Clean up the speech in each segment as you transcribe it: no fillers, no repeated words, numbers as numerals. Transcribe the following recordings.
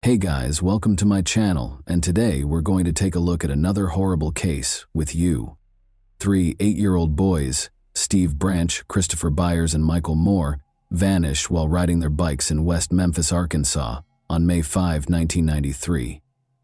Hey guys, welcome to my channel, and today we're going to take a look at another horrible case with you. Three 8-year-old boys, Steve Branch, Christopher Byers, and Michael Moore, vanished while riding their bikes in West Memphis, Arkansas, on May 5, 1993.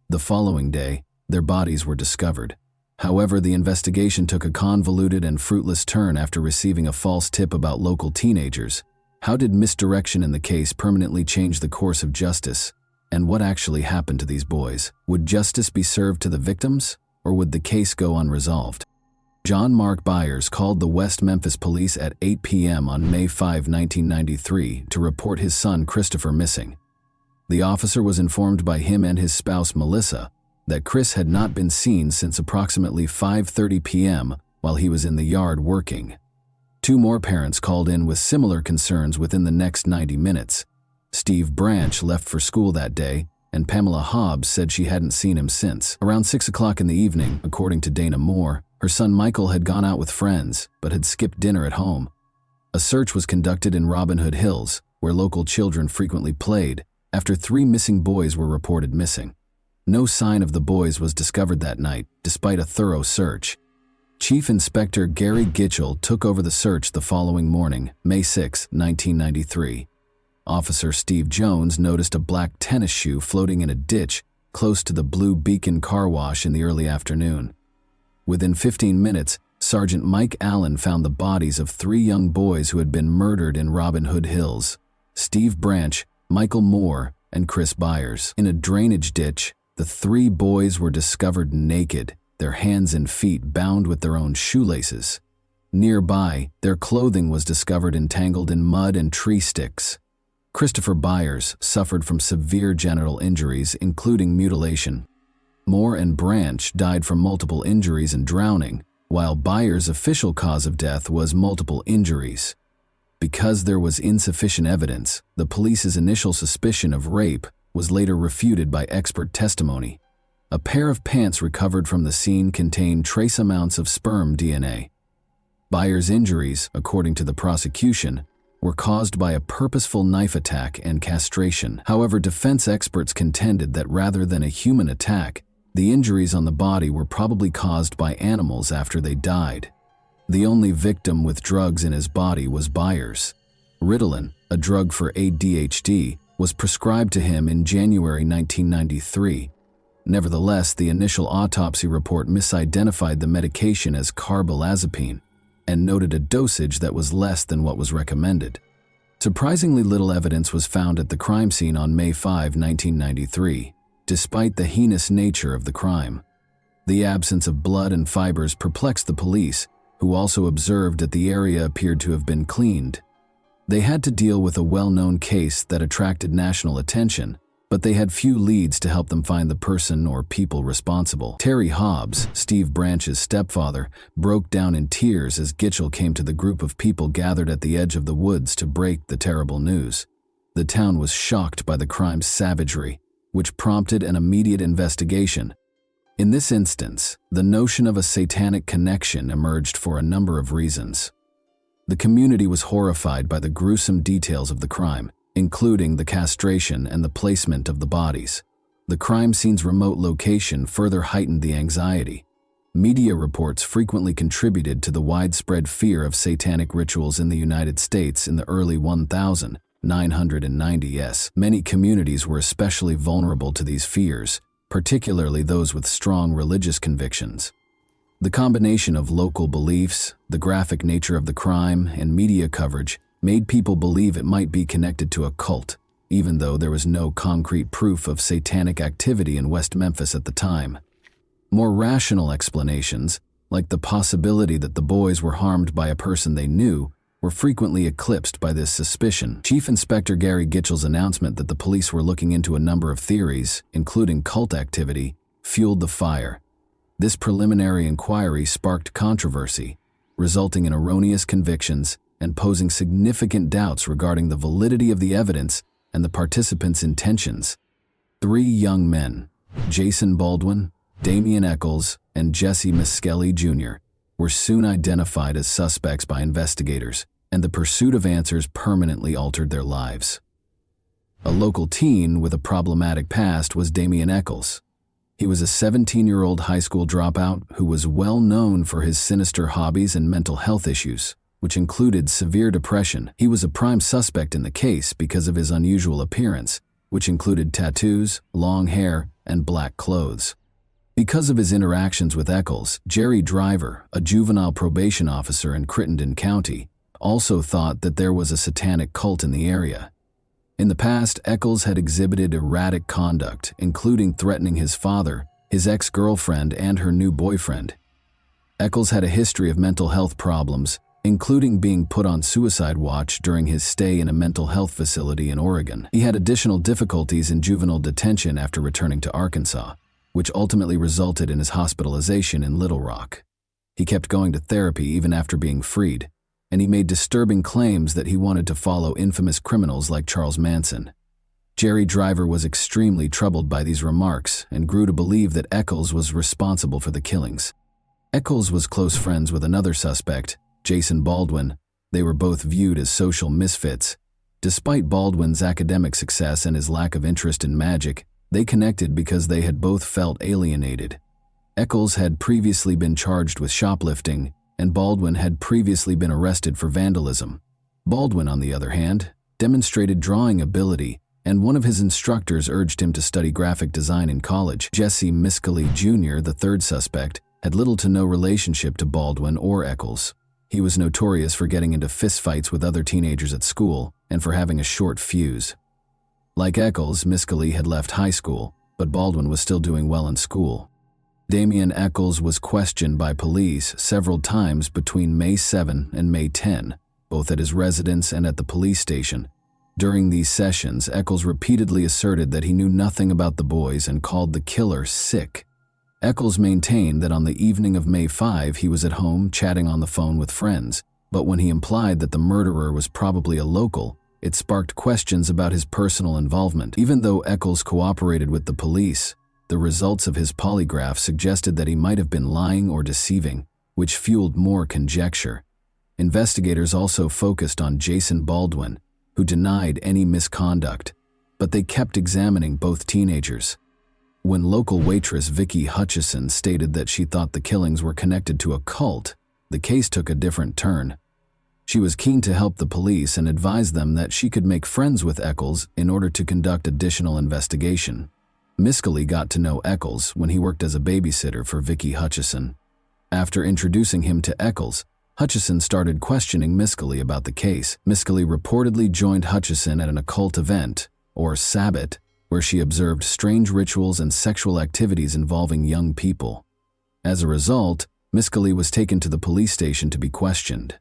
The following day, their bodies were discovered. However, the investigation took a convoluted and fruitless turn after receiving a false tip about local teenagers. How did misdirection in the case permanently change the course of justice? And what actually happened to these boys? Would justice be served to the victims, or would the case go unresolved? John Mark Byers called the West Memphis police at 8 p.m. on May 5, 1993 to report his son Christopher missing. The officer was informed by him and his spouse Melissa that Chris had not been seen since approximately 5:30 p.m. while he was in the yard working. Two more parents called in with similar concerns within the next 90 minutes. Steve Branch left for school that day, and Pamela Hobbs said she hadn't seen him since. Around 6 o'clock in the evening, according to Dana Moore, her son Michael had gone out with friends, but had skipped dinner at home. A search was conducted in Robin Hood Hills, where local children frequently played, after 3 missing boys were reported missing. No sign of the boys was discovered that night, despite a thorough search. Chief Inspector Gary Gitchell took over the search the following morning, May 6, 1993. Officer Steve Jones noticed a black tennis shoe floating in a ditch close to the Blue Beacon car wash in the early afternoon. Within 15 minutes, Sergeant Mike Allen found the bodies of 3 young boys who had been murdered in Robin Hood Hills: Steve Branch, Michael Moore, and Chris Byers. In a drainage ditch, the 3 boys were discovered naked, their hands and feet bound with their own shoelaces. Nearby, their clothing was discovered entangled in mud and tree sticks. Christopher Byers suffered from severe genital injuries, including mutilation. Moore and Branch died from multiple injuries and drowning, while Byers' official cause of death was multiple injuries. Because there was insufficient evidence, the police's initial suspicion of rape was later refuted by expert testimony. A pair of pants recovered from the scene contained trace amounts of sperm DNA. Byers' injuries, according to the prosecution, were caused by a purposeful knife attack and castration. However, defense experts contended that rather than a human attack, the injuries on the body were probably caused by animals after they died. The only victim with drugs in his body was Byers. Ritalin, a drug for ADHD, was prescribed to him in January 1993. Nevertheless, the initial autopsy report misidentified the medication as carbamazepine and noted a dosage that was less than what was recommended. Surprisingly little evidence was found at the crime scene on May 5, 1993, despite the heinous nature of the crime. The absence of blood and fibers perplexed the police, who also observed that the area appeared to have been cleaned. They had to deal with a well-known case that attracted national attention, but they had few leads to help them find the person or people responsible. Terry Hobbs, Steve Branch's stepfather, broke down in tears as Gitchell came to the group of people gathered at the edge of the woods to break the terrible news. The town was shocked by the crime's savagery, which prompted an immediate investigation. In this instance, the notion of a satanic connection emerged for a number of reasons. The community was horrified by the gruesome details of the crime, including the castration and the placement of the bodies. The crime scene's remote location further heightened the anxiety. Media reports frequently contributed to the widespread fear of satanic rituals in the United States in the early 1990s. Many communities were especially vulnerable to these fears, particularly those with strong religious convictions. The combination of local beliefs, the graphic nature of the crime, and media coverage made people believe it might be connected to a cult, even though there was no concrete proof of satanic activity in West Memphis at the time. More rational explanations, like the possibility that the boys were harmed by a person they knew, were frequently eclipsed by this suspicion. Chief Inspector Gary Gitchell's announcement that the police were looking into a number of theories, including cult activity, fueled the fire. This preliminary inquiry sparked controversy, resulting in erroneous convictions and posing significant doubts regarding the validity of the evidence and the participants' intentions. 3 young men, Jason Baldwin, Damian Eccles, and Jesse Miskelly Jr., were soon identified as suspects by investigators, and the pursuit of answers permanently altered their lives. A local teen with a problematic past was Damien Eccles. He was a 17-year-old high school dropout who was well known for his sinister hobbies and mental health issues, which included severe depression. He was a prime suspect in the case because of his unusual appearance, which included tattoos, long hair, and black clothes. Because of his interactions with Eccles, Jerry Driver, a juvenile probation officer in Crittenden County, also thought that there was a satanic cult in the area. In the past, Eccles had exhibited erratic conduct, including threatening his father, his ex-girlfriend, and her new boyfriend. Eccles had a history of mental health problems, including being put on suicide watch during his stay in a mental health facility in Oregon. He had additional difficulties in juvenile detention after returning to Arkansas, which ultimately resulted in his hospitalization in Little Rock. He kept going to therapy even after being freed, and he made disturbing claims that he wanted to follow infamous criminals like Charles Manson. Jerry Driver was extremely troubled by these remarks and grew to believe that Eccles was responsible for the killings. Eccles was close friends with another suspect, Jason Baldwin. They were both viewed as social misfits. Despite Baldwin's academic success and his lack of interest in magic, they connected because they had both felt alienated. Eccles had previously been charged with shoplifting, and Baldwin had previously been arrested for vandalism. Baldwin, on the other hand, demonstrated drawing ability, and one of his instructors urged him to study graphic design in college. Jesse Miscali Jr., the third suspect, had little to no relationship to Baldwin or Eccles. He was notorious for getting into fistfights with other teenagers at school and for having a short fuse. Like Eccles, Miscali had left high school, but Baldwin was still doing well in school. Damien Eccles was questioned by police several times between May 7 and May 10, both at his residence and at the police station. During these sessions, Eccles repeatedly asserted that he knew nothing about the boys and called the killer sick. Eccles maintained that on the evening of May 5 he was at home chatting on the phone with friends, but when he implied that the murderer was probably a local, it sparked questions about his personal involvement. Even though Eccles cooperated with the police, the results of his polygraph suggested that he might have been lying or deceiving, which fueled more conjecture. Investigators also focused on Jason Baldwin, who denied any misconduct, but they kept examining both teenagers. When local waitress Vicky Hutchison stated that she thought the killings were connected to a cult, the case took a different turn. She was keen to help the police and advised them that she could make friends with Eccles in order to conduct additional investigation. Miscali got to know Eccles when he worked as a babysitter for Vicky Hutchison. After introducing him to Eccles, Hutchison started questioning Miscali about the case. Miscali reportedly joined Hutchison at an occult event, or Sabbat, where she observed strange rituals and sexual activities involving young people. As a result, Miscali was taken to the police station to be questioned.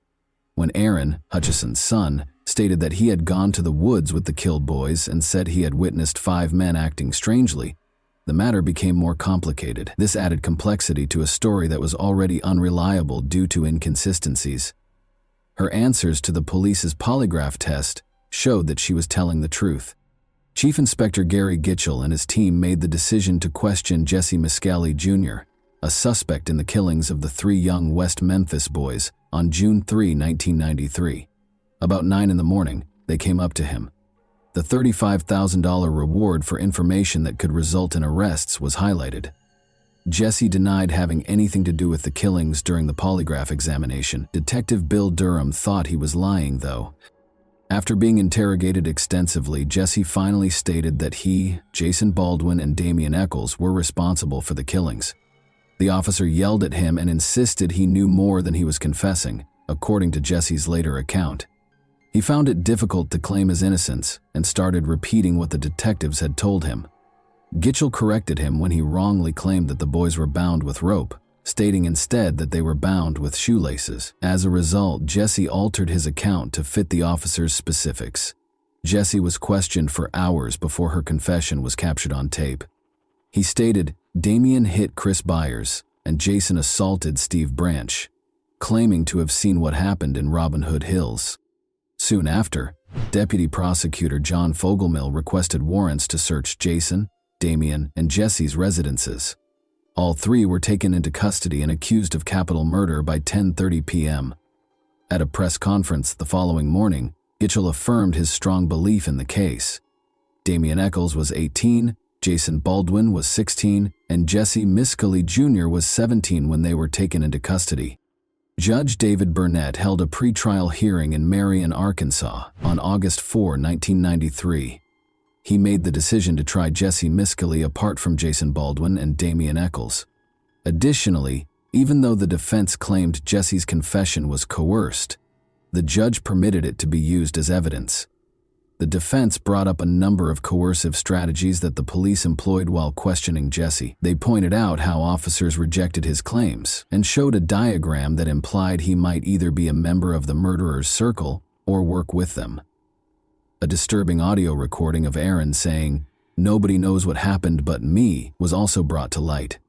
When Aaron, Hutchison's son, stated that he had gone to the woods with the killed boys and said he had witnessed 5 men acting strangely, the matter became more complicated. This added complexity to a story that was already unreliable due to inconsistencies. Her answers to the police's polygraph test showed that she was telling the truth. Chief Inspector Gary Gitchell and his team made the decision to question Jesse Miscali Jr., a suspect in the killings of the 3 young West Memphis boys, on June 3, 1993. About 9 in the morning, they came up to him. The $35,000 reward for information that could result in arrests was highlighted. Jesse denied having anything to do with the killings during the polygraph examination. Detective Bill Durham thought he was lying, though. After being interrogated extensively, Jesse finally stated that he, Jason Baldwin, and Damien Eccles were responsible for the killings. The officer yelled at him and insisted he knew more than he was confessing, according to Jesse's later account. He found it difficult to claim his innocence and started repeating what the detectives had told him. Gitchell corrected him when he wrongly claimed that the boys were bound with rope, stating instead that they were bound with shoelaces. As a result, Jesse altered his account to fit the officer's specifics. Jesse was questioned for hours before her confession was captured on tape. He stated, "Damien hit Chris Byers and Jason assaulted Steve Branch," claiming to have seen what happened in Robin Hood Hills. Soon after, Deputy Prosecutor John Fogelmill requested warrants to search Jason, Damien, and Jesse's residences. All 3 were taken into custody and accused of capital murder by 10:30 p.m. At a press conference the following morning, Gitchell affirmed his strong belief in the case. Damian Eccles was 18, Jason Baldwin was 16, and Jesse Miscali Jr. was 17 when they were taken into custody. Judge David Burnett held a pretrial hearing in Marion, Arkansas, on August 4, 1993. He made the decision to try Jesse Miscali apart from Jason Baldwin and Damian Eccles. Additionally, even though the defense claimed Jesse's confession was coerced, the judge permitted it to be used as evidence. The defense brought up a number of coercive strategies that the police employed while questioning Jesse. They pointed out how officers rejected his claims and showed a diagram that implied he might either be a member of the murderer's circle or work with them. A disturbing audio recording of Aaron saying, "Nobody knows what happened but me," was also brought to light.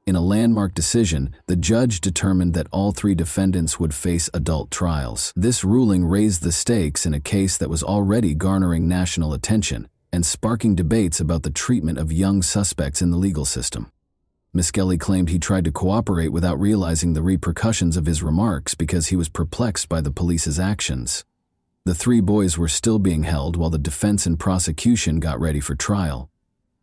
In a landmark decision, the judge determined that all three defendants would face adult trials. This ruling raised the stakes in a case that was already garnering national attention and sparking debates about the treatment of young suspects in the legal system. Miscali claimed he tried to cooperate without realizing the repercussions of his remarks because he was perplexed by the police's actions. The three boys were still being held while the defense and prosecution got ready for trial.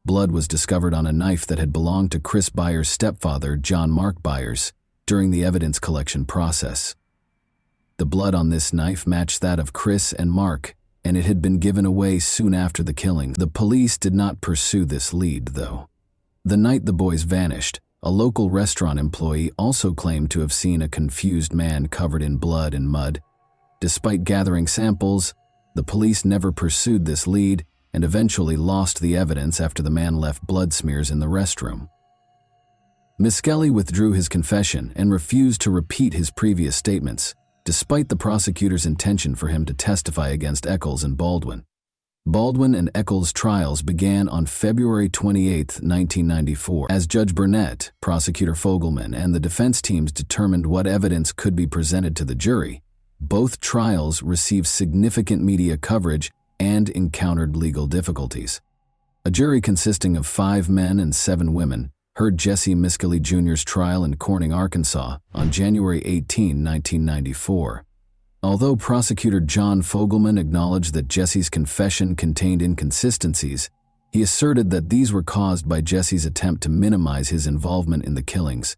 Blood was discovered on a knife that had belonged to Chris Byers' stepfather, John Mark Byers, during the evidence collection process. The blood on this knife matched that of Chris and Mark, and it had been given away soon after the killing. The police did not pursue this lead, though. The night the boys vanished, a local restaurant employee also claimed to have seen a confused man covered in blood and mud. Despite gathering samples, the police never pursued this lead and eventually lost the evidence after the man left blood smears in the restroom. Miscali withdrew his confession and refused to repeat his previous statements, despite the prosecutor's intention for him to testify against Eccles and Baldwin. Baldwin and Eccles' trials began on February 28, 1994. As Judge Burnett, Prosecutor Fogelman, and the defense teams determined what evidence could be presented to the jury, both trials received significant media coverage and encountered legal difficulties. A jury consisting of 5 men and 7 women heard Jesse Miscali Jr.'s trial in Corning, Arkansas on January 18, 1994. Although Prosecutor John Fogelman acknowledged that Jesse's confession contained inconsistencies, he asserted that these were caused by Jesse's attempt to minimize his involvement in the killings.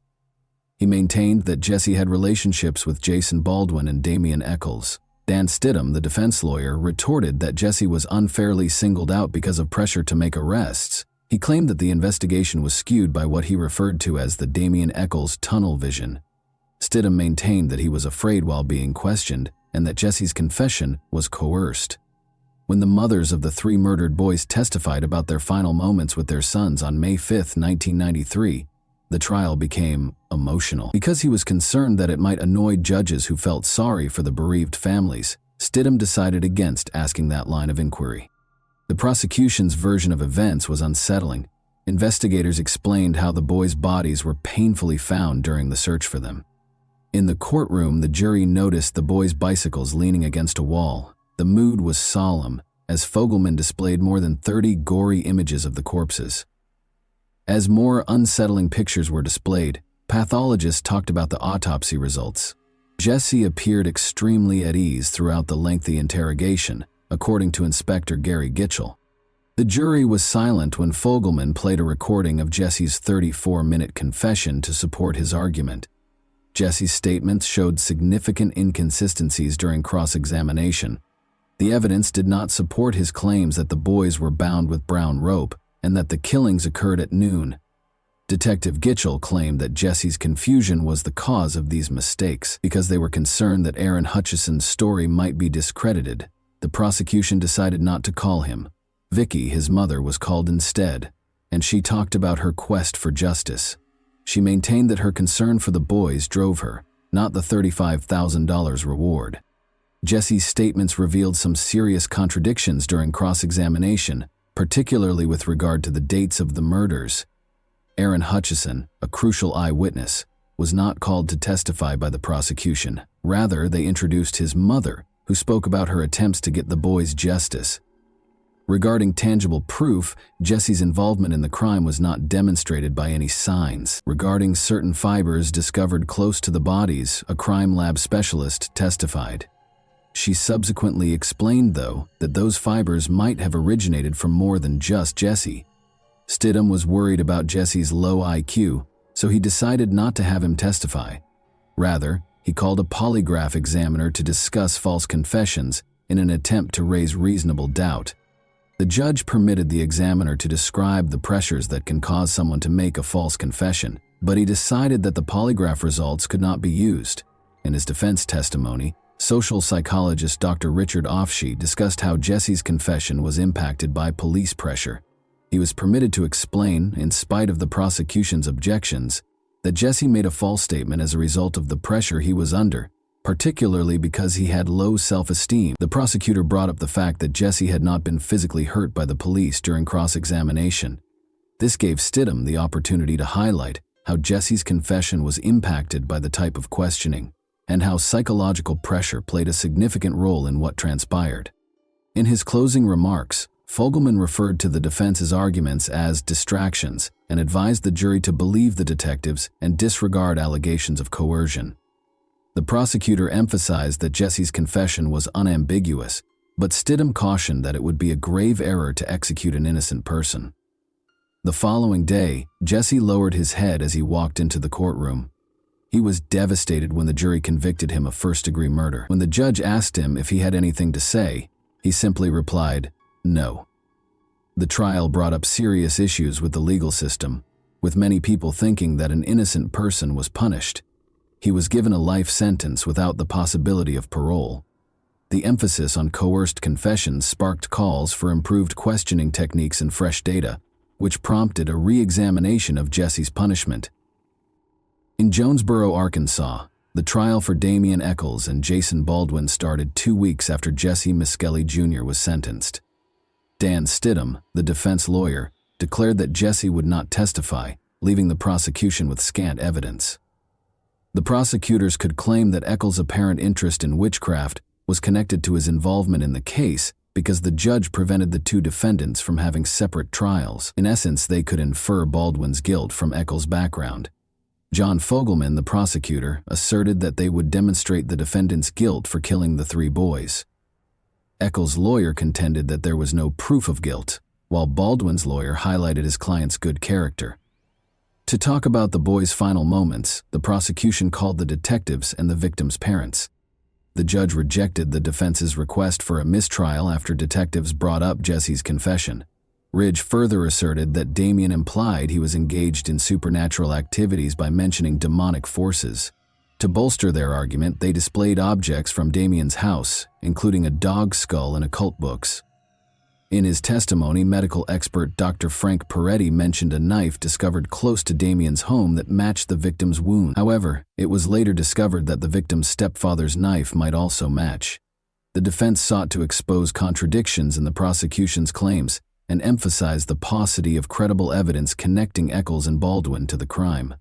He maintained that Jesse had relationships with Jason Baldwin and Damian Eccles. Dan Stidham, the defense lawyer, retorted that Jesse was unfairly singled out because of pressure to make arrests. He claimed that the investigation was skewed by what he referred to as the Damian Eccles tunnel vision. Stidham maintained that he was afraid while being questioned and that Jesse's confession was coerced. When the mothers of the 3 murdered boys testified about their final moments with their sons on May 5, 1993, the trial became emotional. Because he was concerned that it might annoy judges who felt sorry for the bereaved families, Stidham decided against asking that line of inquiry. The prosecution's version of events was unsettling. Investigators explained how the boys' bodies were painfully found during the search for them. In the courtroom, the jury noticed the boys' bicycles leaning against a wall. The mood was solemn, as Fogelman displayed more than 30 gory images of the corpses. As more unsettling pictures were displayed, pathologists talked about the autopsy results. Jesse appeared extremely at ease throughout the lengthy interrogation, according to Inspector Gary Gitchell. The jury was silent when Fogelman played a recording of Jesse's 34-minute confession to support his argument. Jesse's statements showed significant inconsistencies during cross-examination. The evidence did not support his claims that the boys were bound with brown rope and that the killings occurred at noon. Detective Gitchell claimed that Jesse's confusion was the cause of these mistakes because they were concerned that Aaron Hutchison's story might be discredited. The prosecution decided not to call him. Vicky, his mother, was called instead, and she talked about her quest for justice. She maintained that her concern for the boys drove her, not the $35,000 reward. Jesse's statements revealed some serious contradictions during cross-examination, particularly with regard to the dates of the murders. Aaron Hutchison, a crucial eyewitness, was not called to testify by the prosecution. Rather, they introduced his mother, who spoke about her attempts to get the boys justice. Regarding tangible proof, Jesse's involvement in the crime was not demonstrated by any signs. Regarding certain fibers discovered close to the bodies, a crime lab specialist testified. She subsequently explained, though, that those fibers might have originated from more than just Jesse. Stidham was worried about Jesse's low IQ, so he decided not to have him testify. Rather, he called a polygraph examiner to discuss false confessions in an attempt to raise reasonable doubt. The judge permitted the examiner to describe the pressures that can cause someone to make a false confession, but he decided that the polygraph results could not be used. In his defense testimony, social psychologist Dr. Richard Offshee discussed how Jesse's confession was impacted by police pressure. He was permitted to explain, in spite of the prosecution's objections, that Jesse made a false statement as a result of the pressure he was under, particularly because he had low self-esteem. The prosecutor brought up the fact that Jesse had not been physically hurt by the police during cross-examination. This gave Stidham the opportunity to highlight how Jesse's confession was impacted by the type of questioning, and how psychological pressure played a significant role in what transpired. In his closing remarks, Fogelman referred to the defense's arguments as distractions and advised the jury to believe the detectives and disregard allegations of coercion. The prosecutor emphasized that Jesse's confession was unambiguous, but Stidham cautioned that it would be a grave error to execute an innocent person. The following day, Jesse lowered his head as he walked into the courtroom. He was devastated when the jury convicted him of first-degree murder. When the judge asked him if he had anything to say, he simply replied, "No." The trial brought up serious issues with the legal system, with many people thinking that an innocent person was punished. He was given a life sentence without the possibility of parole. The emphasis on coerced confessions sparked calls for improved questioning techniques and fresh data, which prompted a re-examination of Jesse's punishment. In Jonesboro, Arkansas, the trial for Damian Eccles and Jason Baldwin started 2 weeks after Jesse Miskelly Jr. was sentenced. Dan Stidham, the defense lawyer, declared that Jesse would not testify, leaving the prosecution with scant evidence. The prosecutors could claim that Eccles' apparent interest in witchcraft was connected to his involvement in the case because the judge prevented the two defendants from having separate trials. In essence, they could infer Baldwin's guilt from Eccles' background. John Fogelman, the prosecutor, asserted that they would demonstrate the defendant's guilt for killing the 3 boys. Eccles' lawyer contended that there was no proof of guilt, while Baldwin's lawyer highlighted his client's good character. To talk about the boys' final moments, the prosecution called the detectives and the victims' parents. The judge rejected the defense's request for a mistrial after detectives brought up Jesse's confession. Ridge further asserted that Damian implied he was engaged in supernatural activities by mentioning demonic forces. To bolster their argument, they displayed objects from Damian's house, including a dog skull and occult books. In his testimony, medical expert Dr. Frank Peretti mentioned a knife discovered close to Damian's home that matched the victim's wound. However, it was later discovered that the victim's stepfather's knife might also match. The defense sought to expose contradictions in the prosecution's claims and emphasize the paucity of credible evidence connecting Eccles and Baldwin to the crime.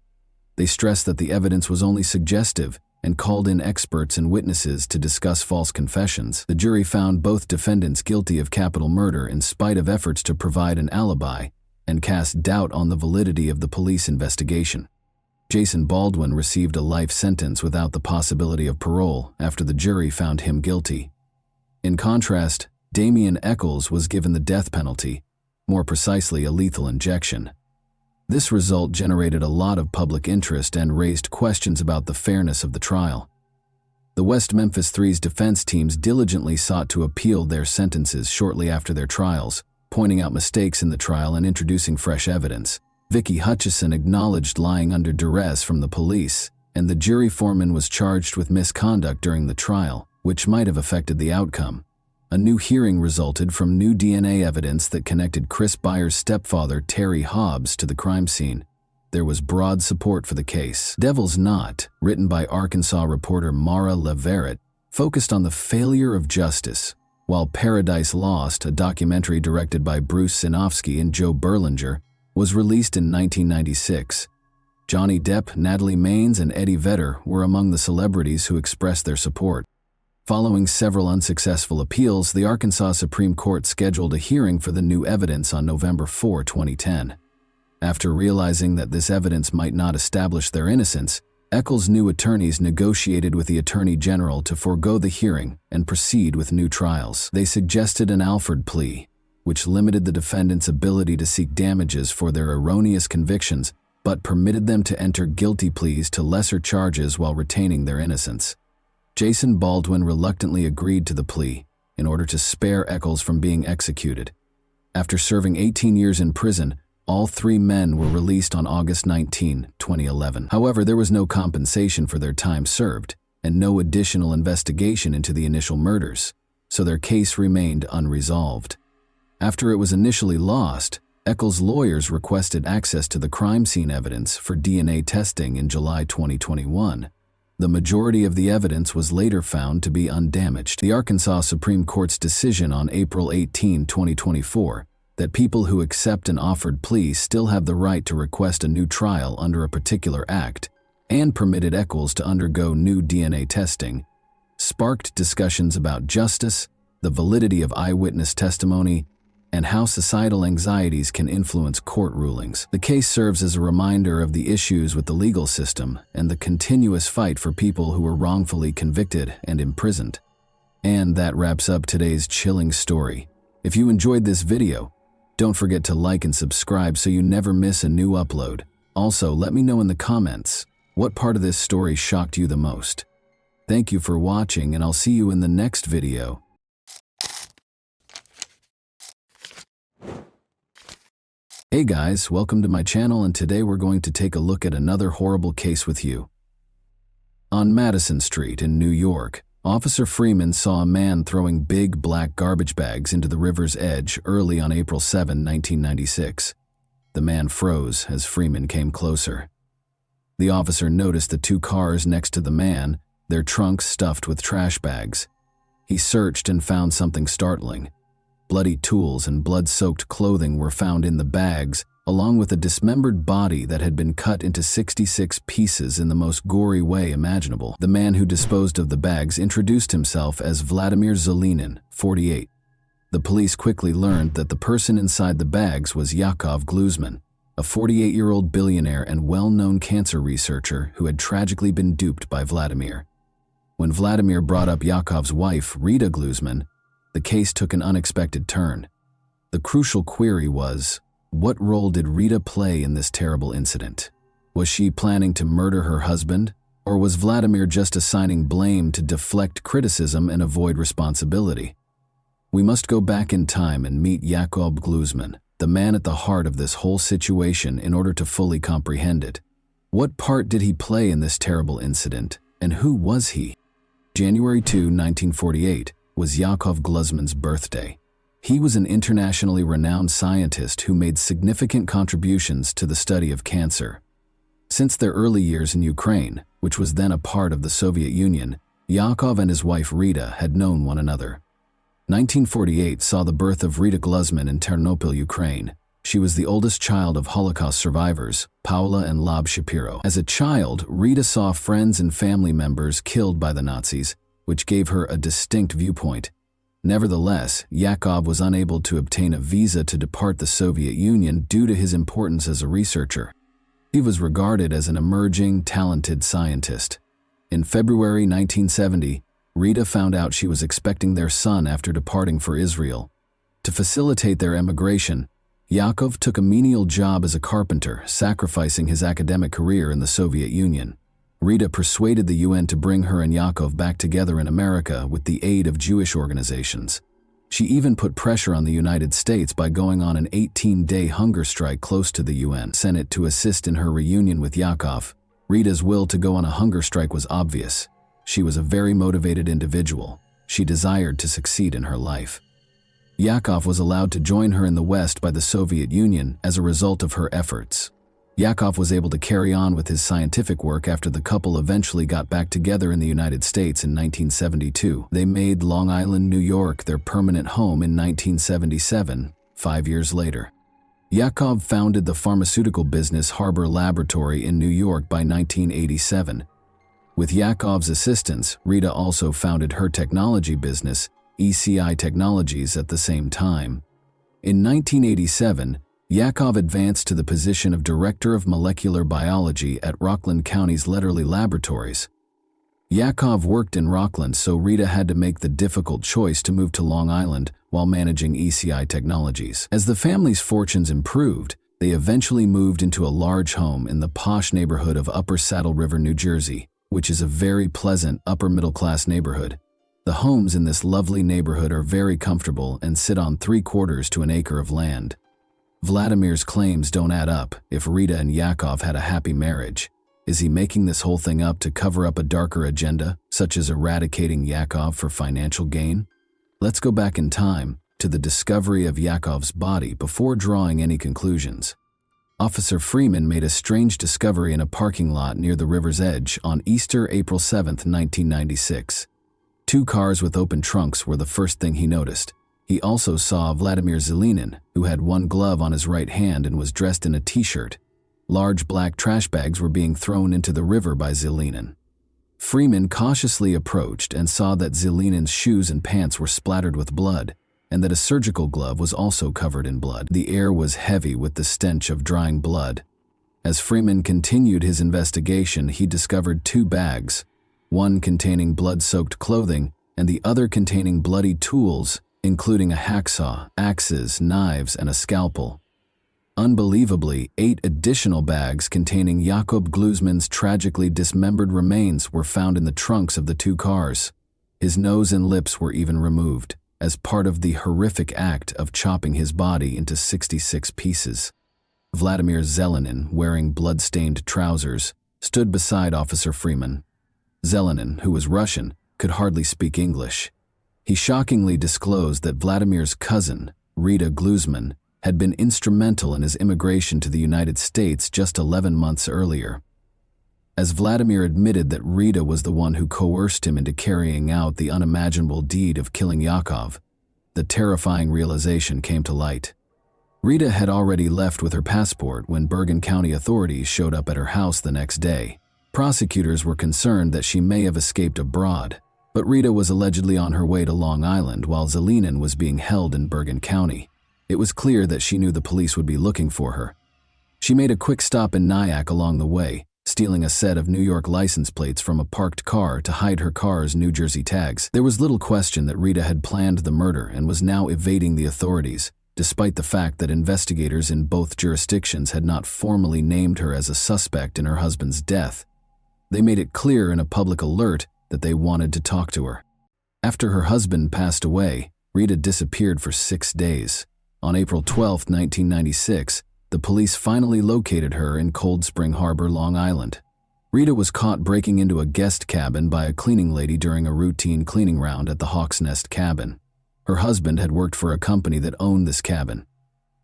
They stressed that the evidence was only suggestive and called in experts and witnesses to discuss false confessions. The jury found both defendants guilty of capital murder in spite of efforts to provide an alibi and cast doubt on the validity of the police investigation. Jason Baldwin received a life sentence without the possibility of parole after the jury found him guilty. In contrast, Damian Eccles was given the death penalty, more precisely a lethal injection. This result generated a lot of public interest and raised questions about the fairness of the trial. The West Memphis Three's defense teams diligently sought to appeal their sentences shortly after their trials, pointing out mistakes in the trial and introducing fresh evidence. Vicky Hutchison acknowledged lying under duress from the police, and the jury foreman was charged with misconduct during the trial, which might have affected the outcome. A new hearing resulted from new DNA evidence that connected Chris Byers' stepfather, Terry Hobbs, to the crime scene. There was broad support for the case. Devil's Knot, written by Arkansas reporter Mara Leverett, focused on the failure of justice, while Paradise Lost, a documentary directed by Bruce Sinofsky and Joe Berlinger, was released in 1996. Johnny Depp, Natalie Maines, and Eddie Vedder were among the celebrities who expressed their support. Following several unsuccessful appeals, the Arkansas Supreme Court scheduled a hearing for the new evidence on November 4, 2010. After realizing that this evidence might not establish their innocence, Eccles' new attorneys negotiated with the Attorney General to forego the hearing and proceed with new trials. They suggested an Alford plea, which limited the defendant's ability to seek damages for their erroneous convictions, but permitted them to enter guilty pleas to lesser charges while retaining their innocence. Jason Baldwin reluctantly agreed to the plea in order to spare Eccles from being executed. After serving 18 years in prison, all three men were released on August 19, 2011. However, there was no compensation for their time served and no additional investigation into the initial murders, so their case remained unresolved. After it was initially lost, Eccles' lawyers requested access to the crime scene evidence for DNA testing in July 2021. The majority of the evidence was later found to be undamaged. The Arkansas Supreme Court's decision on April 18, 2024, that people who accept an offered plea still have the right to request a new trial under a particular act, and permitted Eccles to undergo new DNA testing, sparked discussions about justice, the validity of eyewitness testimony, and how societal anxieties can influence court rulings. The case serves as a reminder of the issues with the legal system and the continuous fight for people who were wrongfully convicted and imprisoned. And that wraps up today's chilling story. If you enjoyed this video, don't forget to like and subscribe so you never miss a new upload. Also, let me know in the comments what part of this story shocked you the most. Thank you for watching, and I'll see you in the next video. Hey guys, welcome to my channel, and today we're going to take a look at another horrible case with you. On Madison Street in New York, Officer Freeman saw a man throwing big black garbage bags into the river's edge early on April 7, 1996. The man froze as Freeman came closer. The officer noticed the two cars next to the man, their trunks stuffed with trash bags. He searched and found something startling. Bloody tools and blood-soaked clothing were found in the bags, along with a dismembered body that had been cut into 66 pieces in the most gory way imaginable. The man who disposed of the bags introduced himself as Vladimir Zelinin, 48. The police quickly learned that the person inside the bags was Yakov Gluzman, a 48-year-old billionaire and well-known cancer researcher who had tragically been duped by Vladimir. When Vladimir brought up Yakov's wife, Rita Gluzman, the case took an unexpected turn. The crucial query was, what role did Rita play in this terrible incident? Was she planning to murder her husband, or was Vladimir just assigning blame to deflect criticism and avoid responsibility? We must go back in time and meet Yakov Gluzman, the man at the heart of this whole situation, in order to fully comprehend it. What part did he play in this terrible incident, and who was he? January 2, 1948 was Yakov Gluzman's birthday. He was an internationally renowned scientist who made significant contributions to the study of cancer. Since their early years in Ukraine, which was then a part of the Soviet Union, Yakov and his wife Rita had known one another. 1948 saw the birth of Rita Gluzman in Ternopil, Ukraine. She was the oldest child of Holocaust survivors, Paula and Lob Shapiro. As a child, Rita saw friends and family members killed by the Nazis, which gave her a distinct viewpoint. Nevertheless, Yakov was unable to obtain a visa to depart the Soviet Union due to his importance as a researcher. He was regarded as an emerging, talented scientist. In February 1970, Rita found out she was expecting their son after departing for Israel. To facilitate their emigration, Yakov took a menial job as a carpenter, sacrificing his academic career in the Soviet Union. Rita persuaded the UN to bring her and Yakov back together in America with the aid of Jewish organizations. She even put pressure on the United States by going on an 18-day hunger strike close to the UN Senate to assist in her reunion with Yakov. Rita's will to go on a hunger strike was obvious. She was a very motivated individual. She desired to succeed in her life. Yakov was allowed to join her in the West by the Soviet Union as a result of her efforts. Yakov was able to carry on with his scientific work after the couple eventually got back together in the United States in 1972. They made Long Island, New York their permanent home in 1977, 5 years later. Yakov founded the pharmaceutical business Harbor Laboratory in New York by 1987. With Yakov's assistance, Rita also founded her technology business, ECI Technologies, at the same time. In 1987, Yakov advanced to the position of Director of Molecular Biology at Rockland County's Letterly Laboratories. Yakov worked in Rockland, so Rita had to make the difficult choice to move to Long Island while managing ECI Technologies. As the family's fortunes improved, they eventually moved into a large home in the posh neighborhood of Upper Saddle River, New Jersey, which is a very pleasant upper-middle-class neighborhood. The homes in this lovely neighborhood are very comfortable and sit on 3/4 to an acre of land. Vladimir's claims don't add up. If Rita and Yakov had a happy marriage, is he making this whole thing up to cover up a darker agenda, such as eradicating Yakov for financial gain? Let's go back in time to the discovery of Yakov's body before drawing any conclusions. Officer Freeman made a strange discovery in a parking lot near the river's edge on Easter, April 7, 1996. 2 cars with open trunks were the first thing he noticed. He also saw Vladimir Zelinin, who had one glove on his right hand and was dressed in a t-shirt. Large black trash bags were being thrown into the river by Zelinin. Freeman cautiously approached and saw that Zelinin's shoes and pants were splattered with blood, and that a surgical glove was also covered in blood. The air was heavy with the stench of drying blood. As Freeman continued his investigation, he discovered 2 bags, one containing blood-soaked clothing and the other containing bloody tools, including a hacksaw, axes, knives, and a scalpel. Unbelievably, 8 additional bags containing Jakob Glusman's tragically dismembered remains were found in the trunks of the 2 cars. His nose and lips were even removed, as part of the horrific act of chopping his body into 66 pieces. Vladimir Zelinin, wearing blood-stained trousers, stood beside Officer Freeman. Zelinin, who was Russian, could hardly speak English. He shockingly disclosed that Vladimir's cousin, Rita Glusman, had been instrumental in his immigration to the United States just 11 months earlier. As Vladimir admitted that Rita was the one who coerced him into carrying out the unimaginable deed of killing Yakov, the terrifying realization came to light. Rita had already left with her passport when Bergen County authorities showed up at her house the next day. Prosecutors were concerned that she may have escaped abroad, but Rita was allegedly on her way to Long Island while Zelinin was being held in Bergen County. It was clear that she knew the police would be looking for her. She made a quick stop in Nyack along the way, stealing a set of New York license plates from a parked car to hide her car's New Jersey tags. There was little question that Rita had planned the murder and was now evading the authorities, despite the fact that investigators in both jurisdictions had not formally named her as a suspect in her husband's death. They made it clear in a public alert that they wanted to talk to her. After her husband passed away, Rita disappeared for 6 days. On April 12, 1996, the police finally located her in Cold Spring Harbor, Long Island. Rita was caught breaking into a guest cabin by a cleaning lady during a routine cleaning round at the Hawk's Nest cabin. Her husband had worked for a company that owned this cabin.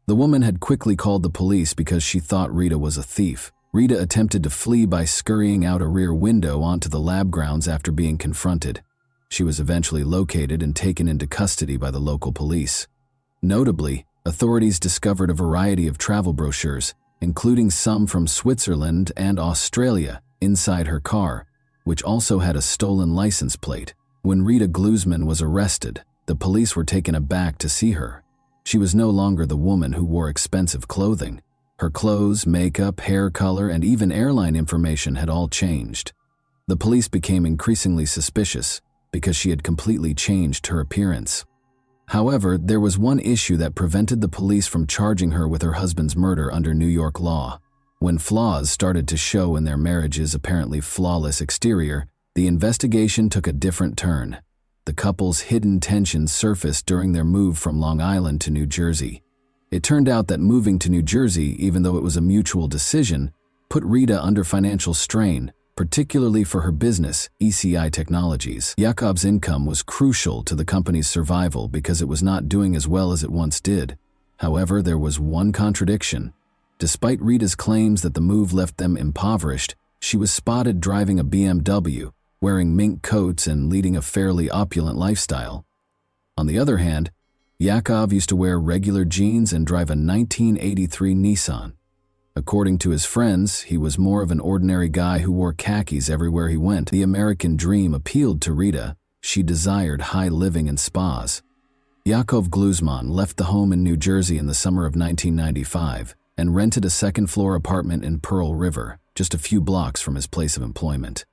The woman had quickly called the police because she thought Rita was a thief. Rita attempted to flee by scurrying out a rear window onto the lab grounds after being confronted. She was eventually located and taken into custody by the local police. Notably, authorities discovered a variety of travel brochures, including some from Switzerland and Australia, inside her car, which also had a stolen license plate. When Rita Glusman was arrested, the police were taken aback to see her. She was no longer the woman who wore expensive clothing. Her clothes, makeup, hair color, and even airline information had all changed. The police became increasingly suspicious because she had completely changed her appearance. However, there was one issue that prevented the police from charging her with her husband's murder under New York law. When flaws started to show in their marriage's apparently flawless exterior, the investigation took a different turn. The couple's hidden tensions surfaced during their move from Long Island to New Jersey. It turned out that moving to New Jersey, even though it was a mutual decision, put Rita under financial strain, particularly for her business, ECI Technologies. Yakov's income was crucial to the company's survival because it was not doing as well as it once did. However, there was one contradiction. Despite Rita's claims that the move left them impoverished, she was spotted driving a BMW, wearing mink coats and leading a fairly opulent lifestyle. On the other hand, Yakov used to wear regular jeans and drive a 1983 Nissan. According to his friends, he was more of an ordinary guy who wore khakis everywhere he went. The American dream appealed to Rita. She desired high living and spas. Yakov Gluzman left the home in New Jersey in the summer of 1995 and rented a second-floor apartment in Pearl River, just a few blocks from his place of employment.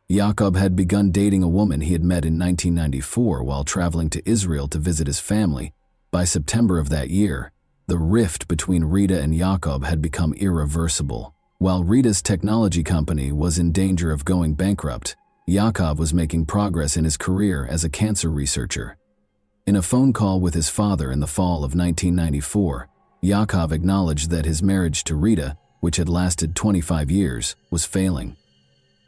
Yakov had begun dating a woman he had met in 1994 while traveling to Israel to visit his family. By September of that year, the rift between Rita and Yakov had become irreversible. While Rita's technology company was in danger of going bankrupt, Yakov was making progress in his career as a cancer researcher. In a phone call with his father in the fall of 1994, Yakov acknowledged that his marriage to Rita, which had lasted 25 years, was failing.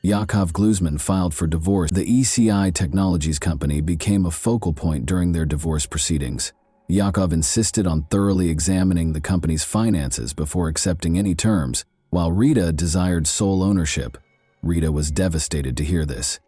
Yakov Gluzman filed for divorce. The ECI Technologies company became a focal point during their divorce proceedings. Yakov insisted on thoroughly examining the company's finances before accepting any terms, while Rita desired sole ownership. Rita was devastated to hear this.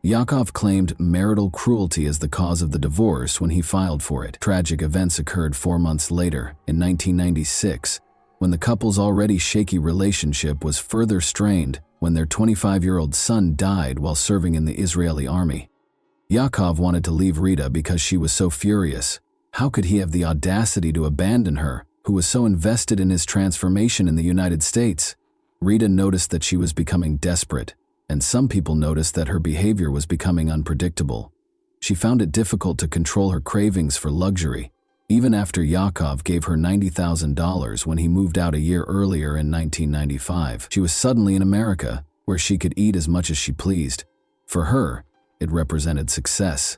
Yakov claimed marital cruelty as the cause of the divorce when he filed for it. Tragic events occurred 4 months later, in 1996, when the couple's already shaky relationship was further strained when their 25-year-old son died while serving in the Israeli army. Yakov wanted to leave Rita because she was so furious. How could he have the audacity to abandon her, who was so invested in his transformation in the United States? Rita noticed that she was becoming desperate, and some people noticed that her behavior was becoming unpredictable. She found it difficult to control her cravings for luxury, even after Yakov gave her $90,000 when he moved out a year earlier in 1995. She was suddenly in America, where she could eat as much as she pleased. For her, it represented success.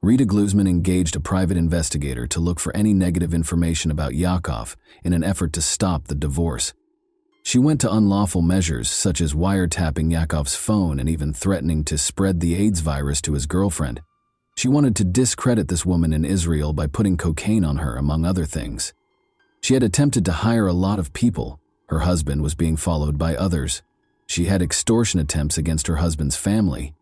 Rita Gluzman engaged a private investigator to look for any negative information about Yakov in an effort to stop the divorce. She went to unlawful measures such as wiretapping Yakov's phone and even threatening to spread the AIDS virus to his girlfriend. She wanted to discredit this woman in Israel by putting cocaine on her, among other things. She had attempted to hire a lot of people. Her husband was being followed by others. She had extortion attempts against her husband's family.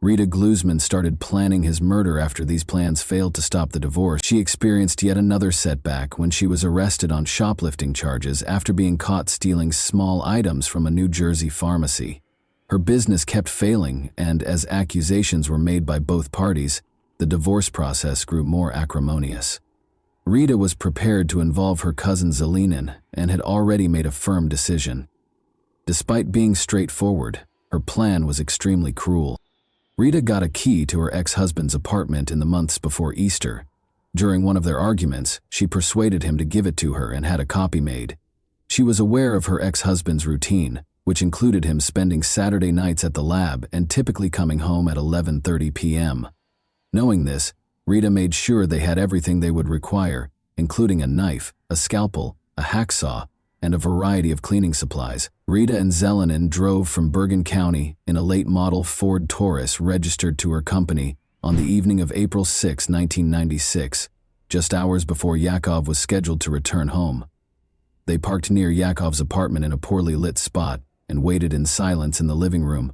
Rita Gluzman started planning his murder after these plans failed to stop the divorce. She experienced yet another setback when she was arrested on shoplifting charges after being caught stealing small items from a New Jersey pharmacy. Her business kept failing, and as accusations were made by both parties, the divorce process grew more acrimonious. Rita was prepared to involve her cousin Zelinin and had already made a firm decision. Despite being straightforward, her plan was extremely cruel. Rita got a key to her ex-husband's apartment in the months before Easter. During one of their arguments, she persuaded him to give it to her and had a copy made. She was aware of her ex-husband's routine, which included him spending Saturday nights at the lab and typically coming home at 11:30 p.m. Knowing this, Rita made sure they had everything they would require, including a knife, a scalpel, a hacksaw, and a variety of cleaning supplies. Rita and Zelinin drove from Bergen County in a late-model Ford Taurus registered to her company on the evening of April 6, 1996, just hours before Yakov was scheduled to return home. They parked near Yakov's apartment in a poorly lit spot and waited in silence in the living room.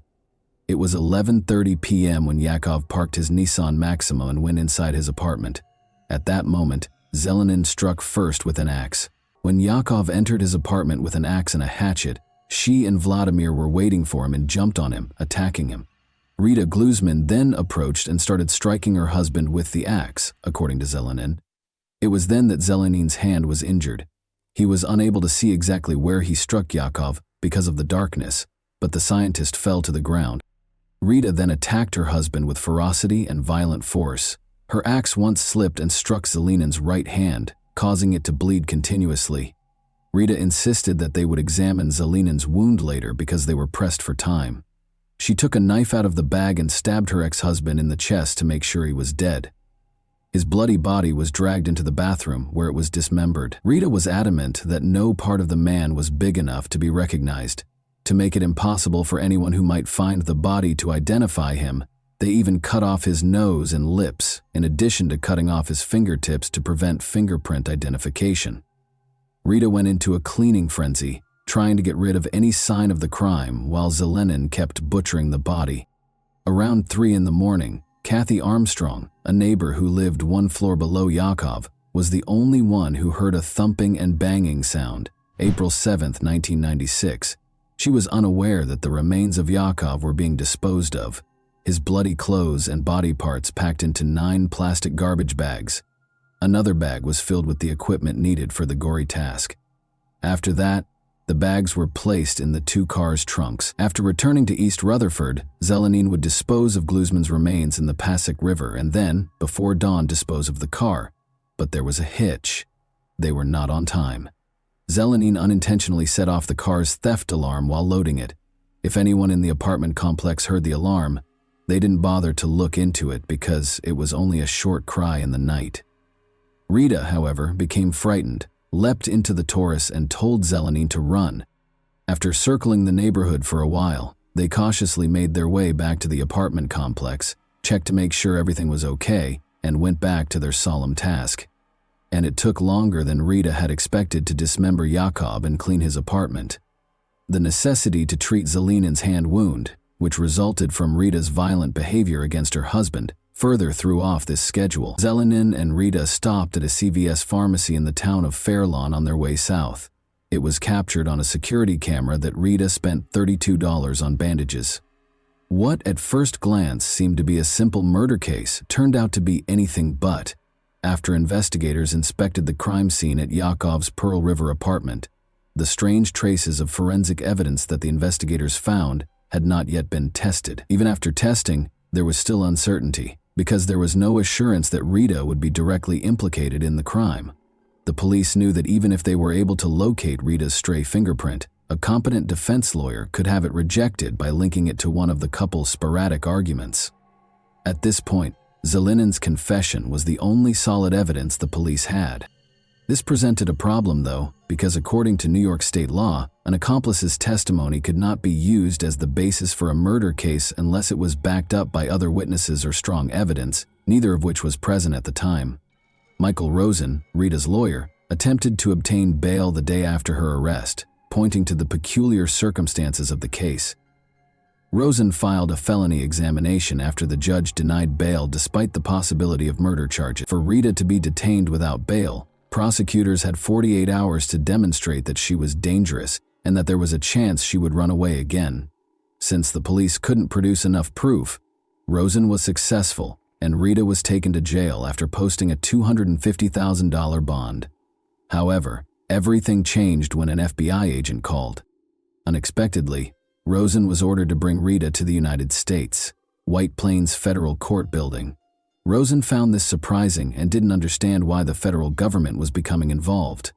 It was 11:30 p.m. when Yakov parked his Nissan Maxima and went inside his apartment. At that moment, Zelinin struck first with an axe. When Yakov entered his apartment with an axe and a hatchet, she and Vladimir were waiting for him and jumped on him, attacking him. Rita Gluzman then approached and started striking her husband with the axe, according to Zelinin. It was then that Zelenin's hand was injured. He was unable to see exactly where he struck Yakov because of the darkness, but the scientist fell to the ground. Rita then attacked her husband with ferocity and violent force. Her axe once slipped and struck Zelenin's right hand, causing it to bleed continuously. Rita insisted that they would examine Zelenin's wound later because they were pressed for time. She took a knife out of the bag and stabbed her ex-husband in the chest to make sure he was dead. His bloody body was dragged into the bathroom, where it was dismembered. Rita was adamant that no part of the man was big enough to be recognized. To make it impossible for anyone who might find the body to identify him, they even cut off his nose and lips, in addition to cutting off his fingertips to prevent fingerprint identification. Rita went into a cleaning frenzy, trying to get rid of any sign of the crime while Zelinin kept butchering the body. Around 3 in the morning, Kathy Armstrong, a neighbor who lived 1 floor below Yakov, was the only one who heard a thumping and banging sound. April 7, 1996. She was unaware that the remains of Yakov were being disposed of. his bloody clothes and body parts packed into 9 plastic garbage bags. Another bag was filled with the equipment needed for the gory task. After that, the bags were placed in the 2 cars' trunks. After returning to East Rutherford, Zelenine would dispose of Gluzman's remains in the Passaic River and then, before dawn, dispose of the car. But there was a hitch. They were not on time. Zelenine unintentionally set off the car's theft alarm while loading it. If anyone in the apartment complex heard the alarm, they didn't bother to look into it because it was only a short cry in the night. Rita, however, became frightened, leapt into the Taurus and told Zelenine to run. After circling the neighborhood for a while, they cautiously made their way back to the apartment complex, checked to make sure everything was okay, and went back to their solemn task. And it took longer than Rita had expected to dismember Jakob and clean his apartment. The necessity to treat Zelenin's hand wound, which resulted from Rita's violent behavior against her husband, further threw off this schedule. Zelenine and Rita stopped at a CVS pharmacy in the town of Fairlawn on their way south. It was captured on a security camera that Rita spent $32 on bandages. What at first glance seemed to be a simple murder case turned out to be anything but. After investigators inspected the crime scene at Yakob's Pearl River apartment, the strange traces of forensic evidence that the investigators found had not yet been tested. Even after testing, there was still uncertainty, because there was no assurance that Rita would be directly implicated in the crime. The police knew that even if they were able to locate Rita's stray fingerprint, a competent defense lawyer could have it rejected by linking it to one of the couple's sporadic arguments. At this point, Zelenin's confession was the only solid evidence the police had. This presented a problem, though, because according to New York state law, an accomplice's testimony could not be used as the basis for a murder case unless it was backed up by other witnesses or strong evidence, neither of which was present at the time. Michael Rosen, Rita's lawyer, attempted to obtain bail the day after her arrest, pointing to the peculiar circumstances of the case. Rosen filed a felony examination after the judge denied bail despite the possibility of murder charges. For Rita to be detained without bail, prosecutors had 48 hours to demonstrate that she was dangerous and that there was a chance she would run away again. Since the police couldn't produce enough proof, Rosen was successful and Rita was taken to jail after posting a $250,000 bond. However, everything changed when an FBI agent called. Unexpectedly, Rosen was ordered to bring Rita to the United States, White Plains Federal Court Building. Rosen found this surprising and didn't understand why the federal government was becoming involved.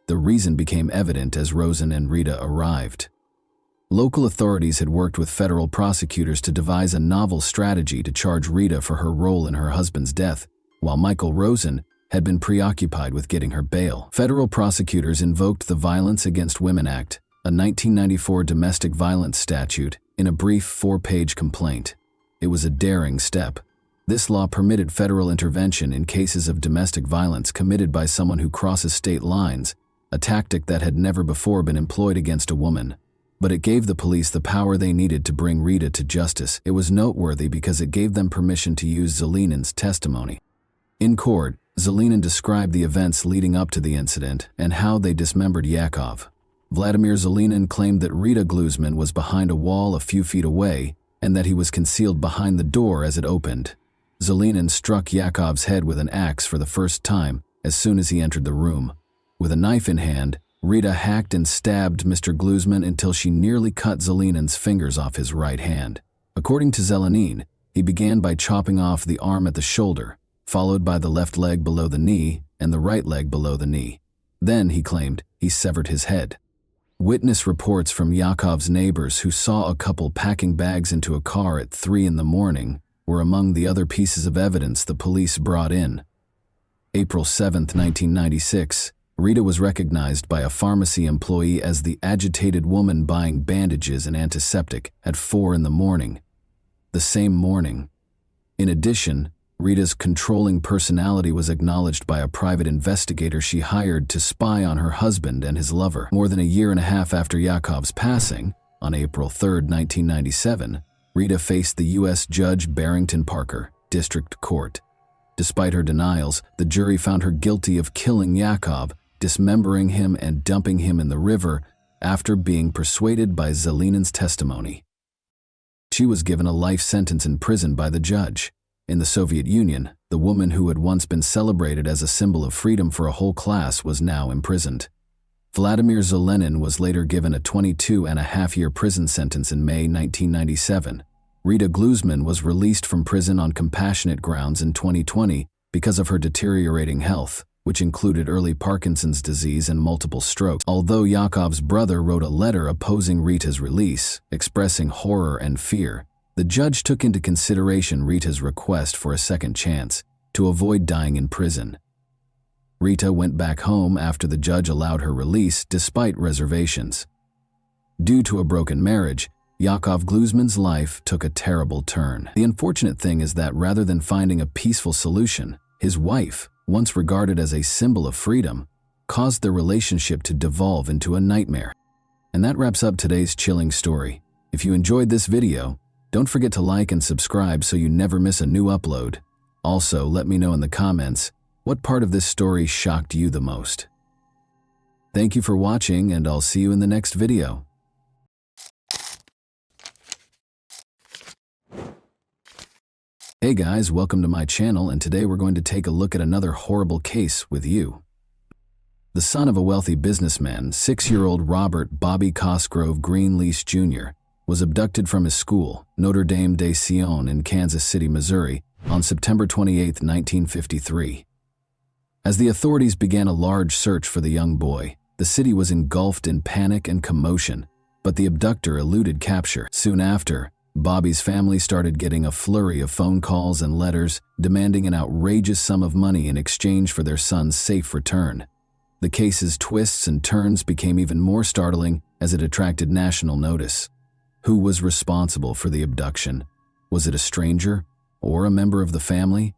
The reason became evident as Rosen and Rita arrived. Local authorities had worked with federal prosecutors to devise a novel strategy to charge Rita for her role in her husband's death, while Michael Rosen had been preoccupied with getting her bail. Federal prosecutors invoked the Violence Against Women Act, a 1994 domestic violence statute, in a brief 4-page complaint. It was a daring step. This law permitted federal intervention in cases of domestic violence committed by someone who crosses state lines, a tactic that had never before been employed against a woman. But it gave the police the power they needed to bring Rita to justice. It was noteworthy because it gave them permission to use Zelenin's testimony. In court, Zelenin described the events leading up to the incident and how they dismembered Yakov. Vladimir Zelenin claimed that Rita Gluzman was behind a wall a few feet away and that he was concealed behind the door as it opened. Zelenin struck Yakov's head with an axe for the first time as soon as he entered the room. With a knife in hand, Rita hacked and stabbed Mr. Gluzman until she nearly cut Zelenin's fingers off his right hand. According to Zelenin, he began by chopping off the arm at the shoulder, followed by the left leg below the knee and the right leg below the knee. Then, he claimed, he severed his head. Witness reports from Yakov's neighbors who saw a couple packing bags into a car at 3 in the morning were among the other pieces of evidence the police brought in. April 7, 1996, Rita was recognized by a pharmacy employee as the agitated woman buying bandages and antiseptic at 4 in the morning. The same morning. In addition, Rita's controlling personality was acknowledged by a private investigator she hired to spy on her husband and his lover. More than a year and a half after Yakov's passing, on April 3, 1997, Rita faced the U.S. Judge Barrington Parker, District Court. Despite her denials, the jury found her guilty of killing Yakov, dismembering him and dumping him in the river after being persuaded by Zelenin's testimony. She was given a life sentence in prison by the judge. In the Soviet Union, the woman who had once been celebrated as a symbol of freedom for a whole class was now imprisoned. Vladimir Zelenin was later given a 22.5-year prison sentence in May 1997. Rita Glusman was released from prison on compassionate grounds in 2020 because of her deteriorating health, which included early Parkinson's disease and multiple strokes. Although Yakov's brother wrote a letter opposing Rita's release, expressing horror and fear, the judge took into consideration Rita's request for a second chance to avoid dying in prison. Rita went back home after the judge allowed her release despite reservations. Due to a broken marriage, Yakov Glusman's life took a terrible turn. The unfortunate thing is that rather than finding a peaceful solution, his wife, once regarded as a symbol of freedom, caused their relationship to devolve into a nightmare. And that wraps up today's chilling story. If you enjoyed this video, don't forget to like and subscribe so you never miss a new upload. Also, let me know in the comments what part of this story shocked you the most. Thank you for watching, and I'll see you in the next video. Hey guys, welcome to my channel, and today we're going to take a look at another horrible case with you. The son of a wealthy businessman, 6-year-old Robert Bobby Cosgrove Greenlease Jr., was abducted from his school, Notre Dame de Sion in Kansas City, Missouri, on September 28, 1953. As the authorities began a large search for the young boy, the city was engulfed in panic and commotion, but the abductor eluded capture. Soon after, Bobby's family started getting a flurry of phone calls and letters demanding an outrageous sum of money in exchange for their son's safe return. The case's twists and turns became even more startling as it attracted national notice. Who was responsible for the abduction? Was it a stranger or a member of the family?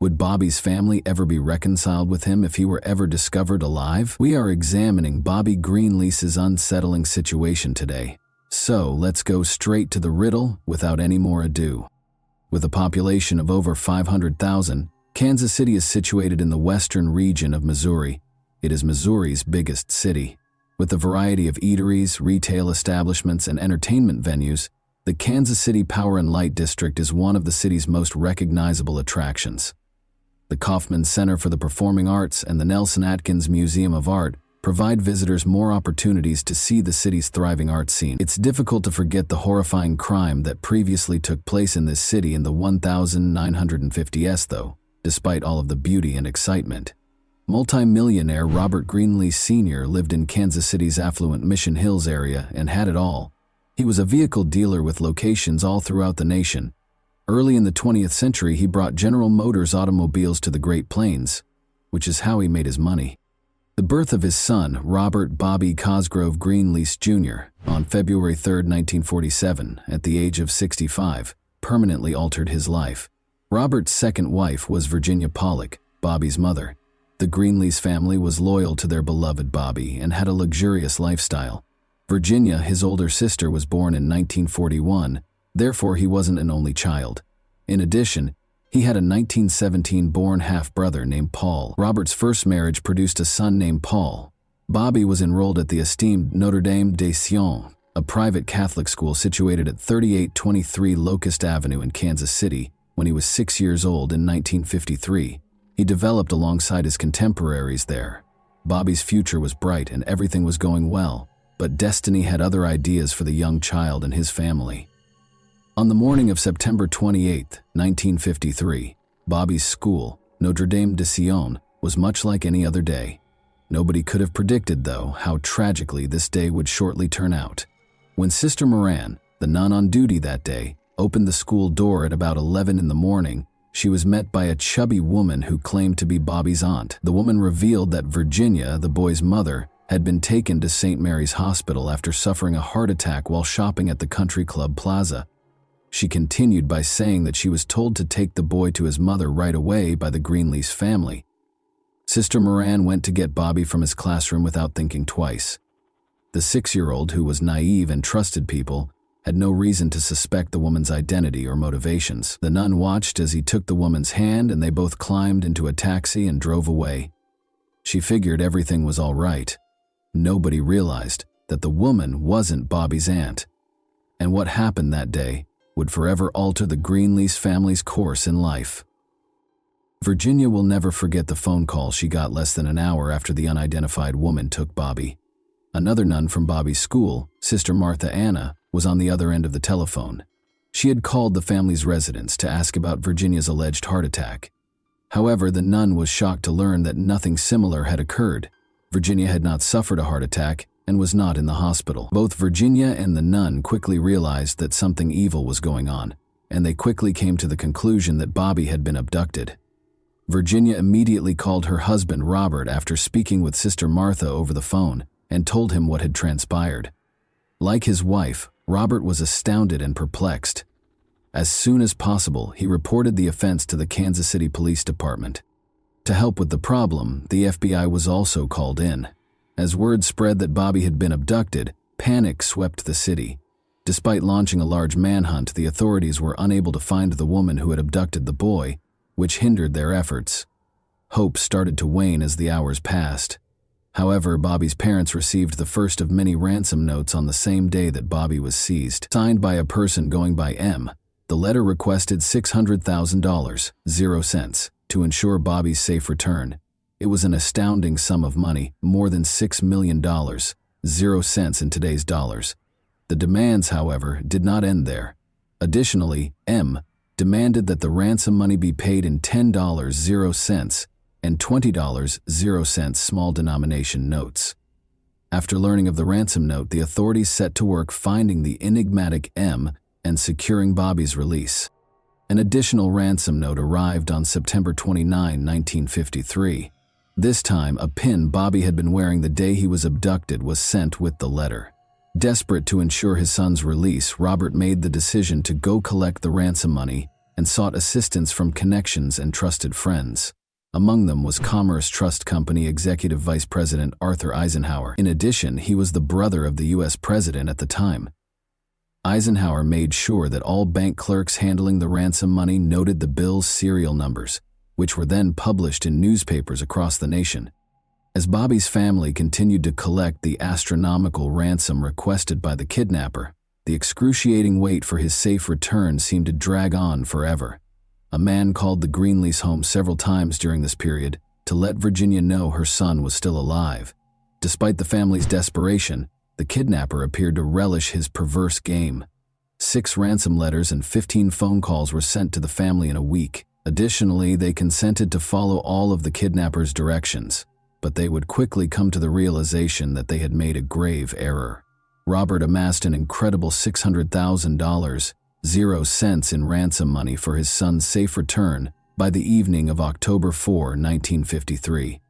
Would Bobby's family ever be reconciled with him if he were ever discovered alive? We are examining Bobby Greenlease's unsettling situation today. So let's go straight to the riddle without any more ado. With a population of over 500,000, Kansas City is situated in the western region of Missouri. It is Missouri's biggest city. With a variety of eateries, retail establishments, and entertainment venues, the Kansas City Power and Light District is one of the city's most recognizable attractions. The Kaufman Center for the Performing Arts and the Nelson Atkins Museum of Art provide visitors more opportunities to see the city's thriving art scene. It's difficult to forget the horrifying crime that previously took place in this city in the 1950s, though, despite all of the beauty and excitement. Multi-millionaire Robert Greenlease Sr. lived in Kansas City's affluent Mission Hills area and had it all. He was a vehicle dealer with locations all throughout the nation. Early in the 20th century, he brought General Motors automobiles to the Great Plains, which is how he made his money. The birth of his son, Robert Bobby Cosgrove Greenlease Jr., on February 3, 1947, at the age of 65, permanently altered his life. Robert's second wife was Virginia Pollock, Bobby's mother. The Greenlease family was loyal to their beloved Bobby and had a luxurious lifestyle. Virginia, his older sister, was born in 1941, therefore he wasn't an only child. In addition, he had a 1917-born half-brother named Paul. Robert's first marriage produced a son named Paul. Bobby was enrolled at the esteemed Notre Dame de Sion, a private Catholic school situated at 3823 Locust Avenue in Kansas City, when he was 6 years old in 1953. He developed alongside his contemporaries there. Bobby's future was bright and everything was going well, but destiny had other ideas for the young child and his family. On the morning of September 28, 1953, Bobby's school, Notre Dame de Sion, was much like any other day. Nobody could have predicted, though, how tragically this day would shortly turn out. When Sister Moran, the nun on duty that day, opened the school door at about 11 in the morning, she was met by a chubby woman who claimed to be Bobby's aunt. The woman revealed that Virginia, the boy's mother, had been taken to St. Mary's Hospital after suffering a heart attack while shopping at the Country Club Plaza. She continued by saying that she was told to take the boy to his mother right away by the Greenlease family. Sister Moran went to get Bobby from his classroom without thinking twice. The 6-year-old, who was naive and trusted people, had no reason to suspect the woman's identity or motivations. The nun watched as he took the woman's hand and they both climbed into a taxi and drove away. She figured everything was all right. Nobody realized that the woman wasn't Bobby's aunt. And what happened that day would forever alter the Greenlease family's course in life. Virginia will never forget the phone call she got less than an hour after the unidentified woman took Bobby. Another nun from Bobby's school, Sister Martha Anna, was on the other end of the telephone. She had called the family's residence to ask about Virginia's alleged heart attack. However, the nun was shocked to learn that nothing similar had occurred. Virginia had not suffered a heart attack and was not in the hospital. Both Virginia and the nun quickly realized that something evil was going on, and they quickly came to the conclusion that Bobby had been abducted. Virginia immediately called her husband Robert after speaking with Sister Martha over the phone and told him what had transpired. Like his wife, Robert was astounded and perplexed. As soon as possible, he reported the offense to the Kansas City Police Department. To help with the problem, the FBI was also called in. As word spread that Bobby had been abducted, panic swept the city. Despite launching a large manhunt, the authorities were unable to find the woman who had abducted the boy, which hindered their efforts. Hope started to wane as the hours passed. However, Bobby's parents received the first of many ransom notes on the same day that Bobby was seized. Signed by a person going by M, the letter requested $600,000, 0 cents, to ensure Bobby's safe return. It was an astounding sum of money, more than $6 million, 0 cents in today's dollars. The demands, however, did not end there. Additionally, M demanded that the ransom money be paid in $10, 0 cents, and $20, 0 cents small denomination notes. After learning of the ransom note, the authorities set to work finding the enigmatic M and securing Bobby's release. An additional ransom note arrived on September 29, 1953. This time, a pin Bobby had been wearing the day he was abducted was sent with the letter. Desperate to ensure his son's release, Robert made the decision to go collect the ransom money and sought assistance from connections and trusted friends. Among them was Commerce Trust Company Executive Vice President Arthur Eisenhower. In addition, he was the brother of the U.S. President at the time. Eisenhower made sure that all bank clerks handling the ransom money noted the bill's serial numbers, which were then published in newspapers across the nation. As Bobby's family continued to collect the astronomical ransom requested by the kidnapper, the excruciating wait for his safe return seemed to drag on forever. A man called the Greenlease home several times during this period to let Virginia know her son was still alive. Despite the family's desperation, the kidnapper appeared to relish his perverse game. 6 ransom letters and 15 phone calls were sent to the family in a week. Additionally, they consented to follow all of the kidnapper's directions, but they would quickly come to the realization that they had made a grave error. Robert amassed an incredible $600,000, 0 cents in ransom money for his son's safe return by the evening of October 4, 1953.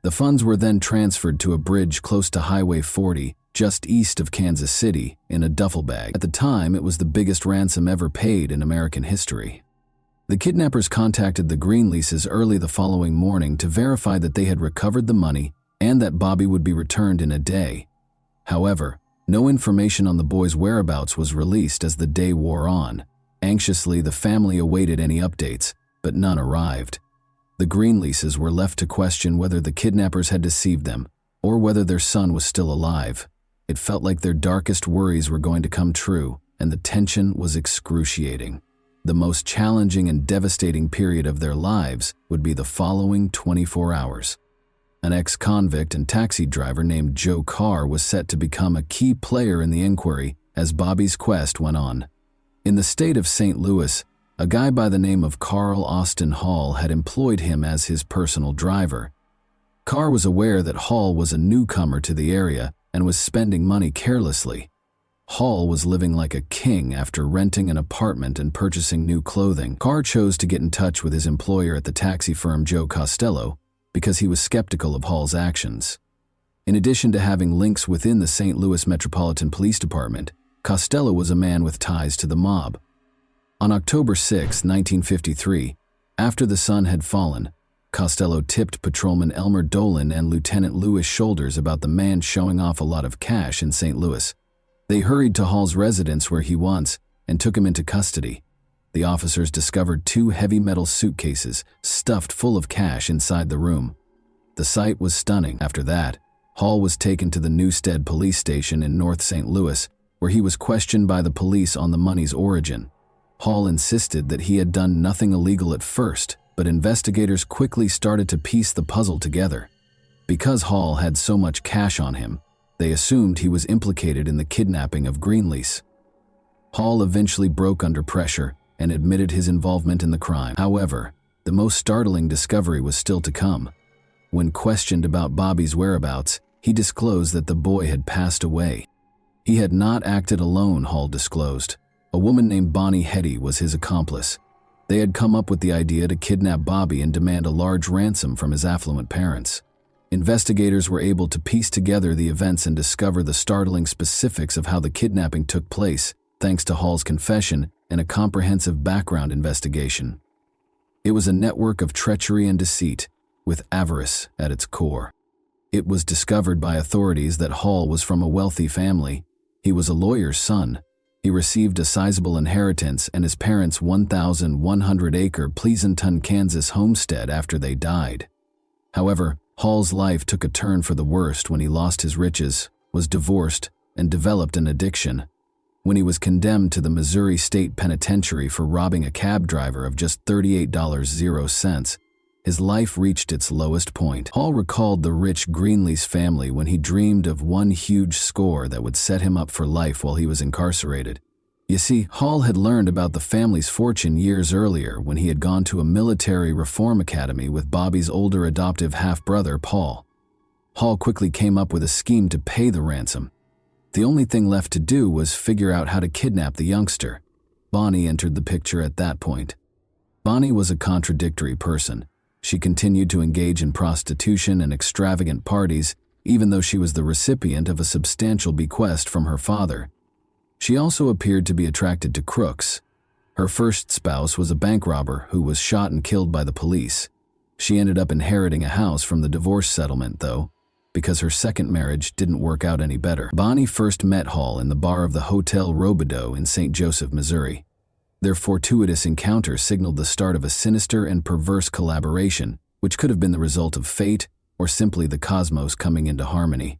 The funds were then transferred to a bridge close to Highway 40, just east of Kansas City, in a duffel bag. At the time, it was the biggest ransom ever paid in American history. The kidnappers contacted the Greenleases early the following morning to verify that they had recovered the money and that Bobby would be returned in a day. However, no information on the boy's whereabouts was released as the day wore on. Anxiously, the family awaited any updates, but none arrived. The Greenleases were left to question whether the kidnappers had deceived them or whether their son was still alive. It felt like their darkest worries were going to come true, and the tension was excruciating. The most challenging and devastating period of their lives would be the following 24 hours. An ex-convict and taxi driver named Joe Carr was set to become a key player in the inquiry as Bobby's quest went on. In the state of St. Louis, a guy by the name of Carl Austin Hall had employed him as his personal driver. Carr was aware that Hall was a newcomer to the area and was spending money carelessly. Hall was living like a king after renting an apartment and purchasing new clothing. Carr chose to get in touch with his employer at the taxi firm Joe Costello because he was skeptical of Hall's actions. In addition to having links within the St. Louis Metropolitan Police Department, Costello was a man with ties to the mob. On October 6, 1953, after the sun had fallen, Costello tipped Patrolman Elmer Dolan and Lieutenant Louis Shoulders about the man showing off a lot of cash in St. Louis. They hurried to Hall's residence where he was and took him into custody. The officers discovered 2 heavy metal suitcases stuffed full of cash inside the room. The sight was stunning. After that, Hall was taken to the Newstead police station in North St. Louis, where he was questioned by the police on the money's origin. Hall insisted that he had done nothing illegal at first, but investigators quickly started to piece the puzzle together. Because Hall had so much cash on him, they assumed he was implicated in the kidnapping of Greenlease. Hall eventually broke under pressure and admitted his involvement in the crime. However, the most startling discovery was still to come. When questioned about Bobby's whereabouts, he disclosed that the boy had passed away. He had not acted alone, Hall disclosed. A woman named Bonnie Hetty was his accomplice. They had come up with the idea to kidnap Bobby and demand a large ransom from his affluent parents. Investigators were able to piece together the events and discover the startling specifics of how the kidnapping took place, thanks to Hall's confession and a comprehensive background investigation. It was a network of treachery and deceit, with avarice at its core. It was discovered by authorities that Hall was from a wealthy family. He was a lawyer's son. He received a sizable inheritance and his parents' 1,100-acre Pleasanton, Kansas homestead after they died. However, Hall's life took a turn for the worst when he lost his riches, was divorced, and developed an addiction. When he was condemned to the Missouri State Penitentiary for robbing a cab driver of just $38.00, his life reached its lowest point. Hall recalled the rich Greenlease family when he dreamed of one huge score that would set him up for life while he was incarcerated. You see, Hall had learned about the family's fortune years earlier when he had gone to a military reform academy with Bobby's older adoptive half-brother, Paul. Hall quickly came up with a scheme to pay the ransom. The only thing left to do was figure out how to kidnap the youngster. Bonnie entered the picture at that point. Bonnie was a contradictory person. She continued to engage in prostitution and extravagant parties, even though she was the recipient of a substantial bequest from her father. She also appeared to be attracted to crooks. Her first spouse was a bank robber who was shot and killed by the police. She ended up inheriting a house from the divorce settlement, though, because her second marriage didn't work out any better. Bonnie first met Hall in the bar of the Hotel Robideau in St. Joseph, Missouri. Their fortuitous encounter signaled the start of a sinister and perverse collaboration, which could have been the result of fate or simply the cosmos coming into harmony.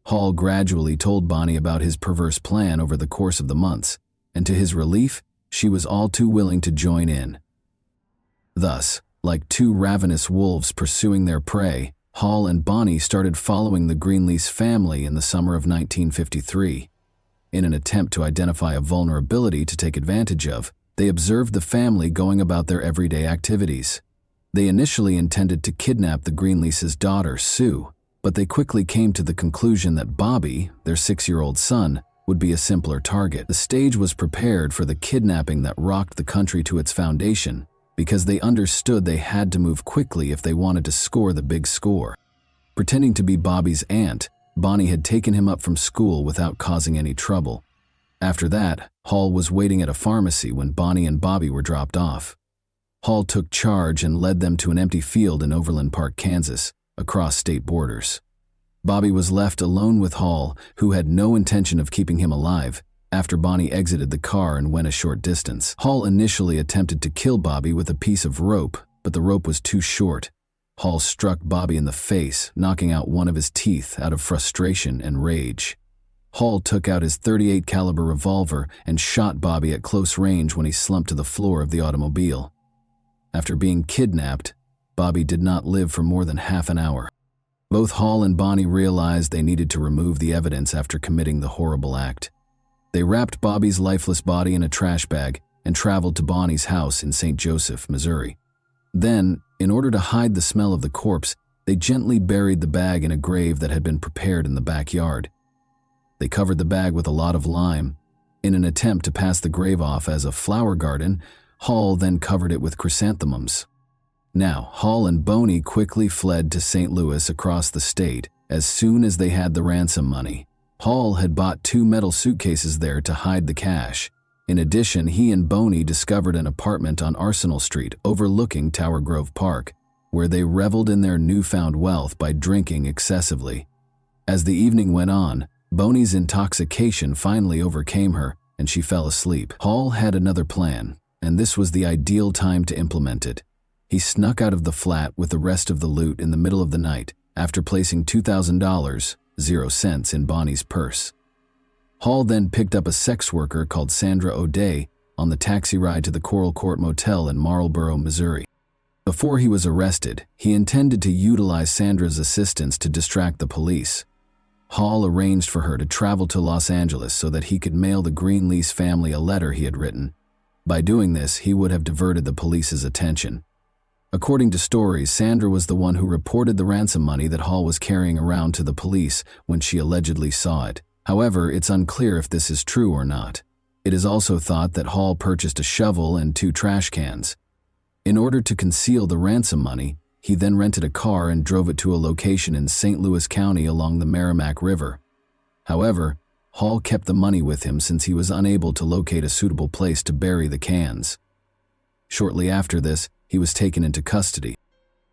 Hall gradually told Bonnie about his perverse plan over the course of the months, and to his relief, she was all too willing to join in. Thus, like two ravenous wolves pursuing their prey, Hall and Bonnie started following the Greenlease family in the summer of 1953. In an attempt to identify a vulnerability to take advantage of, they observed the family going about their everyday activities. They initially intended to kidnap the Greenlease's daughter, Sue, but they quickly came to the conclusion that Bobby, their 6-year-old son, would be a simpler target. The stage was prepared for the kidnapping that rocked the country to its foundation, because they understood they had to move quickly if they wanted to score the big score. Pretending to be Bobby's aunt, Bonnie had taken him up from school without causing any trouble. After that, Hall was waiting at a pharmacy when Bonnie and Bobby were dropped off. Hall took charge and led them to an empty field in Overland Park, Kansas, across state borders. Bobby was left alone with Hall, who had no intention of keeping him alive, after Bonnie exited the car and went a short distance. Hall initially attempted to kill Bobby with a piece of rope, but the rope was too short. Hall struck Bobby in the face, knocking out one of his teeth out of frustration and rage. Hall took out his .38 caliber revolver and shot Bobby at close range when he slumped to the floor of the automobile. After being kidnapped, Bobby did not live for more than half an hour. Both Hall and Bonnie realized they needed to remove the evidence after committing the horrible act. They wrapped Bobby's lifeless body in a trash bag and traveled to Bonnie's house in St. Joseph, Missouri. Then, in order to hide the smell of the corpse, they gently buried the bag in a grave that had been prepared in the backyard. They covered the bag with a lot of lime. In an attempt to pass the grave off as a flower garden, Hall then covered it with chrysanthemums. Now, Hall and Boney quickly fled to St. Louis across the state as soon as they had the ransom money. Hall had bought 2 metal suitcases there to hide the cash. In addition, he and Boney discovered an apartment on Arsenal Street overlooking Tower Grove Park, where they reveled in their newfound wealth by drinking excessively. As the evening went on, Boney's intoxication finally overcame her, and she fell asleep. Hall had another plan, and this was the ideal time to implement it. He snuck out of the flat with the rest of the loot in the middle of the night after placing $2,000.00 in Bonnie's purse. Hall then picked up a sex worker called Sandra O'Day on the taxi ride to the Coral Court Motel in Marlboro, Missouri. Before he was arrested, he intended to utilize Sandra's assistance to distract the police. Hall arranged for her to travel to Los Angeles so that he could mail the Greenlease family a letter he had written. By doing this, he would have diverted the police's attention. According to stories, Sandra was the one who reported the ransom money that Hall was carrying around to the police when she allegedly saw it. However, it's unclear if this is true or not. It is also thought that Hall purchased a shovel and 2 trash cans. In order to conceal the ransom money, he then rented a car and drove it to a location in St. Louis County along the Merrimack River. However, Hall kept the money with him since he was unable to locate a suitable place to bury the cans. Shortly after this, he was taken into custody.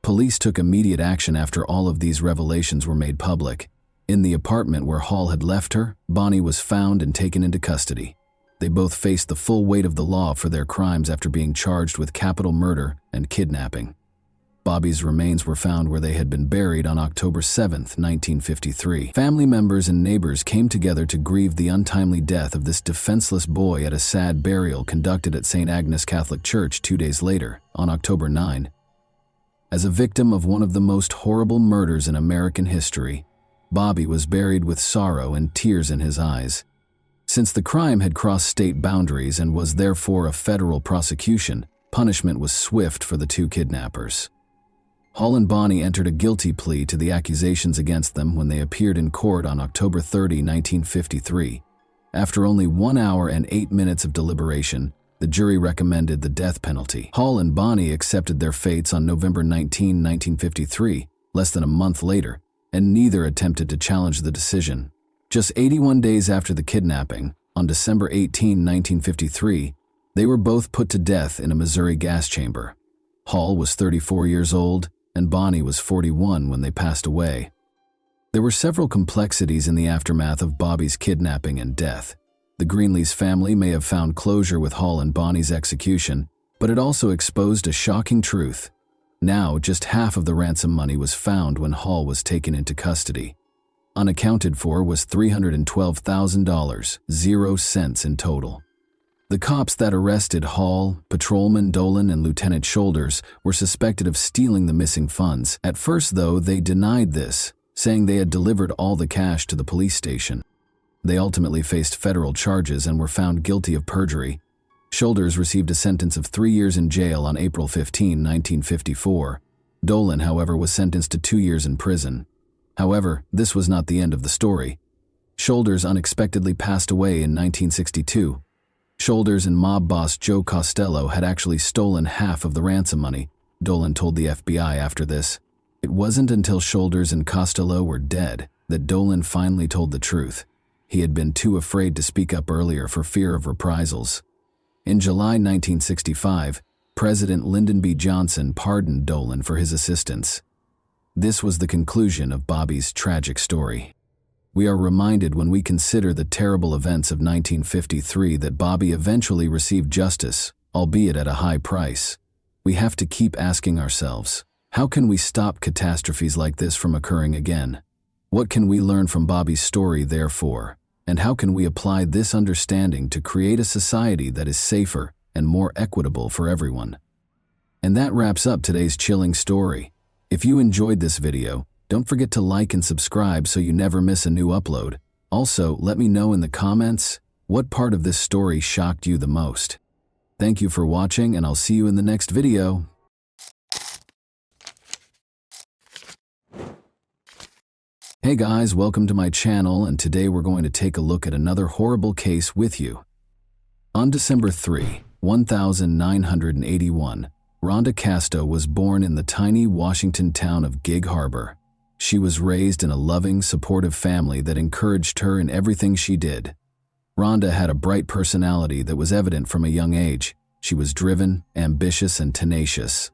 Police took immediate action after all of these revelations were made public. In the apartment where Hall had left her, Bonnie was found and taken into custody. They both faced the full weight of the law for their crimes after being charged with capital murder and kidnapping. Bobby's remains were found where they had been buried on October 7, 1953. Family members and neighbors came together to grieve the untimely death of this defenseless boy at a sad burial conducted at St. Agnes Catholic Church 2 days later, on October 9. As a victim of one of the most horrible murders in American history, Bobby was buried with sorrow and tears in his eyes. Since the crime had crossed state boundaries and was therefore a federal prosecution, punishment was swift for the 2 kidnappers. Hall and Bonnie entered a guilty plea to the accusations against them when they appeared in court on October 30, 1953. After only 1 hour and 8 minutes of deliberation, the jury recommended the death penalty. Hall and Bonnie accepted their fates on November 19, 1953, less than a month later, and neither attempted to challenge the decision. Just 81 days after the kidnapping, on December 18, 1953, they were both put to death in a Missouri gas chamber. Hall was 34 years old, and Bonnie was 41 when they passed away. There were several complexities in the aftermath of Bobby's kidnapping and death. The Greenlease family may have found closure with Hall and Bonnie's execution, but it also exposed a shocking truth. Now, just half of the ransom money was found when Hall was taken into custody. Unaccounted for was $312,000, 0 cents in total. The cops that arrested Hall, Patrolman Dolan, and Lieutenant Shoulders were suspected of stealing the missing funds. At first, though, they denied this, saying they had delivered all the cash to the police station. They ultimately faced federal charges and were found guilty of perjury. Shoulders received a sentence of 3 years in jail on April 15, 1954. Dolan, however, was sentenced to 2 years in prison. However, this was not the end of the story. Shoulders unexpectedly passed away in 1962. Shoulders and mob boss Joe Costello had actually stolen half of the ransom money, Dolan told the FBI after this. It wasn't until Shoulders and Costello were dead that Dolan finally told the truth. He had been too afraid to speak up earlier for fear of reprisals. In July 1965, President Lyndon B. Johnson pardoned Dolan for his assistance. This was the conclusion of Bobby's tragic story. We are reminded when we consider the terrible events of 1953 that Bobby eventually received justice, albeit at a high price. We have to keep asking ourselves, how can we stop catastrophes like this from occurring again? What can we learn from Bobby's story, therefore? And how can we apply this understanding to create a society that is safer and more equitable for everyone? And that wraps up today's chilling story. If you enjoyed this video, don't forget to like and subscribe so you never miss a new upload. Also, let me know in the comments what part of this story shocked you the most. Thank you for watching, and I'll see you in the next video. Hey guys, welcome to my channel, and today we're going to take a look at another horrible case with you. On December 3, 1981, Rhonda Casto was born in the tiny Washington town of Gig Harbor. She was raised in a loving, supportive family that encouraged her in everything she did. Rhonda had a bright personality that was evident from a young age. She was driven, ambitious, and tenacious.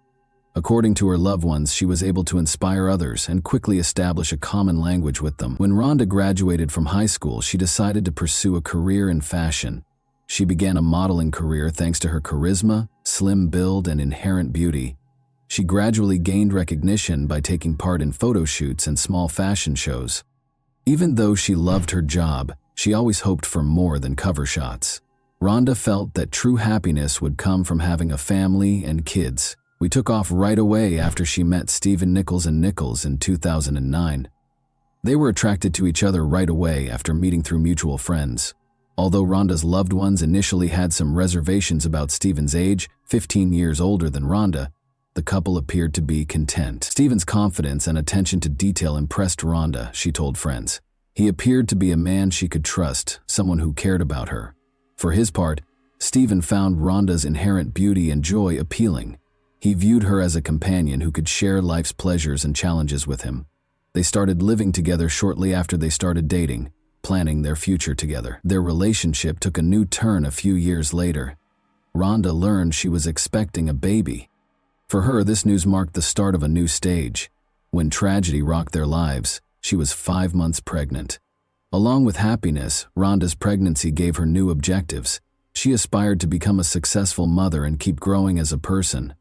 According to her loved ones, she was able to inspire others and quickly establish a common language with them. When Rhonda graduated from high school, she decided to pursue a career in fashion. She began a modeling career thanks to her charisma, slim build, and inherent beauty. She gradually gained recognition by taking part in photo shoots and small fashion shows. Even though she loved her job, she always hoped for more than cover shots. Rhonda felt that true happiness would come from having a family and kids. We took off right away after she met Stephen Nichols and Nichols in 2009. They were attracted to each other right away after meeting through mutual friends. Although Rhonda's loved ones initially had some reservations about Stephen's age, 15 years older than Rhonda, the couple appeared to be content. Stephen's confidence and attention to detail impressed Rhonda, she told friends. He appeared to be a man she could trust, someone who cared about her. For his part, Stephen found Rhonda's inherent beauty and joy appealing. He viewed her as a companion who could share life's pleasures and challenges with him. They started living together shortly after they started dating, planning their future together. Their relationship took a new turn a few years later. Rhonda learned she was expecting a baby. For her, this news marked the start of a new stage. When tragedy rocked their lives, she was 5 months pregnant. Along with happiness, Rhonda's pregnancy gave her new objectives. She aspired to become a successful mother and keep growing as a person.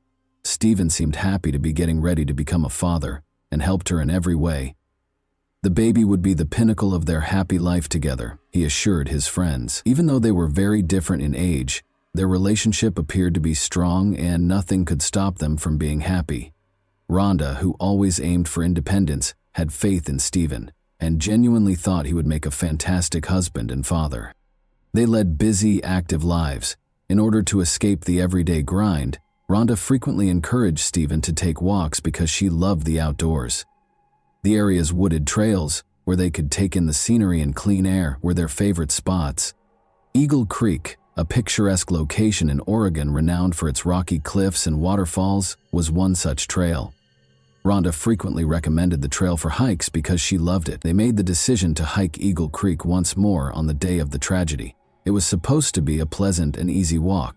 Stephen seemed happy to be getting ready to become a father and helped her in every way. The baby would be the pinnacle of their happy life together, he assured his friends. Even though they were very different in age, their relationship appeared to be strong and nothing could stop them from being happy. Rhonda, who always aimed for independence, had faith in Stephen and genuinely thought he would make a fantastic husband and father. They led busy, active lives. In order to escape the everyday grind, Rhonda frequently encouraged Stephen to take walks because she loved the outdoors. The area's wooded trails, where they could take in the scenery and clean air, were their favorite spots. Eagle Creek, a picturesque location in Oregon renowned for its rocky cliffs and waterfalls, was one such trail. Rhonda frequently recommended the trail for hikes because she loved it. They made the decision to hike Eagle Creek once more on the day of the tragedy. It was supposed to be a pleasant and easy walk.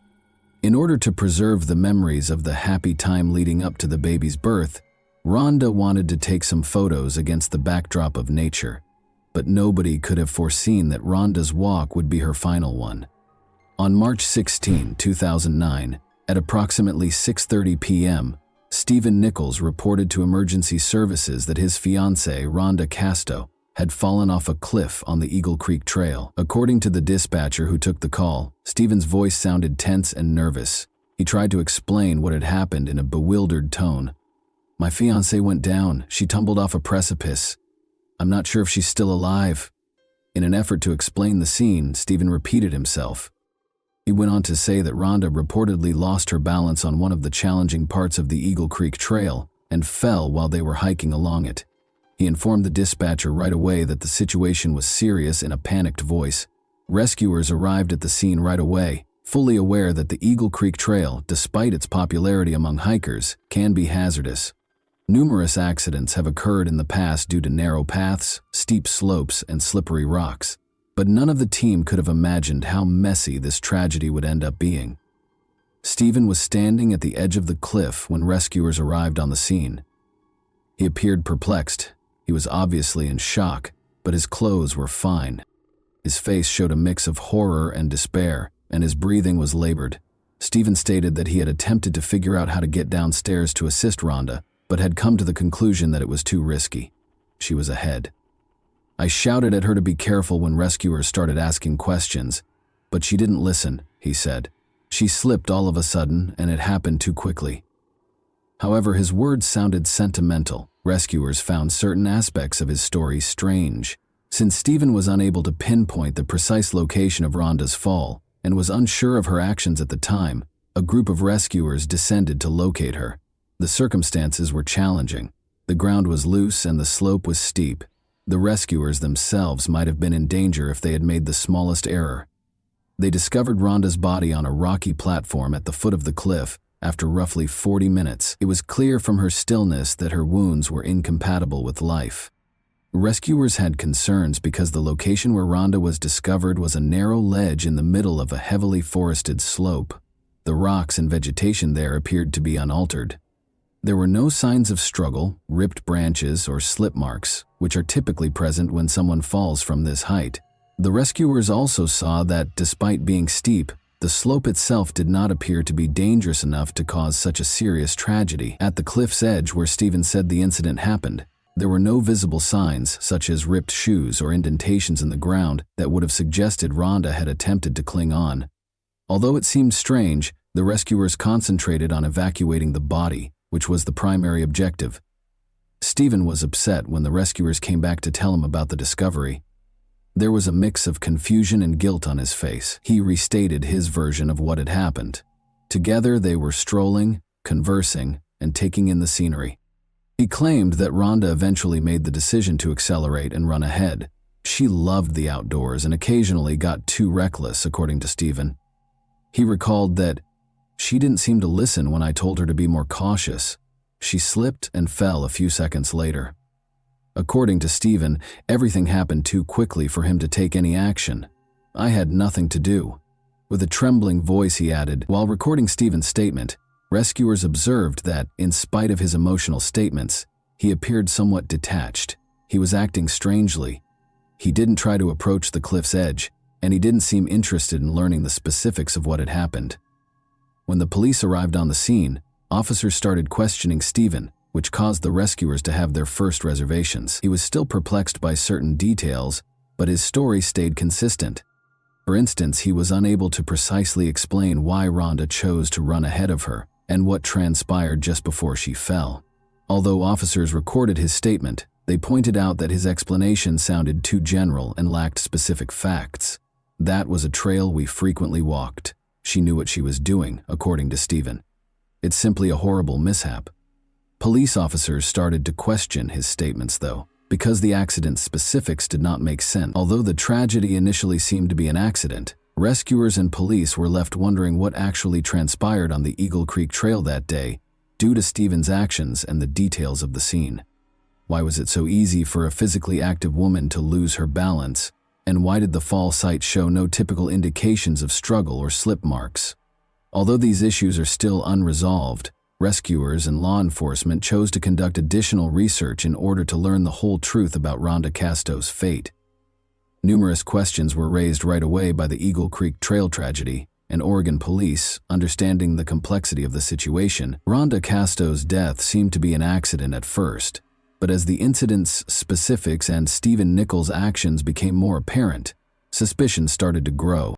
In order to preserve the memories of the happy time leading up to the baby's birth, Rhonda wanted to take some photos against the backdrop of nature. But nobody could have foreseen that Rhonda's walk would be her final one. On March 16, 2009, at approximately 6:30 p.m., Stephen Nichols reported to emergency services that his fiancée, Rhonda Casto, had fallen off a cliff on the Eagle Creek Trail. According to the dispatcher who took the call, Stephen's voice sounded tense and nervous. He tried to explain what had happened in a bewildered tone. "My fiancée went down. She tumbled off a precipice. I'm not sure if she's still alive." In an effort to explain the scene, Stephen repeated himself. He went on to say that Rhonda reportedly lost her balance on one of the challenging parts of the Eagle Creek Trail and fell while they were hiking along it. He informed the dispatcher right away that the situation was serious in a panicked voice. Rescuers arrived at the scene right away, fully aware that the Eagle Creek Trail, despite its popularity among hikers, can be hazardous. Numerous accidents have occurred in the past due to narrow paths, steep slopes, and slippery rocks. But none of the team could have imagined how messy this tragedy would end up being. Stephen was standing at the edge of the cliff when rescuers arrived on the scene. He appeared perplexed. He was obviously in shock, but his clothes were fine. His face showed a mix of horror and despair, and his breathing was labored. Stephen stated that he had attempted to figure out how to get downstairs to assist Rhonda, but had come to the conclusion that it was too risky. She was ahead. "I shouted at her to be careful when rescuers started asking questions, but she didn't listen," he said. "She slipped all of a sudden, and it happened too quickly." However, his words sounded sentimental. Rescuers found certain aspects of his story strange. Since Stephen was unable to pinpoint the precise location of Rhonda's fall and was unsure of her actions at the time, a group of rescuers descended to locate her. The circumstances were challenging. The ground was loose and the slope was steep. The rescuers themselves might have been in danger if they had made the smallest error. They discovered Rhonda's body on a rocky platform at the foot of the cliff after roughly 40 minutes. It was clear from her stillness that her wounds were incompatible with life. Rescuers had concerns because the location where Rhonda was discovered was a narrow ledge in the middle of a heavily forested slope. The rocks and vegetation there appeared to be unaltered. There were no signs of struggle, ripped branches, or slip marks, which are typically present when someone falls from this height. The rescuers also saw that, despite being steep, the slope itself did not appear to be dangerous enough to cause such a serious tragedy. At the cliff's edge where Stephen said the incident happened, there were no visible signs, such as ripped shoes or indentations in the ground, that would have suggested Rhonda had attempted to cling on. Although it seemed strange, the rescuers concentrated on evacuating the body, which was the primary objective. Stephen was upset when the rescuers came back to tell him about the discovery. There was a mix of confusion and guilt on his face. He restated his version of what had happened. Together they were strolling, conversing, and taking in the scenery. He claimed that Rhonda eventually made the decision to accelerate and run ahead. She loved the outdoors and occasionally got too reckless, according to Stephen. He recalled that she didn't seem to listen when I told her to be more cautious. She slipped and fell a few seconds later. According to Stephen, everything happened too quickly for him to take any action. I had nothing to do. With a trembling voice, he added, while recording Stephen's statement, rescuers observed that, in spite of his emotional statements, he appeared somewhat detached. He was acting strangely. He didn't try to approach the cliff's edge, and he didn't seem interested in learning the specifics of what had happened. When the police arrived on the scene, officers started questioning Stephen, which caused the rescuers to have their first reservations. He was still perplexed by certain details, but his story stayed consistent. For instance, he was unable to precisely explain why Rhonda chose to run ahead of her and what transpired just before she fell. Although officers recorded his statement, they pointed out that his explanation sounded too general and lacked specific facts. That was a trail we frequently walked. She knew what she was doing, according to Stephen. It's simply a horrible mishap. Police officers started to question his statements, though, because the accident's specifics did not make sense. Although the tragedy initially seemed to be an accident, rescuers and police were left wondering what actually transpired on the Eagle Creek Trail that day due to Stephen's actions and the details of the scene. Why was it so easy for a physically active woman to lose her balance? And why did the fall site show no typical indications of struggle or slip marks? Although these issues are still unresolved, rescuers and law enforcement chose to conduct additional research in order to learn the whole truth about Rhonda Casto's fate. Numerous questions were raised right away by the Eagle Creek Trail tragedy, and Oregon police, understanding the complexity of the situation. Rhonda Casto's death seemed to be an accident at first, but as the incident's specifics and Stephen Nichols' actions became more apparent, suspicions started to grow.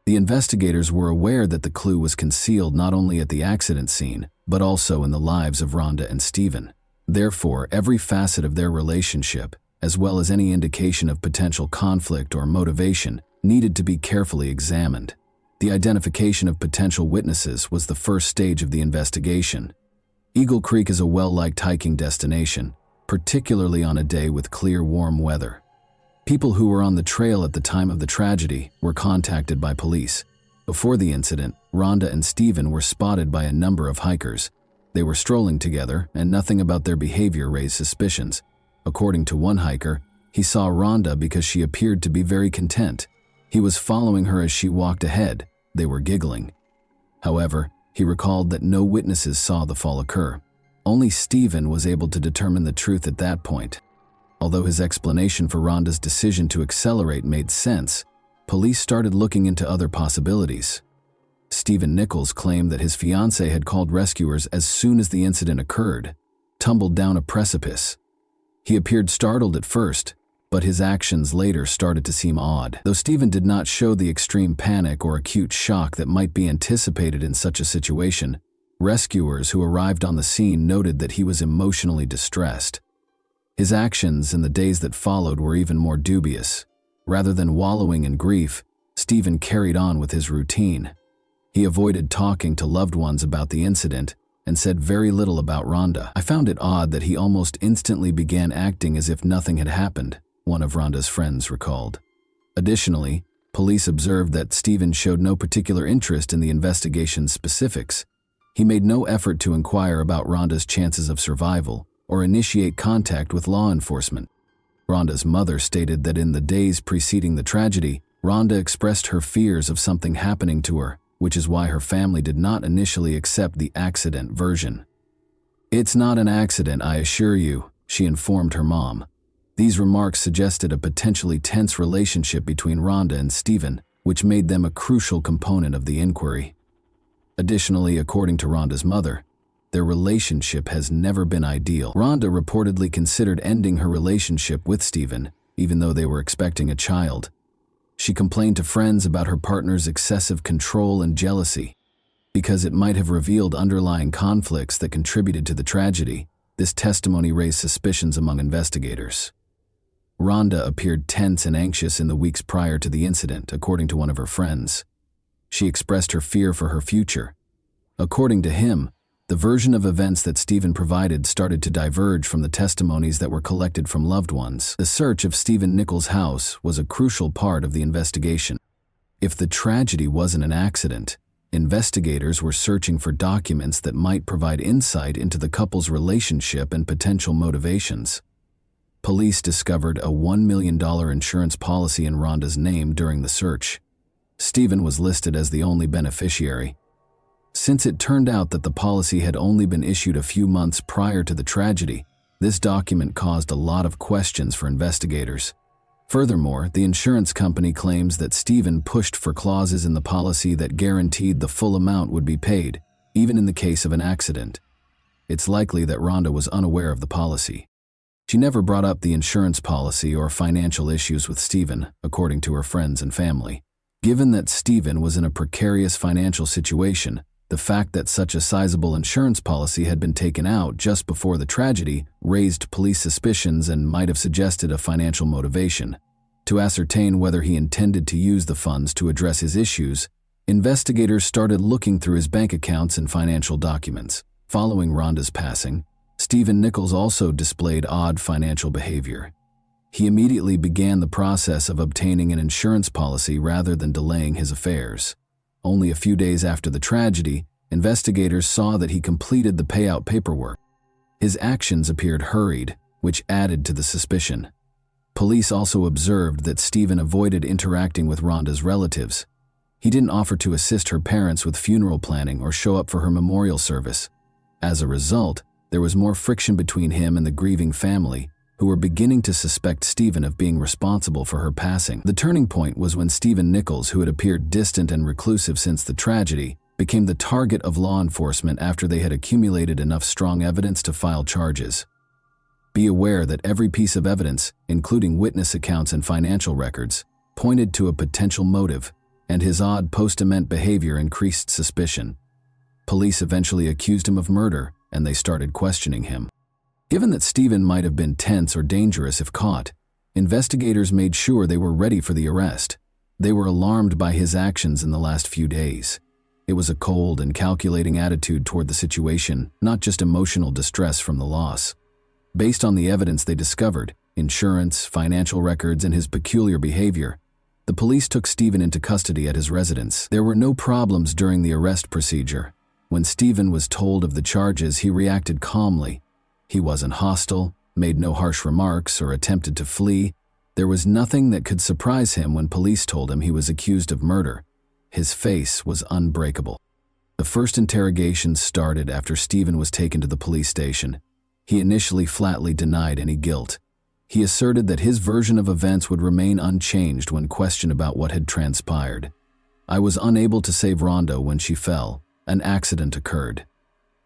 The investigators were aware that the clue was concealed not only at the accident scene, but also in the lives of Rhonda and Stephen. Therefore, every facet of their relationship, as well as any indication of potential conflict or motivation, needed to be carefully examined. The identification of potential witnesses was the first stage of the investigation. Eagle Creek is a well-liked hiking destination, particularly on a day with clear, warm weather. People who were on the trail at the time of the tragedy were contacted by police. Before the incident, Rhonda and Stephen were spotted by a number of hikers. They were strolling together, and nothing about their behavior raised suspicions. According to one hiker, he saw Rhonda because she appeared to be very content. He was following her as she walked ahead. They were giggling. However, he recalled that no witnesses saw the fall occur. Only Stephen was able to determine the truth at that point. Although his explanation for Rhonda's decision to accelerate made sense, police started looking into other possibilities. Stephen Nichols claimed that his fiancée had called rescuers as soon as the incident occurred, tumbled down a precipice. He appeared startled at first, but his actions later started to seem odd. Though Stephen did not show the extreme panic or acute shock that might be anticipated in such a situation, rescuers who arrived on the scene noted that he was emotionally distressed. His actions in the days that followed were even more dubious. Rather than wallowing in grief, Stephen carried on with his routine. He avoided talking to loved ones about the incident and said very little about Rhonda. I found it odd that he almost instantly began acting as if nothing had happened, one of Rhonda's friends recalled. Additionally, police observed that Stephen showed no particular interest in the investigation's specifics. He made no effort to inquire about Rhonda's chances of survival or initiate contact with law enforcement. Rhonda's mother stated that in the days preceding the tragedy, Rhonda expressed her fears of something happening to her, which is why her family did not initially accept the accident version. "It's not an accident, I assure you," she informed her mom. These remarks suggested a potentially tense relationship between Rhonda and Stephen, which made them a crucial component of the inquiry. Additionally, according to Rhonda's mother, their relationship has never been ideal. Rhonda reportedly considered ending her relationship with Stephen, even though they were expecting a child. She complained to friends about her partner's excessive control and jealousy. Because it might have revealed underlying conflicts that contributed to the tragedy, this testimony raised suspicions among investigators. Rhonda appeared tense and anxious in the weeks prior to the incident, according to one of her friends. She expressed her fear for her future. According to him, the version of events that Stephen provided started to diverge from the testimonies that were collected from loved ones. The search of Stephen Nichols' house was a crucial part of the investigation. If the tragedy wasn't an accident, investigators were searching for documents that might provide insight into the couple's relationship and potential motivations. Police discovered a $1 million insurance policy in Rhonda's name during the search. Stephen was listed as the only beneficiary. Since it turned out that the policy had only been issued a few months prior to the tragedy, this document caused a lot of questions for investigators. Furthermore, the insurance company claims that Stephen pushed for clauses in the policy that guaranteed the full amount would be paid, even in the case of an accident. It's likely that Rhonda was unaware of the policy. She never brought up the insurance policy or financial issues with Stephen, according to her friends and family. Given that Stephen was in a precarious financial situation, the fact that such a sizable insurance policy had been taken out just before the tragedy raised police suspicions and might have suggested a financial motivation. To ascertain whether he intended to use the funds to address his issues, investigators started looking through his bank accounts and financial documents. Following Rhonda's passing, Stephen Nichols also displayed odd financial behavior. He immediately began the process of obtaining an insurance policy rather than delaying his affairs. Only a few days after the tragedy, investigators saw that he completed the payout paperwork. His actions appeared hurried, which added to the suspicion. Police also observed that Stephen avoided interacting with Rhonda's relatives. He didn't offer to assist her parents with funeral planning or show up for her memorial service. As a result, there was more friction between him and the grieving family, who were beginning to suspect Stephen of being responsible for her passing. The turning point was when Stephen Nichols, who had appeared distant and reclusive since the tragedy, became the target of law enforcement after they had accumulated enough strong evidence to file charges. Be aware that every piece of evidence, including witness accounts and financial records, pointed to a potential motive, and his odd post-event behavior increased suspicion. Police eventually accused him of murder, and they started questioning him. Given that Stephen might have been tense or dangerous if caught, investigators made sure they were ready for the arrest. They were alarmed by his actions in the last few days. It was a cold and calculating attitude toward the situation, not just emotional distress from the loss. Based on the evidence they discovered, insurance, financial records, and his peculiar behavior, the police took Stephen into custody at his residence. There were no problems during the arrest procedure. When Stephen was told of the charges, he reacted calmly. He wasn't hostile, made no harsh remarks, or attempted to flee. There was nothing that could surprise him when police told him he was accused of murder. His face was unbreakable. The first interrogation started after Stephen was taken to the police station. He initially flatly denied any guilt. He asserted that his version of events would remain unchanged when questioned about what had transpired. "I was unable to save Rhonda when she fell. An accident occurred."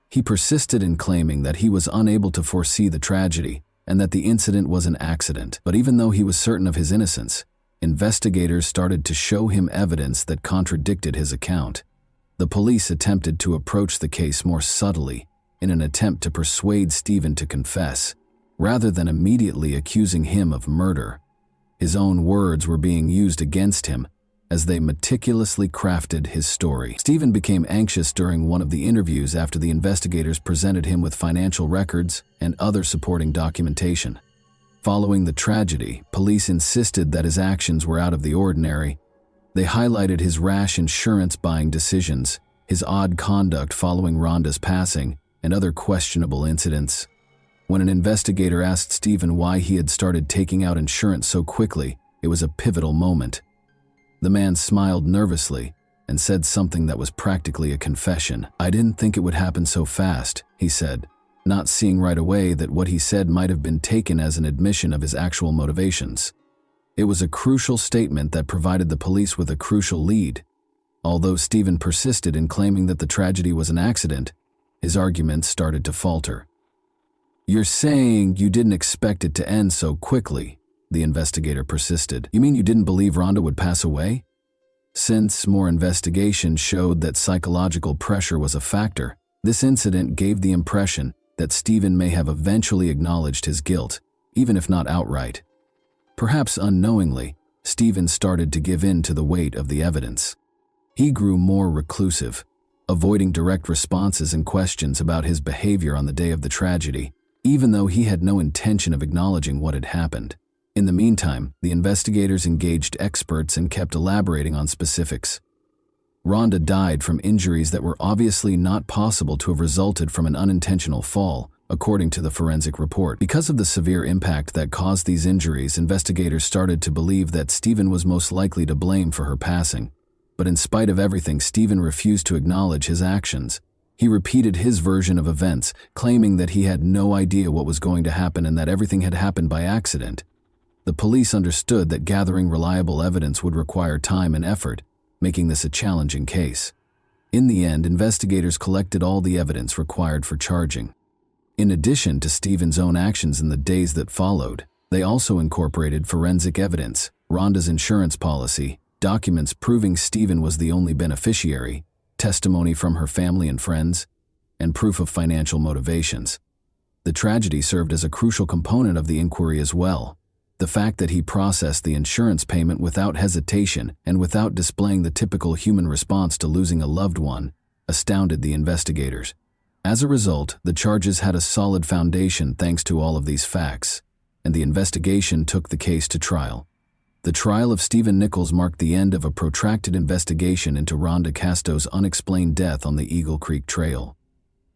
He persisted in claiming that he was unable to foresee the tragedy and that the incident was an accident. But even though he was certain of his innocence, investigators started to show him evidence that contradicted his account. The police attempted to approach the case more subtly in an attempt to persuade Stephen to confess, rather than immediately accusing him of murder. His own words were being used against him as they meticulously crafted his story. Stephen became anxious during one of the interviews after the investigators presented him with financial records and other supporting documentation. Following the tragedy, police insisted that his actions were out of the ordinary. They highlighted his rash insurance buying decisions, his odd conduct following Rhonda's passing, and other questionable incidents. When an investigator asked Stephen why he had started taking out insurance so quickly, it was a pivotal moment. The man smiled nervously and said something that was practically a confession. "I didn't think it would happen so fast," he said, not seeing right away that what he said might have been taken as an admission of his actual motivations. It was a crucial statement that provided the police with a crucial lead. Although Stephen persisted in claiming that the tragedy was an accident, his arguments started to falter. "You're saying you didn't expect it to end so quickly. the investigator persisted. You mean you didn't believe Rhonda would pass away? Since more investigation showed that psychological pressure was a factor, this incident gave the impression that Stephen may have eventually acknowledged his guilt, even if not outright. Perhaps unknowingly, Stephen started to give in to the weight of the evidence. He grew more reclusive, avoiding direct responses and questions about his behavior on the day of the tragedy, even though he had no intention of acknowledging what had happened. In the meantime, the investigators engaged experts and kept elaborating on specifics. Rhonda died from injuries that were obviously not possible to have resulted from an unintentional fall, according to the forensic report. Because of the severe impact that caused these injuries, investigators started to believe that Stephen was most likely to blame for her passing. But in spite of everything, Stephen refused to acknowledge his actions. He repeated his version of events, claiming that he had no idea what was going to happen and that everything had happened by accident. The police understood that gathering reliable evidence would require time and effort, making this a challenging case. In the end, investigators collected all the evidence required for charging. In addition to Stephen's own actions in the days that followed, they also incorporated forensic evidence, Rhonda's insurance policy, documents proving Stephen was the only beneficiary, testimony from her family and friends, and proof of financial motivations. The tragedy served as a crucial component of the inquiry as well. The fact that he processed the insurance payment without hesitation and without displaying the typical human response to losing a loved one astounded the investigators. As a result, the charges had a solid foundation thanks to all of these facts, and the investigation took the case to trial. The trial of Stephen Nichols marked the end of a protracted investigation into Rhonda Casto's unexplained death on the Eagle Creek Trail.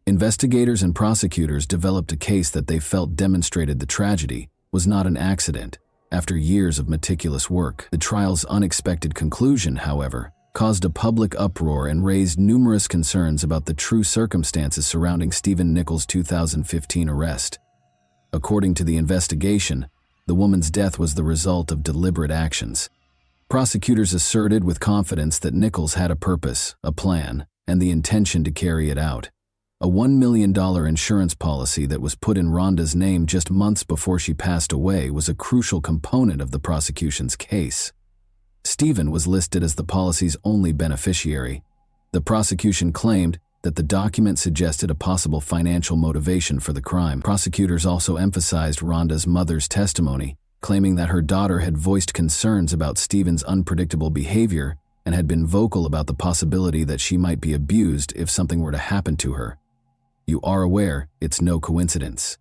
Investigators and prosecutors developed a case that they felt demonstrated the tragedy was not an accident. After years of meticulous work, the trial's unexpected conclusion, however, caused a public uproar and raised numerous concerns about the true circumstances surrounding Stephen Nichols' 2015 arrest. According to the investigation, the woman's death was the result of deliberate actions. Prosecutors asserted with confidence that Nichols had a purpose, a plan, and the intention to carry it out. A $1 million insurance policy that was put in Rhonda's name just months before she passed away was a crucial component of the prosecution's case. Stephen was listed as the policy's only beneficiary. The prosecution claimed that the document suggested a possible financial motivation for the crime. Prosecutors also emphasized Rhonda's mother's testimony, claiming that her daughter had voiced concerns about Stephen's unpredictable behavior and had been vocal about the possibility that she might be abused if something were to happen to her. You are aware it's no coincidence.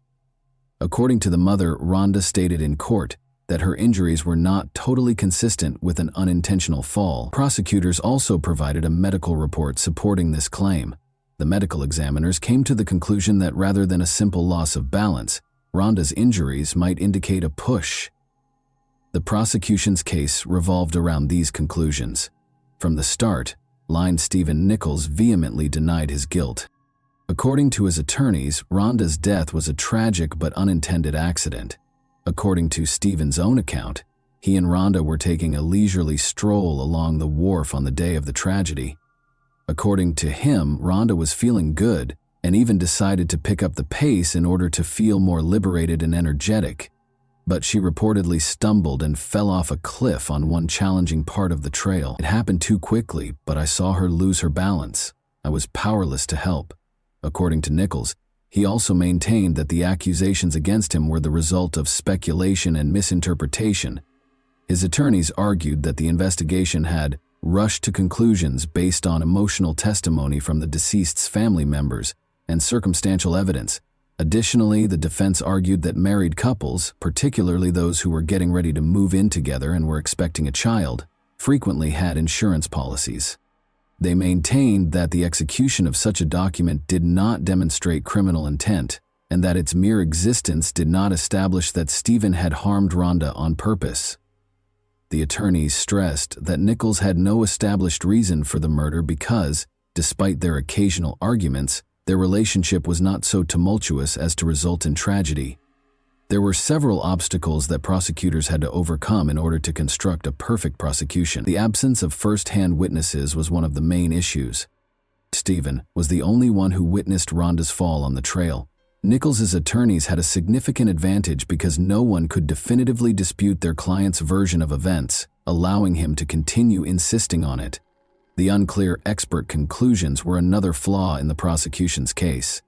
According to the mother, Rhonda stated in court that her injuries were not totally consistent with an unintentional fall. Prosecutors also provided a medical report supporting this claim. The medical examiners came to the conclusion that rather than a simple loss of balance, Rhonda's injuries might indicate a push. The prosecution's case revolved around these conclusions. From the start, Stephen Nichols vehemently denied his guilt. According to his attorneys, Rhonda's death was a tragic but unintended accident. According to Stephen's own account, he and Rhonda were taking a leisurely stroll along the wharf on the day of the tragedy. According to him, Rhonda was feeling good and even decided to pick up the pace in order to feel more liberated and energetic. But she reportedly stumbled and fell off a cliff on one challenging part of the trail. It happened too quickly, but I saw her lose her balance. I was powerless to help. According to Nichols, he also maintained that the accusations against him were the result of speculation and misinterpretation. His attorneys argued that the investigation had rushed to conclusions based on emotional testimony from the deceased's family members and circumstantial evidence. Additionally, the defense argued that married couples, particularly those who were getting ready to move in together and were expecting a child, frequently had insurance policies. They maintained that the execution of such a document did not demonstrate criminal intent, and that its mere existence did not establish that Stephen had harmed Rhonda on purpose. The attorneys stressed that Nichols had no established reason for the murder because, despite their occasional arguments, their relationship was not so tumultuous as to result in tragedy. There were several obstacles that prosecutors had to overcome in order to construct a perfect prosecution. The absence of first-hand witnesses was one of the main issues. Stephen was the only one who witnessed Rhonda's fall on the trail. Nichols's attorneys had a significant advantage because no one could definitively dispute their client's version of events, allowing him to continue insisting on it. The unclear expert conclusions were another flaw in the prosecution's case.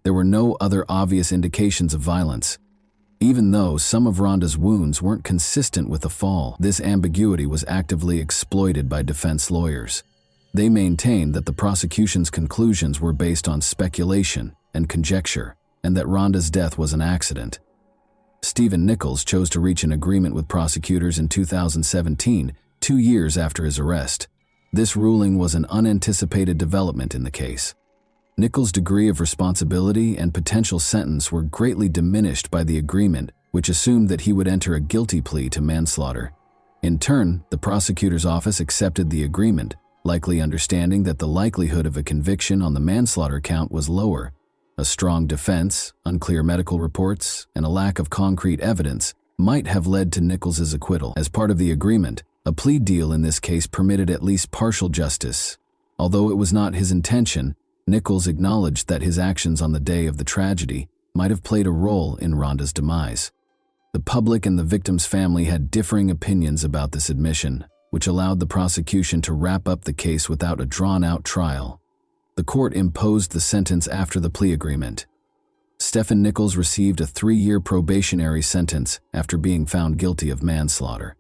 There were no other obvious indications of violence. Even though some of Rhonda's wounds weren't consistent with the fall, this ambiguity was actively exploited by defense lawyers. They maintained that the prosecution's conclusions were based on speculation and conjecture, and that Rhonda's death was an accident. Stephen Nichols chose to reach an agreement with prosecutors in 2017, 2 years after his arrest. This ruling was an unanticipated development in the case. Nichols' degree of responsibility and potential sentence were greatly diminished by the agreement, which assumed that he would enter a guilty plea to manslaughter. In turn, the prosecutor's office accepted the agreement, likely understanding that the likelihood of a conviction on the manslaughter count was lower. A strong defense, unclear medical reports, and a lack of concrete evidence might have led to Nichols's acquittal. As part of the agreement, a plea deal in this case permitted at least partial justice. Although it was not his intention, Nichols acknowledged that his actions on the day of the tragedy might have played a role in Rhonda's demise. The public and the victim's family had differing opinions about this admission, which allowed the prosecution to wrap up the case without a drawn-out trial. The court imposed the sentence after the plea agreement. Stephen Nichols received a 3-year probationary sentence after being found guilty of manslaughter.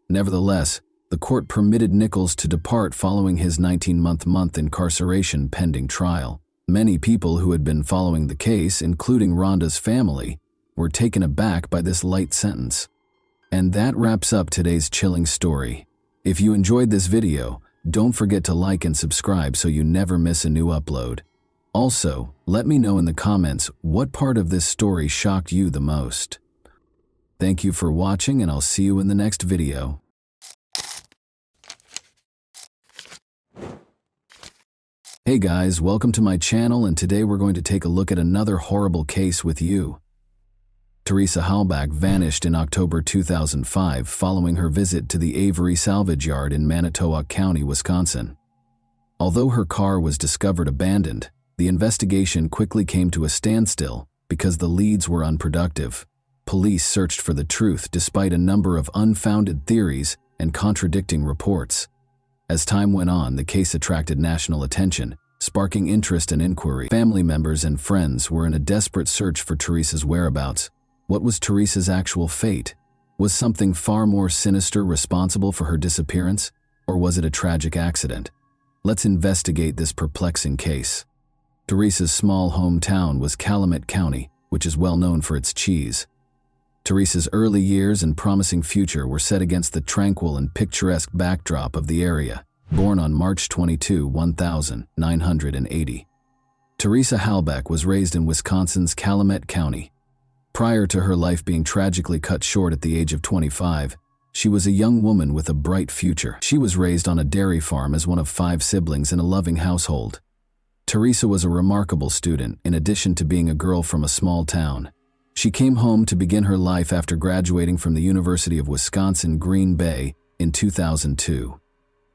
Nevertheless, the court permitted Nichols to depart following his 19-month incarceration pending trial. Many people who had been following the case, including Rhonda's family, were taken aback by this light sentence. And that wraps up today's chilling story. If you enjoyed this video, don't forget to like and subscribe so you never miss a new upload. Also, let me know in the comments what part of this story shocked you the most. Thank you for watching, and I'll see you in the next video. Hey guys, welcome to my channel, and today we're going to take a look at another horrible case with you. Teresa Halbach vanished in October 2005 following her visit to the Avery Salvage Yard in Manitowoc County, Wisconsin. Although her car was discovered abandoned, the investigation quickly came to a standstill because the leads were unproductive. Police searched for the truth despite a number of unfounded theories and contradicting reports. As time went on, the case attracted national attention, sparking interest and inquiry. Family members and friends were in a desperate search for Teresa's whereabouts. What was Teresa's actual fate? Was something far more sinister responsible for her disappearance, or was it a tragic accident? Let's investigate this perplexing case. Teresa's small hometown was Calumet County, which is well known for its cheese. Teresa's early years and promising future were set against the tranquil and picturesque backdrop of the area. Born on March 22, 1980. Teresa Halbach was raised in Wisconsin's Calumet County. Prior to her life being tragically cut short at the age of 25, she was a young woman with a bright future. She was raised on a dairy farm as one of 5 siblings in a loving household. Teresa was a remarkable student, in addition to being a girl from a small town. She came home to begin her life after graduating from the University of Wisconsin-Green Bay in 2002.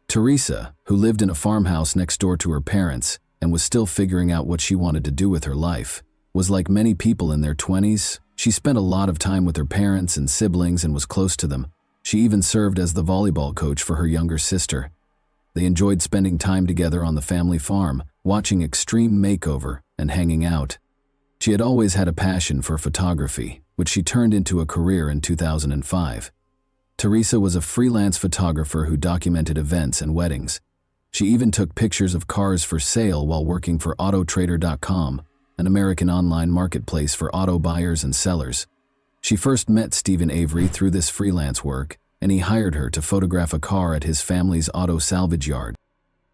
Teresa, who lived in a farmhouse next door to her parents and was still figuring out what she wanted to do with her life, was like many people in their 20s. She spent a lot of time with her parents and siblings and was close to them. She even served as the volleyball coach for her younger sister. They enjoyed spending time together on the family farm, watching Extreme Makeover and hanging out. She had always had a passion for photography, which she turned into a career in 2005. Teresa was a freelance photographer who documented events and weddings. She even took pictures of cars for sale while working for Autotrader.com, an American online marketplace for auto buyers and sellers. She first met Stephen Avery through this freelance work, and he hired her to photograph a car at his family's auto salvage yard.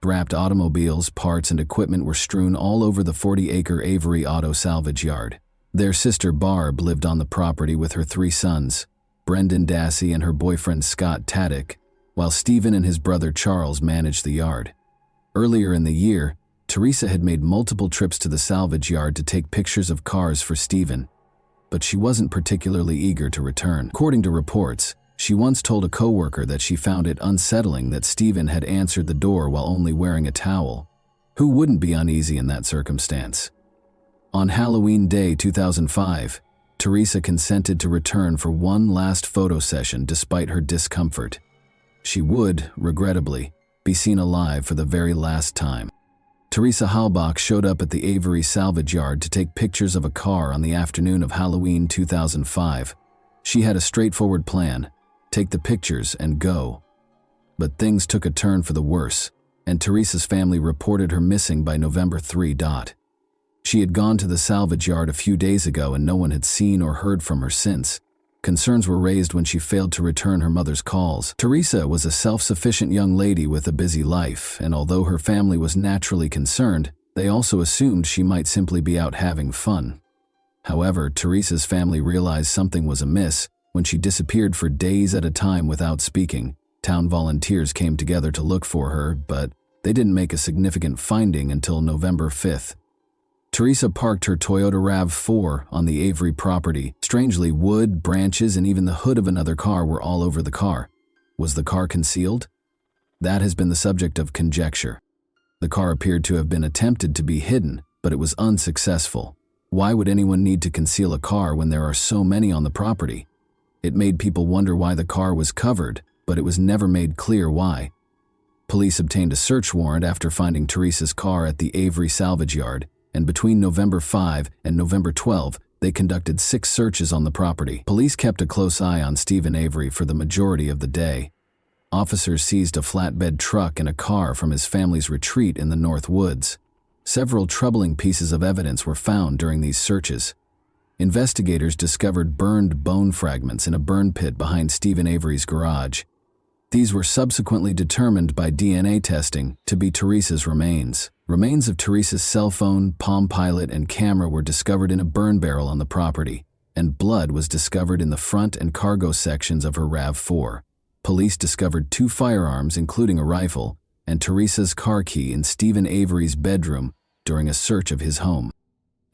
Wrapped automobiles, parts, and equipment were strewn all over the 40-acre Avery Auto Salvage Yard. Their sister Barb lived on the property with her 3 sons, Brendan Dassey and her boyfriend Scott Taddick, while Stephen and his brother Charles managed the yard. Earlier in the year, Teresa had made multiple trips to the salvage yard to take pictures of cars for Stephen, but she wasn't particularly eager to return. According to reports, she once told a coworker that she found it unsettling that Stephen had answered the door while only wearing a towel. Who wouldn't be uneasy in that circumstance? On Halloween Day 2005, Teresa consented to return for one last photo session despite her discomfort. She would, regrettably, be seen alive for the very last time. Teresa Halbach showed up at the Avery salvage yard to take pictures of a car on the afternoon of Halloween 2005. She had a straightforward plan: take the pictures and go. But things took a turn for the worse, and Teresa's family reported her missing by November 3. She had gone to the salvage yard a few days ago and no one had seen or heard from her since. Concerns were raised when she failed to return her mother's calls. Teresa was a self-sufficient young lady with a busy life, and although her family was naturally concerned, they also assumed she might simply be out having fun. However, Teresa's family realized something was amiss when she disappeared for days at a time without speaking. Town volunteers came together to look for her, but they didn't make a significant finding until November 5th. Teresa parked her Toyota RAV4 on the Avery property. Strangely, wood, branches, and even the hood of another car were all over the car. Was the car concealed? That has been the subject of conjecture. The car appeared to have been attempted to be hidden, but it was unsuccessful. Why would anyone need to conceal a car when there are so many on the property? It made people wonder why the car was covered, but it was never made clear why. Police obtained a search warrant after finding Teresa's car at the Avery salvage yard, and between November 5 and November 12, they conducted 6 searches on the property. Police kept a close eye on Stephen Avery for the majority of the day. Officers seized a flatbed truck and a car from his family's retreat in the North Woods. Several troubling pieces of evidence were found during these searches. Investigators discovered burned bone fragments in a burn pit behind Stephen Avery's garage. These were subsequently determined by DNA testing to be Teresa's remains. Remains of Teresa's cell phone, Palm Pilot, and camera were discovered in a burn barrel on the property, and blood was discovered in the front and cargo sections of her RAV4. Police discovered 2 firearms, including a rifle, and Teresa's car key in Stephen Avery's bedroom during a search of his home.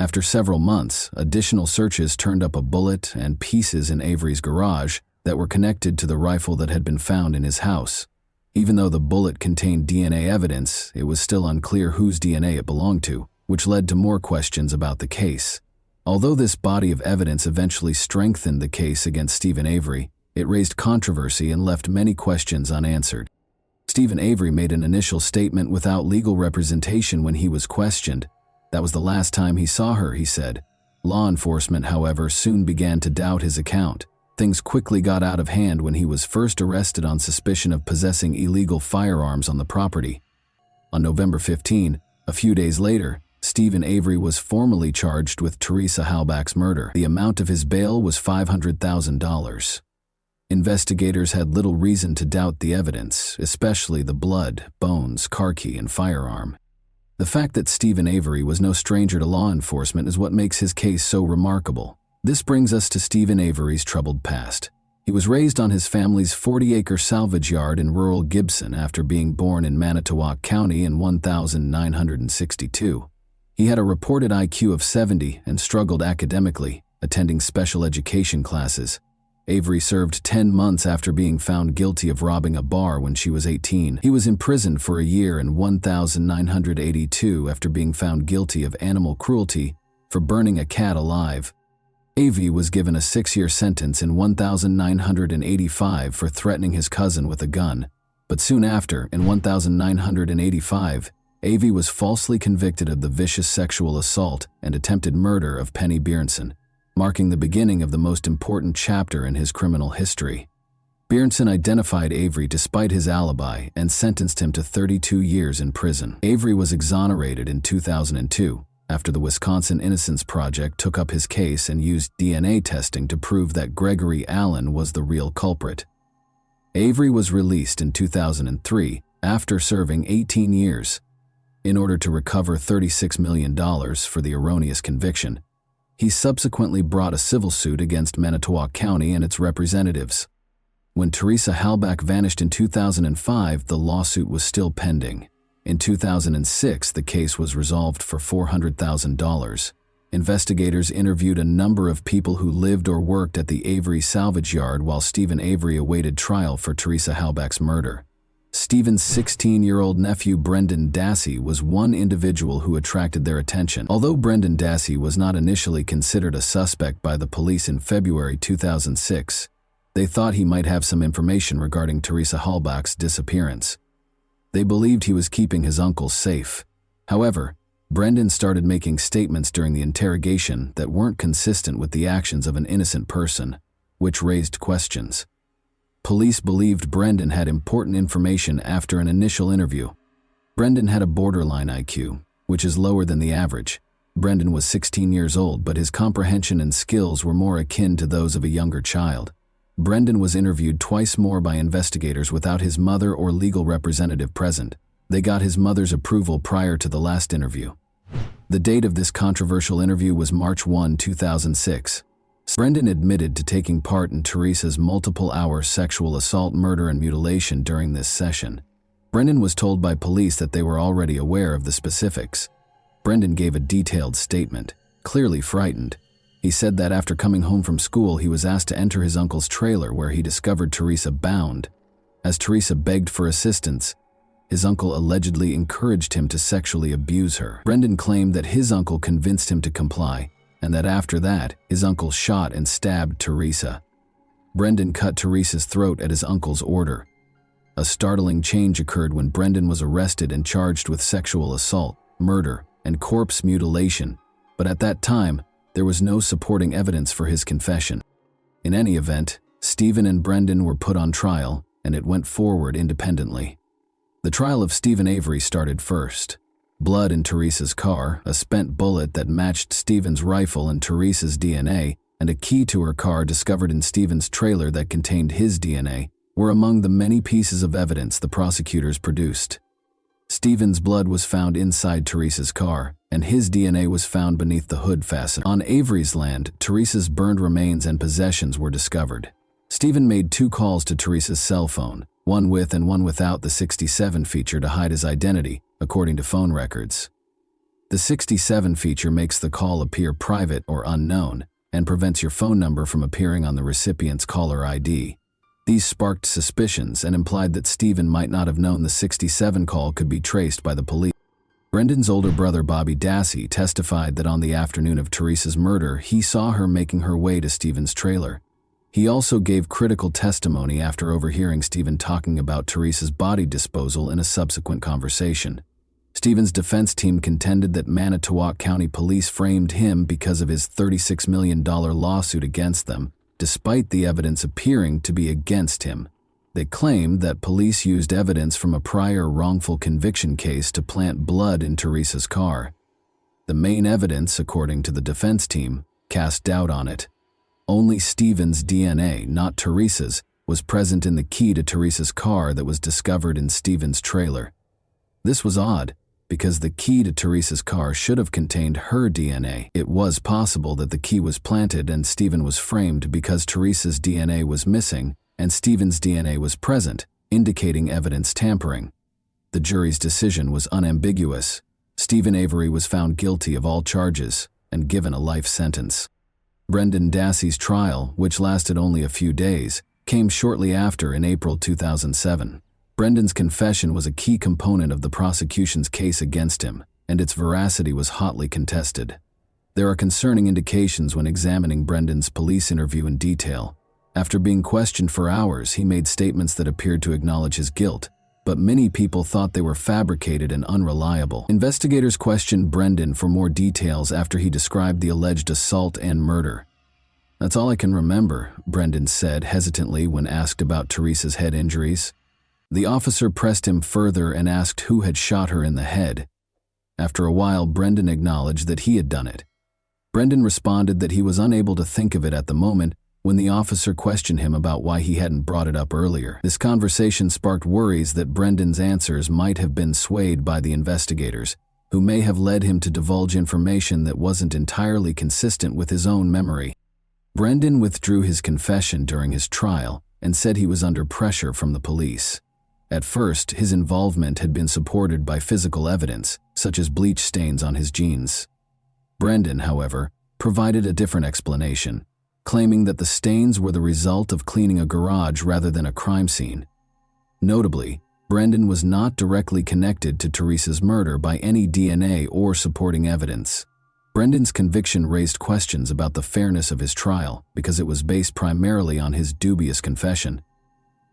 After several months, additional searches turned up a bullet and pieces in Avery's garage that were connected to the rifle that had been found in his house. Even though the bullet contained DNA evidence, it was still unclear whose DNA it belonged to, which led to more questions about the case. Although this body of evidence eventually strengthened the case against Stephen Avery, it raised controversy and left many questions unanswered. Stephen Avery made an initial statement without legal representation when he was questioned. That was the last time he saw her, he said. Law enforcement, however, soon began to doubt his account. Things quickly got out of hand when he was first arrested on suspicion of possessing illegal firearms on the property. On November 15, a few days later, Stephen Avery was formally charged with Teresa Halbach's murder. The amount of his bail was $500,000. Investigators had little reason to doubt the evidence, especially the blood, bones, car key, and firearm. The fact that Stephen Avery was no stranger to law enforcement is what makes his case so remarkable. This brings us to Stephen Avery's troubled past. He was raised on his family's 40-acre salvage yard in rural Gibson after being born in Manitowoc County in 1962. He had a reported IQ of 70 and struggled academically, attending special education classes. Avery served 10 months after being found guilty of robbing a bar when she was 18. He was imprisoned for a year in 1982 after being found guilty of animal cruelty for burning a cat alive. Avery was given a 6-year sentence in 1985 for threatening his cousin with a gun, but soon after, in 1985, Avery was falsely convicted of the vicious sexual assault and attempted murder of Penny Bjornson, marking the beginning of the most important chapter in his criminal history. Bjornson identified Avery despite his alibi and sentenced him to 32 years in prison. Avery was exonerated in 2002. After the Wisconsin Innocence Project took up his case and used DNA testing to prove that Gregory Allen was the real culprit. Avery was released in 2003 after serving 18 years. In order to recover $36 million for the erroneous conviction, he subsequently brought a civil suit against Manitowoc County and its representatives. When Teresa Halbach vanished in 2005, the lawsuit was still pending. In 2006, the case was resolved for $400,000. Investigators interviewed a number of people who lived or worked at the Avery salvage yard while Stephen Avery awaited trial for Teresa Halbach's murder. Stephen's 16-year-old nephew Brendan Dassey was one individual who attracted their attention. Although Brendan Dassey was not initially considered a suspect by the police in February 2006, they thought he might have some information regarding Teresa Halbach's disappearance. They believed he was keeping his uncle safe. However, Brendan started making statements during the interrogation that weren't consistent with the actions of an innocent person, which raised questions. Police believed Brendan had important information after an initial interview. Brendan had a borderline IQ, which is lower than the average. Brendan was 16 years old, but his comprehension and skills were more akin to those of a younger child. Brendan was interviewed twice more by investigators without his mother or legal representative present. They got his mother's approval prior to the last interview. The date of this controversial interview was March 1, 2006. Brendan admitted to taking part in Teresa's multiple-hour sexual assault, murder, and mutilation during this session. Brendan was told by police that they were already aware of the specifics. Brendan gave a detailed statement, clearly frightened. He said that after coming home from school, he was asked to enter his uncle's trailer where he discovered Teresa bound. As Teresa begged for assistance, his uncle allegedly encouraged him to sexually abuse her. Brendan claimed that his uncle convinced him to comply, and that after that, his uncle shot and stabbed Teresa. Brendan cut Teresa's throat at his uncle's order. A startling change occurred when Brendan was arrested and charged with sexual assault, murder, and corpse mutilation, but at that time, there was no supporting evidence for his confession. In any event, Stephen and Brendan were put on trial, and it went forward independently. The trial of Stephen Avery started first. Blood in Teresa's car, a spent bullet that matched Stephen's rifle and Teresa's DNA, and a key to her car discovered in Stephen's trailer that contained his DNA, were among the many pieces of evidence the prosecutors produced. Stephen's blood was found inside Teresa's car, and his DNA was found beneath the hood fastener. On Avery's land, Teresa's burned remains and possessions were discovered. Stephen made 2 calls to Teresa's cell phone, one with and one without the 67 feature to hide his identity, according to phone records. The 67 feature makes the call appear private or unknown and prevents your phone number from appearing on the recipient's caller ID. These sparked suspicions and implied that Stephen might not have known the 67 call could be traced by the police. Brendan's older brother Bobby Dassey testified that on the afternoon of Teresa's murder, he saw her making her way to Stephen's trailer. He also gave critical testimony after overhearing Stephen talking about Teresa's body disposal in a subsequent conversation. Stephen's defense team contended that Manitowoc County Police framed him because of his $36 million lawsuit against them, despite the evidence appearing to be against him. They claimed that police used evidence from a prior wrongful conviction case to plant blood in Teresa's car. The main evidence, according to the defense team, cast doubt on it. Only Stephen's DNA, not Teresa's, was present in the key to Teresa's car that was discovered in Stephen's trailer. This was odd, because the key to Teresa's car should have contained her DNA. It was possible that the key was planted and Stephen was framed because Teresa's DNA was missing and Stephen's DNA was present, indicating evidence tampering. The jury's decision was unambiguous. Stephen Avery was found guilty of all charges and given a life sentence. Brendan Dassey's trial, which lasted only a few days, came shortly after in April 2007. Brendan's confession was a key component of the prosecution's case against him, and its veracity was hotly contested. There are concerning indications when examining Brendan's police interview in detail. After being questioned for hours, he made statements that appeared to acknowledge his guilt, but many people thought they were fabricated and unreliable. Investigators questioned Brendan for more details after he described the alleged assault and murder. "That's all I can remember," Brendan said hesitantly when asked about Teresa's head injuries. The officer pressed him further and asked who had shot her in the head. After a while, Brendan acknowledged that he had done it. Brendan responded that he was unable to think of it at the moment when the officer questioned him about why he hadn't brought it up earlier. This conversation sparked worries that Brendan's answers might have been swayed by the investigators, who may have led him to divulge information that wasn't entirely consistent with his own memory. Brendan withdrew his confession during his trial and said he was under pressure from the police. At first, his involvement had been supported by physical evidence, such as bleach stains on his jeans. Brendan, however, provided a different explanation, claiming that the stains were the result of cleaning a garage rather than a crime scene. Notably, Brendan was not directly connected to Teresa's murder by any DNA or supporting evidence. Brendan's conviction raised questions about the fairness of his trial because it was based primarily on his dubious confession.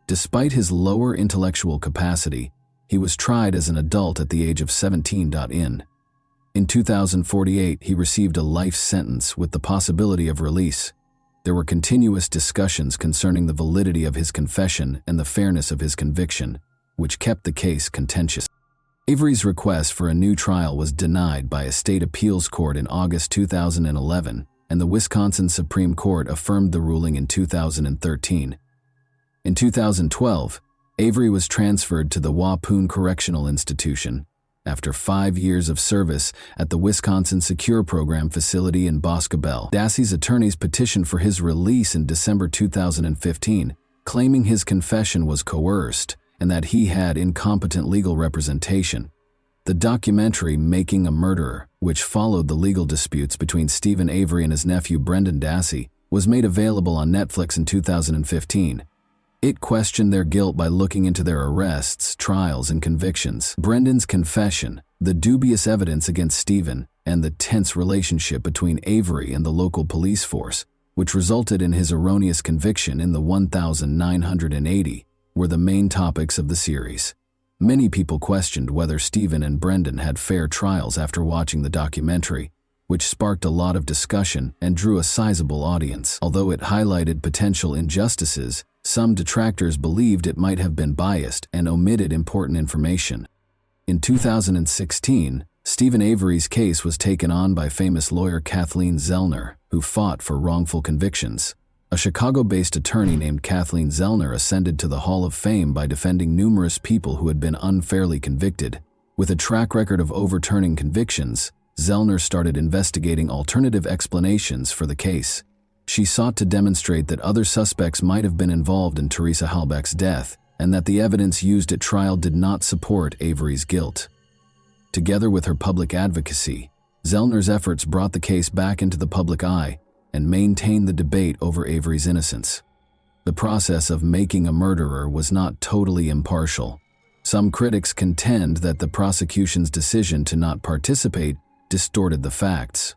Despite his lower intellectual capacity, he was tried as an adult at the age of 17. In 2048, he received a life sentence with the possibility of release. There were continuous discussions concerning the validity of his confession and the fairness of his conviction, which kept the case contentious. Avery's request for a new trial was denied by a state appeals court in August 2011, and the Wisconsin Supreme Court affirmed the ruling in 2013. In 2012, Avery was transferred to the Waupun Correctional Institution after 5 years of service at the Wisconsin Secure Program facility in Boscobel. Dassey's attorneys petitioned for his release in December 2015, claiming his confession was coerced and that he had incompetent legal representation. The documentary Making a Murderer, which followed the legal disputes between Stephen Avery and his nephew Brendan Dassey, was made available on Netflix in 2015. It questioned their guilt by looking into their arrests, trials, and convictions. Brendan's confession, the dubious evidence against Stephen, and the tense relationship between Avery and the local police force, which resulted in his erroneous conviction in the 1980, were the main topics of the series. Many people questioned whether Stephen and Brendan had fair trials after watching the documentary, which sparked a lot of discussion and drew a sizable audience. Although it highlighted potential injustices, some detractors believed it might have been biased and omitted important information. In 2016, Stephen Avery's case was taken on by famous lawyer Kathleen Zellner, who fought for wrongful convictions. A Chicago-based attorney named Kathleen Zellner ascended to the Hall of Fame by defending numerous people who had been unfairly convicted. With a track record of overturning convictions, Zellner started investigating alternative explanations for the case. She sought to demonstrate that other suspects might have been involved in Teresa Halbach's death, and that the evidence used at trial did not support Avery's guilt. Together with her public advocacy, Zellner's efforts brought the case back into the public eye and maintained the debate over Avery's innocence. The process of making a murderer was not totally impartial. Some critics contend that the prosecution's decision to not participate distorted the facts.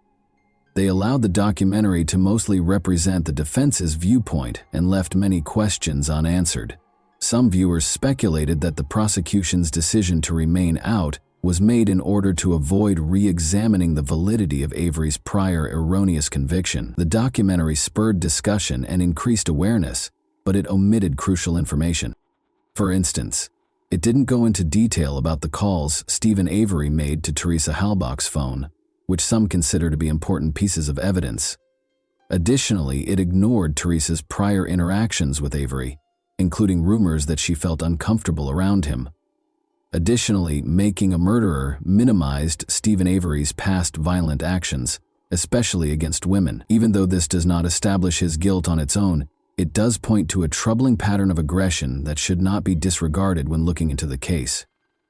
They allowed the documentary to mostly represent the defense's viewpoint and left many questions unanswered. Some viewers speculated that the prosecution's decision to remain out was made in order to avoid re-examining the validity of Avery's prior erroneous conviction. The documentary spurred discussion and increased awareness, but it omitted crucial information. For instance, it didn't go into detail about the calls Stephen Avery made to Teresa Halbach's phone, which some consider to be important pieces of evidence. Additionally, it ignored Teresa's prior interactions with Avery, including rumors that she felt uncomfortable around him. Additionally, Making a Murderer minimized Stephen Avery's past violent actions, especially against women. Even though this does not establish his guilt on its own, it does point to a troubling pattern of aggression that should not be disregarded when looking into the case.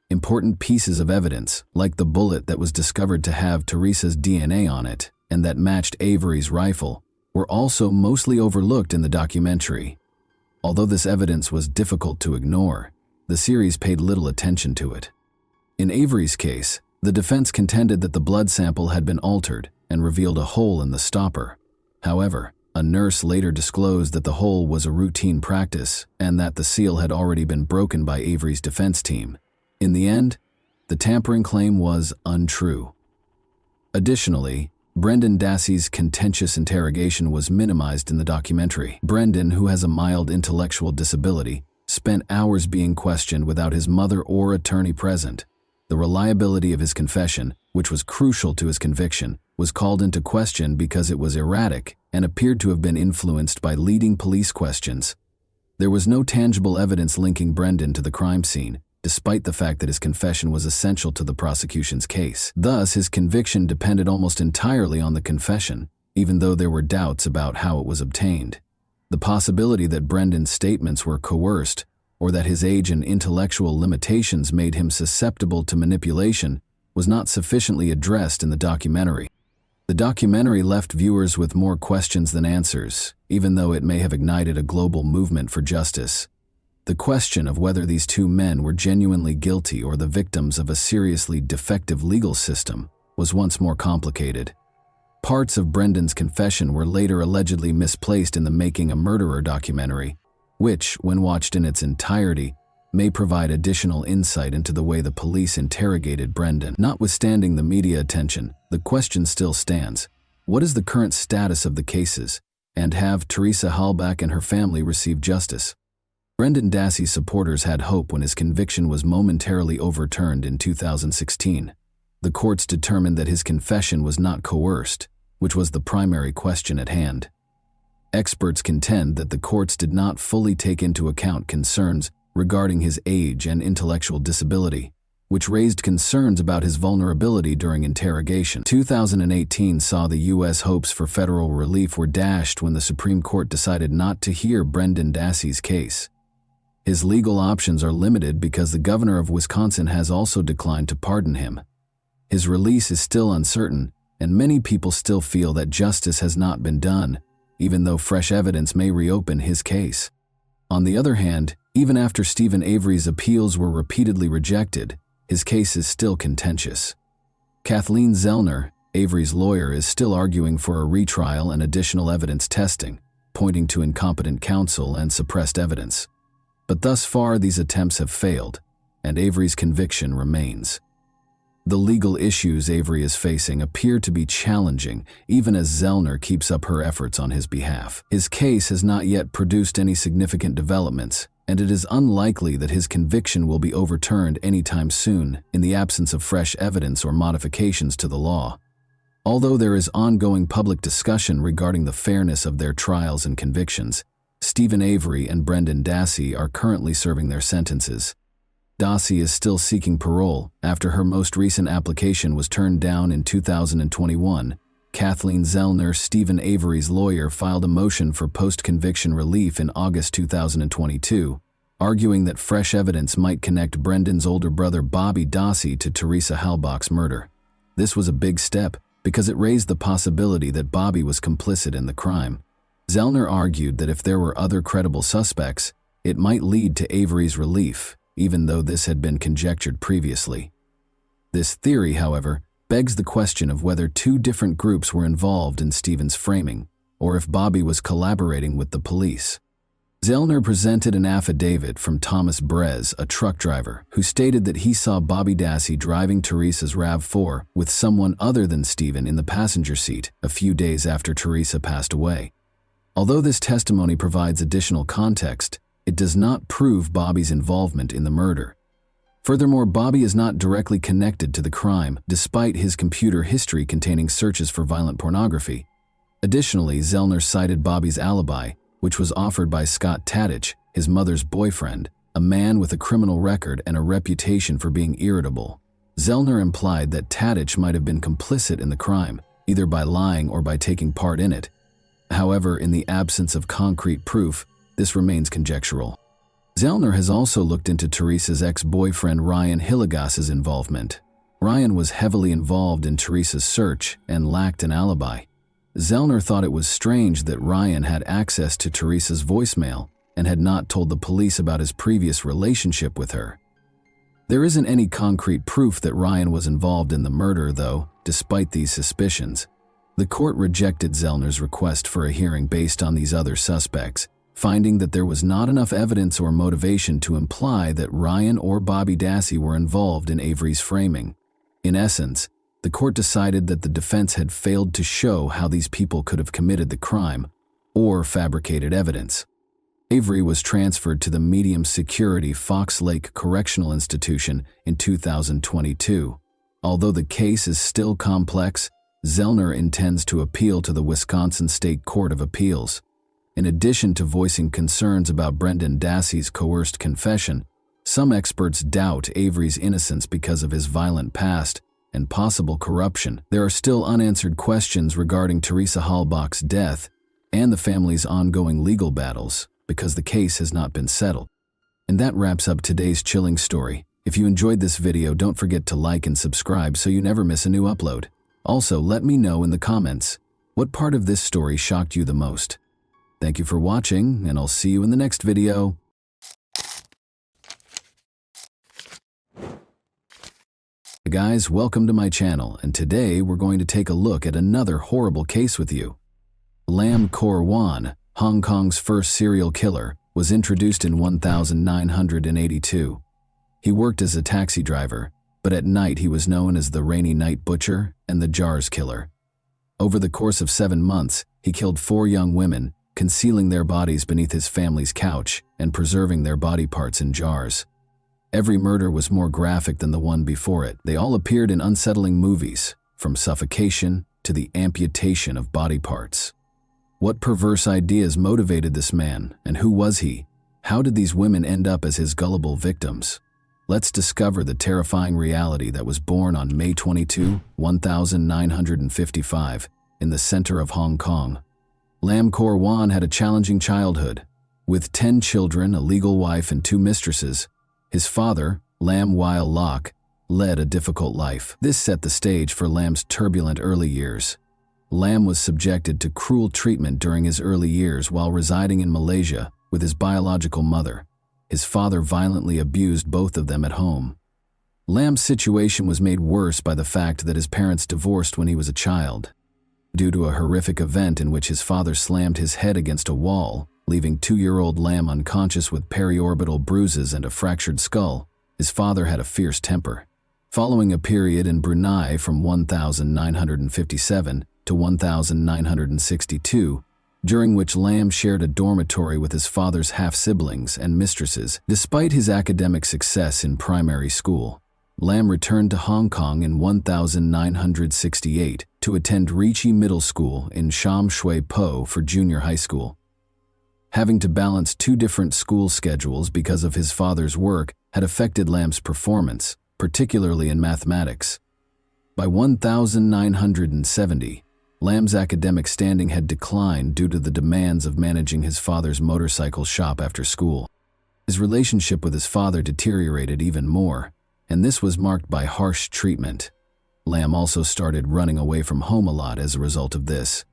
Important pieces of evidence, like the bullet that was discovered to have Teresa's DNA on it and that matched Avery's rifle, were also mostly overlooked in the documentary. Although this evidence was difficult to ignore, the series paid little attention to it. In Avery's case, the defense contended that the blood sample had been altered and revealed a hole in the stopper. However, a nurse later disclosed that the hole was a routine practice and that the seal had already been broken by Avery's defense team. In the end, the tampering claim was untrue. Additionally, Brendan Dassey's contentious interrogation was minimized in the documentary. Brendan, who has a mild intellectual disability, spent hours being questioned without his mother or attorney present. The reliability of his confession, which was crucial to his conviction, was called into question because it was erratic and appeared to have been influenced by leading police questions. There was no tangible evidence linking Brendan to the crime scene, despite the fact that his confession was essential to the prosecution's case. Thus, his conviction depended almost entirely on the confession, even though there were doubts about how it was obtained. The possibility that Brendan's statements were coerced, or that his age and intellectual limitations made him susceptible to manipulation, was not sufficiently addressed in the documentary. The documentary left viewers with more questions than answers, even though it may have ignited a global movement for justice. The question of whether these two men were genuinely guilty or the victims of a seriously defective legal system was once more complicated. Parts of Brendan's confession were later allegedly misplaced in the Making a Murderer documentary, which, when watched in its entirety, may provide additional insight into the way the police interrogated Brendan. Notwithstanding the media attention, the question still stands. What is the current status of the cases, and have Teresa Halbach and her family received justice? Brendan Dassey's supporters had hope when his conviction was momentarily overturned in 2016. The courts determined that his confession was not coerced, which was the primary question at hand. Experts contend that the courts did not fully take into account concerns regarding his age and intellectual disability, which raised concerns about his vulnerability during interrogation. 2018 saw the U.S. hopes for federal relief were dashed when the Supreme Court decided not to hear Brendan Dassey's case. His legal options are limited because the governor of Wisconsin has also declined to pardon him. His release is still uncertain, and many people still feel that justice has not been done, even though fresh evidence may reopen his case. On the other hand, even after Steven Avery's appeals were repeatedly rejected, his case is still contentious. Kathleen Zellner, Avery's lawyer, is still arguing for a retrial and additional evidence testing, pointing to incompetent counsel and suppressed evidence. But thus far, these attempts have failed, and Avery's conviction remains. The legal issues Avery is facing appear to be challenging, even as Zellner keeps up her efforts on his behalf. His case has not yet produced any significant developments, and it is unlikely that his conviction will be overturned anytime soon in the absence of fresh evidence or modifications to the law. Although there is ongoing public discussion regarding the fairness of their trials and convictions, Steven Avery and Brendan Dassey are currently serving their sentences. Dassey is still seeking parole after her most recent application was turned down in 2021. Kathleen Zellner, Steven Avery's lawyer, filed a motion for post-conviction relief in August 2022, arguing that fresh evidence might connect Brendan's older brother Bobby Dassey to Teresa Halbach's murder. This was a big step because it raised the possibility that Bobby was complicit in the crime. Zellner argued that if there were other credible suspects, it might lead to Avery's relief, even though this had been conjectured previously. This theory, however, begs the question of whether two different groups were involved in Steven's framing, or if Bobby was collaborating with the police. Zellner presented an affidavit from Thomas Brez, a truck driver, who stated that he saw Bobby Dassey driving Teresa's RAV4 with someone other than Steven in the passenger seat a few days after Teresa passed away. Although this testimony provides additional context, it does not prove Bobby's involvement in the murder. Furthermore, Bobby is not directly connected to the crime, despite his computer history containing searches for violent pornography. Additionally, Zellner cited Bobby's alibi, which was offered by Scott Tadich, his mother's boyfriend, a man with a criminal record and a reputation for being irritable. Zellner implied that Tadich might have been complicit in the crime, either by lying or by taking part in it. However, in the absence of concrete proof, this remains conjectural. Zellner has also looked into Teresa's ex-boyfriend Ryan Hillegas's involvement. Ryan was heavily involved in Teresa's search and lacked an alibi. Zellner thought it was strange that Ryan had access to Teresa's voicemail and had not told the police about his previous relationship with her. There isn't any concrete proof that Ryan was involved in the murder, though, despite these suspicions. The court rejected Zellner's request for a hearing based on these other suspects, finding that there was not enough evidence or motivation to imply that Ryan or Bobby Dassey were involved in Avery's framing. In essence, the court decided that the defense had failed to show how these people could have committed the crime or fabricated evidence. Avery was transferred to the medium-security Fox Lake Correctional Institution in 2022. Although the case is still complex, Zellner intends to appeal to the Wisconsin State Court of Appeals. In addition to voicing concerns about Brendan Dassey's coerced confession, some experts doubt Avery's innocence because of his violent past and possible corruption. There are still unanswered questions regarding Teresa Halbach's death and the family's ongoing legal battles because the case has not been settled. And that wraps up today's chilling story. If you enjoyed this video, don't forget to like and subscribe so you never miss a new upload. Also, let me know in the comments, what part of this story shocked you the most? Thank you for watching, and I'll see you in the next video. Guys, welcome to my channel, and today we're going to take a look at another horrible case with you. Lam Kor Wan, Hong Kong's first serial killer, was introduced in 1982. He worked as a taxi driver, but at night he was known as the Rainy Night Butcher and the Jars Killer. Over the course of 7 months, he killed 4 young women, concealing their bodies beneath his family's couch and preserving their body parts in jars. Every murder was more graphic than the one before it. They all appeared in unsettling movies, from suffocation to the amputation of body parts. What perverse ideas motivated this man, and who was he? How did these women end up as his gullible victims? Let's discover the terrifying reality that was born on May 22, 1955, in the center of Hong Kong. Lam Kor Wan had a challenging childhood. With 10 children, a legal wife, and 2 mistresses, his father, Lam Weil Lok, led a difficult life. This set the stage for Lam's turbulent early years. Lam was subjected to cruel treatment during his early years while residing in Malaysia with his biological mother. His father violently abused both of them at home. Lam's situation was made worse by the fact that his parents divorced when he was a child. Due to a horrific event in which his father slammed his head against a wall, leaving 2-year-old Lam unconscious with periorbital bruises and a fractured skull, his father had a fierce temper. Following a period in Brunei from 1957 to 1962, during which Lam shared a dormitory with his father's half-siblings and mistresses, despite his academic success in primary school, Lam returned to Hong Kong in 1968 to attend Ricci Middle School in Sham Shui Po for junior high school. Having to balance 2 different school schedules because of his father's work had affected Lam's performance, particularly in mathematics. By 1970, Lam's academic standing had declined due to the demands of managing his father's motorcycle shop after school. His relationship with his father deteriorated even more, and this was marked by harsh treatment. Lam also started running away from home a lot as a result of this.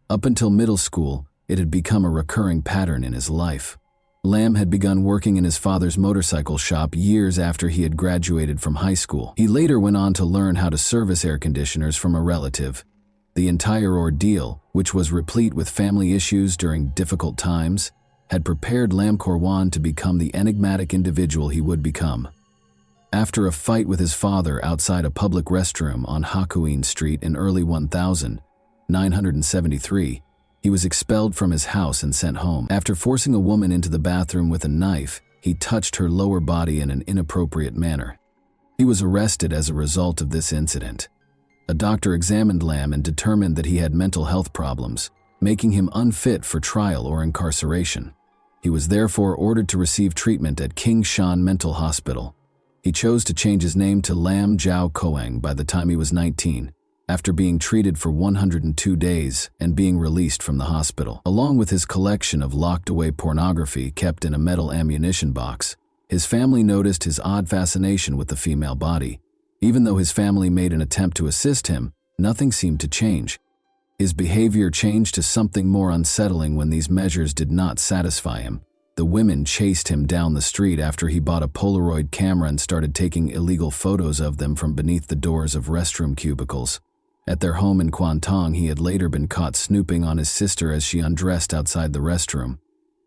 Up until middle school, it had become a recurring pattern in his life. Lam had begun working in his father's motorcycle shop years after he had graduated from high school. He later went on to learn how to service air conditioners from a relative. The entire ordeal, which was replete with family issues during difficult times, had prepared Lam Kor Wan to become the enigmatic individual he would become. After a fight with his father outside a public restroom on Hakuin Street in early 1973, he was expelled from his house and sent home. After forcing a woman into the bathroom with a knife, he touched her lower body in an inappropriate manner. He was arrested as a result of this incident. A doctor examined Lam and determined that he had mental health problems, making him unfit for trial or incarceration. He was therefore ordered to receive treatment at King Shan Mental Hospital. He chose to change his name to Lam Jiao Koang by the time he was 19, after being treated for 102 days and being released from the hospital. Along with his collection of locked-away pornography kept in a metal ammunition box, his family noticed his odd fascination with the female body. Even though his family made an attempt to assist him, nothing seemed to change. His behavior changed to something more unsettling when these measures did not satisfy him. The women chased him down the street after he bought a Polaroid camera and started taking illegal photos of them from beneath the doors of restroom cubicles. At their home in Kwantong, he had later been caught snooping on his sister as she undressed outside the restroom.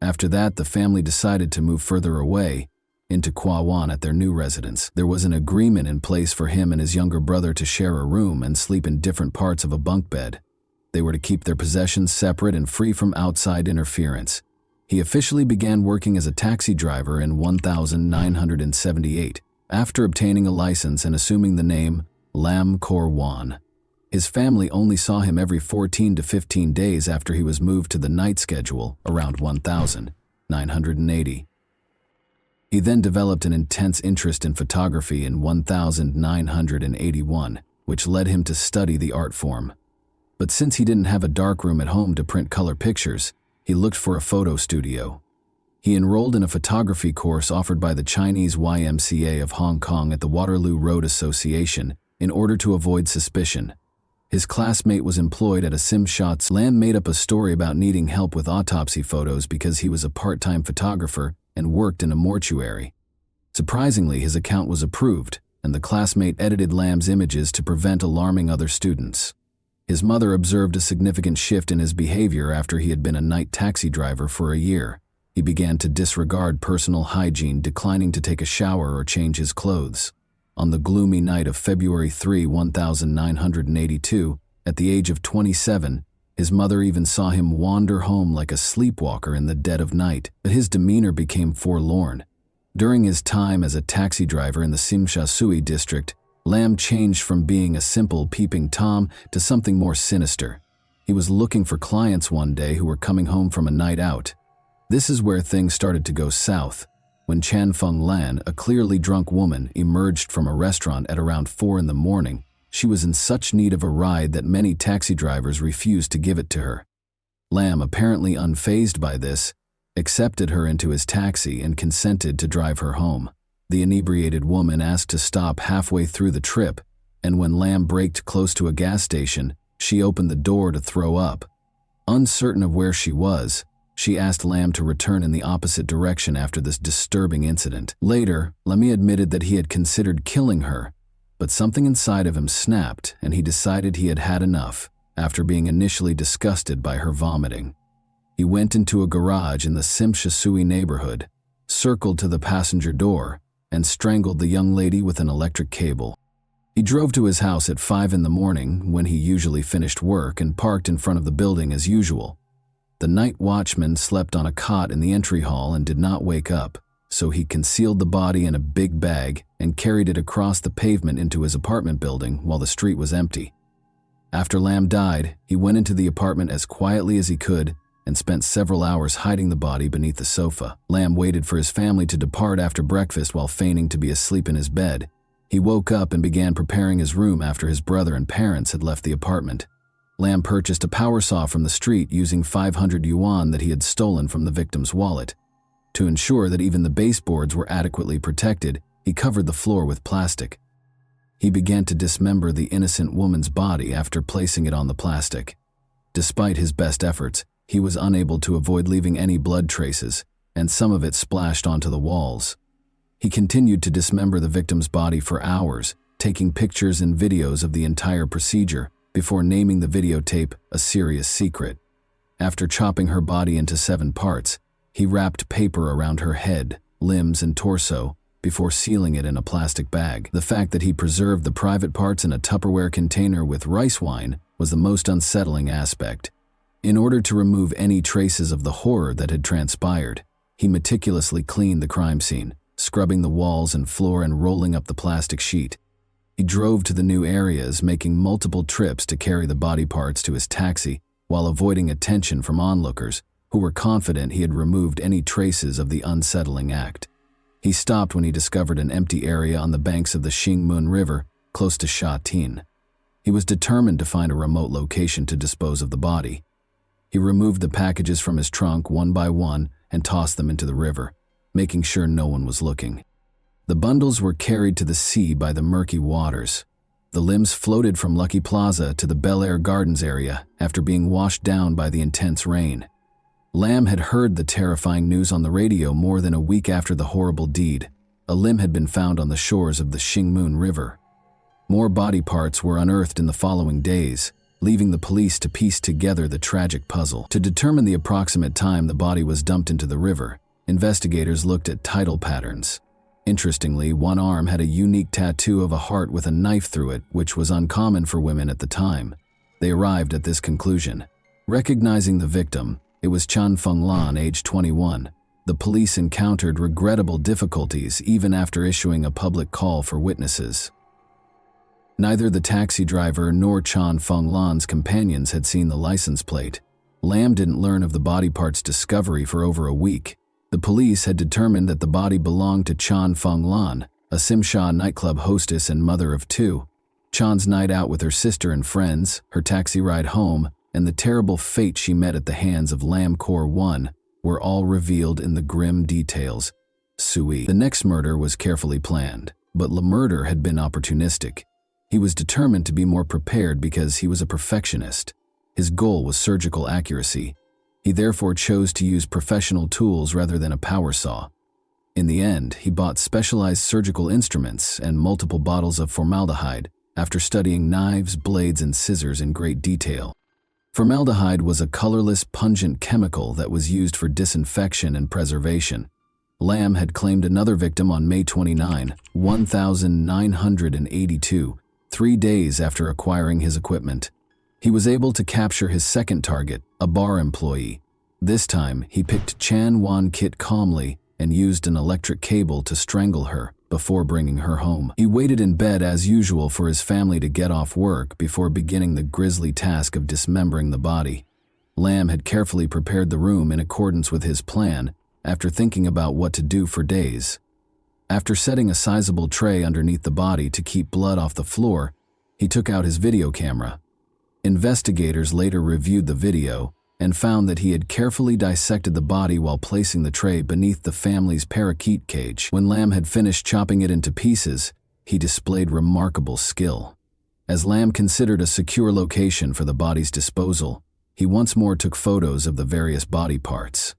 After that, the family decided to move further away, into Kwa Wan at their new residence. There was an agreement in place for him and his younger brother to share a room and sleep in different parts of a bunk bed. They were to keep their possessions separate and free from outside interference. He officially began working as a taxi driver in 1978, after obtaining a license and assuming the name Lam Kor Wan. His family only saw him every 14 to 15 days after he was moved to the night schedule around 1980. He then developed an intense interest in photography in 1981, which led him to study the art form. But since he didn't have a darkroom at home to print color pictures, he looked for a photo studio. He enrolled in a photography course offered by the Chinese YMCA of Hong Kong at the Waterloo Road Association in order to avoid suspicion. His classmate was employed at a Sim Shots. Lam made up a story about needing help with autopsy photos because he was a part-time photographer and worked in a mortuary. Surprisingly, his account was approved, and the classmate edited Lam's images to prevent alarming other students. His mother observed a significant shift in his behavior after he had been a night taxi driver for a year. He began to disregard personal hygiene, declining to take a shower or change his clothes. On the gloomy night of February 3, 1982, at the age of 27, his mother even saw him wander home like a sleepwalker in the dead of night, but his demeanor became forlorn. During his time as a taxi driver in the Simshasui district, Lam changed from being a simple peeping Tom to something more sinister. He was looking for clients one day who were coming home from a night out. This is where things started to go south. When Chan Feng Lan, a clearly drunk woman, emerged from a restaurant at around 4 in the morning, she was in such need of a ride that many taxi drivers refused to give it to her. Lam, apparently unfazed by this, accepted her into his taxi and consented to drive her home. The inebriated woman asked to stop halfway through the trip, and when Lam braked close to a gas station, she opened the door to throw up. Uncertain of where she was, she asked Lam to return in the opposite direction after this disturbing incident. Later, Lammy admitted that he had considered killing her, but something inside of him snapped and he decided he had had enough after being initially disgusted by her vomiting. He went into a garage in the Simshasui neighborhood, circled to the passenger door, and strangled the young lady with an electric cable. He drove to his house at 5 in the morning when he usually finished work and parked in front of the building as usual. The night watchman slept on a cot in the entry hall and did not wake up, so he concealed the body in a big bag and carried it across the pavement into his apartment building while the street was empty. After Lam died, he went into the apartment as quietly as he could and spent several hours hiding the body beneath the sofa. Lam waited for his family to depart after breakfast while feigning to be asleep in his bed. He woke up and began preparing his room after his brother and parents had left the apartment. Lam purchased a power saw from the street using 500 yuan that he had stolen from the victim's wallet. To ensure that even the baseboards were adequately protected, he covered the floor with plastic. He began to dismember the innocent woman's body after placing it on the plastic. Despite his best efforts, he was unable to avoid leaving any blood traces, and some of it splashed onto the walls. He continued to dismember the victim's body for hours, taking pictures and videos of the entire procedure before naming the videotape a serious secret. After chopping her body into 7 parts, he wrapped paper around her head, limbs, and torso before sealing it in a plastic bag. The fact that he preserved the private parts in a Tupperware container with rice wine was the most unsettling aspect. In order to remove any traces of the horror that had transpired, he meticulously cleaned the crime scene, scrubbing the walls and floor and rolling up the plastic sheet. He drove to the new areas, making multiple trips to carry the body parts to his taxi while avoiding attention from onlookers who were confident he had removed any traces of the unsettling act. He stopped when he discovered an empty area on the banks of the Xingmun River, close to Shatin. He was determined to find a remote location to dispose of the body. He removed the packages from his trunk one by one and tossed them into the river, making sure no one was looking. The bundles were carried to the sea by the murky waters. The limbs floated from Lucky Plaza to the Bel Air Gardens area after being washed down by the intense rain. Lam had heard the terrifying news on the radio more than a week after the horrible deed. A limb had been found on the shores of the Xingmun River. More body parts were unearthed in the following days, leaving the police to piece together the tragic puzzle. To determine the approximate time the body was dumped into the river, investigators looked at tidal patterns. Interestingly, one arm had a unique tattoo of a heart with a knife through it, which was uncommon for women at the time. They arrived at this conclusion. Recognizing the victim, it was Chan Feng Lan, age 21. The police encountered regrettable difficulties even after issuing a public call for witnesses. Neither the taxi driver nor Chan Feng Lan's companions had seen the license plate. Lam didn't learn of the body part's discovery for over a week. The police had determined that the body belonged to Chan Feng Lan, a Simsha nightclub hostess and mother of 2. Chan's night out with her sister and friends, her taxi ride home, and the terrible fate she met at the hands of Lam Core 1 were all revealed in the grim details. Sui. The next murder was carefully planned, but the murder had been opportunistic. He was determined to be more prepared because he was a perfectionist. His goal was surgical accuracy. He therefore chose to use professional tools rather than a power saw. In the end, he bought specialized surgical instruments and multiple bottles of formaldehyde after studying knives, blades, and scissors in great detail. Formaldehyde was a colorless, pungent chemical that was used for disinfection and preservation. Lamb had claimed another victim on May 29, 1982, 3 days after acquiring his equipment. He was able to capture his second target, a bar employee. This time, he picked Chan Wan Kit calmly and used an electric cable to strangle her before bringing her home. He waited in bed as usual for his family to get off work before beginning the grisly task of dismembering the body. Lamb had carefully prepared the room in accordance with his plan after thinking about what to do for days. After setting a sizable tray underneath the body to keep blood off the floor, he took out his video camera. Investigators later reviewed the video and found that he had carefully dissected the body while placing the tray beneath the family's parakeet cage. When Lamb had finished chopping it into pieces, he displayed remarkable skill. As Lamb considered a secure location for the body's disposal, he once more took photos of the various body parts.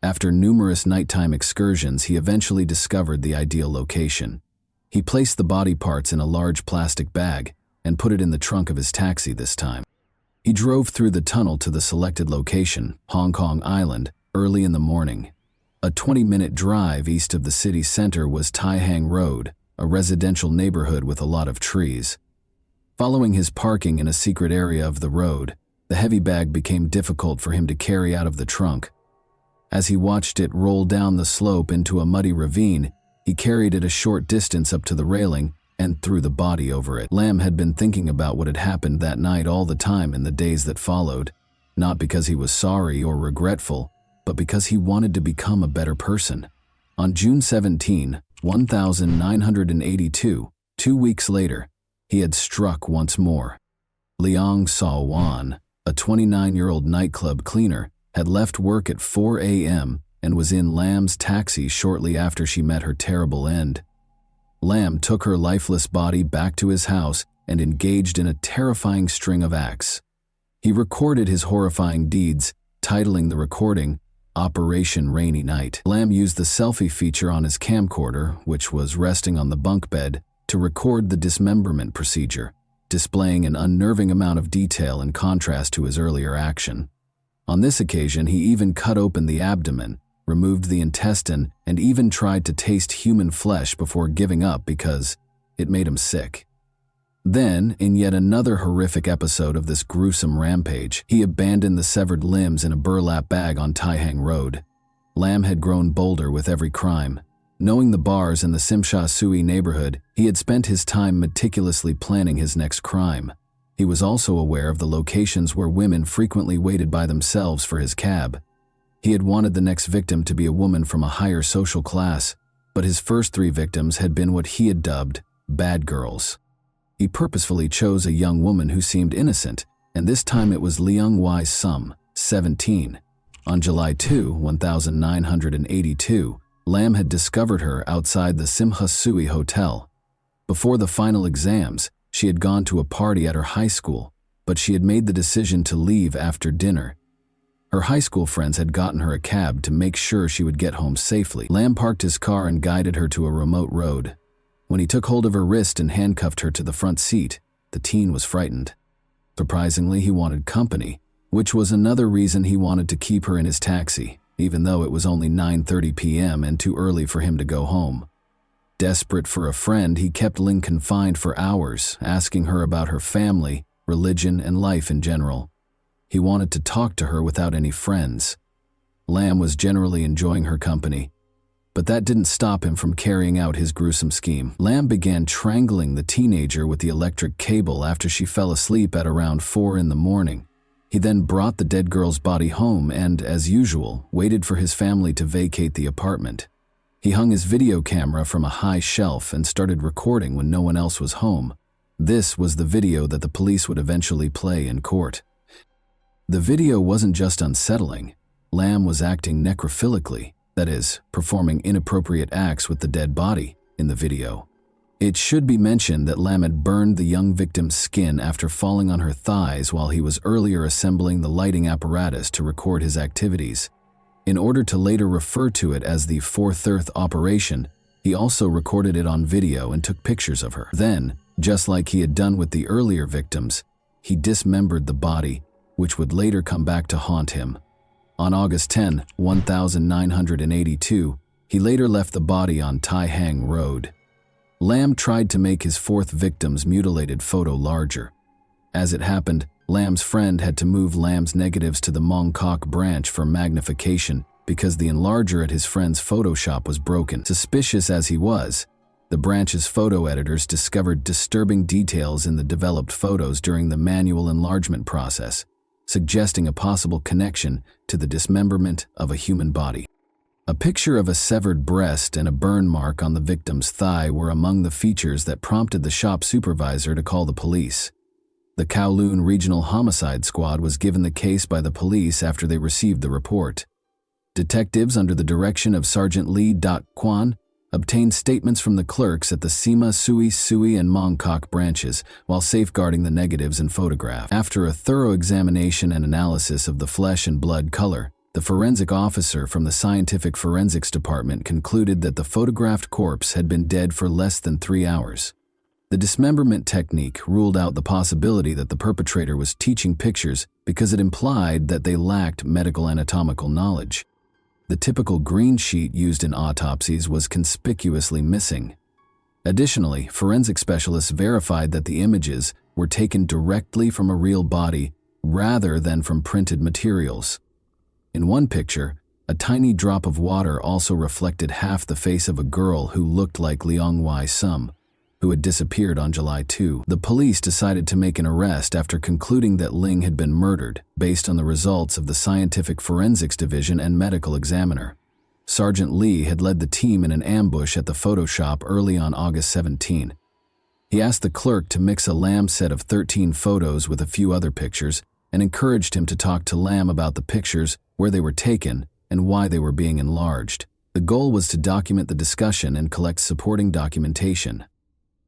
After numerous nighttime excursions, he eventually discovered the ideal location. He placed the body parts in a large plastic bag and put it in the trunk of his taxi this time. He drove through the tunnel to the selected location, Hong Kong Island, early in the morning. A 20-minute drive east of the city center was Tai Hang Road, a residential neighborhood with a lot of trees. Following his parking in a secret area of the road, the heavy bag became difficult for him to carry out of the trunk. As he watched it roll down the slope into a muddy ravine, he carried it a short distance up to the railing and threw the body over it. Lamb had been thinking about what had happened that night all the time in the days that followed, not because he was sorry or regretful, but because he wanted to become a better person. On June 17, 1982, 2 weeks later, he had struck once more. Leong Saw Wan, a 29-year-old nightclub cleaner, had left work at 4 a.m. and was in Lamb's taxi shortly after she met her terrible end. Lamb took her lifeless body back to his house and engaged in a terrifying string of acts. He recorded his horrifying deeds, titling the recording, Operation Rainy Night. Lamb used the selfie feature on his camcorder, which was resting on the bunk bed, to record the dismemberment procedure, displaying an unnerving amount of detail in contrast to his earlier action. On this occasion, he even cut open the abdomen, removed the intestine, and even tried to taste human flesh before giving up because it made him sick. Then, in yet another horrific episode of this gruesome rampage, he abandoned the severed limbs in a burlap bag on Tai Hang Road. Lamb had grown bolder with every crime. Knowing the bars in the Simsha Sui neighborhood, he had spent his time meticulously planning his next crime. He was also aware of the locations where women frequently waited by themselves for his cab. He had wanted the next victim to be a woman from a higher social class, but his first 3 victims had been what he had dubbed bad girls. He purposefully chose a young woman who seemed innocent, and this time it was Leung Wai Sum, 17. On July 2, 1982, Lamb had discovered her outside the Simha Sui Hotel. Before the final exams, she had gone to a party at her high school, but she had made the decision to leave after dinner. Her high school friends had gotten her a cab to make sure she would get home safely. Lamb parked his car and guided her to a remote road. When he took hold of her wrist and handcuffed her to the front seat, the teen was frightened. Surprisingly, he wanted company, which was another reason he wanted to keep her in his taxi, even though it was only 9:30 p.m. and too early for him to go home. Desperate for a friend, he kept Ling confined for hours, asking her about her family, religion, and life in general. He wanted to talk to her without any friends. Lamb was generally enjoying her company, but that didn't stop him from carrying out his gruesome scheme. Lamb began strangling the teenager with the electric cable after she fell asleep at around 4 in the morning. He then brought the dead girl's body home and, as usual, waited for his family to vacate the apartment. He hung his video camera from a high shelf and started recording when no one else was home. This was the video that the police would eventually play in court. The video wasn't just unsettling. Lamb was acting necrophilically, that is, performing inappropriate acts with the dead body in the video. It should be mentioned that Lamb had burned the young victim's skin after falling on her thighs while he was earlier assembling the lighting apparatus to record his activities. In order to later refer to it as the 4th operation, he also recorded it on video and took pictures of her. Then, just like he had done with the earlier victims, he dismembered the body, which would later come back to haunt him. On August 10, 1982, he later left the body on Tai Hang Road. Lam tried to make his 4th victim's mutilated photo larger. As it happened, Lam's friend had to move Lam's negatives to the Mongkok branch for magnification because the enlarger at his friend's photo shop was broken. Suspicious as he was, the branch's photo editors discovered disturbing details in the developed photos during the manual enlargement process, suggesting a possible connection to the dismemberment of a human body. A picture of a severed breast and a burn mark on the victim's thigh were among the features that prompted the shop supervisor to call the police. The Kowloon Regional Homicide Squad was given the case by the police after they received the report. Detectives under the direction of Sergeant Lee Kwon obtained statements from the clerks at the Sima, Sui, and Mongkok branches while safeguarding the negatives and photograph. After a thorough examination and analysis of the flesh and blood color, the forensic officer from the Scientific Forensics Department concluded that the photographed corpse had been dead for less than 3 hours. The dismemberment technique ruled out the possibility that the perpetrator was teaching pictures because it implied that they lacked medical anatomical knowledge. The typical green sheet used in autopsies was conspicuously missing. Additionally, forensic specialists verified that the images were taken directly from a real body rather than from printed materials. In one picture, a tiny drop of water also reflected half the face of a girl who looked like Leong Wai Sum, who had disappeared on July 2. The police decided to make an arrest after concluding that Ling had been murdered, based on the results of the Scientific Forensics Division and medical examiner. Sergeant Lee had led the team in an ambush at the photo shop early on August 17. He asked the clerk to mix a Lam set of 13 photos with a few other pictures and encouraged him to talk to Lam about the pictures, where they were taken, and why they were being enlarged. The goal was to document the discussion and collect supporting documentation.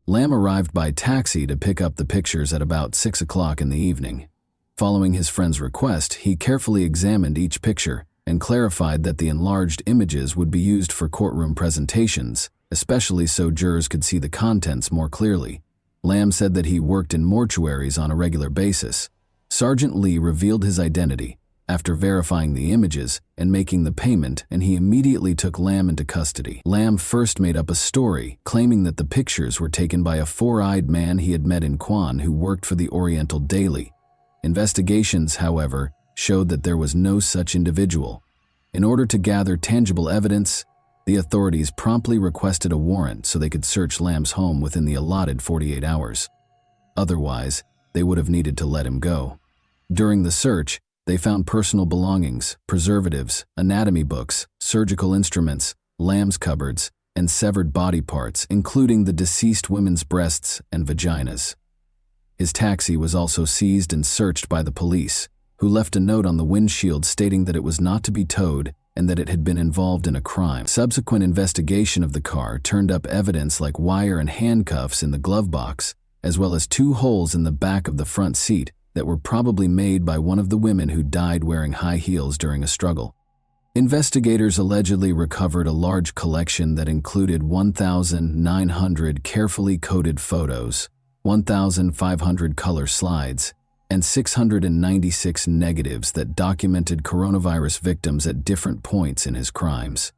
Lam arrived by taxi to pick up the pictures at about 6 o'clock in the evening. Following his friend's request, he carefully examined each picture and clarified that the enlarged images would be used for courtroom presentations, especially so jurors could see the contents more clearly. Lam said that he worked in mortuaries on a regular basis. Sergeant Lee revealed his identity after verifying the images and making the payment, and he immediately took Lam into custody. Lam first made up a story, claiming that the pictures were taken by a four-eyed man he had met in Kwan who worked for the Oriental Daily. Investigations, however, showed that there was no such individual. In order to gather tangible evidence, the authorities promptly requested a warrant so they could search Lam's home within the allotted 48 hours. Otherwise, they would have needed to let him go. During the search, they found personal belongings, preservatives, anatomy books, surgical instruments, Lam's cupboards, and severed body parts, including the deceased women's breasts and vaginas. His taxi was also seized and searched by the police, who left a note on the windshield stating that it was not to be towed and that it had been involved in a crime. Subsequent investigation of the car turned up evidence like wire and handcuffs in the glove box, as well as 2 holes in the back of the front seat that were probably made by one of the women who died wearing high heels during a struggle. Investigators allegedly recovered a large collection that included 1,900 carefully coded photos, 1,500 color slides, and 696 negatives that documented coronavirus victims at different points in his crimes.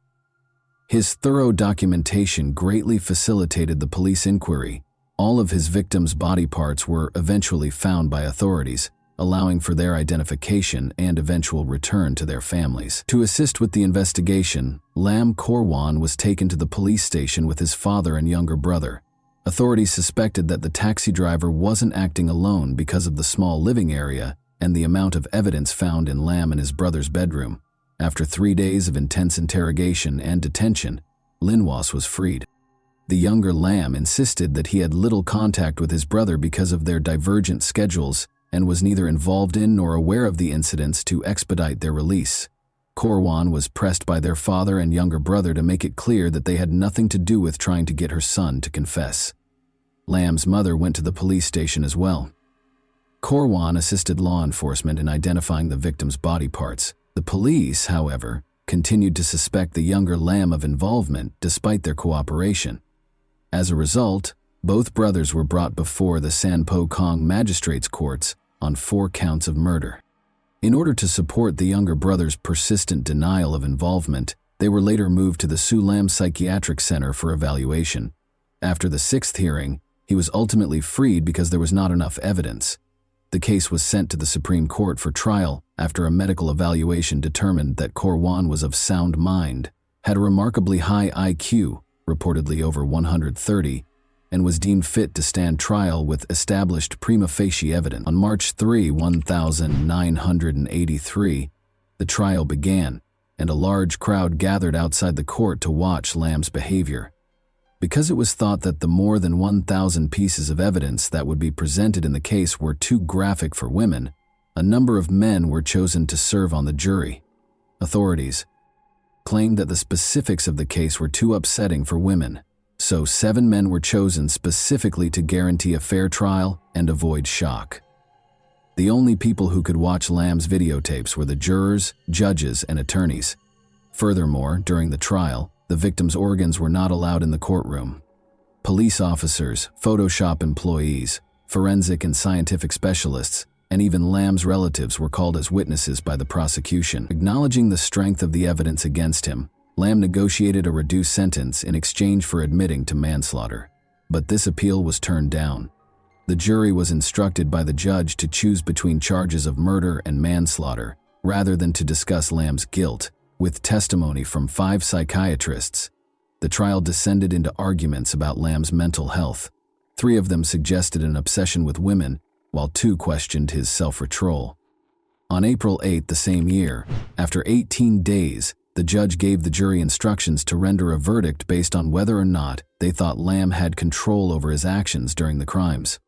His thorough documentation greatly facilitated the police inquiry. All of his victims' body parts were eventually found by authorities, allowing for their identification and eventual return to their families. To assist with the investigation, Lam Korwan was taken to the police station with his father and younger brother. Authorities suspected that the taxi driver wasn't acting alone because of the small living area and the amount of evidence found in Lam and his brother's bedroom. After 3 days of intense interrogation and detention, Linwas was freed. The younger Lam insisted that he had little contact with his brother because of their divergent schedules and was neither involved in nor aware of the incidents to expedite their release. Korwan was pressed by their father and younger brother to make it clear that they had nothing to do with trying to get her son to confess. Lam's mother went to the police station as well. Korwan assisted law enforcement in identifying the victim's body parts. The police, however, continued to suspect the younger Lam of involvement despite their cooperation. As a result, both brothers were brought before the Sanpo Kong magistrates' courts on 4 counts of murder. In order to support the younger brother's persistent denial of involvement, they were later moved to the Su Lam Psychiatric Center for evaluation. After the 6th hearing, he was ultimately freed because there was not enough evidence. The case was sent to the Supreme Court for trial after a medical evaluation determined that Korwan was of sound mind, had a remarkably high IQ, reportedly over 130, and was deemed fit to stand trial with established prima facie evidence. On March 3, 1983, the trial began, and a large crowd gathered outside the court to watch Lam's behavior. Because it was thought that the more than 1,000 pieces of evidence that would be presented in the case were too graphic for women, a number of men were chosen to serve on the jury. Authorities claimed that the specifics of the case were too upsetting for women, so 7 men were chosen specifically to guarantee a fair trial and avoid shock. The only people who could watch Lam's videotapes were the jurors, judges, and attorneys. Furthermore, during the trial, the victim's organs were not allowed in the courtroom. Police officers, Photoshop employees, forensic and scientific specialists, and even Lam's relatives were called as witnesses by the prosecution. Acknowledging the strength of the evidence against him, Lam negotiated a reduced sentence in exchange for admitting to manslaughter. But this appeal was turned down. The jury was instructed by the judge to choose between charges of murder and manslaughter, rather than to discuss Lam's guilt. With testimony from 5 psychiatrists, the trial descended into arguments about Lam's mental health. 3 of them suggested an obsession with women, while 2 questioned his self-control. On April 8 the same year, after 18 days, the judge gave the jury instructions to render a verdict based on whether or not they thought Lam had control over his actions during the crimes.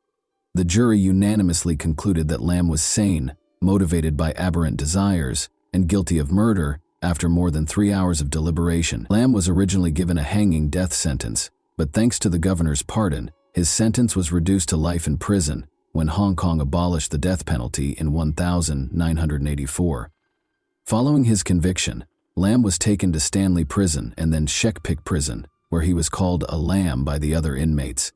The jury unanimously concluded that Lam was sane, motivated by aberrant desires, and guilty of murder. After more than 3 hours of deliberation, Lam was originally given a hanging death sentence, but thanks to the governor's pardon, his sentence was reduced to life in prison when Hong Kong abolished the death penalty in 1984. Following his conviction, Lam was taken to Stanley Prison and then Shekpik Prison, where he was called a lamb by the other inmates.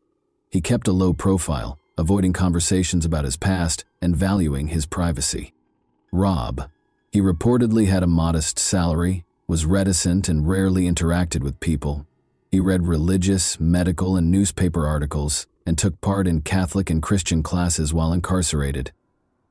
He kept a low profile, avoiding conversations about his past and valuing his privacy. Rob. He reportedly had a modest salary, was reticent and rarely interacted with people. He read religious, medical, and newspaper articles and took part in Catholic and Christian classes while incarcerated.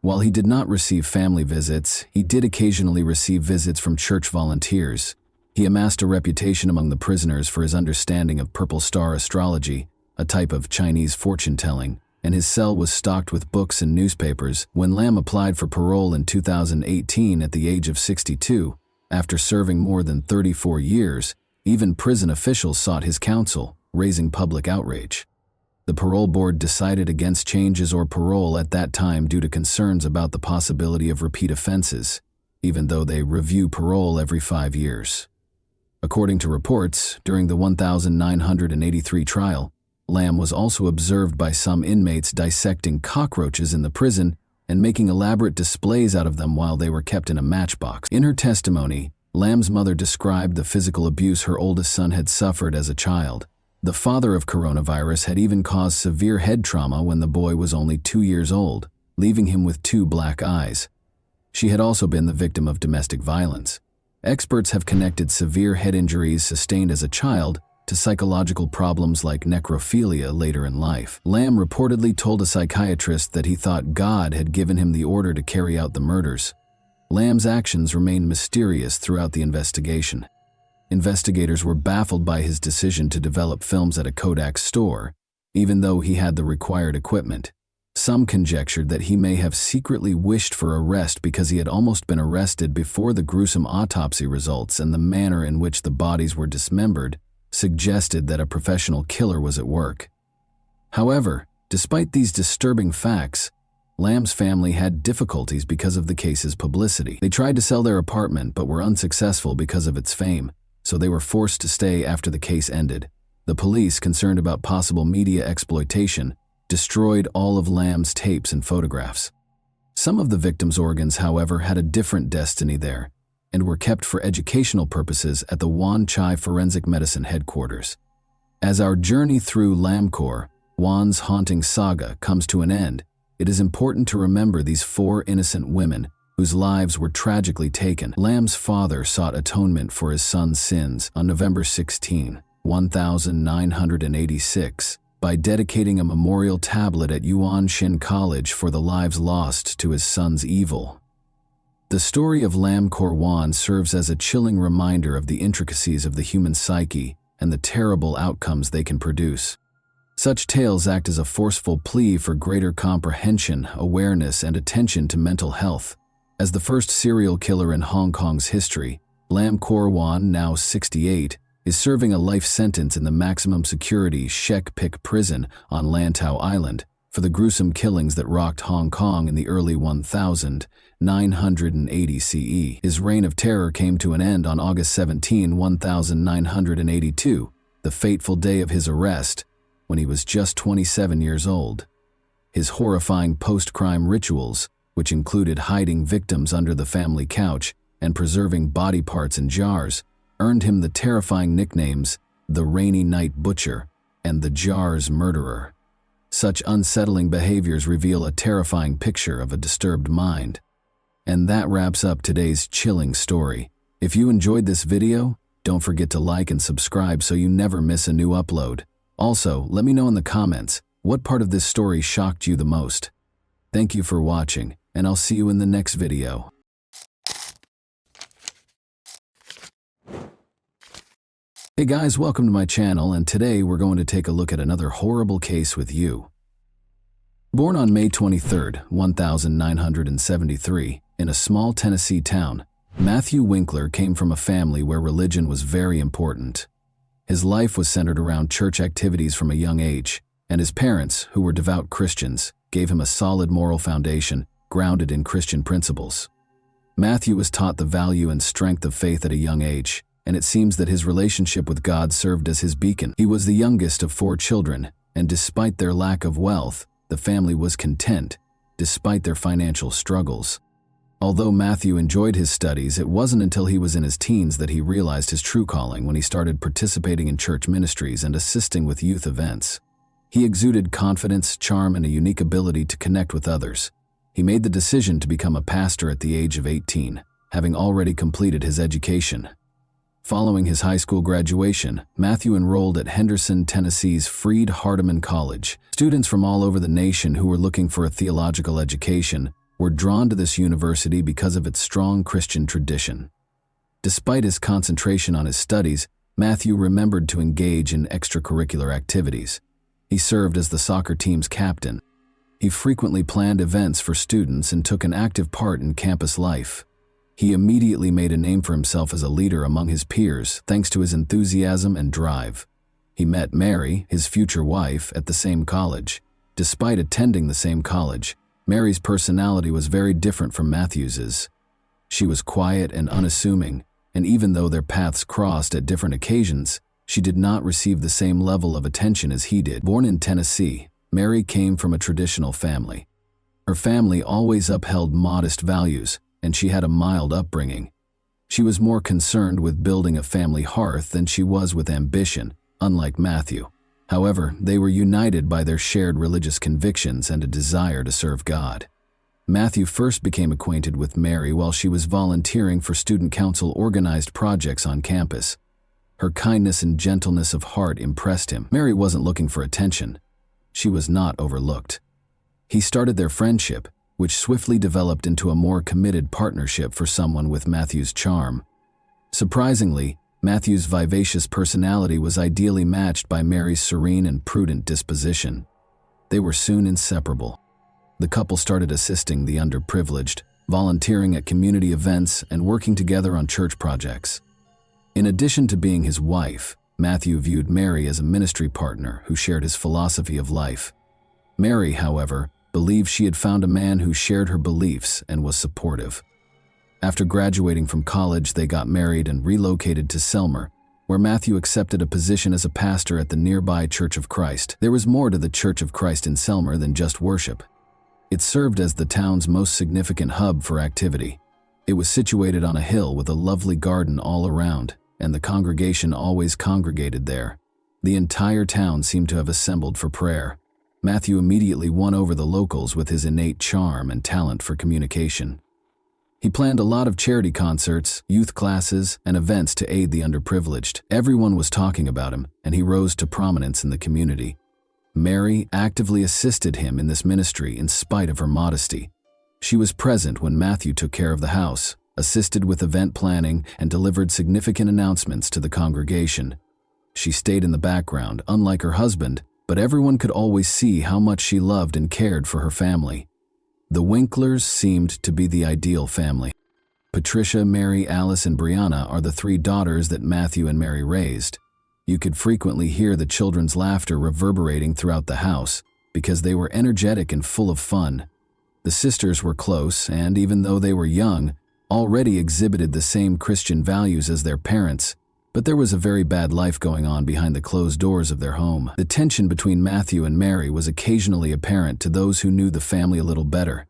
While he did not receive family visits, he did occasionally receive visits from church volunteers. He amassed a reputation among the prisoners for his understanding of purple star astrology, a type of Chinese fortune-telling, and his cell was stocked with books and newspapers. When Lam applied for parole in 2018 at the age of 62, after serving more than 34 years, even prison officials sought his counsel, raising public outrage. The parole board decided against changes or parole at that time due to concerns about the possibility of repeat offenses, even though they review parole every 5 years. According to reports, during the 1983 trial, Lam was also observed by some inmates dissecting cockroaches in the prison and making elaborate displays out of them while they were kept in a matchbox. In her testimony, Lam's mother described the physical abuse her oldest son had suffered as a child. The father of coronavirus had even caused severe head trauma when the boy was only 2 years old, leaving him with 2 black eyes. She had also been the victim of domestic violence. Experts have connected severe head injuries sustained as a child to psychological problems like necrophilia later in life. Lam reportedly told a psychiatrist that he thought God had given him the order to carry out the murders. Lam's actions remained mysterious throughout the investigation. Investigators were baffled by his decision to develop films at a Kodak store, even though he had the required equipment. Some conjectured that he may have secretly wished for arrest because he had almost been arrested before the gruesome autopsy results, and the manner in which the bodies were dismembered suggested that a professional killer was at work. However, despite these disturbing facts, Lam's family had difficulties because of the case's publicity. They tried to sell their apartment but were unsuccessful because of its fame, so they were forced to stay after the case ended. The police, concerned about possible media exploitation, destroyed all of Lam's tapes and photographs. Some of the victims' organs, however, had a different destiny there. and were kept for educational purposes at the Wan Chai Forensic Medicine headquarters. As our journey through Lamkor, Wan's haunting saga, comes to an end, it is important to remember these 4 innocent women whose lives were tragically taken. Lam's father sought atonement for his son's sins on November 16, 1986, by dedicating a memorial tablet at Yuan Shin College for the lives lost to his son's evil. The story of Lam Kor Wan serves as a chilling reminder of the intricacies of the human psyche and the terrible outcomes they can produce. Such tales act as a forceful plea for greater comprehension, awareness, and attention to mental health. As the first serial killer in Hong Kong's history, Lam Kor Wan, now 68, is serving a life sentence in the maximum security Shek Pik prison on Lantau Island for the gruesome killings that rocked Hong Kong in the early 1980 CE. His reign of terror came to an end on August 17, 1982, the fateful day of his arrest, when he was just 27 years old. His horrifying post-crime rituals, which included hiding victims under the family couch and preserving body parts in jars, earned him the terrifying nicknames the Rainy Night Butcher and the Jars Murderer. Such unsettling behaviors reveal a terrifying picture of a disturbed mind. And that wraps up today's chilling story. If you enjoyed this video, don't forget to like and subscribe so you never miss a new upload. Also, let me know in the comments what part of this story shocked you the most. Thank you for watching, and I'll see you in the next video. Hey guys, welcome to my channel, and today we're going to take a look at another horrible case with you. Born on May 23, 1973, in a small Tennessee town, Matthew Winkler came from a family where religion was very important. His life was centered around church activities from a young age, and his parents, who were devout Christians, gave him a solid moral foundation grounded in Christian principles. Matthew was taught the value and strength of faith at a young age, and it seems that his relationship with God served as his beacon. He was the youngest of 4 children, and despite their lack of wealth, the family was content, despite their financial struggles. Although Matthew enjoyed his studies, it wasn't until he was in his teens that he realized his true calling when he started participating in church ministries and assisting with youth events. He exuded confidence, charm, and a unique ability to connect with others. He made the decision to become a pastor at the age of 18, having already completed his education. Following his high school graduation, Matthew enrolled at Henderson, Tennessee's Freed-Hardeman College. Students from all over the nation who were looking for a theological education were drawn to this university because of its strong Christian tradition. Despite his concentration on his studies, Matthew remembered to engage in extracurricular activities. He served as the soccer team's captain. He frequently planned events for students and took an active part in campus life. He immediately made a name for himself as a leader among his peers thanks to his enthusiasm and drive. He met Mary, his future wife, at the same college. Despite attending the same college, Mary's personality was very different from Matthew's. She was quiet and unassuming, and even though their paths crossed at different occasions, she did not receive the same level of attention as he did. Born in Tennessee, Mary came from a traditional family. Her family always upheld modest values, and she had a mild upbringing. She was more concerned with building a family hearth than she was with ambition, unlike Matthew. However, they were united by their shared religious convictions and a desire to serve God. Matthew first became acquainted with Mary while she was volunteering for student council-organized projects on campus. Her kindness and gentleness of heart impressed him. Mary wasn't looking for attention. She was not overlooked. He started their friendship, which swiftly developed into a more committed partnership for someone with Matthew's charm. Surprisingly, Matthew's vivacious personality was ideally matched by Mary's serene and prudent disposition. They were soon inseparable. The couple started assisting the underprivileged, volunteering at community events, and working together on church projects. In addition to being his wife, Matthew viewed Mary as a ministry partner who shared his philosophy of life. Mary, however, believed she had found a man who shared her beliefs and was supportive. After graduating from college, they got married and relocated to Selmer, where Matthew accepted a position as a pastor at the nearby Church of Christ. There was more to the Church of Christ in Selmer than just worship. It served as the town's most significant hub for activity. It was situated on a hill with a lovely garden all around, and the congregation always congregated there. The entire town seemed to have assembled for prayer. Matthew immediately won over the locals with his innate charm and talent for communication. He planned a lot of charity concerts, youth classes, and events to aid the underprivileged. Everyone was talking about him, and he rose to prominence in the community. Mary actively assisted him in this ministry in spite of her modesty. She was present when Matthew took care of the house, assisted with event planning, and delivered significant announcements to the congregation. She stayed in the background, unlike her husband, but everyone could always see how much she loved and cared for her family. The Winklers seemed to be the ideal family. Patricia, Mary, Alice, and Brianna are the 3 daughters that Matthew and Mary raised. You could frequently hear the children's laughter reverberating throughout the house because they were energetic and full of fun. The sisters were close, and even though they were young, already exhibited the same Christian values as their parents, but there was a very bad life going on behind the closed doors of their home. The tension between Matthew and Mary was occasionally apparent to those who knew the family a little better.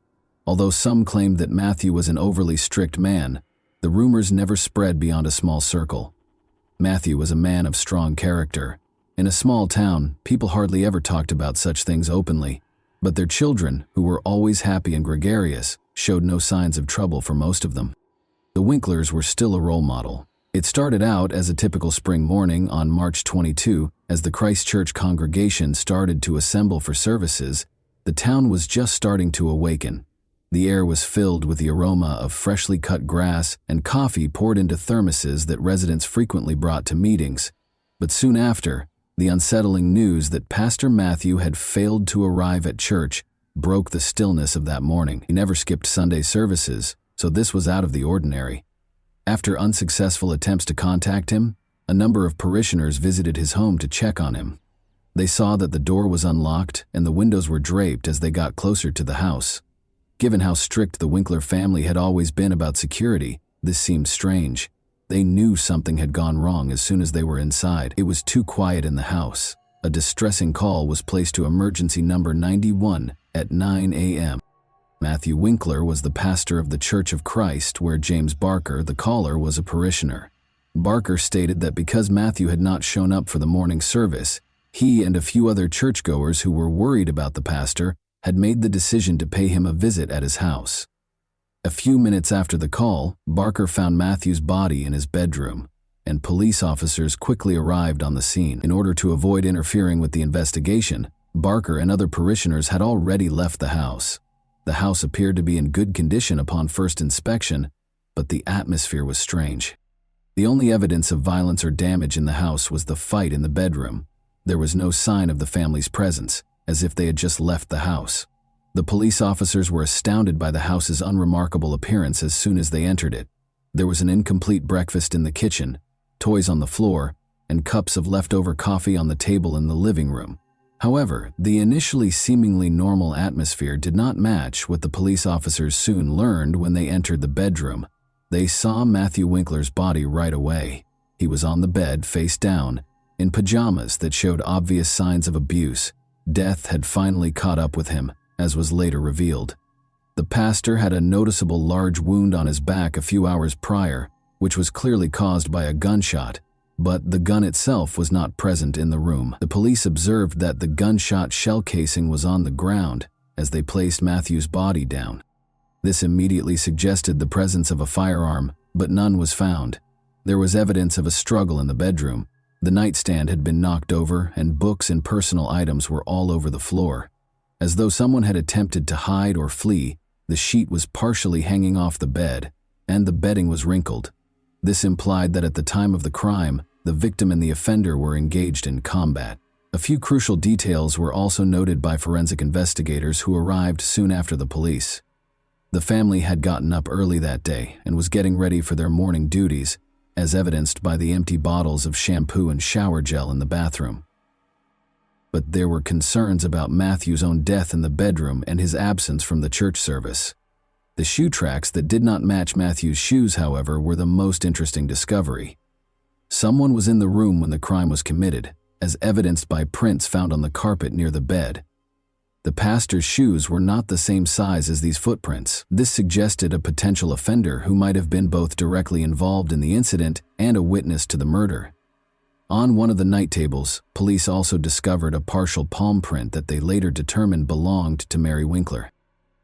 Although some claimed that Matthew was an overly strict man, the rumors never spread beyond a small circle. Matthew was a man of strong character. In a small town, people hardly ever talked about such things openly, but their children, who were always happy and gregarious, showed no signs of trouble for most of them. The Winklers were still a role model. It started out as a typical spring morning on March 22. As the Christchurch congregation started to assemble for services, the town was just starting to awaken. The air was filled with the aroma of freshly cut grass and coffee poured into thermoses that residents frequently brought to meetings. But soon after, the unsettling news that Pastor Matthew had failed to arrive at church broke the stillness of that morning. He never skipped Sunday services, so this was out of the ordinary. After unsuccessful attempts to contact him, a number of parishioners visited his home to check on him. They saw that the door was unlocked and the windows were draped as they got closer to the house. Given how strict the Winkler family had always been about security, this seemed strange. They knew something had gone wrong as soon as they were inside. It was too quiet in the house. A distressing call was placed to emergency number 91 at 9 a.m. Matthew Winkler was the pastor of the Church of Christ, where James Barker, the caller, was a parishioner. Barker stated that because Matthew had not shown up for the morning service, he and a few other churchgoers who were worried about the pastor had made the decision to pay him a visit at his house. A few minutes after the call, Barker found Matthew's body in his bedroom, and police officers quickly arrived on the scene. In order to avoid interfering with the investigation, Barker and other parishioners had already left the house. The house appeared to be in good condition upon first inspection, but the atmosphere was strange. The only evidence of violence or damage in the house was the fight in the bedroom. There was no sign of the family's presence, as if they had just left the house. The police officers were astounded by the house's unremarkable appearance as soon as they entered it. There was an incomplete breakfast in the kitchen, toys on the floor, and cups of leftover coffee on the table in the living room. However, the initially seemingly normal atmosphere did not match what the police officers soon learned when they entered the bedroom. They saw Matthew Winkler's body right away. He was on the bed, face down, in pajamas that showed obvious signs of abuse. Death had finally caught up with him, as was later revealed. The pastor had a noticeable large wound on his back a few hours prior, which was clearly caused by a gunshot, but the gun itself was not present in the room. The police observed that the gunshot shell casing was on the ground as they placed Matthew's body down. This immediately suggested the presence of a firearm, but none was found. There was evidence of a struggle in the bedroom. The nightstand had been knocked over, and books and personal items were all over the floor. As though someone had attempted to hide or flee, the sheet was partially hanging off the bed, and the bedding was wrinkled. This implied that at the time of the crime, the victim and the offender were engaged in combat. A few crucial details were also noted by forensic investigators who arrived soon after the police. The family had gotten up early that day and was getting ready for their morning duties, as evidenced by the empty bottles of shampoo and shower gel in the bathroom. But there were concerns about Matthew's own death in the bedroom and his absence from the church service. The shoe tracks that did not match Matthew's shoes, however, were the most interesting discovery. Someone was in the room when the crime was committed, as evidenced by prints found on the carpet near the bed. The pastor's shoes were not the same size as these footprints. This suggested a potential offender who might have been both directly involved in the incident and a witness to the murder. On one of the night tables, police also discovered a partial palm print that they later determined belonged to Mary Winkler.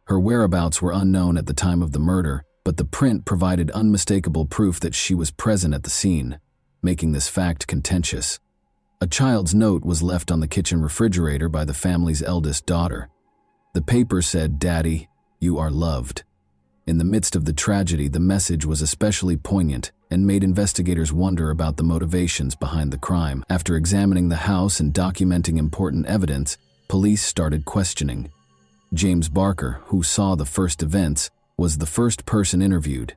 Her whereabouts were unknown at the time of the murder, but the print provided unmistakable proof that she was present at the scene, making this fact contentious. A child's note was left on the kitchen refrigerator by the family's eldest daughter. The paper said, "Daddy, you are loved." In the midst of the tragedy, the message was especially poignant and made investigators wonder about the motivations behind the crime. After examining the house and documenting important evidence, police started questioning. James Barker, who saw the first events, was the first person interviewed.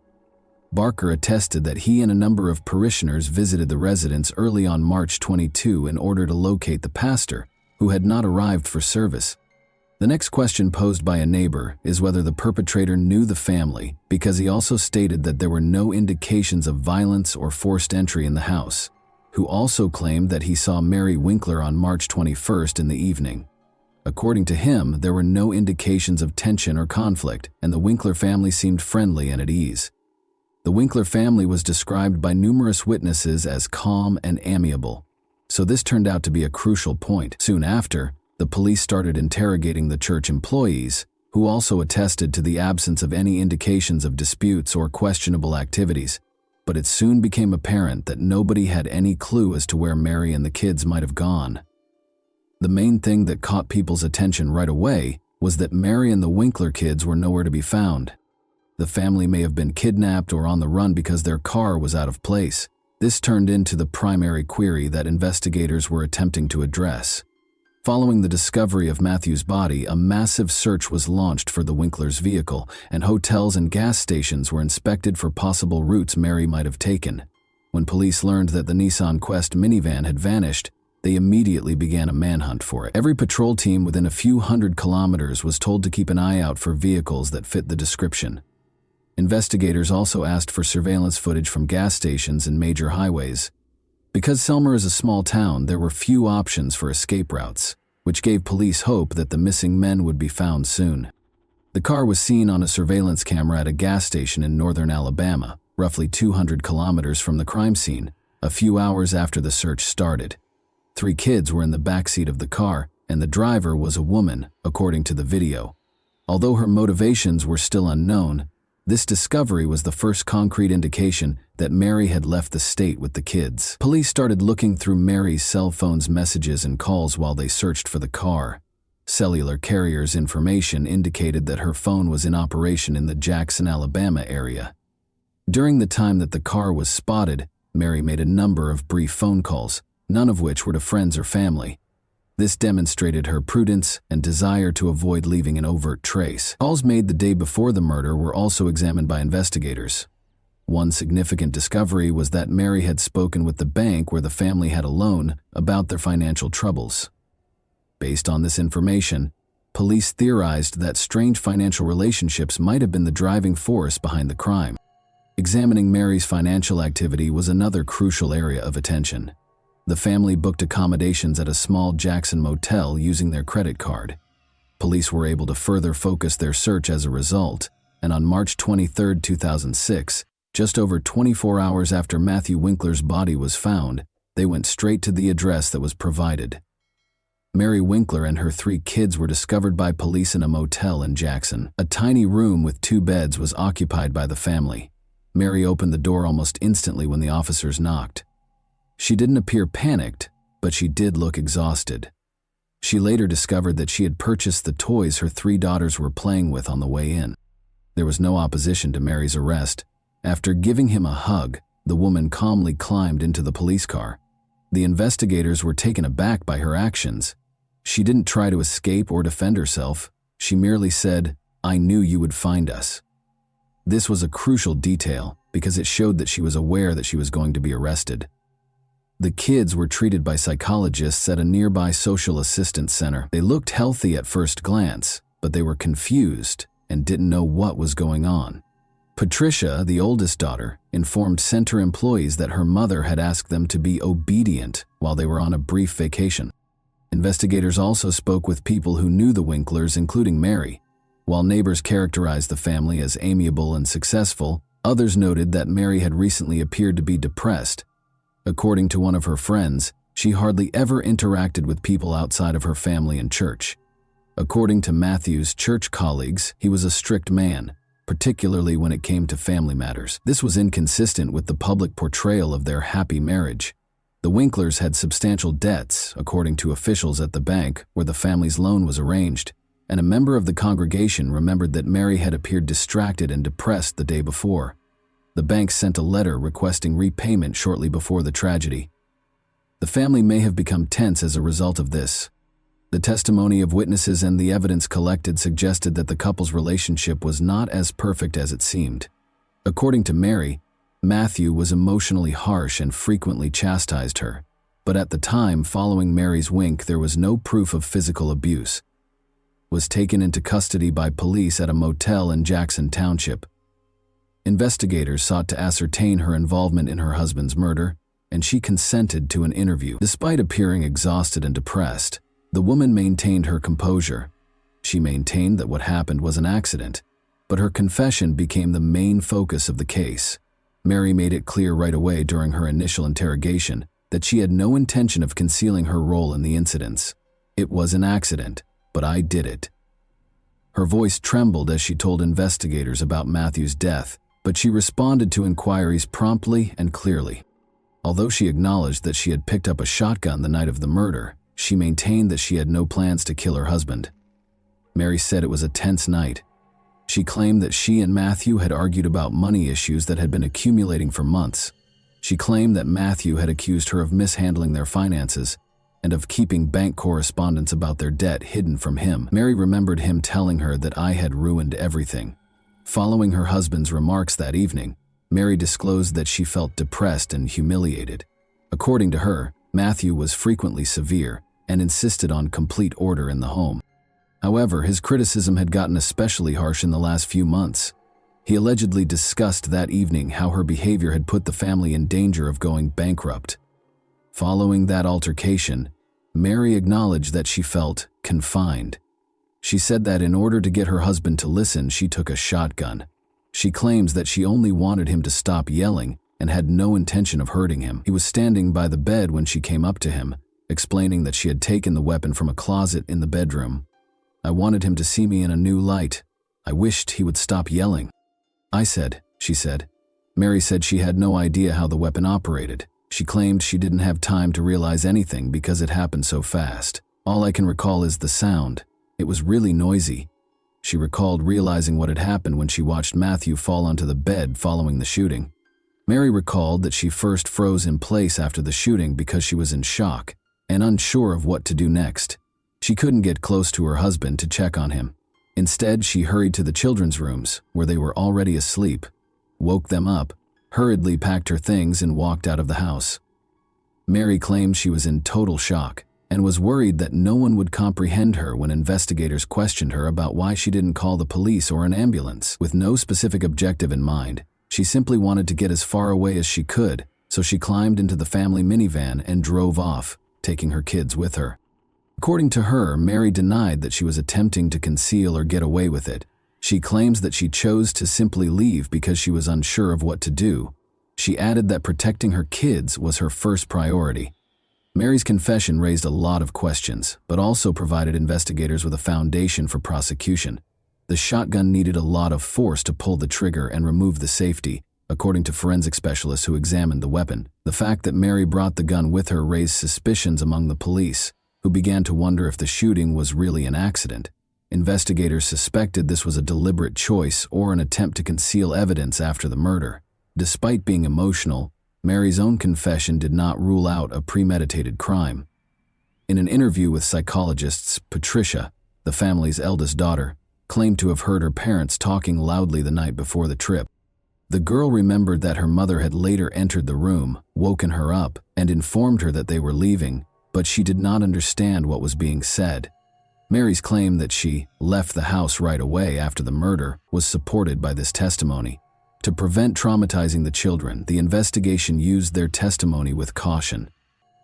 Barker attested that he and a number of parishioners visited the residence early on March 22 in order to locate the pastor, who had not arrived for service. The next question posed by a neighbor is whether the perpetrator knew the family, because he also stated that there were no indications of violence or forced entry in the house, who also claimed that he saw Mary Winkler on March 21st in the evening. According to him, there were no indications of tension or conflict, and the Winkler family seemed friendly and at ease. The Winkler family was described by numerous witnesses as calm and amiable, so this turned out to be a crucial point. Soon after, the police started interrogating the church employees, who also attested to the absence of any indications of disputes or questionable activities, but it soon became apparent that nobody had any clue as to where Mary and the kids might have gone. The main thing that caught people's attention right away was that Mary and the Winkler kids were nowhere to be found. The family may have been kidnapped or on the run because their car was out of place. This turned into the primary query that investigators were attempting to address. Following the discovery of Matthew's body, a massive search was launched for the Winkler's vehicle, and hotels and gas stations were inspected for possible routes Mary might have taken. When police learned that the Nissan Quest minivan had vanished, they immediately began a manhunt for it. Every patrol team within a few hundred kilometers was told to keep an eye out for vehicles that fit the description. Investigators also asked for surveillance footage from gas stations and major highways. Because Selmer is a small town, there were few options for escape routes, which gave police hope that the missing men would be found soon. The car was seen on a surveillance camera at a gas station in northern Alabama, roughly 200 kilometers from the crime scene, a few hours after the search started. 3 kids were in the backseat of the car, and the driver was a woman, according to the video. Although her motivations were still unknown, this discovery was the first concrete indication that Mary had left the state with the kids. Police started looking through Mary's cell phone's messages and calls while they searched for the car. Cellular carrier's information indicated that her phone was in operation in the Jackson, Alabama area. During the time that the car was spotted, Mary made a number of brief phone calls, none of which were to friends or family. This demonstrated her prudence and desire to avoid leaving an overt trace. Calls made the day before the murder were also examined by investigators. One significant discovery was that Mary had spoken with the bank where the family had a loan about their financial troubles. Based on this information, police theorized that strange financial relationships might have been the driving force behind the crime. Examining Mary's financial activity was another crucial area of attention. The family booked accommodations at a small Jackson motel using their credit card. Police were able to further focus their search as a result, and on March 23, 2006, just over 24 hours after Matthew Winkler's body was found, they went straight to the address that was provided. Mary Winkler and her 3 kids were discovered by police in a motel in Jackson. A tiny room with 2 beds was occupied by the family. Mary opened the door almost instantly when the officers knocked. She didn't appear panicked, but she did look exhausted. She later discovered that she had purchased the toys her 3 daughters were playing with on the way in. There was no opposition to Mary's arrest. After giving him a hug, the woman calmly climbed into the police car. The investigators were taken aback by her actions. She didn't try to escape or defend herself. She merely said, "I knew you would find us." This was a crucial detail because it showed that she was aware that she was going to be arrested. The kids were treated by psychologists at a nearby social assistance center. They looked healthy at first glance, but they were confused and didn't know what was going on. Patricia, the oldest daughter, informed center employees that her mother had asked them to be obedient while they were on a brief vacation. Investigators also spoke with people who knew the Winklers, including Mary. While neighbors characterized the family as amiable and successful, others noted that Mary had recently appeared to be depressed. According to one of her friends, she hardly ever interacted with people outside of her family and church. According to Matthew's church colleagues, he was a strict man, particularly when it came to family matters. This was inconsistent with the public portrayal of their happy marriage. The Winklers had substantial debts, according to officials at the bank where the family's loan was arranged, and a member of the congregation remembered that Mary had appeared distracted and depressed the day before. The bank sent a letter requesting repayment shortly before the tragedy. The family may have become tense as a result of this. The testimony of witnesses and the evidence collected suggested that the couple's relationship was not as perfect as it seemed. According to Mary, Matthew was emotionally harsh and frequently chastised her, but at the time following Mary's wink, there was no proof of physical abuse. Was taken into custody by police at a motel in Jackson Township. Investigators sought to ascertain her involvement in her husband's murder, and she consented to an interview. Despite appearing exhausted and depressed, the woman maintained her composure. She maintained that what happened was an accident, but her confession became the main focus of the case. Mary made it clear right away during her initial interrogation that she had no intention of concealing her role in the incidents. It was an accident, but I did it. Her voice trembled as she told investigators about Matthew's death, but she responded to inquiries promptly and clearly. Although she acknowledged that she had picked up a shotgun the night of the murder, she maintained that she had no plans to kill her husband. Mary said it was a tense night. She claimed that she and Matthew had argued about money issues that had been accumulating for months. She claimed that Matthew had accused her of mishandling their finances and of keeping bank correspondence about their debt hidden from him. Mary remembered him telling her that I had ruined everything. Following her husband's remarks that evening, Mary disclosed that she felt depressed and humiliated. According to her, Matthew was frequently severe and insisted on complete order in the home. However, his criticism had gotten especially harsh in the last few months. He allegedly discussed that evening how her behavior had put the family in danger of going bankrupt. Following that altercation, Mary acknowledged that she felt confined. She said that in order to get her husband to listen, she took a shotgun. She claims that she only wanted him to stop yelling and had no intention of hurting him. He was standing by the bed when she came up to him, explaining that she had taken the weapon from a closet in the bedroom. I wanted him to see me in a new light. I wished he would stop yelling. I said, she said. Mary said she had no idea how the weapon operated. She claimed she didn't have time to realize anything because it happened so fast. All I can recall is the sound. It was really noisy. She recalled realizing what had happened when she watched Matthew fall onto the bed following the shooting. Mary recalled that she first froze in place after the shooting because she was in shock and unsure of what to do next. She couldn't get close to her husband to check on him. Instead, she hurried to the children's rooms, where they were already asleep, woke them up, hurriedly packed her things and walked out of the house. Mary claimed she was in total shock and was worried that no one would comprehend her when investigators questioned her about why she didn't call the police or an ambulance. With no specific objective in mind, she simply wanted to get as far away as she could, so she climbed into the family minivan and drove off, taking her kids with her. According to her, Mary denied that she was attempting to conceal or get away with it. She claims that she chose to simply leave because she was unsure of what to do. She added that protecting her kids was her first priority. Mary's confession raised a lot of questions, but also provided investigators with a foundation for prosecution. The shotgun needed a lot of force to pull the trigger and remove the safety, according to forensic specialists who examined the weapon. The fact that Mary brought the gun with her raised suspicions among the police, who began to wonder if the shooting was really an accident. Investigators suspected this was a deliberate choice or an attempt to conceal evidence after the murder. Despite being emotional, Mary's own confession did not rule out a premeditated crime. In an interview with psychologists, Patricia, the family's eldest daughter, claimed to have heard her parents talking loudly the night before the trip. The girl remembered that her mother had later entered the room, woken her up, and informed her that they were leaving, but she did not understand what was being said. Mary's claim that she left the house right away after the murder was supported by this testimony. To prevent traumatizing the children, the investigation used their testimony with caution.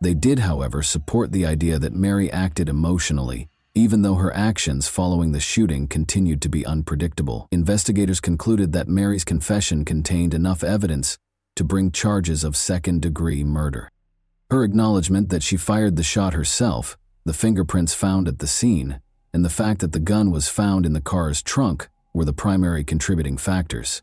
They did, however, support the idea that Mary acted emotionally, even though her actions following the shooting continued to be unpredictable. Investigators concluded that Mary's confession contained enough evidence to bring charges of second-degree murder. Her acknowledgement that she fired the shot herself, the fingerprints found at the scene, and the fact that the gun was found in the car's trunk were the primary contributing factors.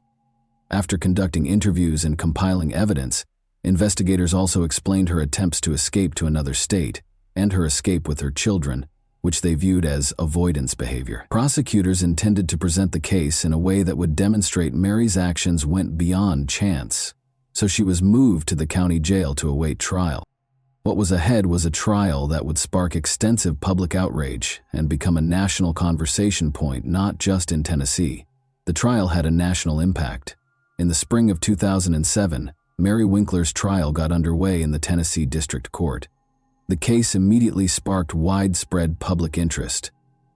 After conducting interviews and compiling evidence, investigators also explained her attempts to escape to another state and her escape with her children, which they viewed as avoidance behavior. Prosecutors intended to present the case in a way that would demonstrate Mary's actions went beyond chance, so she was moved to the county jail to await trial. What was ahead was a trial that would spark extensive public outrage and become a national conversation point not just in Tennessee. The trial had a national impact. In the spring of 2007, Mary Winkler's trial got underway in the Tennessee District Court. The case immediately sparked widespread public interest.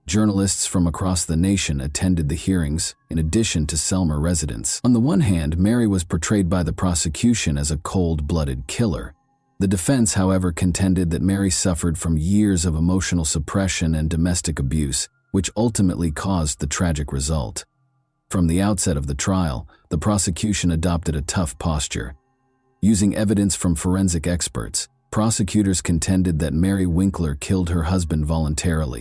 Journalists from across the nation attended the hearings, in addition to Selma residents. On the one hand, Mary was portrayed by the prosecution as a cold-blooded killer. The defense, however, contended that Mary suffered from years of emotional suppression and domestic abuse, which ultimately caused the tragic result. From the outset of the trial, the prosecution adopted a tough posture. Using evidence from forensic experts, prosecutors contended that Mary Winkler killed her husband voluntarily.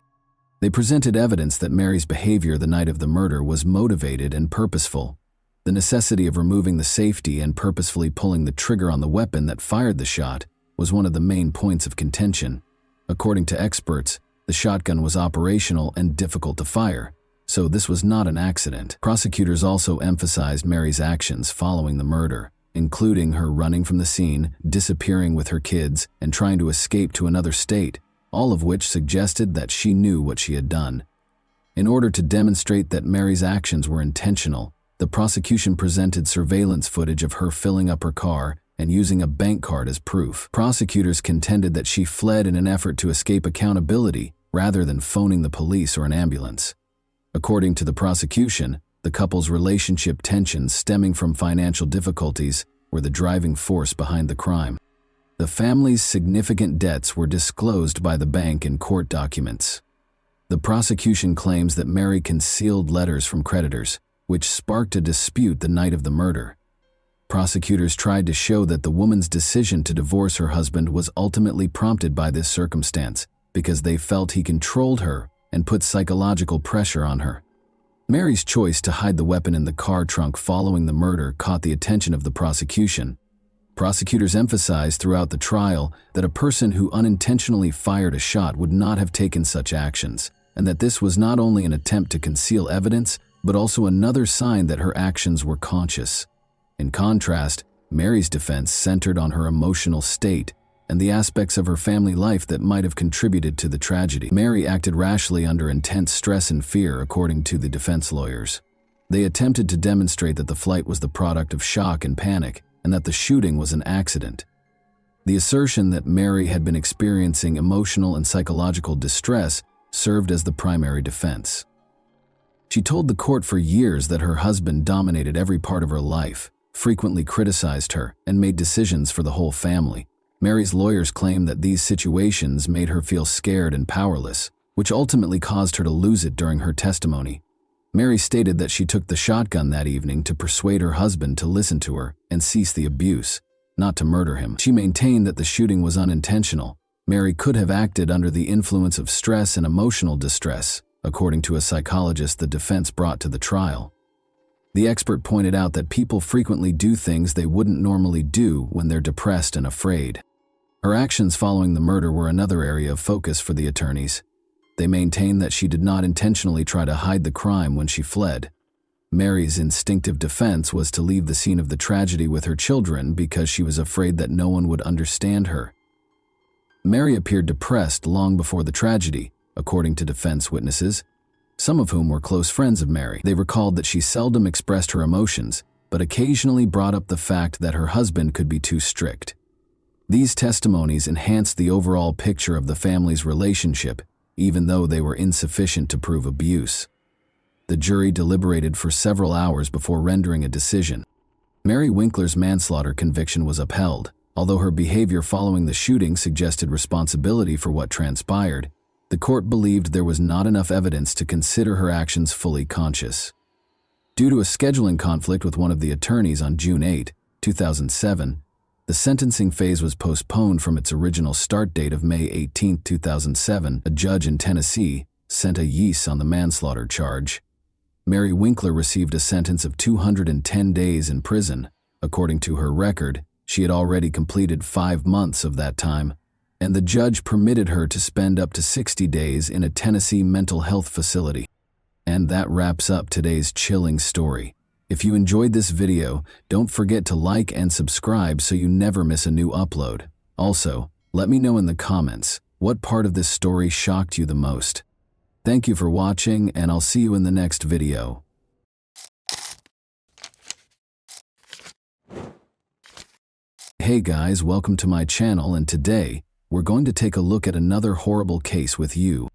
They presented evidence that Mary's behavior the night of the murder was motivated and purposeful. The necessity of removing the safety and purposefully pulling the trigger on the weapon that fired the shot was one of the main points of contention. According to experts, the shotgun was operational and difficult to fire, so this was not an accident. Prosecutors also emphasized Mary's actions following the murder, including her running from the scene, disappearing with her kids, and trying to escape to another state, all of which suggested that she knew what she had done. In order to demonstrate that Mary's actions were intentional, the prosecution presented surveillance footage of her filling up her car and using a bank card as proof. Prosecutors contended that she fled in an effort to escape accountability rather than phoning the police or an ambulance. According to the prosecution, the couple's relationship tensions stemming from financial difficulties were the driving force behind the crime. The family's significant debts were disclosed by the bank in court documents. The prosecution claims that Mary concealed letters from creditors, which sparked a dispute the night of the murder. Prosecutors tried to show that the woman's decision to divorce her husband was ultimately prompted by this circumstance because they felt he controlled her and put psychological pressure on her. Mary's choice to hide the weapon in the car trunk following the murder caught the attention of the prosecution. Prosecutors emphasized throughout the trial that a person who unintentionally fired a shot would not have taken such actions, and that this was not only an attempt to conceal evidence, but also another sign that her actions were conscious. In contrast, Mary's defense centered on her emotional state and the aspects of her family life that might have contributed to the tragedy. Mary acted rashly under intense stress and fear, according to the defense lawyers. They attempted to demonstrate that the flight was the product of shock and panic, and that the shooting was an accident. The assertion that Mary had been experiencing emotional and psychological distress served as the primary defense. She told the court for years that her husband dominated every part of her life, frequently criticized her, and made decisions for the whole family. Mary's lawyers claimed that these situations made her feel scared and powerless, which ultimately caused her to lose it during her testimony. Mary stated that she took the shotgun that evening to persuade her husband to listen to her and cease the abuse, not to murder him. She maintained that the shooting was unintentional. Mary could have acted under the influence of stress and emotional distress, according to a psychologist the defense brought to the trial. The expert pointed out that people frequently do things they wouldn't normally do when they're depressed and afraid. Her actions following the murder were another area of focus for the attorneys. They maintained that she did not intentionally try to hide the crime when she fled. Mary's instinctive defense was to leave the scene of the tragedy with her children because she was afraid that no one would understand her. Mary appeared depressed long before the tragedy, according to defense witnesses, some of whom were close friends of Mary. They recalled that she seldom expressed her emotions, but occasionally brought up the fact that her husband could be too strict. These testimonies enhanced the overall picture of the family's relationship, even though they were insufficient to prove abuse. The jury deliberated for several hours before rendering a decision. Mary Winkler's manslaughter conviction was upheld, Although her behavior following the shooting suggested responsibility for what transpired, the court believed there was not enough evidence to consider her actions fully conscious. Due to a scheduling conflict with one of the attorneys on June 8, 2007, the sentencing phase was postponed from its original start date of May 18, 2007. A judge in Tennessee sent a yes on the manslaughter charge. Mary Winkler received a sentence of 210 days in prison. According to her record, she had already completed 5 months of that time, and the judge permitted her to spend up to 60 days in a Tennessee mental health facility. And that wraps up today's chilling story. If you enjoyed this video, don't forget to like and subscribe so you never miss a new upload. Also, let me know in the comments what part of this story shocked you the most. Thank you for watching, and I'll see you in the next video. Hey guys, welcome to my channel, and today we're going to take a look at another horrible case with you.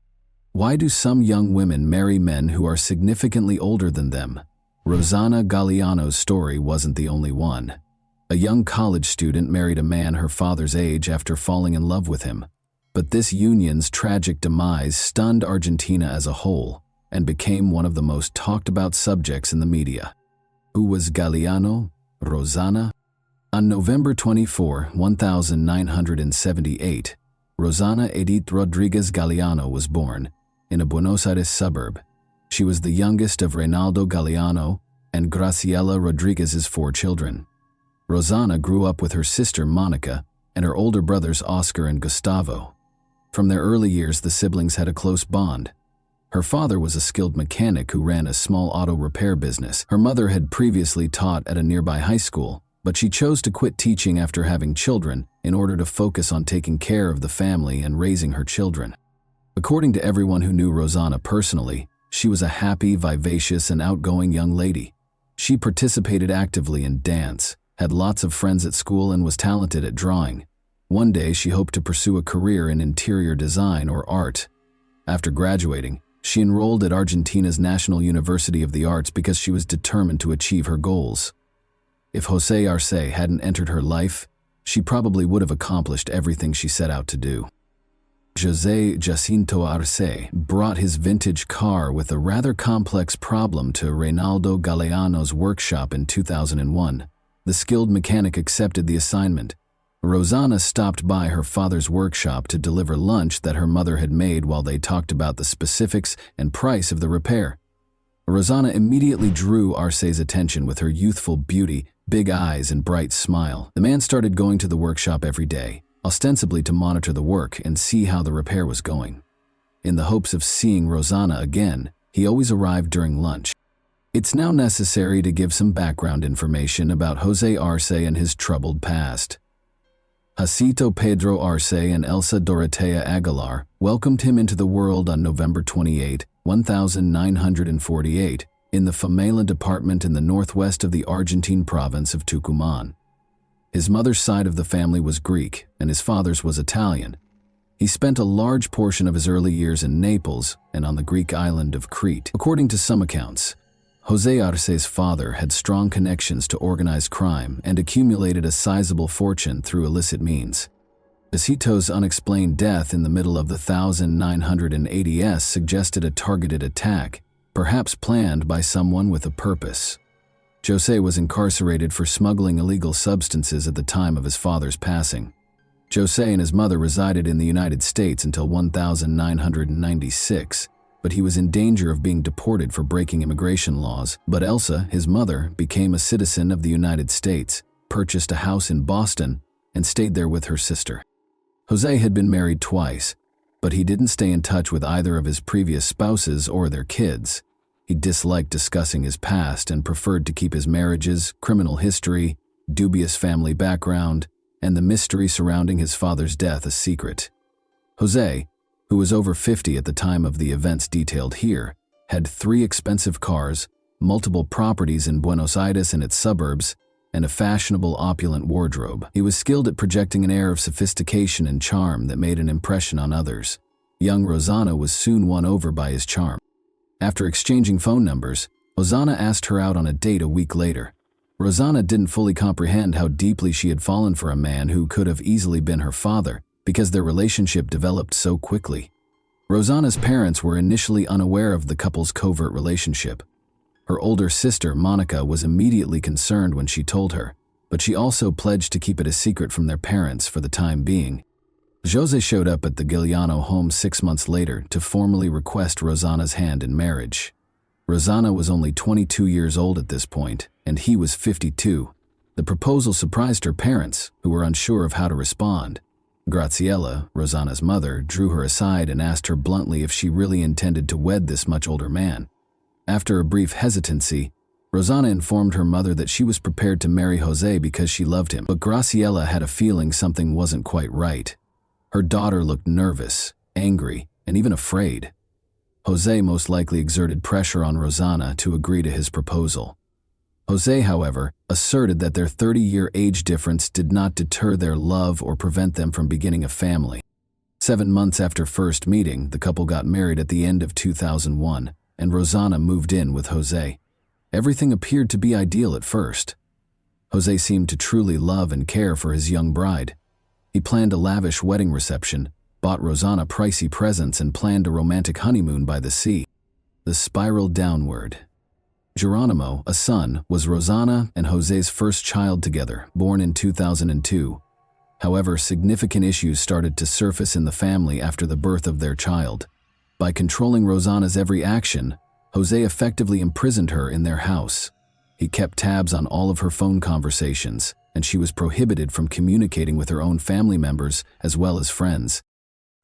Why do some young women marry men who are significantly older than them? Rosanna Galliano's story wasn't the only one. A young college student married a man her father's age after falling in love with him. But this union's tragic demise stunned Argentina as a whole and became one of the most talked about subjects in the media. Who was Galliano? Rosanna? On November 24, 1978, Rosanna Edith Rodriguez Galliano was born in a Buenos Aires suburb. She was the youngest of Reynaldo Galliano and Graciela Rodriguez's 4 children. Rosanna grew up with her sister Monica and her older brothers Oscar and Gustavo. From their early years, the siblings had a close bond. Her father was a skilled mechanic who ran a small auto repair business. Her mother had previously taught at a nearby high school, but she chose to quit teaching after having children in order to focus on taking care of the family and raising her children. According to everyone who knew Rosanna personally, she was a happy, vivacious, and outgoing young lady. She participated actively in dance, had lots of friends at school, and was talented at drawing. One day, she hoped to pursue a career in interior design or art. After graduating, she enrolled at Argentina's National University of the Arts because she was determined to achieve her goals. If José Arce hadn't entered her life, she probably would have accomplished everything she set out to do. José Jacinto Arce brought his vintage car with a rather complex problem to Reynaldo Galliano's workshop in 2001. The skilled mechanic accepted the assignment. Rosanna stopped by her father's workshop to deliver lunch that her mother had made while they talked about the specifics and price of the repair. Rosanna immediately drew Arce's attention with her youthful beauty, big eyes, and bright smile. The man started going to the workshop every day, ostensibly to monitor the work and see how the repair was going. In the hopes of seeing Rosanna again, he always arrived during lunch. It's now necessary to give some background information about José Arce and his troubled past. Jacinto Pedro Arce and Elsa Dorotea Aguilar welcomed him into the world on November 28, 1948, in the Famela department in the northwest of the Argentine province of Tucumán. His mother's side of the family was Greek, and his father's was Italian. He spent a large portion of his early years in Naples and on the Greek island of Crete. According to some accounts, José Arce's father had strong connections to organized crime and accumulated a sizable fortune through illicit means. Jacinto's unexplained death in the middle of the 1980s suggested a targeted attack, perhaps planned by someone with a purpose. José was incarcerated for smuggling illegal substances at the time of his father's passing. José and his mother resided in the United States until 1996, but he was in danger of being deported for breaking immigration laws. But Elsa, his mother, became a citizen of the United States, purchased a house in Boston, and stayed there with her sister. José had been married twice, but he didn't stay in touch with either of his previous spouses or their kids. He disliked discussing his past and preferred to keep his marriages, criminal history, dubious family background, and the mystery surrounding his father's death a secret. José, who was over 50 at the time of the events detailed here, had 3 expensive cars, multiple properties in Buenos Aires and its suburbs, and a fashionable, opulent wardrobe. He was skilled at projecting an air of sophistication and charm that made an impression on others. Young Rosanna was soon won over by his charm. After exchanging phone numbers, Rosanna asked her out on a date a week later. Rosanna didn't fully comprehend how deeply she had fallen for a man who could have easily been her father because their relationship developed so quickly. Rosanna's parents were initially unaware of the couple's covert relationship. Her older sister, Monica, was immediately concerned when she told her, but she also pledged to keep it a secret from their parents for the time being. José showed up at the Giuliano home 6 months later to formally request Rosanna's hand in marriage. Rosanna was only 22 years old at this point, and he was 52. The proposal surprised her parents, who were unsure of how to respond. Graziella, Rosanna's mother, drew her aside and asked her bluntly if she really intended to wed this much older man. After a brief hesitancy, Rosanna informed her mother that she was prepared to marry José because she loved him, but Graziella had a feeling something wasn't quite right. Her daughter looked nervous, angry, and even afraid. José most likely exerted pressure on Rosanna to agree to his proposal. José, however, asserted that their 30-year age difference did not deter their love or prevent them from beginning a family. 7 months after first meeting, the couple got married at the end of 2001, and Rosanna moved in with José. Everything appeared to be ideal at first. José seemed to truly love and care for his young bride. He planned a lavish wedding reception, bought Rosanna pricey presents, and planned a romantic honeymoon by the sea. The spiraled downward. Geronimo, a son, was Rosanna and José's first child together, born in 2002. However, significant issues started to surface in the family after the birth of their child. By controlling Rosanna's every action, José effectively imprisoned her in their house. He kept tabs on all of her phone conversations, and she was prohibited from communicating with her own family members as well as friends.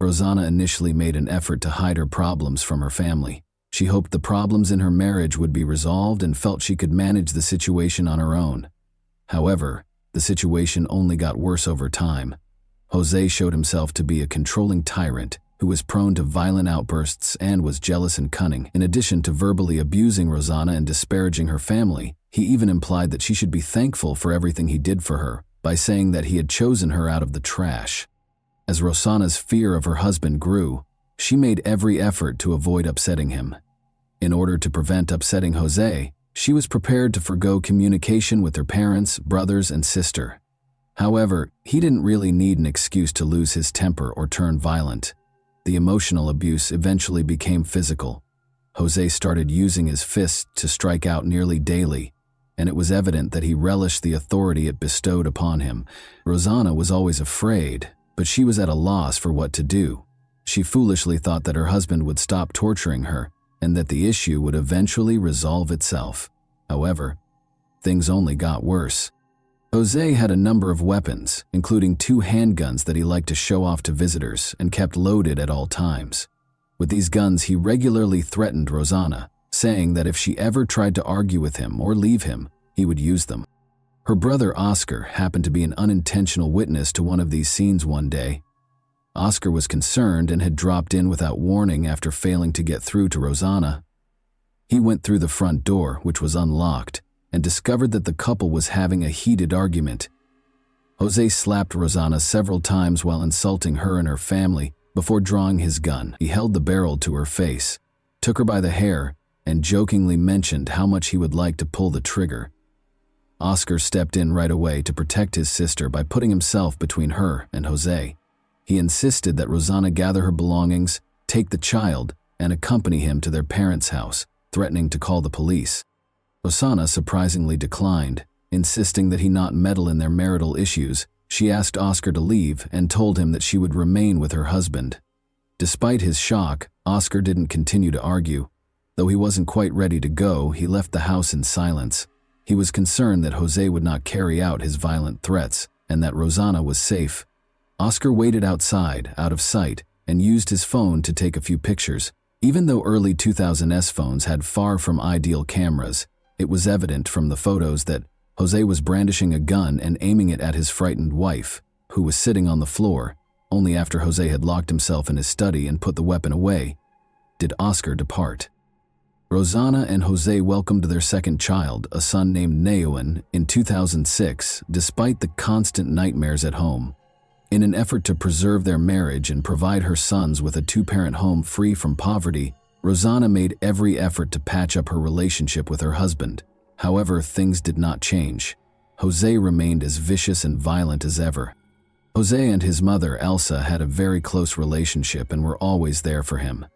Rosanna initially made an effort to hide her problems from her family. She hoped the problems in her marriage would be resolved and felt she could manage the situation on her own. However, the situation only got worse over time. José showed himself to be a controlling tyrant who was prone to violent outbursts and was jealous and cunning. In addition to verbally abusing Rosanna and disparaging her family, he even implied that she should be thankful for everything he did for her by saying that he had chosen her out of the trash. As Rosanna's fear of her husband grew, she made every effort to avoid upsetting him. In order to prevent upsetting José, she was prepared to forgo communication with her parents, brothers, and sister. However, he didn't really need an excuse to lose his temper or turn violent. The emotional abuse eventually became physical. José started using his fists to strike out nearly daily, and it was evident that he relished the authority it bestowed upon him. Rosanna was always afraid, but she was at a loss for what to do. She foolishly thought that her husband would stop torturing her and that the issue would eventually resolve itself. However, things only got worse. José had a number of weapons, including 2 handguns that he liked to show off to visitors and kept loaded at all times. With these guns, he regularly threatened Rosanna, saying that if she ever tried to argue with him or leave him, he would use them. Her brother Oscar happened to be an unintentional witness to one of these scenes one day. Oscar was concerned and had dropped in without warning after failing to get through to Rosanna. He went through the front door, which was unlocked, and discovered that the couple was having a heated argument. José slapped Rosanna several times while insulting her and her family before drawing his gun. He held the barrel to her face, took her by the hair, and jokingly mentioned how much he would like to pull the trigger. Oscar stepped in right away to protect his sister by putting himself between her and José. He insisted that Rosanna gather her belongings, take the child, and accompany him to their parents' house, threatening to call the police. Rosanna surprisingly declined, insisting that he not meddle in their marital issues. She asked Oscar to leave and told him that she would remain with her husband. Despite his shock, Oscar didn't continue to argue. Though he wasn't quite ready to go, he left the house in silence. He was concerned that José would not carry out his violent threats and that Rosanna was safe. Oscar waited outside, out of sight, and used his phone to take a few pictures. Even though early 2000s phones had far from ideal cameras, it was evident from the photos that José was brandishing a gun and aiming it at his frightened wife, who was sitting on the floor. Only after José had locked himself in his study and put the weapon away did Oscar depart. Rosanna and José welcomed their second child, a son named Neoen, in 2006, despite the constant nightmares at home. In an effort to preserve their marriage and provide her sons with a 2-parent home free from poverty, Rosanna made every effort to patch up her relationship with her husband. However, things did not change. Jose remained as vicious and violent as ever. Jose and his mother, Elsa, had a very close relationship and were always there for him.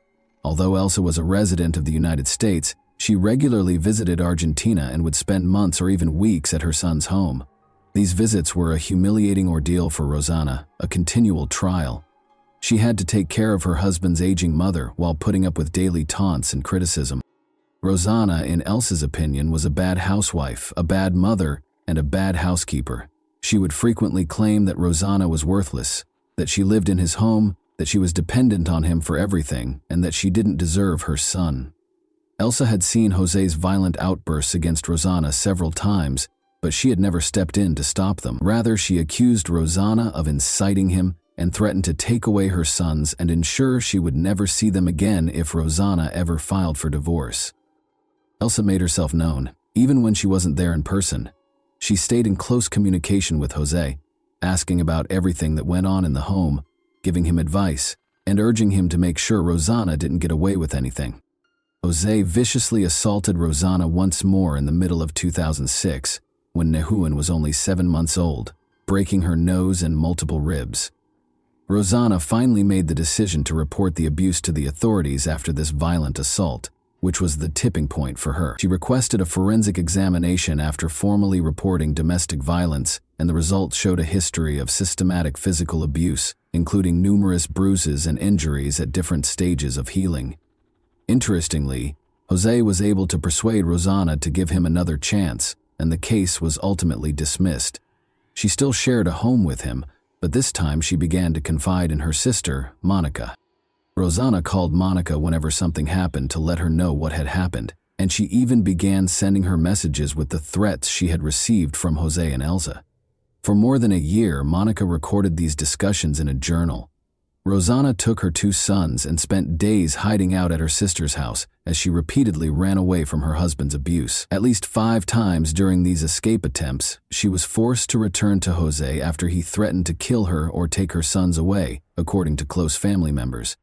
Although Elsa was a resident of the United States, she regularly visited Argentina and would spend months or even weeks at her son's home. These visits were a humiliating ordeal for Rosanna, a continual trial. She had to take care of her husband's aging mother while putting up with daily taunts and criticism. Rosanna, in Elsa's opinion, was a bad housewife, a bad mother, and a bad housekeeper. She would frequently claim that Rosanna was worthless, that she lived in his home, that she was dependent on him for everything, and that she didn't deserve her son. Elsa had seen Jose's violent outbursts against Rosanna several times, but she had never stepped in to stop them. Rather, she accused Rosanna of inciting him and threatened to take away her sons and ensure she would never see them again if Rosanna ever filed for divorce. Elsa made herself known, even when she wasn't there in person. She stayed in close communication with Jose, asking about everything that went on in the home, giving him advice, and urging him to make sure Rosanna didn't get away with anything. Jose viciously assaulted Rosanna once more in the middle of 2006, when Nehuan was only 7 months old, breaking her nose and multiple ribs. Rosanna finally made the decision to report the abuse to the authorities after this violent assault, which was the tipping point for her. She requested a forensic examination after formally reporting domestic violence, and the results showed a history of systematic physical abuse, including numerous bruises and injuries at different stages of healing. Interestingly, Jose was able to persuade Rosanna to give him another chance, and the case was ultimately dismissed. She still shared a home with him, but this time she began to confide in her sister, Monica. Rosanna called Monica whenever something happened to let her know what had happened, and she even began sending her messages with the threats she had received from Jose and Elsa. For more than a year, Monica recorded these discussions in a journal. Rosanna took her 2 sons and spent days hiding out at her sister's house as she repeatedly ran away from her husband's abuse. At least 5 times during these escape attempts, she was forced to return to Jose after he threatened to kill her or take her sons away, according to close family members.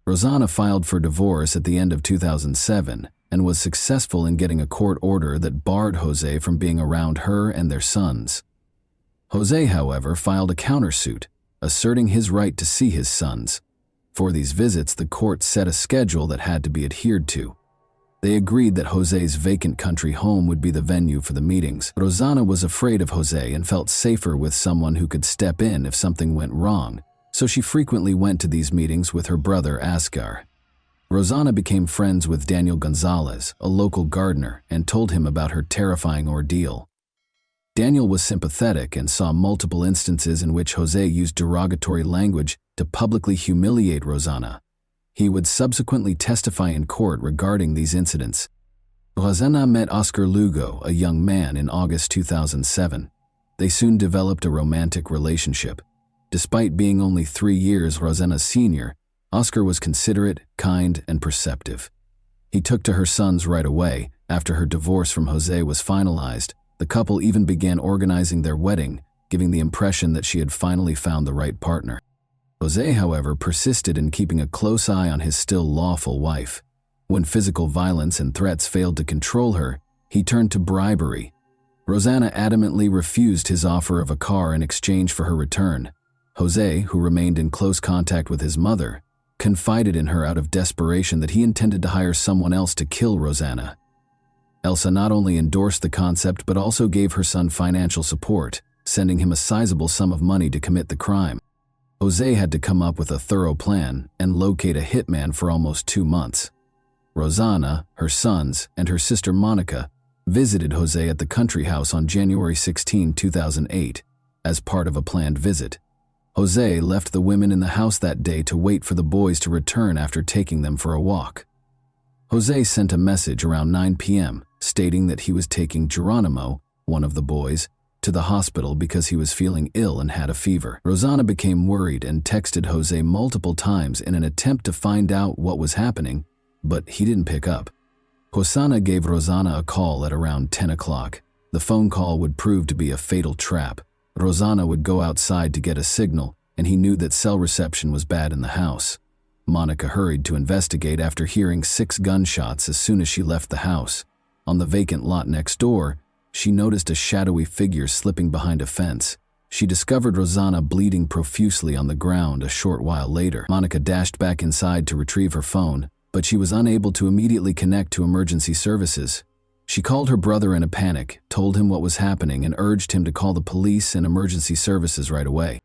Rosanna filed for divorce at the end of 2007 and was successful in getting a court order that barred Jose from being around her and their sons. Jose, however, filed a countersuit, asserting his right to see his sons. For these visits, the court set a schedule that had to be adhered to. They agreed that Jose's vacant country home would be the venue for the meetings. Rosanna was afraid of Jose and felt safer with someone who could step in if something went wrong, so she frequently went to these meetings with her brother Asgar. Rosanna became friends with Daniel Gonzalez, a local gardener, and told him about her terrifying ordeal. Daniel was sympathetic and saw multiple instances in which Jose used derogatory language to publicly humiliate Rosanna. He would subsequently testify in court regarding these incidents. Rosanna met Oscar Lugo, a young man, in August 2007. They soon developed a romantic relationship. Despite being only 3 years Rosanna's senior, Oscar was considerate, kind, and perceptive. He took to her sons right away. After her divorce from Jose was finalized, the couple even began organizing their wedding, giving the impression that she had finally found the right partner. Jose, however, persisted in keeping a close eye on his still lawful wife. When physical violence and threats failed to control her, he turned to bribery. Rosanna adamantly refused his offer of a car in exchange for her return. Jose, who remained in close contact with his mother, confided in her out of desperation that he intended to hire someone else to kill Rosanna. Elsa not only endorsed the concept but also gave her son financial support, sending him a sizable sum of money to commit the crime. Jose had to come up with a thorough plan and locate a hitman for almost 2 months. Rosanna, her sons, and her sister Monica visited Jose at the country house on January 16, 2008, as part of a planned visit. Jose left the women in the house that day to wait for the boys to return after taking them for a walk. Jose sent a message around 9 p.m. stating that he was taking Geronimo, one of the boys, to the hospital because he was feeling ill and had a fever. Rosanna became worried and texted Jose multiple times in an attempt to find out what was happening, but he didn't pick up. Hosanna gave Rosanna a call at around 10 o'clock. The phone call would prove to be a fatal trap. Rosanna would go outside to get a signal, and he knew that cell reception was bad in the house. Monica hurried to investigate after hearing 6 gunshots as soon as she left the house. On the vacant lot next door, she noticed a shadowy figure slipping behind a fence. She discovered Rosanna bleeding profusely on the ground a short while later. Monica dashed back inside to retrieve her phone, but she was unable to immediately connect to emergency services. She called her brother in a panic, told him what was happening, and urged him to call the police and emergency services right away.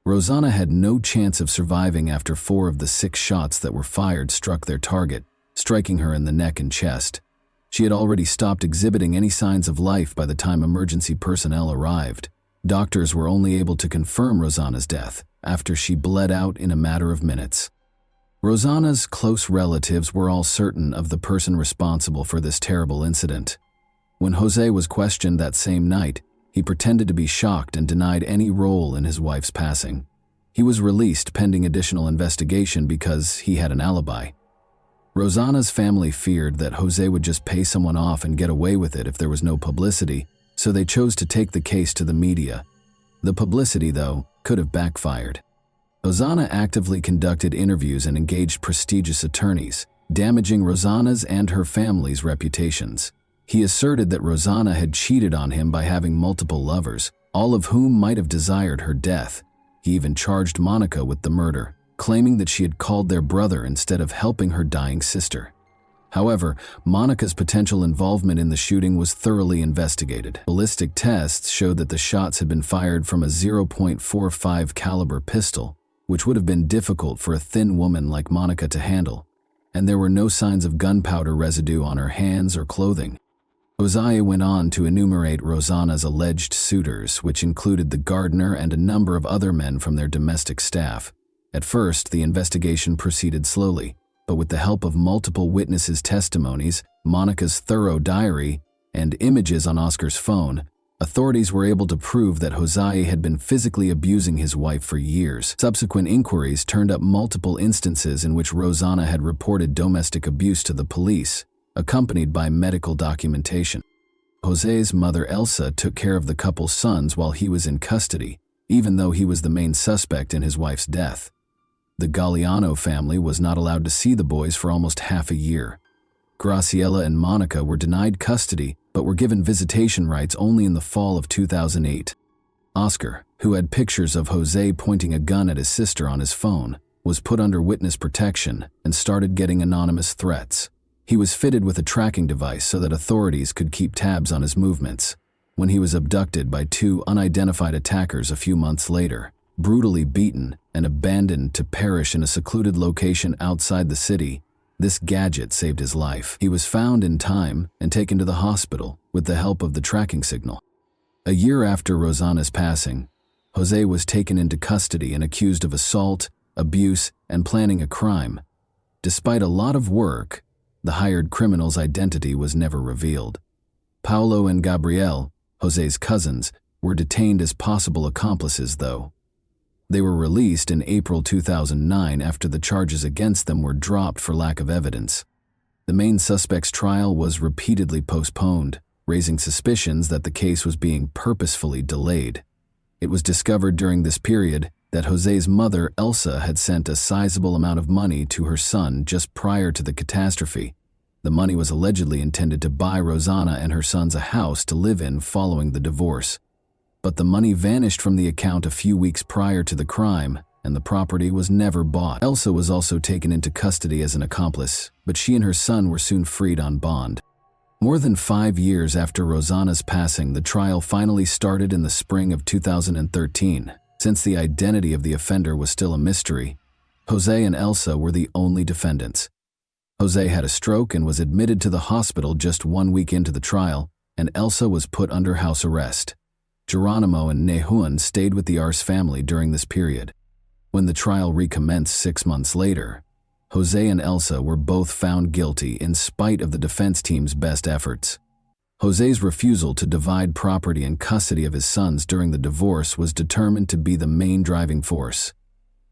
Rosanna had no chance of surviving after 4 of the 6 shots that were fired struck their target, striking her in the neck and chest. She had already stopped exhibiting any signs of life by the time emergency personnel arrived. Doctors were only able to confirm Rosanna's death after she bled out in a matter of minutes. Rosanna's close relatives were all certain of the person responsible for this terrible incident. When Jose was questioned that same night, he pretended to be shocked and denied any role in his wife's passing. He was released pending additional investigation because he had an alibi. Rosanna's family feared that Jose would just pay someone off and get away with it if there was no publicity, so they chose to take the case to the media. The publicity, though, could have backfired. Rosanna actively conducted interviews and engaged prestigious attorneys, damaging Rosanna's and her family's reputations. He asserted that Rosanna had cheated on him by having multiple lovers, all of whom might have desired her death. He even charged Monica with the murder, claiming that she had called their brother instead of helping her dying sister. However, Monica's potential involvement in the shooting was thoroughly investigated. Ballistic tests showed that the shots had been fired from a .45 caliber pistol, which would have been difficult for a thin woman like Monica to handle, and there were no signs of gunpowder residue on her hands or clothing. Jose went on to enumerate Rosanna's alleged suitors, which included the gardener and a number of other men from their domestic staff. At first, the investigation proceeded slowly, but with the help of multiple witnesses' testimonies, Monica's thorough diary, and images on Oscar's phone, authorities were able to prove that Jose had been physically abusing his wife for years. Subsequent inquiries turned up multiple instances in which Rosanna had reported domestic abuse to the police, accompanied by medical documentation. Jose's mother Elsa took care of the couple's sons while he was in custody, even though he was the main suspect in his wife's death. The Galliano family was not allowed to see the boys for almost half a year. Graciela and Monica were denied custody, but were given visitation rights only in the fall of 2008. Oscar, who had pictures of Jose pointing a gun at his sister on his phone, was put under witness protection and started getting anonymous threats. He was fitted with a tracking device so that authorities could keep tabs on his movements. When he was abducted by 2 unidentified attackers a few months later, brutally beaten and abandoned to perish in a secluded location outside the city, this gadget saved his life. He was found in time and taken to the hospital with the help of the tracking signal. A year after Rosanna's passing, Jose was taken into custody and accused of assault, abuse, and planning a crime. Despite a lot of work, the hired criminal's identity was never revealed. Paulo and Gabrielle, Jose's cousins, were detained as possible accomplices, though. They were released in April 2009 after the charges against them were dropped for lack of evidence. The main suspect's trial was repeatedly postponed, raising suspicions that the case was being purposefully delayed. It was discovered during this period that Jose's mother, Elsa, had sent a sizable amount of money to her son just prior to the catastrophe. The money was allegedly intended to buy Rosanna and her sons a house to live in following the divorce. But the money vanished from the account a few weeks prior to the crime, and the property was never bought. Elsa was also taken into custody as an accomplice, but she and her son were soon freed on bond. More than 5 years after Rosanna's passing, the trial finally started in the spring of 2013. Since the identity of the offender was still a mystery, Jose and Elsa were the only defendants. Jose had a stroke and was admitted to the hospital just 1 week into the trial, and Elsa was put under house arrest. Geronimo and Nehuen stayed with the Arce family during this period. When the trial recommenced 6 months later, Jose and Elsa were both found guilty in spite of the defense team's best efforts. Jose's refusal to divide property and custody of his sons during the divorce was determined to be the main driving force.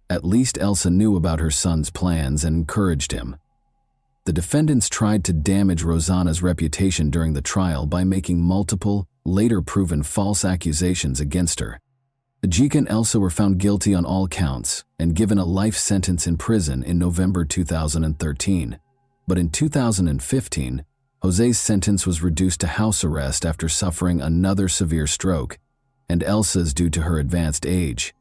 At least Elsa knew about her son's plans and encouraged him. The defendants tried to damage Rosanna's reputation during the trial by making multiple, later proven false accusations against her. Ajika and Elsa were found guilty on all counts and given a life sentence in prison in November 2013. But in 2015, Jose's sentence was reduced to house arrest after suffering another severe stroke, and Elsa's due to her advanced age.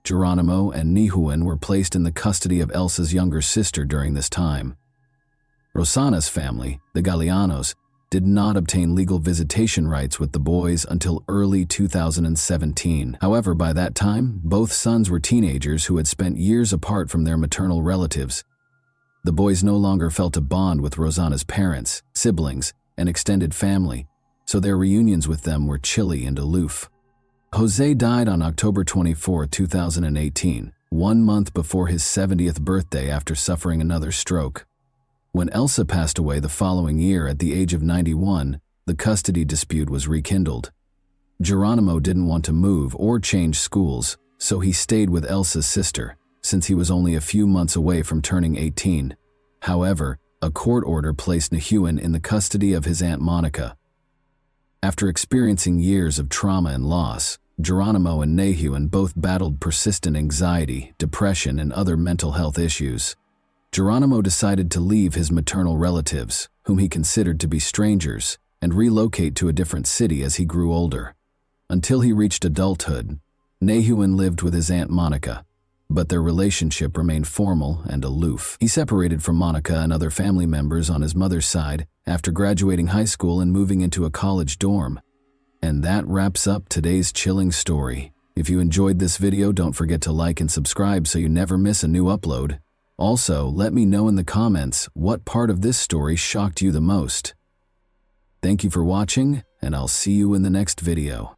Geronimo and Nihuan were placed in the custody of Elsa's younger sister during this time. Rosana's family, the Galeanos, did not obtain legal visitation rights with the boys until early 2017. However, by that time, both sons were teenagers who had spent years apart from their maternal relatives. The boys no longer felt a bond with Rosana's parents, siblings, and extended family, so their reunions with them were chilly and aloof. Jose died on October 24, 2018, 1 month before his 70th birthday after suffering another stroke. When Elsa passed away the following year at the age of 91, the custody dispute was rekindled. Geronimo didn't want to move or change schools, so he stayed with Elsa's sister, since he was only a few months away from turning 18. However, a court order placed Nihuan in the custody of his Aunt Monica. After experiencing years of trauma and loss, Geronimo and Nihuan both battled persistent anxiety, depression, and other mental health issues. Geronimo decided to leave his maternal relatives, whom he considered to be strangers, and relocate to a different city as he grew older. Until he reached adulthood, Nihuan lived with his Aunt Monica, but their relationship remained formal and aloof. He separated from Monica and other family members on his mother's side after graduating high school and moving into a college dorm. And that wraps up today's chilling story. If you enjoyed this video, don't forget to like and subscribe so you never miss a new upload. Also, let me know in the comments what part of this story shocked you the most. Thank you for watching, and I'll see you in the next video.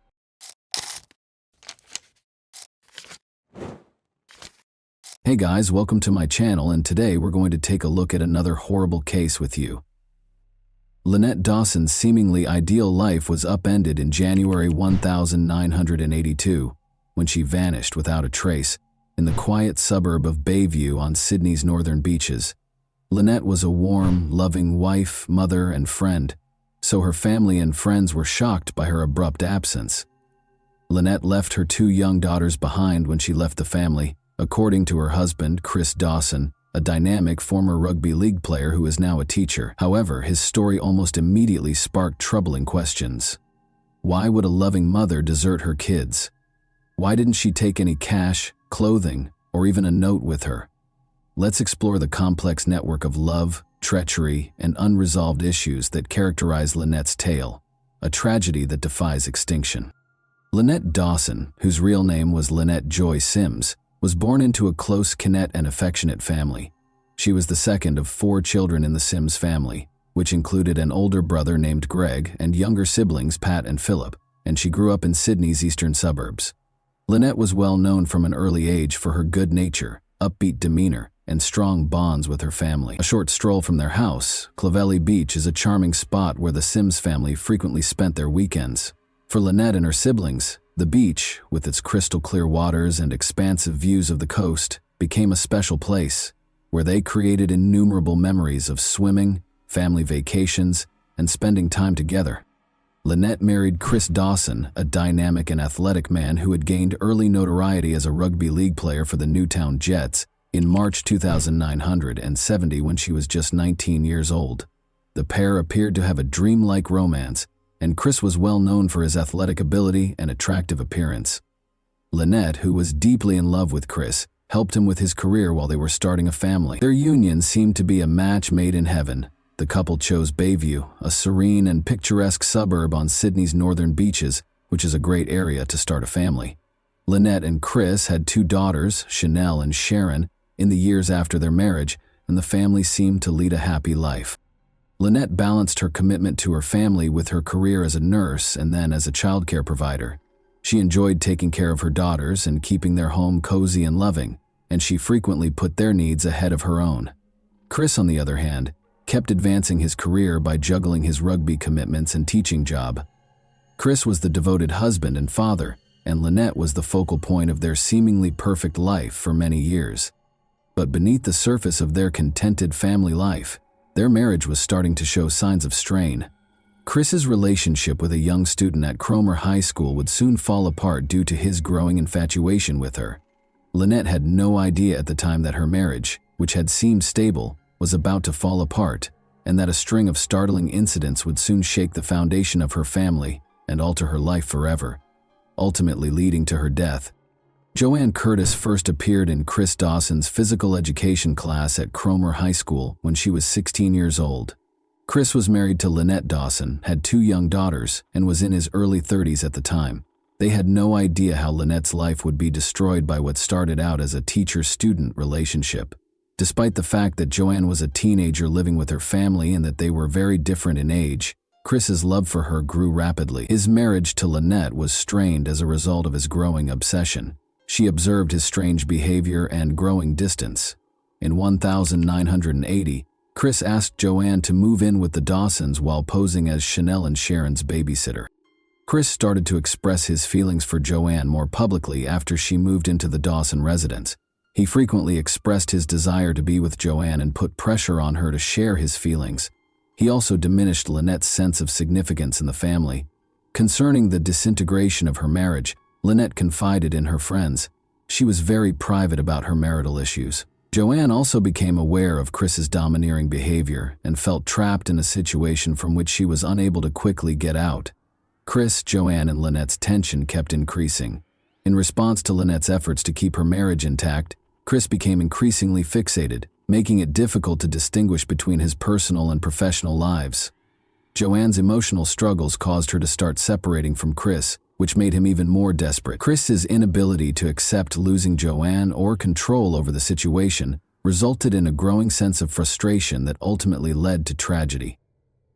Hey guys, welcome to my channel, and today we're going to take a look at another horrible case with you. Lynette Dawson's seemingly ideal life was upended in January 1982 when she vanished without a trace in the quiet suburb of Bayview on Sydney's northern beaches. Lynette was a warm, loving wife, mother, and friend, so her family and friends were shocked by her abrupt absence. Lynette left her 2 young daughters behind when she left the family, according to her husband, Chris Dawson, a dynamic former rugby league player who is now a teacher. However, his story almost immediately sparked troubling questions. Why would a loving mother desert her kids? Why didn't she take any cash, clothing, or even a note with her? Let's explore the complex network of love, treachery, and unresolved issues that characterize Lynette's tale, a tragedy that defies extinction. Lynette Dawson, whose real name was Lynette Joy Sims, was born into a close-knit and affectionate family. She was the second of 4 children in the Sims family, which included an older brother named Greg and younger siblings Pat and Philip, and she grew up in Sydney's eastern suburbs. Lynette was well known from an early age for her good nature, upbeat demeanor, and strong bonds with her family. A short stroll from their house, Clovelly Beach is a charming spot where the Sims family frequently spent their weekends. For Lynette and her siblings, the beach, with its crystal-clear waters and expansive views of the coast, became a special place, where they created innumerable memories of swimming, family vacations, and spending time together. Lynette married Chris Dawson, a dynamic and athletic man who had gained early notoriety as a rugby league player for the Newtown Jets in March 1970 when she was just 19 years old. The pair appeared to have a dreamlike romance, and Chris was well known for his athletic ability and attractive appearance. Lynette, who was deeply in love with Chris, helped him with his career while they were starting a family. Their union seemed to be a match made in heaven. The couple chose Bayview, a serene and picturesque suburb on Sydney's northern beaches, which is a great area to start a family. Lynette and Chris had 2 daughters, Chanel and Sharon, in the years after their marriage, and the family seemed to lead a happy life. Lynette balanced her commitment to her family with her career as a nurse and then as a childcare provider. She enjoyed taking care of her daughters and keeping their home cozy and loving, and she frequently put their needs ahead of her own. Chris, on the other hand, kept advancing his career by juggling his rugby commitments and teaching job. Chris was the devoted husband and father, and Lynette was the focal point of their seemingly perfect life for many years. But beneath the surface of their contented family life, their marriage was starting to show signs of strain. Chris's relationship with a young student at Cromer High School would soon fall apart due to his growing infatuation with her. Lynette had no idea at the time that her marriage, which had seemed stable, was about to fall apart, and that a string of startling incidents would soon shake the foundation of her family and alter her life forever, ultimately leading to her death. Joanne Curtis first appeared in Chris Dawson's physical education class at Cromer High School when she was 16 years old. Chris was married to Lynette Dawson, had 2 young daughters, and was in his early 30s at the time. They had no idea how Lynette's life would be destroyed by what started out as a teacher-student relationship. Despite the fact that Joanne was a teenager living with her family and that they were very different in age, Chris's love for her grew rapidly. His marriage to Lynette was strained as a result of his growing obsession. She observed his strange behavior and growing distance. In 1980, Chris asked Joanne to move in with the Dawsons while posing as Chanel and Sharon's babysitter. Chris started to express his feelings for Joanne more publicly after she moved into the Dawson residence. He frequently expressed his desire to be with Joanne and put pressure on her to share his feelings. He also diminished Lynette's sense of significance in the family. Concerning the disintegration of her marriage, Lynette confided in her friends. She was very private about her marital issues. Joanne also became aware of Chris's domineering behavior and felt trapped in a situation from which she was unable to quickly get out. Chris, Joanne, and Lynette's tension kept increasing. In response to Lynette's efforts to keep her marriage intact, Chris became increasingly fixated, making it difficult to distinguish between his personal and professional lives. Joanne's emotional struggles caused her to start separating from Chris, which made him even more desperate. Chris's inability to accept losing Joanne or control over the situation resulted in a growing sense of frustration that ultimately led to tragedy.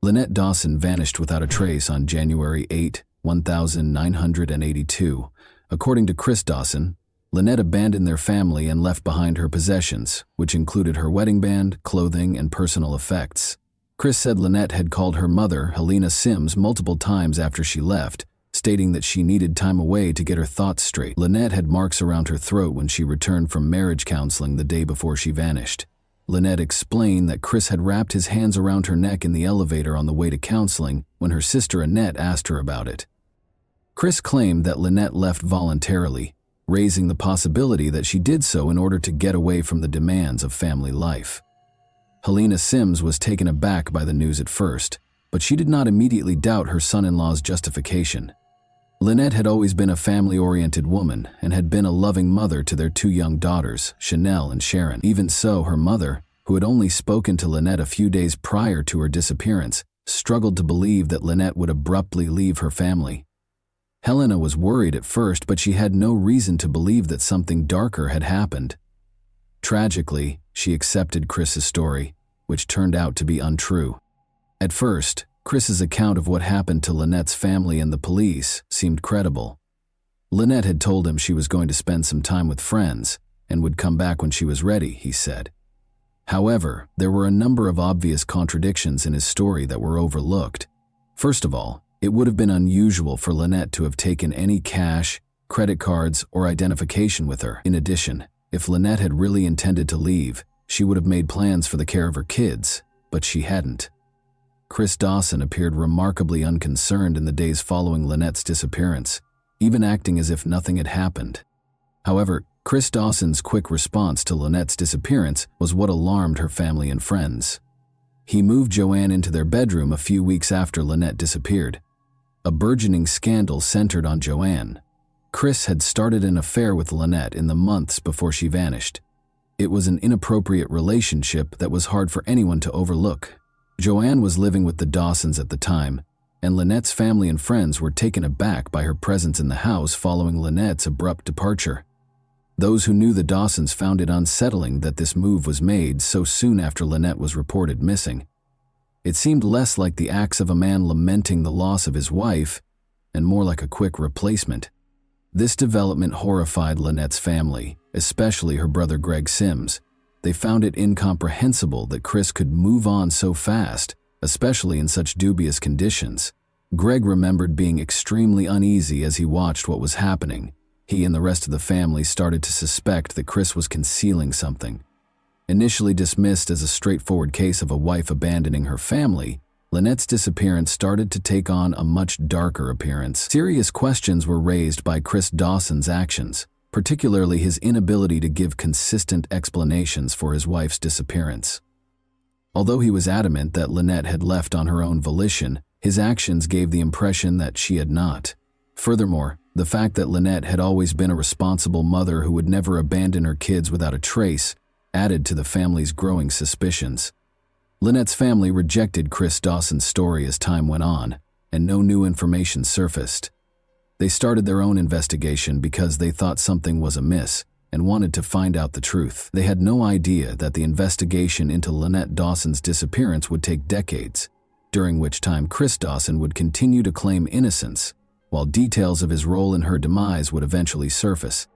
Lynette Dawson vanished without a trace on January 8, 1982. According to Chris Dawson, Lynette abandoned their family and left behind her possessions, which included her wedding band, clothing, and personal effects. Chris said Lynette had called her mother, Helena Sims, multiple times after she left, stating that she needed time away to get her thoughts straight. Lynette had marks around her throat when she returned from marriage counseling the day before she vanished. Lynette explained that Chris had wrapped his hands around her neck in the elevator on the way to counseling when her sister Annette asked her about it. Chris claimed that Lynette left voluntarily, raising the possibility that she did so in order to get away from the demands of family life. Helena Sims was taken aback by the news at first, but she did not immediately doubt her son-in-law's justification. Lynette had always been a family-oriented woman and had been a loving mother to their 2 young daughters, Chanel and Sharon. Even so, her mother, who had only spoken to Lynette a few days prior to her disappearance, struggled to believe that Lynette would abruptly leave her family. Helena was worried at first, but she had no reason to believe that something darker had happened. Tragically, she accepted Chris's story, which turned out to be untrue. At first, Chris's account of what happened to Lynette's family and the police seemed credible. Lynette had told him she was going to spend some time with friends and would come back when she was ready, he said. However, there were a number of obvious contradictions in his story that were overlooked. First of all, it would have been unusual for Lynette to have taken any cash, credit cards, or identification with her. In addition, if Lynette had really intended to leave, she would have made plans for the care of her kids, but she hadn't. Chris Dawson appeared remarkably unconcerned in the days following Lynette's disappearance, even acting as if nothing had happened. However, Chris Dawson's quick response to Lynette's disappearance was what alarmed her family and friends. He moved Joanne into their bedroom a few weeks after Lynette disappeared. A burgeoning scandal centered on Joanne. Chris had started an affair with Lynette in the months before she vanished. It was an inappropriate relationship that was hard for anyone to overlook. Joanne was living with the Dawsons at the time, and Lynette's family and friends were taken aback by her presence in the house following Lynette's abrupt departure. Those who knew the Dawsons found it unsettling that this move was made so soon after Lynette was reported missing. It seemed less like the acts of a man lamenting the loss of his wife and more like a quick replacement. This development horrified Lynette's family, especially her brother Greg Sims. They found it incomprehensible that Chris could move on so fast, especially in such dubious conditions. Greg remembered being extremely uneasy as he watched what was happening. He and the rest of the family started to suspect that Chris was concealing something. Initially dismissed as a straightforward case of a wife abandoning her family, Lynette's disappearance started to take on a much darker appearance. Serious questions were raised by Chris Dawson's actions, particularly his inability to give consistent explanations for his wife's disappearance. Although he was adamant that Lynette had left on her own volition, his actions gave the impression that she had not. Furthermore, the fact that Lynette had always been a responsible mother who would never abandon her kids without a trace added to the family's growing suspicions. Lynette's family rejected Chris Dawson's story as time went on, and no new information surfaced. They started their own investigation because they thought something was amiss and wanted to find out the truth. They had no idea that the investigation into Lynette Dawson's disappearance would take decades, during which time Chris Dawson would continue to claim innocence, while details of his role in her demise would eventually surface.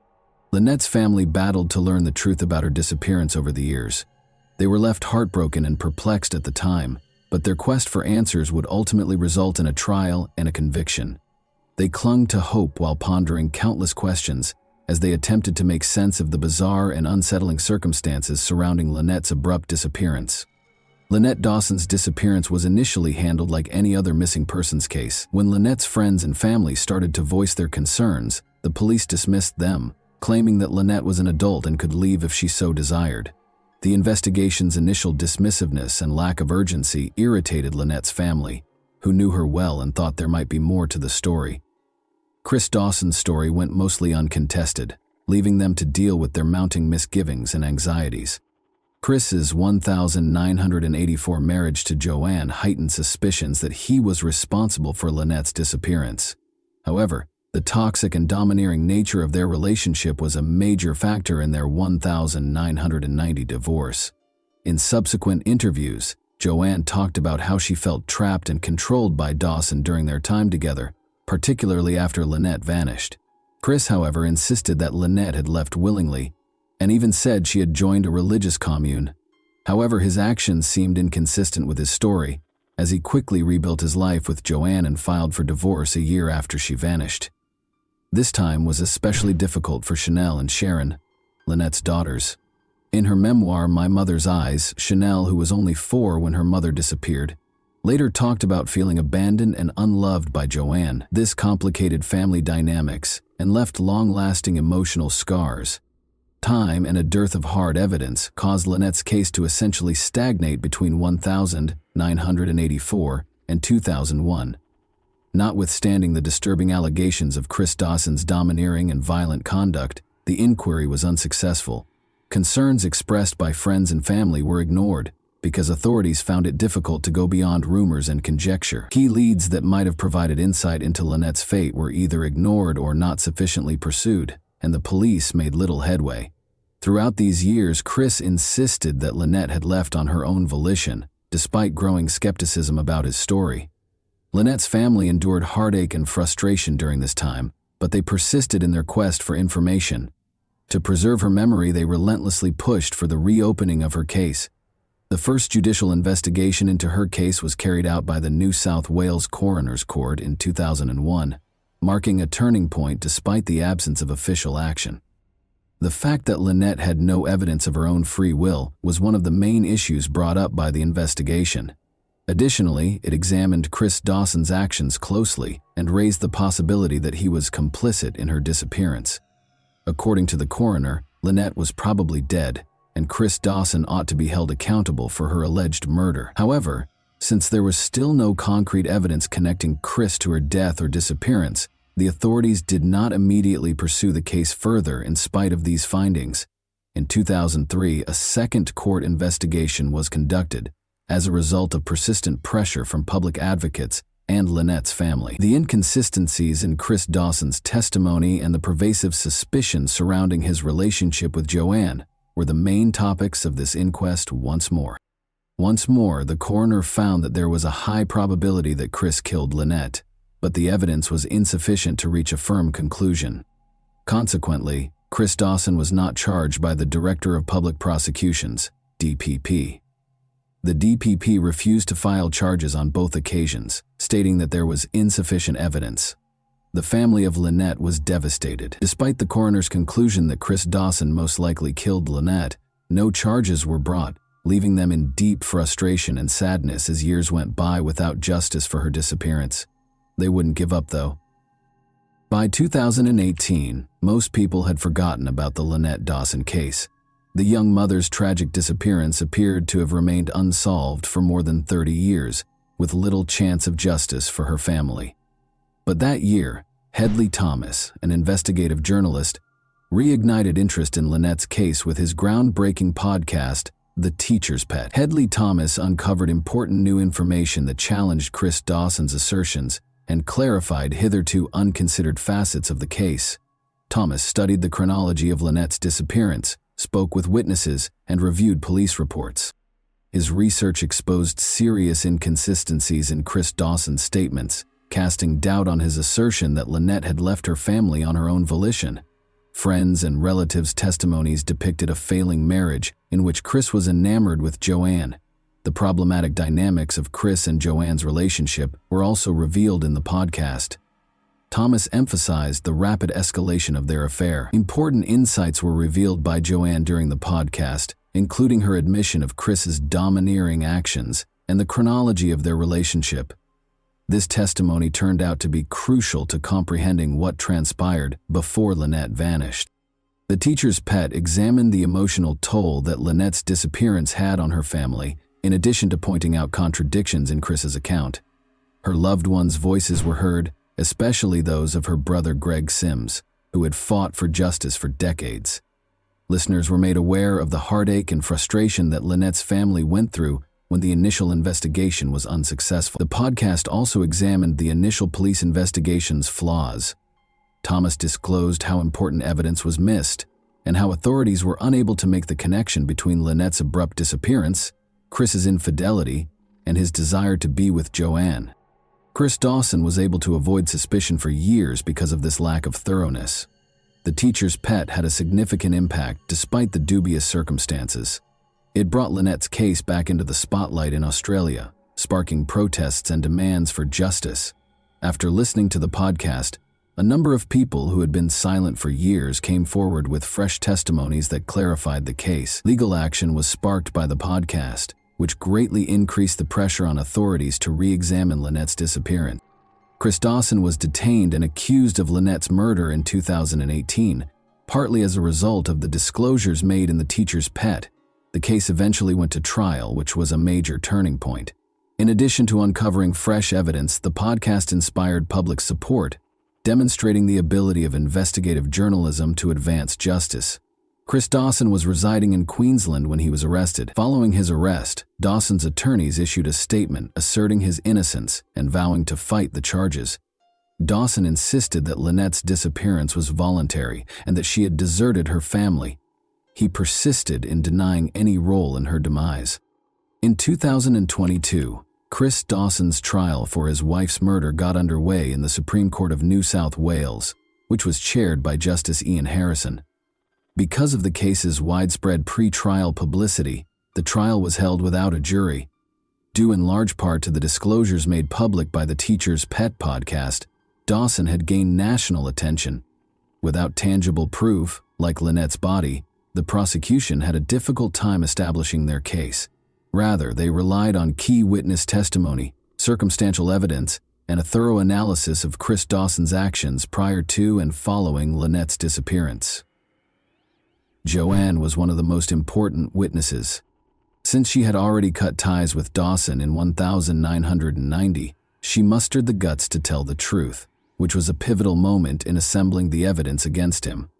Lynette's family battled to learn the truth about her disappearance over the years. They were left heartbroken and perplexed at the time, but their quest for answers would ultimately result in a trial and a conviction. They clung to hope while pondering countless questions as they attempted to make sense of the bizarre and unsettling circumstances surrounding Lynette's abrupt disappearance. Lynette Dawson's disappearance was initially handled like any other missing persons case. When Lynette's friends and family started to voice their concerns, the police dismissed them, claiming that Lynette was an adult and could leave if she so desired. The investigation's initial dismissiveness and lack of urgency irritated Lynette's family, who knew her well and thought there might be more to the story. Chris Dawson's story went mostly uncontested, leaving them to deal with their mounting misgivings and anxieties. Chris's 1984 marriage to Joanne heightened suspicions that he was responsible for Lynette's disappearance. However, the toxic and domineering nature of their relationship was a major factor in their 1990 divorce. In subsequent interviews, Joanne talked about how she felt trapped and controlled by Dawson during their time together, particularly after Lynette vanished. Chris, however, insisted that Lynette had left willingly, and even said she had joined a religious commune. However, his actions seemed inconsistent with his story, as he quickly rebuilt his life with Joanne and filed for divorce a year after she vanished. This time was especially difficult for Chanel and Sharon, Lynette's daughters. In her memoir, My Mother's Eyes, Chanel, who was only 4 when her mother disappeared, later talked about feeling abandoned and unloved by Joanne. This complicated family dynamics and left long-lasting emotional scars. Time and a dearth of hard evidence caused Lynette's case to essentially stagnate between 1984 and 2001. Notwithstanding the disturbing allegations of Chris Dawson's domineering and violent conduct, the inquiry was unsuccessful. Concerns expressed by friends and family were ignored, because authorities found it difficult to go beyond rumors and conjecture. Key leads that might have provided insight into Lynette's fate were either ignored or not sufficiently pursued, and the police made little headway. Throughout these years, Chris insisted that Lynette had left on her own volition, despite growing skepticism about his story. Lynette's family endured heartache and frustration during this time, but they persisted in their quest for information. To preserve her memory, they relentlessly pushed for the reopening of her case. The first judicial investigation into her case was carried out by the New South Wales Coroner's Court in 2001, marking a turning point despite the absence of official action. The fact that Lynette had no evidence of her own free will was one of the main issues brought up by the investigation. Additionally, it examined Chris Dawson's actions closely and raised the possibility that he was complicit in her disappearance. According to the coroner, Lynette was probably dead, and Chris Dawson ought to be held accountable for her alleged murder. However, since there was still no concrete evidence connecting Chris to her death or disappearance, the authorities did not immediately pursue the case further in spite of these findings. In 2003, a second court investigation was conducted as a result of persistent pressure from public advocates and Lynette's family. The inconsistencies in Chris Dawson's testimony and the pervasive suspicion surrounding his relationship with Joanne were the main topics of this inquest once more. Once more, the coroner found that there was a high probability that Chris killed Lynette, but the evidence was insufficient to reach a firm conclusion. Consequently, Chris Dawson was not charged by the Director of Public Prosecutions, DPP. The DPP refused to file charges on both occasions, stating that there was insufficient evidence. The family of Lynette was devastated. Despite the coroner's conclusion that Chris Dawson most likely killed Lynette, no charges were brought, leaving them in deep frustration and sadness as years went by without justice for her disappearance. They wouldn't give up, though. By 2018, most people had forgotten about the Lynette Dawson case. The young mother's tragic disappearance appeared to have remained unsolved for more than 30 years, with little chance of justice for her family. But that year, Hedley Thomas, an investigative journalist, reignited interest in Lynette's case with his groundbreaking podcast, The Teacher's Pet. Hedley Thomas uncovered important new information that challenged Chris Dawson's assertions and clarified hitherto unconsidered facets of the case. Thomas studied the chronology of Lynette's disappearance, spoke with witnesses, and reviewed police reports. His research exposed serious inconsistencies in Chris Dawson's statements, casting doubt on his assertion that Lynette had left her family on her own volition. Friends and relatives' testimonies depicted a failing marriage in which Chris was enamored with Joanne. The problematic dynamics of Chris and Joanne's relationship were also revealed in the podcast. Thomas emphasized the rapid escalation of their affair. Important insights were revealed by Joanne during the podcast, including her admission of Chris's domineering actions and the chronology of their relationship. This testimony turned out to be crucial to comprehending what transpired before Lynette vanished. The Teacher's Pet examined the emotional toll that Lynette's disappearance had on her family, in addition to pointing out contradictions in Chris's account. Her loved ones' voices were heard, especially those of her brother Greg Sims, who had fought for justice for decades. Listeners were made aware of the heartache and frustration that Lynette's family went through when the initial investigation was unsuccessful. The podcast also examined the initial police investigation's flaws. Thomas disclosed how important evidence was missed, and how authorities were unable to make the connection between Lynette's abrupt disappearance, Chris's infidelity, and his desire to be with Joanne. Chris Dawson was able to avoid suspicion for years because of this lack of thoroughness. The Teacher's Pet had a significant impact despite the dubious circumstances. It brought Lynette's case back into the spotlight in Australia, sparking protests and demands for justice. After listening to the podcast, a number of people who had been silent for years came forward with fresh testimonies that clarified the case. Legal action was sparked by the podcast, which greatly increased the pressure on authorities to re-examine Lynette's disappearance. Chris Dawson was detained and accused of Lynette's murder in 2018, partly as a result of the disclosures made in The Teacher's Pet. The case eventually went to trial, which was a major turning point. In addition to uncovering fresh evidence, the podcast inspired public support, demonstrating the ability of investigative journalism to advance justice. Chris Dawson was residing in Queensland when he was arrested. Following his arrest, Dawson's attorneys issued a statement asserting his innocence and vowing to fight the charges. Dawson insisted that Lynette's disappearance was voluntary and that she had deserted her family. He persisted in denying any role in her demise. In 2022, Chris Dawson's trial for his wife's murder got underway in the Supreme Court of New South Wales, which was chaired by Justice Ian Harrison. Because of the case's widespread pre-trial publicity, the trial was held without a jury. Due in large part to the disclosures made public by the Teacher's Pet podcast, Dawson had gained national attention. Without tangible proof, like Lynette's body, the prosecution had a difficult time establishing their case. Rather, they relied on key witness testimony, circumstantial evidence, and a thorough analysis of Chris Dawson's actions prior to and following Lynette's disappearance. Joanne was one of the most important witnesses. Since she had already cut ties with Dawson in 1990, she mustered the guts to tell the truth, which was a pivotal moment in assembling the evidence against him.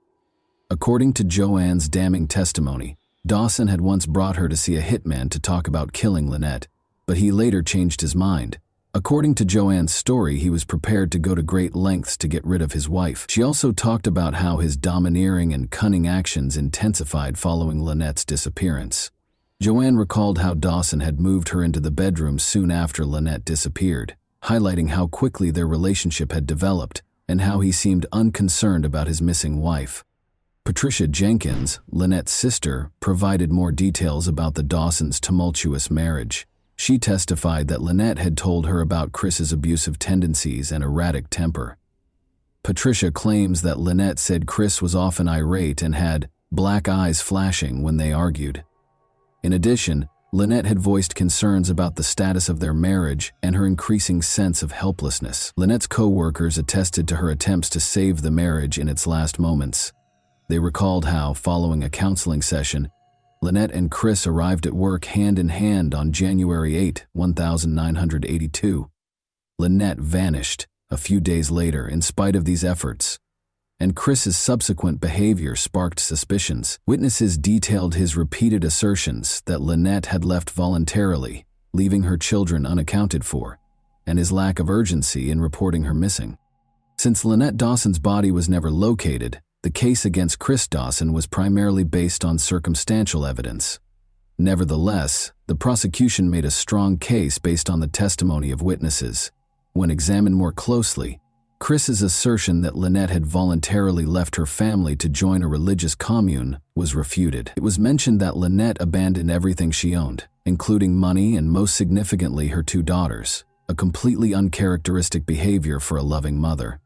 According to Joanne's damning testimony, Dawson had once brought her to see a hitman to talk about killing Lynette, but he later changed his mind. According to Joanne's story, he was prepared to go to great lengths to get rid of his wife. She also talked about how his domineering and cunning actions intensified following Lynette's disappearance. Joanne recalled how Dawson had moved her into the bedroom soon after Lynette disappeared, highlighting how quickly their relationship had developed and how he seemed unconcerned about his missing wife. Patricia Jenkins, Lynette's sister, provided more details about the Dawsons' tumultuous marriage. She testified that Lynette had told her about Chris's abusive tendencies and erratic temper. Patricia claims that Lynette said Chris was often irate and had black eyes flashing when they argued. In addition, Lynette had voiced concerns about the status of their marriage and her increasing sense of helplessness. Lynette's co-workers attested to her attempts to save the marriage in its last moments. They recalled how, following a counseling session, Lynette and Chris arrived at work hand in hand on January 8, 1982. Lynette vanished a few days later in spite of these efforts, and Chris's subsequent behavior sparked suspicions. Witnesses detailed his repeated assertions that Lynette had left voluntarily, leaving her children unaccounted for, and his lack of urgency in reporting her missing. Since Lynette Dawson's body was never located, the case against Chris Dawson was primarily based on circumstantial evidence. Nevertheless, the prosecution made a strong case based on the testimony of witnesses. When examined more closely, Chris's assertion that Lynette had voluntarily left her family to join a religious commune was refuted. It was mentioned that Lynette abandoned everything she owned, including money and most significantly her 2 daughters, a completely uncharacteristic behavior for a loving mother.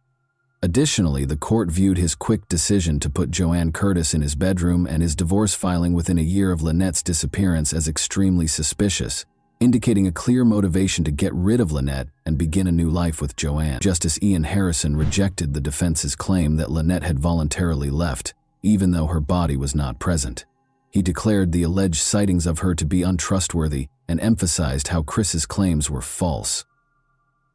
Additionally, the court viewed his quick decision to put Joanne Curtis in his bedroom and his divorce filing within a year of Lynette's disappearance as extremely suspicious, indicating a clear motivation to get rid of Lynette and begin a new life with Joanne. Justice Ian Harrison rejected the defense's claim that Lynette had voluntarily left, even though her body was not present. He declared the alleged sightings of her to be untrustworthy and emphasized how Chris's claims were false.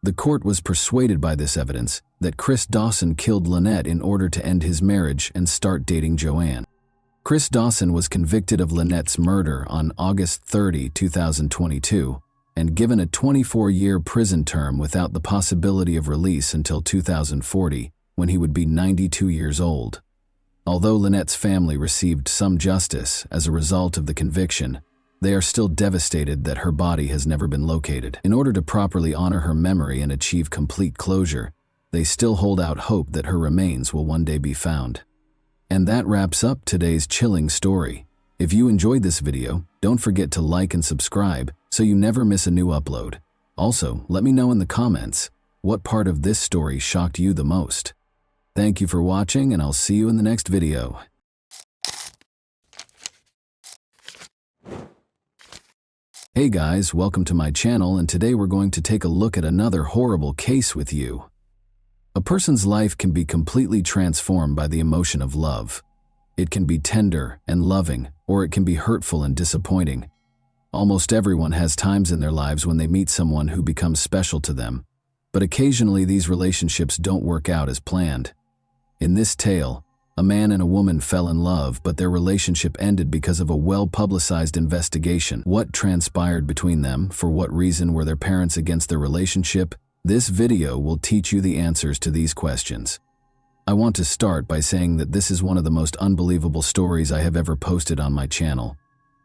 The court was persuaded by this evidence that Chris Dawson killed Lynette in order to end his marriage and start dating Joanne. Chris Dawson was convicted of Lynette's murder on August 30, 2022, and given a 24-year prison term without the possibility of release until 2040, when he would be 92 years old. Although Lynette's family received some justice as a result of the conviction, they are still devastated that her body has never been located. In order to properly honor her memory and achieve complete closure, they still hold out hope that her remains will one day be found. And that wraps up today's chilling story. If you enjoyed this video, don't forget to like and subscribe so you never miss a new upload. Also, let me know in the comments what part of this story shocked you the most. Thank you for watching, and I'll see you in the next video. Hey guys, welcome to my channel, and today we're going to take a look at another horrible case with you. A person's life can be completely transformed by the emotion of love. It can be tender and loving, or it can be hurtful and disappointing. Almost everyone has times in their lives when they meet someone who becomes special to them, but occasionally these relationships don't work out as planned. In this tale, a man and a woman fell in love, but their relationship ended because of a well-publicized investigation. What transpired between them? For what reason were their parents against their relationship? This video will teach you the answers to these questions. I want to start by saying that this is one of the most unbelievable stories I have ever posted on my channel.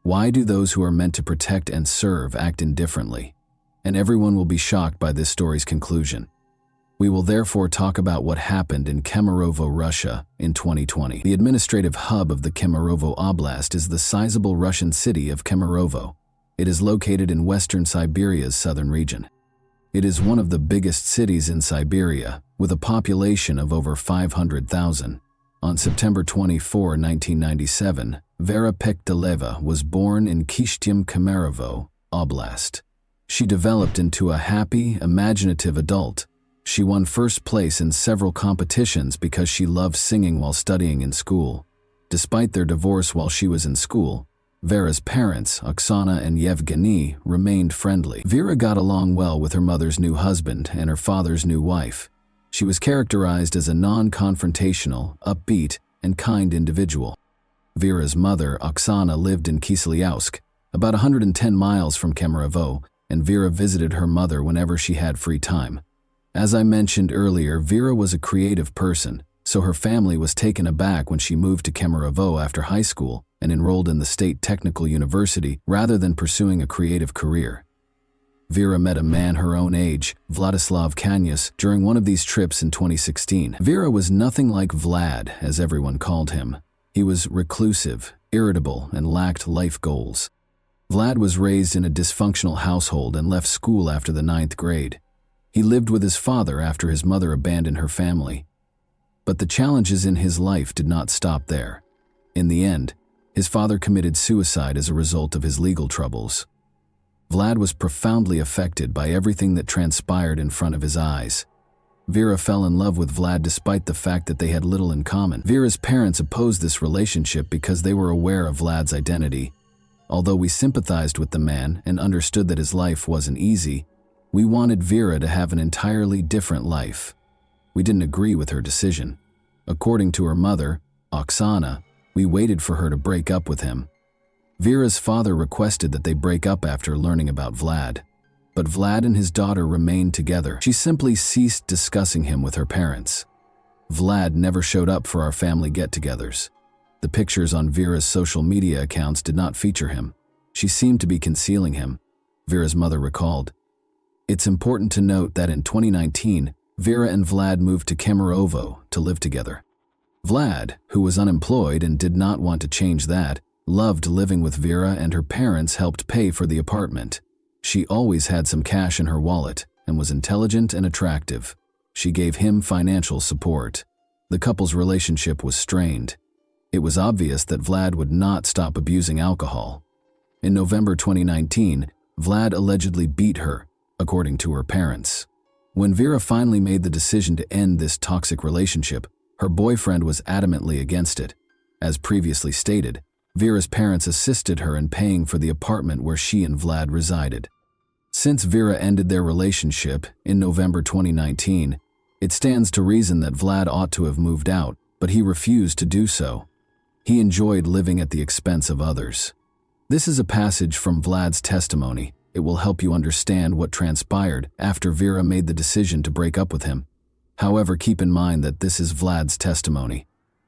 Why do those who are meant to protect and serve act indifferently? And everyone will be shocked by this story's conclusion. We will therefore talk about what happened in Kemerovo, Russia, in 2020. The administrative hub of the Kemerovo Oblast is the sizable Russian city of Kemerovo. It is located in western Siberia's southern region. It is one of the biggest cities in Siberia, with a population of over 500,000. On September 24, 1997, Vera Pekdeleva was born in Kishtym, Kemerovo Oblast. She developed into a happy, imaginative adult. She won first place in several competitions because she loved singing while studying in school. Despite their divorce while she was in school, Vera's parents, Oksana and Yevgeny, remained friendly. Vera got along well with her mother's new husband and her father's new wife. She was characterized as a non-confrontational, upbeat, and kind individual. Vera's mother, Oksana, lived in Kiselyovsk, about 110 miles from Kemerovo, and Vera visited her mother whenever she had free time. As I mentioned earlier, Vera was a creative person, so her family was taken aback when she moved to Kemerovo after high school and enrolled in the State Technical University rather than pursuing a creative career. Vera met a man her own age, Vladislav Kanyas, during one of these trips in 2016. Vera was nothing like Vlad, as everyone called him. He was reclusive, irritable, and lacked life goals. Vlad was raised in a dysfunctional household and left school after the 9th grade. He lived with his father after his mother abandoned her family. But the challenges in his life did not stop there. In the end, his father committed suicide as a result of his legal troubles. Vlad was profoundly affected by everything that transpired in front of his eyes. Vera fell in love with Vlad despite the fact that they had little in common. Vera's parents opposed this relationship because they were aware of Vlad's identity Although we sympathized with the man and understood that his life wasn't easy, we wanted Vera to have an entirely different life. We didn't agree with her decision. According to her mother, Oksana, we waited for her to break up with him. Vera's father requested that they break up after learning about Vlad. But Vlad and his daughter remained together. She simply ceased discussing him with her parents. Vlad never showed up for our family get-togethers. The pictures on Vera's social media accounts did not feature him. She seemed to be concealing him, Vera's mother recalled. It's important to note that in 2019, Vera and Vlad moved to Kemerovo to live together. Vlad, who was unemployed and did not want to change that, loved living with Vera, and her parents helped pay for the apartment. She always had some cash in her wallet and was intelligent and attractive. She gave him financial support. The couple's relationship was strained. It was obvious that Vlad would not stop abusing alcohol. In November 2019, Vlad allegedly beat her, according to her parents. When Vera finally made the decision to end this toxic relationship, her boyfriend was adamantly against it. As previously stated, Vera's parents assisted her in paying for the apartment where she and Vlad resided. Since Vera ended their relationship in November 2019, it stands to reason that Vlad ought to have moved out, but he refused to do so. He enjoyed living at the expense of others. This is a passage from Vlad's testimony. It will help you understand what transpired after Vera made the decision to break up with him. However, keep in mind that this is Vlad's testimony.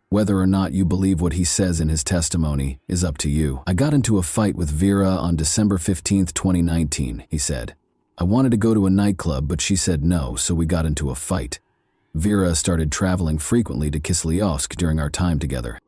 Whether or not you believe what he says in his testimony is up to you. I got into a fight with Vera on December 15, 2019, he said. I wanted to go to a nightclub, but she said no, so we got into a fight. Vera started traveling frequently to Kislyovsk during our time together.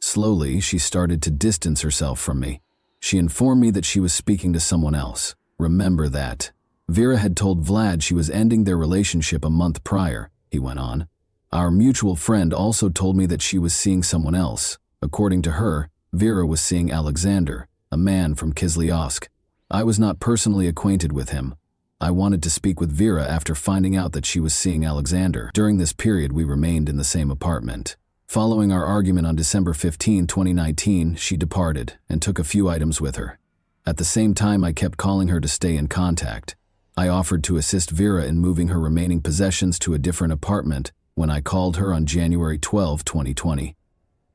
Slowly, she started to distance herself from me. She informed me that she was speaking to someone else. Remember that. Vera had told Vlad she was ending their relationship a month prior, he went on. Our mutual friend also told me that she was seeing someone else. According to her, Vera was seeing Alexander, a man from Kislyovsk. I was not personally acquainted with him. I wanted to speak with Vera after finding out that she was seeing Alexander. During this period, we remained in the same apartment. Following our argument on December 15, 2019, she departed and took a few items with her. At the same time, I kept calling her to stay in contact. I offered to assist Vera in moving her remaining possessions to a different apartment when I called her on January 12, 2020.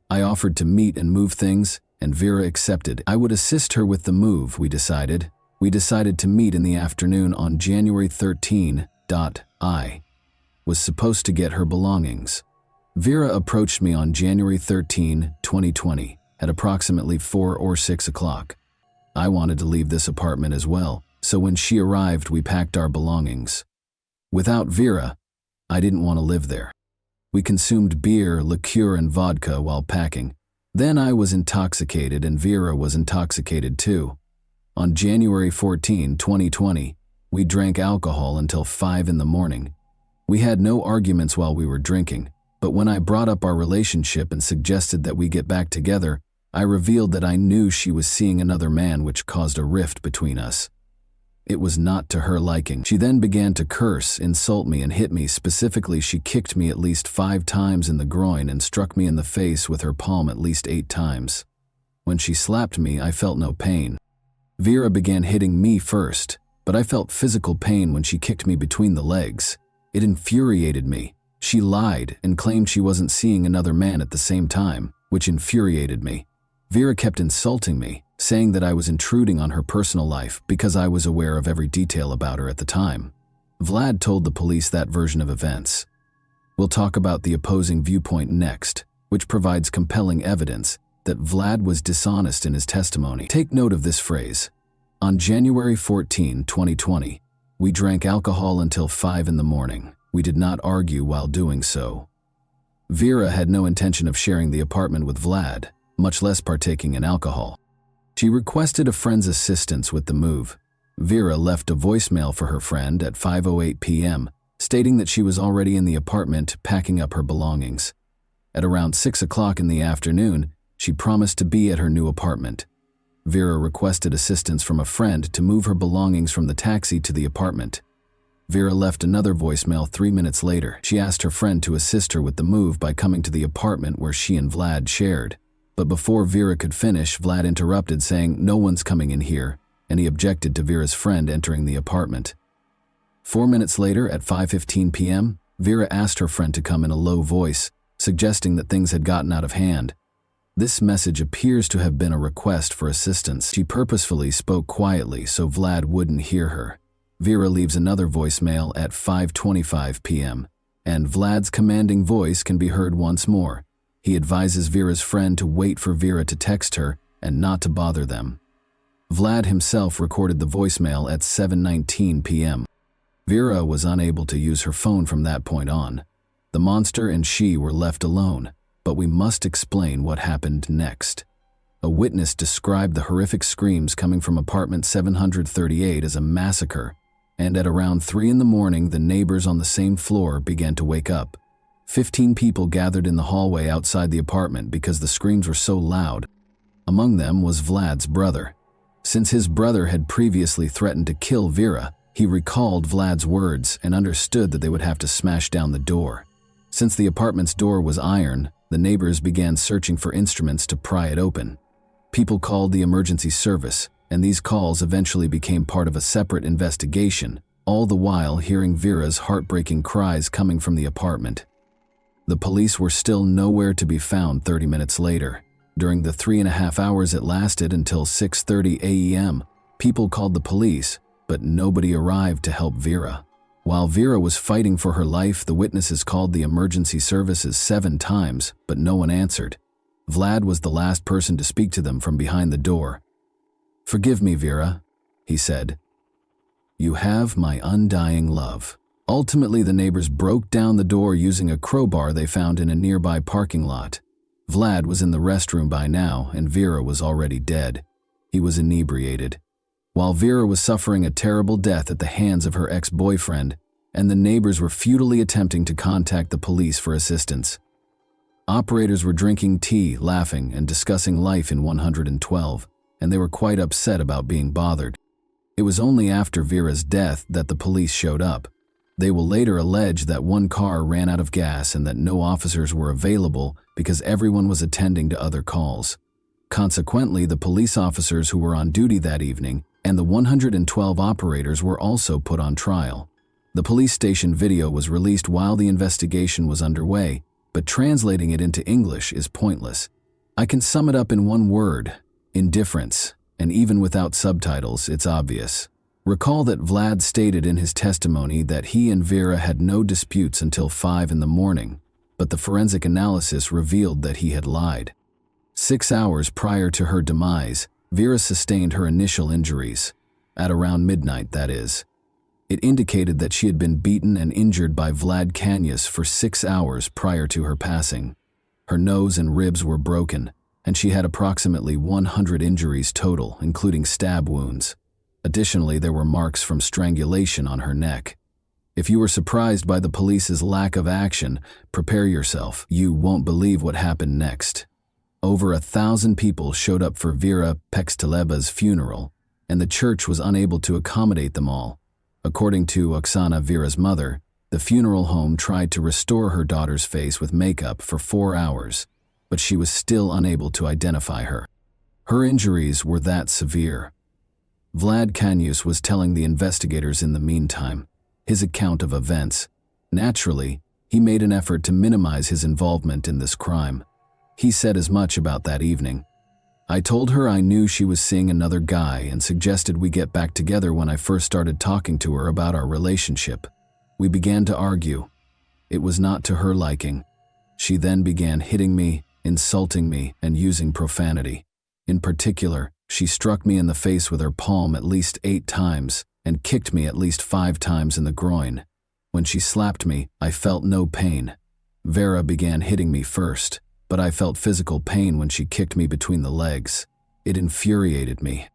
I offered to meet and move things, and Vera accepted. I would assist her with the move, we decided. We decided to meet in the afternoon on January 13. I was supposed to get her belongings. Vera approached me on January 13, 2020, at approximately 4 or 6 o'clock. I wanted to leave this apartment as well, so when she arrived, we packed our belongings. Without Vera, I didn't want to live there. We consumed beer, liqueur, and vodka while packing. Then I was intoxicated and Vera was intoxicated too. On January 14, 2020, we drank alcohol until 5 in the morning. We had no arguments while we were drinking. But when I brought up our relationship and suggested that we get back together, I revealed that I knew she was seeing another man, which caused a rift between us. It was not to her liking. She then began to curse, insult me, and hit me. Specifically, she kicked me at least 5 times in the groin and struck me in the face with her palm at least 8 times. When she slapped me, I felt no pain. Vera began hitting me first, but I felt physical pain when she kicked me between the legs. It infuriated me. She lied and claimed she wasn't seeing another man at the same time, which infuriated me. Vera kept insulting me, saying that I was intruding on her personal life because I was aware of every detail about her at the time. Vlad told the police that version of events. We'll talk about the opposing viewpoint next, which provides compelling evidence that Vlad was dishonest in his testimony. Take note of this phrase. On January 14, 2020, we drank alcohol until 5 in the morning. We did not argue while doing so. Vera had no intention of sharing the apartment with Vlad, much less partaking in alcohol. She requested a friend's assistance with the move. Vera left a voicemail for her friend at 5:08 p.m., stating that she was already in the apartment packing up her belongings. At around 6 o'clock in the afternoon, she promised to be at her new apartment. Vera requested assistance from a friend to move her belongings from the taxi to the apartment. Vera left another voicemail 3 minutes later. She asked her friend to assist her with the move by coming to the apartment where she and Vlad shared. But before Vera could finish, Vlad interrupted, saying, "No one's coming in here," and he objected to Vera's friend entering the apartment. 4 minutes later, at 5:15 p.m., Vera asked her friend to come in a low voice, suggesting that things had gotten out of hand. This message appears to have been a request for assistance. She purposefully spoke quietly so Vlad wouldn't hear her. Vera leaves another voicemail at 5:25 p.m., and Vlad's commanding voice can be heard once more. He advises Vera's friend to wait for Vera to text her and not to bother them. Vlad himself recorded the voicemail at 7:19 p.m. Vera was unable to use her phone from that point on. The monster and she were left alone, but we must explain what happened next. A witness described the horrific screams coming from apartment 738 as a massacre, and at around 3 in the morning, the neighbors on the same floor began to wake up. 15 people gathered in the hallway outside the apartment because the screams were so loud. Among them was Vlad's brother. Since his brother had previously threatened to kill Vera, he recalled Vlad's words and understood that they would have to smash down the door. Since the apartment's door was iron, the neighbors began searching for instruments to pry it open. People called the emergency service, and these calls eventually became part of a separate investigation, all the while hearing Vera's heartbreaking cries coming from the apartment. The police were still nowhere to be found 30 minutes later. During the 3.5 hours it lasted until 6:30 a.m., people called the police, but nobody arrived to help Vera. While Vera was fighting for her life, the witnesses called the emergency services 7 times, but no one answered. Vlad was the last person to speak to them from behind the door. "Forgive me, Vera," he said. "You have my undying love." Ultimately, the neighbors broke down the door using a crowbar they found in a nearby parking lot. Vlad was in the restroom by now, and Vera was already dead. He was inebriated. While Vera was suffering a terrible death at the hands of her ex-boyfriend, and the neighbors were futilely attempting to contact the police for assistance. Operators were drinking tea, laughing, and discussing life in 112, and they were quite upset about being bothered. It was only after Vera's death that the police showed up. They will later allege that one car ran out of gas and that no officers were available because everyone was attending to other calls. Consequently, the police officers who were on duty that evening and the 112 operators were also put on trial. The police station video was released while the investigation was underway, but translating it into English is pointless. I can sum it up in one word: indifference, and even without subtitles, it's obvious. Recall that Vlad stated in his testimony that he and Vera had no disputes until 5 in the morning, but the forensic analysis revealed that he had lied. 6 hours prior to her demise, Vera sustained her initial injuries, at around midnight, that is. It indicated that she had been beaten and injured by Vlad Kanyas for 6 hours prior to her passing. Her nose and ribs were broken, and she had approximately 100 injuries total, including stab wounds. Additionally, there were marks from strangulation on her neck. If you were surprised by the police's lack of action, prepare yourself. You won't believe what happened next. Over 1,000 people showed up for Vera Pexteleba's funeral, and the church was unable to accommodate them all. According to Oksana, Vera's mother, the funeral home tried to restore her daughter's face with makeup for 4 hours, but she was still unable to identify her. Her injuries were that severe. Vlad Kanyus was telling the investigators in the meantime his account of events. Naturally, he made an effort to minimize his involvement in this crime. He said as much about that evening. "I told her I knew she was seeing another guy and suggested we get back together when I first started talking to her about our relationship. We began to argue. It was not to her liking. She then began hitting me, insulting me, and using profanity. In particular, she struck me in the face with her palm at least 8 times and kicked me at least 5 times in the groin. When she slapped me, I felt no pain. Vera began hitting me first, but I felt physical pain when she kicked me between the legs. It infuriated me.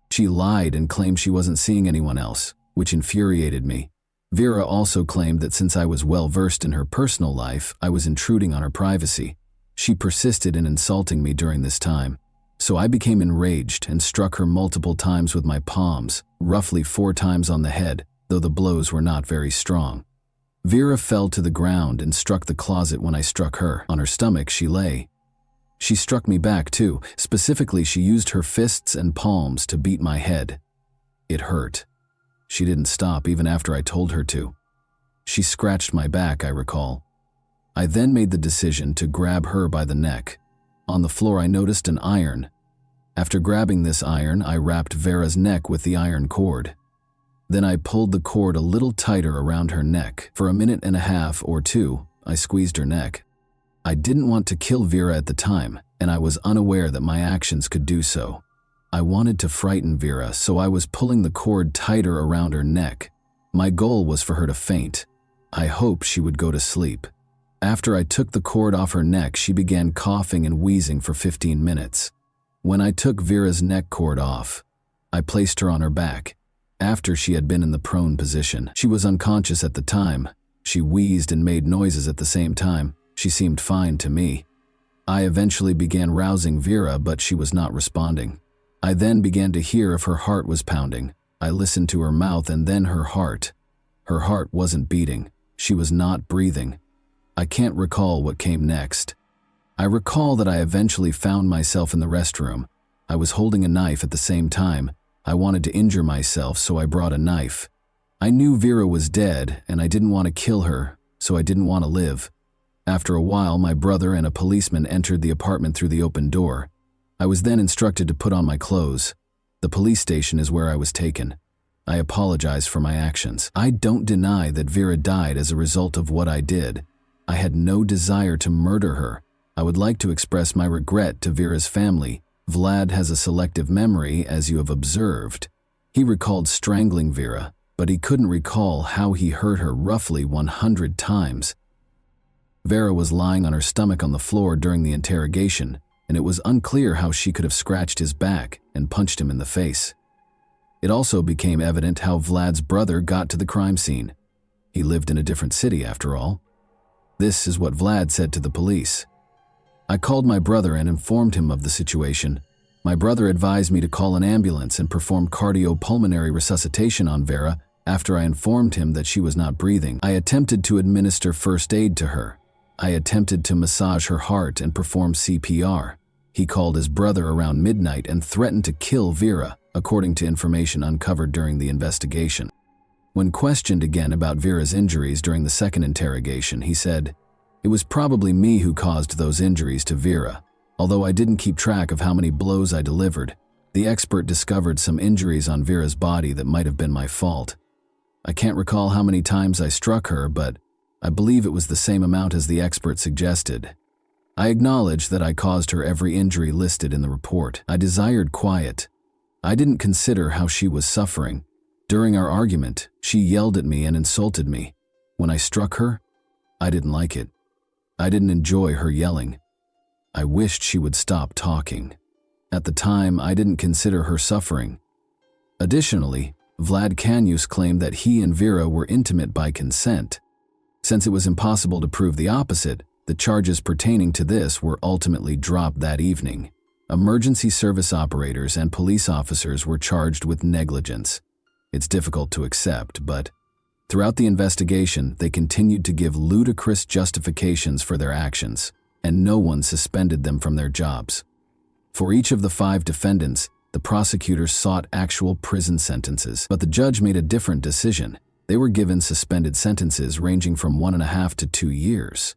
She lied and claimed she wasn't seeing anyone else, which infuriated me. Vera also claimed that since I was well versed in her personal life, I was intruding on her privacy. She persisted in insulting me during this time. So I became enraged and struck her multiple times with my palms, roughly 4 times on the head, though the blows were not very strong. Vera fell to the ground and struck the closet when I struck her. On her stomach she lay. She struck me back too. Specifically, she used her fists and palms to beat my head. It hurt. She didn't stop even after I told her to. She scratched my back, I recall. I then made the decision to grab her by the neck. On the floor, I noticed an iron. After grabbing this iron, I wrapped Vera's neck with the iron cord. Then I pulled the cord a little tighter around her neck. For a minute and a half or two, I squeezed her neck. I didn't want to kill Vera at the time, and I was unaware that my actions could do so. I wanted to frighten Vera, so I was pulling the cord tighter around her neck. My goal was for her to faint. I hoped she would go to sleep. After I took the cord off her neck, she began coughing and wheezing for 15 minutes. When I took Vera's neck cord off, I placed her on her back. After she had been in the prone position, she was unconscious at the time. She wheezed and made noises at the same time. She seemed fine to me. I eventually began rousing Vera, but she was not responding. I then began to hear if her heart was pounding. I listened to her mouth and then her heart. Her heart wasn't beating. She was not breathing. I can't recall what came next. I recall that I eventually found myself in the restroom. I was holding a knife at the same time. I wanted to injure myself, so I brought a knife. I knew Vera was dead, and I didn't want to kill her, so I didn't want to live. After a while, my brother and a policeman entered the apartment through the open door. I was then instructed to put on my clothes. The police station is where I was taken. I apologize for my actions. I don't deny that Vera died as a result of what I did. I had no desire to murder her. I would like to express my regret to Vera's family. Vlad has a selective memory, as you have observed. He recalled strangling Vera, but he couldn't recall how he hurt her roughly 100 times. Vera was lying on her stomach on the floor during the interrogation, and it was unclear how she could have scratched his back and punched him in the face. It also became evident how Vlad's brother got to the crime scene. He lived in a different city, after all. This is what Vlad said to the police. I called my brother and informed him of the situation. My brother advised me to call an ambulance and perform cardiopulmonary resuscitation on Vera. After I informed him that she was not breathing, I attempted to administer first aid to her. I attempted to massage her heart and perform CPR. He called his brother around midnight and threatened to kill Vera, according to information uncovered during the investigation. When questioned again about Vera's injuries during the second interrogation, he said, "It was probably me who caused those injuries to Vera. Although I didn't keep track of how many blows I delivered, the expert discovered some injuries on Vera's body that might have been my fault. I can't recall how many times I struck her, but I believe it was the same amount as the expert suggested. I acknowledge that I caused her every injury listed in the report. I desired quiet. I didn't consider how she was suffering. During our argument, she yelled at me and insulted me. When I struck her, I didn't like it. I didn't enjoy her yelling. I wished she would stop talking. At the time, I didn't consider her suffering. Additionally, Vlad Kanyus claimed that he and Vera were intimate by consent. Since it was impossible to prove the opposite, the charges pertaining to this were ultimately dropped that evening. Emergency service operators and police officers were charged with negligence. It's difficult to accept, but throughout the investigation, they continued to give ludicrous justifications for their actions, and no one suspended them from their jobs. For each of the 5 defendants, the prosecutors sought actual prison sentences, but the judge made a different decision. They were given suspended sentences ranging from 1.5 to 2 years.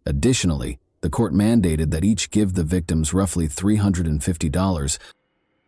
Additionally, the court mandated that each give the victims roughly $350.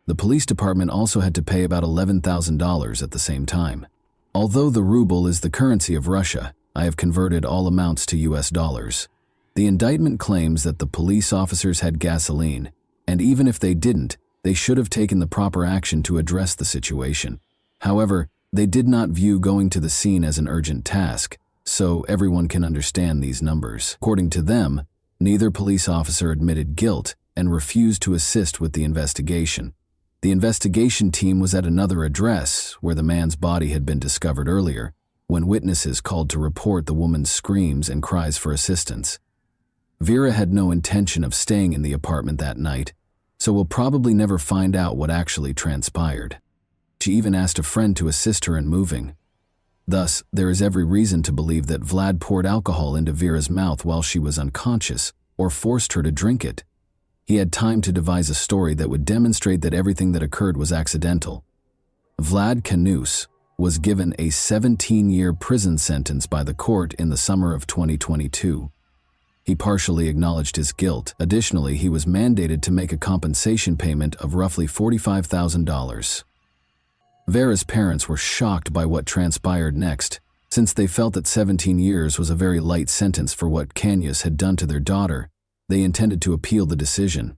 The police department also had to pay about $11,000 at the same time. Although the ruble is the currency of Russia, I have converted all amounts to US dollars. The indictment claims that the police officers had gasoline, and even if they didn't, they should have taken the proper action to address the situation. However, they did not view going to the scene as an urgent task, so everyone can understand these numbers. According to them, neither police officer admitted guilt and refused to assist with the investigation. The investigation team was at another address where the man's body had been discovered earlier, when witnesses called to report the woman's screams and cries for assistance. Vera had no intention of staying in the apartment that night, so we'll probably never find out what actually transpired. She even asked a friend to assist her in moving. Thus, there is every reason to believe that Vlad poured alcohol into Vera's mouth while she was unconscious, or forced her to drink it. He had time to devise a story that would demonstrate that everything that occurred was accidental. Vlad Kanus was given a 17-year prison sentence by the court in the summer of 2022. He partially acknowledged his guilt. Additionally, he was mandated to make a compensation payment of roughly $45,000. Vera's parents were shocked by what transpired next, since they felt that 17 years was a very light sentence for what Kanus had done to their daughter. They intended to appeal the decision.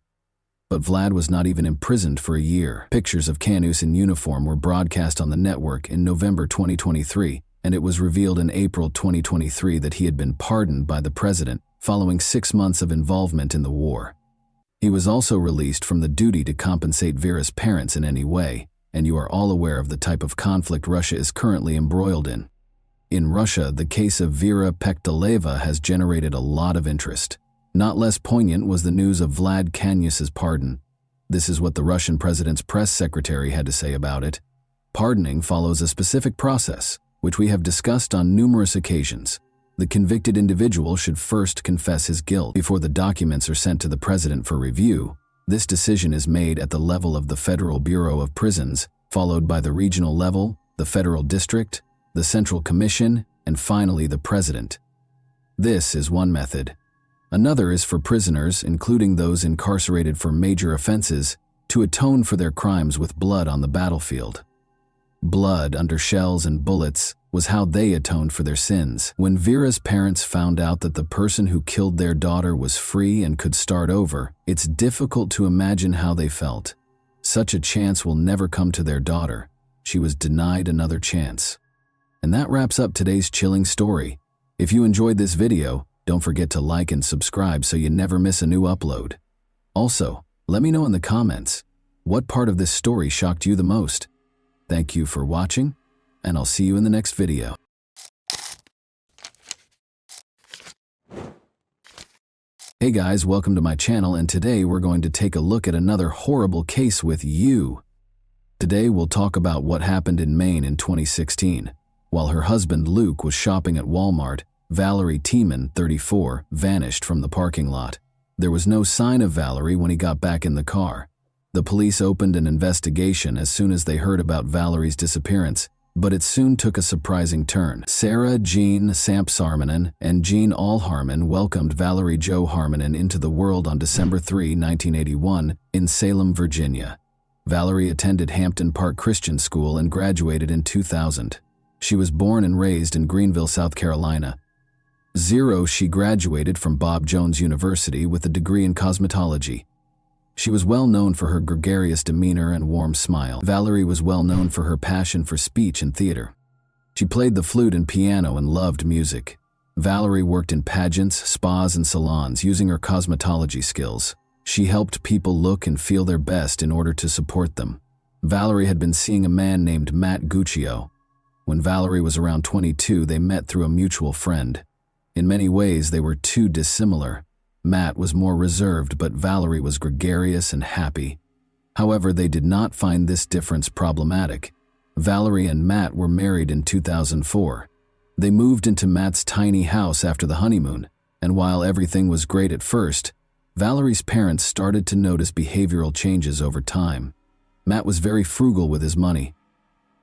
But Vlad was not even imprisoned for a year. Pictures of Kanus in uniform were broadcast on the network in November 2023, and it was revealed in April 2023 that he had been pardoned by the president following 6 months of involvement in the war. He was also released from the duty to compensate Vera's parents in any way, and you are all aware of the type of conflict Russia is currently embroiled in. In Russia, the case of Vera Pekteleva has generated a lot of interest. Not less poignant was the news of Vlad Kanus's pardon. This is what the Russian president's press secretary had to say about it. Pardoning follows a specific process, which we have discussed on numerous occasions. The convicted individual should first confess his guilt before the documents are sent to the president for review. This decision is made at the level of the Federal Bureau of Prisons, followed by the regional level, the federal district, the Central Commission, and finally the president. This is one method. Another is for prisoners, including those incarcerated for major offenses, to atone for their crimes with blood on the battlefield. Blood under shells and bullets was how they atoned for their sins. When Vera's parents found out that the person who killed their daughter was free and could start over, it's difficult to imagine how they felt. Such a chance will never come to their daughter. She was denied another chance. And that wraps up today's chilling story. If you enjoyed this video, don't forget to like and subscribe so you never miss a new upload. Also, let me know in the comments, what part of this story shocked you the most? Thank you for watching, and I'll see you in the next video. Hey guys, welcome to my channel, and today we're going to take a look at another horrible case with you. Today we'll talk about what happened in Maine in 2016. While her husband Luke was shopping at Walmart, Valerie Tiemann, 34, vanished from the parking lot. There was no sign of Valerie when he got back in the car. The police opened an investigation as soon as they heard about Valerie's disappearance, but it soon took a surprising turn. Sarah Jean Sampsarmanen and Jean Allharman welcomed Valerie Jo Harmanen into the world on December 3, 1981, in Salem, Virginia. Valerie attended Hampton Park Christian School and graduated in 2000. She was born and raised in Greenville, South Carolina. She graduated from Bob Jones University with a degree in cosmetology. She was well known for her gregarious demeanor and warm smile. Valerie was well known for her passion for speech and theater. She played the flute and piano and loved music. Valerie worked in pageants, spas, and salons using her cosmetology skills. She helped people look and feel their best in order to support them. Valerie had been seeing a man named Matt Guccio. When Valerie was around 22, they met through a mutual friend. In many ways, they were too dissimilar. Matt was more reserved, but Valerie was gregarious and happy. However, they did not find this difference problematic. Valerie and Matt were married in 2004. They moved into Matt's tiny house after the honeymoon, and while everything was great at first, Valerie's parents started to notice behavioral changes over time. Matt was very frugal with his money.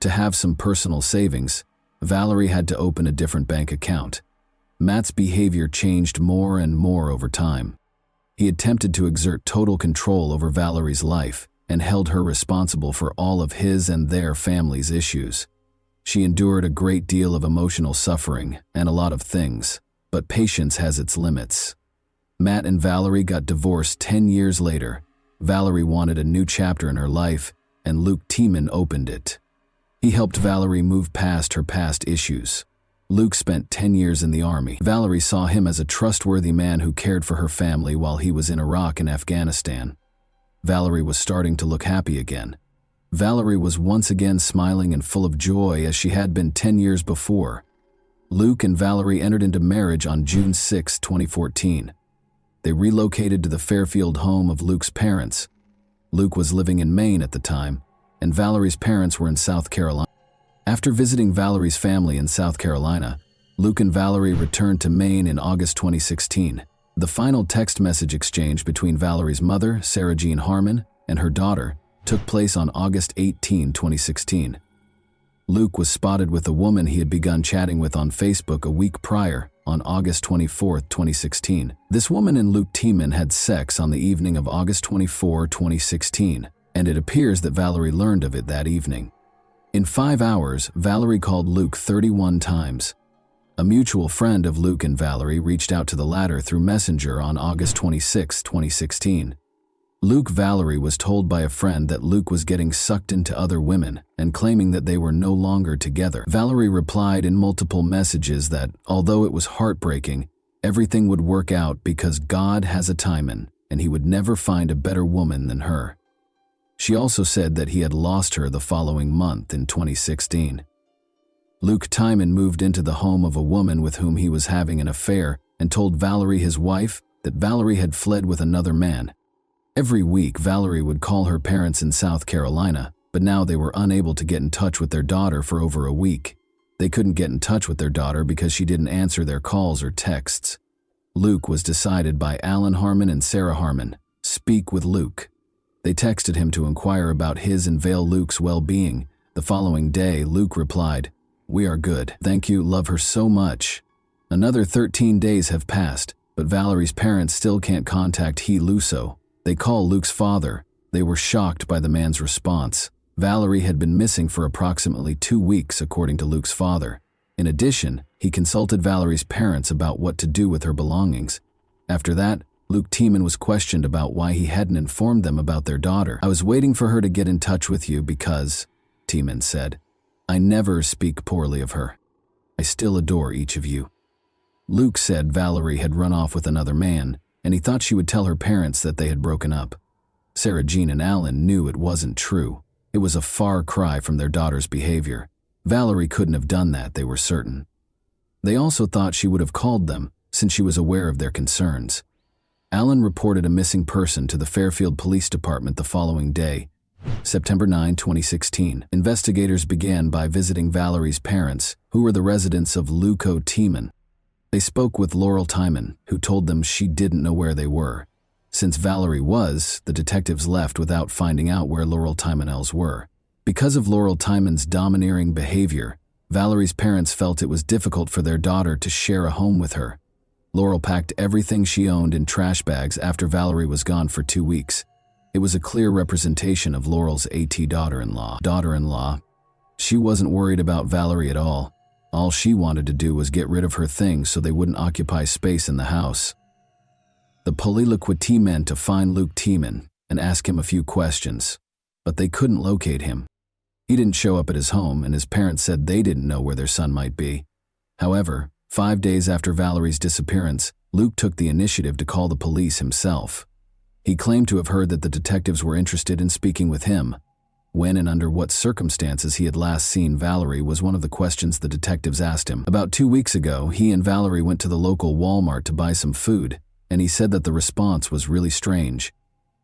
To have some personal savings, Valerie had to open a different bank account. Matt's behavior changed more and more over time. He attempted to exert total control over Valerie's life and held her responsible for all of his and their family's issues. She endured a great deal of emotional suffering and a lot of things, but patience has its limits. Matt and Valerie got divorced 10 years later. Valerie wanted a new chapter in her life, and Luke Tiemann opened it. He helped Valerie move past her past issues. Luke spent 10 years in the army. Valerie saw him as a trustworthy man who cared for her family while he was in Iraq and Afghanistan. Valerie was starting to look happy again. Valerie was once again smiling and full of joy as she had been 10 years before. Luke and Valerie entered into marriage on June 6, 2014. They relocated to the Fairfield home of Luke's parents. Luke was living in Maine at the time, and Valerie's parents were in South Carolina. After visiting Valerie's family in South Carolina, Luke and Valerie returned to Maine in August 2016. The final text message exchange between Valerie's mother, Sarah Jean Harmon, and her daughter took place on August 18, 2016. Luke was spotted with a woman he had begun chatting with on Facebook a week prior, on August 24, 2016. This woman and Luke Tiemann had sex on the evening of August 24, 2016, and it appears that Valerie learned of it that evening. In 5 hours, Valerie called Luke 31 times. A mutual friend of Luke and Valerie reached out to the latter through Messenger on August 26, 2016. Valerie was told by a friend that Luke was getting sucked into other women and claiming that they were no longer together. Valerie replied in multiple messages that, although it was heartbreaking, everything would work out because God has a Tiemann and he would never find a better woman than her. She also said that he had lost her the following month in 2016. Luke Tiemann moved into the home of a woman with whom he was having an affair and told Valerie, his wife, that Valerie had fled with another man. Every week, Valerie would call her parents in South Carolina, but now they were unable to get in touch with their daughter for over a week. They couldn't get in touch with their daughter because she didn't answer their calls or texts. Luke was decided by Alan Harmon and Sarah Harmon. Speak with Luke. They texted him to inquire about his and Vale Luke's well-being. The following day, Luke replied, "We are good. Thank you, love her so much." Another 13 days have passed, but Valerie's parents still can't contact Luso. They call Luke's father. They were shocked by the man's response. Valerie had been missing for approximately 2 weeks, according to Luke's father. In addition, he consulted Valerie's parents about what to do with her belongings. After that, Luke Tiemann was questioned about why he hadn't informed them about their daughter. "I was waiting for her to get in touch with you because," Tiemann said, "I never speak poorly of her. I still adore each of you." Luke said Valerie had run off with another man, and he thought she would tell her parents that they had broken up. Sarah Jean and Alan knew it wasn't true. It was a far cry from their daughter's behavior. Valerie couldn't have done that, they were certain. They also thought she would have called them, since she was aware of their concerns. Alan reported a missing person to the Fairfield Police Department the following day, September 9, 2016. Investigators began by visiting Valerie's parents, who were the residents of Luke Tiemann. They spoke with Laurel Tiemann, who told them she didn't know where they were. Since Valerie was, the detectives left without finding out where Laurel Tiemann's were. Because of Laurel Tiemann's domineering behavior, Valerie's parents felt it was difficult for their daughter to share a home with her. Laurel packed everything she owned in trash bags after Valerie was gone for 2 weeks. It was a clear representation of Laurel's daughter-in-law. She wasn't worried about Valerie at all. All she wanted to do was get rid of her things so they wouldn't occupy space in the house. The police meant to find Luke Tiemann and ask him a few questions, but they couldn't locate him. He didn't show up at his home, and his parents said they didn't know where their son might be. However, 5 days after Valerie's disappearance, Luke took the initiative to call the police himself. He claimed to have heard that the detectives were interested in speaking with him. When and under what circumstances he had last seen Valerie was one of the questions the detectives asked him. About 2 weeks ago, he and Valerie went to the local Walmart to buy some food, and he said that the response was really strange.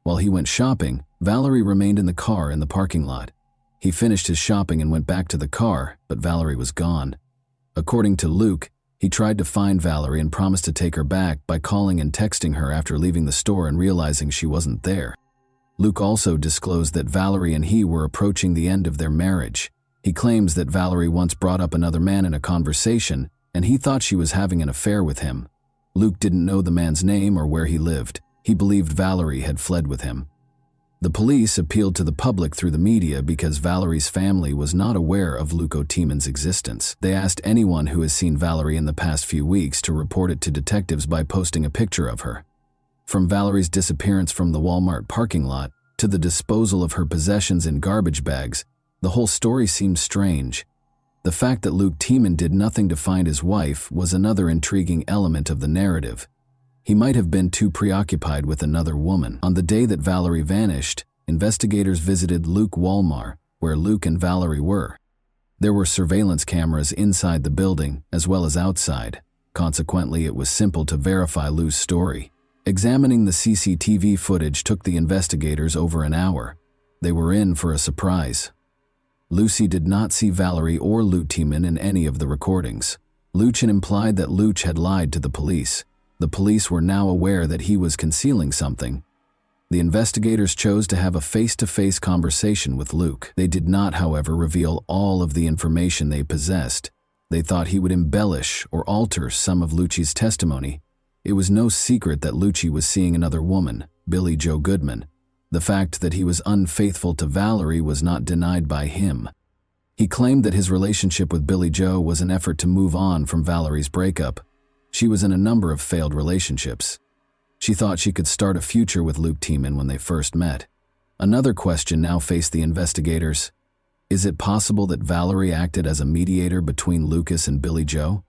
While he went shopping, Valerie remained in the car in the parking lot. He finished his shopping and went back to the car, but Valerie was gone. According to Luke, he tried to find Valerie and promised to take her back by calling and texting her after leaving the store and realizing she wasn't there. Luke also disclosed that Valerie and he were approaching the end of their marriage. He claims that Valerie once brought up another man in a conversation, and he thought she was having an affair with him. Luke didn't know the man's name or where he lived. He believed Valerie had fled with him. The police appealed to the public through the media because Valerie's family was not aware of Luke Tiemann's existence. They asked anyone who has seen Valerie in the past few weeks to report it to detectives by posting a picture of her. From Valerie's disappearance from the Walmart parking lot to the disposal of her possessions in garbage bags, the whole story seemed strange. The fact that Luke Tiemann did nothing to find his wife was another intriguing element of the narrative. He might have been too preoccupied with another woman. On the day that Valerie vanished, investigators visited Luke Walmart, where Luke and Valerie were. There were surveillance cameras inside the building as well as outside. Consequently, it was simple to verify Luke's story. Examining the CCTV footage took the investigators over an hour. They were in for a surprise. Lucy did not see Valerie or Luke Tiemann in any of the recordings. Luchin implied that Luch had lied to the police. The police were now aware that he was concealing something. The investigators chose to have a face-to-face conversation with Luke. They did not, however, reveal all of the information they possessed. They thought he would embellish or alter some of Lucci's testimony. It was no secret that Lucci was seeing another woman, Billie Jo Goodman. The fact that he was unfaithful to Valerie was not denied by him. He claimed that his relationship with Billie Jo was an effort to move on from Valerie's breakup. She was in a number of failed relationships. She thought she could start a future with Luke Tiemann when they first met. Another question now faced the investigators. Is it possible that Valerie acted as a mediator between Lucas and Billie Jo?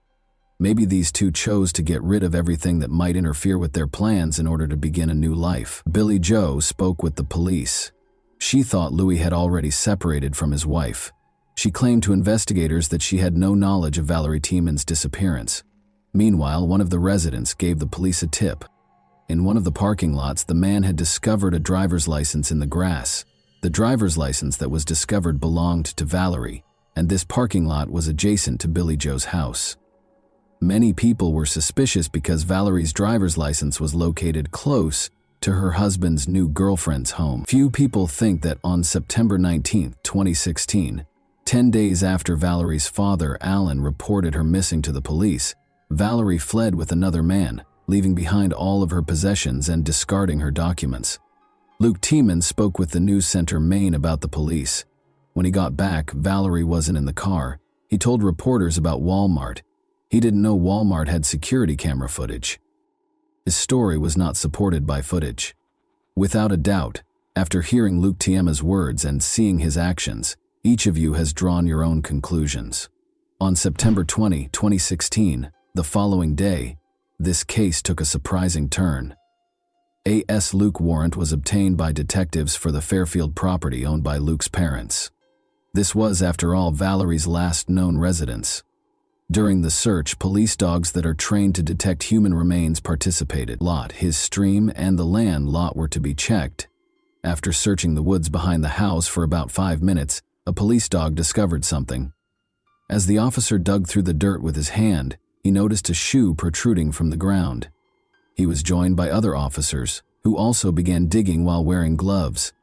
Maybe these two chose to get rid of everything that might interfere with their plans in order to begin a new life. Billie Jo spoke with the police. She thought Louis had already separated from his wife. She claimed to investigators that she had no knowledge of Valerie Tiemann's disappearance. Meanwhile, one of the residents gave the police a tip. In one of the parking lots, the man had discovered a driver's license in the grass. The driver's license that was discovered belonged to Valerie, and this parking lot was adjacent to Billie Jo's house. Many people were suspicious because Valerie's driver's license was located close to her husband's new girlfriend's home. Few people think that on September 19, 2016, 10 days after Valerie's father, Alan, reported her missing to the police, Valerie fled with another man, leaving behind all of her possessions and discarding her documents. Luke Tiemann spoke with the news center Maine about the police. When he got back, Valerie wasn't in the car. He told reporters about Walmart. He didn't know Walmart had security camera footage. His story was not supported by footage. Without a doubt, after hearing Luke Tiemann's words and seeing his actions, each of you has drawn your own conclusions. On September 20, 2016, the following day, this case took a surprising turn. A Luke warrant was obtained by detectives for the Fairfield property owned by Luke's parents. This was, after all, Valerie's last known residence. During the search, police dogs that are trained to detect human remains participated. His stream, and the land lot were to be checked. After searching the woods behind the house for about 5 minutes, a police dog discovered something. As the officer dug through the dirt with his hand, he noticed a shoe protruding from the ground. He was joined by other officers, who also began digging while wearing gloves.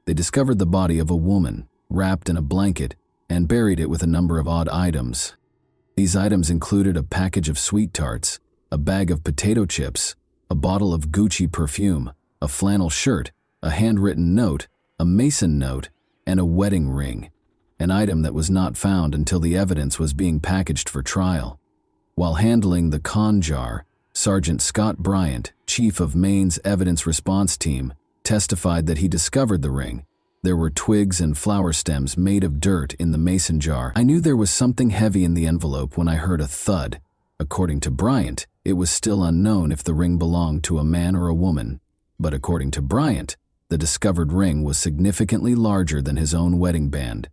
They discovered the body of a woman, wrapped in a blanket, and buried it with a number of odd items. These items included a package of sweet tarts, a bag of potato chips, a bottle of Gucci perfume, a flannel shirt, a handwritten note, a Mason note, and a wedding ring, an item that was not found until the evidence was being packaged for trial. While handling the con jar, Sergeant Scott Bryant, chief of Maine's evidence response team, testified that he discovered the ring. There were twigs and flower stems made of dirt in the mason jar. I knew there was something heavy in the envelope when I heard a thud. According to Bryant, it was still unknown if the ring belonged to a man or a woman. But according to Bryant, the discovered ring was significantly larger than his own wedding band.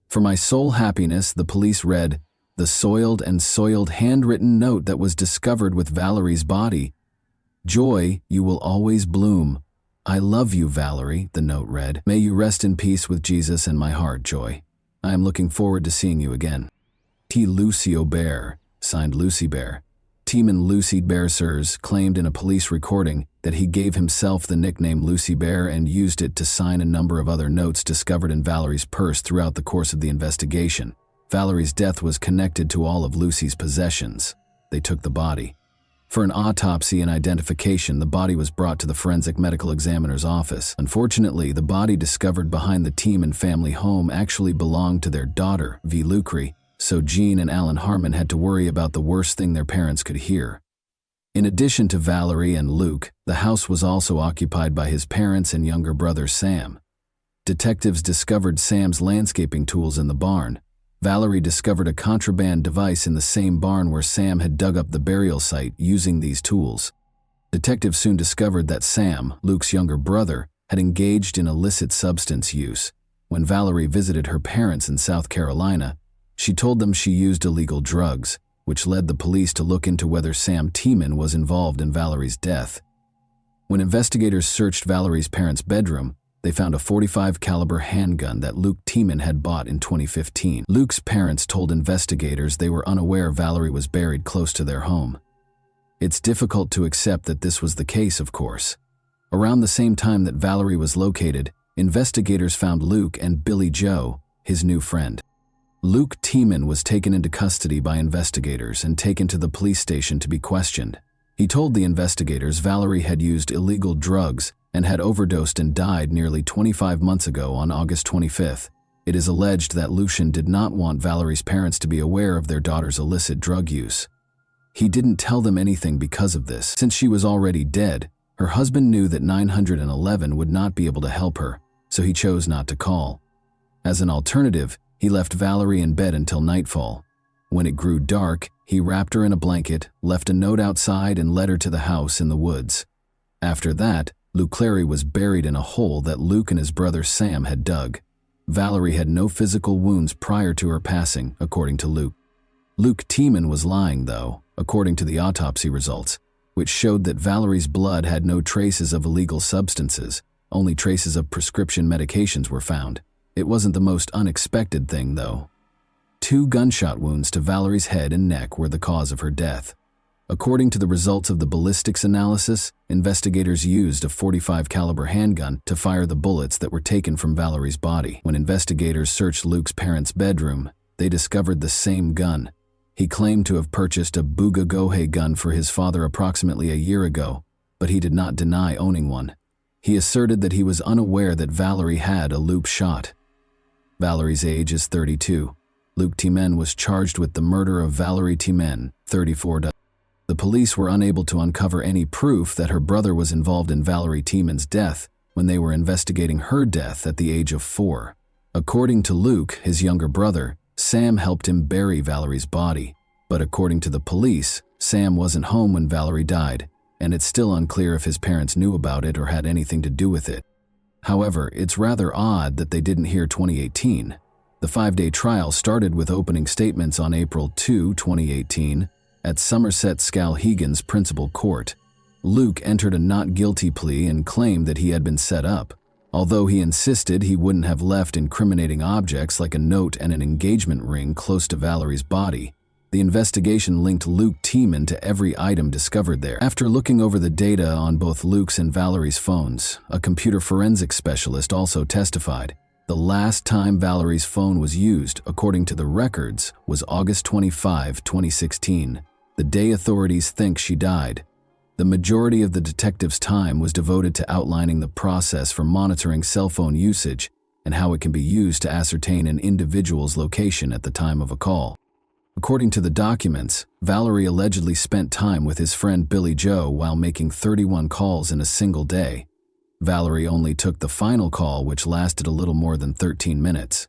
For my sole happiness, the police read, the soiled handwritten note that was discovered with Valerie's body. Joy, you will always bloom. I love you, Valerie, the note read. May you rest in peace with Jesus in my heart, Joy. I am looking forward to seeing you again. T. Lucio Bear, signed Lucy Bear. Tiemann Lucy Bear Sirs claimed in a police recording that he gave himself the nickname Lucy Bear and used it to sign a number of other notes discovered in Valerie's purse throughout the course of the investigation. Valerie's death was connected to all of Lucy's possessions. They took the body. For an autopsy and identification, the body was brought to the forensic medical examiner's office. Unfortunately, the body discovered behind the Tiemann family home actually belonged to their daughter, V. Lucre, so Jean and Alan Harmon had to worry about the worst thing their parents could hear. In addition to Valerie and Luke, the house was also occupied by his parents and younger brother Sam. Detectives discovered Sam's landscaping tools in the barn. Valerie discovered a contraband device in the same barn where Sam had dug up the burial site using these tools. Detectives soon discovered that Sam, Luke's younger brother, had engaged in illicit substance use. When Valerie visited her parents in South Carolina, she told them she used illegal drugs, which led the police to look into whether Sam Tiemann was involved in Valerie's death. When investigators searched Valerie's parents' bedroom, they found a .45 caliber handgun that Luke Tiemann had bought in 2015. Luke's parents told investigators they were unaware Valerie was buried close to their home. It's difficult to accept that this was the case, of course. Around the same time that Valerie was located, investigators found Luke and Billy Joe, his new friend. Luke Tiemann was taken into custody by investigators and taken to the police station to be questioned. He told the investigators Valerie had used illegal drugs and had overdosed and died nearly 25 months ago on August 25th. It is alleged that Lucian did not want Valerie's parents to be aware of their daughter's illicit drug use. He didn't tell them anything because of this. Since she was already dead, her husband knew that 911 would not be able to help her, so he chose not to call. As an alternative, he left Valerie in bed until nightfall. When it grew dark, he wrapped her in a blanket, left a note outside, and led her to the house in the woods. After that, Luke Clary was buried in a hole that Luke and his brother Sam had dug. Valerie had no physical wounds prior to her passing, according to Luke. Luke Tiemann was lying, though, according to the autopsy results, which showed that Valerie's blood had no traces of illegal substances, only traces of prescription medications were found. It wasn't the most unexpected thing, though. 2 gunshot wounds to Valerie's head and neck were the cause of her death. According to the results of the ballistics analysis, investigators used a .45 caliber handgun to fire the bullets that were taken from Valerie's body. When investigators searched Luke's parents' bedroom, they discovered the same gun. He claimed to have purchased a Bugagohe gun for his father approximately a year ago, but he did not deny owning one. He asserted that he was unaware that Valerie had a loop shot. Valerie's age is 32. Luke Tiemann was charged with the murder of Valerie Tiemann, 34. The police were unable to uncover any proof that her brother was involved in Valerie Tiemann's death when they were investigating her death at the age of 4. According to Luke, his younger brother, Sam helped him bury Valerie's body, but according to the police, Sam wasn't home when Valerie died, and it's still unclear if his parents knew about it or had anything to do with it. However, it's rather odd that they didn't hear 2018. The 5-day trial started with opening statements on April 2, 2018, at Somerset Skowhegan's principal court. Luke entered a not guilty plea and claimed that he had been set up, although he insisted he wouldn't have left incriminating objects like a note and an engagement ring close to Valerie's body. The investigation linked Luke Tiemann to every item discovered there. After looking over the data on both Luke's and Valerie's phones, a computer forensics specialist also testified. The last time Valerie's phone was used, according to the records, was August 25, 2016, the day authorities think she died. The majority of the detective's time was devoted to outlining the process for monitoring cell phone usage and how it can be used to ascertain an individual's location at the time of a call. According to the documents, Valerie allegedly spent time with his friend Billy Joe while making 31 calls in a single day. Valerie only took the final call, which lasted a little more than 13 minutes.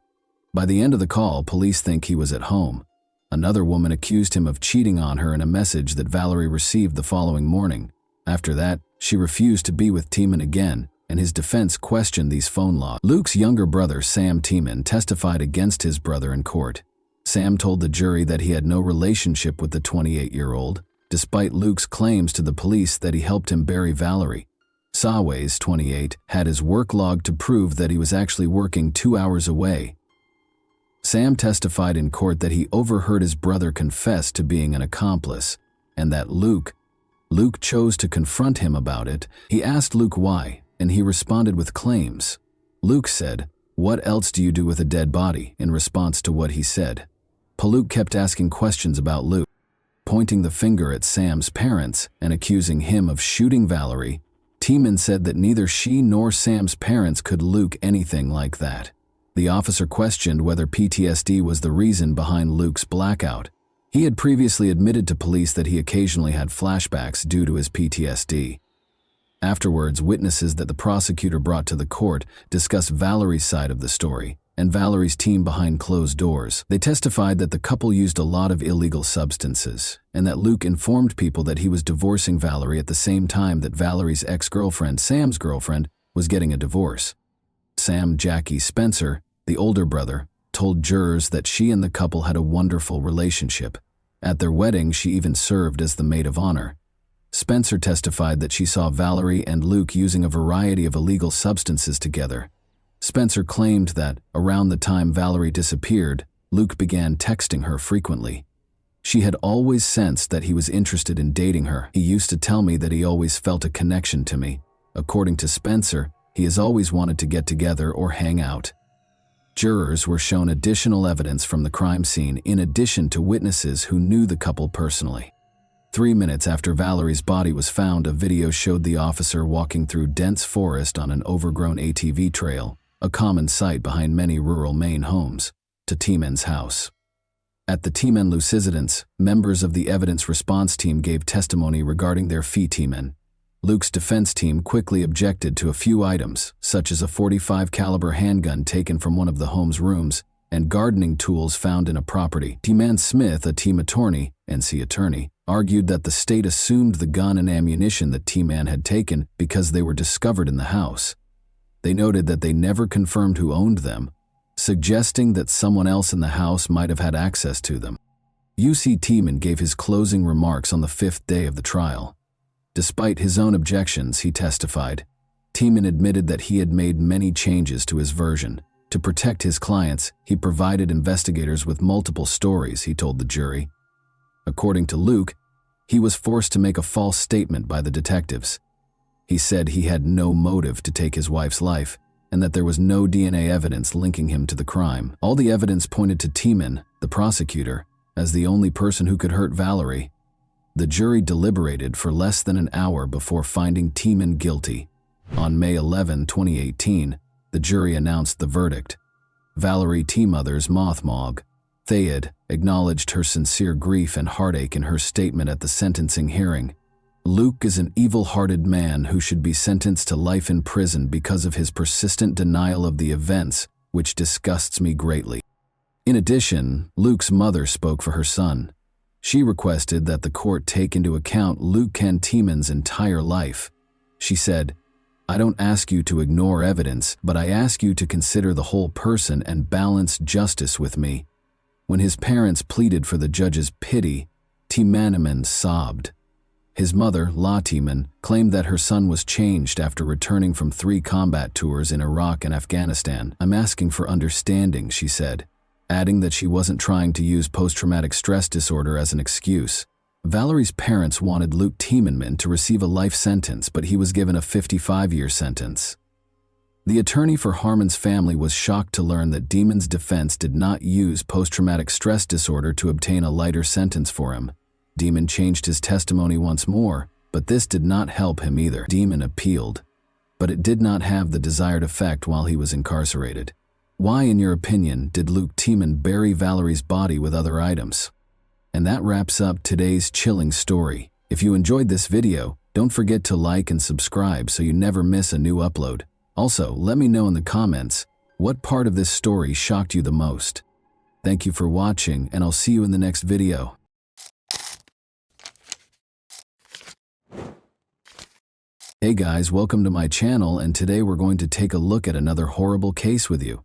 By the end of the call, police think he was at home. Another woman accused him of cheating on her in a message that Valerie received the following morning. After that, she refused to be with Tiemann again, and his defense questioned these phone logs. Luke's younger brother, Sam Tiemann, testified against his brother in court. Sam told the jury that he had no relationship with the 28-year-old, despite Luke's claims to the police that he helped him bury Valerie. Saways, 28, had his work log to prove that he was actually working 2 hours away. Sam testified in court that he overheard his brother confess to being an accomplice, and that Luke chose to confront him about it. He asked Luke why, and he responded with claims. Luke said, "What else do you do with a dead body?" in response to what he said. Luke kept asking questions about Luke, pointing the finger at Sam's parents and accusing him of shooting Valerie. Tiemann said that neither she nor Sam's parents could Luke anything like that. The officer questioned whether PTSD was the reason behind Luke's blackout. He had previously admitted to police that he occasionally had flashbacks due to his PTSD. Afterwards, witnesses that the prosecutor brought to the court discussed Valerie's side of the story and Valerie's team behind closed doors. They testified that the couple used a lot of illegal substances and that Luke informed people that he was divorcing Valerie at the same time that Valerie's ex-girlfriend, Sam's girlfriend, was getting a divorce. Sam Jackie Spencer, the older brother, told jurors that she and the couple had a wonderful relationship. At their wedding, she even served as the maid of honor. Spencer testified that she saw Valerie and Luke using a variety of illegal substances together. Spencer claimed that, around the time Valerie disappeared, Luke began texting her frequently. She had always sensed that he was interested in dating her. He used to tell me that he always felt a connection to me. According to Spencer, he has always wanted to get together or hang out. Jurors were shown additional evidence from the crime scene in addition to witnesses who knew the couple personally. 3 minutes after Valerie's body was found, a video showed the officer walking through dense forest on an overgrown ATV trail, a common sight behind many rural Maine homes, to Tieman's house. At the Tiemann Lucidance, members of the evidence response team gave testimony regarding their fee. Tiemann. Luke's defense team quickly objected to a few items, such as a .45 caliber handgun taken from one of the home's rooms and gardening tools found in a property. Tiemann Smith, a team attorney, NC attorney, argued that the state assumed the gun and ammunition that Tiemann had taken because they were discovered in the house. They noted that they never confirmed who owned them, suggesting that someone else in the house might have had access to them. UC Tiemann gave his closing remarks on the 5th day of the trial. Despite his own objections, he testified. Tiemann admitted that he had made many changes to his version. To protect his clients, he provided investigators with multiple stories, he told the jury. According to Luke, he was forced to make a false statement by the detectives. He said he had no motive to take his wife's life and that there was no DNA evidence linking him to the crime. All the evidence pointed to Tiemann, the prosecutor, as the only person who could hurt Valerie. The jury deliberated for less than an hour before finding Tiemann guilty. On May 11, 2018, the jury announced the verdict. Valerie T. Mothers Mothmog Thayed acknowledged her sincere grief and heartache in her statement at the sentencing hearing. Luke is an evil-hearted man who should be sentenced to life in prison because of his persistent denial of the events, which disgusts me greatly. In addition, Luke's mother spoke for her son. She requested that the court take into account Luke Tiemann's entire life. She said, "I don't ask you to ignore evidence, but I ask you to consider the whole person and balance justice with me." When his parents pleaded for the judge's pity, Tiemann sobbed. His mother, La Tiemann, claimed that her son was changed after returning from 3 combat tours in Iraq and Afghanistan. "I'm asking for understanding," she said, adding that she wasn't trying to use post-traumatic stress disorder as an excuse. Valerie's parents wanted Luke Tiemann to receive a life sentence, but he was given a 55-year sentence. The attorney for Harmon's family was shocked to learn that Tiemann's defense did not use post-traumatic stress disorder to obtain a lighter sentence for him. Tiemann changed his testimony once more, but this did not help him either. Tiemann appealed, but it did not have the desired effect while he was incarcerated. Why, in your opinion, did Luke Tiemann bury Valerie's body with other items? And that wraps up today's chilling story. If you enjoyed this video, don't forget to like and subscribe so you never miss a new upload. Also, let me know in the comments, what part of this story shocked you the most? Thank you for watching, and I'll see you in the next video. Hey guys, welcome to my channel, and today we're going to take a look at another horrible case with you.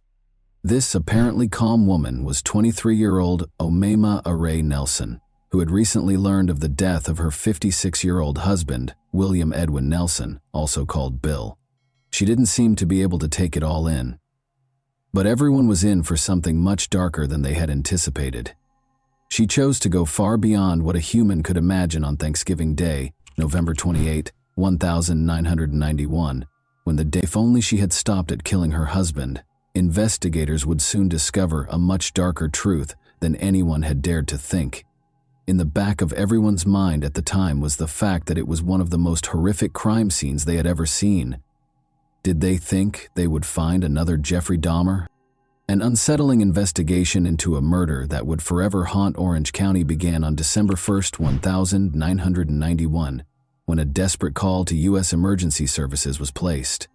This apparently calm woman was 23-year-old Omema Aray Nelson, who had recently learned of the death of her 56-year-old husband, William Edwin Nelson, also called Bill. She didn't seem to be able to take it all in. But everyone was in for something much darker than they had anticipated. She chose to go far beyond what a human could imagine on Thanksgiving Day, November 28, 1991, when the day, if only she had stopped at killing her husband, investigators would soon discover a much darker truth than anyone had dared to think. In the back of everyone's mind at the time was the fact that it was one of the most horrific crime scenes they had ever seen. Did they think they would find another Jeffrey Dahmer? An unsettling investigation into a murder that would forever haunt Orange County began on December 1, 1991, when a desperate call to U.S. emergency services was placed.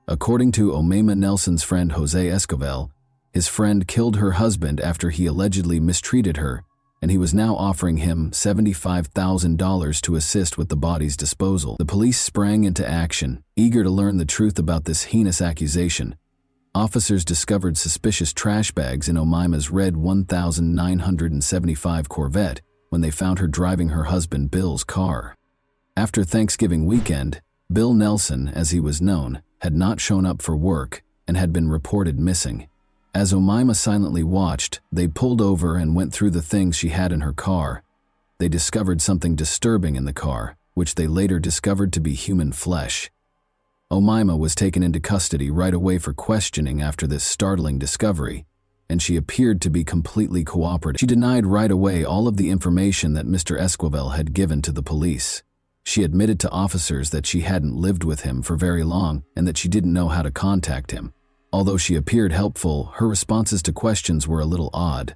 According to Omema Nelson's friend Jose Escovel, his friend killed her husband after he allegedly mistreated her, and he was now offering him $75,000 to assist with the body's disposal. The police sprang into action, eager to learn the truth about this heinous accusation. Officers discovered suspicious trash bags in Omema's red 1975 Corvette when they found her driving her husband Bill's car. After Thanksgiving weekend, Bill Nelson, as he was known, had not shown up for work and had been reported missing. As Omema silently watched, they pulled over and went through the things she had in her car, they discovered something disturbing in the car, which they later discovered to be human flesh. Omaima was taken into custody right away for questioning after this startling discovery, and she appeared to be completely cooperative. She denied right away all of the information that Mr. Esquivel had given to the police. She admitted to officers that she hadn't lived with him for very long and that she didn't know how to contact him. Although she appeared helpful, her responses to questions were a little odd.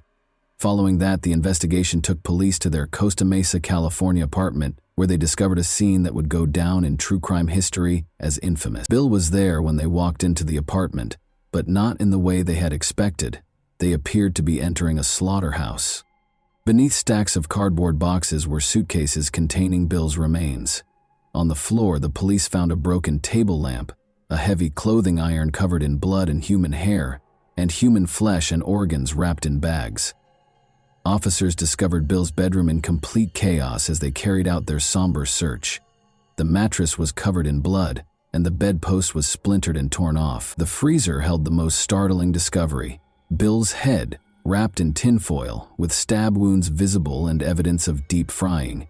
Following that, the investigation took police to their Costa Mesa, California apartment, where they discovered a scene that would go down in true crime history as infamous. Bill was there when they walked into the apartment, but not in the way they had expected. They appeared to be entering a slaughterhouse. Beneath stacks of cardboard boxes were suitcases containing Bill's remains. On the floor, the police found a broken table lamp, a heavy clothing iron covered in blood and human hair, and human flesh and organs wrapped in bags. Officers discovered Bill's bedroom in complete chaos as they carried out their somber search. The mattress was covered in blood, and the bedpost was splintered and torn off. The freezer held the most startling discovery: Bill's head, wrapped in tinfoil, with stab wounds visible and evidence of deep frying.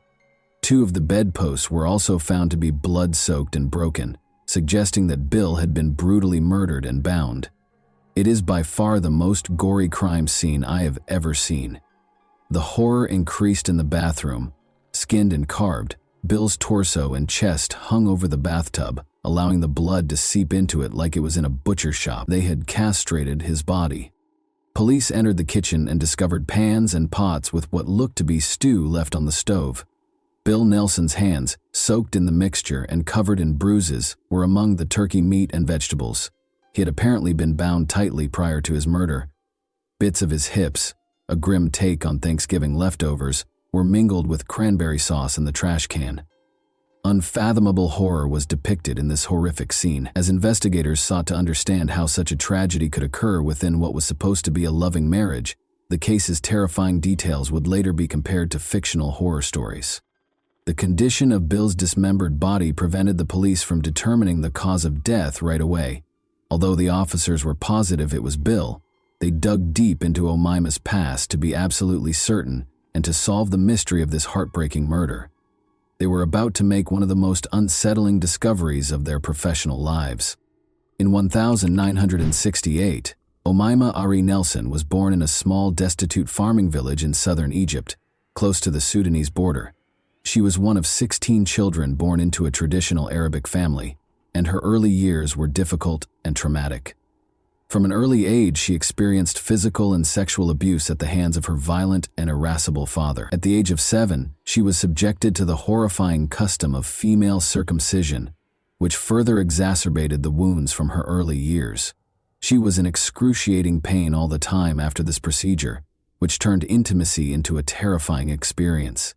2 of the bedposts were also found to be blood-soaked and broken, suggesting that Bill had been brutally murdered and bound. It is by far the most gory crime scene I have ever seen. The horror increased in the bathroom. Skinned and carved, Bill's torso and chest hung over the bathtub, allowing the blood to seep into it like it was in a butcher shop. They had castrated his body. Police entered the kitchen and discovered pans and pots with what looked to be stew left on the stove. Bill Nelson's hands, soaked in the mixture and covered in bruises, were among the turkey meat and vegetables. He had apparently been bound tightly prior to his murder. Bits of his hips, a grim take on Thanksgiving leftovers, were mingled with cranberry sauce in the trash can. Unfathomable horror was depicted in this horrific scene as investigators sought to understand how such a tragedy could occur within what was supposed to be a loving marriage. The case's terrifying details would later be compared to fictional horror stories. The condition of Bill's dismembered body prevented the police from determining the cause of death right away. Although the officers were positive it was Bill, they dug deep into Omaima's past to be absolutely certain and to solve the mystery of this heartbreaking murder. They were about to make one of the most unsettling discoveries of their professional lives. In 1968, Omaima Ari Nelson was born in a small, destitute farming village in southern Egypt, close to the Sudanese border. She was one of 16 children born into a traditional Arabic family, and her early years were difficult and traumatic. From an early age, she experienced physical and sexual abuse at the hands of her violent and irascible father. At the age of 7, she was subjected to the horrifying custom of female circumcision, which further exacerbated the wounds from her early years. She was in excruciating pain all the time after this procedure, which turned intimacy into a terrifying experience.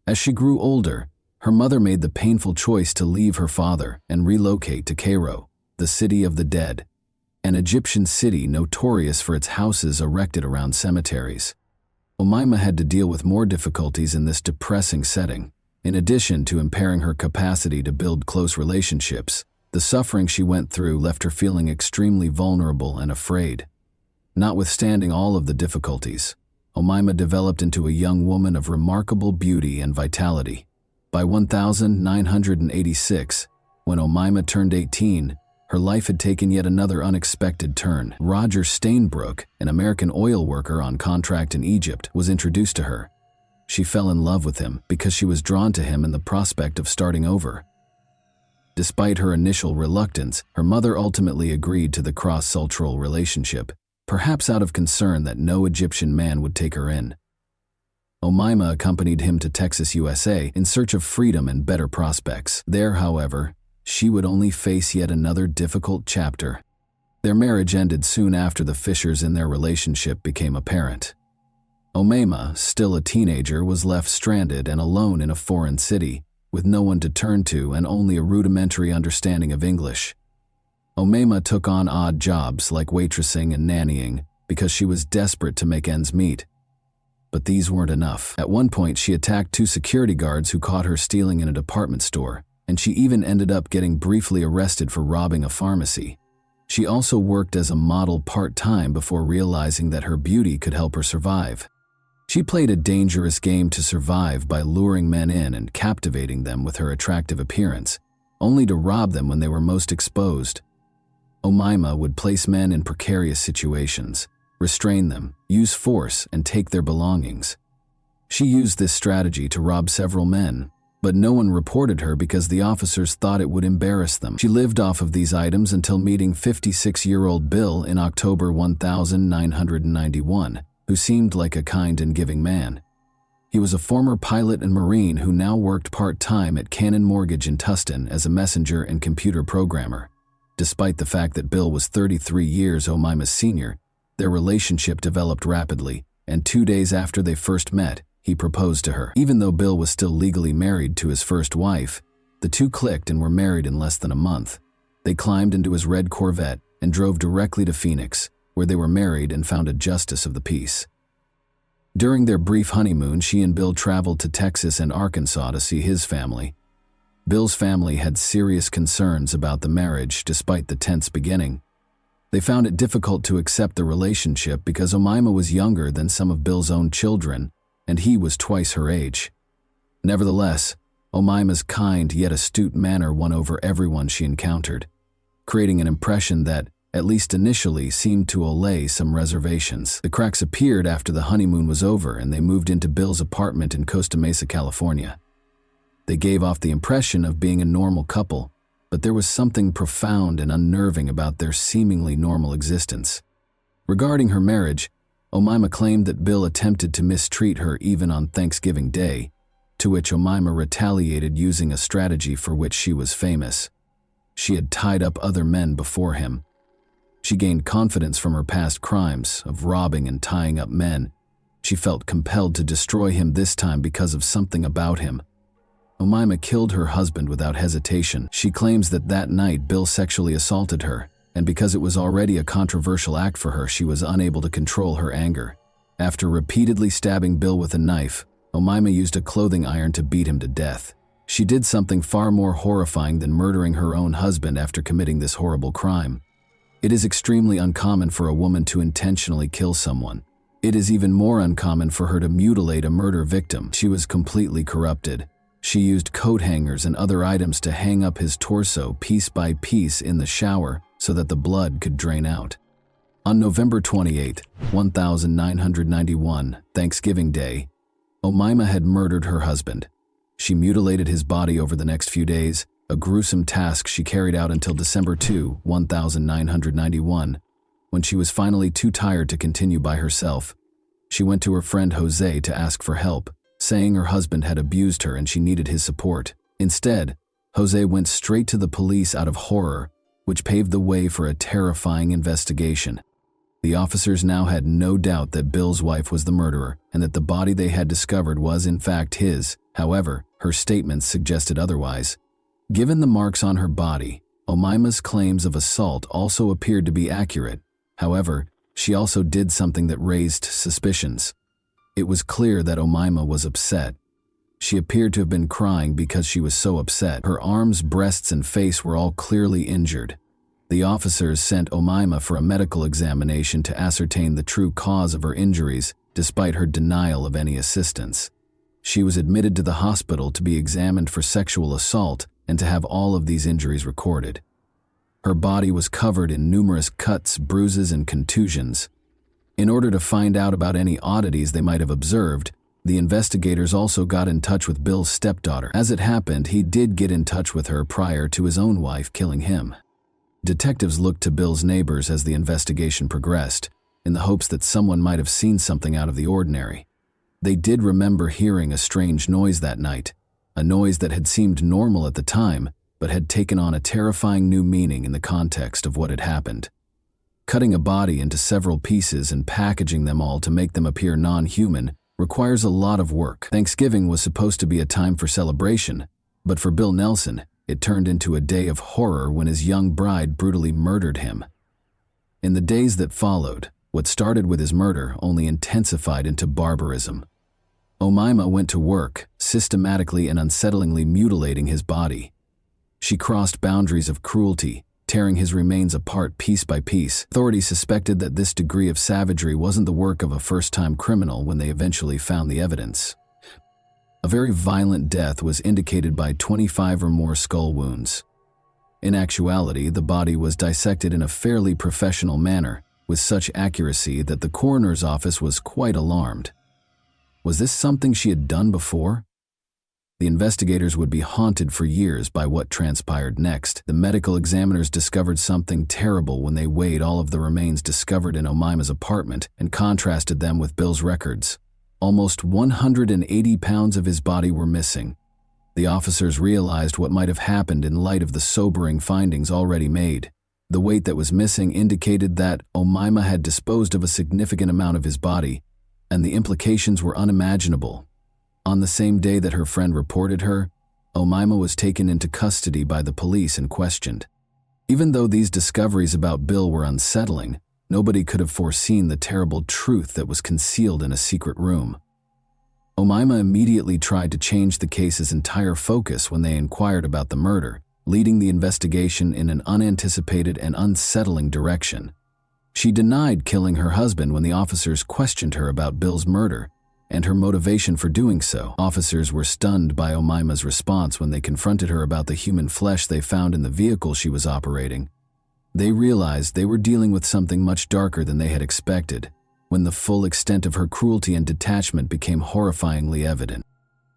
As she grew older, her mother made the painful choice to leave her father and relocate to Cairo, the city of the dead, an Egyptian city notorious for its houses erected around cemeteries. Omaima had to deal with more difficulties in this depressing setting. In addition to impairing her capacity to build close relationships, the suffering she went through left her feeling extremely vulnerable and afraid. Notwithstanding all of the difficulties, Omaima developed into a young woman of remarkable beauty and vitality. By 1986, when Omaima turned 18, her life had taken yet another unexpected turn. Roger Stainbrook, an American oil worker on contract in Egypt, was introduced to her. She fell in love with him because she was drawn to him in the prospect of starting over. Despite her initial reluctance, her mother ultimately agreed to the cross-cultural relationship, perhaps out of concern that no Egyptian man would take her in. Omaima accompanied him to Texas, USA, in search of freedom and better prospects. There, however, she would only face yet another difficult chapter. Their marriage ended soon after the fissures in their relationship became apparent. Omaima, still a teenager, was left stranded and alone in a foreign city, with no one to turn to and only a rudimentary understanding of English. Omaima took on odd jobs like waitressing and nannying because she was desperate to make ends meet. But these weren't enough. At one point, she attacked 2 security guards who caught her stealing in a department store, and she even ended up getting briefly arrested for robbing a pharmacy. She also worked as a model part-time before realizing that her beauty could help her survive. She played a dangerous game to survive by luring men in and captivating them with her attractive appearance, only to rob them when they were most exposed. Omaima would place men in precarious situations, restrain them, use force, and take their belongings. She used this strategy to rob several men, but no one reported her because the officers thought it would embarrass them. She lived off of these items until meeting 56-year-old Bill in October 1991, who seemed like a kind and giving man. He was a former pilot and Marine who now worked part-time at Cannon Mortgage in Tustin as a messenger and computer programmer. Despite the fact that Bill was 33 years Omaima's senior, their relationship developed rapidly, and 2 days after they first met, he proposed to her. Even though Bill was still legally married to his first wife, the two clicked and were married in less than a month. They climbed into his red Corvette and drove directly to Phoenix, where they were married and found a justice of the peace. During their brief honeymoon, she and Bill traveled to Texas and Arkansas to see his family. Bill's family had serious concerns about the marriage despite the tense beginning. They found it difficult to accept the relationship because Omaima was younger than some of Bill's own children, and he was twice her age. Nevertheless, Omaima's kind yet astute manner won over everyone she encountered, creating an impression that, at least initially, seemed to allay some reservations. The cracks appeared after the honeymoon was over and they moved into Bill's apartment in Costa Mesa, California. They gave off the impression of being a normal couple, but there was something profound and unnerving about their seemingly normal existence. Regarding her marriage, Omaima claimed that Bill attempted to mistreat her even on Thanksgiving Day, to which Omaima retaliated using a strategy for which she was famous. She had tied up other men before him. She gained confidence from her past crimes of robbing and tying up men. She felt compelled to destroy him this time because of something about him. Omaima killed her husband without hesitation. She claims that that night Bill sexually assaulted her, and because it was already a controversial act for her, she was unable to control her anger. After repeatedly stabbing Bill with a knife, Omaima used a clothing iron to beat him to death. She did something far more horrifying than murdering her own husband after committing this horrible crime. It is extremely uncommon for a woman to intentionally kill someone. It is even more uncommon for her to mutilate a murder victim. She was completely corrupted. She used coat hangers and other items to hang up his torso piece by piece in the shower so that the blood could drain out. On November 28, 1991, Thanksgiving Day, Omaima had murdered her husband. She mutilated his body over the next few days, a gruesome task she carried out until December 2, 1991, when she was finally too tired to continue by herself. She went to her friend Jose to ask for help, saying her husband had abused her and she needed his support. Instead, Jose went straight to the police out of horror, which paved the way for a terrifying investigation. The officers now had no doubt that Bill's wife was the murderer and that the body they had discovered was in fact his. However, her statements suggested otherwise. Given the marks on her body, Omaima's claims of assault also appeared to be accurate. However, she also did something that raised suspicions. It was clear that Omaima was upset. She appeared to have been crying because she was so upset. Her arms, breasts, and face were all clearly injured. The officers sent Omaima for a medical examination to ascertain the true cause of her injuries, despite her denial of any assistance. She was admitted to the hospital to be examined for sexual assault and to have all of these injuries recorded. Her body was covered in numerous cuts, bruises, and contusions. In order to find out about any oddities they might have observed, the investigators also got in touch with Bill's stepdaughter. As it happened, he did get in touch with her prior to his own wife killing him. Detectives looked to Bill's neighbors as the investigation progressed, in the hopes that someone might have seen something out of the ordinary. They did remember hearing a strange noise that night, a noise that had seemed normal at the time, but had taken on a terrifying new meaning in the context of what had happened. Cutting a body into several pieces and packaging them all to make them appear non-human requires a lot of work. Thanksgiving was supposed to be a time for celebration, but for Bill Nelson, it turned into a day of horror when his young bride brutally murdered him. In the days that followed, what started with his murder only intensified into barbarism. Omaima went to work, systematically and unsettlingly mutilating his body. She crossed boundaries of cruelty, tearing his remains apart piece by piece. Authorities suspected that this degree of savagery wasn't the work of a first-time criminal when they eventually found the evidence. A very violent death was indicated by 25 or more skull wounds. In actuality, the body was dissected in a fairly professional manner, with such accuracy that the coroner's office was quite alarmed. Was this something she had done before? The investigators would be haunted for years by what transpired next. The medical examiners discovered something terrible when they weighed all of the remains discovered in Omaima's apartment and contrasted them with Bill's records. Almost 180 pounds of his body were missing. The officers realized what might have happened in light of the sobering findings already made. The weight that was missing indicated that Omaima had disposed of a significant amount of his body, and the implications were unimaginable. On the same day that her friend reported her, Omaima was taken into custody by the police and questioned. Even though these discoveries about Bill were unsettling, nobody could have foreseen the terrible truth that was concealed in a secret room. Omaima immediately tried to change the case's entire focus when they inquired about the murder, leading the investigation in an unanticipated and unsettling direction. She denied killing her husband when the officers questioned her about Bill's murder and her motivation for doing so. Officers were stunned by Omaima's response when they confronted her about the human flesh they found in the vehicle she was operating. They realized they were dealing with something much darker than they had expected, when the full extent of her cruelty and detachment became horrifyingly evident.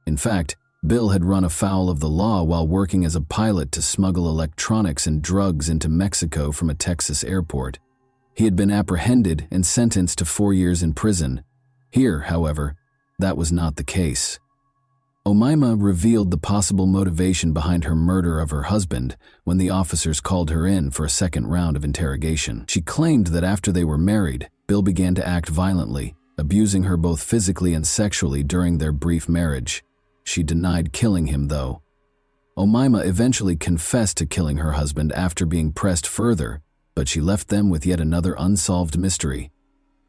In fact, Bill had run afoul of the law while working as a pilot to smuggle electronics and drugs into Mexico from a Texas airport. He had been apprehended and sentenced to 4 years in prison. Here, however, that was not the case. Omaima revealed the possible motivation behind her murder of her husband when the officers called her in for a second round of interrogation. She claimed that after they were married, Bill began to act violently, abusing her both physically and sexually during their brief marriage. She denied killing him, though. Omaima eventually confessed to killing her husband after being pressed further, but she left them with yet another unsolved mystery.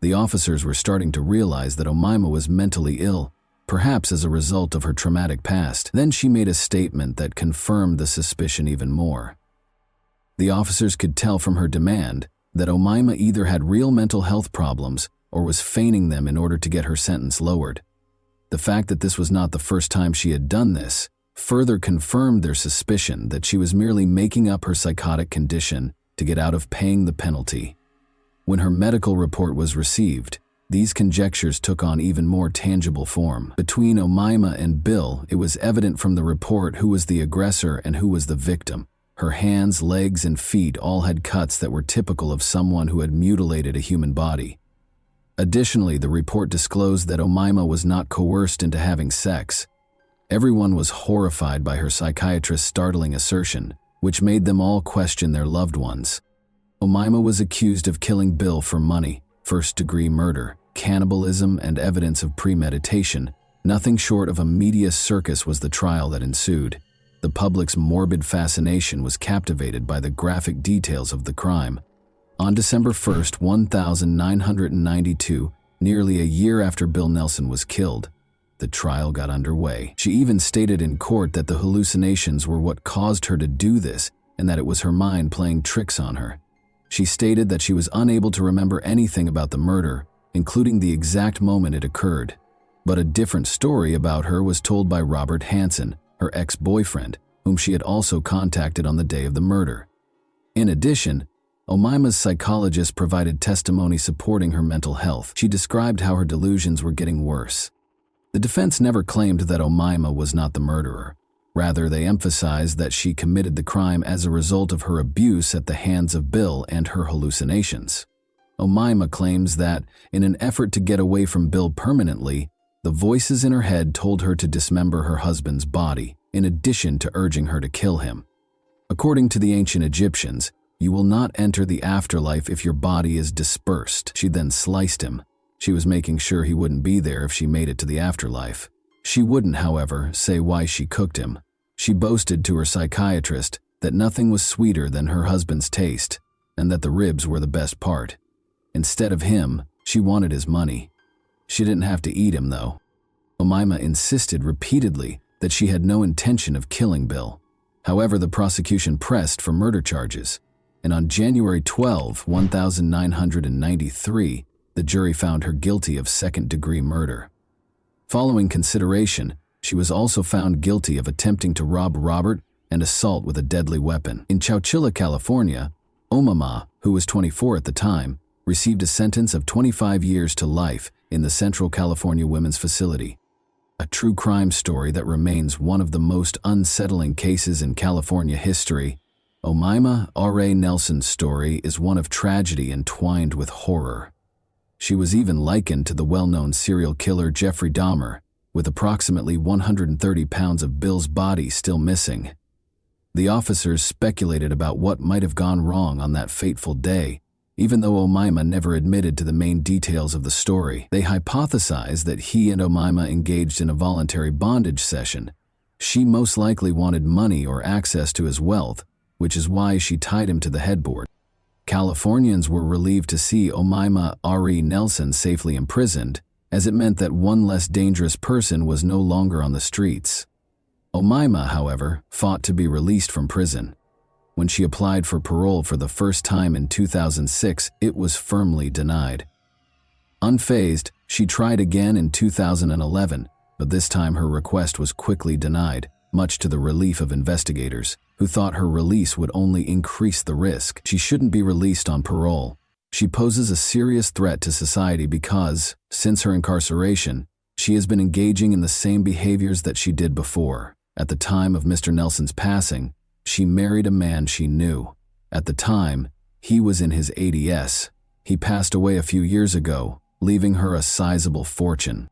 The officers were starting to realize that Omaima was mentally ill, perhaps as a result of her traumatic past. Then she made a statement that confirmed the suspicion even more. The officers could tell from her demand that Omaima either had real mental health problems or was feigning them in order to get her sentence lowered. The fact that this was not the first time she had done this further confirmed their suspicion that she was merely making up her psychotic condition to get out of paying the penalty. When her medical report was received, these conjectures took on even more tangible form. Between Omaima and Bill, it was evident from the report who was the aggressor and who was the victim. Her hands, legs, and feet all had cuts that were typical of someone who had mutilated a human body. Additionally, the report disclosed that Omaima was not coerced into having sex. Everyone was horrified by her psychiatrist's startling assertion, which made them all question their loved ones. Omaima was accused of killing Bill for money, first-degree murder, cannibalism, and evidence of premeditation. Nothing short of a media circus was the trial that ensued. The public's morbid fascination was captivated by the graphic details of the crime. On December 1st, 1992, nearly a year after Bill Nelson was killed, the trial got underway. She even stated in court that the hallucinations were what caused her to do this and that it was her mind playing tricks on her. She stated that she was unable to remember anything about the murder, including the exact moment it occurred. But a different story about her was told by Robert Hansen, her ex-boyfriend, whom she had also contacted on the day of the murder. In addition, Omaima's psychologist provided testimony supporting her mental health. She described how her delusions were getting worse. The defense never claimed that Omaima was not the murderer. Rather, they emphasized that she committed the crime as a result of her abuse at the hands of Bill and her hallucinations. Omaima claims that, in an effort to get away from Bill permanently, the voices in her head told her to dismember her husband's body, in addition to urging her to kill him. According to the ancient Egyptians, you will not enter the afterlife if your body is dispersed. She then sliced him. She was making sure he wouldn't be there if she made it to the afterlife. She wouldn't, however, say why she cooked him. She boasted to her psychiatrist that nothing was sweeter than her husband's taste, and that the ribs were the best part. Instead of him, she wanted his money. She didn't have to eat him, though. Omaima insisted repeatedly that she had no intention of killing Bill. However, the prosecution pressed for murder charges. and on January 12, 1993, the jury found her guilty of second-degree murder. Following consideration, she was also found guilty of attempting to rob Robert and assault with a deadly weapon. In Chowchilla, California, Omama, who was 24 at the time, received a sentence of 25 years to life in the Central California Women's Facility. A true crime story that remains one of the most unsettling cases in California history, Omaima R.A. Nelson's story is one of tragedy entwined with horror. She was even likened to the well-known serial killer Jeffrey Dahmer, with approximately 130 pounds of Bill's body still missing. The officers speculated about what might have gone wrong on that fateful day. Even though Omaima never admitted to the main details of the story, they hypothesized that he and Omaima engaged in a voluntary bondage session. She most likely wanted money or access to his wealth, which is why she tied him to the headboard. Californians were relieved to see Omaima R.E. Nelson safely imprisoned, as it meant that one less dangerous person was no longer on the streets. Omaima, however, fought to be released from prison. When she applied for parole for the first time in 2006, it was firmly denied. Unfazed, she tried again in 2011, but this time her request was quickly denied, much to the relief of investigators, who thought her release would only increase the risk. She shouldn't be released on parole. She poses a serious threat to society because, since her incarceration, she has been engaging in the same behaviors that she did before. At the time of Mr. Nelson's passing, she married a man she knew. At the time, he was in his 80s. He passed away a few years ago, leaving her a sizable fortune.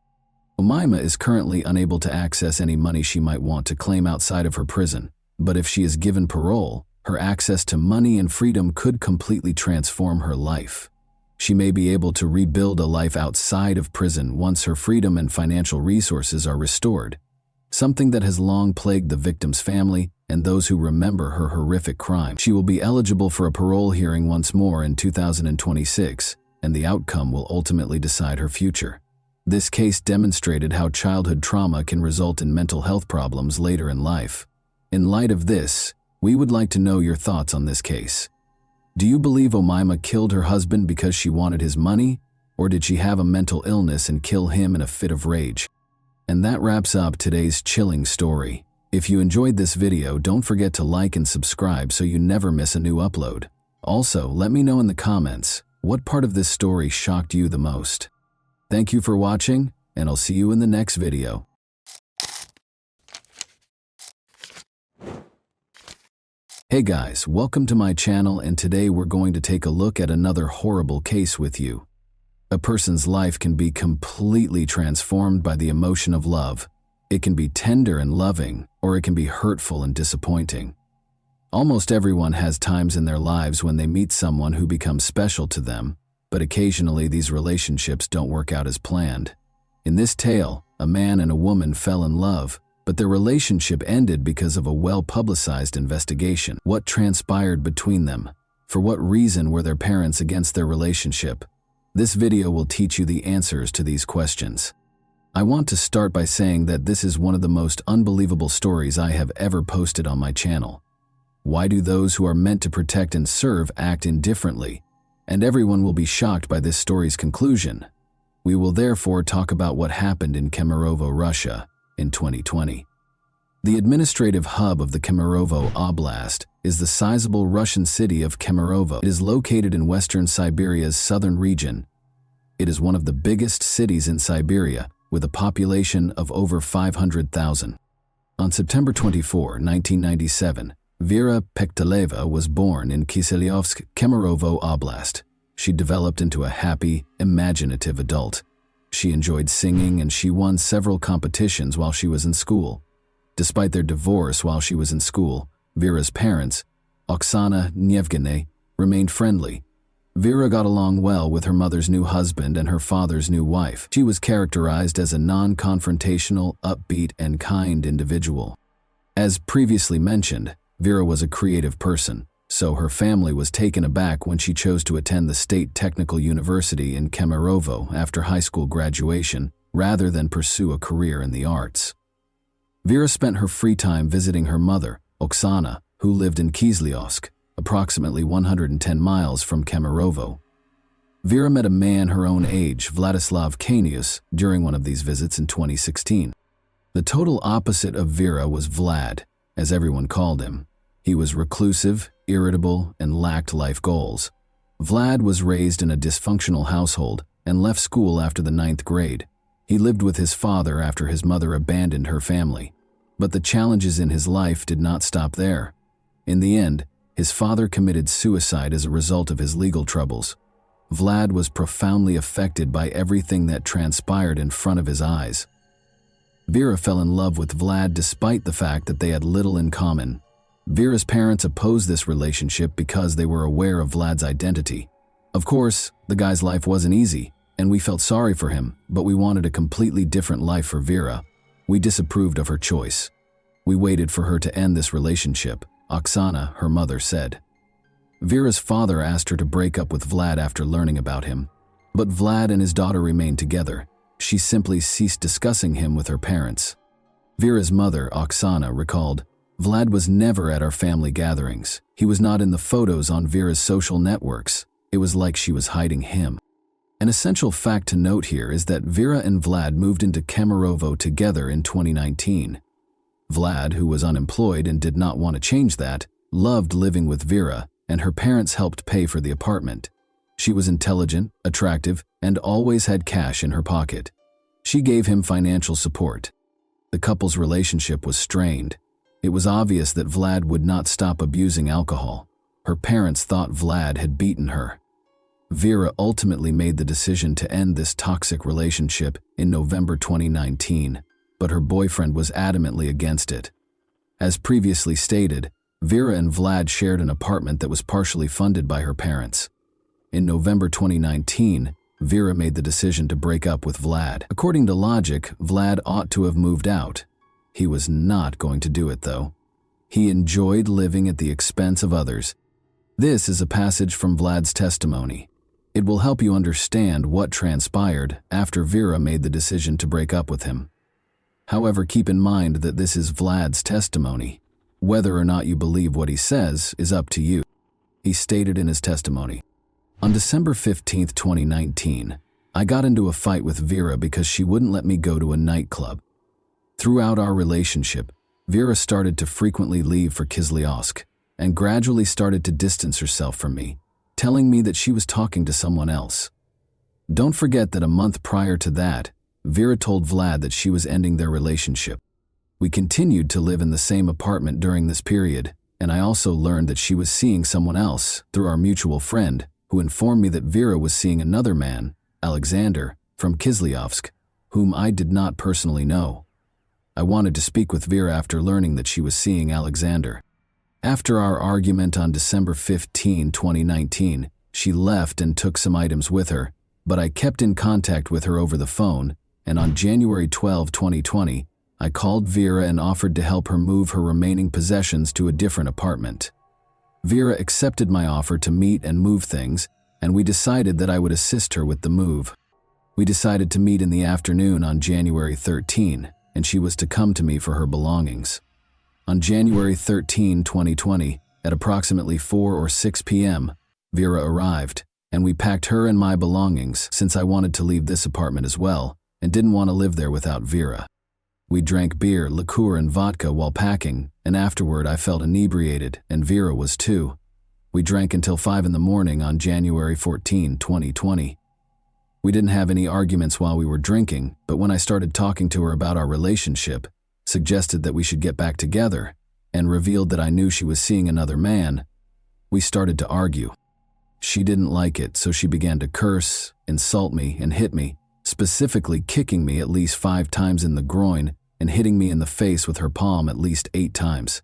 Omaima is currently unable to access any money she might want to claim outside of her prison, but if she is given parole, her access to money and freedom could completely transform her life. She may be able to rebuild a life outside of prison once her freedom and financial resources are restored, something that has long plagued the victim's family and those who remember her horrific crime. She will be eligible for a parole hearing once more in 2026, and the outcome will ultimately decide her future. This case demonstrated how childhood trauma can result in mental health problems later in life. In light of this, we would like to know your thoughts on this case. Do you believe Omaima killed her husband because she wanted his money, or did she have a mental illness and kill him in a fit of rage? And that wraps up today's chilling story. If you enjoyed this video, don't forget to like and subscribe so you never miss a new upload. Also, let me know in the comments, what part of this story shocked you the most? Thank you for watching, and I'll see you in the next video. Hey guys, welcome to my channel, and today we're going to take a look at another horrible case with you. A person's life can be completely transformed by the emotion of love. It can be tender and loving, or it can be hurtful and disappointing. Almost everyone has times in their lives when they meet someone who becomes special to them, but occasionally these relationships don't work out as planned. In this tale, a man and a woman fell in love, but their relationship ended because of a well-publicized investigation. What transpired between them? For what reason were their parents against their relationship? This video will teach you the answers to these questions. I want to start by saying that this is one of the most unbelievable stories I have ever posted on my channel. Why do those who are meant to protect and serve act indifferently? And everyone will be shocked by this story's conclusion. We will therefore talk about what happened in Kemerovo, Russia, in 2020. The administrative hub of the Kemerovo Oblast is the sizable Russian city of Kemerovo. It is located in western Siberia's southern region. It is one of the biggest cities in Siberia, with a population of over 500,000. On September 24, 1997, Vera Pekteleva was born in Kiselyovsk, Kemerovo Oblast. She developed into a happy, imaginative adult. She enjoyed singing, and she won several competitions while she was in school. Despite their divorce while she was in school, Vera's parents, Oksana and Yevgeny, remained friendly. Vera got along well with her mother's new husband and her father's new wife. She was characterized as a non-confrontational, upbeat, and kind individual. As previously mentioned, Vera was a creative person, so her family was taken aback when she chose to attend the State Technical University in Kemerovo after high school graduation, rather than pursue a career in the arts. Vera spent her free time visiting her mother, Oksana, who lived in Kiselyovsk, approximately 110 miles from Kemerovo. Vera met a man her own age, Vladislav Kanius, during one of these visits in 2016. The total opposite of Vera was Vlad, as everyone called him. He was reclusive, irritable, and lacked life goals. Vlad was raised in a dysfunctional household and left school after the 9th grade. He lived with his father after his mother abandoned her family. But the challenges in his life did not stop there. In the end, his father committed suicide as a result of his legal troubles. Vlad was profoundly affected by everything that transpired in front of his eyes. Vera fell in love with Vlad despite the fact that they had little in common. Vera's parents opposed this relationship because they were aware of Vlad's identity. Of course, the guy's life wasn't easy, and we felt sorry for him, but we wanted a completely different life for Vera. We disapproved of her choice. We waited for her to end this relationship, Oksana, her mother, said. Vera's father asked her to break up with Vlad after learning about him, but Vlad and his daughter remained together. She simply ceased discussing him with her parents. Vera's mother, Oksana, recalled, "Vlad was never at our family gatherings. He was not in the photos on Vera's social networks. It was like she was hiding him." An essential fact to note here is that Vera and Vlad moved into Kemerovo together in 2019. Vlad, who was unemployed and did not want to change that, loved living with Vera, and her parents helped pay for the apartment. She was intelligent, attractive, and always had cash in her pocket. She gave him financial support. The couple's relationship was strained. It was obvious that Vlad would not stop abusing alcohol. Her parents thought Vlad had beaten her. Vera ultimately made the decision to end this toxic relationship in November 2019, but her boyfriend was adamantly against it. As previously stated, Vera and Vlad shared an apartment that was partially funded by her parents. In November 2019, Vera made the decision to break up with Vlad. According to logic, Vlad ought to have moved out. He was not going to do it, though. He enjoyed living at the expense of others. This is a passage from Vlad's testimony. It will help you understand what transpired after Vera made the decision to break up with him. However, keep in mind that this is Vlad's testimony. Whether or not you believe what he says is up to you. He stated in his testimony, "On December 15, 2019, I got into a fight with Vera because she wouldn't let me go to a nightclub. Throughout our relationship, Vera started to frequently leave for Kislyovsk and gradually started to distance herself from me, telling me that she was talking to someone else. Don't forget that a month prior to that, Vera told Vlad that she was ending their relationship. We continued to live in the same apartment during this period, and I also learned that she was seeing someone else through our mutual friend, who informed me that Vera was seeing another man, Alexander, from Kislyovsk, whom I did not personally know. I wanted to speak with Vera after learning that she was seeing Alexander. After our argument on December 15, 2019, she left and took some items with her, but I kept in contact with her over the phone, and on January 12, 2020, I called Vera and offered to help her move her remaining possessions to a different apartment. Vera accepted my offer to meet and move things, and we decided that I would assist her with the move. We decided to meet in the afternoon on January 13, and she was to come to me for her belongings. On January 13, 2020, at approximately 4 or 6 p.m., Vera arrived, and we packed her and my belongings since I wanted to leave this apartment as well and didn't want to live there without Vera. We drank beer, liqueur, and vodka while packing, and afterward I felt inebriated, and Vera was too. We drank until 5 in the morning on January 14, 2020. We didn't have any arguments while we were drinking, but when I started talking to her about our relationship, suggested that we should get back together, and revealed that I knew she was seeing another man, we started to argue. She didn't like it, so she began to curse, insult me, and hit me, specifically kicking me at least 5 times in the groin and hitting me in the face with her palm at least 8 times.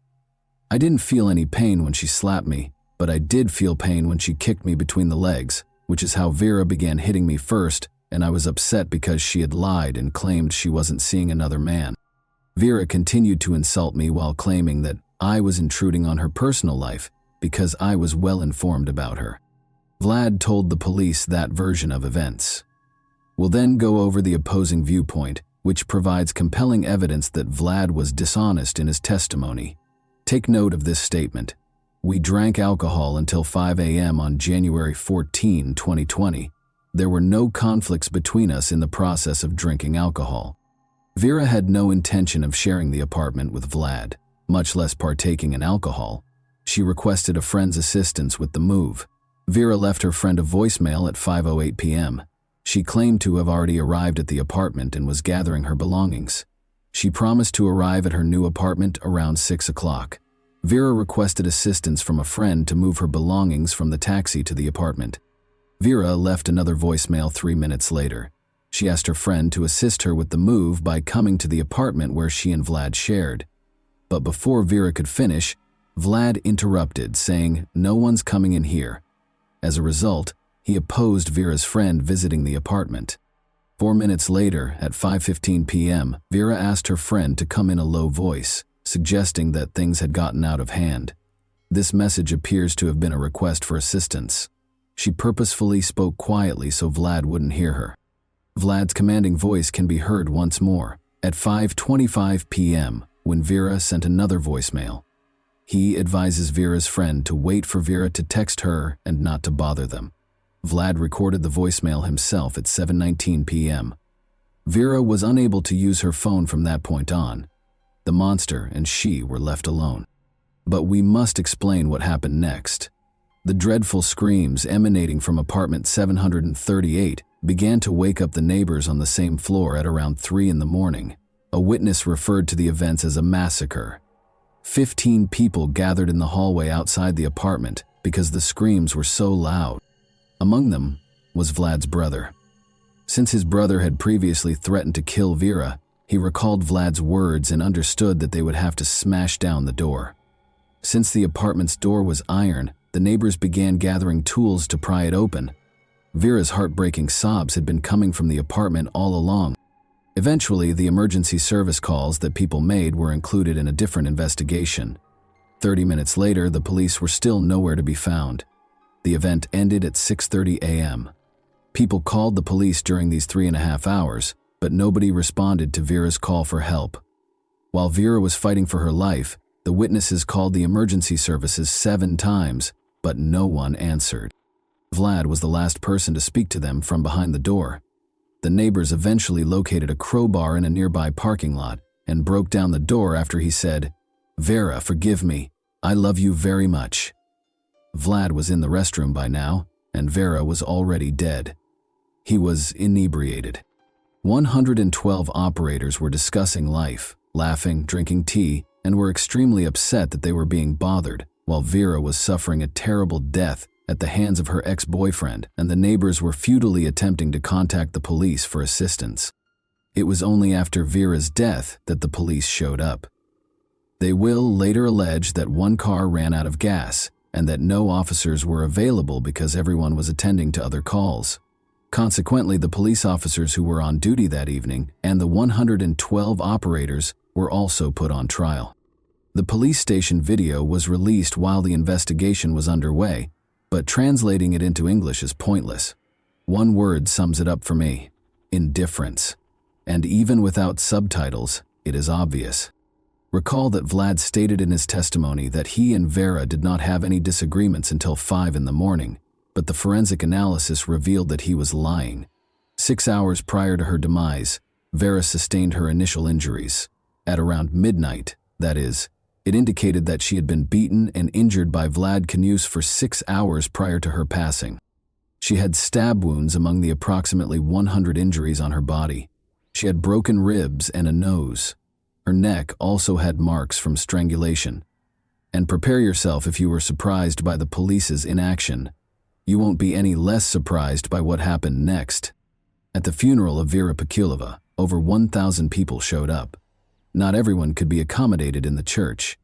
I didn't feel any pain when she slapped me, but I did feel pain when she kicked me between the legs, which is how Vera began hitting me first, and I was upset because she had lied and claimed she wasn't seeing another man. Vera continued to insult me while claiming that I was intruding on her personal life because I was well informed about her. Vlad told the police that version of events. We'll then go over the opposing viewpoint, which provides compelling evidence that Vlad was dishonest in his testimony. Take note of this statement. We drank alcohol until 5 a.m. on January 14, 2020. There were no conflicts between us in the process of drinking alcohol. Vera had no intention of sharing the apartment with Vlad, much less partaking in alcohol. She requested a friend's assistance with the move. Vera left her friend a voicemail at 5:08 p.m. She claimed to have already arrived at the apartment and was gathering her belongings. She promised to arrive at her new apartment around 6 o'clock. Vera requested assistance from a friend to move her belongings from the taxi to the apartment. Vera left another voicemail 3 minutes later. She asked her friend to assist her with the move by coming to the apartment where she and Vlad shared. But before Vera could finish, Vlad interrupted, saying, "No one's coming in here." As a result, he opposed Vera's friend visiting the apartment. 4 minutes later, at 5:15 p.m., Vera asked her friend to come in a low voice, suggesting that things had gotten out of hand. This message appears to have been a request for assistance. She purposefully spoke quietly so Vlad wouldn't hear her. Vlad's commanding voice can be heard once more, at 5:25 p.m., when Vera sent another voicemail. He advises Vera's friend to wait for Vera to text her and not to bother them. Vlad recorded the voicemail himself at 7:19 p.m. Vera was unable to use her phone from that point on. The monster and she were left alone. But we must explain what happened next. The dreadful screams emanating from apartment 738 began to wake up the neighbors on the same floor at around 3 in the morning. A witness referred to the events as a massacre. 15 people gathered in the hallway outside the apartment because the screams were so loud. Among them was Vlad's brother. Since his brother had previously threatened to kill Vera, he recalled Vlad's words and understood that they would have to smash down the door. Since the apartment's door was iron, the neighbors began gathering tools to pry it open. Vera's heartbreaking sobs had been coming from the apartment all along. Eventually, the emergency service calls that people made were included in a different investigation. 30 minutes later, the police were still nowhere to be found. The event ended at 6:30 a.m. People called the police during these 3.5 hours, but nobody responded to Vera's call for help. While Vera was fighting for her life, the witnesses called the emergency services 7 times, but no one answered. Vlad was the last person to speak to them from behind the door. The neighbors eventually located a crowbar in a nearby parking lot and broke down the door after he said, "Vera, forgive me. I love you very much." Vlad was in the restroom by now, and Vera was already dead. He was inebriated. 112 operators were discussing life, laughing, drinking tea, and were extremely upset that they were being bothered, while Vera was suffering a terrible death at the hands of her ex-boyfriend, and the neighbors were futilely attempting to contact the police for assistance. It was only after Vera's death that the police showed up. They will later allege that one car ran out of gas and that no officers were available because everyone was attending to other calls. Consequently, the police officers who were on duty that evening and the 112 operators were also put on trial. The police station video was released while the investigation was underway, but translating it into English is pointless. One word sums it up for me: indifference. And even without subtitles, it is obvious. Recall that Vlad stated in his testimony that he and Vera did not have any disagreements until 5 in the morning, but the forensic analysis revealed that he was lying. 6 hours prior to her demise, Vera sustained her initial injuries. At around midnight, that is, it indicated that she had been beaten and injured by Vlad Knus for 6 hours prior to her passing. She had stab wounds among the approximately 100 injuries on her body. She had broken ribs and a nose. Her neck also had marks from strangulation. And prepare yourself if you were surprised by the police's inaction. You won't be any less surprised by what happened next. At the funeral of Vera Pekulova, over 1,000 people showed up. Not everyone could be accommodated in the church.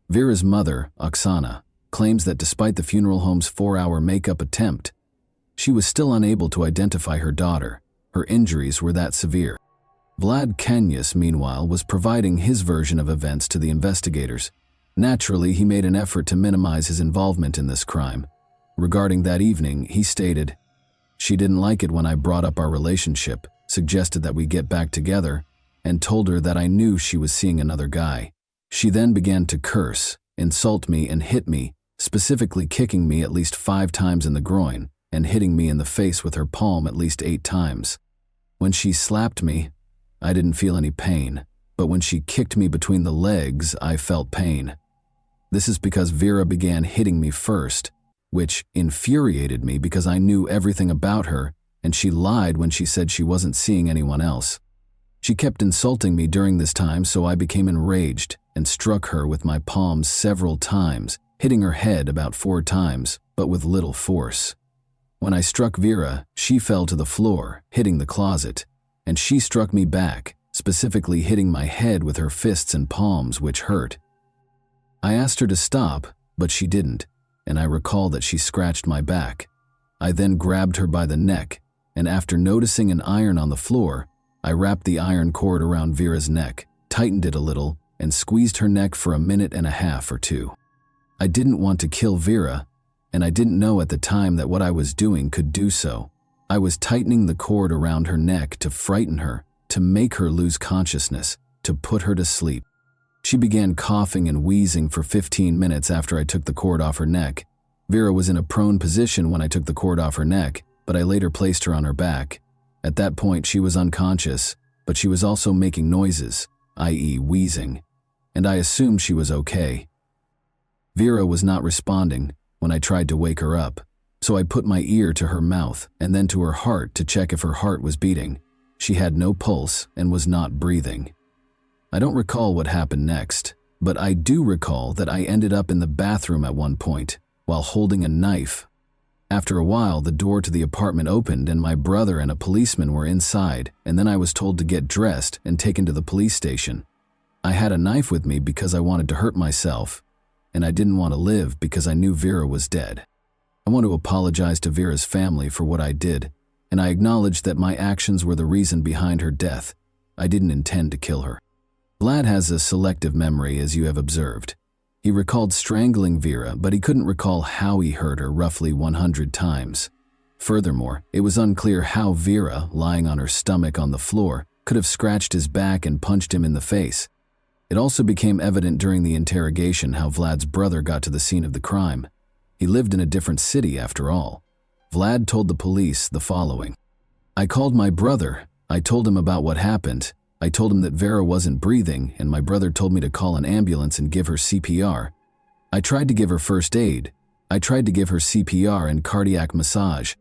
Vera's mother, Oksana, claims that despite the funeral home's 4-hour makeup attempt, she was still unable to identify her daughter. Her injuries were that severe. Vlad Knus, meanwhile, was providing his version of events to the investigators. Naturally, he made an effort to minimize his involvement in this crime. Regarding that evening, he stated, "She didn't like it when I brought up our relationship, suggested that we get back together, and told her that I knew she was seeing another guy. She then began to curse, insult me, and hit me specifically kicking me at least 5 times in the groin and hitting me in the face with her palm at least 8 times. When she slapped me, I didn't feel any pain, but when she kicked me between the legs, I felt pain. This is because Vera began hitting me first, which infuriated me because I knew everything about her, and she lied when she said she wasn't seeing anyone else. She kept insulting me during this time, so I became enraged and struck her with my palms several times, hitting her head about 4 times, but with little force. When I struck Vera, she fell to the floor, hitting the closet, and she struck me back, specifically hitting my head with her fists and palms, which hurt. I asked her to stop, but she didn't, and I recall that she scratched my back. I then grabbed her by the neck, and after noticing an iron on the floor, I wrapped the iron cord around Vera's neck, tightened it a little, and squeezed her neck for 1.5 minutes or 2. I didn't want to kill Vera, and I didn't know at the time that what I was doing could do so. I was tightening the cord around her neck to frighten her, to make her lose consciousness, to put her to sleep. She began coughing and wheezing for 15 minutes after I took the cord off her neck. Vera was in a prone position when I took the cord off her neck, but I later placed her on her back. At that point, she was unconscious, but she was also making noises, i.e. wheezing, and I assumed she was okay. Vera was not responding when I tried to wake her up, so I put my ear to her mouth and then to her heart to check if her heart was beating. She had no pulse and was not breathing. I don't recall what happened next, but I do recall that I ended up in the bathroom at one point while holding a knife. After a while, the door to the apartment opened and my brother and a policeman were inside, and then I was told to get dressed and taken to the police station. I had a knife with me because I wanted to hurt myself, and I didn't want to live because I knew Vera was dead. I want to apologize to Vera's family for what I did, and I acknowledge that my actions were the reason behind her death. I didn't intend to kill her. Vlad has a selective memory, as you have observed. He recalled strangling Vera, but he couldn't recall how he hurt her roughly 100 times. Furthermore, it was unclear how Vera, lying on her stomach on the floor, could have scratched his back and punched him in the face. It also became evident during the interrogation how Vlad's brother got to the scene of the crime. He lived in a different city after all. Vlad told the police the following. I called my brother. I told him about what happened. I told him that Vera wasn't breathing, and my brother told me to call an ambulance and give her CPR. I tried to give her first aid. I tried to give her CPR and cardiac massage.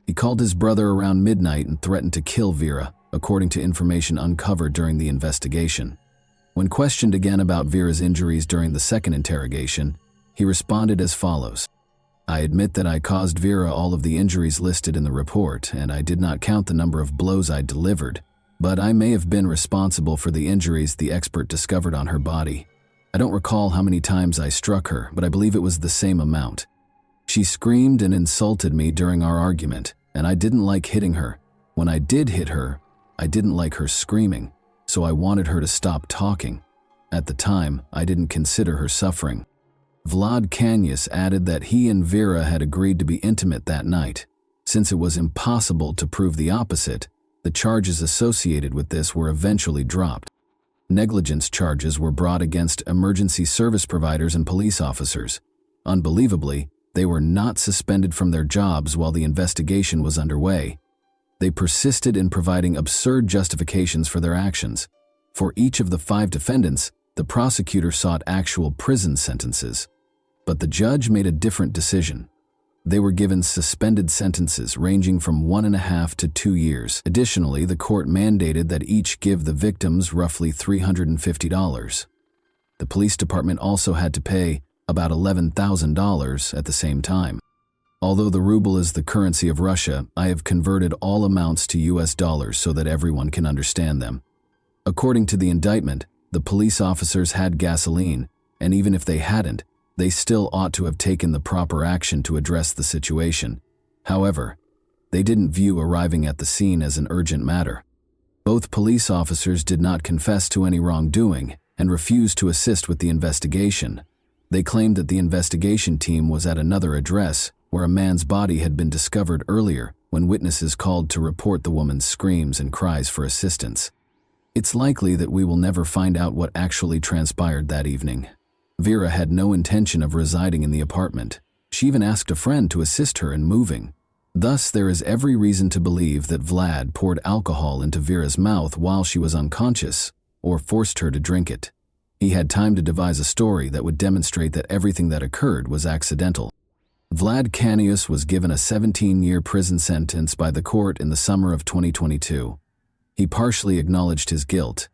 He called his brother around midnight and threatened to kill Vera, according to information uncovered during the investigation. When questioned again about Vera's injuries during the second interrogation, he responded as follows. I admit that I caused Vera all of the injuries listed in the report, and I did not count the number of blows I delivered, but I may have been responsible for the injuries the expert discovered on her body. I don't recall how many times I struck her, but I believe it was the same amount. She screamed and insulted me during our argument, and I didn't like hitting her. When I did hit her, I didn't like her screaming, so I wanted her to stop talking. At the time, I didn't consider her suffering. Vlad Kanyas added that he and Vera had agreed to be intimate that night. Since it was impossible to prove the opposite, the charges associated with this were eventually dropped. Negligence charges were brought against emergency service providers and police officers. Unbelievably, they were not suspended from their jobs while the investigation was underway. They persisted in providing absurd justifications for their actions. For each of the 5 defendants, the prosecutor sought actual prison sentences. But the judge made a different decision. They were given suspended sentences ranging from 1.5 to 2 years. Additionally, the court mandated that each give the victims roughly $350. The police department also had to pay about $11,000 at the same time. Although the ruble is the currency of Russia, I have converted all amounts to US dollars so that everyone can understand them. According to the indictment, the police officers had gasoline, and even if they hadn't, they still ought to have taken the proper action to address the situation. However, they didn't view arriving at the scene as an urgent matter. Both police officers did not confess to any wrongdoing and refused to assist with the investigation. They claimed that the investigation team was at another address where a man's body had been discovered earlier when witnesses called to report the woman's screams and cries for assistance. It's likely that we will never find out what actually transpired that evening. Vera had no intention of residing in the apartment. She even asked a friend to assist her in moving. Thus, there is every reason to believe that Vlad poured alcohol into Vera's mouth while she was unconscious, or forced her to drink it. He had time to devise a story that would demonstrate that everything that occurred was accidental. Vlad Canius was given a 17-year prison sentence by the court in the summer of 2022. He partially acknowledged his guilt.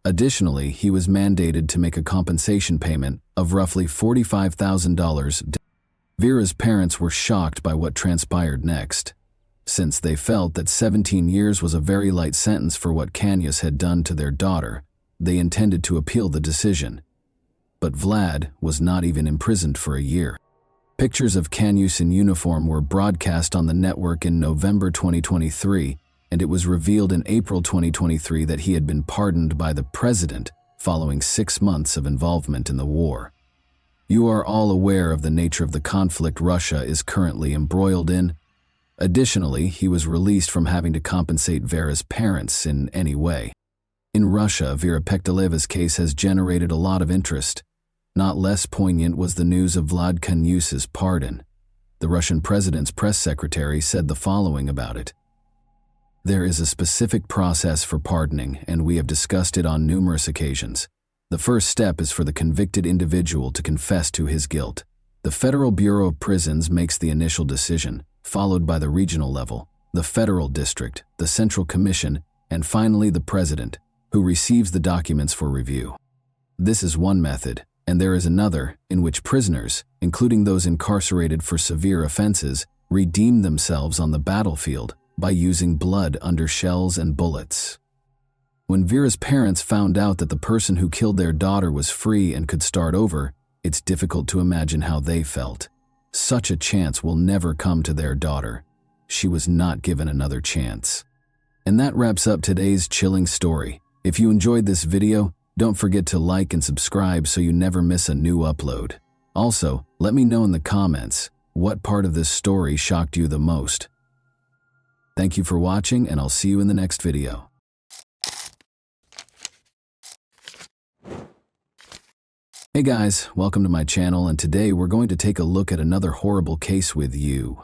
Additionally, he was mandated to make a compensation payment of roughly $45,000. Vera's parents were shocked by what transpired next, since they felt that 17 years was a very light sentence for what Canius had done to their daughter. They intended to appeal the decision. But Vlad was not even imprisoned for a year. Pictures of Canius in uniform were broadcast on the network in November 2023, and it was revealed in April 2023 that he had been pardoned by the president following 6 months of involvement in the war. You are all aware of the nature of the conflict Russia is currently embroiled in. Additionally, he was released from having to compensate Vera's parents in any way. In Russia, Vera Pektaleva's case has generated a lot of interest. Not less poignant was the news of Vlad Canius's pardon. The Russian president's press secretary said the following about it. There is a specific process for pardoning, and we have discussed it on numerous occasions. The first step is for the convicted individual to confess to his guilt. The Federal Bureau of Prisons makes the initial decision, followed by the regional level, the federal district, the Central Commission, and finally the president, who receives the documents for review. This is one method, and there is another in which prisoners, including those incarcerated for severe offenses, redeem themselves on the battlefield by using blood under shells and bullets. When Vera's parents found out that the person who killed their daughter was free and could start over, it's difficult to imagine how they felt. Such a chance will never come to their daughter. She was not given another chance. And that wraps up today's chilling story. If you enjoyed this video, don't forget to like and subscribe so you never miss a new upload. Also, let me know in the comments what part of this story shocked you the most. Thank you for watching, and I'll see you in the next video. Hey guys, welcome to my channel, and today we're going to take a look at another horrible case with you.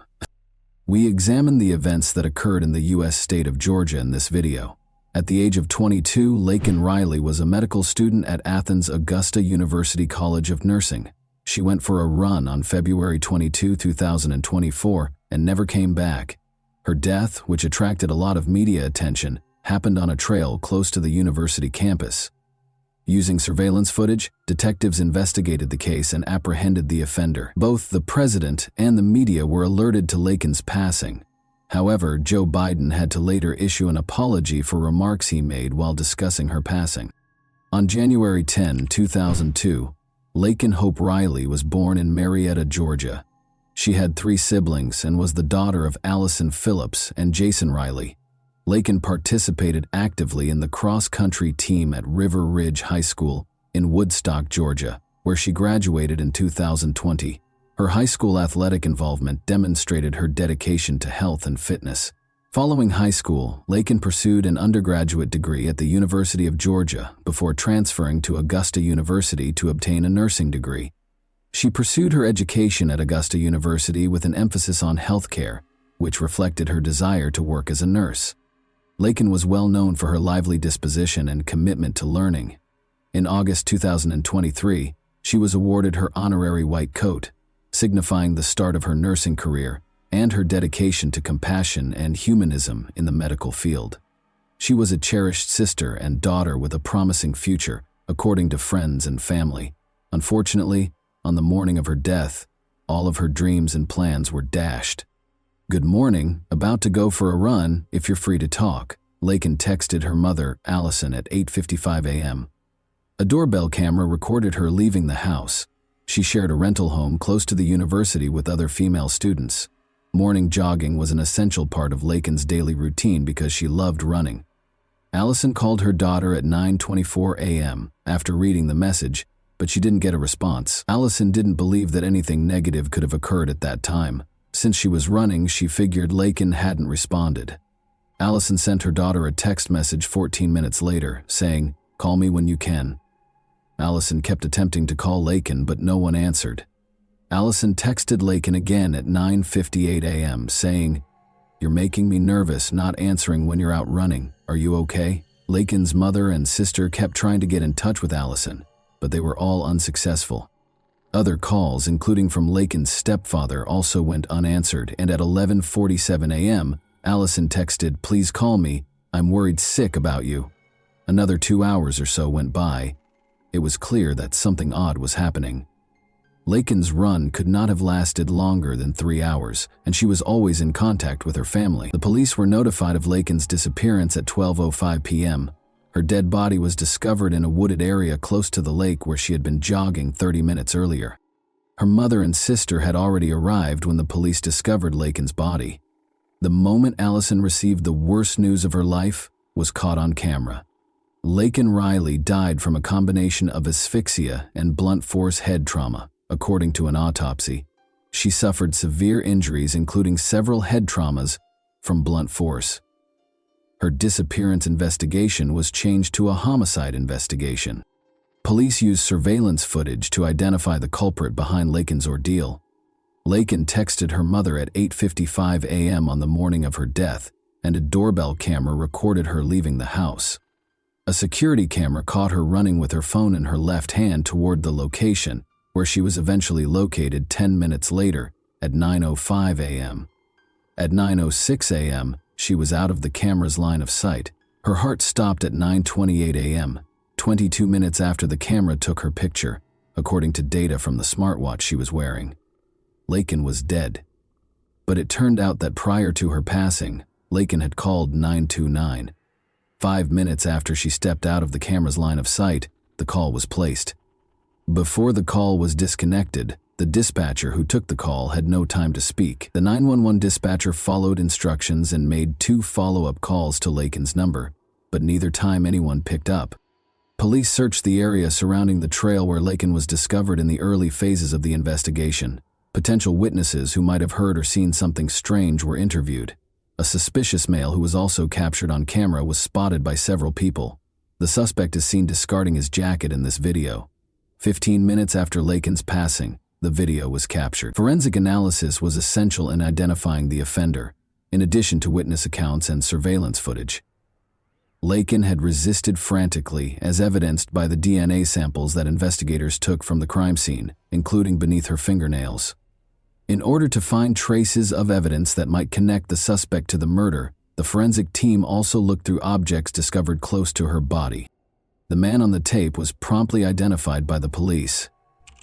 We examine the events that occurred in the U.S. state of Georgia in this video. At the age of 22, Laken Riley was a medical student at Athens Augusta University College of Nursing. She went for a run on February 22, 2024, and never came back. Her death, which attracted a lot of media attention, happened on a trail close to the university campus. Using surveillance footage, detectives investigated the case and apprehended the offender. Both the president and the media were alerted to Laken's passing. However, Joe Biden had to later issue an apology for remarks he made while discussing her passing. On January 10, 2002, Laken Hope Riley was born in Marietta, Georgia. She had 3 siblings and was the daughter of Allison Phillips and Jason Riley. Laken participated actively in the cross-country team at River Ridge High School in Woodstock, Georgia, where she graduated in 2020. Her high school athletic involvement demonstrated her dedication to health and fitness. Following high school, Laken pursued an undergraduate degree at the University of Georgia before transferring to Augusta University to obtain a nursing degree. She pursued her education at Augusta University with an emphasis on healthcare, which reflected her desire to work as a nurse. Laken was well known for her lively disposition and commitment to learning. In August 2023, she was awarded her honorary white coat, signifying the start of her nursing career and her dedication to compassion and humanism in the medical field. She was a cherished sister and daughter with a promising future, according to friends and family. Unfortunately, on the morning of her death, all of her dreams and plans were dashed. "Good morning, about to go for a run, if you're free to talk," Laken texted her mother, Allison, at 8:55 a.m. A doorbell camera recorded her leaving the house. She shared a rental home close to the university with other female students. Morning jogging was an essential part of Laken's daily routine because she loved running. Allison called her daughter at 9:24 a.m. after reading the message, but she didn't get a response. Allison didn't believe that anything negative could have occurred at that time. Since she was running, she figured Laken hadn't responded. Allison sent her daughter a text message 14 minutes later, saying, "Call me when you can." Allison kept attempting to call Laken, but no one answered. Allison texted Laken again at 9:58 a.m., saying, "You're making me nervous not answering when you're out running. Are you okay?" Laken's mother and sister kept trying to get in touch with Allison, but they were all unsuccessful. Other calls, including from Laken's stepfather, also went unanswered, and at 11:47 a.m., Allison texted, "Please call me. I'm worried sick about you." Another 2 hours or so went by. It was clear that something odd was happening. Laken's run could not have lasted longer than 3 hours, and she was always in contact with her family. The police were notified of Laken's disappearance at 12:05 p.m. Her dead body was discovered in a wooded area close to the lake where she had been jogging 30 minutes earlier. Her mother and sister had already arrived when the police discovered Laken's body. The moment Allison received the worst news of her life was caught on camera. Laken Riley died from a combination of asphyxia and blunt force head trauma. According to an autopsy, she suffered severe injuries, including several head traumas from blunt force. Her disappearance investigation was changed to a homicide investigation. Police used surveillance footage to identify the culprit behind Laken's ordeal. Laken texted her mother at 8:55 a.m. on the morning of her death, and a doorbell camera recorded her leaving the house. A security camera caught her running with her phone in her left hand toward the location, where she was eventually located 10 minutes later at 9:05 a.m. At 9:06 a.m., she was out of the camera's line of sight. Her heart stopped at 9:28 a.m., 22 minutes after the camera took her picture, according to data from the smartwatch she was wearing. Laken was dead. But it turned out that prior to her passing, Laken had called 929. 5 minutes after she stepped out of the camera's line of sight, the call was placed. Before the call was disconnected, the dispatcher who took the call had no time to speak. The 911 dispatcher followed instructions and made 2 follow-up calls to Laken's number, but neither time anyone picked up. Police searched the area surrounding the trail where Laken was discovered in the early phases of the investigation. Potential witnesses who might have heard or seen something strange were interviewed. A suspicious male who was also captured on camera was spotted by several people. The suspect is seen discarding his jacket in this video. 15 minutes after Laken's passing, the video was captured. Forensic analysis was essential in identifying the offender, in addition to witness accounts and surveillance footage. Laken had resisted frantically, as evidenced by the DNA samples that investigators took from the crime scene, including beneath her fingernails. In order to find traces of evidence that might connect the suspect to the murder, the forensic team also looked through objects discovered close to her body. The man on the tape was promptly identified by the police.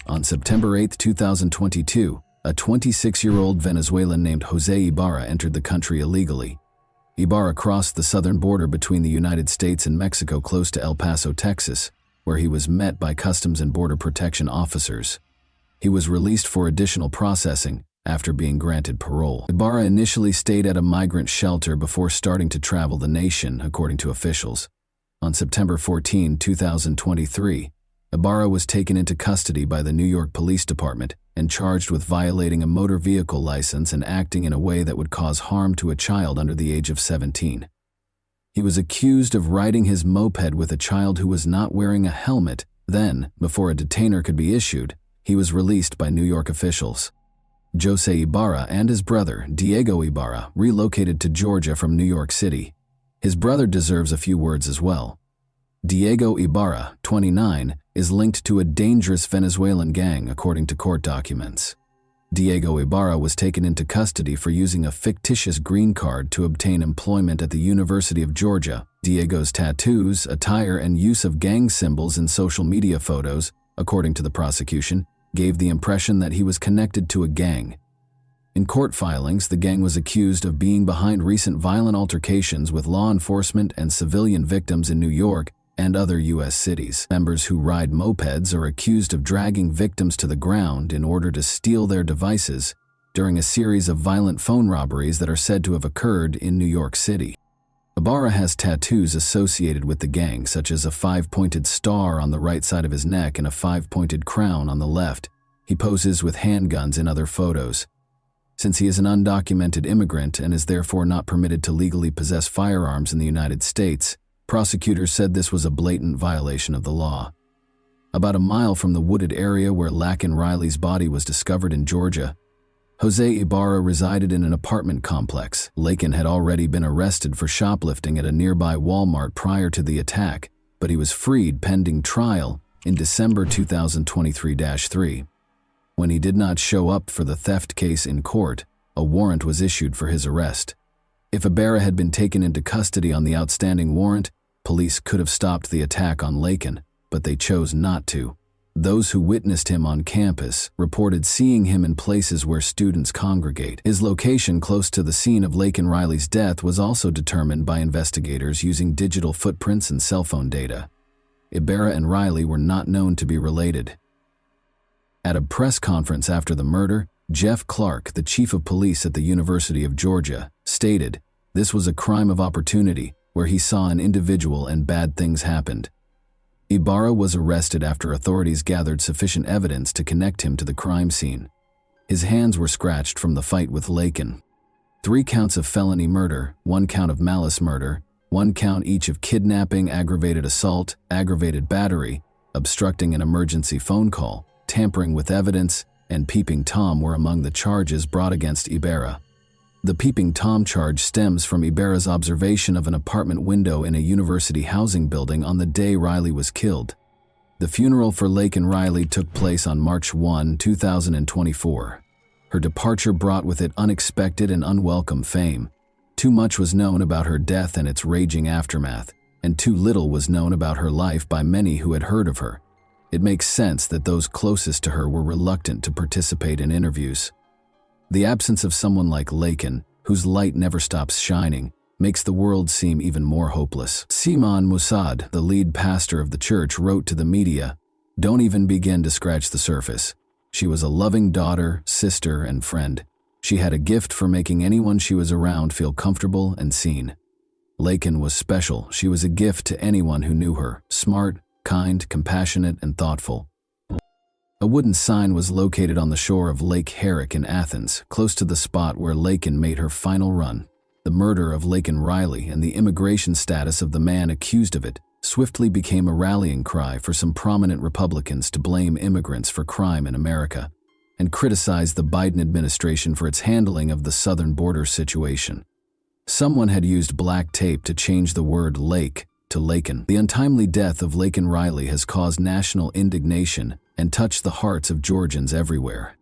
On September 8, 2022, a 26-year-old Venezuelan named Jose Ibarra entered the country illegally. Ibarra crossed the southern border between the United States and Mexico close to El Paso, Texas, where he was met by Customs and Border Protection officers. He was released for additional processing after being granted parole. Ibarra initially stayed at a migrant shelter before starting to travel the nation, according to officials. On September 14, 2023, Ibarra was taken into custody by the New York Police Department and charged with violating a motor vehicle license and acting in a way that would cause harm to a child under the age of 17. He was accused of riding his moped with a child who was not wearing a helmet. Then, before a detainer could be issued, he was released by New York officials. Jose Ibarra and his brother, Diego Ibarra, relocated to Georgia from New York City. His brother deserves a few words as well. Diego Ibarra, 29, is linked to a dangerous Venezuelan gang, according to court documents. Diego Ibarra was taken into custody for using a fictitious green card to obtain employment at the University of Georgia. Diego's tattoos, attire, and use of gang symbols in social media photos, according to the prosecution, gave the impression that he was connected to a gang. In court filings, the gang was accused of being behind recent violent altercations with law enforcement and civilian victims in New York and other U.S. cities. Members who ride mopeds are accused of dragging victims to the ground in order to steal their devices during a series of violent phone robberies that are said to have occurred in New York City. Ibarra has tattoos associated with the gang, such as a 5-pointed star on the right side of his neck and a 5-pointed crown on the left. He poses with handguns in other photos. Since he is an undocumented immigrant and is therefore not permitted to legally possess firearms in the United States, prosecutors said this was a blatant violation of the law. About a mile from the wooded area where Laken Riley's body was discovered in Georgia, Jose Ibarra resided in an apartment complex. Laken had already been arrested for shoplifting at a nearby Walmart prior to the attack, but he was freed pending trial in December 2023-3. When he did not show up for the theft case in court, a warrant was issued for his arrest. If Ibarra had been taken into custody on the outstanding warrant, police could have stopped the attack on Laken, but they chose not to. Those who witnessed him on campus reported seeing him in places where students congregate. His location close to the scene of Laken Riley's death was also determined by investigators using digital footprints and cell phone data. Ibarra and Riley were not known to be related. At a press conference after the murder, Jeff Clark, the chief of police at the University of Georgia, stated, "This was a crime of opportunity, where he saw an individual and bad things happened." Ibarra was arrested after authorities gathered sufficient evidence to connect him to the crime scene. His hands were scratched from the fight with Laken. 3 counts of felony murder, 1 count of malice murder, 1 count each of kidnapping, aggravated assault, aggravated battery, obstructing an emergency phone call, tampering with evidence, and peeping Tom were among the charges brought against Ibarra. The peeping Tom charge stems from Ibarra's observation of an apartment window in a university housing building on the day Riley was killed. The funeral for Laken Riley took place on March 1, 2024. Her departure brought with it unexpected and unwelcome fame. Too much was known about her death and its raging aftermath, and too little was known about her life by many who had heard of her. It makes sense that those closest to her were reluctant to participate in interviews. The absence of someone like Laken, whose light never stops shining, makes the world seem even more hopeless. Simon Mossad, the lead pastor of the church, wrote to the media, "Don't even begin to scratch the surface. She was a loving daughter, sister, and friend. She had a gift for making anyone she was around feel comfortable and seen. Laken was special. She was a gift to anyone who knew her, smart, kind, compassionate, and thoughtful." A wooden sign was located on the shore of Lake Herrick in Athens, close to the spot where Laken made her final run. The murder of Laken Riley and the immigration status of the man accused of it swiftly became a rallying cry for some prominent Republicans to blame immigrants for crime in America and criticize the Biden administration for its handling of the southern border situation. Someone had used black tape to change the word lake to Laken. The untimely death of Laken Riley has caused national indignation and touched the hearts of Georgians everywhere.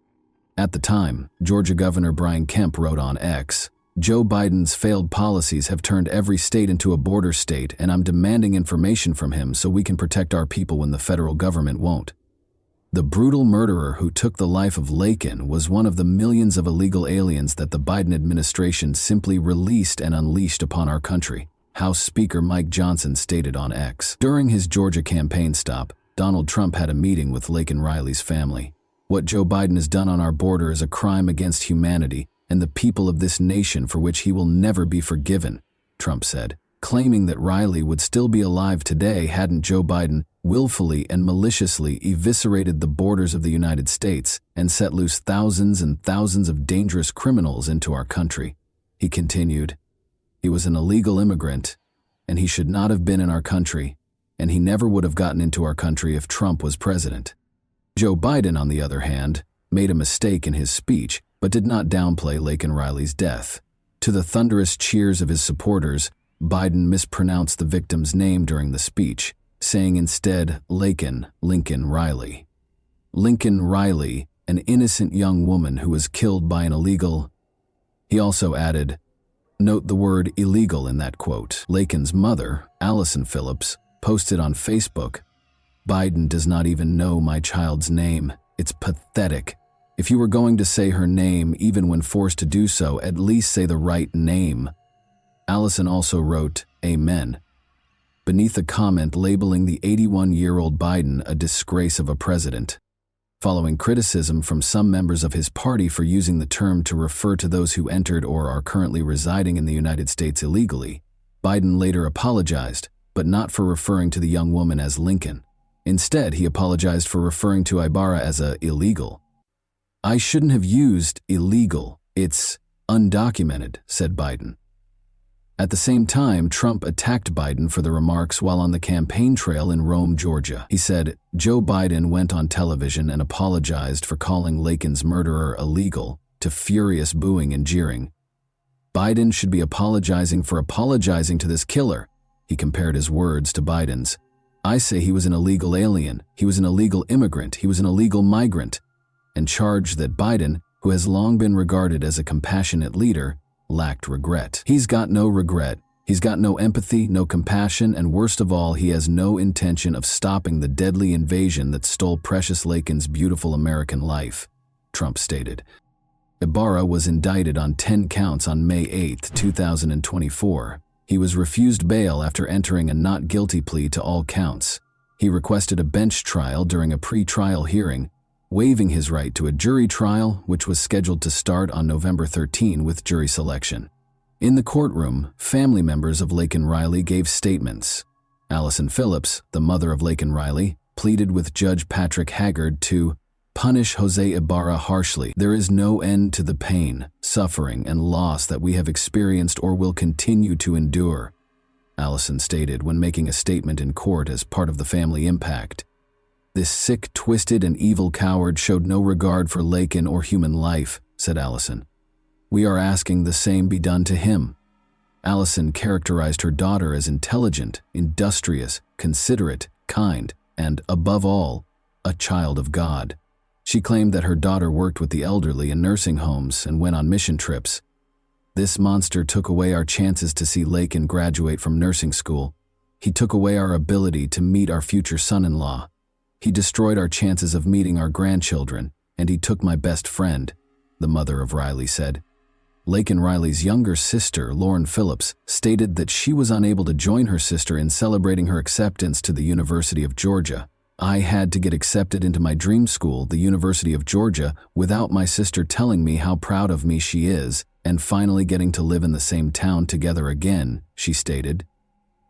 At the time, Georgia Governor Brian Kemp wrote on X, "Joe Biden's failed policies have turned every state into a border state, and I'm demanding information from him so we can protect our people when the federal government won't." The brutal murderer who took the life of Laken was one of the millions of illegal aliens that the Biden administration simply released and unleashed upon our country, House Speaker Mike Johnson stated on X. During his Georgia campaign stop, Donald Trump had a meeting with Laken Riley's family. "What Joe Biden has done on our border is a crime against humanity and the people of this nation for which he will never be forgiven," Trump said, claiming that Riley would still be alive today hadn't Joe Biden willfully and maliciously eviscerated the borders of the United States and set loose thousands and thousands of dangerous criminals into our country. He continued, "He was an illegal immigrant, and he should not have been in our country, and he never would have gotten into our country if Trump was president." Joe Biden, on the other hand, made a mistake in his speech, but did not downplay Laken Riley's death. To the thunderous cheers of his supporters, Biden mispronounced the victim's name during the speech, saying instead Lincoln Riley. Lincoln Riley, an innocent young woman who was killed by an illegal. He also added, note the word illegal in that quote. Laken's mother, Allison Phillips, posted on Facebook, "Biden does not even know my child's name. It's pathetic. If you were going to say her name, even when forced to do so, at least say the right name." Allison also wrote, "Amen," beneath a comment labeling the 81-year-old Biden a disgrace of a president. Following criticism from some members of his party for using the term to refer to those who entered or are currently residing in the United States illegally, Biden later apologized, but not for referring to the young woman as Lincoln. Instead, he apologized for referring to Ibarra as a illegal. "I shouldn't have used illegal. It's undocumented," said Biden. At the same time, Trump attacked Biden for the remarks while on the campaign trail in Rome, Georgia. He said, Joe Biden went on television and apologized for calling Laken's murderer illegal, to furious booing and jeering. Biden should be apologizing for apologizing to this killer. He compared his words to Biden's. I say he was an illegal alien, he was an illegal immigrant, he was an illegal migrant, and charged that Biden, who has long been regarded as a compassionate leader, lacked regret. He's got no regret. He's got no empathy, no compassion, and worst of all, he has no intention of stopping the deadly invasion that stole Precious Laken's beautiful American life, Trump stated. Ibarra was indicted on 10 counts on May 8, 2024. He was refused bail after entering a not guilty plea to all counts. He requested a bench trial during a pre-trial hearing, waiving his right to a jury trial, which was scheduled to start on November 13 with jury selection. In the courtroom, family members of Laken Riley gave statements. Allison Phillips, the mother of Laken Riley, pleaded with Judge Patrick Haggard to punish Jose Ibarra harshly. There is no end to the pain, suffering, and loss that we have experienced or will continue to endure, Allison stated when making a statement in court as part of the family impact. This sick, twisted, and evil coward showed no regard for Laken or human life, said Allison. We are asking the same be done to him. Allison characterized her daughter as intelligent, industrious, considerate, kind, and, above all, a child of God. She claimed that her daughter worked with the elderly in nursing homes and went on mission trips. This monster took away our chances to see Laken graduate from nursing school. He took away our ability to meet our future son-in-law. He destroyed our chances of meeting our grandchildren, and he took my best friend, the mother of Riley said. Laken Riley's younger sister, Lauren Phillips, stated that she was unable to join her sister in celebrating her acceptance to the University of Georgia. I had to get accepted into my dream school, the University of Georgia, without my sister telling me how proud of me she is, and finally getting to live in the same town together again, she stated.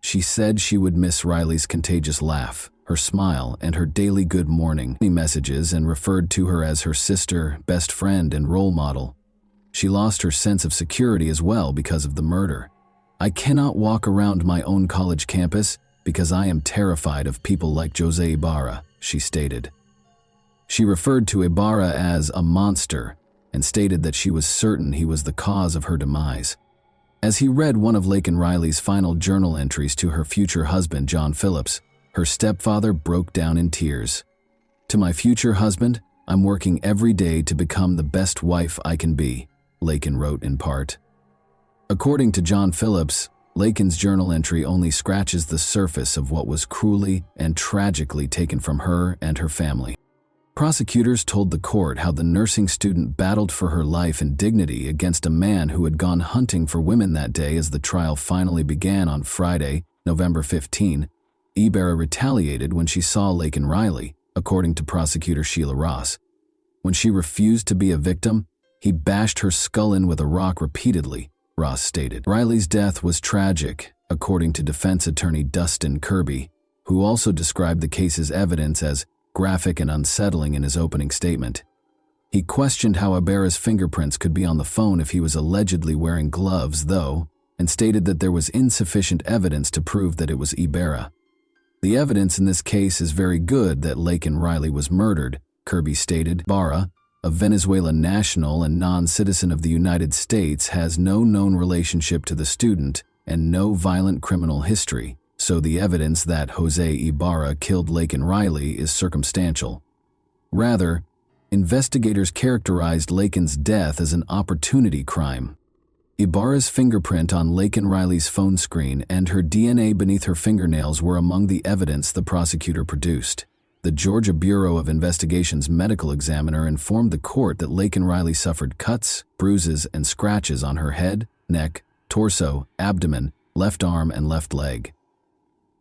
She said she would miss Riley's contagious laugh, her smile, and her daily good morning messages, and referred to her as her sister, best friend, and role model. She lost her sense of security as well because of the murder. I cannot walk around my own college campus because I am terrified of people like Jose Ibarra, she stated. She referred to Ibarra as a monster and stated that she was certain he was the cause of her demise. As he read one of Laken Riley's final journal entries to her future husband, John Phillips, her stepfather broke down in tears. To my future husband, I'm working every day to become the best wife I can be, Laken wrote in part. According to John Phillips, Laken's journal entry only scratches the surface of what was cruelly and tragically taken from her and her family. Prosecutors told the court how the nursing student battled for her life and dignity against a man who had gone hunting for women that day. As the trial finally began on Friday, November 15, Ibarra retaliated when she saw Laken Riley, according to prosecutor Sheila Ross. When she refused to be a victim, he bashed her skull in with a rock repeatedly, Ross stated. Riley's death was tragic, according to defense attorney Dustin Kirby, who also described the case's evidence as graphic and unsettling in his opening statement. He questioned how Ibarra's fingerprints could be on the phone if he was allegedly wearing gloves, though, and stated that there was insufficient evidence to prove that it was Ibarra. The evidence in this case is very good that Laken Riley was murdered, Kirby stated. Ibarra, a Venezuelan national and non-citizen of the United States, has no known relationship to the student and no violent criminal history, so the evidence that Jose Ibarra killed Laken Riley is circumstantial. Rather, investigators characterized Laken's death as an opportunity crime. Ibarra's fingerprint on Laken Riley's phone screen and her DNA beneath her fingernails were among the evidence the prosecutor produced. The Georgia Bureau of Investigation's medical examiner informed the court that Laken Riley suffered cuts, bruises, and scratches on her head, neck, torso, abdomen, left arm, and left leg.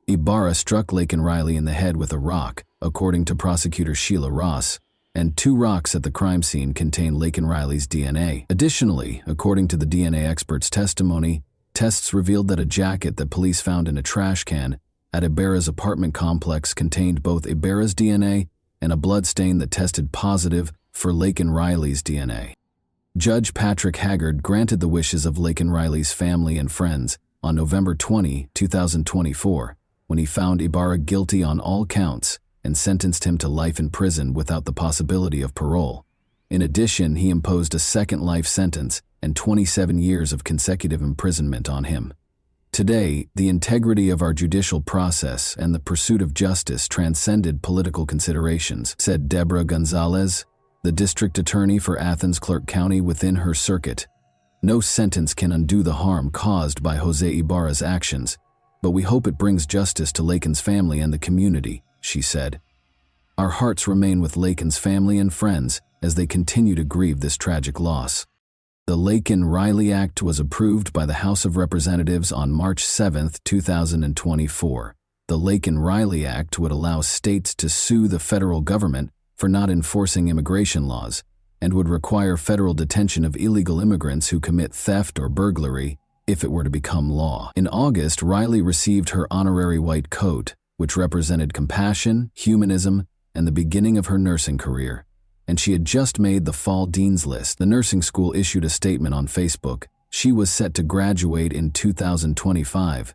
Ibarra struck Laken Riley in the head with a rock, according to prosecutor Sheila Ross, and 2 rocks at the crime scene contain Laken Riley's DNA. Additionally, according to the DNA expert's testimony, tests revealed that a jacket that police found in a trash can at Ibarra's apartment complex contained both Ibarra's DNA and a blood stain that tested positive for Laken Riley's DNA. Judge Patrick Haggard granted the wishes of Laken Riley's family and friends on November 20, 2024, when he found Ibarra guilty on all counts and sentenced him to life in prison without the possibility of parole. In addition, he imposed a second life sentence and 27 years of consecutive imprisonment on him. Today, the integrity of our judicial process and the pursuit of justice transcended political considerations, said Deborah Gonzalez, the district attorney for Athens Clarke County within her circuit. No sentence can undo the harm caused by Jose Ibarra's actions, but we hope it brings justice to Lakin's family and the community, she said. Our hearts remain with Lakin's family and friends as they continue to grieve this tragic loss. The Lakin-Riley Act was approved by the House of Representatives on March 7, 2024. The Lakin-Riley Act would allow states to sue the federal government for not enforcing immigration laws and would require federal detention of illegal immigrants who commit theft or burglary if it were to become law. In August, Riley received her honorary white coat, which represented compassion, humanism, and the beginning of her nursing career. And she had just made the fall dean's list. The nursing school issued a statement on Facebook. She was set to graduate in 2025.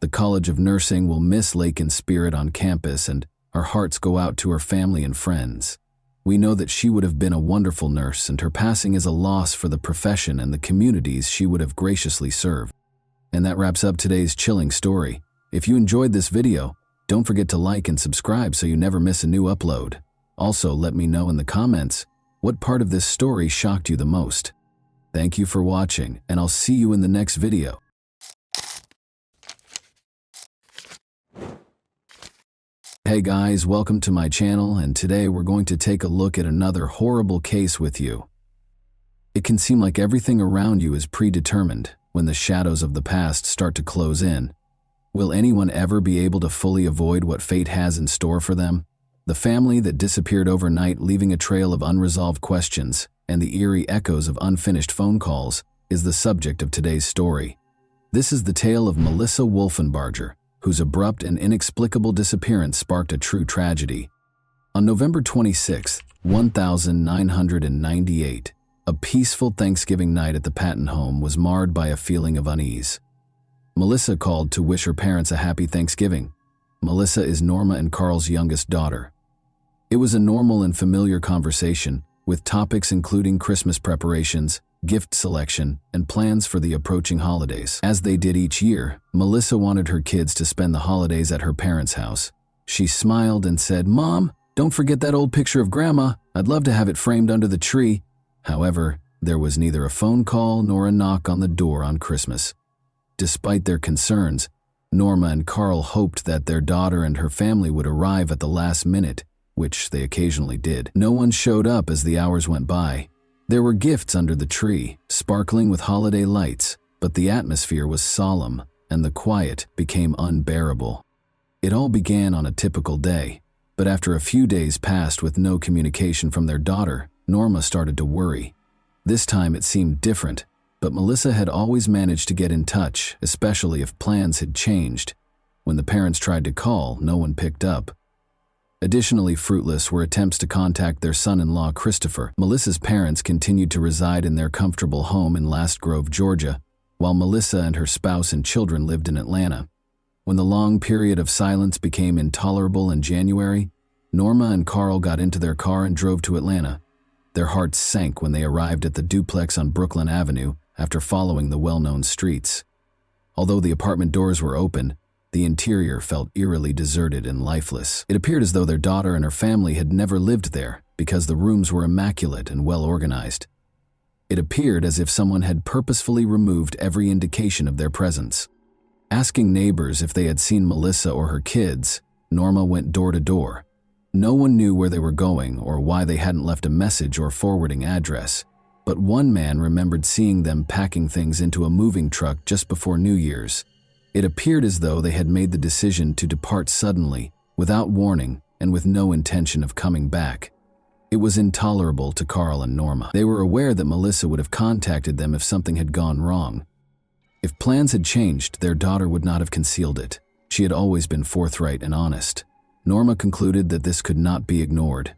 The College of Nursing will miss Lakin's spirit on campus, and our hearts go out to her family and friends. We know that she would have been a wonderful nurse, and her passing is a loss for the profession and the communities she would have graciously served. And that wraps up today's chilling story. If you enjoyed this video, don't forget to like and subscribe so you never miss a new upload. Also, let me know in the comments what part of this story shocked you the most. Thank you for watching, and I'll see you in the next video. Hey guys, welcome to my channel, and today we're going to take a look at another horrible case with you. It can seem like everything around you is predetermined when the shadows of the past start to close in. Will anyone ever be able to fully avoid what fate has in store for them? The family that disappeared overnight, leaving a trail of unresolved questions and the eerie echoes of unfinished phone calls, is the subject of today's story. This is the tale of Melissa Wolfenbarger, whose abrupt and inexplicable disappearance sparked a true tragedy. On November 26, 1998, a peaceful Thanksgiving night at the Patton home was marred by a feeling of unease. Melissa called to wish her parents a happy Thanksgiving. Melissa is Norma and Carl's youngest daughter. It was a normal and familiar conversation, with topics including Christmas preparations, gift selection, and plans for the approaching holidays. As they did each year, Melissa wanted her kids to spend the holidays at her parents' house. She smiled and said, "Mom, don't forget that old picture of Grandma. I'd love to have it framed under the tree." However, there was neither a phone call nor a knock on the door on Christmas. Despite their concerns, Norma and Carl hoped that their daughter and her family would arrive at the last minute, which they occasionally did. No one showed up as the hours went by. There were gifts under the tree, sparkling with holiday lights, but the atmosphere was solemn, and the quiet became unbearable. It all began on a typical day, but after a few days passed with no communication from their daughter, Norma started to worry. This time it seemed different, but Melissa had always managed to get in touch, especially if plans had changed. When the parents tried to call, no one picked up. Additionally, fruitless were attempts to contact their son-in-law, Christopher. Melissa's parents continued to reside in their comfortable home in Last Grove, Georgia, while Melissa and her spouse and children lived in Atlanta. When the long period of silence became intolerable in January, Norma and Carl got into their car and drove to Atlanta. Their hearts sank when they arrived at the duplex on Brooklyn Avenue after following the well-known streets. Although the apartment doors were open, the interior felt eerily deserted and lifeless. It appeared as though their daughter and her family had never lived there because the rooms were immaculate and well-organized. It appeared as if someone had purposefully removed every indication of their presence. Asking neighbors if they had seen Melissa or her kids, Norma went door to door. No one knew where they were going or why they hadn't left a message or forwarding address, but one man remembered seeing them packing things into a moving truck just before New Year's. It appeared as though they had made the decision to depart suddenly, without warning, and with no intention of coming back. It was intolerable to Carl and Norma. They were aware that Melissa would have contacted them if something had gone wrong. If plans had changed, their daughter would not have concealed it. She had always been forthright and honest. Norma concluded that this could not be ignored.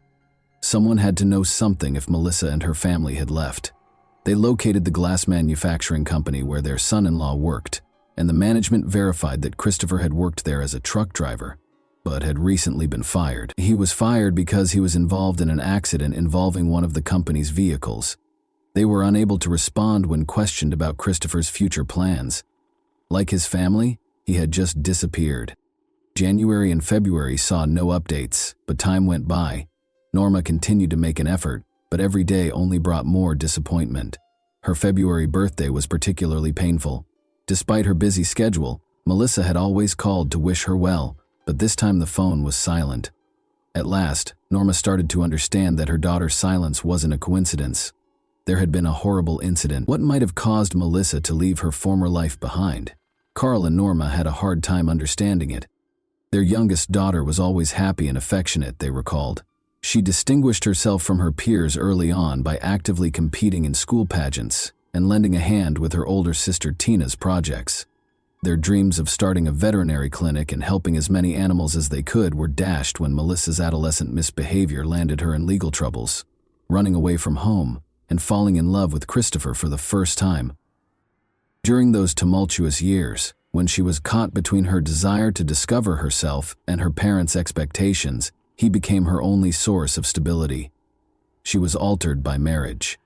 Someone had to know something if Melissa and her family had left. They located the glass manufacturing company where their son-in-law worked. and the management verified that Christopher had worked there as a truck driver, but had recently been fired. He was fired because he was involved in an accident involving one of the company's vehicles. They were unable to respond when questioned about Christopher's future plans. Like his family, he had just disappeared. January and February saw no updates, but time went by. Norma continued to make an effort, but every day only brought more disappointment. Her February birthday was particularly painful. Despite her busy schedule, Melissa had always called to wish her well, but this time the phone was silent. At last, Norma started to understand that her daughter's silence wasn't a coincidence. There had been a horrible incident. What might have caused Melissa to leave her former life behind? Carl and Norma had a hard time understanding it. Their youngest daughter was always happy and affectionate, they recalled. She distinguished herself from her peers early on by actively competing in school pageants and lending a hand with her older sister Tina's projects. Their dreams of starting a veterinary clinic and helping as many animals as they could were dashed when Melissa's adolescent misbehavior landed her in legal troubles, running away from home and falling in love with Christopher for the first time. During those tumultuous years, when she was caught between her desire to discover herself and her parents' expectations, he became her only source of stability. She was altered by marriage.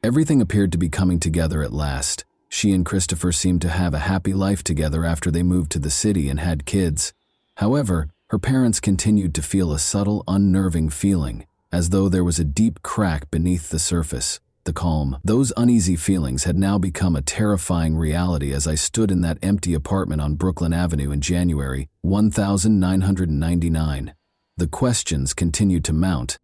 Everything appeared to be coming together at last. She and Christopher seemed to have a happy life together after they moved to the city and had kids. However, her parents continued to feel a subtle, unnerving feeling, as though there was a deep crack beneath the surface, the calm. Those uneasy feelings had now become a terrifying reality as I stood in that empty apartment on Brooklyn Avenue in January 1999. The questions continued to mount.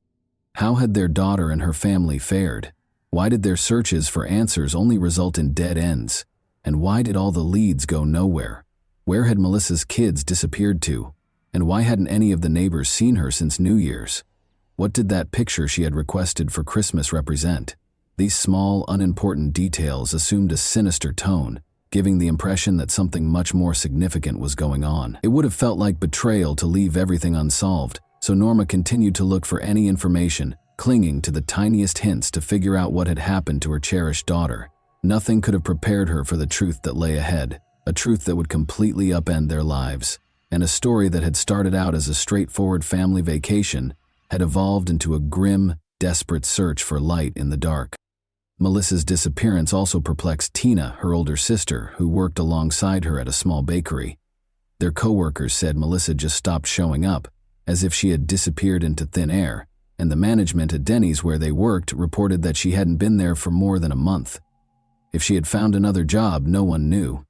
How had their daughter and her family fared? Why did their searches for answers only result in dead ends? And why did all the leads go nowhere? Where had Melissa's kids disappeared to? And why hadn't any of the neighbors seen her since New Year's? What did that picture she had requested for Christmas represent? These small, unimportant details assumed a sinister tone, giving the impression that something much more significant was going on. It would have felt like betrayal to leave everything unsolved, so Norma continued to look for any information, clinging to the tiniest hints to figure out what had happened to her cherished daughter. Nothing could have prepared her for the truth that lay ahead, a truth that would completely upend their lives, and a story that had started out as a straightforward family vacation had evolved into a grim, desperate search for light in the dark. Melissa's disappearance also perplexed Tina, her older sister, who worked alongside her at a small bakery. Their co-workers said Melissa just stopped showing up, as if she had disappeared into thin air, and the management at Denny's where they worked reported that she hadn't been there for more than a month. If she had found another job, no one knew.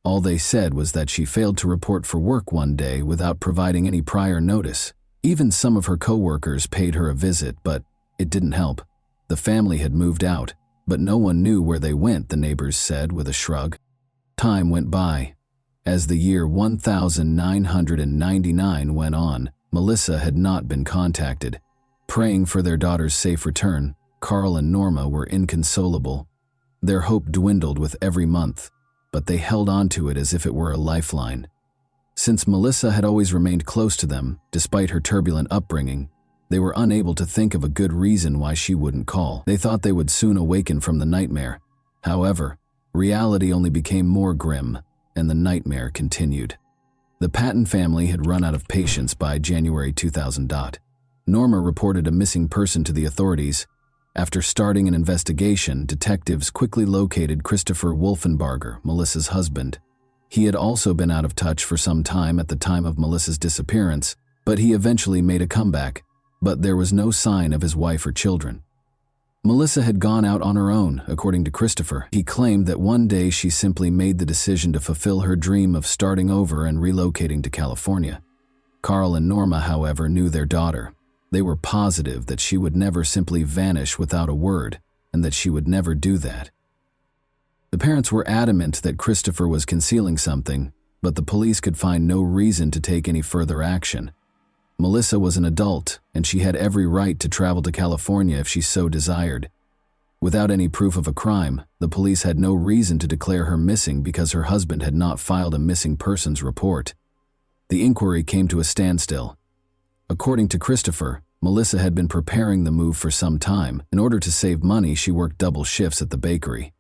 All they said was that she failed to report for work one day without providing any prior notice. Even some of her co-workers paid her a visit, but it didn't help. The family had moved out, but no one knew where they went, the neighbors said with a shrug. Time went by. As the year 1999 went on, Melissa had not been contacted. Praying for their daughter's safe return, Carl and Norma were inconsolable. Their hope dwindled with every month, but they held on to it as if it were a lifeline. Since Melissa had always remained close to them, despite her turbulent upbringing, they were unable to think of a good reason why she wouldn't call. They thought they would soon awaken from the nightmare. However, reality only became more grim, and the nightmare continued. The Patton family had run out of patience by January 2000. Norma reported a missing person to the authorities. After starting an investigation, detectives quickly located Christopher Wolfenbarger, Melissa's husband. He had also been out of touch for some time at the time of Melissa's disappearance, but he eventually made a comeback. But there was no sign of his wife or children. Melissa had gone out on her own, according to Christopher. He claimed that one day she simply made the decision to fulfill her dream of starting over and relocating to California. Carl and Norma, however, knew their daughter. They were positive that she would never simply vanish without a word, and that she would never do that. The parents were adamant that Christopher was concealing something, but the police could find no reason to take any further action. Melissa was an adult, and she had every right to travel to California if she so desired. Without any proof of a crime, the police had no reason to declare her missing because her husband had not filed a missing persons report. The inquiry came to a standstill. According to Christopher, Melissa had been preparing the move for some time. In order to save money, she worked double shifts at the bakery.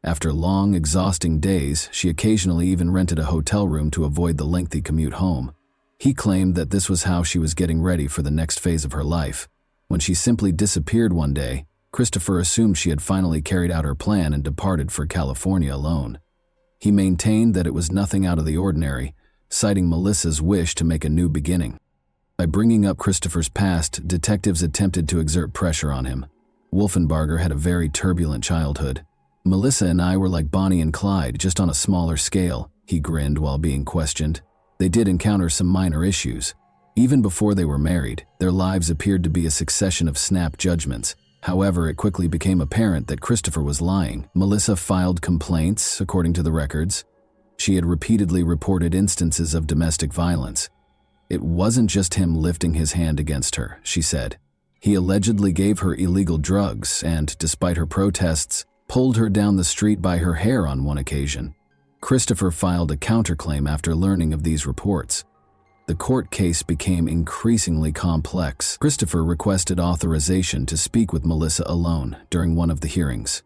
After long, exhausting days, she occasionally even rented a hotel room to avoid the lengthy commute home. He claimed that this was how she was getting ready for the next phase of her life. When she simply disappeared one day, Christopher assumed she had finally carried out her plan and departed for California alone. He maintained that it was nothing out of the ordinary, citing Melissa's wish to make a new beginning. By bringing up Christopher's past, detectives attempted to exert pressure on him. Wolfenbarger had a very turbulent childhood. "Melissa and I were like Bonnie and Clyde, just on a smaller scale," he grinned while being questioned. They did encounter some minor issues. Even before they were married, their lives appeared to be a succession of snap judgments. However, it quickly became apparent that Christopher was lying. Melissa filed complaints, according to the records. She had repeatedly reported instances of domestic violence. It wasn't just him lifting his hand against her, she said. He allegedly gave her illegal drugs and, despite her protests, pulled her down the street by her hair on one occasion. Christopher filed a counterclaim after learning of these reports. The court case became increasingly complex. Christopher requested authorization to speak with Melissa alone during one of the hearings.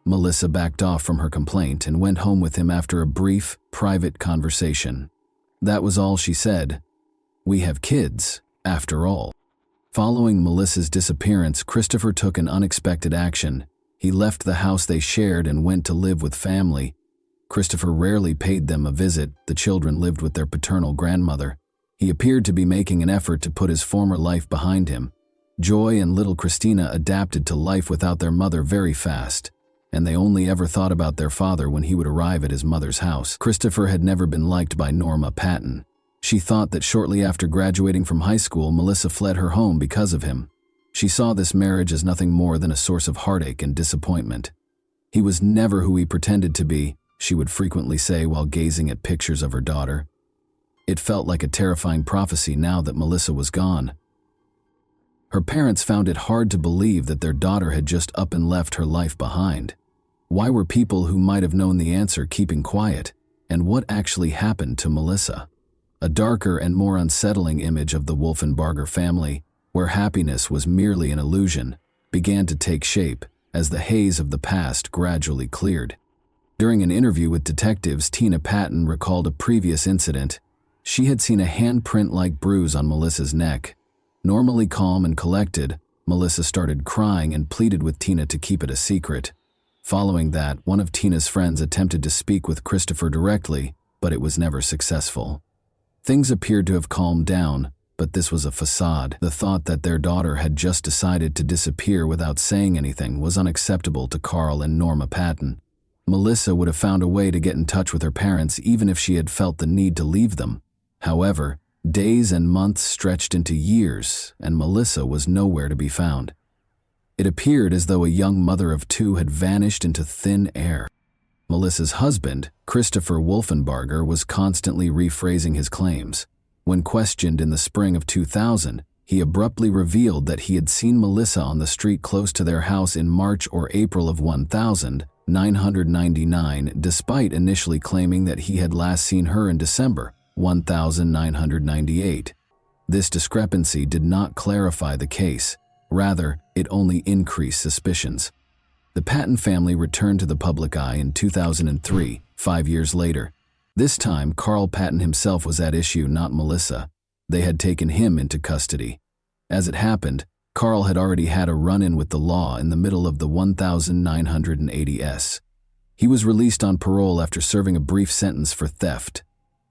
Melissa backed off from her complaint and went home with him after a brief, private conversation. That was all she said. "We have kids, after all." Following Melissa's disappearance, Christopher took an unexpected action. He left the house they shared and went to live with family. Christopher rarely paid them a visit. The children lived with their paternal grandmother. He appeared to be making an effort to put his former life behind him. Joy and little Christina adapted to life without their mother very fast, and they only ever thought about their father when he would arrive at his mother's house. Christopher had never been liked by Norma Patton. She thought that shortly after graduating from high school, Melissa fled her home because of him. She saw this marriage as nothing more than a source of heartache and disappointment. "He was never who he pretended to be," she would frequently say while gazing at pictures of her daughter. It felt like a terrifying prophecy now that Melissa was gone. Her parents found it hard to believe that their daughter had just up and left her life behind. Why were people who might have known the answer keeping quiet? And what actually happened to Melissa? A darker and more unsettling image of the Wolfenbarger family, where happiness was merely an illusion, began to take shape as the haze of the past gradually cleared. During an interview with detectives, Tina Patton recalled a previous incident. She had seen a handprint-like bruise on Melissa's neck. Normally calm and collected, Melissa started crying and pleaded with Tina to keep it a secret. Following that, one of Tina's friends attempted to speak with Christopher directly, but it was never successful. Things appeared to have calmed down, but this was a facade. The thought that their daughter had just decided to disappear without saying anything was unacceptable to Carl and Norma Patton. Melissa would have found a way to get in touch with her parents even if she had felt the need to leave them. However, days and months stretched into years, and Melissa was nowhere to be found. It appeared as though a young mother of two had vanished into thin air. Melissa's husband, Christopher Wolfenbarger, was constantly rephrasing his claims. When questioned in the spring of 2000, he abruptly revealed that he had seen Melissa on the street close to their house in March or April of 1999, despite initially claiming that he had last seen her in December 1998. This discrepancy did not clarify the case. Rather, it only increased suspicions. The Patton family returned to the public eye in 2003, 5 years later. This time, Carl Patton himself was at issue, not Melissa. They had taken him into custody. As it happened, Carl had already had a run-in with the law in the middle of the 1980s. He was released on parole after serving a brief sentence for theft.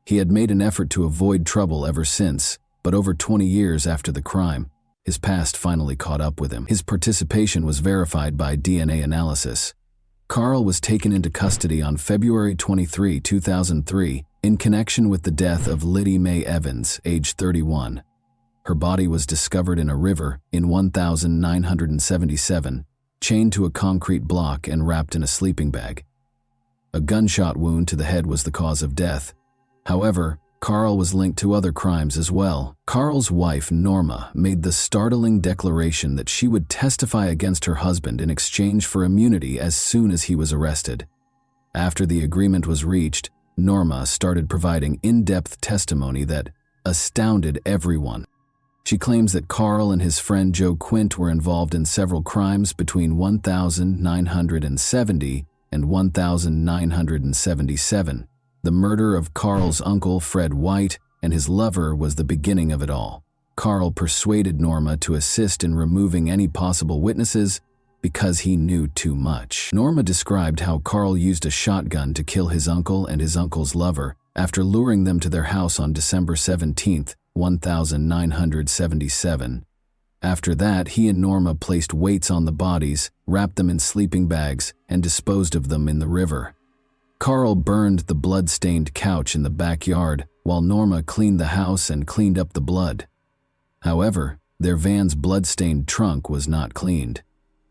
He had made an effort to avoid trouble ever since, but over 20 years after the crime, his past finally caught up with him. His participation was verified by DNA analysis. Carl was taken into custody on February 23, 2003, in connection with the death of Liddy Mae Evans, age 31. Her body was discovered in a river in 1977, chained to a concrete block and wrapped in a sleeping bag. A gunshot wound to the head was the cause of death. However, Carl was linked to other crimes as well. Carl's wife, Norma, made the startling declaration that she would testify against her husband in exchange for immunity as soon as he was arrested. After the agreement was reached, Norma started providing in-depth testimony that astounded everyone. She claims that Carl and his friend Joe Quint were involved in several crimes between 1970 and 1977. The murder of Carl's uncle, Fred White, and his lover was the beginning of it all. Carl persuaded Norma to assist in removing any possible witnesses because he knew too much. Norma described how Carl used a shotgun to kill his uncle and his uncle's lover after luring them to their house on December 17, 1977. After that, he and Norma placed weights on the bodies, wrapped them in sleeping bags, and disposed of them in the river. Carl burned the blood-stained couch in the backyard, while Norma cleaned the house and cleaned up the blood. However, their van's blood-stained trunk was not cleaned.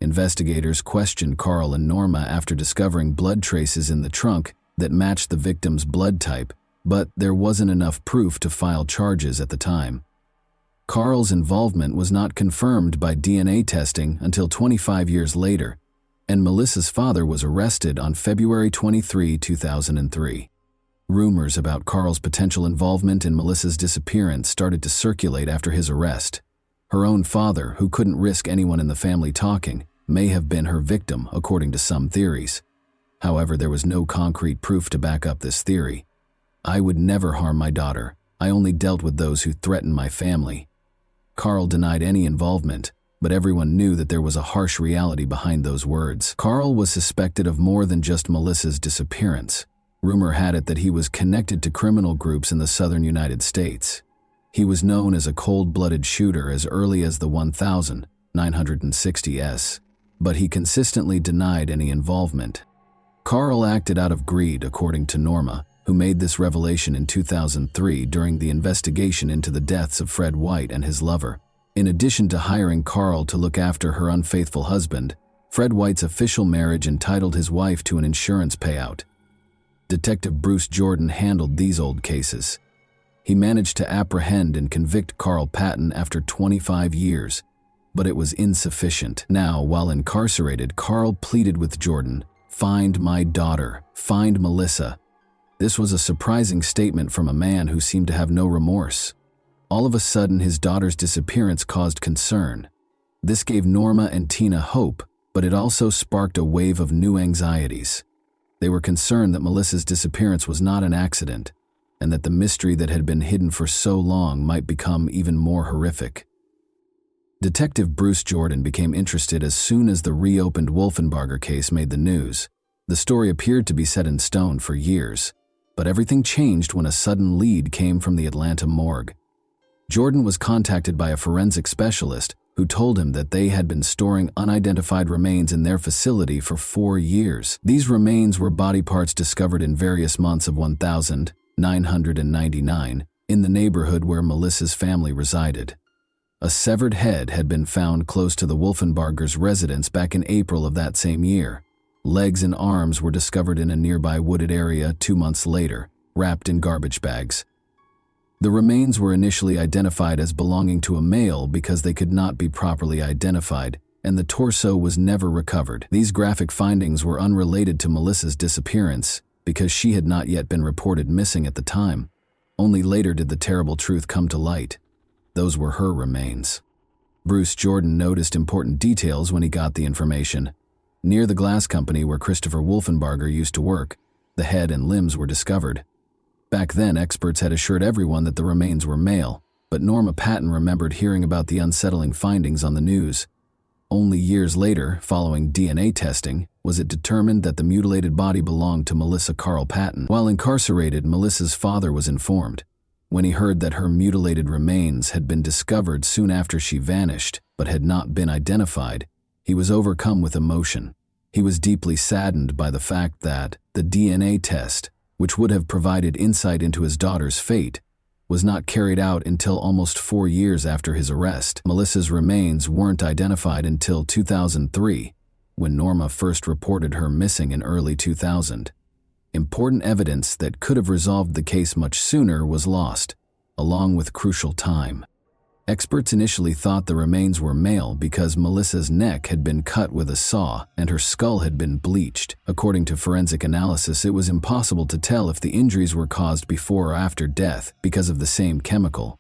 Investigators questioned Carl and Norma after discovering blood traces in the trunk that matched the victim's blood type, but there wasn't enough proof to file charges at the time. Carl's involvement was not confirmed by DNA testing until 25 years later, and Melissa's father was arrested on February 23, 2003. Rumors about Carl's potential involvement in Melissa's disappearance started to circulate after his arrest. Her own father, who couldn't risk anyone in the family talking, may have been her victim, according to some theories. However, there was no concrete proof to back up this theory. "I would never harm my daughter. I only dealt with those who threatened my family." Carl denied any involvement, but everyone knew that there was a harsh reality behind those words. Carl was suspected of more than just Melissa's disappearance. Rumor had it that he was connected to criminal groups in the southern United States. He was known as a cold-blooded shooter as early as the 1960s, but he consistently denied any involvement. Carl acted out of greed, according to Norma, who made this revelation in 2003 during the investigation into the deaths of Fred White and his lover. In addition to hiring Carl to look after her unfaithful husband, Fred White's official marriage entitled his wife to an insurance payout. Detective Bruce Jordan handled these old cases. He managed to apprehend and convict Carl Patton after 25 years, but it was insufficient. Now, while incarcerated, Carl pleaded with Jordan, "Find my daughter, find Melissa." This was a surprising statement from a man who seemed to have no remorse. All of a sudden, his daughter's disappearance caused concern. This gave Norma and Tina hope, but it also sparked a wave of new anxieties. They were concerned that Melissa's disappearance was not an accident, and that the mystery that had been hidden for so long might become even more horrific. Detective Bruce Jordan became interested as soon as the reopened Wolfenbarger case made the news. The story appeared to be set in stone for years, but everything changed when a sudden lead came from the Atlanta morgue. Jordan was contacted by a forensic specialist who told him that they had been storing unidentified remains in their facility for 4 years. These remains were body parts discovered in various months of 1999 in the neighborhood where Melissa's family resided. A severed head had been found close to the Wolfenbargers' residence back in April of that same year. Legs and arms were discovered in a nearby wooded area 2 months later, wrapped in garbage bags. The remains were initially identified as belonging to a male because they could not be properly identified, and the torso was never recovered. These graphic findings were unrelated to Melissa's disappearance because she had not yet been reported missing at the time. Only later did the terrible truth come to light. Those were her remains. Bruce Jordan noticed important details when he got the information. Near the glass company where Christopher Wolfenbarger used to work, the head and limbs were discovered. Back then, experts had assured everyone that the remains were male, but Norma Patton remembered hearing about the unsettling findings on the news. Only years later, following DNA testing, was it determined that the mutilated body belonged to Melissa Carl Patton. While incarcerated, Melissa's father was informed. When he heard that her mutilated remains had been discovered soon after she vanished, but had not been identified, he was overcome with emotion. He was deeply saddened by the fact that the DNA test, which would have provided insight into his daughter's fate, was not carried out until almost 4 years after his arrest. Melissa's remains weren't identified until 2003, when Norma first reported her missing in early 2000. Important evidence that could have resolved the case much sooner was lost, along with crucial time. Experts initially thought the remains were male because Melissa's neck had been cut with a saw and her skull had been bleached. According to forensic analysis, it was impossible to tell if the injuries were caused before or after death because of the same chemical.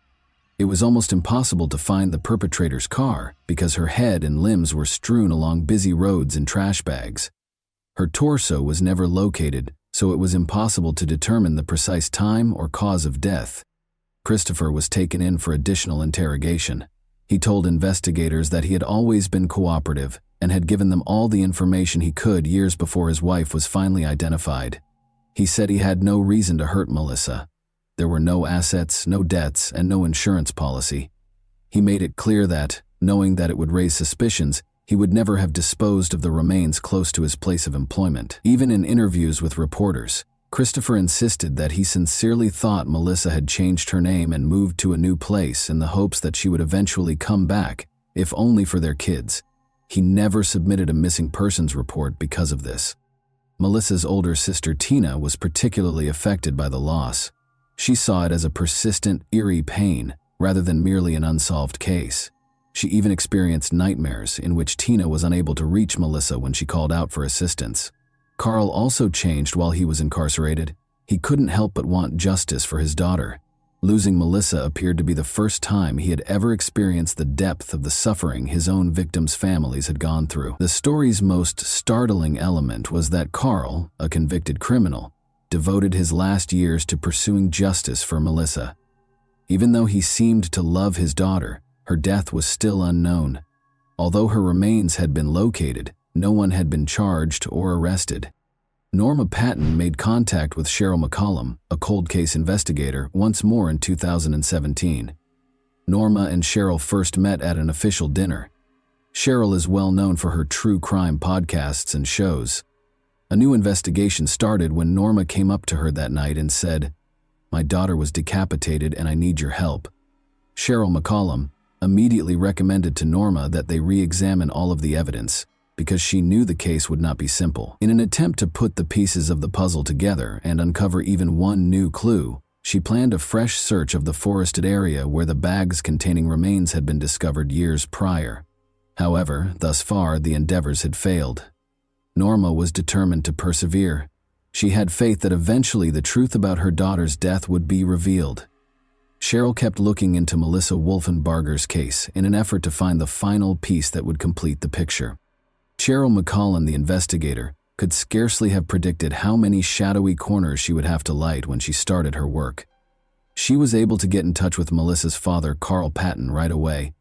It was almost impossible to find the perpetrator's car because her head and limbs were strewn along busy roads in trash bags. Her torso was never located, so it was impossible to determine the precise time or cause of death. Christopher was taken in for additional interrogation. He told investigators that he had always been cooperative and had given them all the information he could years before his wife was finally identified. He said he had no reason to hurt Melissa. There were no assets, no debts, and no insurance policy. He made it clear that, knowing that it would raise suspicions, he would never have disposed of the remains close to his place of employment. Even in interviews with reporters, Christopher insisted that he sincerely thought Melissa had changed her name and moved to a new place in the hopes that she would eventually come back, if only for their kids. He never submitted a missing persons report because of this. Melissa's older sister Tina was particularly affected by the loss. She saw it as a persistent, eerie pain, rather than merely an unsolved case. She even experienced nightmares in which Tina was unable to reach Melissa when she called out for assistance. Carl also changed while he was incarcerated. He couldn't help but want justice for his daughter. Losing Melissa appeared to be the first time he had ever experienced the depth of the suffering his own victims' families had gone through. The story's most startling element was that Carl, a convicted criminal, devoted his last years to pursuing justice for Melissa. Even though he seemed to love his daughter, her death was still unknown. Although her remains had been located, no one had been charged or arrested. Norma Patton made contact with Cheryl McCollum, a cold case investigator, once more in 2017. Norma and Cheryl first met at an official dinner. Cheryl is well known for her true crime podcasts and shows. A new investigation started when Norma came up to her that night and said, "My daughter was decapitated and I need your help." Cheryl McCollum immediately recommended to Norma that they re-examine all of the evidence, because she knew the case would not be simple. In an attempt to put the pieces of the puzzle together and uncover even one new clue, she planned a fresh search of the forested area where the bags containing remains had been discovered years prior. However, thus far, the endeavors had failed. Norma was determined to persevere. She had faith that eventually the truth about her daughter's death would be revealed. Cheryl kept looking into Melissa Wolfenbarger's case in an effort to find the final piece that would complete the picture. Cheryl McCollum, the investigator, could scarcely have predicted how many shadowy corners she would have to light when she started her work. She was able to get in touch with Melissa's father, Carl Patton, right away.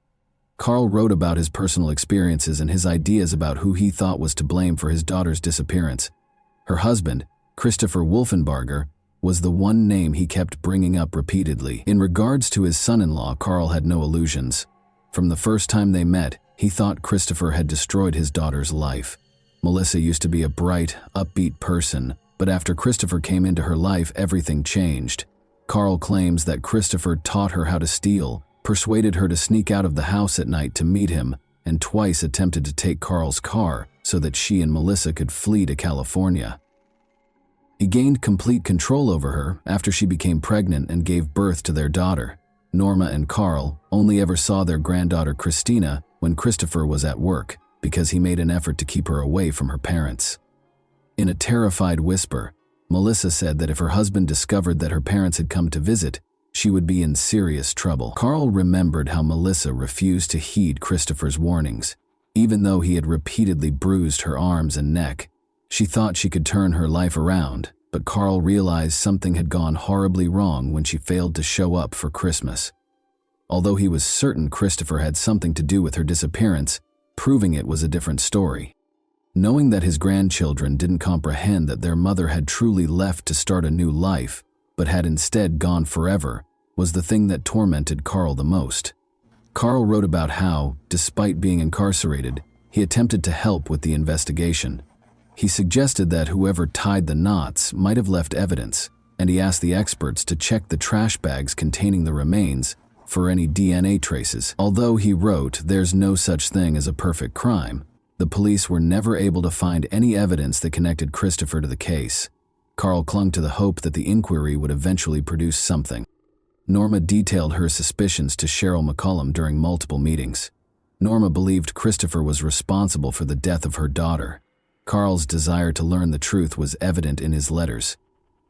Carl wrote about his personal experiences and his ideas about who he thought was to blame for his daughter's disappearance. Her husband, Christopher Wolfenbarger, was the one name he kept bringing up repeatedly. In regards to his son-in-law, Carl had no illusions. From the first time they met, he thought Christopher had destroyed his daughter's life. Melissa used to be a bright, upbeat person, but after Christopher came into her life, everything changed. Carl claims that Christopher taught her how to steal, persuaded her to sneak out of the house at night to meet him, and twice attempted to take Carl's car so that she and Melissa could flee to California. He gained complete control over her after she became pregnant and gave birth to their daughter. Norma and Carl only ever saw their granddaughter Christina when Christopher was at work, because he made an effort to keep her away from her parents. In a terrified whisper, Melissa said that if her husband discovered that her parents had come to visit, she would be in serious trouble. Carl remembered how Melissa refused to heed Christopher's warnings. Even though he had repeatedly bruised her arms and neck, she thought she could turn her life around, but Carl realized something had gone horribly wrong when she failed to show up for Christmas. Although he was certain Christopher had something to do with her disappearance, proving it was a different story. Knowing that his grandchildren didn't comprehend that their mother had truly left to start a new life, but had instead gone forever, was the thing that tormented Carl the most. Carl wrote about how, despite being incarcerated, he attempted to help with the investigation. He suggested that whoever tied the knots might have left evidence, and he asked the experts to check the trash bags containing the remains for any DNA traces. Although he wrote, "There's no such thing as a perfect crime," the police were never able to find any evidence that connected Christopher to the case. Carl clung to the hope that the inquiry would eventually produce something. Norma detailed her suspicions to Cheryl McCollum during multiple meetings. Norma believed Christopher was responsible for the death of her daughter. Carl's desire to learn the truth was evident in his letters.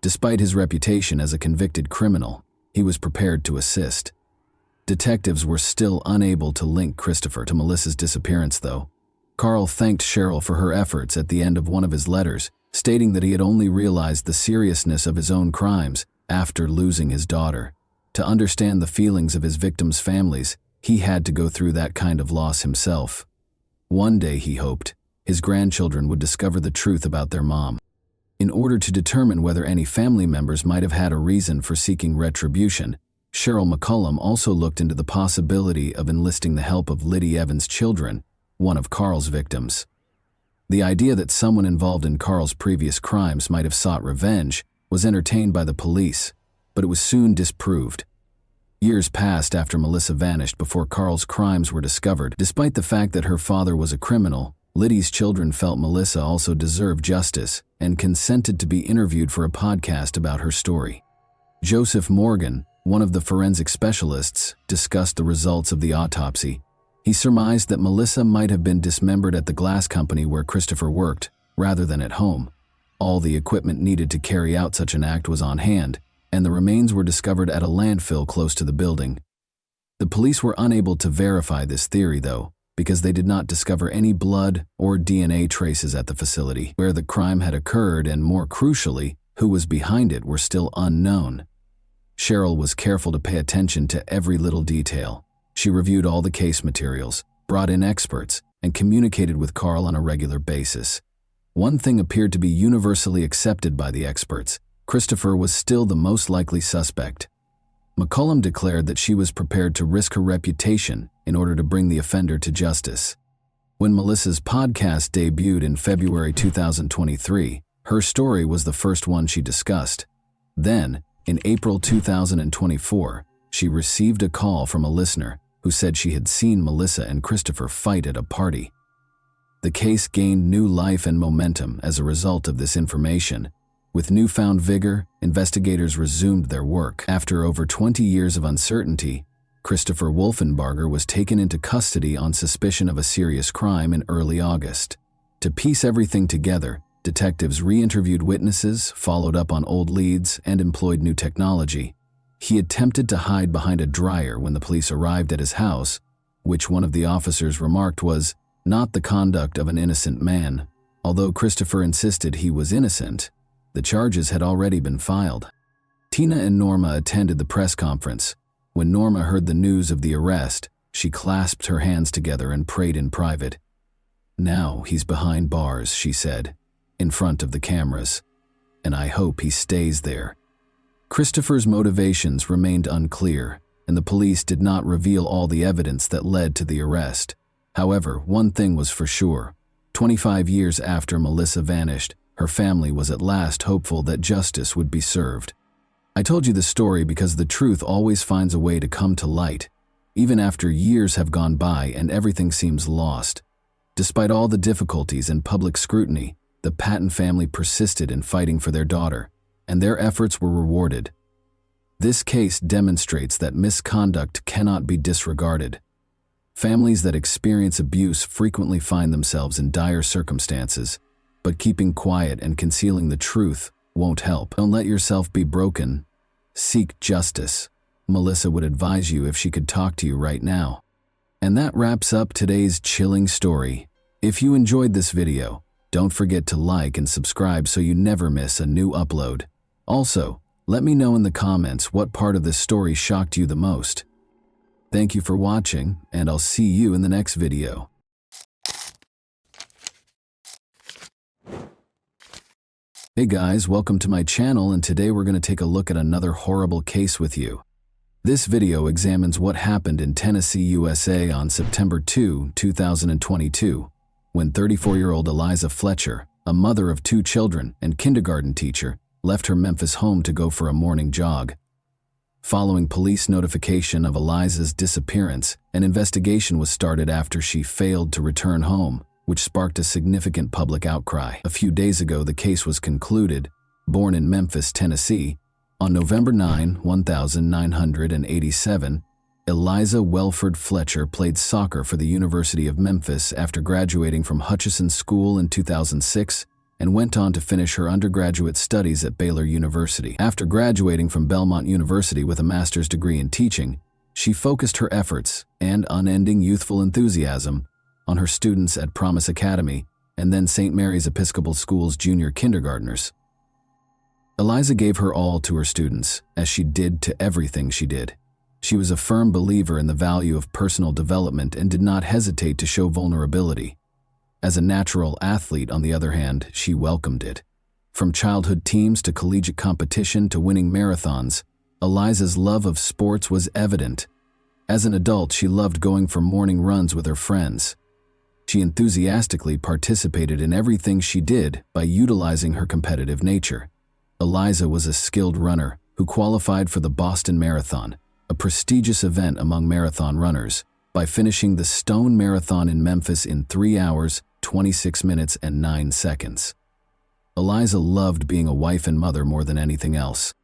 Despite his reputation as a convicted criminal, he was prepared to assist. Detectives were still unable to link Christopher to Melissa's disappearance, though. Carl thanked Cheryl for her efforts at the end of one of his letters, stating that he had only realized the seriousness of his own crimes after losing his daughter. To understand the feelings of his victims' families, he had to go through that kind of loss himself. One day, he hoped, his grandchildren would discover the truth about their mom. In order to determine whether any family members might have had a reason for seeking retribution, Cheryl McCollum also looked into the possibility of enlisting the help of Liddy Evans' children, one of Carl's victims. The idea that someone involved in Carl's previous crimes might have sought revenge was entertained by the police, but it was soon disproved. Years passed after Melissa vanished before Carl's crimes were discovered. Despite the fact that her father was a criminal, Liddy's children felt Melissa also deserved justice and consented to be interviewed for a podcast about her story. Joseph Morgan, one of the forensic specialists, discussed the results of the autopsy. He surmised that Melissa might have been dismembered at the glass company where Christopher worked, rather than at home. All the equipment needed to carry out such an act was on hand, and the remains were discovered at a landfill close to the building. The police were unable to verify this theory, though, because they did not discover any blood or DNA traces at the facility where the crime had occurred, and more crucially, who was behind it were still unknown. Cheryl was careful to pay attention to every little detail. She reviewed all the case materials, brought in experts, and communicated with Carl on a regular basis. One thing appeared to be universally accepted by the experts: Christopher was still the most likely suspect. McCollum declared that she was prepared to risk her reputation in order to bring the offender to justice. When Melissa's podcast debuted in February 2023, her story was the first one she discussed. Then, in April 2024, she received a call from a listener who said she had seen Melissa and Christopher fight at a party. The case gained new life and momentum as a result of this information. With newfound vigor, investigators resumed their work. After over 20 years of uncertainty, Christopher Wolfenbarger was taken into custody on suspicion of a serious crime in early August. To piece everything together, detectives re-interviewed witnesses, followed up on old leads, and employed new technology. He attempted to hide behind a dryer when the police arrived at his house, which one of the officers remarked was not the conduct of an innocent man. Although Christopher insisted he was innocent, the charges had already been filed. Tina and Norma attended the press conference. When Norma heard the news of the arrest, she clasped her hands together and prayed in private. "Now he's behind bars," she said, in front of the cameras, "and I hope he stays there." Christopher's motivations remained unclear, and the police did not reveal all the evidence that led to the arrest. However, one thing was for sure. 25 years after Melissa vanished, her family was at last hopeful that justice would be served. I told you this story because the truth always finds a way to come to light, even after years have gone by and everything seems lost. Despite all the difficulties and public scrutiny, the Patton family persisted in fighting for their daughter, and their efforts were rewarded. This case demonstrates that misconduct cannot be disregarded. Families that experience abuse frequently find themselves in dire circumstances, but keeping quiet and concealing the truth won't help. Don't let yourself be broken. Seek justice. Melissa would advise you if she could talk to you right now. And that wraps up today's chilling story. If you enjoyed this video, don't forget to like and subscribe so you never miss a new upload. Also, let me know in the comments what part of this story shocked you the most. Thank you for watching, and I'll see you in the next video. Hey guys, welcome to my channel, and today we're going to take a look at another horrible case with you. This video examines what happened in Tennessee, USA on September 2, 2022, when 34-year-old Eliza Fletcher, a mother of 2 children and kindergarten teacher, left her Memphis home to go for a morning jog. Following police notification of Eliza's disappearance, an investigation was started after she failed to return home, which sparked a significant public outcry. A few days ago, the case was concluded. Born in Memphis, Tennessee, on November 9, 1987, Eliza Welford Fletcher played soccer for the University of Memphis after graduating from Hutchinson School in 2006 and went on to finish her undergraduate studies at Baylor University. After graduating from Belmont University with a master's degree in teaching, she focused her efforts and unending youthful enthusiasm on her students at Promise Academy and then St. Mary's Episcopal School's junior kindergartners. Eliza gave her all to her students, as she did to everything she did. She was a firm believer in the value of personal development and did not hesitate to show vulnerability. As a natural athlete, on the other hand, she welcomed it. From childhood teams to collegiate competition to winning marathons, Eliza's love of sports was evident. As an adult, she loved going for morning runs with her friends. She enthusiastically participated in everything she did by utilizing her competitive nature. Eliza was a skilled runner who qualified for the Boston Marathon, a prestigious event among marathon runners, by finishing the Stone Marathon in Memphis in 3 hours, 26 minutes, and 9 seconds. Eliza loved being a wife and mother more than anything else.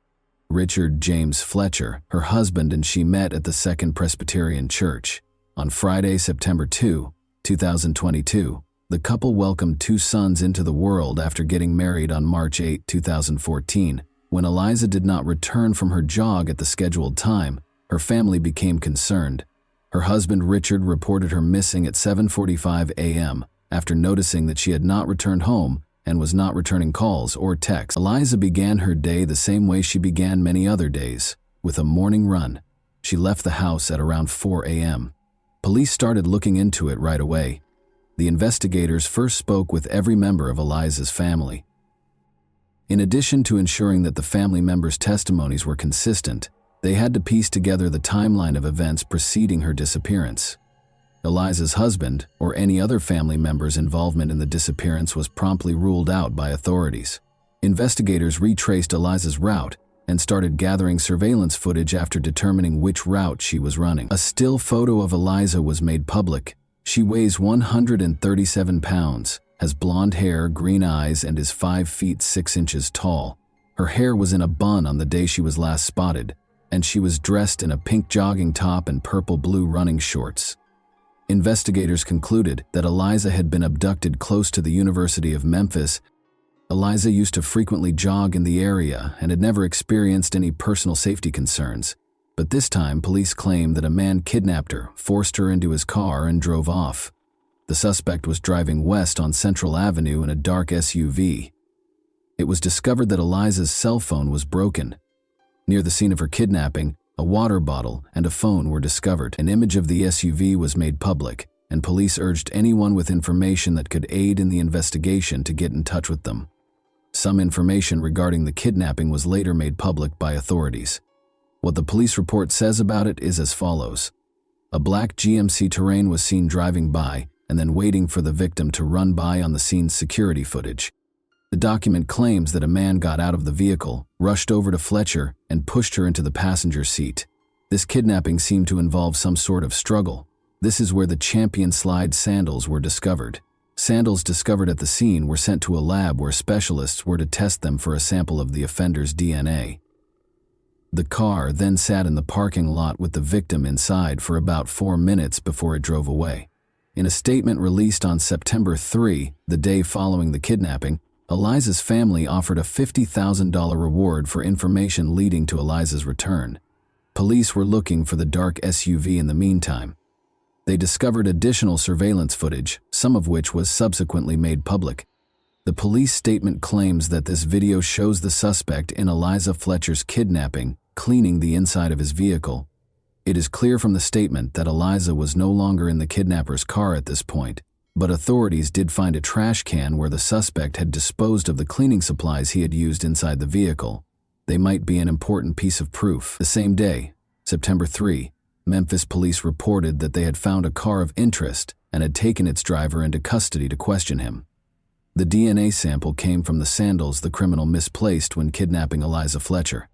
Richard James Fletcher, her husband, and she met at the Second Presbyterian Church. On Friday, September 2, 2022, the couple welcomed 2 sons into the world after getting married on March 8, 2014. When Eliza did not return from her jog at the scheduled time, her family became concerned. Her husband Richard reported her missing at 7:45 a.m. after noticing that she had not returned home and was not returning calls or texts. Eliza began her day the same way she began many other days, with a morning run. She left the house at around 4 a.m. Police started looking into it right away. The investigators first spoke with every member of Eliza's family. In addition to ensuring that the family members' testimonies were consistent, they had to piece together the timeline of events preceding her disappearance. Eliza's husband, or any other family member's involvement in the disappearance, was promptly ruled out by authorities. Investigators retraced Eliza's route and started gathering surveillance footage after determining which route she was running. A still photo of Eliza was made public. She weighs 137 pounds, has blonde hair, green eyes, and is 5 feet 6 inches tall. Her hair was in a bun on the day she was last spotted, and she was dressed in a pink jogging top and purple-blue running shorts. Investigators concluded that Eliza had been abducted close to the University of Memphis. Eliza used to frequently jog in the area and had never experienced any personal safety concerns. But this time, police claimed that a man kidnapped her, forced her into his car, and drove off. The suspect was driving west on Central Avenue in a dark SUV. It was discovered that Eliza's cell phone was broken. Near the scene of her kidnapping, a water bottle and a phone were discovered. An image of the SUV was made public, and police urged anyone with information that could aid in the investigation to get in touch with them. Some information regarding the kidnapping was later made public by authorities. What the police report says about it is as follows. A black GMC Terrain was seen driving by and then waiting for the victim to run by on the scene's security footage. The document claims that a man got out of the vehicle, rushed over to Fletcher, and pushed her into the passenger seat. This kidnapping seemed to involve some sort of struggle. This is where the Champion Slide sandals were discovered. Sandals discovered at the scene were sent to a lab where specialists were to test them for a sample of the offender's DNA. The car then sat in the parking lot with the victim inside for about 4 minutes before it drove away. In a statement released on September 3, the day following the kidnapping, Eliza's family offered a $50,000 reward for information leading to Eliza's return. Police were looking for the dark SUV in the meantime. They discovered additional surveillance footage, some of which was subsequently made public. The police statement claims that this video shows the suspect in Eliza Fletcher's kidnapping cleaning the inside of his vehicle. It is clear from the statement that Eliza was no longer in the kidnapper's car at this point, but authorities did find a trash can where the suspect had disposed of the cleaning supplies he had used inside the vehicle. They might be an important piece of proof. The same day, September 3, Memphis police reported that they had found a car of interest and had taken its driver into custody to question him. The DNA sample came from the sandals the criminal misplaced when kidnapping Eliza Fletcher.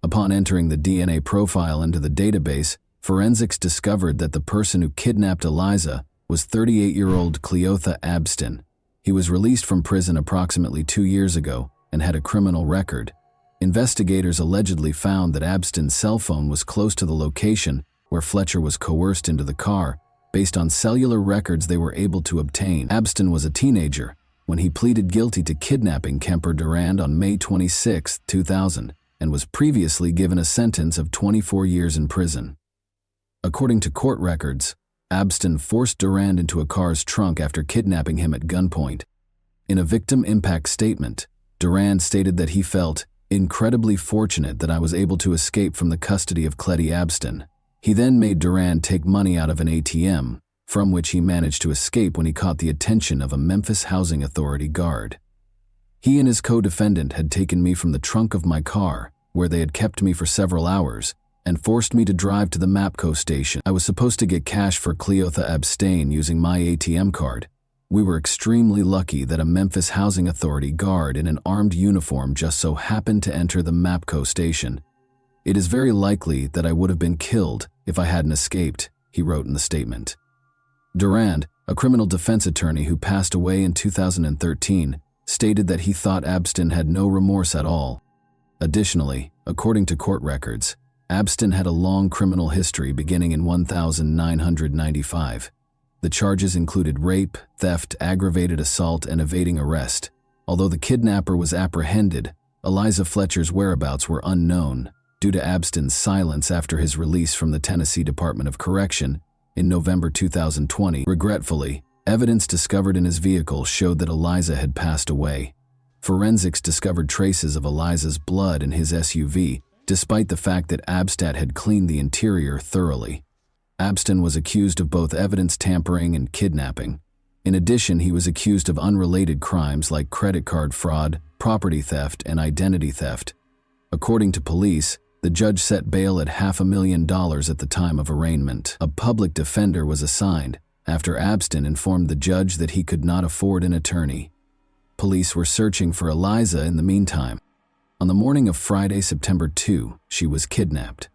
Upon entering the DNA profile into the database, forensics discovered that the person who kidnapped Eliza was 38-year-old Cleotha Abston. He was released from prison approximately 2 years ago and had a criminal record. Investigators allegedly found that Abston's cell phone was close to the location where Fletcher was coerced into the car, based on cellular records they were able to obtain. Abston was a teenager when he pleaded guilty to kidnapping Kemper Durand on May 26, 2000, and was previously given a sentence of 24 years in prison. According to court records, Abstin forced Durand into a car's trunk after kidnapping him at gunpoint. In a victim impact statement, Durand stated that he felt incredibly fortunate that I was able to escape from the custody of Cletty Abstin. He then made Durand take money out of an ATM, from which he managed to escape when he caught the attention of a Memphis Housing Authority guard. He and his co-defendant had taken me from the trunk of my car, where they had kept me for several hours, and forced me to drive to the MAPCO station. I was supposed to get cash for Cleotha Abstain using my ATM card. We were extremely lucky that a Memphis Housing Authority guard in an armed uniform just so happened to enter the MAPCO station. It is very likely that I would have been killed if I hadn't escaped, he wrote in the statement. Durand, a criminal defense attorney who passed away in 2013, stated that he thought Abstin had no remorse at all. Additionally, according to court records, Abstin had a long criminal history beginning in 1995. The charges included rape, theft, aggravated assault, and evading arrest. Although the kidnapper was apprehended, Eliza Fletcher's whereabouts were unknown due to Abstin's silence after his release from the Tennessee Department of Correction in November 2020. Regretfully, evidence discovered in his vehicle showed that Eliza had passed away. Forensics discovered traces of Eliza's blood in his SUV, despite the fact that Abstat had cleaned the interior thoroughly. Abstin was accused of both evidence tampering and kidnapping. In addition, he was accused of unrelated crimes like credit card fraud, property theft, and identity theft. According to police, the judge set bail at $500,000 at the time of arraignment. A public defender was assigned after Abstin informed the judge that he could not afford an attorney. Police were searching for Eliza in the meantime. On the morning of Friday, September 2, she was kidnapped.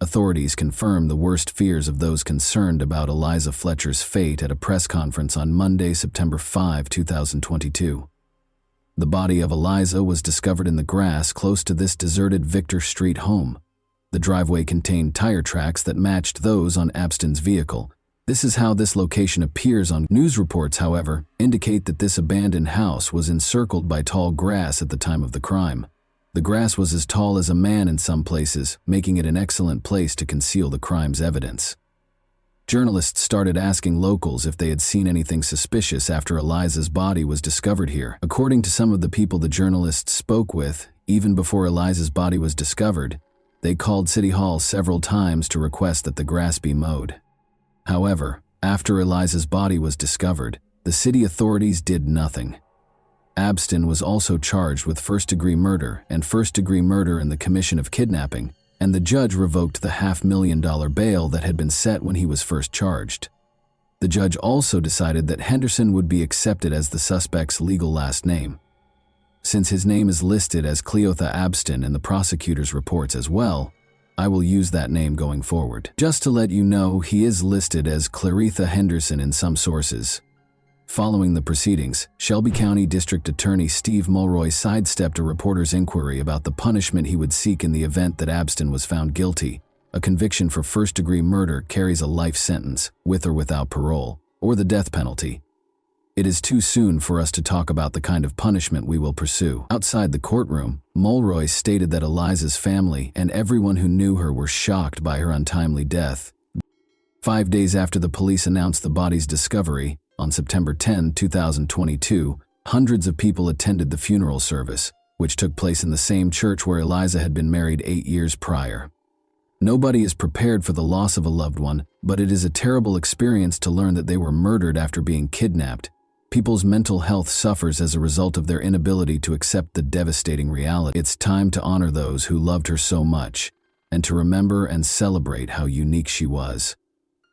Authorities confirmed the worst fears of those concerned about Eliza Fletcher's fate at a press conference on Monday, September 5, 2022. The body of Eliza was discovered in the grass close to this deserted Victor Street home. The driveway contained tire tracks that matched those on Abstin's vehicle. This is how this location appears on news reports, however, indicate that this abandoned house was encircled by tall grass at the time of the crime. The grass was as tall as a man in some places, making it an excellent place to conceal the crime's evidence. Journalists started asking locals if they had seen anything suspicious after Eliza's body was discovered here. According to some of the people the journalists spoke with, even before Eliza's body was discovered, they called City Hall several times to request that the grass be mowed. However, after Eliza's body was discovered, the city authorities did nothing. Abstin was also charged with first-degree murder and first-degree murder in the commission of kidnapping, and the judge revoked the $500,000 bail that had been set when he was first charged. The judge also decided that Henderson would be accepted as the suspect's legal last name. Since his name is listed as Cleotha Abstin in the prosecutor's reports as well, I will use that name going forward. Just to let you know, he is listed as Claretha Henderson in some sources. Following the proceedings, Shelby County District Attorney Steve Mulroy sidestepped a reporter's inquiry about the punishment he would seek in the event that Abstin was found guilty. A conviction for first-degree murder carries a life sentence, with or without parole, or the death penalty. It is too soon for us to talk about the kind of punishment we will pursue. Outside the courtroom, Mulroy stated that Eliza's family and everyone who knew her were shocked by her untimely death. 5 days after the police announced the body's discovery, on September 10, 2022, hundreds of people attended the funeral service, which took place in the same church where Eliza had been married 8 years prior. Nobody is prepared for the loss of a loved one, but it is a terrible experience to learn that they were murdered after being kidnapped. People's mental health suffers as a result of their inability to accept the devastating reality. It's time to honor those who loved her so much, and to remember and celebrate how unique she was.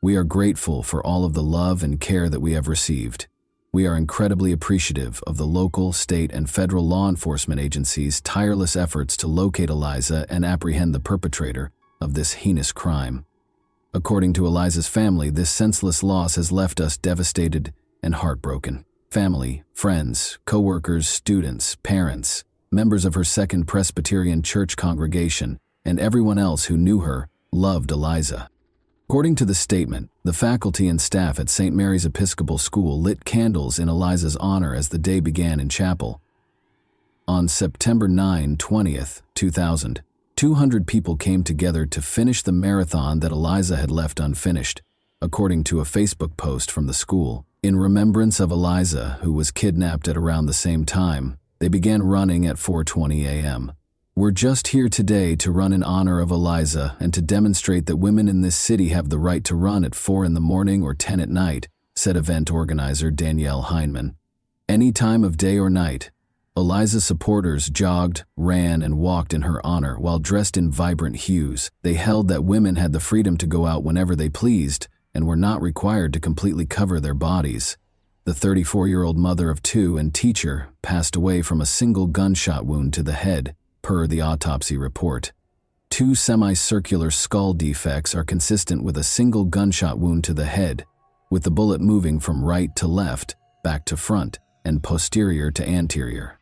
We are grateful for all of the love and care that we have received. We are incredibly appreciative of the local, state, and federal law enforcement agencies' tireless efforts to locate Eliza and apprehend the perpetrator of this heinous crime. According to Eliza's family, this senseless loss has left us devastated and heartbroken. Family, friends, co-workers, students, parents, members of her Second Presbyterian Church congregation, and everyone else who knew her loved Eliza. According to the statement, the faculty and staff at St. Mary's Episcopal School lit candles in Eliza's honor as the day began in chapel. On September 9, 20th, 2000, 200 people came together to finish the marathon that Eliza had left unfinished. according to a Facebook post from the school. In remembrance of Eliza, who was kidnapped at around the same time, they began running at 4:20 a.m. We're just here today to run in honor of Eliza and to demonstrate that women in this city have the right to run at 4 in the morning or 10 at night, said event organizer Danielle Heineman. Any time of day or night, Eliza's supporters jogged, ran, and walked in her honor while dressed in vibrant hues. They held that women had the freedom to go out whenever they pleased and were not required to completely cover their bodies. The 34-year-old mother of two and teacher passed away from a single gunshot wound to the head, per the autopsy report. 2 semicircular skull defects are consistent with a single gunshot wound to the head, with the bullet moving from right to left, back to front, and posterior to anterior.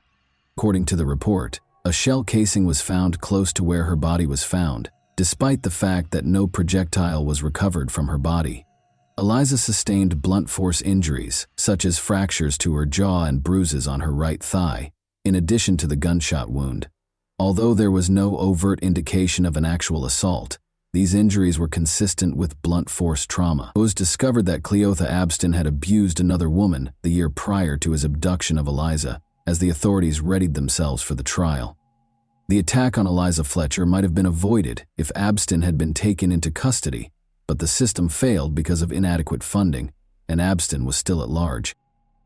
According to the report, a shell casing was found close to where her body was found, despite the fact that no projectile was recovered from her body. Eliza sustained blunt force injuries, such as fractures to her jaw and bruises on her right thigh, in addition to the gunshot wound. Although there was no overt indication of an actual assault, these injuries were consistent with blunt force trauma. It was discovered that Cleotha Abston had abused another woman the year prior to his abduction of Eliza, as the authorities readied themselves for the trial. The attack on Eliza Fletcher might have been avoided if Abston had been taken into custody, but the system failed because of inadequate funding, and Abston was still at large.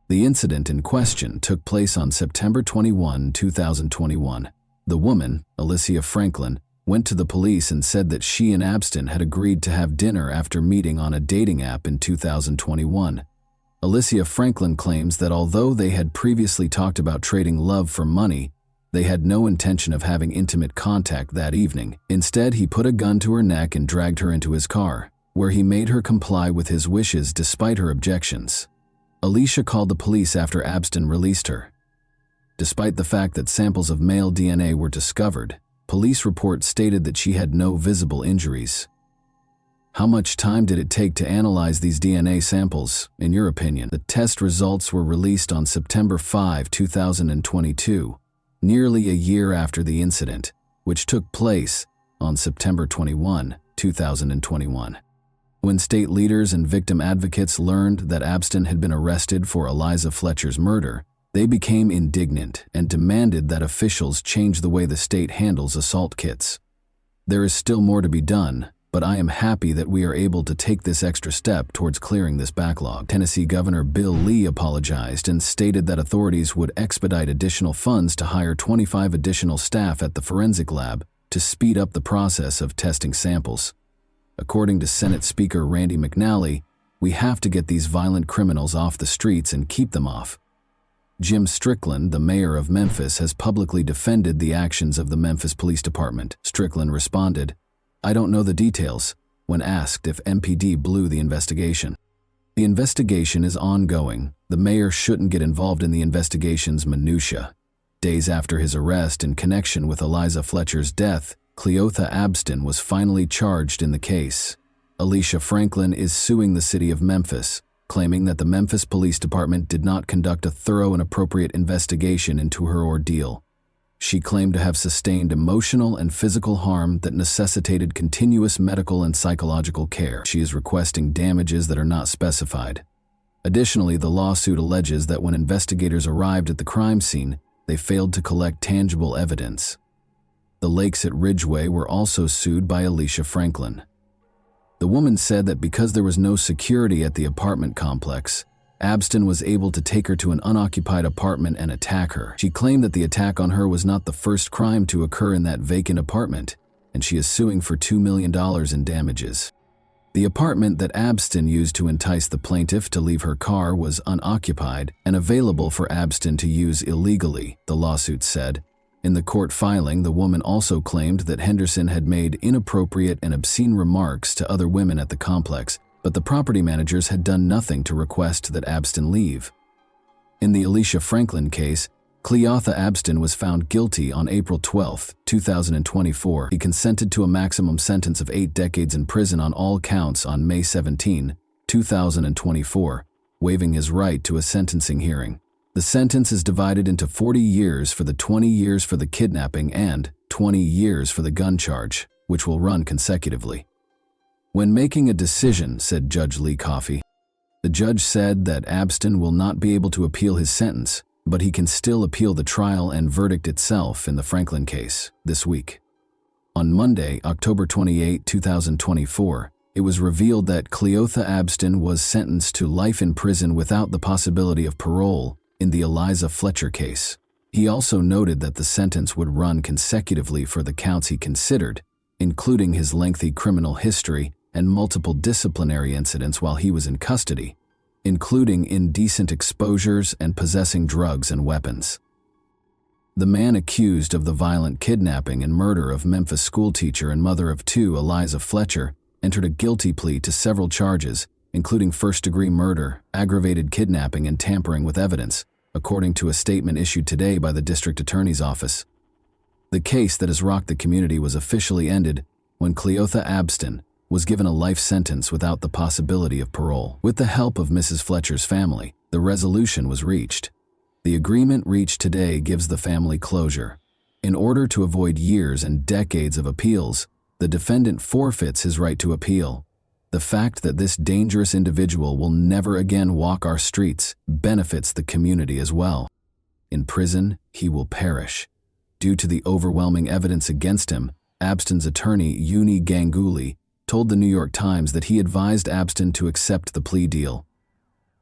The incident in question took place on September 21, 2021. The woman, Alicia Franklin, went to the police and said that she and Abston had agreed to have dinner after meeting on a dating app in 2021. Alicia Franklin claims that although they had previously talked about trading love for money, they had no intention of having intimate contact that evening. Instead, he put a gun to her neck and dragged her into his car, where he made her comply with his wishes despite her objections. Alicia called the police after Abston released her. Despite the fact that samples of male DNA were discovered, police reports stated that she had no visible injuries. How much time did it take to analyze these DNA samples, in your opinion? The test results were released on September 5, 2022, nearly a year after the incident, which took place on September 21, 2021. When state leaders and victim advocates learned that Abston had been arrested for Eliza Fletcher's murder, they became indignant and demanded that officials change the way the state handles assault kits. There is still more to be done, but I am happy that we are able to take this extra step towards clearing this backlog. Tennessee Governor Bill Lee apologized and stated that authorities would expedite additional funds to hire 25 additional staff at the forensic lab to speed up the process of testing samples. According to Senate Speaker Randy McNally, we have to get these violent criminals off the streets and keep them off. Jim Strickland, the mayor of Memphis, has publicly defended the actions of the Memphis Police Department. Strickland responded, "I don't know the details," when asked if MPD blew the investigation. The investigation is ongoing. The mayor shouldn't get involved in the investigation's minutiae. Days after his arrest in connection with Eliza Fletcher's death, Cleotha Abston was finally charged in the case. Alicia Franklin is suing the city of Memphis, claiming that the Memphis Police Department did not conduct a thorough and appropriate investigation into her ordeal. She claimed to have sustained emotional and physical harm that necessitated continuous medical and psychological care. She is requesting damages that are not specified. Additionally, the lawsuit alleges that when investigators arrived at the crime scene, they failed to collect tangible evidence. The Lakes at Ridgeway were also sued by Alicia Franklin. The woman said that because there was no security at the apartment complex, Abston was able to take her to an unoccupied apartment and attack her. She claimed that the attack on her was not the first crime to occur in that vacant apartment, and she is suing for $2 million in damages. The apartment that Abston used to entice the plaintiff to leave her car was unoccupied and available for Abston to use illegally, the lawsuit said. In the court filing, the woman also claimed that Henderson had made inappropriate and obscene remarks to other women at the complex, but the property managers had done nothing to request that Abston leave. In the Alicia Franklin case, Cleotha Abston was found guilty on April 12, 2024. He consented to a maximum sentence of 8 decades in prison on all counts on May 17, 2024, waiving his right to a sentencing hearing. The sentence is divided into 40 years for the 20 years for the kidnapping and 20 years for the gun charge, which will run consecutively. When making a decision, said Judge Lee Coffey, the judge said that Abston will not be able to appeal his sentence, but he can still appeal the trial and verdict itself in the Franklin case this week. On Monday, October 28, 2024, it was revealed that Cleotha Abston was sentenced to life in prison without the possibility of parole in the Eliza Fletcher case. He also noted that the sentence would run consecutively for the counts he considered, including his lengthy criminal history and multiple disciplinary incidents while he was in custody, including indecent exposures and possessing drugs and weapons. The man accused of the violent kidnapping and murder of Memphis schoolteacher and mother of two, Eliza Fletcher, entered a guilty plea to several charges, including first-degree murder, aggravated kidnapping, and tampering with evidence, according to a statement issued today by the district attorney's office. The case that has rocked the community was officially ended when Cleotha Abston was given a life sentence without the possibility of parole. With the help of Mrs. Fletcher's family, the resolution was reached. The agreement reached today gives the family closure. In order to avoid years and decades of appeals, the defendant forfeits his right to appeal. The fact that this dangerous individual will never again walk our streets benefits the community as well. In prison, he will perish. Due to the overwhelming evidence against him, Abston's attorney, Uni Ganguly, told the New York Times that he advised Abston to accept the plea deal.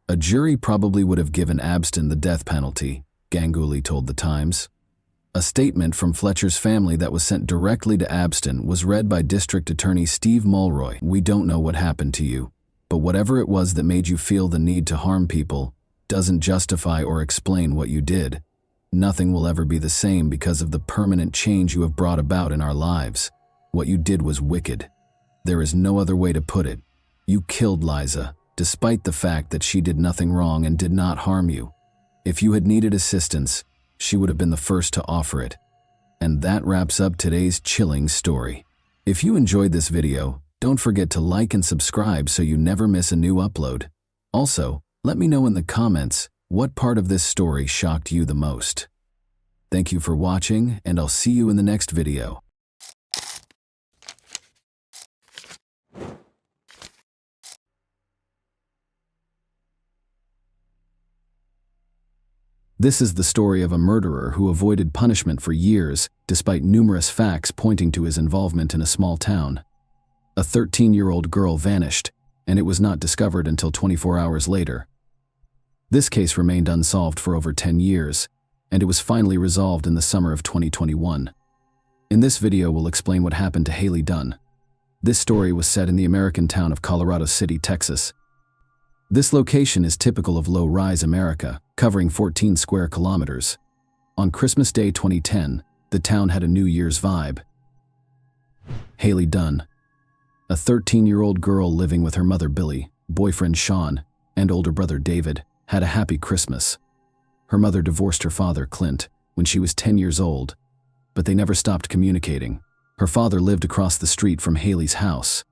A jury probably would have given Abston the death penalty, Ganguly told the Times. A statement from Fletcher's family that was sent directly to Abston was read by District Attorney Steve Mulroy. We don't know what happened to you, but whatever it was that made you feel the need to harm people doesn't justify or explain what you did. Nothing will ever be the same because of the permanent change you have brought about in our lives. What you did was wicked. There is no other way to put it. You killed Liza, despite the fact that she did nothing wrong and did not harm you. If you had needed assistance, she would have been the first to offer it. And that wraps up today's chilling story. If you enjoyed this video, don't forget to like and subscribe so you never miss a new upload. Also, let me know in the comments what part of this story shocked you the most. Thank you for watching, and I'll see you in the next video. This is the story of a murderer who avoided punishment for years, despite numerous facts pointing to his involvement in a small town. A 13-year-old girl vanished, and it was not discovered until 24 hours later. This case remained unsolved for over 10 years, and it was finally resolved in the summer of 2021. In this video, we'll explain what happened to Haley Dunn. This story was set in the American town of Colorado City, Texas. This location is typical of low-rise America, covering 14 square kilometers. On Christmas Day 2010, the town had a New Year's vibe. Haley Dunn, a 13-year-old girl living with her mother Billy, boyfriend Sean, and older brother David, had a happy Christmas. Her mother divorced her father, Clint, when she was 10 years old, but they never stopped communicating. Her father lived across the street from Haley's house.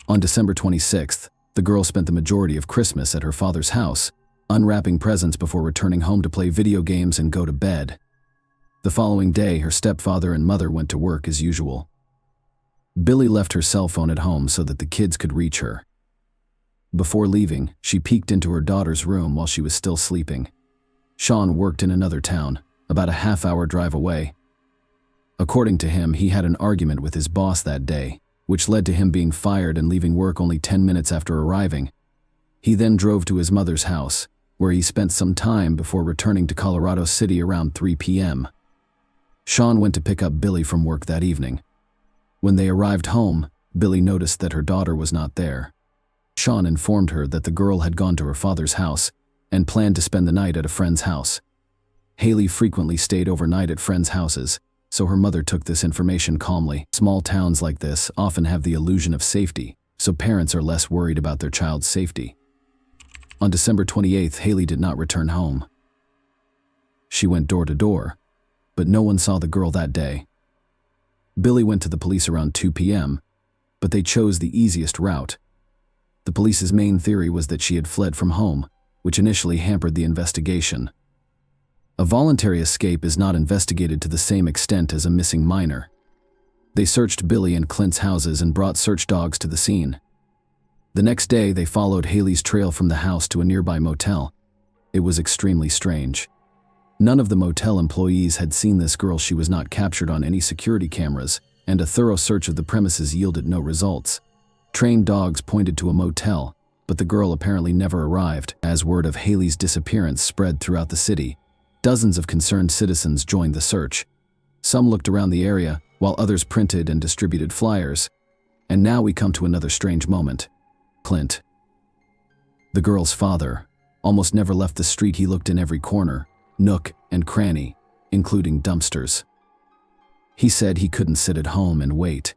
On December 26th, the girl spent the majority of Christmas at her father's house, unwrapping presents before returning home to play video games and go to bed. The following day, her stepfather and mother went to work as usual. Billy left her cell phone at home so that the kids could reach her. Before leaving, she peeked into her daughter's room while she was still sleeping. Sean worked in another town, about a half-hour drive away. According to him, he had an argument with his boss that day, which led to him being fired and leaving work only 10 minutes after arriving. He then drove to his mother's house, where he spent some time before returning to Colorado City around 3 p.m. Sean went to pick up Billy from work that evening. When they arrived home, Billy noticed that her daughter was not there. Sean informed her that the girl had gone to her father's house and planned to spend the night at a friend's house. Haley frequently stayed overnight at friends' houses, so her mother took this information calmly. Small towns like this often have the illusion of safety, so parents are less worried about their child's safety. On December 28th, Haley did not return home. She went door to door, but no one saw the girl that day. Billy went to the police around 2 p.m., but they chose the easiest route. The police's main theory was that she had fled from home, which initially hampered the investigation. A voluntary escape is not investigated to the same extent as a missing minor. They searched Billy and Clint's houses and brought search dogs to the scene. The next day, they followed Haley's trail from the house to a nearby motel. It was extremely strange. None of the motel employees had seen this girl. She was not captured on any security cameras, and a thorough search of the premises yielded no results. Trained dogs pointed to a motel, but the girl apparently never arrived. As word of Haley's disappearance spread throughout the city, dozens of concerned citizens joined the search. Some looked around the area, while others printed and distributed flyers. And now we come to another strange moment. Clint, the girl's father, almost never left the street. He looked in every corner, nook and cranny, including dumpsters. He said he couldn't sit at home and wait.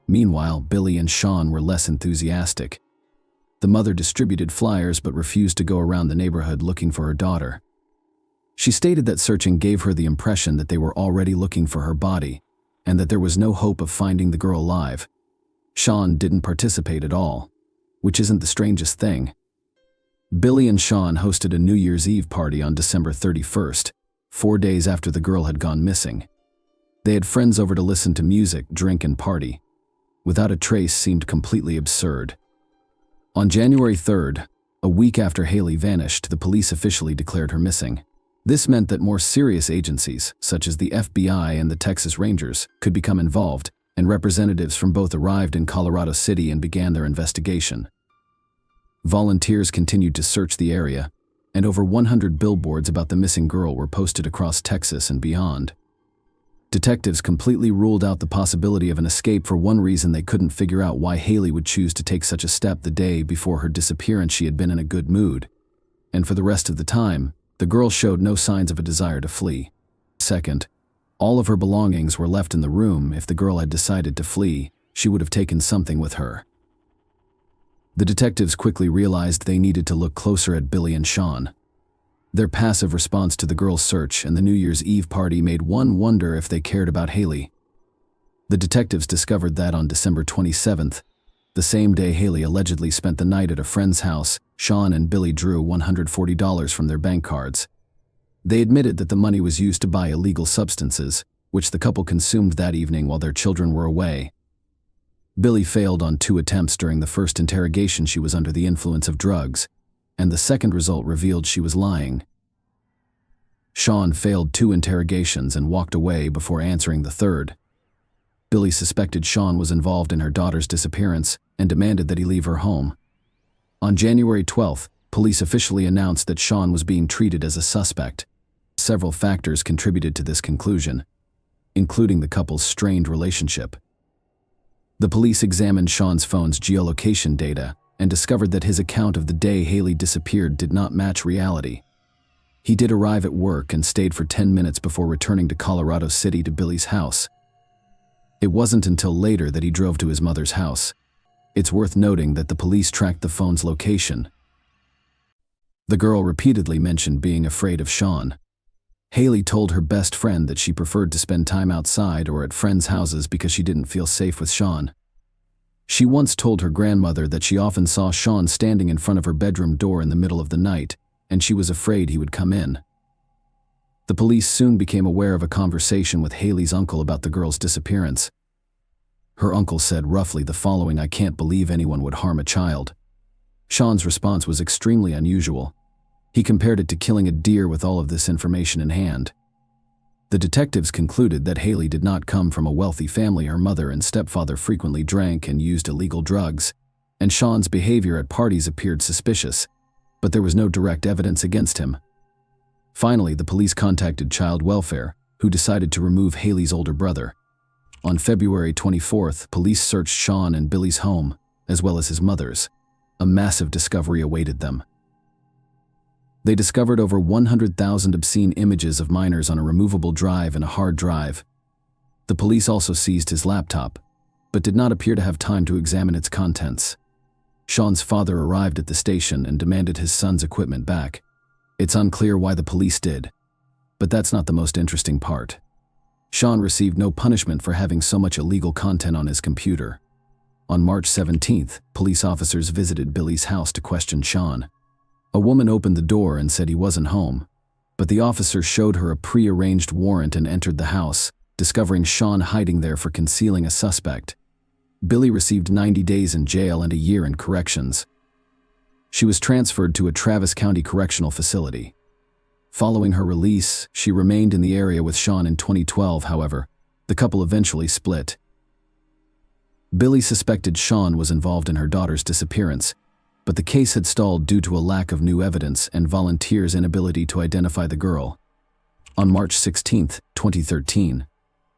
Meanwhile, Billy and Sean were less enthusiastic. The mother distributed flyers but refused to go around the neighborhood looking for her daughter. She stated that searching gave her the impression that they were already looking for her body, and that there was no hope of finding the girl alive. Sean didn't participate at all, which isn't the strangest thing. Billy and Sean hosted a New Year's Eve party on December 31st, 4 days after the girl had gone missing. They had friends over to listen to music, drink, and party. Without a trace seemed completely absurd. On January 3rd, a week after Haley vanished, the police officially declared her missing. This meant that more serious agencies, such as the FBI and the Texas Rangers, could become involved, and representatives from both arrived in Colorado City and began their investigation. Volunteers continued to search the area, and over 100 billboards about the missing girl were posted across Texas and beyond. Detectives completely ruled out the possibility of an escape. For one reason, they couldn't figure out why Haley would choose to take such a step the day before her disappearance. She had been in a good mood, and for the rest of the time, the girl showed no signs of a desire to flee. Second, all of her belongings were left in the room. If the girl had decided to flee, she would have taken something with her. The detectives quickly realized they needed to look closer at Billy and Sean. Their passive response to the girl's search and the New Year's Eve party made one wonder if they cared about Haley. The detectives discovered that on December 27th, the same day Haley allegedly spent the night at a friend's house, Sean and Billy drew $140 from their bank cards. They admitted that the money was used to buy illegal substances, which the couple consumed that evening while their children were away. Billy failed on 2 attempts. During the first interrogation, she was under the influence of drugs, and the second result revealed she was lying. Sean failed 2 interrogations and walked away before answering the third. Billy suspected Sean was involved in her daughter's disappearance and demanded that he leave her home. On January 12th, police officially announced that Sean was being treated as a suspect. Several factors contributed to this conclusion, including the couple's strained relationship. The police examined Sean's phone's geolocation data and discovered that his account of the day Haley disappeared did not match reality. He did arrive at work and stayed for 10 minutes before returning to Colorado City to Billy's house. It wasn't until later that he drove to his mother's house. It's worth noting that the police tracked the phone's location. The girl repeatedly mentioned being afraid of Sean. Haley told her best friend that she preferred to spend time outside or at friends' houses because she didn't feel safe with Sean. She once told her grandmother that she often saw Sean standing in front of her bedroom door in the middle of the night, and she was afraid he would come in. The police soon became aware of a conversation with Haley's uncle about the girl's disappearance. Her uncle said roughly the following: "I can't believe anyone would harm a child." Sean's response was extremely unusual. He compared it to killing a deer with all of this information in hand. The detectives concluded that Haley did not come from a wealthy family. Her mother and stepfather frequently drank and used illegal drugs, and Sean's behavior at parties appeared suspicious, but there was no direct evidence against him. Finally, the police contacted Child Welfare, who decided to remove Haley's older brother. On February 24th, police searched Sean and Billy's home, as well as his mother's. A massive discovery awaited them. They discovered over 100,000 obscene images of minors on a removable drive and a hard drive. The police also seized his laptop, but did not appear to have time to examine its contents. Sean's father arrived at the station and demanded his son's equipment back. It's unclear why the police did, but that's not the most interesting part. Sean received no punishment for having so much illegal content on his computer. On March 17th, police officers visited Billy's house to question Sean. A woman opened the door and said he wasn't home, but the officer showed her a pre-arranged warrant and entered the house, discovering Sean hiding there for concealing a suspect. Billy received 90 days in jail and a year in corrections. She was transferred to a Travis County correctional facility. Following her release, she remained in the area with Sean in 2012, however. The couple eventually split. Billy suspected Sean was involved in her daughter's disappearance, but the case had stalled due to a lack of new evidence and volunteers' inability to identify the girl. On March 16, 2013,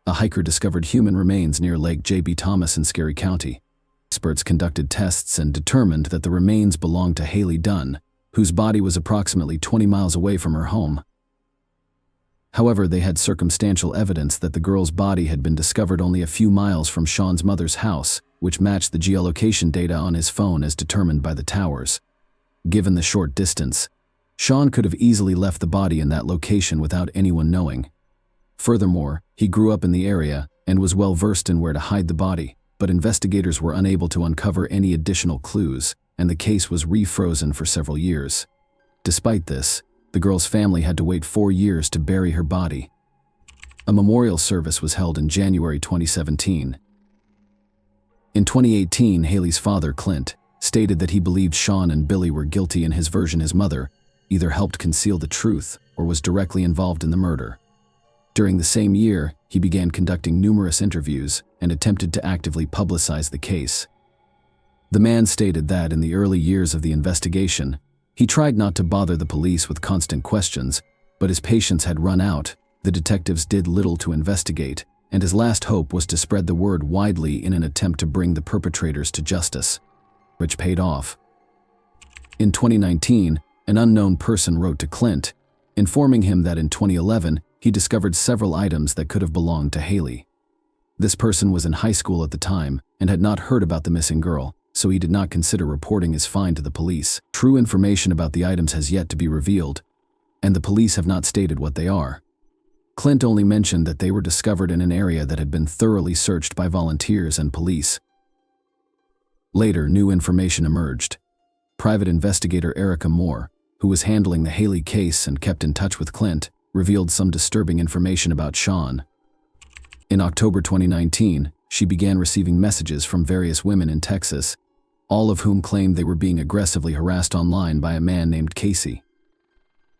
a hiker discovered human remains near Lake J.B. Thomas in Scary County. Experts conducted tests and determined that the remains belonged to Haley Dunn, whose body was approximately 20 miles away from her home. However, they had circumstantial evidence that the girl's body had been discovered only a few miles from Sean's mother's house, which matched the geolocation data on his phone as determined by the towers. Given the short distance, Sean could have easily left the body in that location without anyone knowing. Furthermore, he grew up in the area and was well versed in where to hide the body, but investigators were unable to uncover any additional clues, and the case was refrozen for several years. Despite this, the girl's family had to wait 4 years to bury her body. A memorial service was held in January 2017. In 2018, Haley's father, Clint, stated that he believed Sean and Billy were guilty in his version. His mother either helped conceal the truth or was directly involved in the murder. During the same year, he began conducting numerous interviews and attempted to actively publicize the case. The man stated that in the early years of the investigation, he tried not to bother the police with constant questions, but his patience had run out. The detectives did little to investigate, and his last hope was to spread the word widely in an attempt to bring the perpetrators to justice, which paid off. In 2019, an unknown person wrote to Clint, informing him that in 2011, he discovered several items that could have belonged to Haley. This person was in high school at the time and had not heard about the missing girl, so he did not consider reporting his find to the police. True information about the items has yet to be revealed, and the police have not stated what they are. Clint only mentioned that they were discovered in an area that had been thoroughly searched by volunteers and police. Later, new information emerged. Private investigator Erica Moore, who was handling the Haley case and kept in touch with Clint, revealed some disturbing information about Sean. In October 2019, she began receiving messages from various women in Texas, all of whom claimed they were being aggressively harassed online by a man named Casey.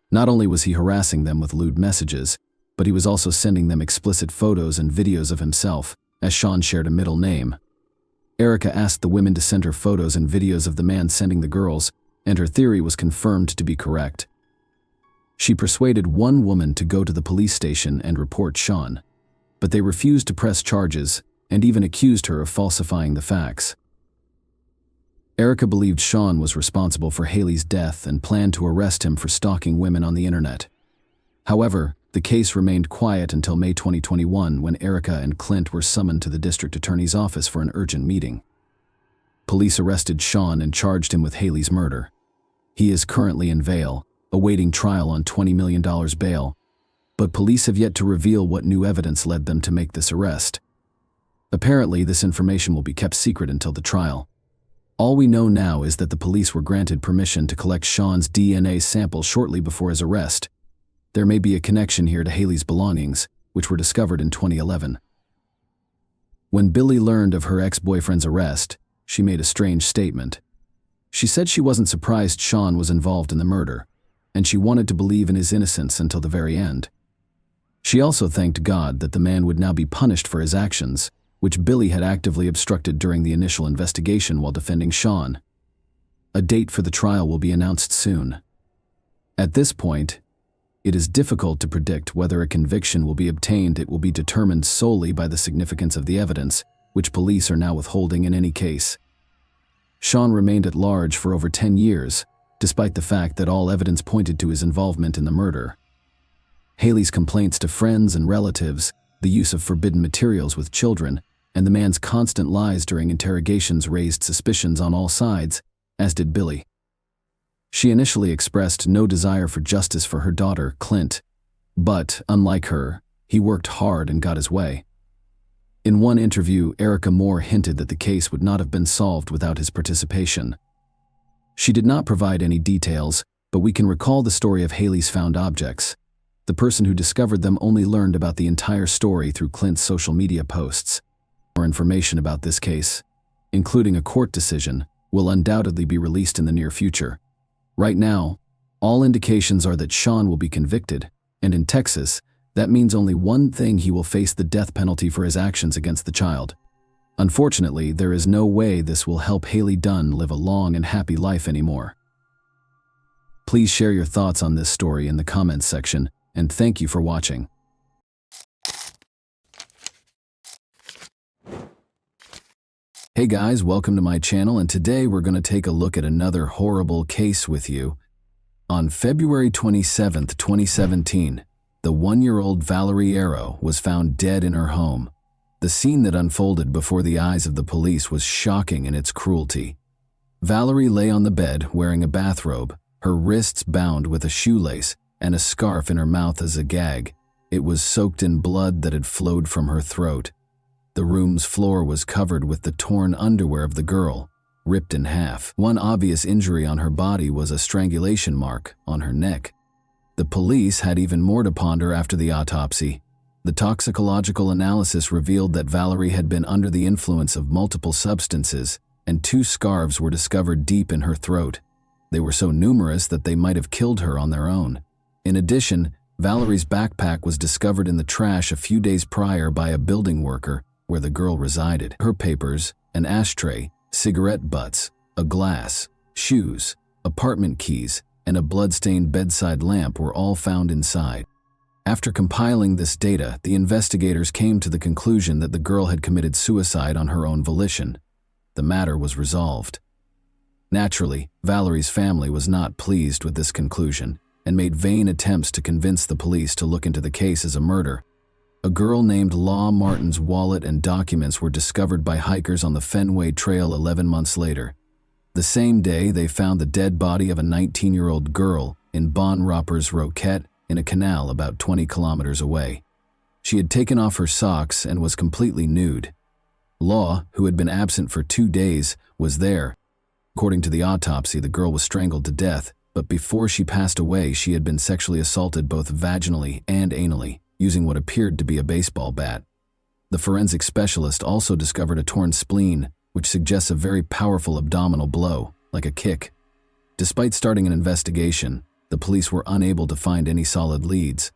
Not only was he harassing them with lewd messages, but he was also sending them explicit photos and videos of himself, as Sean shared a middle name. Erica asked the women to send her photos and videos of the man sending the girls, and her theory was confirmed to be correct. She persuaded one woman to go to the police station and report Sean, but they refused to press charges and even accused her of falsifying the facts. Erica believed Sean was responsible for Haley's death and planned to arrest him for stalking women on the internet. However, the case remained quiet until May 2021 when Erica and Clint were summoned to the district attorney's office for an urgent meeting. Police arrested Sean and charged him with Haley's murder. He is currently in Vail, awaiting trial on $20 million bail, but police have yet to reveal what new evidence led them to make this arrest. Apparently, this information will be kept secret until the trial. All we know now is that the police were granted permission to collect Sean's DNA sample shortly before his arrest. There may be a connection here to Haley's belongings, which were discovered in 2011. When Billy learned of her ex-boyfriend's arrest, she made a strange statement. She said she wasn't surprised Sean was involved in the murder, and she wanted to believe in his innocence until the very end. She also thanked God that the man would now be punished for his actions, which Billy had actively obstructed during the initial investigation while defending Sean. A date for the trial will be announced soon. At this point, it is difficult to predict whether a conviction will be obtained. It will be determined solely by the significance of the evidence, which police are now withholding in any case. Sean remained at large for over 10 years, despite the fact that all evidence pointed to his involvement in the murder. Haley's complaints to friends and relatives, the use of forbidden materials with children, and the man's constant lies during interrogations raised suspicions on all sides, as did Billy. She initially expressed no desire for justice for her daughter, Clint, but, unlike her, he worked hard and got his way. In one interview, Erica Moore hinted that the case would not have been solved without his participation. She did not provide any details, but we can recall the story of Haley's found objects. The person who discovered them only learned about the entire story through Clint's social media posts. More information about this case, including a court decision, will undoubtedly be released in the near future. Right now, all indications are that Sean will be convicted, and in Texas, that means only one thing: he will face the death penalty for his actions against the child. Unfortunately, there is no way this will help Haley Dunn live a long and happy life anymore. Please share your thoughts on this story in the comments section, and thank you for watching. Hey guys, welcome to my channel, and today we're going to take a look at another horrible case with you. On February 27, 2017, the 1-year-old Valerie Arrow was found dead in her home. The scene that unfolded before the eyes of the police was shocking in its cruelty. Valerie lay on the bed wearing a bathrobe, her wrists bound with a shoelace, and a scarf in her mouth as a gag. It was soaked in blood that had flowed from her throat. The room's floor was covered with the torn underwear of the girl, ripped in half. One obvious injury on her body was a strangulation mark on her neck. The police had even more to ponder after the autopsy. The toxicological analysis revealed that Valerie had been under the influence of multiple substances, and 2 scarves were discovered deep in her throat. They were so numerous that they might have killed her on their own. In addition, Valerie's backpack was discovered in the trash a few days prior by a building worker where the girl resided. Her papers, an ashtray, cigarette butts, a glass, shoes, apartment keys, and a blood-stained bedside lamp were all found inside. After compiling this data, the investigators came to the conclusion that the girl had committed suicide on her own volition. The matter was resolved. Naturally, Valerie's family was not pleased with this conclusion and made vain attempts to convince the police to look into the case as a murder. A girl named Law Martin's wallet and documents were discovered by hikers on the Fenway Trail 11 months later. The same day, they found the dead body of a 19-year-old girl in Bon Roppers Roquette in a canal about 20 kilometers away. She had taken off her socks and was completely nude. Law, who had been absent for 2 days, was there. According to the autopsy, the girl was strangled to death, but before she passed away, she had been sexually assaulted both vaginally and anally, using what appeared to be a baseball bat. The forensic specialist also discovered a torn spleen, which suggests a very powerful abdominal blow, like a kick. Despite starting an investigation, the police were unable to find any solid leads.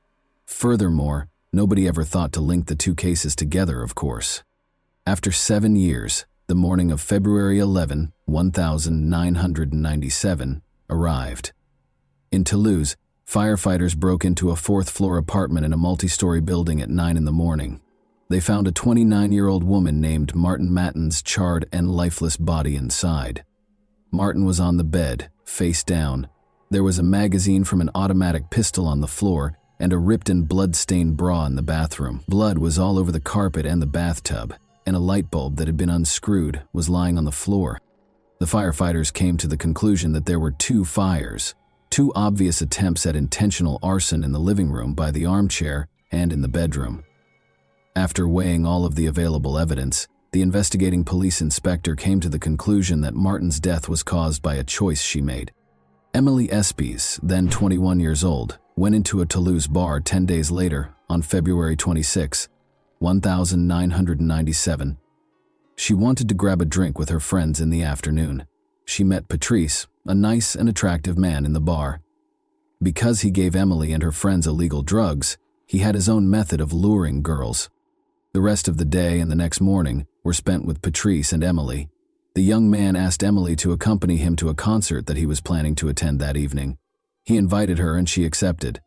Furthermore, nobody ever thought to link the 2 cases together, of course. After 7 years, the morning of February 11, 1997, arrived. In Toulouse, firefighters broke into a 4th-floor apartment in a multi-story building at 9 in the morning. They found a 29-year-old woman named Martin Matten's charred and lifeless body inside. Martin was on the bed, face down. There was a magazine from an automatic pistol on the floor and a ripped and blood-stained bra in the bathroom. Blood was all over the carpet and the bathtub, and a light bulb that had been unscrewed was lying on the floor. The firefighters came to the conclusion that there were 2 fires, 2 obvious attempts at intentional arson in the living room by the armchair and in the bedroom. After weighing all of the available evidence, the investigating police inspector came to the conclusion that Martin's death was caused by a choice she made. Emily Espies, then 21 years old, went into a Toulouse bar 10 days later, on February 26, 1997. She wanted to grab a drink with her friends in the afternoon. She met Patrice, a nice and attractive man in the bar. Because he gave Emily and her friends illegal drugs, he had his own method of luring girls. The rest of the day and the next morning were spent with Patrice and Emily. The young man asked Emily to accompany him to a concert that he was planning to attend that evening. He invited her and she accepted.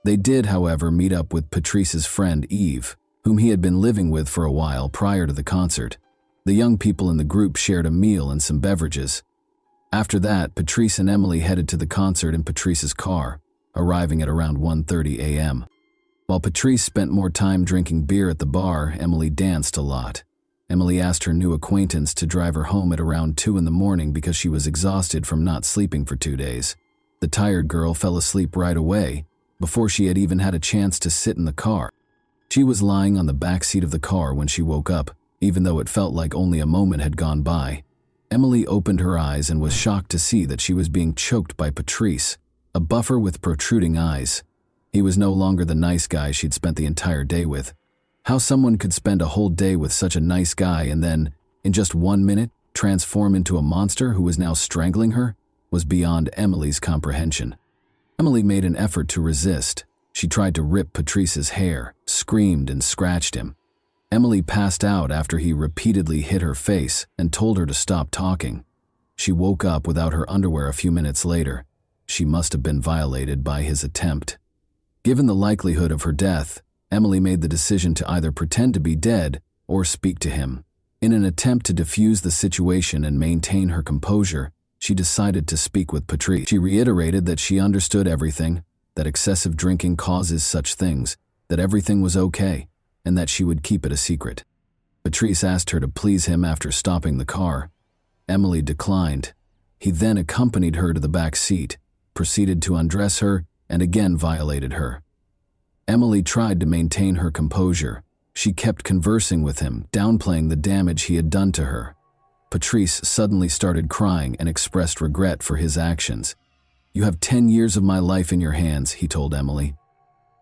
They did, however, meet up with Patrice's friend Eve, whom he had been living with for a while prior to the concert. The young people in the group shared a meal and some beverages. After that, Patrice and Emily headed to the concert in Patrice's car, arriving at around 1:30 a.m. While Patrice spent more time drinking beer at the bar, Emily danced a lot. Emily asked her new acquaintance to drive her home at around 2 in the morning because she was exhausted from not sleeping for 2 days. The tired girl fell asleep right away, before she had even had a chance to sit in the car. She was lying on the back seat of the car when she woke up, even though it felt like only a moment had gone by. Emily opened her eyes and was shocked to see that she was being choked by Patrice, a buffer with protruding eyes. He He was no longer the nice guy she'd spent the entire day with. How someone could spend a whole day with such a nice guy and then, in just 1 minute, transform into a monster who was now strangling her was beyond Emily's comprehension. Emily made an effort to resist. She tried to rip Patrice's hair, screamed and scratched him. Emily passed out after he repeatedly hit her face and told her to stop talking. She woke up without her underwear a few minutes later. She must have been violated by his attempt. Given the likelihood of her death, Emily made the decision to either pretend to be dead or speak to him. In an attempt to defuse the situation and maintain her composure, she decided to speak with Patrice. She reiterated that she understood everything, that excessive drinking causes such things, that everything was okay, and that she would keep it a secret. Patrice asked her to please him after stopping the car. Emily declined. He then accompanied her to the back seat, proceeded to undress her, and again violated her. Emily tried to maintain her composure. She kept conversing with him, downplaying the damage he had done to her. Patrice suddenly started crying and expressed regret for his actions. "You have 10 years of my life in your hands," he told Emily.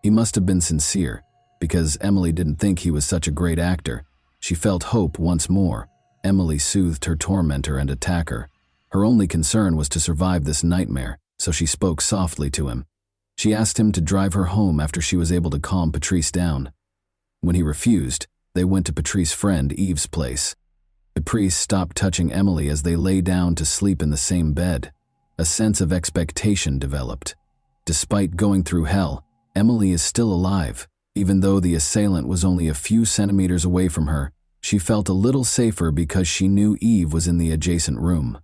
He must have been sincere, because Emily didn't think he was such a great actor. She felt hope once more. Emily soothed her tormentor and attacker. Her only concern was to survive this nightmare, so she spoke softly to him. She asked him to drive her home after she was able to calm Patrice down. When he refused, they went to Patrice's friend Eve's place. Patrice stopped touching Emily as they lay down to sleep in the same bed. A sense of expectation developed. Despite going through hell, Emily is still alive. Even though the assailant was only a few centimeters away from her, she felt a little safer because she knew Eve was in the adjacent room.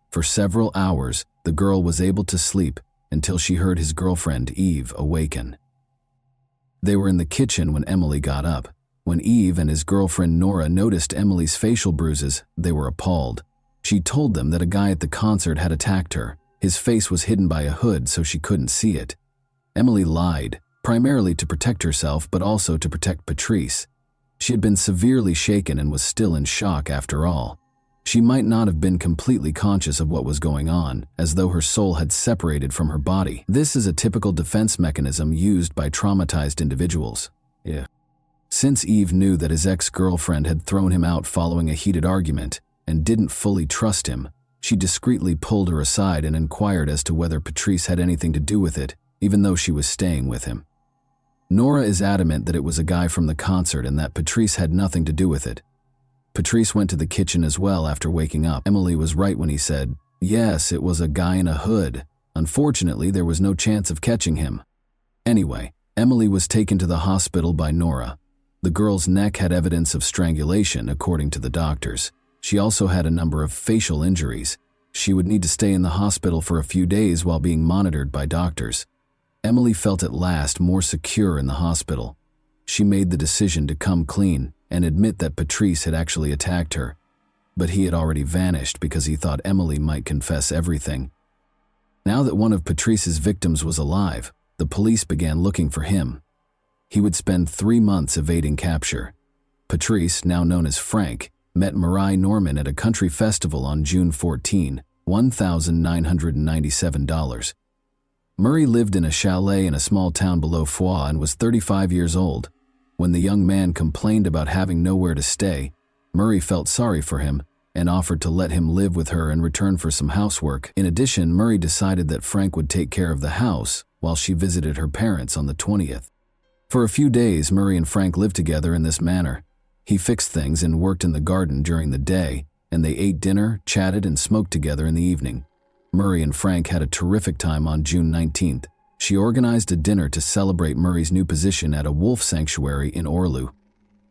For several hours, the girl was able to sleep until she heard his girlfriend Eve awaken. They were in the kitchen when Emily got up. When Eve and his girlfriend Nora noticed Emily's facial bruises, they were appalled. She told them that a guy at the concert had attacked her. His face was hidden by a hood so she couldn't see it. Emily lied, primarily to protect herself but also to protect Patrice. She had been severely shaken and was still in shock after all. She might not have been completely conscious of what was going on, as though her soul had separated from her body. This is a typical defense mechanism used by traumatized individuals. Since Eve knew that his ex-girlfriend had thrown him out following a heated argument and didn't fully trust him, she discreetly pulled her aside and inquired as to whether Patrice had anything to do with it, even though she was staying with him. Nora is adamant that it was a guy from the concert and that Patrice had nothing to do with it. Patrice went to the kitchen as well after waking up. Emily was right when he said, "Yes, it was a guy in a hood. Unfortunately, there was no chance of catching him." Anyway, Emily was taken to the hospital by Nora. The girl's neck had evidence of strangulation, according to the doctors. She also had a number of facial injuries. She would need to stay in the hospital for a few days while being monitored by doctors. Emily felt at last more secure in the hospital. She made the decision to come clean and admit that Patrice had actually attacked her, but he had already vanished because he thought Emily might confess everything. Now that one of Patrice's victims was alive, the police began looking for him. He would spend 3 months evading capture. Patrice, now known as Frank, met Marie Norman at a country festival on June 14, $1,997. Murray lived in a chalet in a small town below Foix and was 35 years old. When the young man complained about having nowhere to stay, Murray felt sorry for him and offered to let him live with her in return for some housework. In addition, Murray decided that Frank would take care of the house while she visited her parents on the 20th. For a few days, Murray and Frank lived together in this manner. He fixed things and worked in the garden during the day, and they ate dinner, chatted, and smoked together in the evening. Murray and Frank had a terrific time on June 19th. She organized a dinner to celebrate Murray's new position at a wolf sanctuary in Orlu.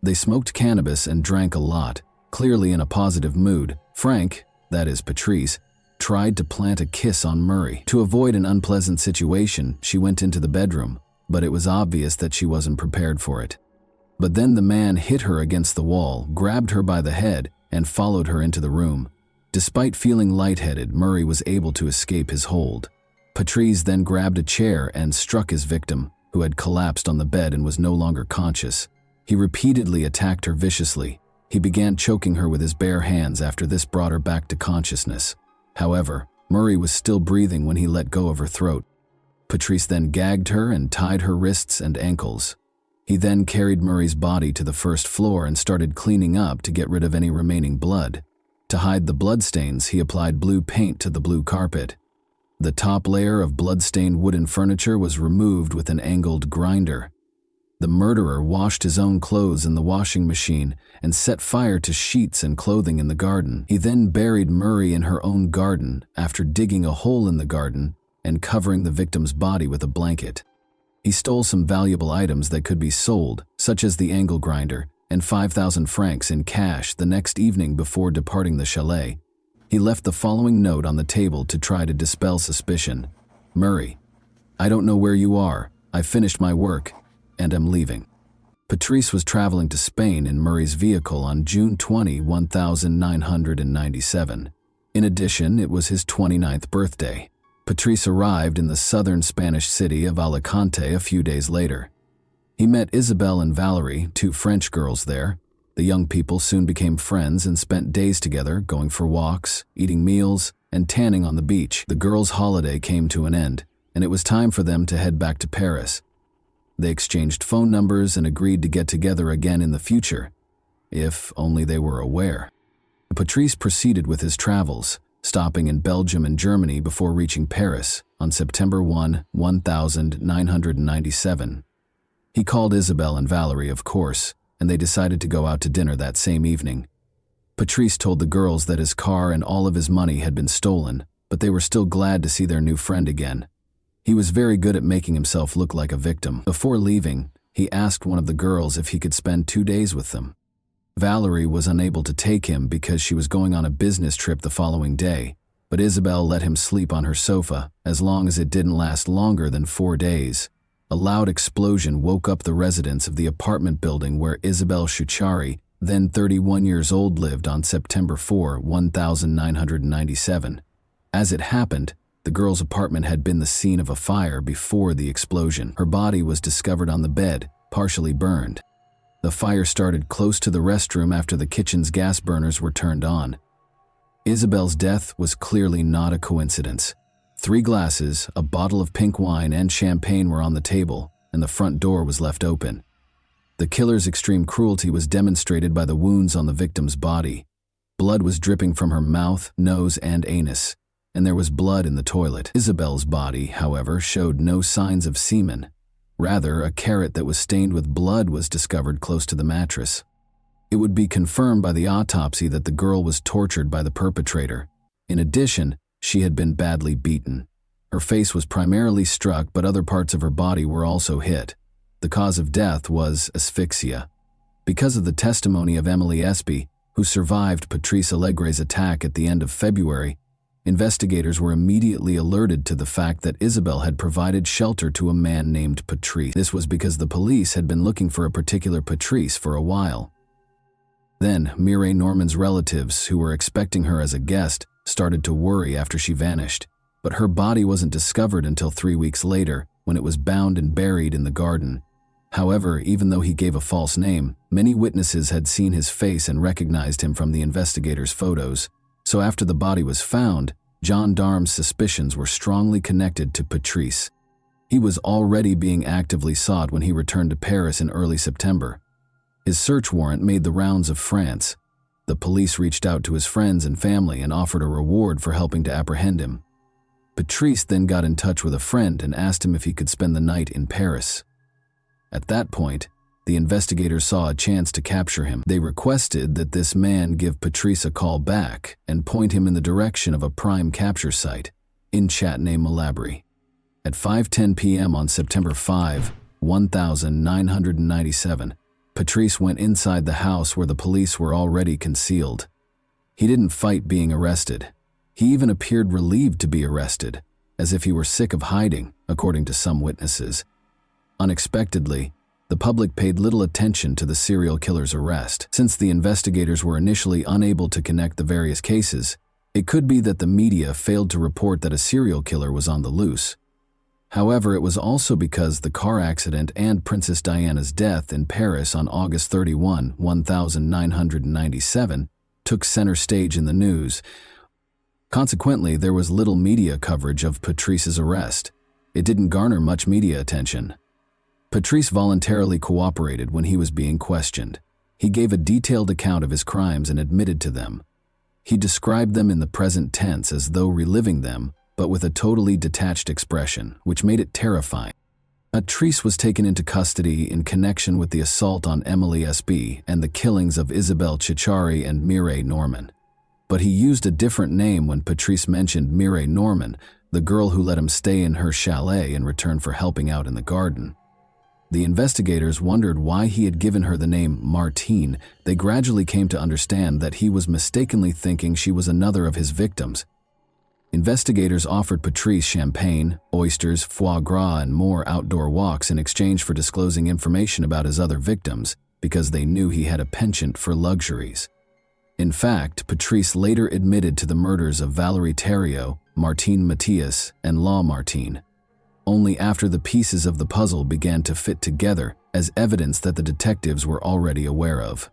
They smoked cannabis and drank a lot. Clearly in a positive mood, Frank, that is Patrice, tried to plant a kiss on Murray. To avoid an unpleasant situation, she went into the bedroom, but it was obvious that she wasn't prepared for it. But then the man hit her against the wall, grabbed her by the head, and followed her into the room. Despite feeling lightheaded, Murray was able to escape his hold. Patrice then grabbed a chair and struck his victim, who had collapsed on the bed and was no longer conscious. He repeatedly attacked her viciously. He began choking her with his bare hands after this brought her back to consciousness. However, Murray was still breathing when he let go of her throat. Patrice then gagged her and tied her wrists and ankles. He then carried Murray's body to the first floor and started cleaning up to get rid of any remaining blood. To hide the bloodstains, he applied blue paint to the blue carpet. The top layer of blood-stained wooden furniture was removed with an angled grinder. The murderer washed his own clothes in the washing machine and set fire to sheets and clothing in the garden. He then buried Murray in her own garden after digging a hole in the garden and covering the victim's body with a blanket. He stole some valuable items that could be sold, such as the angle grinder, and 5,000 francs in cash the next evening before departing the chalet. He left the following note on the table to try to dispel suspicion. Murray, I don't know where you are. I finished my work and am leaving. Patrice was traveling to Spain in Murray's vehicle on June 20, 1997. In addition, it was his 29th birthday. Patrice arrived in the southern Spanish city of Alicante a few days later. He met Isabelle and Valerie, two French girls there. The young people soon became friends and spent days together, going for walks, eating meals, and tanning on the beach. The girls' holiday came to an end, and it was time for them to head back to Paris. They exchanged phone numbers and agreed to get together again in the future, if only they were aware. Patrice proceeded with his travels, stopping in Belgium and Germany before reaching Paris on September 1, 1997. He called Isabelle and Valerie, of course, and they decided to go out to dinner that same evening. Patrice told the girls that his car and all of his money had been stolen, but they were still glad to see their new friend again. He was very good at making himself look like a victim. Before leaving, he asked one of the girls if he could spend 2 days with them. Valerie was unable to take him because she was going on a business trip the following day, but Isabelle let him sleep on her sofa as long as it didn't last longer than 4 days. A loud explosion woke up the residents of the apartment building where Isabelle Chouchari, then 31 years old, lived on September 4, 1997. As it happened, the girl's apartment had been the scene of a fire before the explosion. Her body was discovered on the bed, partially burned. The fire started close to the restroom after the kitchen's gas burners were turned on. Isabelle's death was clearly not a coincidence. 3 glasses, a bottle of pink wine, and champagne were on the table, and the front door was left open. The killer's extreme cruelty was demonstrated by the wounds on the victim's body. Blood was dripping from her mouth, nose, and anus, and there was blood in the toilet. Isabelle's body, however, showed no signs of semen. Rather, a carrot that was stained with blood was discovered close to the mattress. It would be confirmed by the autopsy that the girl was tortured by the perpetrator. In addition, she had been badly beaten. Her face was primarily struck, but other parts of her body were also hit. The cause of death was asphyxia. Because of the testimony of Emily Espy, who survived Patrice Allegre's attack at the end of February, investigators were immediately alerted to the fact that Isabelle had provided shelter to a man named Patrice. This was because the police had been looking for a particular Patrice for a while. Then, Mireille Norman's relatives, who were expecting her as a guest, started to worry after she vanished, but her body wasn't discovered until 3 weeks later, when it was bound and buried in the garden. However, even though he gave a false name, many witnesses had seen his face and recognized him from the investigators' photos. So after the body was found, gendarmes' suspicions were strongly connected to Patrice. He was already being actively sought when he returned to Paris in early September. His search warrant made the rounds of France. The police reached out to his friends and family and offered a reward for helping to apprehend him. Patrice then got in touch with a friend and asked him if he could spend the night in Paris. At that point, the investigators saw a chance to capture him. They requested that this man give Patrice a call back and point him in the direction of a prime capture site in Châtenay-Malabry. At 5:10 p.m. on September 5, 1997, Patrice went inside the house where the police were already concealed. He didn't fight being arrested. He even appeared relieved to be arrested, as if he were sick of hiding, according to some witnesses. Unexpectedly, the public paid little attention to the serial killer's arrest. Since the investigators were initially unable to connect the various cases, it could be that the media failed to report that a serial killer was on the loose. However, it was also because the car accident and Princess Diana's death in Paris on August 31, 1997, took center stage in the news. Consequently, there was little media coverage of Patrice's arrest. It didn't garner much media attention. Patrice voluntarily cooperated when he was being questioned. He gave a detailed account of his crimes and admitted to them. He described them in the present tense as though reliving them, but with a totally detached expression, which made it terrifying. Patrice was taken into custody in connection with the assault on Emily S.B. and the killings of Isabel Chichari and Mireille Norman. But he used a different name when Patrice mentioned Mireille Norman, the girl who let him stay in her chalet in return for helping out in the garden. The investigators wondered why he had given her the name Martine. They gradually came to understand that he was mistakenly thinking she was another of his victims. Investigators offered Patrice champagne, oysters, foie gras, and more outdoor walks in exchange for disclosing information about his other victims, because they knew he had a penchant for luxuries. In fact, Patrice later admitted to the murders of Valerie Theriot, Martine Matias, and Law Martine. Only after the pieces of the puzzle began to fit together as evidence that the detectives were already aware of.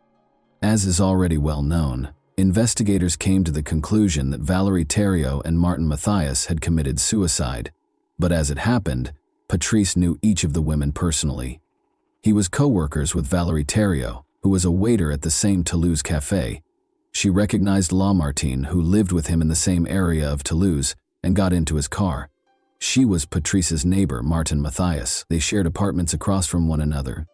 As is already well known, investigators came to the conclusion that Valerie Theriot and Martin Mathias had committed suicide, but as it happened, Patrice knew each of the women personally. He was co-workers with Valerie Theriot, who was a waiter at the same Toulouse cafe. She recognized Law Martine, who lived with him in the same area of Toulouse, and got into his car. She was Patrice's neighbor, Martin Mathias. They shared apartments across from one another.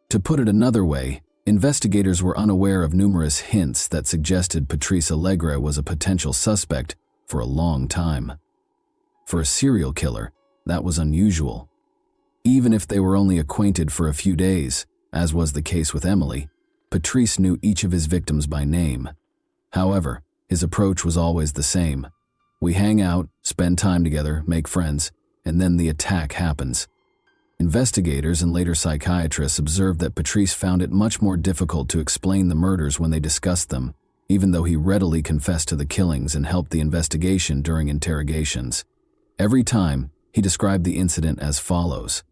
To put it another way, investigators were unaware of numerous hints that suggested Patrice Allegre was a potential suspect for a long time. For a serial killer, that was unusual. Even if they were only acquainted for a few days, as was the case with Emily, Patrice knew each of his victims by name. However, his approach was always the same. We hang out, spend time together, make friends, and then the attack happens. Investigators and later psychiatrists observed that Patrice found it much more difficult to explain the murders when they discussed them, even though he readily confessed to the killings and helped the investigation during interrogations. Every time, he described the incident as follows.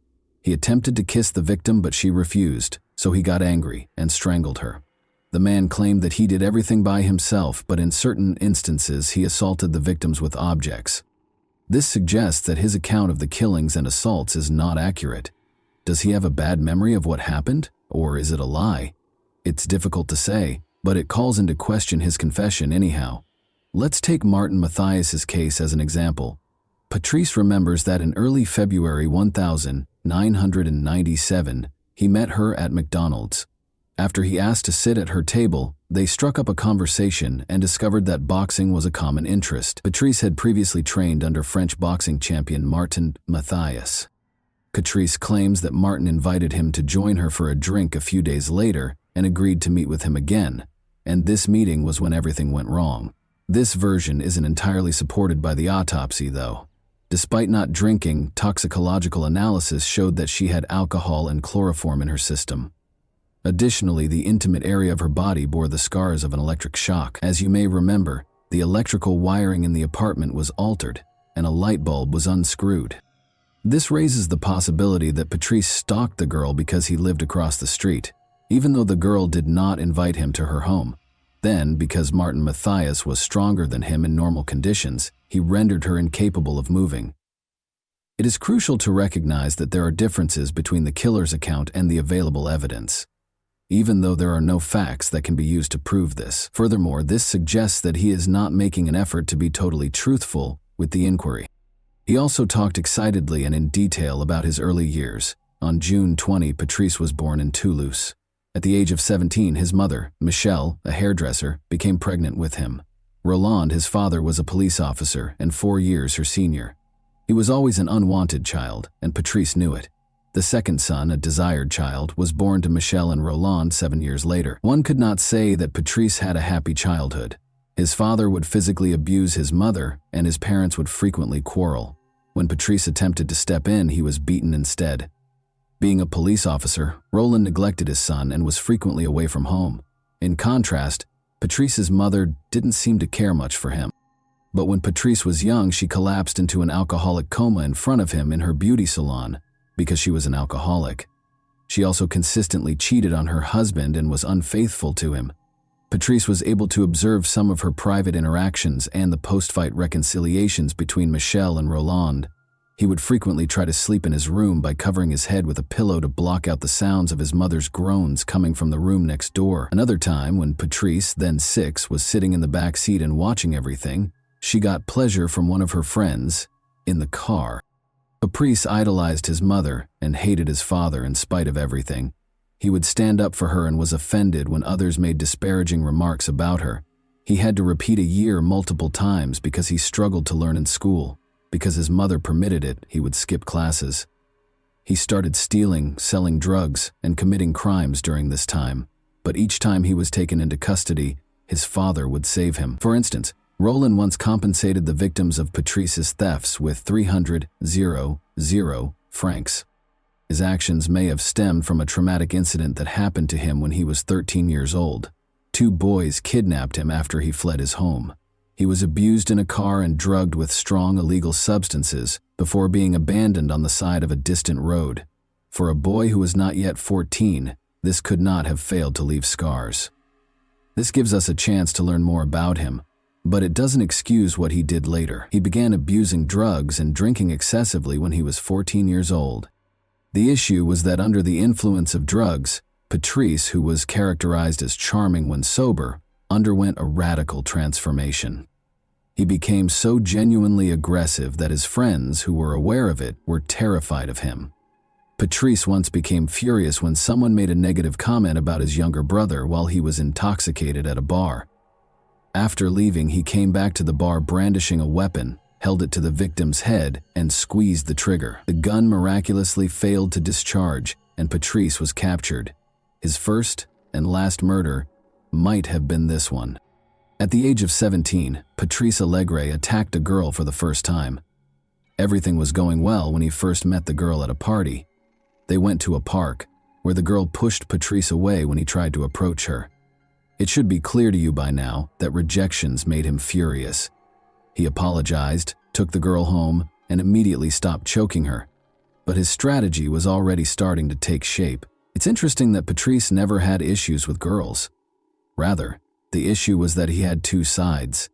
He attempted to kiss the victim, but she refused, so he got angry and strangled her. The man claimed that he did everything by himself, but in certain instances he assaulted the victims with objects. This suggests that his account of the killings and assaults is not accurate. Does he have a bad memory of what happened, or is it a lie? It's difficult to say, but it calls into question his confession anyhow. Let's take Martin Mathias's case as an example. Patrice remembers that in early February 1997, he met her at McDonald's. After he asked to sit at her table, they struck up a conversation and discovered that boxing was a common interest. Patrice had previously trained under French boxing champion Martin Mathias. Patrice claims that Martin invited him to join her for a drink a few days later and agreed to meet with him again, and this meeting was when everything went wrong. This version isn't entirely supported by the autopsy, though. Despite not drinking, toxicological analysis showed that she had alcohol and chloroform in her system. Additionally, the intimate area of her body bore the scars of an electric shock. As you may remember, the electrical wiring in the apartment was altered, and a light bulb was unscrewed. This raises the possibility that Patrice stalked the girl because he lived across the street, even though the girl did not invite him to her home. Then, because Martin Mathias was stronger than him in normal conditions, he rendered her incapable of moving. It is crucial to recognize that there are differences between the killer's account and the available evidence, even though there are no facts that can be used to prove this. Furthermore, this suggests that he is not making an effort to be totally truthful with the inquiry. He also talked excitedly and in detail about his early years. On June 20, Patrice was born in Toulouse. At the age of 17, his mother, Michelle, a hairdresser, became pregnant with him. Roland, his father, was a police officer and 4 years her senior. He was always an unwanted child, and Patrice knew it. The second son, a desired child, was born to Michelle and Roland 7 years later. One could not say that Patrice had a happy childhood. His father would physically abuse his mother, and his parents would frequently quarrel. When Patrice attempted to step in, he was beaten instead. Being a police officer, Roland neglected his son and was frequently away from home. In contrast, Patrice's mother didn't seem to care much for him. But when Patrice was young, she collapsed into an alcoholic coma in front of him in her beauty salon because she was an alcoholic. She also consistently cheated on her husband and was unfaithful to him. Patrice was able to observe some of her private interactions and the post-fight reconciliations between Michelle and Roland. He would frequently try to sleep in his room by covering his head with a pillow to block out the sounds of his mother's groans coming from the room next door. Another time, when Patrice, then 6, was sitting in the back seat and watching everything, she got pleasure from one of her friends in the car. Patrice idolized his mother and hated his father in spite of everything. He would stand up for her and was offended when others made disparaging remarks about her. He had to repeat a year multiple times because he struggled to learn in school. Because his mother permitted it, he would skip classes. He started stealing, selling drugs, and committing crimes during this time. But each time he was taken into custody, his father would save him. For instance, Roland once compensated the victims of Patrice's thefts with 300 francs. His actions may have stemmed from a traumatic incident that happened to him when he was 13 years old. 2 boys kidnapped him after he fled his home. He was abused in a car and drugged with strong illegal substances before being abandoned on the side of a distant road. For a boy who was not yet 14, this could not have failed to leave scars. This gives us a chance to learn more about him, but it doesn't excuse what he did later. He began abusing drugs and drinking excessively when he was 14 years old. The issue was that under the influence of drugs, Patrice, who was characterized as charming when sober, underwent a radical transformation. He became so genuinely aggressive that his friends, who were aware of it, were terrified of him. Patrice once became furious when someone made a negative comment about his younger brother while he was intoxicated at a bar. After leaving, he came back to the bar brandishing a weapon, held it to the victim's head, and squeezed the trigger. The gun miraculously failed to discharge, and Patrice was captured. His first and last murder might have been this one. At the age of 17, Patrice Allegre attacked a girl for the first time. Everything was going well when he first met the girl at a party. They went to a park, where the girl pushed Patrice away when he tried to approach her. It should be clear to you by now that rejections made him furious. He apologized, took the girl home, and immediately stopped choking her. But his strategy was already starting to take shape. It's interesting that Patrice never had issues with girls. Rather, the issue was that he had 2 sides.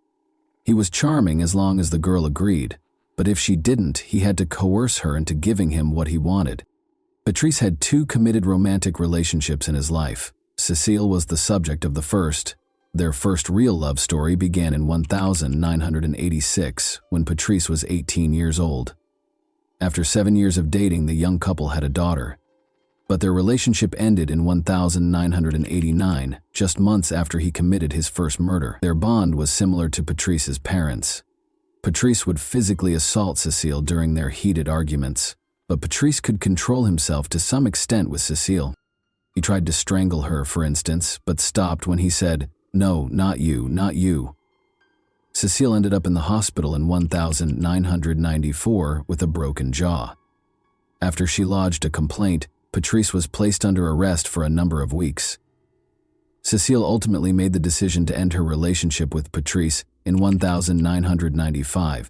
He was charming as long as the girl agreed, but if she didn't, he had to coerce her into giving him what he wanted. Patrice had 2 committed romantic relationships in his life. Cécile was the subject of the first. Their first real love story began in 1986, when Patrice was 18 years old. After 7 years of dating, the young couple had a daughter. But their relationship ended in 1989, just months after he committed his first murder. Their bond was similar to Patrice's parents. Patrice would physically assault Cécile during their heated arguments, but Patrice could control himself to some extent with Cécile. He tried to strangle her, for instance, but stopped when he said, "No, not you, not you." Cécile ended up in the hospital in 1994 with a broken jaw. After she lodged a complaint, Patrice was placed under arrest for a number of weeks. Cécile ultimately made the decision to end her relationship with Patrice in 1995.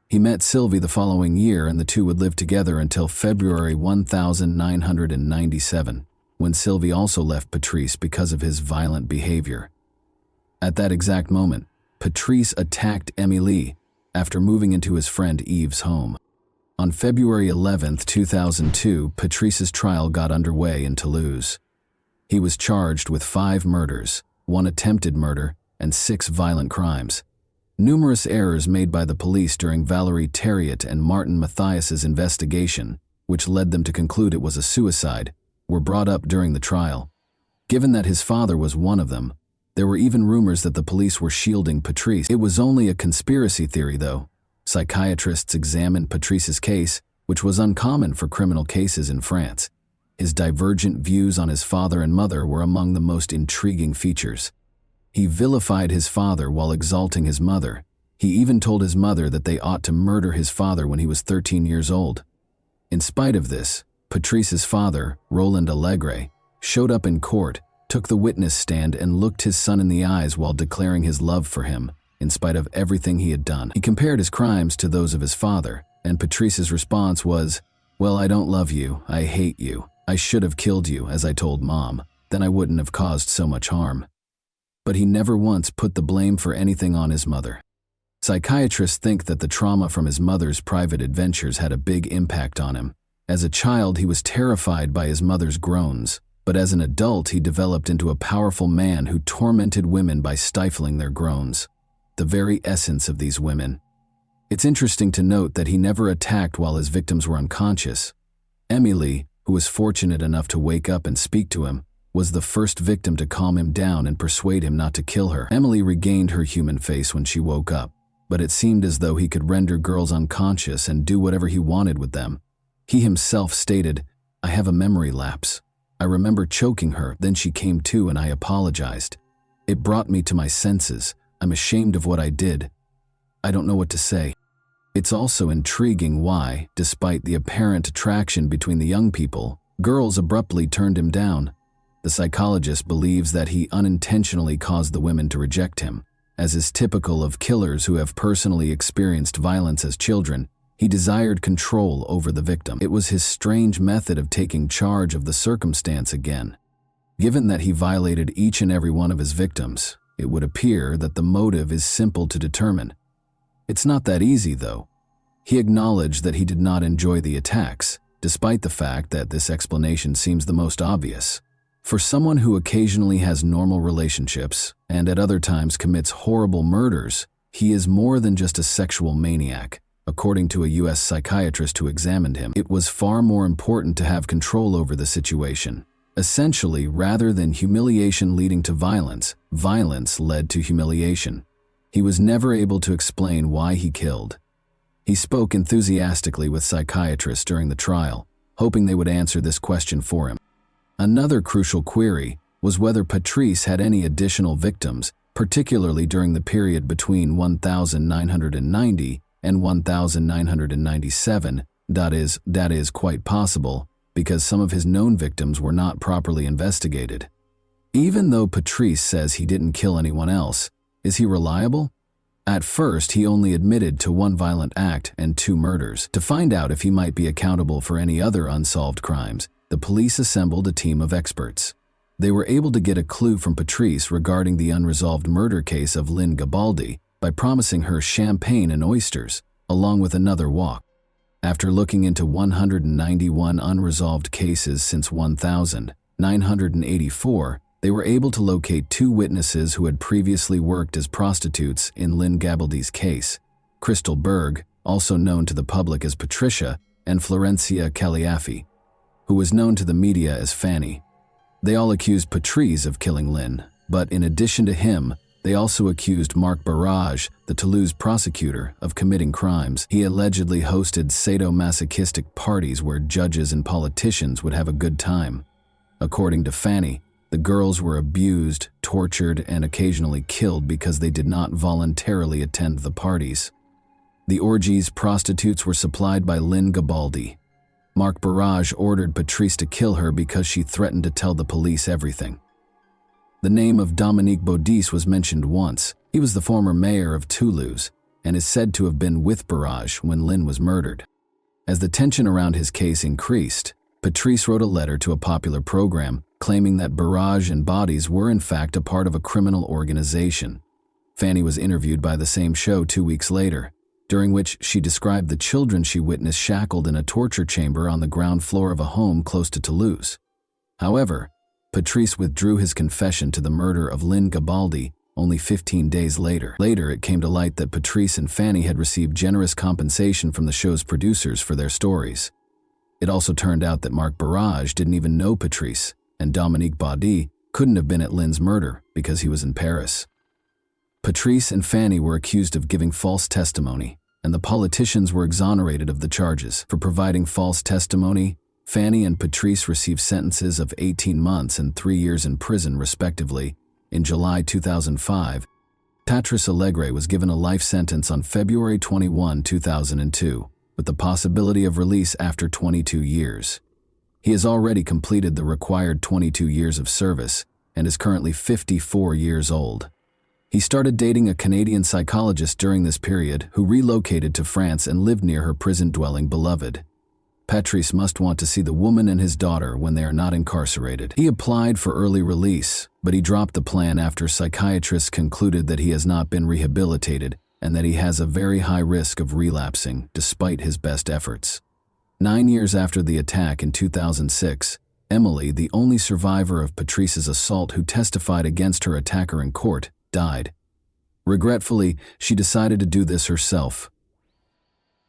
He met Sylvie the following year, and the two would live together until February 1997, when Sylvie also left Patrice because of his violent behavior. At that exact moment, Patrice attacked Émilie after moving into his friend Yves' home. On February 11, 2002, Patrice's trial got underway in Toulouse. He was charged with 5 murders, 1 attempted murder, and 6 violent crimes. Numerous errors made by the police during Valérie Thériault and Martin Mathias's investigation, which led them to conclude it was a suicide, were brought up during the trial. Given that his father was one of them, there were even rumors that the police were shielding Patrice. It was only a conspiracy theory, though. Psychiatrists examined Patrice's case, which was uncommon for criminal cases in France. His divergent views on his father and mother were among the most intriguing features. He vilified his father while exalting his mother. He even told his mother that they ought to murder his father when he was 13 years old. In spite of this, Patrice's father, Roland Allegre, showed up in court, took the witness stand, and looked his son in the eyes while declaring his love for him, in spite of everything he had done. He compared his crimes to those of his father, and Patrice's response was, "Well, I don't love you, I hate you. I should have killed you, as I told Mom. Then I wouldn't have caused so much harm." But he never once put the blame for anything on his mother. Psychiatrists think that the trauma from his mother's private adventures had a big impact on him. As a child, he was terrified by his mother's groans, but as an adult, he developed into a powerful man who tormented women by stifling their groans, the very essence of these women. It's interesting to note that he never attacked while his victims were unconscious. Emily, who was fortunate enough to wake up and speak to him, was the first victim to calm him down and persuade him not to kill her. Emily regained her human face when she woke up, but it seemed as though he could render girls unconscious and do whatever he wanted with them. He himself stated, "I have a memory lapse. I remember choking her, then she came to and I apologized. It brought me to my senses. I'm ashamed of what I did. I don't know what to say." It's also intriguing why, despite the apparent attraction between the young people, girls abruptly turned him down. The psychologist believes that he unintentionally caused the women to reject him. As is typical of killers who have personally experienced violence as children, he desired control over the victim. It was his strange method of taking charge of the circumstance again. Given that he violated each and every one of his victims, it would appear that the motive is simple to determine. It's not that easy, though. He acknowledged that he did not enjoy the attacks, despite the fact that this explanation seems the most obvious. For someone who occasionally has normal relationships and at other times commits horrible murders, he is more than just a sexual maniac. According to a U.S. psychiatrist who examined him, it was far more important to have control over the situation. Essentially, rather than humiliation leading to violence, violence led to humiliation. He was never able to explain why he killed. He spoke enthusiastically with psychiatrists during the trial, hoping they would answer this question for him. Another crucial query was whether Patrice had any additional victims, particularly during the period between 1990 and 1997. That is quite possible, because some of his known victims were not properly investigated. Even though Patrice says he didn't kill anyone else, is he reliable? At first, he only admitted to one violent act and 2 murders. To find out if he might be accountable for any other unsolved crimes, the police assembled a team of experts. They were able to get a clue from Patrice regarding the unresolved murder case of Lynn Gabaldi by promising her champagne and oysters, along with another walk. After looking into 191 unresolved cases since 1984, they were able to locate 2 witnesses who had previously worked as prostitutes in Lynn Gabaldi's case, Crystal Berg, also known to the public as Patricia, and Florencia Caliafi, who was known to the media as Fanny. They all accused Patrice of killing Lynn, but in addition to him, they also accused Marc Barrage, the Toulouse prosecutor, of committing crimes. He allegedly hosted sadomasochistic parties where judges and politicians would have a good time. According to Fanny, the girls were abused, tortured, and occasionally killed because they did not voluntarily attend the parties. The orgies prostitutes were supplied by Lynn Gabaldi. Marc Barrage ordered Patrice to kill her because she threatened to tell the police everything. The name of Dominique Baudis was mentioned once. He was the former mayor of Toulouse and is said to have been with Barrage when Lynn was murdered. As the tension around his case increased, Patrice wrote a letter to a popular program claiming that Barrage and Baudis were in fact a part of a criminal organization. Fanny was interviewed by the same show 2 weeks later, during which she described the children she witnessed shackled in a torture chamber on the ground floor of a home close to Toulouse. However, Patrice withdrew his confession to the murder of Lynn Gabaldi only 15 days later. Later, it came to light that Patrice and Fanny had received generous compensation from the show's producers for their stories. It also turned out that Marc Barrage didn't even know Patrice, and Dominique Baudis couldn't have been at Lynn's murder because he was in Paris. Patrice and Fanny were accused of giving false testimony, and the politicians were exonerated of the charges. For providing false testimony, Fanny and Patrice received sentences of 18 months and 3 years in prison, respectively. In July 2005, Patrice Allegre was given a life sentence on February 21, 2002, with the possibility of release after 22 years. He has already completed the required 22 years of service and is currently 54 years old. He started dating a Canadian psychologist during this period who relocated to France and lived near her prison-dwelling beloved. Patrice must want to see the woman and his daughter when they are not incarcerated. He applied for early release, but he dropped the plan after psychiatrists concluded that he has not been rehabilitated and that he has a very high risk of relapsing despite his best efforts. 9 years after the attack in 2006, Emily, the only survivor of Patrice's assault who testified against her attacker in court, died. Regretfully, she decided to do this herself.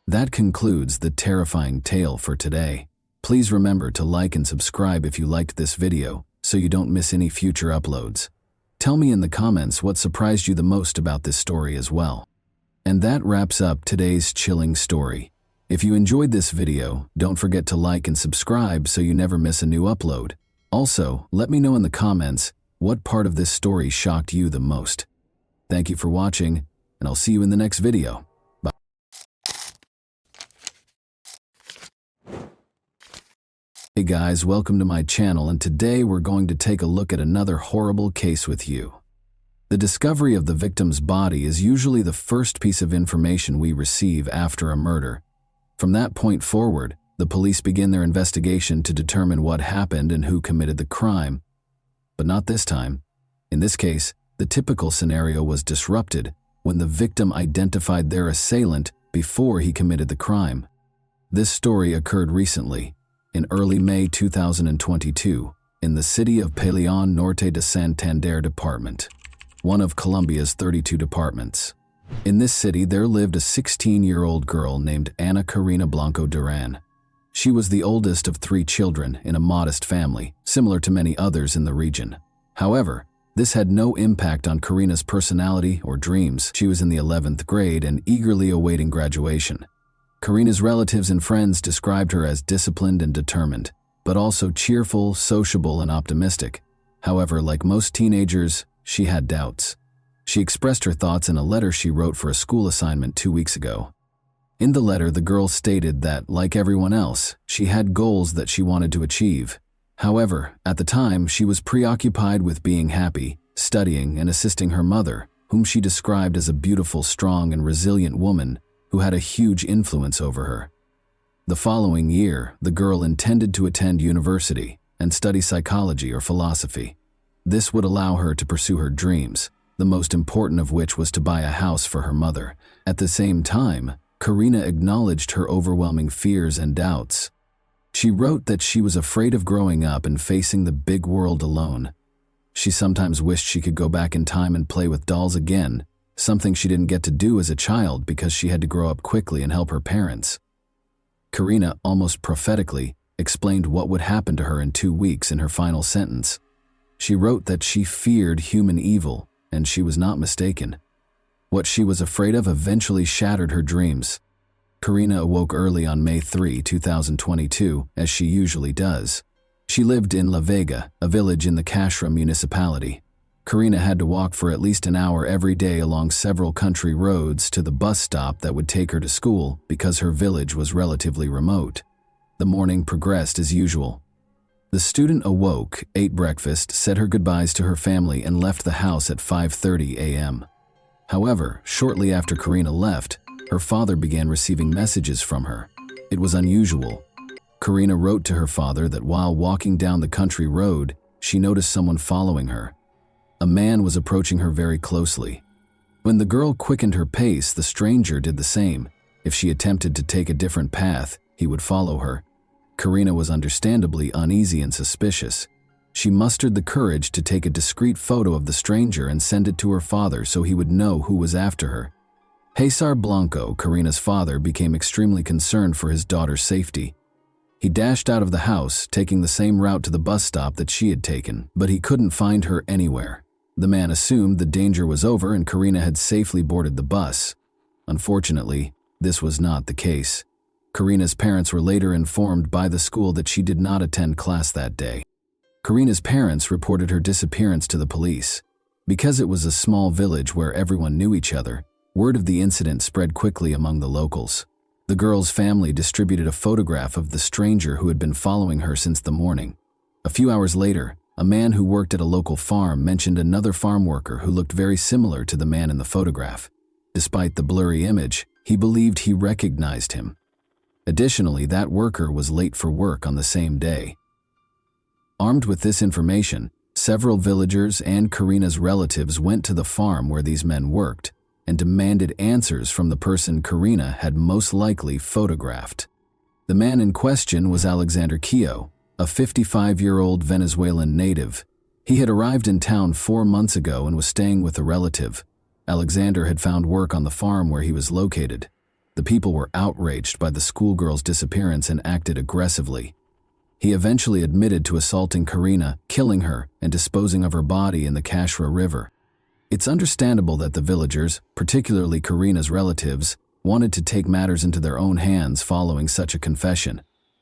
That concludes the terrifying tale for today. Please remember to like and subscribe if you liked this video, so you don't miss any future uploads. Tell me in the comments what surprised you the most about this story as well. And that wraps up today's chilling story. If you enjoyed this video, don't forget to like and subscribe so you never miss a new upload. Also, let me know in the comments what part of this story shocked you the most. Thank you for watching, and I'll see you in the next video. Bye. Hey guys, welcome to my channel, and today we're going to take a look at another horrible case with you. The discovery of the victim's body is usually the first piece of information we receive after a murder. From that point forward, the police begin their investigation to determine what happened and who committed the crime. But not this time. In this case, the typical scenario was disrupted when the victim identified their assailant before he committed the crime. This story occurred recently, in early May 2022, in the city of Peleón Norte de Santander Department, one of Colombia's 32 departments. In this city, there lived a 16-year-old girl named Ana Karina Blanco Duran. She was the oldest of 3 children in a modest family, similar to many others in the region. However, this had no impact on Karina's personality or dreams. She was in the 11th grade and eagerly awaiting graduation. Karina's relatives and friends described her as disciplined and determined, but also cheerful, sociable, and optimistic. However, like most teenagers, she had doubts. She expressed her thoughts in a letter she wrote for a school assignment 2 weeks ago. In the letter, the girl stated that, like everyone else, she had goals that she wanted to achieve. However, at the time, she was preoccupied with being happy, studying, and assisting her mother, whom she described as a beautiful, strong, and resilient woman who had a huge influence over her. The following year, the girl intended to attend university and study psychology or philosophy. This would allow her to pursue her dreams, the most important of which was to buy a house for her mother. At the same time, Karina acknowledged her overwhelming fears and doubts. She wrote that she was afraid of growing up and facing the big world alone. She sometimes wished she could go back in time and play with dolls again, something she didn't get to do as a child because she had to grow up quickly and help her parents. Karina, almost prophetically, explained what would happen to her in 2 weeks in her final sentence. She wrote that she feared human evil, and she was not mistaken. What she was afraid of eventually shattered her dreams. Karina awoke early on May 3, 2022, as she usually does. She lived in La Vega, a village in the Cashra municipality. Karina had to walk for at least an hour every day along several country roads to the bus stop that would take her to school because her village was relatively remote. The morning progressed as usual. The student awoke, ate breakfast, said her goodbyes to her family, and left the house at 5:30 a.m. However, shortly after Karina left, her father began receiving messages from her. It was unusual. Karina wrote to her father that while walking down the country road, she noticed someone following her. A man was approaching her very closely. When the girl quickened her pace, the stranger did the same. If she attempted to take a different path, he would follow her. Karina was understandably uneasy and suspicious. She mustered the courage to take a discreet photo of the stranger and send it to her father so he would know who was after her. Cesar Blanco, Karina's father, became extremely concerned for his daughter's safety. He dashed out of the house, taking the same route to the bus stop that she had taken, but he couldn't find her anywhere. The man assumed the danger was over and Karina had safely boarded the bus. Unfortunately, this was not the case. Karina's parents were later informed by the school that she did not attend class that day. Karina's parents reported her disappearance to the police. Because it was a small village where everyone knew each other, word of the incident spread quickly among the locals. The girl's family distributed a photograph of the stranger who had been following her since the morning. A few hours later, a man who worked at a local farm mentioned another farm worker who looked very similar to the man in the photograph. Despite the blurry image, he believed he recognized him. Additionally, that worker was late for work on the same day. Armed with this information, several villagers and Karina's relatives went to the farm where these men worked, and demanded answers from the person Karina had most likely photographed. The man in question was Alexander Keogh, a 55-year-old Venezuelan native. He had arrived in town 4 months ago and was staying with a relative. Alexander had found work on the farm where he was located. The people were outraged by the schoolgirl's disappearance and acted aggressively. He eventually admitted to assaulting Karina, killing her, and disposing of her body in the Kashra River. It's understandable that the villagers, particularly Karina's relatives, wanted to take matters into their own hands following such a confession.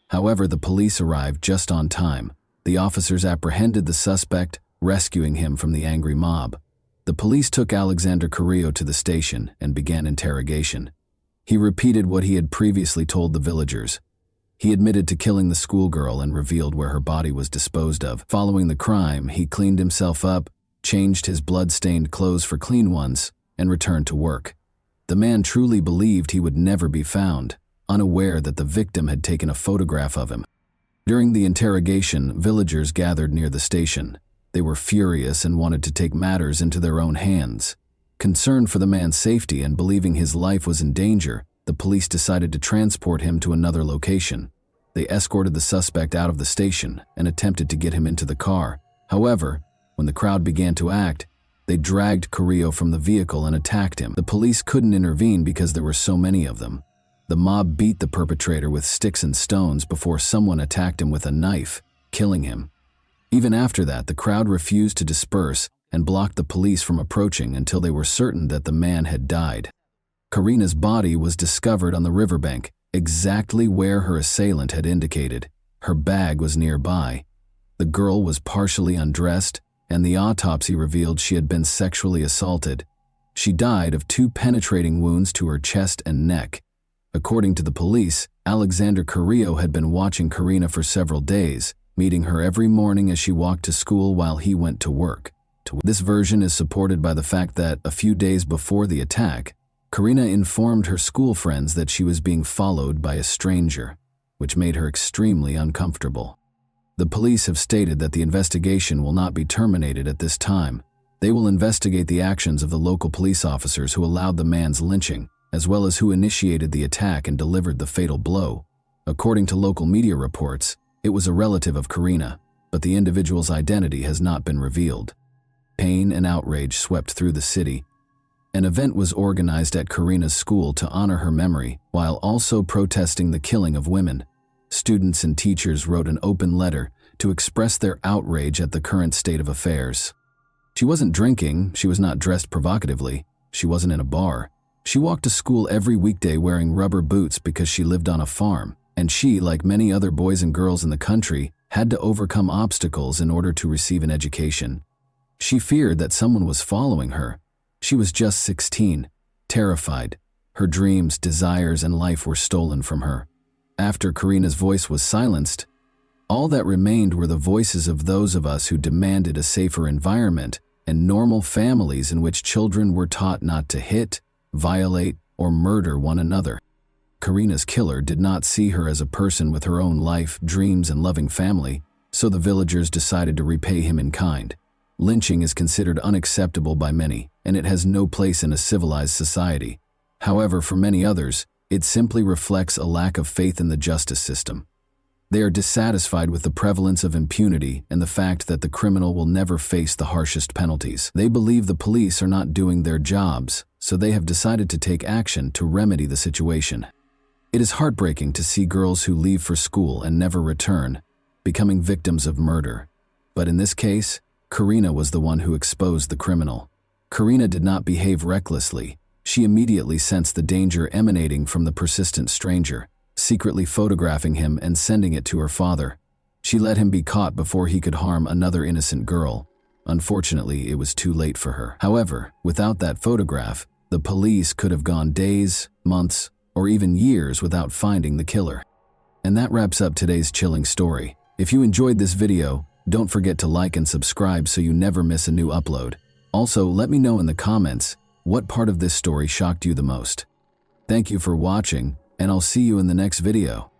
However, the police arrived just on time. The officers apprehended the suspect, rescuing him from the angry mob. The police took Alexander Carrillo to the station and began interrogation. He repeated what he had previously told the villagers. He admitted to killing the schoolgirl and revealed where her body was disposed of. Following the crime, he cleaned himself up, changed his blood-stained clothes for clean ones, and returned to work. The man truly believed he would never be found, unaware that the victim had taken a photograph of him. During the interrogation, villagers gathered near the station. They were furious and wanted to take matters into their own hands. Concerned for the man's safety and believing his life was in danger, the police decided to transport him to another location. They escorted the suspect out of the station and attempted to get him into the car. However, when the crowd began to act, they dragged Carrillo from the vehicle and attacked him. The police couldn't intervene because there were so many of them. The mob beat the perpetrator with sticks and stones before someone attacked him with a knife, killing him. Even after that, the crowd refused to disperse and blocked the police from approaching until they were certain that the man had died. Karina's body was discovered on the riverbank, exactly where her assailant had indicated. Her bag was nearby. The girl was partially undressed, and the autopsy revealed she had been sexually assaulted. She died of 2 penetrating wounds to her chest and neck. According to the police, Alexander Carrillo had been watching Karina for several days, meeting her every morning as she walked to school while he went to work. This version is supported by the fact that, a few days before the attack, Karina informed her school friends that she was being followed by a stranger, which made her extremely uncomfortable. The police have stated that the investigation will not be terminated at this time. They will investigate the actions of the local police officers who allowed the man's lynching, as well as who initiated the attack and delivered the fatal blow. According to local media reports, it was a relative of Karina, but the individual's identity has not been revealed. Pain and outrage swept through the city. An event was organized at Karina's school to honor her memory, while also protesting the killing of women. Students and teachers wrote an open letter to express their outrage at the current state of affairs. She wasn't drinking, she was not dressed provocatively, she wasn't in a bar. She walked to school every weekday wearing rubber boots because she lived on a farm, and she, like many other boys and girls in the country, had to overcome obstacles in order to receive an education. She feared that someone was following her. She was just 16, terrified. Her dreams, desires, and life were stolen from her. After Karina's voice was silenced, all that remained were the voices of those of us who demanded a safer environment and normal families in which children were taught not to hit, violate, or murder one another. Karina's killer did not see her as a person with her own life, dreams, and loving family, so the villagers decided to repay him in kind. Lynching is considered unacceptable by many, and it has no place in a civilized society. However, for many others, it simply reflects a lack of faith in the justice system. They are dissatisfied with the prevalence of impunity and the fact that the criminal will never face the harshest penalties. They believe the police are not doing their jobs, so they have decided to take action to remedy the situation. It is heartbreaking to see girls who leave for school and never return, becoming victims of murder. But in this case, Karina was the one who exposed the criminal. Karina did not behave recklessly. She immediately sensed the danger emanating from the persistent stranger, secretly photographing him and sending it to her father. She let him be caught before he could harm another innocent girl. Unfortunately, it was too late for her. However, without that photograph, the police could have gone days, months, or even years without finding the killer. And that wraps up today's chilling story. If you enjoyed this video, don't forget to like and subscribe so you never miss a new upload. Also, let me know in the comments what part of this story shocked you the most. Thank you for watching, and I'll see you in the next video.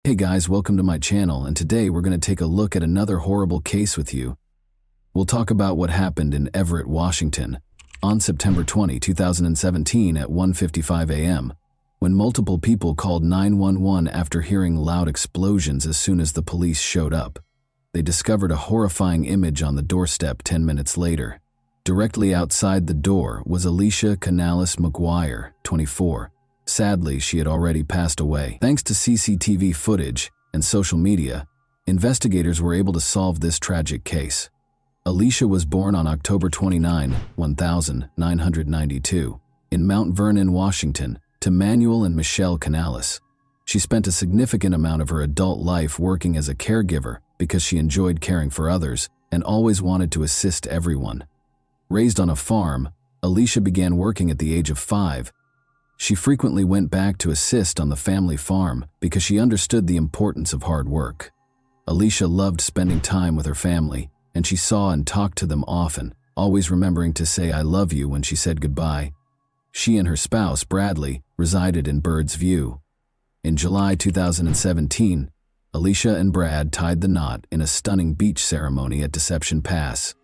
Hey guys, welcome to my channel, and today we're going to take a look at another horrible case with you. We'll talk about what happened in Everett, Washington, on September 20, 2017 at 1:55 a.m., when multiple people called 911 after hearing loud explosions as soon as the police showed up. They discovered a horrifying image on the doorstep 10 minutes later. Directly outside the door was Alicia Canales McGuire, 24. Sadly, she had already passed away. Thanks to CCTV footage and social media, investigators were able to solve this tragic case. Alicia was born on October 29, 1992, in Mount Vernon, Washington, to Manuel and Michelle Canales. She spent a significant amount of her adult life working as a caregiver because she enjoyed caring for others and always wanted to assist everyone. Raised on a farm, Alicia began working at the age of 5. She frequently went back to assist on the family farm because she understood the importance of hard work. Alicia loved spending time with her family, and she saw and talked to them often, always remembering to say "I love you" when she said goodbye. She and her spouse, Bradley, resided in Bird's View. In July 2017, Alicia and Brad tied the knot in a stunning beach ceremony at Deception Pass.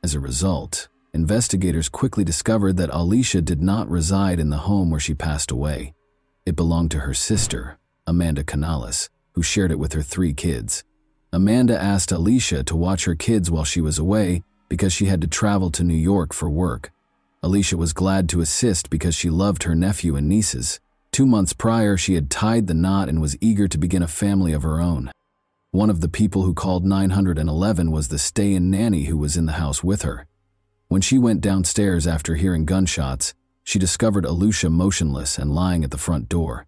As a result, investigators quickly discovered that Alicia did not reside in the home where she passed away. It belonged to her sister, Amanda Canales, who shared it with her 3 kids. Amanda asked Alicia to watch her kids while she was away because she had to travel to New York for work. Alicia was glad to assist because she loved her nephew and nieces. 2 months prior, she had tied the knot and was eager to begin a family of her own. One of the people who called 911 was the stay-in nanny who was in the house with her. When she went downstairs after hearing gunshots, she discovered Alicia motionless and lying at the front door.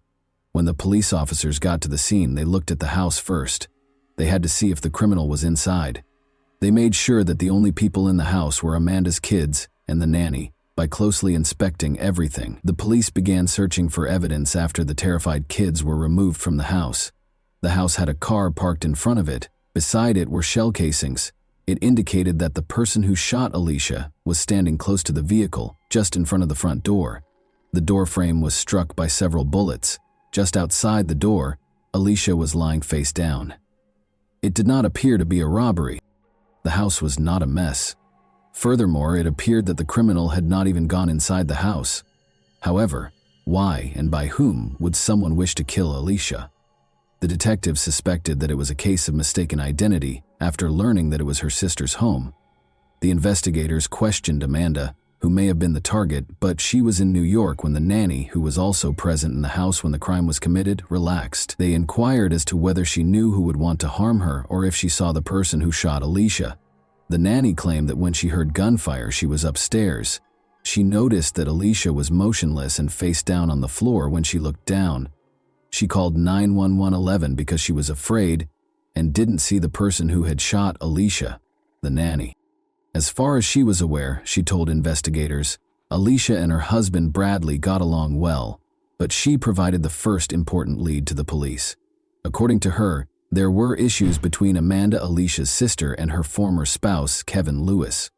When the police officers got to the scene, they looked at the house first. They had to see if the criminal was inside. They made sure that the only people in the house were Amanda's kids and the nanny. By closely inspecting everything, the police began searching for evidence after the terrified kids were removed from the house. The house had a car parked in front of it. Beside it were shell casings. It indicated that the person who shot Alicia was standing close to the vehicle, just in front of the front door. The door frame was struck by several bullets. Just outside the door, Alicia was lying face down. It did not appear to be a robbery. The house was not a mess. Furthermore, it appeared that the criminal had not even gone inside the house. However, why and by whom would someone wish to kill Alicia? The detectives suspected that it was a case of mistaken identity after learning that it was her sister's home. The investigators questioned Amanda, who may have been the target, but she was in New York when the nanny, who was also present in the house when the crime was committed, relaxed. They inquired as to whether she knew who would want to harm her or if she saw the person who shot Alicia. The nanny claimed that when she heard gunfire, she was upstairs. She noticed that Alicia was motionless and face down on the floor when she looked down. She called 911 because she was afraid and didn't see the person who had shot Alicia, the nanny. As far as she was aware, she told investigators, Alicia and her husband Bradley got along well, but she provided the first important lead to the police. According to her, there were issues between Amanda, Alicia's sister, and her former spouse, Kevin Lewis.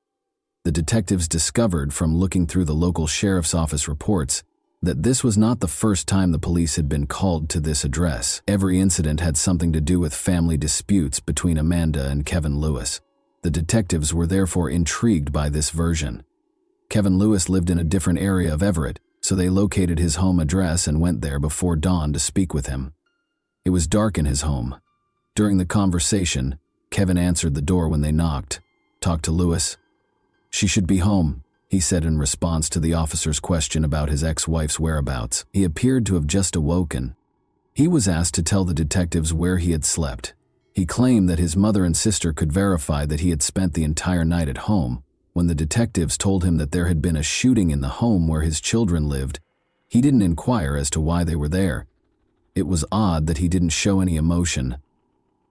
The detectives discovered from looking through the local sheriff's office reports that this was not the first time the police had been called to this address. Every incident had something to do with family disputes between Amanda and Kevin Lewis. The detectives were therefore intrigued by this version. Kevin Lewis lived in a different area of Everett, so they located his home address and went there before dawn to speak with him. It was dark in his home. During the conversation, Kevin answered the door when they knocked. "Talk to Lewis." "She should be home," he said in response to the officer's question about his ex-wife's whereabouts. He appeared to have just awoken. He was asked to tell the detectives where he had slept. He claimed that his mother and sister could verify that he had spent the entire night at home. When the detectives told him that there had been a shooting in the home where his children lived, he didn't inquire as to why they were there. It was odd that he didn't show any emotion.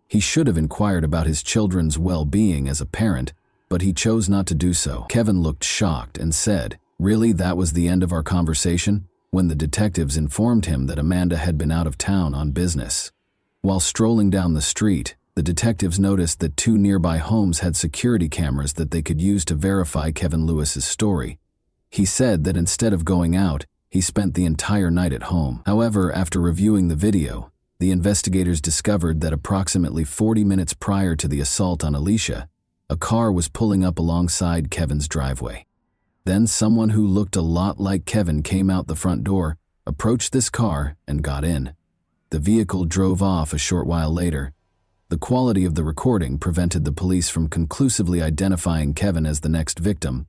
He should have inquired about his children's well-being as a parent, but he chose not to do so. Kevin looked shocked and said, "Really, that was the end of our conversation?" when the detectives informed him that Amanda had been out of town on business. While strolling down the street, the detectives noticed that 2 nearby homes had security cameras that they could use to verify Kevin Lewis's story. He said that instead of going out, he spent the entire night at home. However, after reviewing the video, the investigators discovered that approximately 40 minutes prior to the assault on Alicia, A car was pulling up alongside Kevin's driveway. Then someone who looked a lot like Kevin came out the front door, approached this car, and got in. The vehicle drove off a short while later. The quality of the recording prevented the police from conclusively identifying Kevin as the next victim.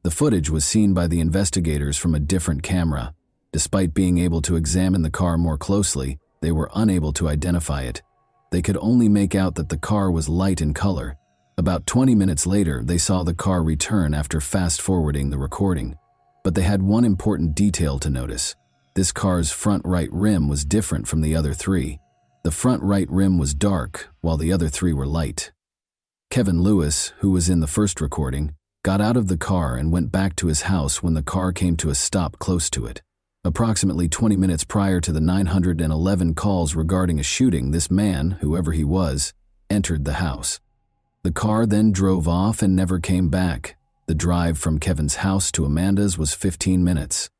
The footage was seen by the investigators from a different camera. Despite being able to examine the car more closely, they were unable to identify it. They could only make out that the car was light in color. About 20 minutes later, they saw the car return after fast-forwarding the recording. But they had one important detail to notice. This car's front right rim was different from the other three. The front right rim was dark, while the other three were light. Kevin Lewis, who was in the first recording, got out of the car and went back to his house when the car came to a stop close to it. Approximately 20 minutes prior to the 911 calls regarding a shooting, this man, whoever he was, entered the house. The car then drove off and never came back. The drive from Kevin's house to Amanda's was 15 minutes.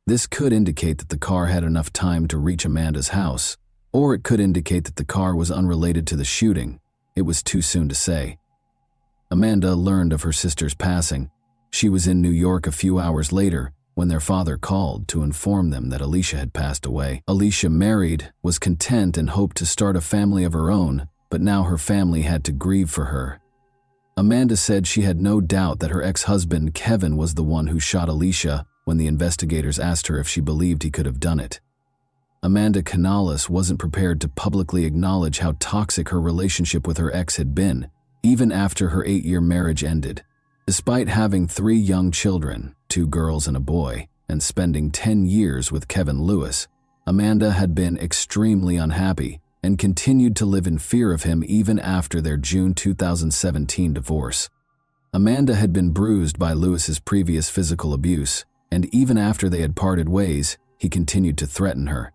This could indicate that the car had enough time to reach Amanda's house, or it could indicate that the car was unrelated to the shooting. It was too soon to say. Amanda learned of her sister's passing. She was in New York a few hours later when their father called to inform them that Alicia had passed away. Alicia married, was content, and hoped to start a family of her own, but now her family had to grieve for her. Amanda said she had no doubt that her ex-husband Kevin was the one who shot Alicia when the investigators asked her if she believed he could have done it. Amanda Canales wasn't prepared to publicly acknowledge how toxic her relationship with her ex had been, even after her 8-year marriage ended. Despite having 3 young children, 2 girls and a boy, and spending 10 years with Kevin Lewis, Amanda had been extremely unhappy and continued to live in fear of him even after their June 2017 divorce. Amanda had been bruised by Lewis's previous physical abuse, and even after they had parted ways, he continued to threaten her.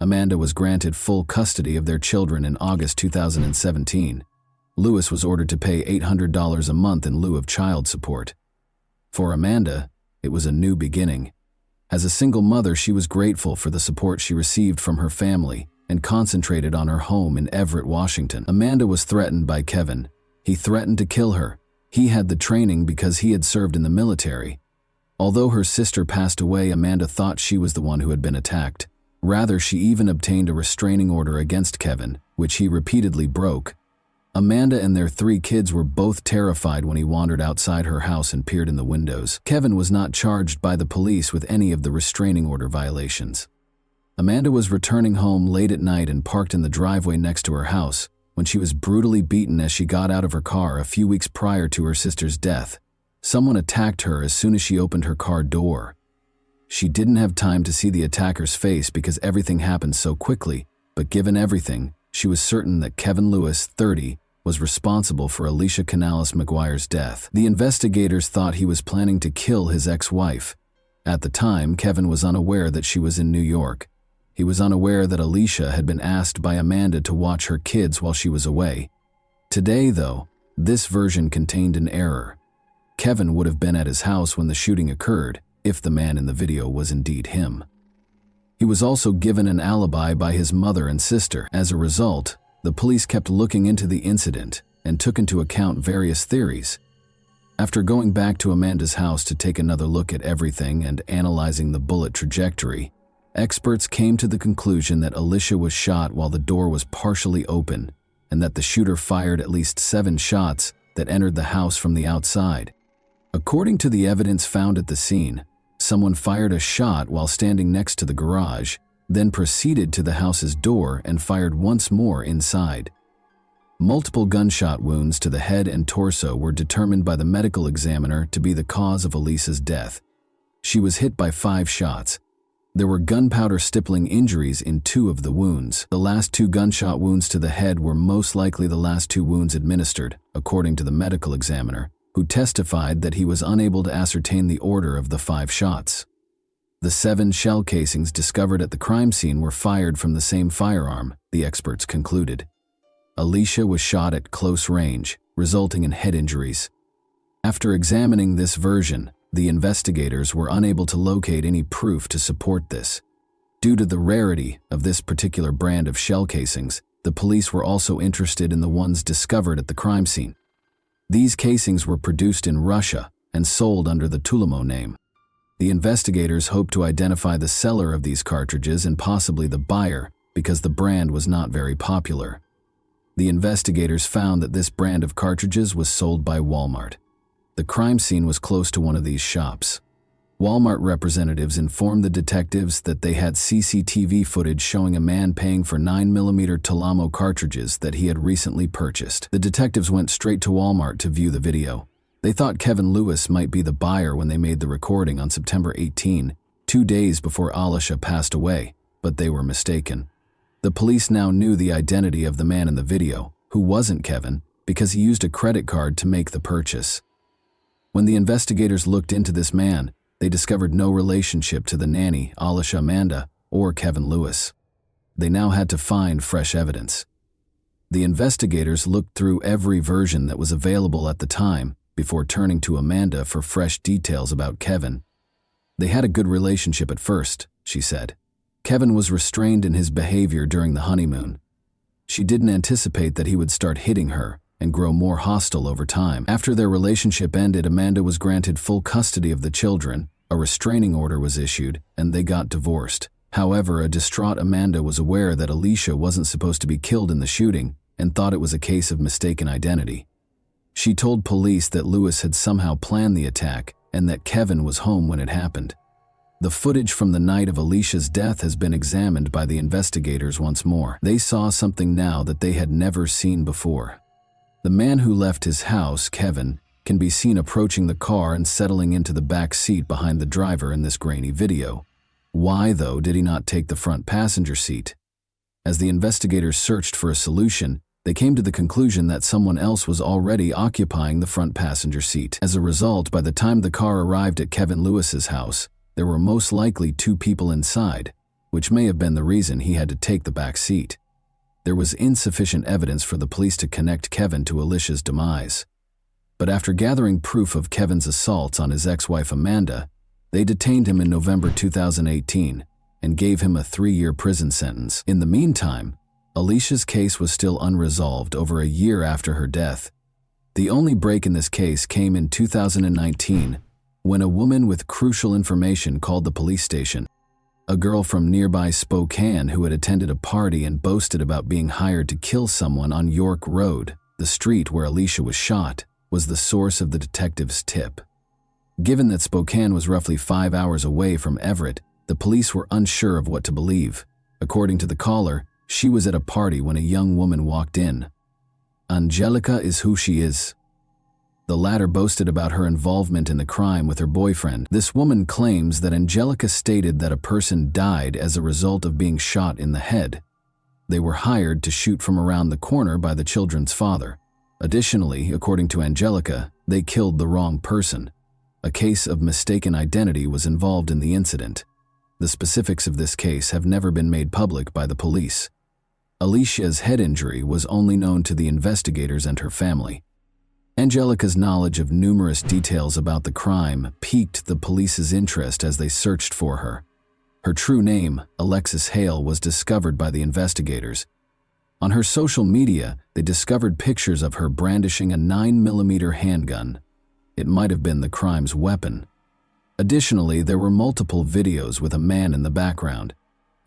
Amanda was granted full custody of their children in August 2017. Lewis was ordered to pay $800 a month in lieu of child support. For Amanda, it was a new beginning. As a single mother, she was grateful for the support she received from her family and concentrated on her home in Everett, Washington. Amanda was threatened by Kevin. He threatened to kill her. He had the training because he had served in the military. Although her sister passed away, Amanda thought she was the one who had been attacked. Rather, she even obtained a restraining order against Kevin, which he repeatedly broke. Amanda and their 3 kids were both terrified when he wandered outside her house and peered in the windows. Kevin was not charged by the police with any of the restraining order violations. Amanda was returning home late at night and parked in the driveway next to her house when she was brutally beaten as she got out of her car a few weeks prior to her sister's death. Someone attacked her as soon as she opened her car door. She didn't have time to see the attacker's face because everything happened so quickly, but given everything, she was certain that Kevin Lewis, 30, was responsible for Alicia Canales McGuire's death. The investigators thought he was planning to kill his ex-wife. At the time, Kevin was unaware that she was in New York. He was unaware that Alicia had been asked by Amanda to watch her kids while she was away. Today, though, this version contained an error. Kevin would have been at his house when the shooting occurred, if the man in the video was indeed him. He was also given an alibi by his mother and sister. As a result, the police kept looking into the incident and took into account various theories. After going back to Amanda's house to take another look at everything and analyzing the bullet trajectory, experts came to the conclusion that Alicia was shot while the door was partially open and that the shooter fired at least 7 shots that entered the house from the outside. According to the evidence found at the scene, someone fired a shot while standing next to the garage, then proceeded to the house's door and fired once more inside. Multiple gunshot wounds to the head and torso were determined by the medical examiner to be the cause of Alicia's death. She was hit by 5 shots. There were gunpowder stippling injuries in 2 of the wounds. The last 2 gunshot wounds to the head were most likely the last 2 wounds administered, according to the medical examiner, who testified that he was unable to ascertain the order of the 5 shots. The 7 shell casings discovered at the crime scene were fired from the same firearm, the experts concluded. Alicia was shot at close range, resulting in head injuries. After examining this version, the investigators were unable to locate any proof to support this. Due to the rarity of this particular brand of shell casings, the police were also interested in the ones discovered at the crime scene. These casings were produced in Russia and sold under the Tulimo name. The investigators hoped to identify the seller of these cartridges and possibly the buyer because the brand was not very popular. The investigators found that this brand of cartridges was sold by Walmart. The crime scene was close to one of these shops. Walmart representatives informed the detectives that they had CCTV footage showing a man paying for 9mm Tulimo cartridges that he had recently purchased. The detectives went straight to Walmart to view the video. They thought Kevin Lewis might be the buyer when they made the recording on September 18, 2 days before Alisha passed away, but they were mistaken. The police now knew the identity of the man in the video, who wasn't Kevin, because he used a credit card to make the purchase. When the investigators looked into this man, they discovered no relationship to the nanny, Alisha Amanda, or Kevin Lewis. They now had to find fresh evidence. The investigators looked through every version that was available at the time before turning to Amanda for fresh details about Kevin. They had a good relationship at first, she said. Kevin was restrained in his behavior during the honeymoon. She didn't anticipate that he would start hitting her and grow more hostile over time. After their relationship ended, Amanda was granted full custody of the children, a restraining order was issued, and they got divorced. However, a distraught Amanda was aware that Alisha wasn't supposed to be killed in the shooting and thought it was a case of mistaken identity. She told police that Lewis had somehow planned the attack and that Kevin was home when it happened. The footage from the night of Alisha's death has been examined by the investigators once more. They saw something now that they had never seen before. The man who left his house, Kevin, can be seen approaching the car and settling into the back seat behind the driver in this grainy video. Why, though, did he not take the front passenger seat? As the investigators searched for a solution, they came to the conclusion that someone else was already occupying the front passenger seat. As a result, by the time the car arrived at Kevin Lewis's house, there were most likely 2 people inside, which may have been the reason he had to take the back seat. There was insufficient evidence for the police to connect Kevin to Alisha's demise. But after gathering proof of Kevin's assaults on his ex-wife Amanda, they detained him in November 2018 and gave him a 3-year prison sentence. In the meantime, Alisha's case was still unresolved over a year after her death. The only break in this case came in 2019 when a woman with crucial information called the police station. A girl from nearby Spokane who had attended a party and boasted about being hired to kill someone on York Road, the street where Alisha was shot, was the source of the detective's tip. Given that Spokane was roughly 5 hours away from Everett, the police were unsure of what to believe. According to the caller, she was at a party when a young woman walked in. Angelica is who she is. The latter boasted about her involvement in the crime with her boyfriend. This woman claims that Angelica stated that a person died as a result of being shot in the head. They were hired to shoot from around the corner by the children's father. Additionally, according to Angelica, they killed the wrong person. A case of mistaken identity was involved in the incident. The specifics of this case have never been made public by the police. Alisha's head injury was only known to the investigators and her family. Angelica's knowledge of numerous details about the crime piqued the police's interest as they searched for her. Her true name, Alexis Hale, was discovered by the investigators. On her social media, they discovered pictures of her brandishing a 9mm handgun. It might have been the crime's weapon. Additionally, there were multiple videos with a man in the background.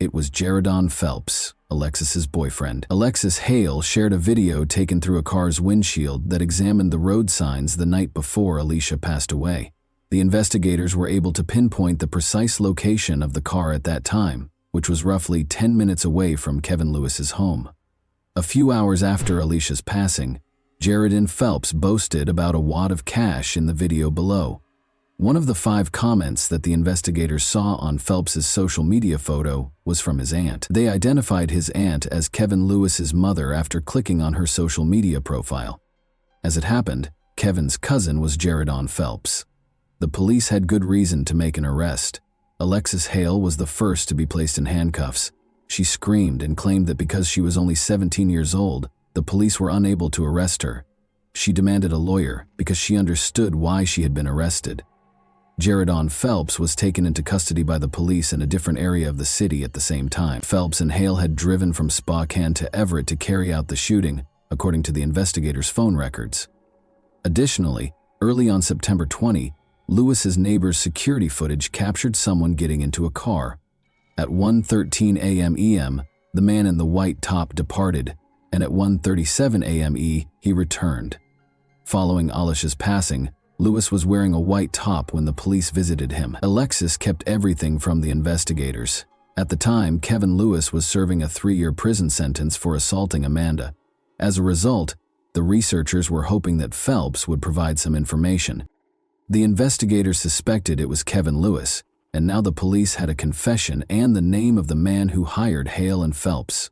It was Jaredon Phelps, Alexis's boyfriend. Alexis Hale shared a video taken through a car's windshield that examined the road signs the night before Alisha passed away. The investigators were able to pinpoint the precise location of the car at that time, which was roughly 10 minutes away from Kevin Lewis's home. A few hours after Alisha's passing, Jaredon Phelps boasted about a wad of cash in the video below. One of the 5 comments that the investigators saw on Phelps's social media photo was from his aunt. They identified his aunt as Kevin Lewis's mother after clicking on her social media profile. As it happened, Kevin's cousin was Jaredon Phelps. The police had good reason to make an arrest. Alexis Hale was the first to be placed in handcuffs. She screamed and claimed that because she was only 17 years old, the police were unable to arrest her. She demanded a lawyer because she understood why she had been arrested. Jaredon Phelps was taken into custody by the police in a different area of the city at the same time. Phelps and Hale had driven from Spokane to Everett to carry out the shooting, according to the investigators' phone records. Additionally, early on September 20, Lewis's neighbor's security footage captured someone getting into a car. At 1:13 a.m. EM, the man in the white top departed, and at 1:37 a.m. he returned. Following Alicia's passing, Lewis was wearing a white top when the police visited him. Alexis kept everything from the investigators. At the time, Kevin Lewis was serving a 3-year prison sentence for assaulting Amanda. As a result, the researchers were hoping that Phelps would provide some information. The investigators suspected it was Kevin Lewis, and now the police had a confession and the name of the man who hired Hale and Phelps.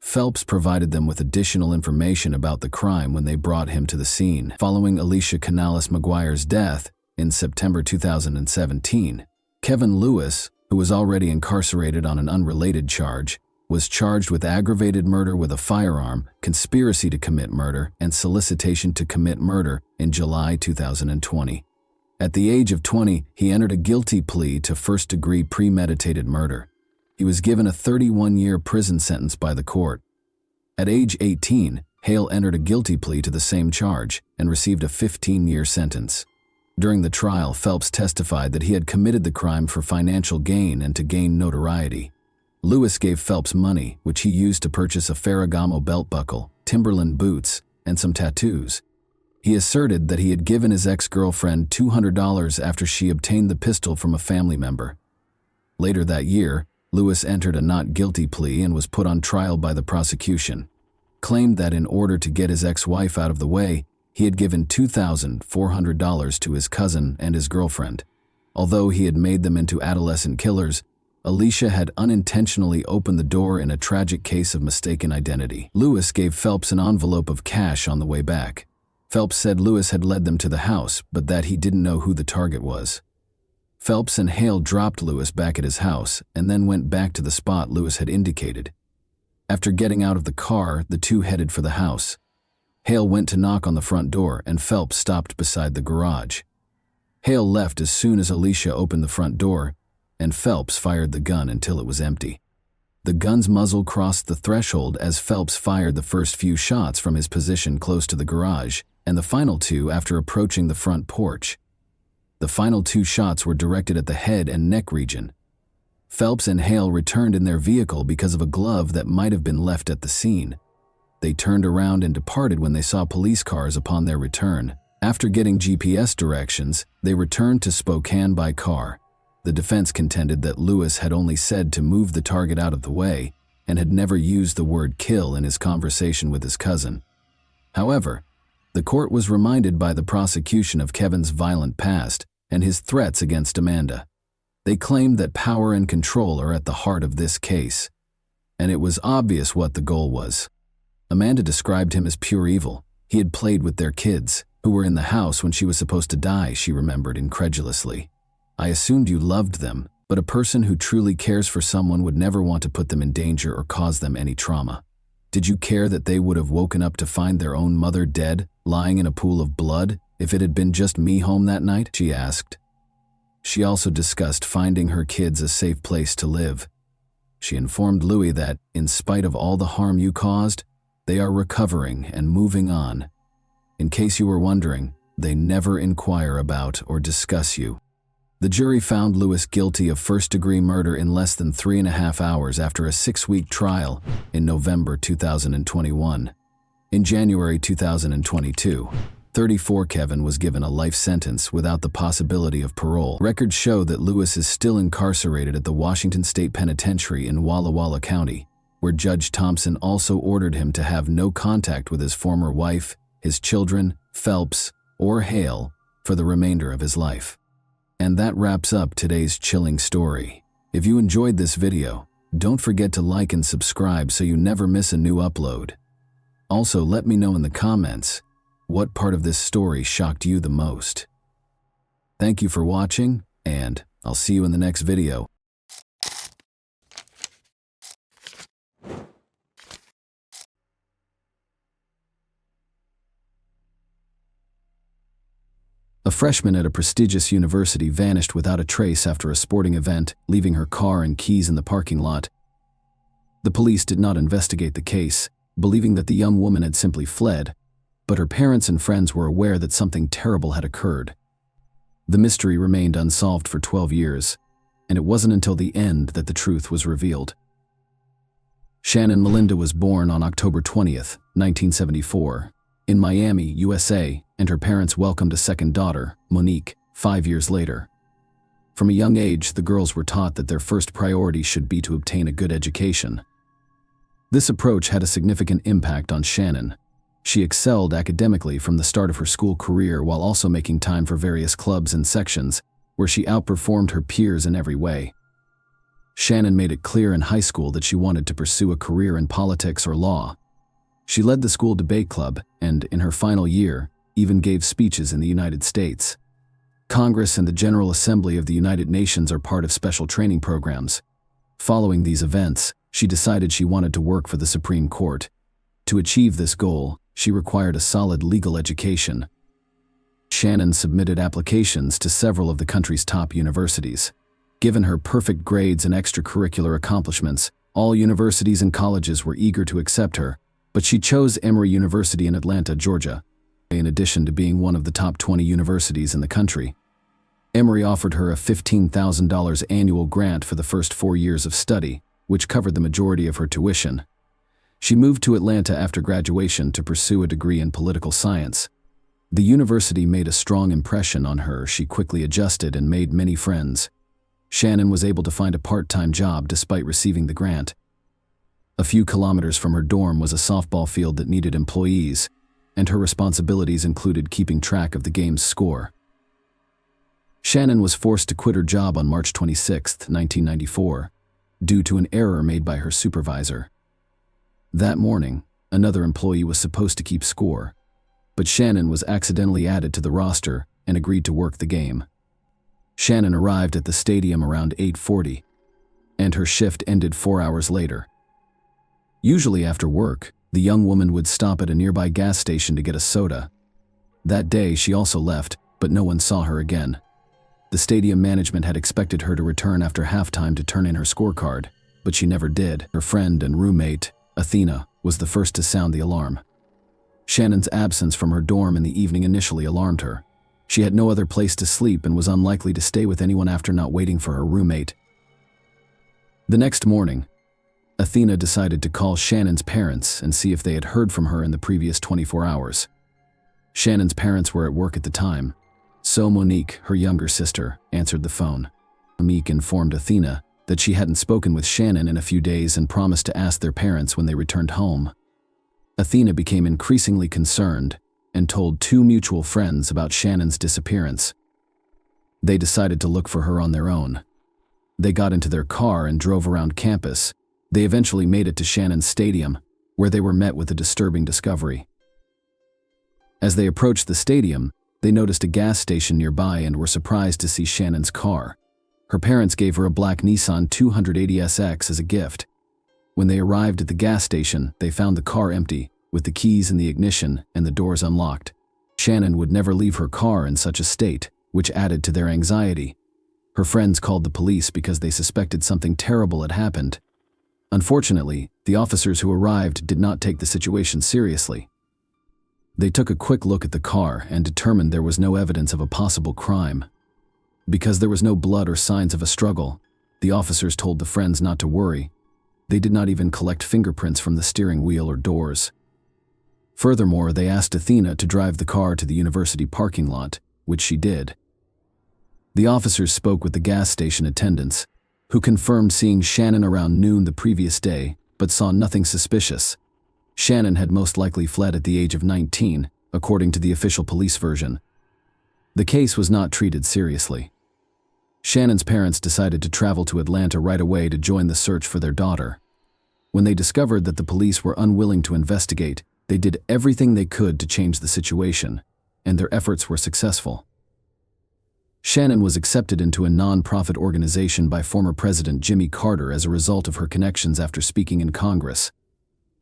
Phelps provided them with additional information about the crime when they brought him to the scene. Following Alicia Canales McGuire's death in September 2017, Kevin Lewis, who was already incarcerated on an unrelated charge, was charged with aggravated murder with a firearm, conspiracy to commit murder, and solicitation to commit murder in July 2020. At the age of 20, he entered a guilty plea to first-degree premeditated murder. He was given a 31-year prison sentence by the court. At age 18, Hale entered a guilty plea to the same charge and received a 15-year sentence. During the trial, Phelps testified that he had committed the crime for financial gain and to gain notoriety. Lewis gave Phelps money, which he used to purchase a Ferragamo belt buckle, Timberland boots, and some tattoos. He asserted that he had given his ex-girlfriend $200 after she obtained the pistol from a family member. Later that year, Lewis entered a not guilty plea and was put on trial by the prosecution. Claimed that in order to get his ex-wife out of the way, he had given $2,400 to his cousin and his girlfriend. Although he had made them into adolescent killers, Alicia had unintentionally opened the door in a tragic case of mistaken identity. Lewis gave Phelps an envelope of cash on the way back. Phelps said Lewis had led them to the house, but that he didn't know who the target was. Phelps and Hale dropped Lewis back at his house and then went back to the spot Lewis had indicated. After getting out of the car, the two headed for the house. Hale went to knock on the front door and Phelps stopped beside the garage. Hale left as soon as Alicia opened the front door, and Phelps fired the gun until it was empty. The gun's muzzle crossed the threshold as Phelps fired the first few shots from his position close to the garage, and the final two after approaching the front porch. The final 2 shots were directed at the head and neck region. Phelps and Hale returned in their vehicle because of a glove that might have been left at the scene. They turned around and departed when they saw police cars upon their return. After getting GPS directions, they returned to Spokane by car. The defense contended that Lewis had only said to move the target out of the way and had never used the word kill in his conversation with his cousin. However, the court was reminded by the prosecution of Kevin's violent past and his threats against Amanda. They claimed that power and control are at the heart of this case, and it was obvious what the goal was. Amanda described him as pure evil. He had played with their kids, who were in the house when she was supposed to die, she remembered incredulously. I assumed you loved them, but a person who truly cares for someone would never want to put them in danger or cause them any trauma. Did you care that they would have woken up to find their own mother dead, lying in a pool of blood, if it had been just me home that night? She asked. She also discussed finding her kids a safe place to live. She informed Louis that, in spite of all the harm you caused, they are recovering and moving on. In case you were wondering, they never inquire about or discuss you. The jury found Lewis guilty of first-degree murder in less than 3.5 hours after a 6-week trial in November 2021. In January 2022, 34 Kevin was given a life sentence without the possibility of parole. Records show that Lewis is still incarcerated at the Washington State Penitentiary in Walla Walla County, where Judge Thompson also ordered him to have no contact with his former wife, his children, Phelps, or Hale for the remainder of his life. And that wraps up today's chilling story. If you enjoyed this video, don't forget to like and subscribe so you never miss a new upload. Also, let me know in the comments, what part of this story shocked you the most? Thank you for watching, and I'll see you in the next video. A freshman at a prestigious university vanished without a trace after a sporting event, leaving her car and keys in the parking lot. The police did not investigate the case, believing that the young woman had simply fled. but her parents and friends were aware that something terrible had occurred. The mystery remained unsolved for 12 years, and it wasn't until the end that the truth was revealed. Shannon Melinda was born on October 20th, 1974, in Miami, USA, and her parents welcomed a second daughter, Monique, 5 years later. From a young age, the girls were taught that their first priority should be to obtain a good education. This approach had a significant impact on Shannon. She excelled academically from the start of her school career while also making time for various clubs and sections, where she outperformed her peers in every way. Shannon made it clear in high school that she wanted to pursue a career in politics or law. She led the school debate club and, in her final year, even gave speeches in the United States. Congress and the General Assembly of the United Nations are part of special training programs. Following these events, she decided she wanted to work for the Supreme Court. To achieve this goal, she required a solid legal education. Shannon submitted applications to several of the country's top universities. Given her perfect grades and extracurricular accomplishments, all universities and colleges were eager to accept her, but she chose Emory University in Atlanta, Georgia. In addition to being one of the top 20 universities in the country, Emory offered her a $15,000 annual grant for the first 4 years of study, which covered the majority of her tuition. She moved to Atlanta after graduation to pursue a degree in political science. The university made a strong impression on her. She quickly adjusted and made many friends. Shannon was able to find a part-time job despite receiving the grant. A few kilometers from her dorm was a softball field that needed employees, and her responsibilities included keeping track of the game's score. Shannon was forced to quit her job on March 26, 1994, due to an error made by her supervisor. That morning, another employee was supposed to keep score, but Shannon was accidentally added to the roster and agreed to work the game. Shannon arrived at the stadium around 8:40, and her shift ended 4 hours later. Usually after work, the young woman would stop at a nearby gas station to get a soda. That day she also left, but no one saw her again. The stadium management had expected her to return after halftime to turn in her scorecard, but she never did. Her friend and roommate, Athena, was the first to sound the alarm. Shannon's absence from her dorm in the evening initially alarmed her. She had no other place to sleep and was unlikely to stay with anyone after not waiting for her roommate. The next morning, Athena decided to call Shannon's parents and see if they had heard from her in the previous 24 hours. Shannon's parents were at work at the time, so Monique, her younger sister, answered the phone. Monique informed Athena that she hadn't spoken with Shannon in a few days and promised to ask their parents when they returned home. Athena became increasingly concerned and told 2 mutual friends about Shannon's disappearance. They decided to look for her on their own. They got into their car and drove around campus. They eventually made it to Shannon's stadium, where they were met with a disturbing discovery. As they approached the stadium, they noticed a gas station nearby and were surprised to see Shannon's car. Her parents gave her a black Nissan 280SX as a gift. When they arrived at the gas station, they found the car empty, with the keys in the ignition and the doors unlocked. Shannon would never leave her car in such a state, which added to their anxiety. Her friends called the police because they suspected something terrible had happened. Unfortunately, the officers who arrived did not take the situation seriously. They took a quick look at the car and determined there was no evidence of a possible crime. Because there was no blood or signs of a struggle, the officers told the friends not to worry. They did not even collect fingerprints from the steering wheel or doors. Furthermore, they asked Athena to drive the car to the university parking lot, which she did. The officers spoke with the gas station attendants, who confirmed seeing Shannon around noon the previous day, but saw nothing suspicious. Shannon had most likely fled at the age of 19, according to the official police version. The case was not treated seriously. Shannon's parents decided to travel to Atlanta right away to join the search for their daughter. When they discovered that the police were unwilling to investigate, they did everything they could to change the situation, and their efforts were successful. Shannon was accepted into a non-profit organization by former President Jimmy Carter as a result of her connections after speaking in Congress.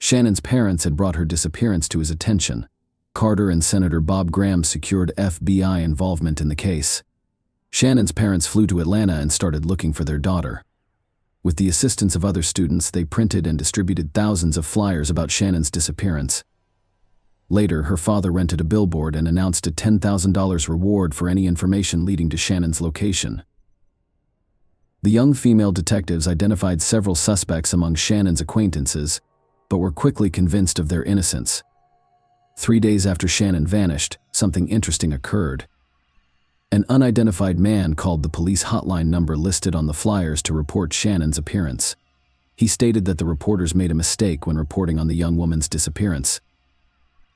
Shannon's parents had brought her disappearance to his attention. Carter and Senator Bob Graham secured FBI involvement in the case. Shannon's parents flew to Atlanta and started looking for their daughter. With the assistance of other students, they printed and distributed thousands of flyers about Shannon's disappearance. Later, her father rented a billboard and announced a $10,000 reward for any information leading to Shannon's location. The young female detectives identified several suspects among Shannon's acquaintances, but were quickly convinced of their innocence. 3 days after Shannon vanished, something interesting occurred. An unidentified man called the police hotline number listed on the flyers to report Shannon's appearance. He stated that the reporters made a mistake when reporting on the young woman's disappearance.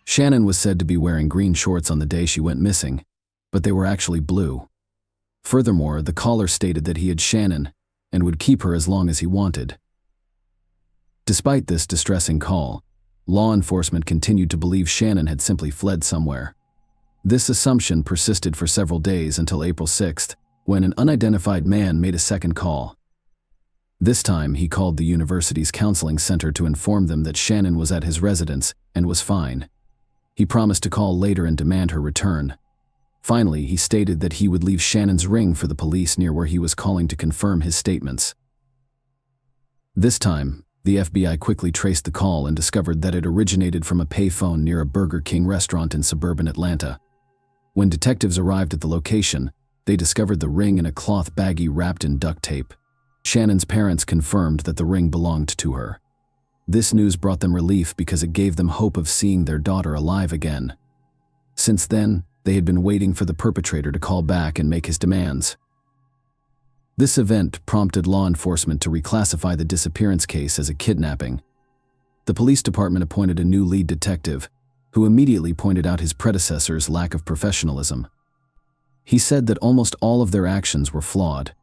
Shannon was said to be wearing green shorts on the day she went missing, but they were actually blue. Furthermore, the caller stated that he had Shannon and would keep her as long as he wanted. Despite this distressing call, law enforcement continued to believe Shannon had simply fled somewhere. This assumption persisted for several days until April 6th, when an unidentified man made a second call. This time, he called the university's counseling center to inform them that Shannon was at his residence and was fine. He promised to call later and demand her return. Finally, he stated that he would leave Shannon's ring for the police near where he was calling to confirm his statements. This time, the FBI quickly traced the call and discovered that it originated from a payphone near a Burger King restaurant in suburban Atlanta. When detectives arrived at the location, they discovered the ring in a cloth baggie wrapped in duct tape. Shannon's parents confirmed that the ring belonged to her. This news brought them relief because it gave them hope of seeing their daughter alive again. Since then, they had been waiting for the perpetrator to call back and make his demands. This event prompted law enforcement to reclassify the disappearance case as a kidnapping. The police department appointed a new lead detective, who immediately pointed out his predecessor's lack of professionalism. He said that almost all of their actions were flawed.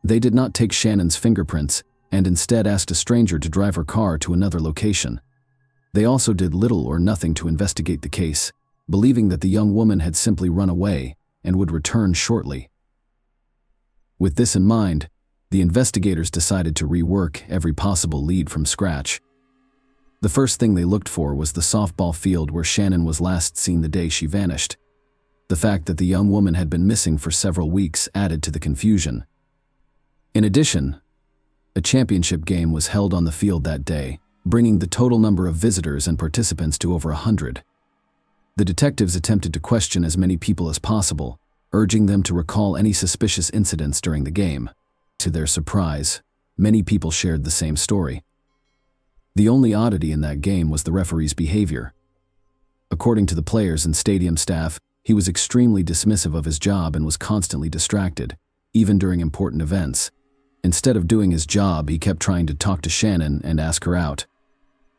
They did not take Shannon's fingerprints and instead asked a stranger to drive her car to another location. They also did little or nothing to investigate the case, believing that the young woman had simply run away and would return shortly. With this in mind, the investigators decided to rework every possible lead from scratch. The first thing they looked for was the softball field where Shannon was last seen the day she vanished. The fact that the young woman had been missing for several weeks added to the confusion. In addition, a championship game was held on the field that day, bringing the total number of visitors and participants to over 100. The detectives attempted to question as many people as possible, urging them to recall any suspicious incidents during the game. To their surprise, many people shared the same story. The only oddity in that game was the referee's behavior. According to the players and stadium staff, he was extremely dismissive of his job and was constantly distracted, even during important events. Instead of doing his job, he kept trying to talk to Shannon and ask her out.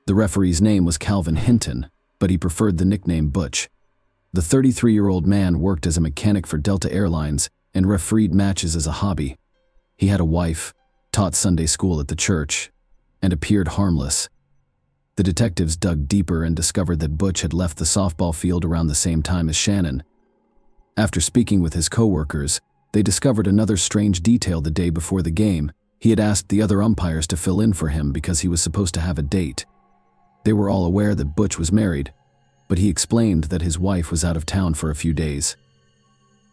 The referee's name was Calvin Hinton, but he preferred the nickname Butch. The 33-year-old man worked as a mechanic for Delta Airlines and refereed matches as a hobby. He had a wife, taught Sunday school at the church, and appeared harmless. The detectives dug deeper and discovered that Butch had left the softball field around the same time as Shannon. After speaking with his co-workers, they discovered another strange detail the day before the game. He had asked the other umpires to fill in for him because he was supposed to have a date. They were all aware that Butch was married, but he explained that his wife was out of town for a few days.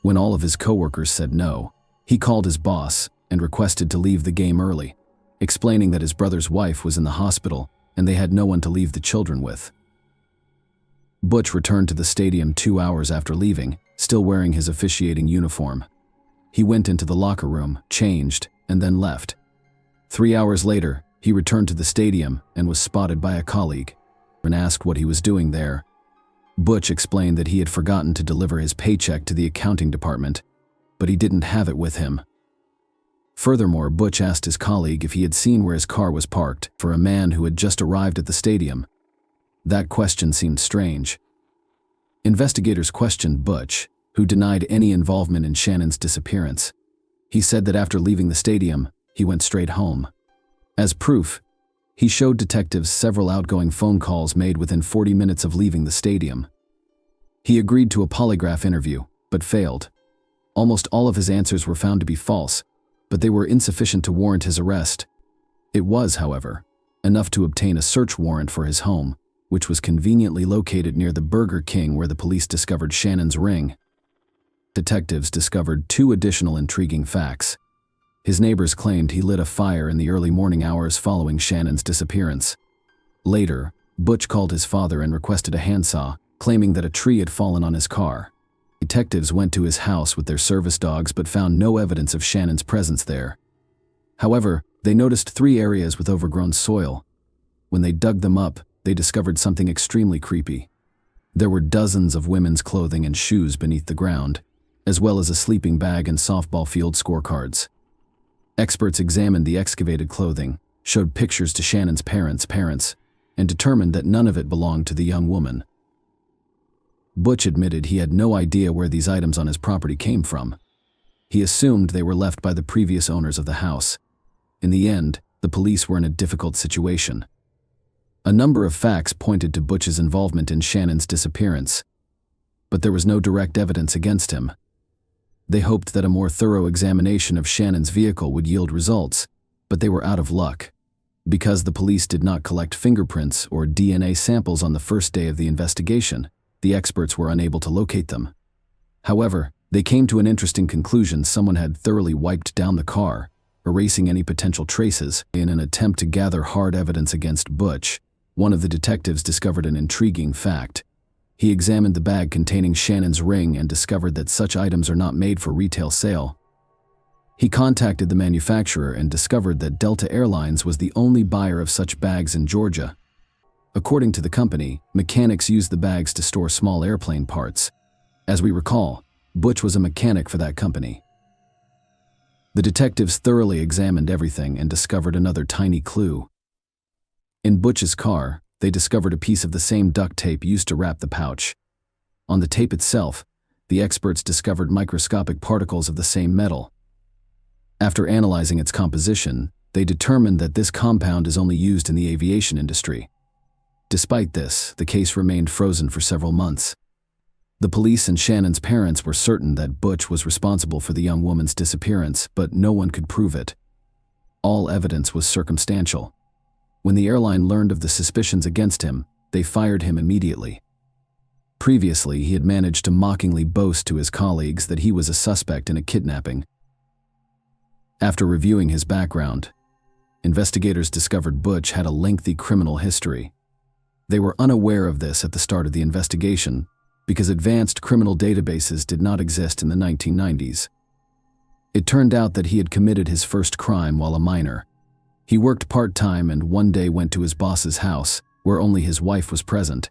When all of his co-workers said no, he called his boss and requested to leave the game early, explaining that his brother's wife was in the hospital and they had no one to leave the children with. Butch returned to the stadium 2 hours after leaving, still wearing his officiating uniform. He went into the locker room, changed, and then left. 3 hours later, he returned to the stadium and was spotted by a colleague. When asked what he was doing there, Butch explained that he had forgotten to deliver his paycheck to the accounting department, but he didn't have it with him. Furthermore, Butch asked his colleague if he had seen where his car was parked for a man who had just arrived at the stadium. That question seemed strange. Investigators questioned Butch, who denied any involvement in Shannon's disappearance. He said that after leaving the stadium, he went straight home. As proof, he showed detectives several outgoing phone calls made within 40 minutes of leaving the stadium. He agreed to a polygraph interview, but failed. Almost all of his answers were found to be false, but they were insufficient to warrant his arrest. It was, however, enough to obtain a search warrant for his home, which was conveniently located near the Burger King where the police discovered Shannon's ring. Detectives discovered 2 additional intriguing facts. His neighbors claimed he lit a fire in the early morning hours following Shannon's disappearance. Later, Butch called his father and requested a handsaw, claiming that a tree had fallen on his car. Detectives went to his house with their service dogs but found no evidence of Shannon's presence there. However, they noticed 3 areas with overgrown soil. When they dug them up, they discovered something extremely creepy. There were dozens of women's clothing and shoes beneath the ground, as well as a sleeping bag and softball field scorecards. Experts examined the excavated clothing, showed pictures to Shannon's parents, and determined that none of it belonged to the young woman. Butch admitted he had no idea where these items on his property came from. He assumed they were left by the previous owners of the house. In the end, the police were in a difficult situation. A number of facts pointed to Butch's involvement in Shannon's disappearance, but there was no direct evidence against him. They hoped that a more thorough examination of Shannon's vehicle would yield results, but they were out of luck. Because the police did not collect fingerprints or DNA samples on the first day of the investigation, the experts were unable to locate them. However, they came to an interesting conclusion: someone had thoroughly wiped down the car, erasing any potential traces. In an attempt to gather hard evidence against Butch, one of the detectives discovered an intriguing fact. He examined the bag containing Shannon's ring and discovered that such items are not made for retail sale. He contacted the manufacturer and discovered that Delta Airlines was the only buyer of such bags in Georgia. According to the company, mechanics use the bags to store small airplane parts. As we recall, Butch was a mechanic for that company. The detectives thoroughly examined everything and discovered another tiny clue. In Butch's car, they discovered a piece of the same duct tape used to wrap the pouch. On the tape itself, the experts discovered microscopic particles of the same metal. After analyzing its composition, they determined that this compound is only used in the aviation industry. Despite this, the case remained frozen for several months. The police and Shannon's parents were certain that Butch was responsible for the young woman's disappearance, but no one could prove it. All evidence was circumstantial. When the airline learned of the suspicions against him, they fired him immediately. Previously, he had managed to mockingly boast to his colleagues that he was a suspect in a kidnapping. After reviewing his background, investigators discovered Butch had a lengthy criminal history. They were unaware of this at the start of the investigation because advanced criminal databases did not exist in the 1990s. It turned out that he had committed his first crime while a minor. He worked part-time and one day went to his boss's house, where only his wife was present.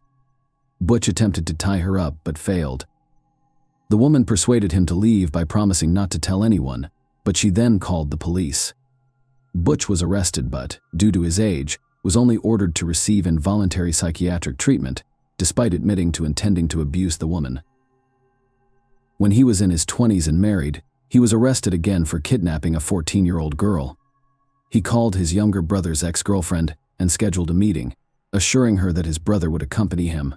Butch attempted to tie her up but failed. The woman persuaded him to leave by promising not to tell anyone, but she then called the police. Butch was arrested but, due to his age, was only ordered to receive involuntary psychiatric treatment, despite admitting to intending to abuse the woman. When he was in his 20s and married, he was arrested again for kidnapping a 14-year-old girl. He called his younger brother's ex-girlfriend and scheduled a meeting, assuring her that his brother would accompany him.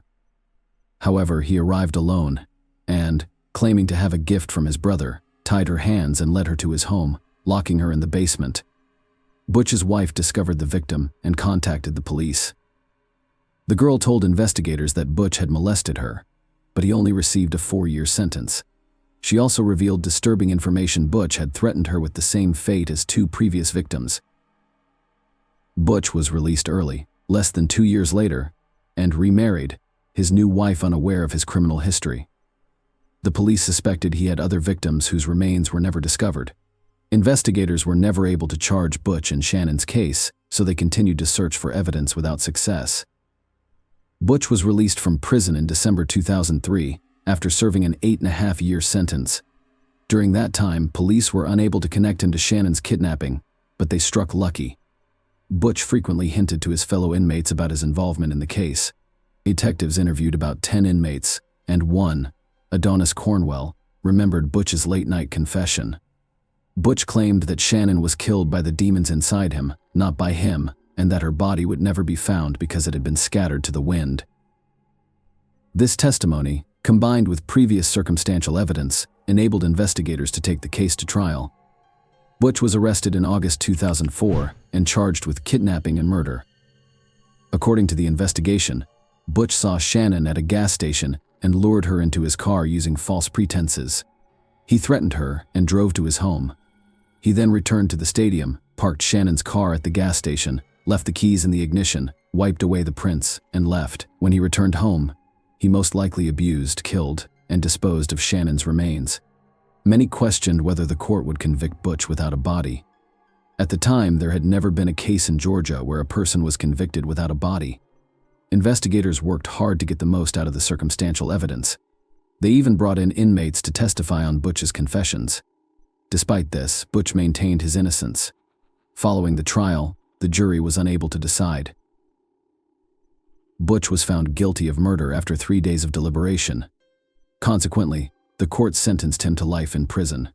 However, he arrived alone and, claiming to have a gift from his brother, tied her hands and led her to his home, locking her in the basement. Butch's wife discovered the victim and contacted the police. The girl told investigators that Butch had molested her, but he only received a 4-year sentence. She also revealed disturbing information: Butch had threatened her with the same fate as 2 previous victims. Butch was released early, less than 2 years later, and remarried, his new wife unaware of his criminal history. The police suspected he had other victims whose remains were never discovered. Investigators were never able to charge Butch in Shannon's case, so they continued to search for evidence without success. Butch was released from prison in December 2003 after serving an 8.5-year sentence. During that time, police were unable to connect him to Shannon's kidnapping, but they struck lucky. Butch frequently hinted to his fellow inmates about his involvement in the case. Detectives interviewed about 10 inmates, and one, Adonis Cornwell, remembered Butch's late-night confession. Butch claimed that Shannon was killed by the demons inside him, not by him, and that her body would never be found because it had been scattered to the wind. This testimony, combined with previous circumstantial evidence, enabled investigators to take the case to trial. Butch was arrested in August 2004 and charged with kidnapping and murder. According to the investigation, Butch saw Shannon at a gas station and lured her into his car using false pretenses. He threatened her and drove to his home. He then returned to the stadium, parked Shannon's car at the gas station, left the keys in the ignition, wiped away the prints, and left. When he returned home, he most likely abused, killed, and disposed of Shannon's remains. Many questioned whether the court would convict Butch without a body. At the time, there had never been a case in Georgia where a person was convicted without a body. Investigators worked hard to get the most out of the circumstantial evidence. They even brought in inmates to testify on Butch's confessions. Despite this, Butch maintained his innocence. Following the trial, the jury was unable to decide. Butch was found guilty of murder after 3 days of deliberation. Consequently, the court sentenced him to life in prison.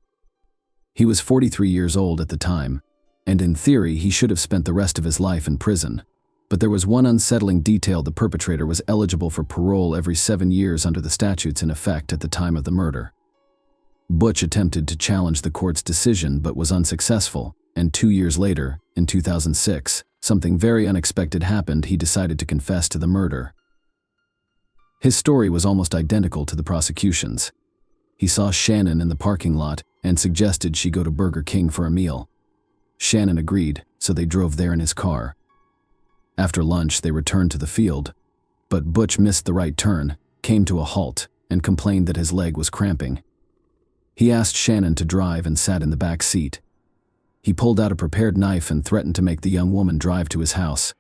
He was 43 years old at the time, and in theory he should have spent the rest of his life in prison. But there was one unsettling detail: the perpetrator was eligible for parole every 7 years under the statutes in effect at the time of the murder. Butch attempted to challenge the court's decision but was unsuccessful, and 2 years later, in 2006, something very unexpected happened. He decided to confess to the murder. His story was almost identical to the prosecution's. He saw Shannon in the parking lot and suggested she go to Burger King for a meal. Shannon agreed, so they drove there in his car. After lunch, they returned to the field, but Butch missed the right turn, came to a halt, and complained that his leg was cramping. He asked Shannon to drive and sat in the back seat. He pulled out a prepared knife and threatened to make the young woman drive to his house.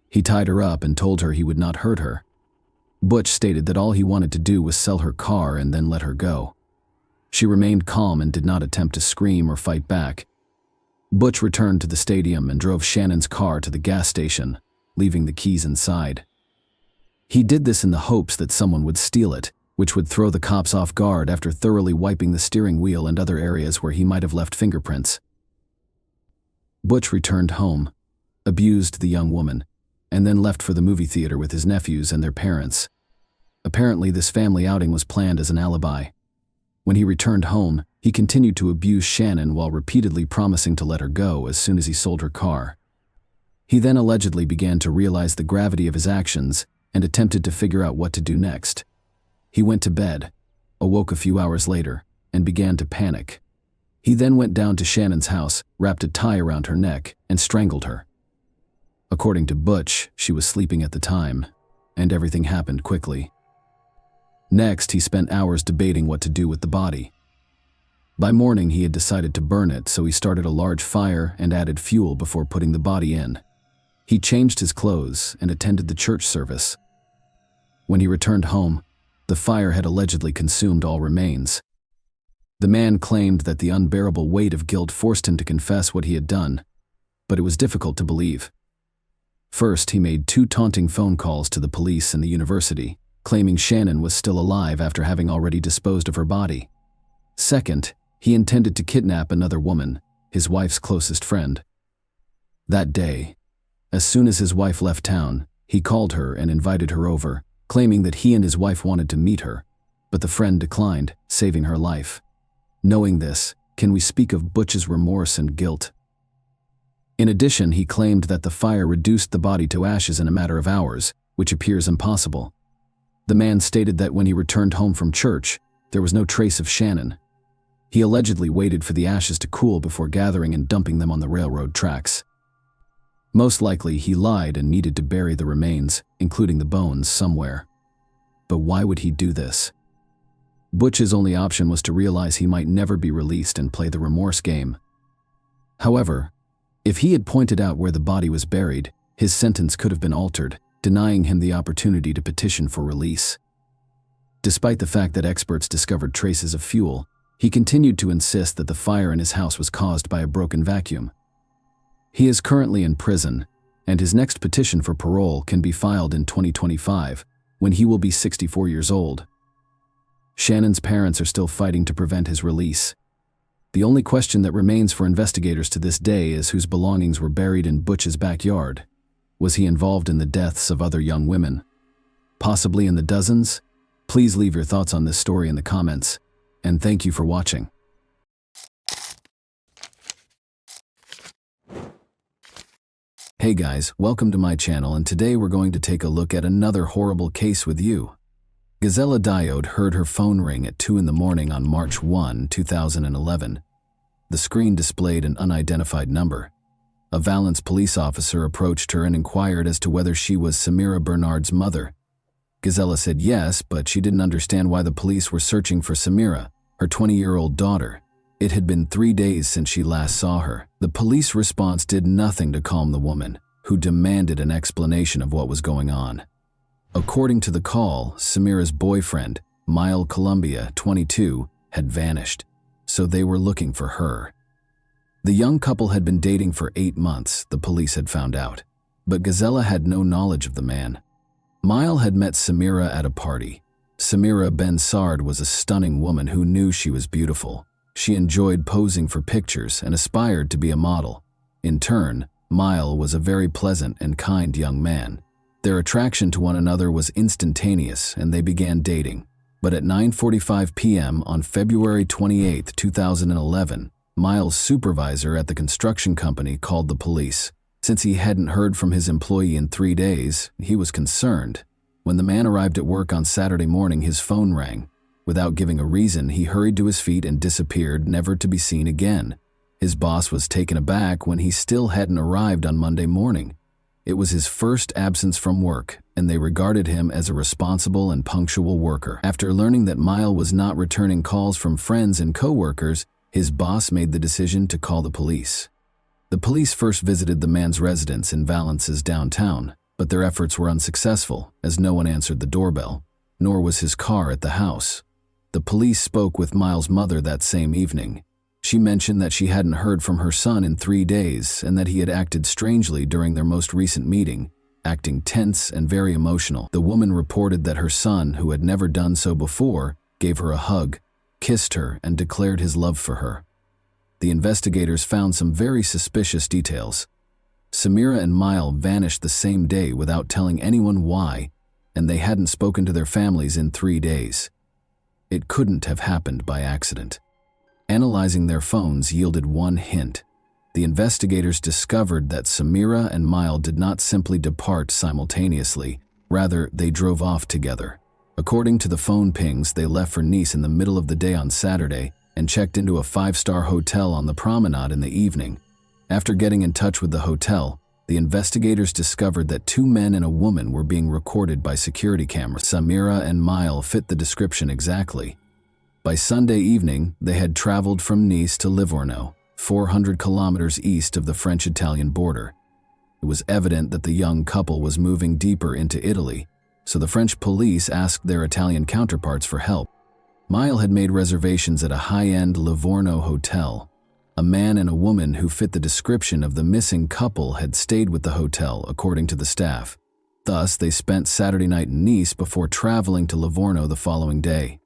He tied her up and told her he would not hurt her. Butch stated that all he wanted to do was sell her car and then let her go. She remained calm and did not attempt to scream or fight back. Butch returned to the stadium and drove Shannon's car to the gas station, leaving the keys inside. He did this in the hopes that someone would steal it, which would throw the cops off guard after thoroughly wiping the steering wheel and other areas where he might have left fingerprints. Butch returned home, abused the young woman, and then left for the movie theater with his nephews and their parents. Apparently, this family outing was planned as an alibi. When he returned home, he continued to abuse Shannon while repeatedly promising to let her go as soon as he sold her car. He then allegedly began to realize the gravity of his actions and attempted to figure out what to do next. He went to bed, awoke a few hours later, and began to panic. He then went down to Shannon's house, wrapped a tie around her neck, and strangled her. According to Butch, she was sleeping at the time, and everything happened quickly. Next, he spent hours debating what to do with the body. By morning, he had decided to burn it, so he started a large fire and added fuel before putting the body in. He changed his clothes and attended the church service. When he returned home, the fire had allegedly consumed all remains. The man claimed that the unbearable weight of guilt forced him to confess what he had done, but it was difficult to believe. First, he made 2 taunting phone calls to the police and the university, claiming Shannon was still alive after having already disposed of her body. Second, he intended to kidnap another woman, his wife's closest friend. That day, as soon as his wife left town, he called her and invited her over, claiming that he and his wife wanted to meet her, but the friend declined, saving her life. Knowing this, can we speak of Butch's remorse and guilt? In addition, he claimed that the fire reduced the body to ashes in a matter of hours, which appears impossible. The man stated that when he returned home from church, there was no trace of Shannon. He allegedly waited for the ashes to cool before gathering and dumping them on the railroad tracks. Most likely, he lied and needed to bury the remains, including the bones, somewhere. But why would he do this? Butch's only option was to realize he might never be released and play the remorse game. However, if he had pointed out where the body was buried, his sentence could have been altered, denying him the opportunity to petition for release. Despite the fact that experts discovered traces of fuel, he continued to insist that the fire in his house was caused by a broken vacuum. He is currently in prison, and his next petition for parole can be filed in 2025, when he will be 64 years old. Shannon's parents are still fighting to prevent his release. The only question that remains for investigators to this day is whose belongings were buried in Butch's backyard. Was he involved in the deaths of other young women? Possibly in the dozens? Please leave your thoughts on this story in the comments, and thank you for watching. Hey guys, welcome to my channel, and today we're going to take a look at another horrible case with you. Gazella Diode heard her phone ring at 2 in the morning on March 1, 2011. The screen displayed an unidentified number. A Valence police officer approached her and inquired as to whether she was Samira Bernard's mother. Gazella said yes, but she didn't understand why the police were searching for Samira, her 20-year-old daughter. It had been 3 days since she last saw her. The police response did nothing to calm the woman, who demanded an explanation of what was going on. According to the call, Samira's boyfriend, Mile Columbia, 22, had vanished, so they were looking for her. The young couple had been dating for 8 months, the police had found out, but Gazella had no knowledge of the man. Mile had met Samira at a party. Samira Ben-Sard was a stunning woman who knew she was beautiful. She enjoyed posing for pictures and aspired to be a model. In turn, Mile was a very pleasant and kind young man. Their attraction to one another was instantaneous and they began dating. But at 9:45 p.m. on February 28, 2011, Mile's supervisor at the construction company called the police. Since he hadn't heard from his employee in 3 days, he was concerned. When the man arrived at work on Saturday morning, his phone rang. Without giving a reason, he hurried to his feet and disappeared, never to be seen again. His boss was taken aback when he still hadn't arrived on Monday morning. It was his first absence from work, and they regarded him as a responsible and punctual worker. After learning that Mile was not returning calls from friends and co-workers, his boss made the decision to call the police. The police first visited the man's residence in Valence's downtown, but their efforts were unsuccessful as no one answered the doorbell, nor was his car at the house. The police spoke with Mile's mother that same evening. She mentioned that she hadn't heard from her son in 3 days and that he had acted strangely during their most recent meeting, acting tense and very emotional. The woman reported that her son, who had never done so before, gave her a hug, kissed her, and declared his love for her. The investigators found some very suspicious details. Samira and Mile vanished the same day without telling anyone why, and they hadn't spoken to their families in 3 days. It couldn't have happened by accident. Analyzing their phones yielded one hint. The investigators discovered that Samira and Mile did not simply depart simultaneously, rather they drove off together. According to the phone pings, they left for Nice in the middle of the day on Saturday and checked into a 5-star hotel on the promenade in the evening. After getting in touch with the hotel, the investigators discovered that 2 men and a woman were being recorded by security cameras. Samira and Mile fit the description exactly. By Sunday evening, they had traveled from Nice to Livorno, 400 kilometers east of the French-Italian border. It was evident that the young couple was moving deeper into Italy, so the French police asked their Italian counterparts for help. Mile had made reservations at a high-end Livorno hotel. A man and a woman who fit the description of the missing couple had stayed with the hotel, according to the staff. Thus, they spent Saturday night in Nice before traveling to Livorno the following day.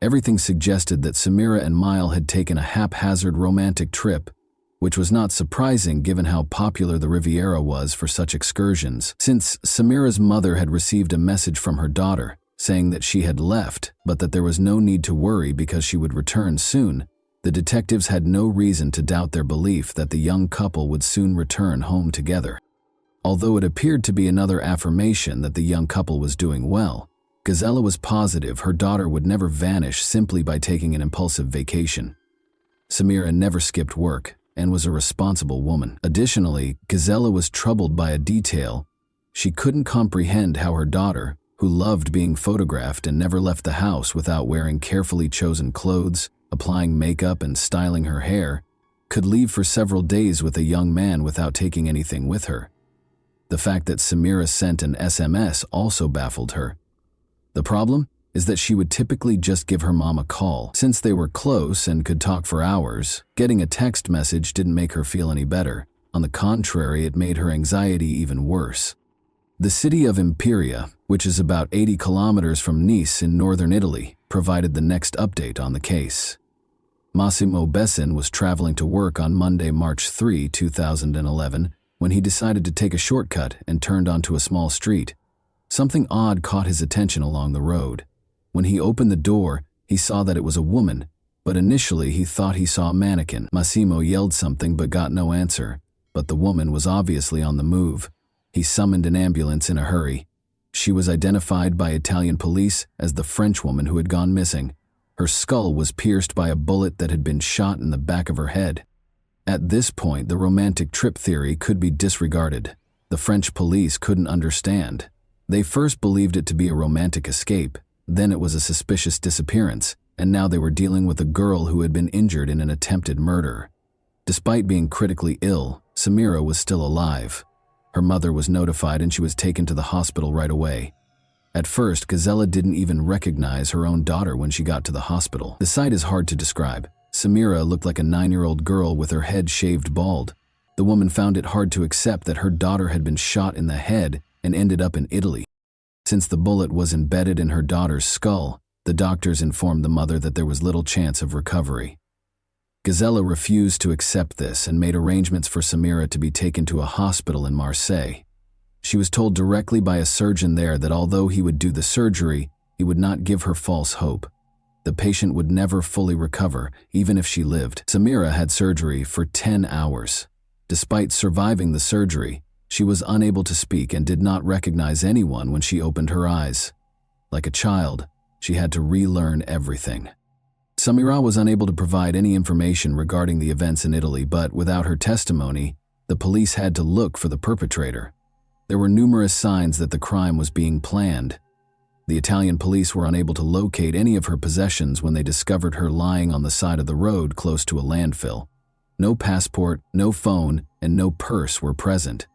Everything suggested that Samira and Mile had taken a haphazard romantic trip, which was not surprising given how popular the Riviera was for such excursions. Since Samira's mother had received a message from her daughter, saying that she had left, but that there was no need to worry because she would return soon, the detectives had no reason to doubt their belief that the young couple would soon return home together. Although it appeared to be another affirmation that the young couple was doing well, Gazella was positive her daughter would never vanish simply by taking an impulsive vacation. Samira never skipped work and was a responsible woman. Additionally, Gazella was troubled by a detail. She couldn't comprehend how her daughter, who loved being photographed and never left the house without wearing carefully chosen clothes, applying makeup and styling her hair, could leave for several days with a young man without taking anything with her. The fact that Samira sent an SMS also baffled her. The problem is that she would typically just give her mom a call. Since they were close and could talk for hours, getting a text message didn't make her feel any better. On the contrary, it made her anxiety even worse. The city of Imperia, which is about 80 kilometers from Nice in northern Italy, provided the next update on the case. Massimo Bessin was traveling to work on Monday, March 3, 2011, when he decided to take a shortcut and turned onto a small street. Something odd caught his attention along the road. When he opened the door, he saw that it was a woman, but initially he thought he saw a mannequin. Massimo yelled something but got no answer, but the woman was obviously on the move. He summoned an ambulance in a hurry. She was identified by Italian police as the French woman who had gone missing. Her skull was pierced by a bullet that had been shot in the back of her head. At this point, the romantic trip theory could be disregarded. The French police couldn't understand. They first believed it to be a romantic escape, then it was a suspicious disappearance, and now they were dealing with a girl who had been injured in an attempted murder. Despite being critically ill, Samira was still alive. Her mother was notified and she was taken to the hospital right away. At first, Gazella didn't even recognize her own daughter when she got to the hospital. The sight is hard to describe. Samira looked like a 9-year-old girl with her head shaved bald. The woman found it hard to accept that her daughter had been shot in the head and ended up in Italy. Since the bullet was embedded in her daughter's skull, the doctors informed the mother that there was little chance of recovery. Gazella refused to accept this and made arrangements for Samira to be taken to a hospital in Marseille. She was told directly by a surgeon there that although he would do the surgery, he would not give her false hope. The patient would never fully recover, even if she lived. Samira had surgery for 10 hours. Despite surviving the surgery, she was unable to speak and did not recognize anyone when she opened her eyes. Like a child, she had to relearn everything. Samira was unable to provide any information regarding the events in Italy, but without her testimony, the police had to look for the perpetrator. There were numerous signs that the crime was being planned. The Italian police were unable to locate any of her possessions when they discovered her lying on the side of the road close to a landfill. No passport, no phone, and no purse were present.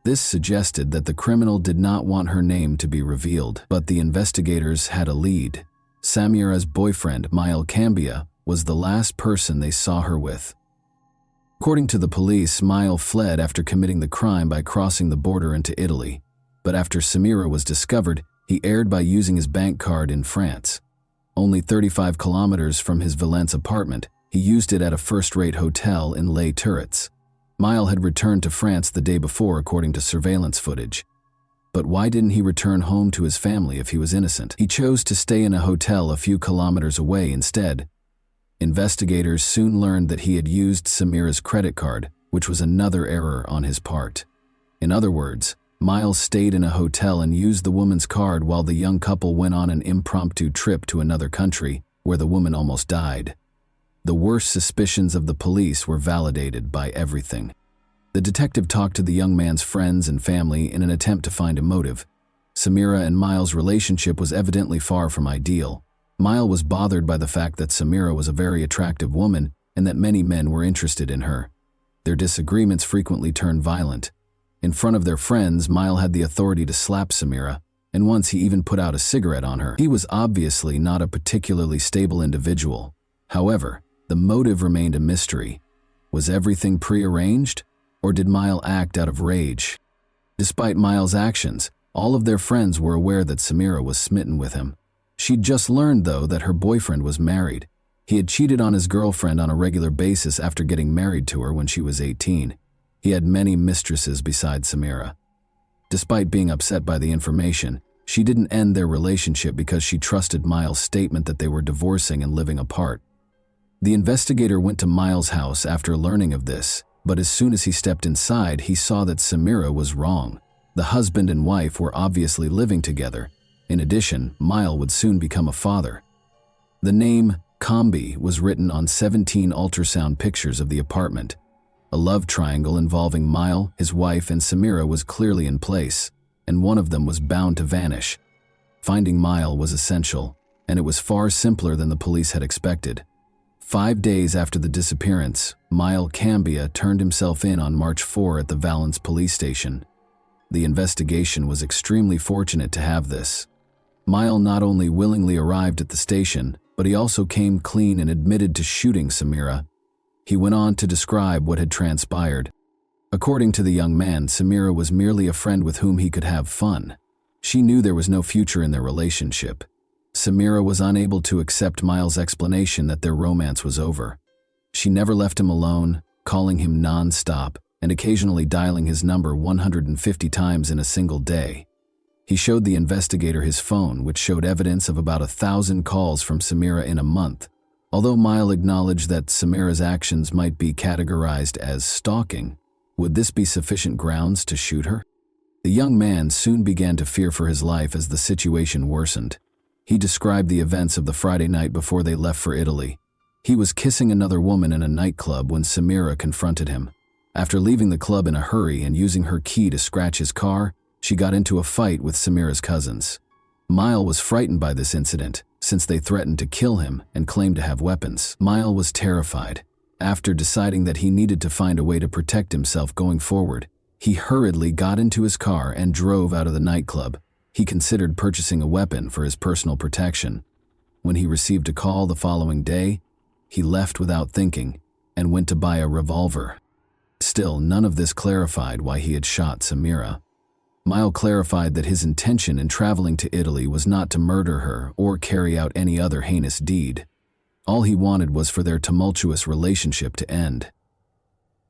This suggested that the criminal did not want her name to be revealed, but the investigators had a lead. Samira's boyfriend, Mile Cambia, was the last person they saw her with. According to the police, Mile fled after committing the crime by crossing the border into Italy, but after Samira was discovered, he erred by using his bank card in France. Only 35 kilometers from his Valence apartment, he used it at a first-rate hotel in Les Turrets. Mile had returned to France the day before according to surveillance footage. But why didn't he return home to his family if he was innocent? He chose to stay in a hotel a few kilometers away instead. Investigators soon learned that he had used Samira's credit card, which was another error on his part. In other words, Miles stayed in a hotel and used the woman's card while the young couple went on an impromptu trip to another country where the woman almost died. The worst suspicions of the police were validated by everything. The detective talked to the young man's friends and family in an attempt to find a motive. Samira and Miles' relationship was evidently far from ideal. Mile was bothered by the fact that Samira was a very attractive woman and that many men were interested in her. Their disagreements frequently turned violent. In front of their friends, Mile had the authority to slap Samira, and once he even put out a cigarette on her. He was obviously not a particularly stable individual. However, the motive remained a mystery. Was everything prearranged, or did Mile act out of rage? Despite Miles' actions, all of their friends were aware that Samira was smitten with him. She'd just learned, though, that her boyfriend was married. He had cheated on his girlfriend on a regular basis after getting married to her when she was 18. He had many mistresses besides Samira. Despite being upset by the information, she didn't end their relationship because she trusted Miles' statement that they were divorcing and living apart. The investigator went to Miles' house after learning of this, but as soon as he stepped inside, he saw that Samira was wrong. The husband and wife were obviously living together. In addition, Mile would soon become a father. The name Combi was written on 17 ultrasound pictures of the apartment. A love triangle involving Mile, his wife, and Samira was clearly in place, and one of them was bound to vanish. Finding Mile was essential, and it was far simpler than the police had expected. 5 days after the disappearance, Mile Cambia turned himself in on March 4 at the Valence police station. The investigation was extremely fortunate to have this. Mile not only willingly arrived at the station, but he also came clean and admitted to shooting Samira. He went on to describe what had transpired. According to the young man, Samira was merely a friend with whom he could have fun. She knew there was no future in their relationship. Samira was unable to accept Miles' explanation that their romance was over. She never left him alone, calling him non-stop and occasionally dialing his number 150 times in a single day. He showed the investigator his phone, which showed evidence of about 1,000 calls from Samira in a month. Although Mile acknowledged that Samira's actions might be categorized as stalking, would this be sufficient grounds to shoot her? The young man soon began to fear for his life as the situation worsened. He described the events of the Friday night before they left for Italy. He was kissing another woman in a nightclub when Samira confronted him. After leaving the club in a hurry and using her key to scratch his car, she got into a fight with Samira's cousins. Mile was frightened by this incident, since they threatened to kill him and claimed to have weapons. Mile was terrified. After deciding that he needed to find a way to protect himself going forward, he hurriedly got into his car and drove out of the nightclub. He considered purchasing a weapon for his personal protection. When he received a call the following day, he left without thinking and went to buy a revolver. Still, none of this clarified why he had shot Samira. Mile clarified that his intention in traveling to Italy was not to murder her or carry out any other heinous deed. All he wanted was for their tumultuous relationship to end.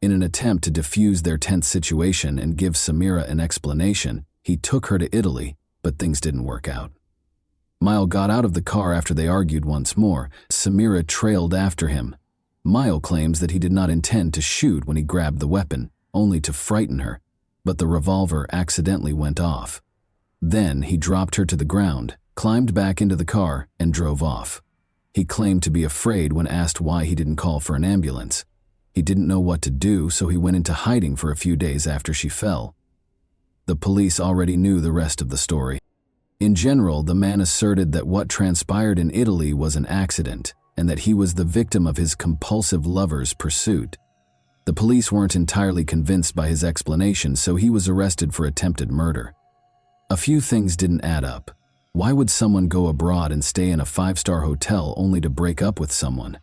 In an attempt to defuse their tense situation and give Samira an explanation, he took her to Italy, but things didn't work out. Mile got out of the car after they argued once more. Samira trailed after him. Mile claims that he did not intend to shoot when he grabbed the weapon, only to frighten her, but the revolver accidentally went off. Then he dropped her to the ground, climbed back into the car, and drove off. He claimed to be afraid when asked why he didn't call for an ambulance. He didn't know what to do, so he went into hiding for a few days after she fell. The police already knew the rest of the story. In general, the man asserted that what transpired in Italy was an accident, and that he was the victim of his compulsive lover's pursuit. The police weren't entirely convinced by his explanation, so he was arrested for attempted murder. A few things didn't add up. Why would someone go abroad and stay in a 5-star hotel only to break up with someone?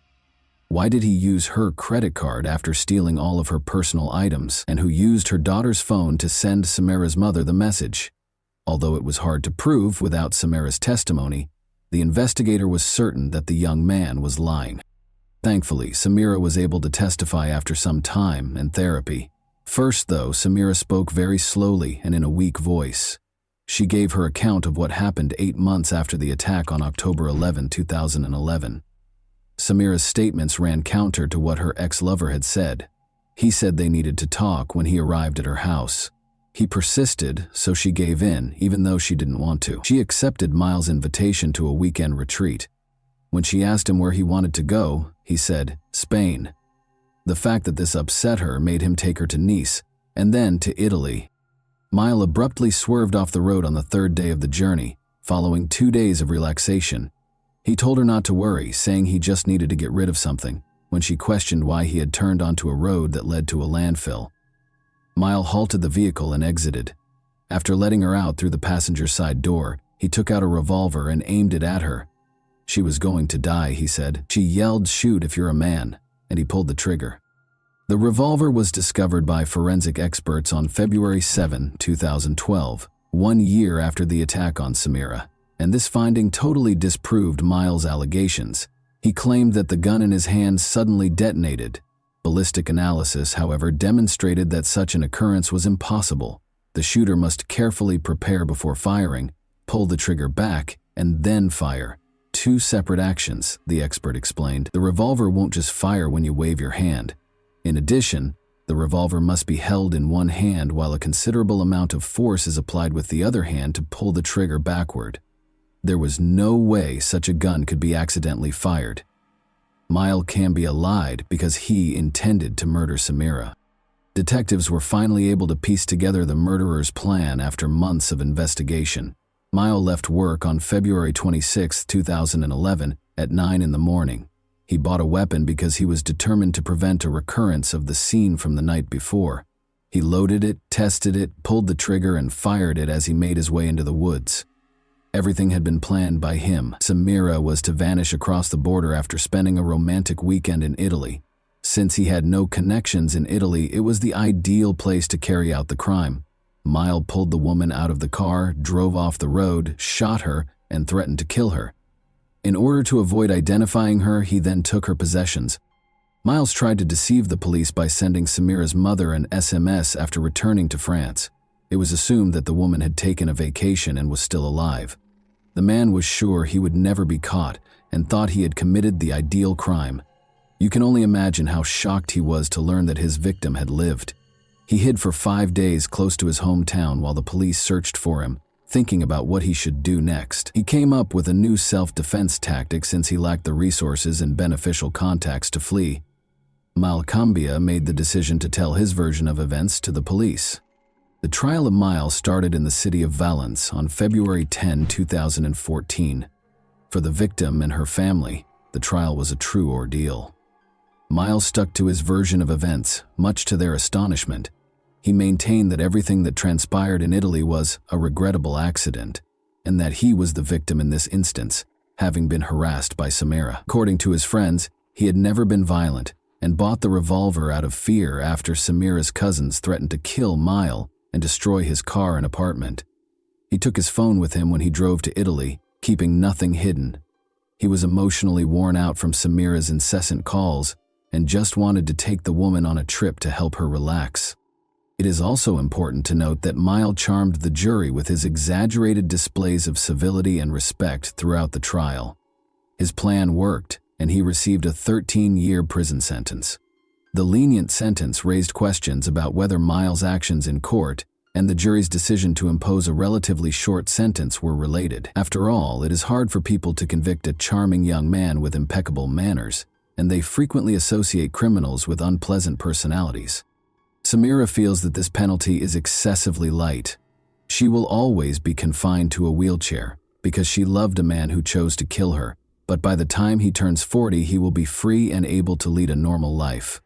Why did he use her credit card after stealing all of her personal items, and who used her daughter's phone to send Samira's mother the message? Although it was hard to prove without Samira's testimony, the investigator was certain that the young man was lying. Thankfully, Samira was able to testify after some time and therapy. First, though, Samira spoke very slowly and in a weak voice. She gave her account of what happened 8 months after the attack on October 11, 2011. Samira's statements ran counter to what her ex-lover had said. He said they needed to talk when he arrived at her house. He persisted, so she gave in, even though she didn't want to. She accepted Miles' invitation to a weekend retreat. When she asked him where he wanted to go, he said, Spain. The fact that this upset her made him take her to Nice, and then to Italy. Miles abruptly swerved off the road on the 3rd day of the journey, following 2 days of relaxation. He told her not to worry, saying he just needed to get rid of something, when she questioned why he had turned onto a road that led to a landfill. Miles halted the vehicle and exited. After letting her out through the passenger side door, he took out a revolver and aimed it at her. She was going to die, he said. She yelled, "Shoot if you're a man," and he pulled the trigger. The revolver was discovered by forensic experts on February 7, 2012, 1 year after the attack on Samira, and this finding totally disproved Miles' allegations. He claimed that the gun in his hand suddenly detonated. Ballistic analysis, however, demonstrated that such an occurrence was impossible. The shooter must carefully prepare before firing, pull the trigger back, and then fire. 2 separate actions, the expert explained. The revolver won't just fire when you wave your hand. In addition, the revolver must be held in one hand while a considerable amount of force is applied with the other hand to pull the trigger backward. There was no way such a gun could be accidentally fired. Miles Cambia lied because he intended to murder Samira. Detectives were finally able to piece together the murderer's plan after months of investigation. Miles left work on February 26, 2011 at 9 in the morning. He bought a weapon because he was determined to prevent a recurrence of the scene from the night before. He loaded it, tested it, pulled the trigger, and fired it as he made his way into the woods. Everything had been planned by him. Samira was to vanish across the border after spending a romantic weekend in Italy. Since he had no connections in Italy, it was the ideal place to carry out the crime. Miles pulled the woman out of the car, drove off the road, shot her, and threatened to kill her. In order to avoid identifying her, he then took her possessions. Miles tried to deceive the police by sending Samira's mother an SMS after returning to France. It was assumed that the woman had taken a vacation and was still alive. The man was sure he would never be caught and thought he had committed the ideal crime. You can only imagine how shocked he was to learn that his victim had lived. He hid for 5 days close to his hometown while the police searched for him, thinking about what he should do next. He came up with a new self-defense tactic since he lacked the resources and beneficial contacts to flee. Malcambia made the decision to tell his version of events to the police. The trial of Miles started in the city of Valence on February 10, 2014. For the victim and her family, the trial was a true ordeal. Miles stuck to his version of events, much to their astonishment. He maintained that everything that transpired in Italy was a regrettable accident, and that he was the victim in this instance, having been harassed by Samira. According to his friends, he had never been violent, and bought the revolver out of fear after Samira's cousins threatened to kill Miles and destroy his car and apartment. He took his phone with him when he drove to Italy, keeping nothing hidden. He was emotionally worn out from Samira's incessant calls and just wanted to take the woman on a trip to help her relax. It is also important to note that Miles charmed the jury with his exaggerated displays of civility and respect throughout the trial. His plan worked, and he received a 13-year prison sentence. The lenient sentence raised questions about whether Miles' actions in court and the jury's decision to impose a relatively short sentence were related. After all, it is hard for people to convict a charming young man with impeccable manners, and they frequently associate criminals with unpleasant personalities. Samira feels that this penalty is excessively light. She will always be confined to a wheelchair because she loved a man who chose to kill her, but by the time he turns 40, he will be free and able to lead a normal life.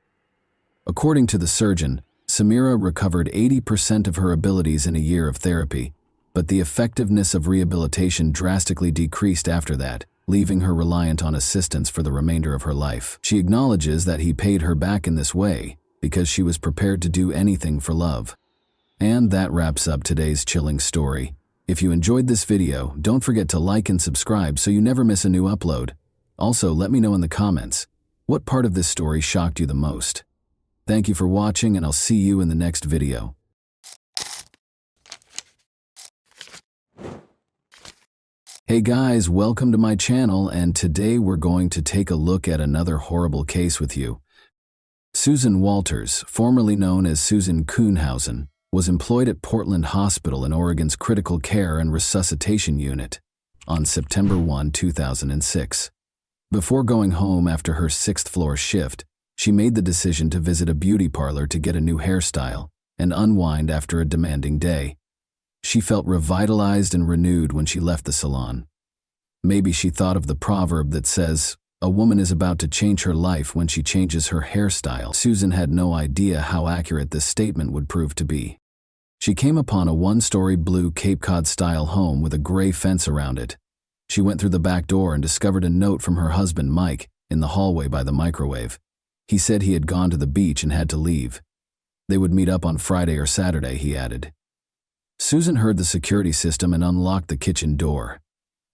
According to the surgeon, Samira recovered 80% of her abilities in a year of therapy, but the effectiveness of rehabilitation drastically decreased after that, leaving her reliant on assistance for the remainder of her life. She acknowledges that he paid her back in this way because she was prepared to do anything for love. And that wraps up today's chilling story. If you enjoyed this video, don't forget to like and subscribe so you never miss a new upload. Also, let me know in the comments, what part of this story shocked you the most? Thank you for watching, and I'll see you in the next video. Hey guys, welcome to my channel, and today we're going to take a look at another horrible case with you. Susan Walters, formerly known as Susan Kuhnhausen, was employed at Portland Hospital in Oregon's Critical Care and Resuscitation Unit on September 1, 2006. Before going home after her sixth-floor shift, she made the decision to visit a beauty parlor to get a new hairstyle and unwind after a demanding day. She felt revitalized and renewed when she left the salon. Maybe she thought of the proverb that says, "A woman is about to change her life when she changes her hairstyle." Susan had no idea how accurate this statement would prove to be. She came upon a one-story blue Cape Cod-style home with a gray fence around it. She went through the back door and discovered a note from her husband, Mike, in the hallway by the microwave. He said he had gone to the beach and had to leave. They would meet up on Friday or Saturday, he added. Susan heard the security system and unlocked the kitchen door.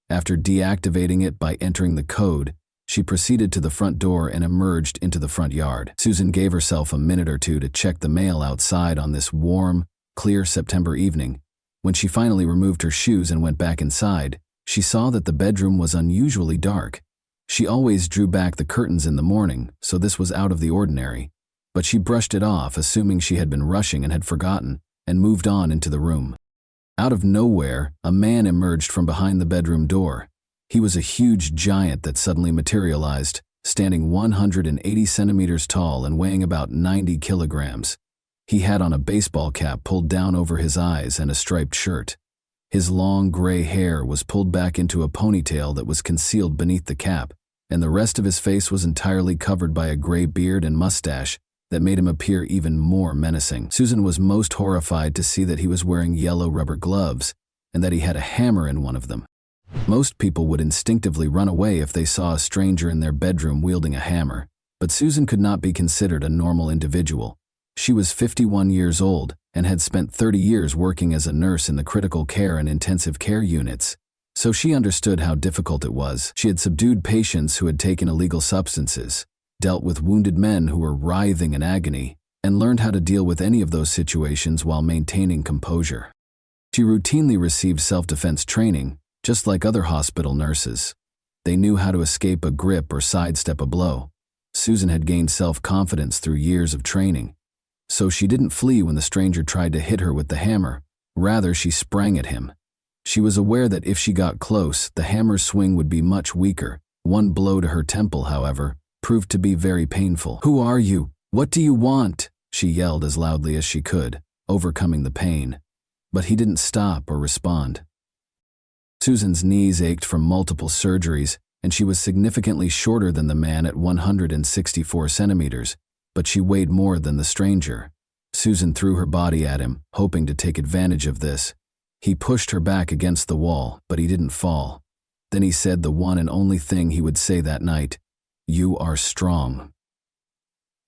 After deactivating it by entering the code, she proceeded to the front door and emerged into the front yard. Susan gave herself a minute or two to check the mail outside on this warm, clear September evening. When she finally removed her shoes and went back inside, she saw that the bedroom was unusually dark. She always drew back the curtains in the morning, so this was out of the ordinary. But she brushed it off, assuming she had been rushing and had forgotten, and moved on into the room. Out of nowhere, a man emerged from behind the bedroom door. He was a huge giant that suddenly materialized, standing 180 centimeters tall and weighing about 90 kilograms. He had on a baseball cap pulled down over his eyes and a striped shirt. His long gray hair was pulled back into a ponytail that was concealed beneath the cap, and the rest of his face was entirely covered by a gray beard and mustache that made him appear even more menacing. Susan was most horrified to see that he was wearing yellow rubber gloves and that he had a hammer in one of them. Most people would instinctively run away if they saw a stranger in their bedroom wielding a hammer, but Susan could not be considered a normal individual. She was 51 years old and had spent 30 years working as a nurse in the critical care and intensive care units, so she understood how difficult it was. She had subdued patients who had taken illegal substances, dealt with wounded men who were writhing in agony, and learned how to deal with any of those situations while maintaining composure. She routinely received self-defense training, just like other hospital nurses. They knew how to escape a grip or sidestep a blow. Susan had gained self-confidence through years of training, so she didn't flee when the stranger tried to hit her with the hammer. Rather, she sprang at him. She was aware that if she got close, the hammer's swing would be much weaker. One blow to her temple, however, proved to be very painful. "Who are you? What do you want?" she yelled as loudly as she could, overcoming the pain. But he didn't stop or respond. Susan's knees ached from multiple surgeries, and she was significantly shorter than the man at 164 centimeters, but she weighed more than the stranger. Susan threw her body at him, hoping to take advantage of this. He pushed her back against the wall, but he didn't fall. Then he said the one and only thing he would say that night: "You are strong."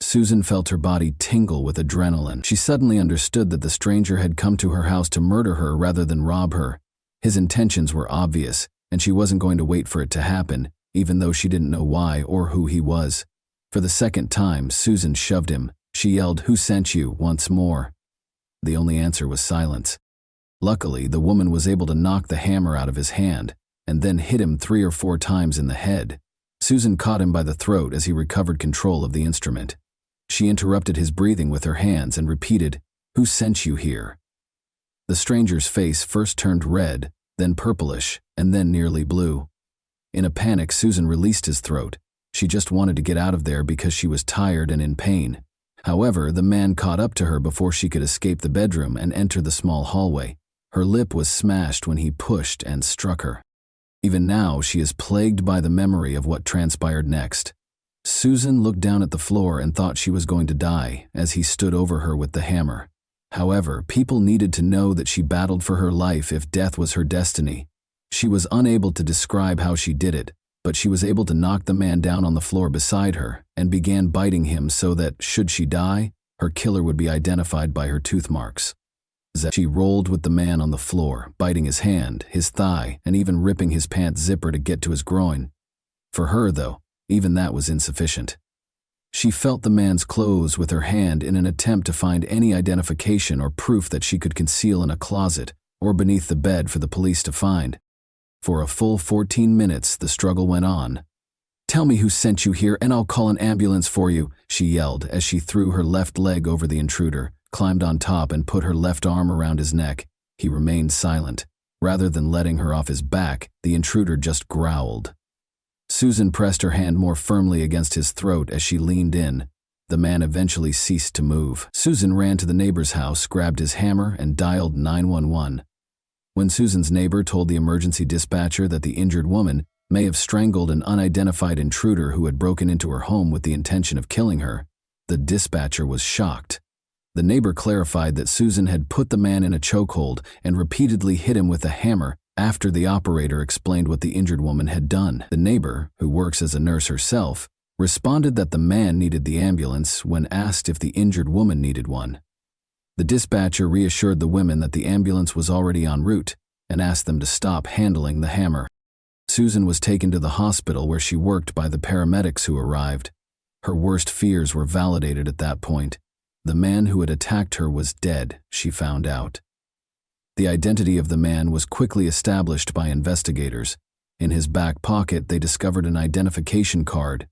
Susan felt her body tingle with adrenaline. She suddenly understood that the stranger had come to her house to murder her rather than rob her. His intentions were obvious, and she wasn't going to wait for it to happen, even though she didn't know why or who he was. For the second time, Susan shoved him. She yelled, "Who sent you?" once more. The only answer was silence. Luckily, the woman was able to knock the hammer out of his hand, and then hit him 3 or 4 times in the head. Susan caught him by the throat as he recovered control of the instrument. She interrupted his breathing with her hands and repeated, "Who sent you here?" The stranger's face first turned red, then purplish, and then nearly blue. In a panic, Susan released his throat. She just wanted to get out of there because she was tired and in pain. However, the man caught up to her before she could escape the bedroom and enter the small hallway. Her lip was smashed when he pushed and struck her. Even now, she is plagued by the memory of what transpired next. Susan looked down at the floor and thought she was going to die as he stood over her with the hammer. However, people needed to know that she battled for her life if death was her destiny. She was unable to describe how she did it, but she was able to knock the man down on the floor beside her and began biting him so that, should she die, her killer would be identified by her tooth marks. She rolled with the man on the floor, biting his hand, his thigh, and even ripping his pants zipper to get to his groin. For her, though, even that was insufficient. She felt the man's clothes with her hand in an attempt to find any identification or proof that she could conceal in a closet or beneath the bed for the police to find. For a full 14 minutes, the struggle went on. "Tell me who sent you here and I'll call an ambulance for you," she yelled as she threw her left leg over the intruder, climbed on top and put her left arm around his neck. He remained silent. Rather than letting her off his back, the intruder just growled. Susan pressed her hand more firmly against his throat as she leaned in. The man eventually ceased to move. Susan ran to the neighbor's house, grabbed his hammer, and dialed 911. When Susan's neighbor told the emergency dispatcher that the injured woman may have strangled an unidentified intruder who had broken into her home with the intention of killing her, the dispatcher was shocked. The neighbor clarified that Susan had put the man in a chokehold and repeatedly hit him with a hammer after the operator explained what the injured woman had done. The neighbor, who works as a nurse herself, responded that the man needed the ambulance when asked if the injured woman needed one. The dispatcher reassured the women that the ambulance was already en route and asked them to stop handling the hammer. Susan was taken to the hospital where she worked by the paramedics who arrived. Her worst fears were validated at that point. The man who had attacked her was dead, she found out. The identity of the man was quickly established by investigators. In his back pocket, they discovered an identification card.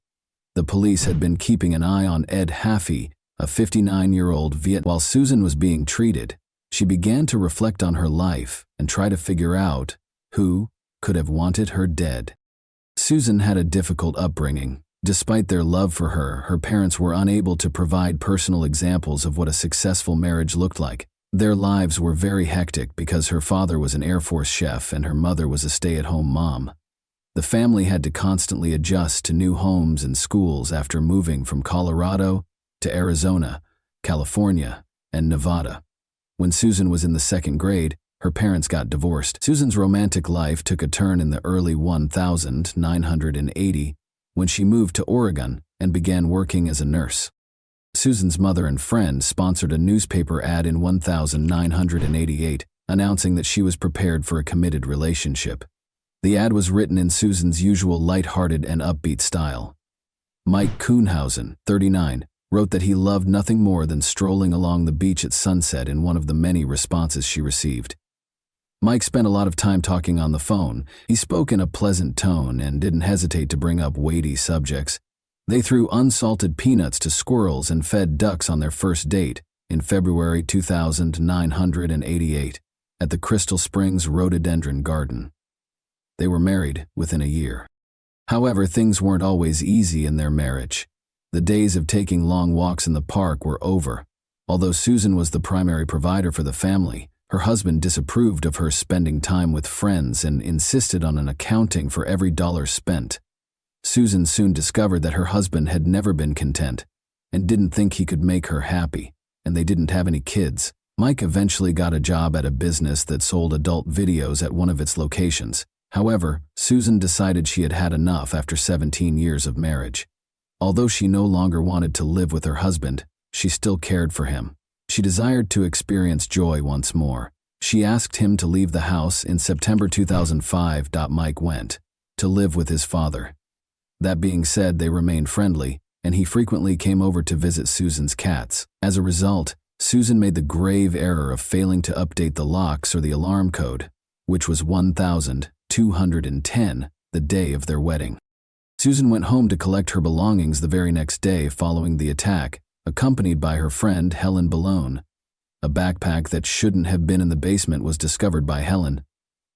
The police had been keeping an eye on Ed Haffey, a 59-year-old Viet. While Susan was being treated, she began to reflect on her life and try to figure out who could have wanted her dead. Susan had a difficult upbringing. Despite their love for her, her parents were unable to provide personal examples of what a successful marriage looked like. Their lives were very hectic because her father was an Air Force chef and her mother was a stay-at-home mom. The family had to constantly adjust to new homes and schools after moving from Colorado to Arizona, California, and Nevada. When Susan was in the 2nd grade, her parents got divorced. Susan's romantic life took a turn in the early 1980 when she moved to Oregon and began working as a nurse. Susan's mother and friend sponsored a newspaper ad in 1988 announcing that she was prepared for a committed relationship. The ad was written in Susan's usual light-hearted and upbeat style. Mike Kuhnhausen, 39, wrote that he loved nothing more than strolling along the beach at sunset in one of the many responses she received. Mike spent a lot of time talking on the phone. He spoke in a pleasant tone and didn't hesitate to bring up weighty subjects. They threw unsalted peanuts to squirrels and fed ducks on their first date in February 2988, at the Crystal Springs rhododendron garden. They were married within a year. However, things weren't always easy in their marriage. The days of taking long walks in the park were over. Although Susan was the primary provider for the family, her husband disapproved of her spending time with friends and insisted on an accounting for every dollar spent. Susan soon discovered that her husband had never been content and didn't think he could make her happy, and they didn't have any kids. Mike eventually got a job at a business that sold adult videos at one of its locations. However, Susan decided she had had enough after 17 years of marriage. Although she no longer wanted to live with her husband, she still cared for him. She desired to experience joy once more. She asked him to leave the house in September 2005. Mike went to live with his father. That being said, they remained friendly, and he frequently came over to visit Susan's cats. As a result, Susan made the grave error of failing to update the locks or the alarm code, which was 1,210 the day of their wedding. Susan went home to collect her belongings the very next day following the attack, accompanied by her friend Helen Balone. A backpack that shouldn't have been in the basement was discovered by Helen.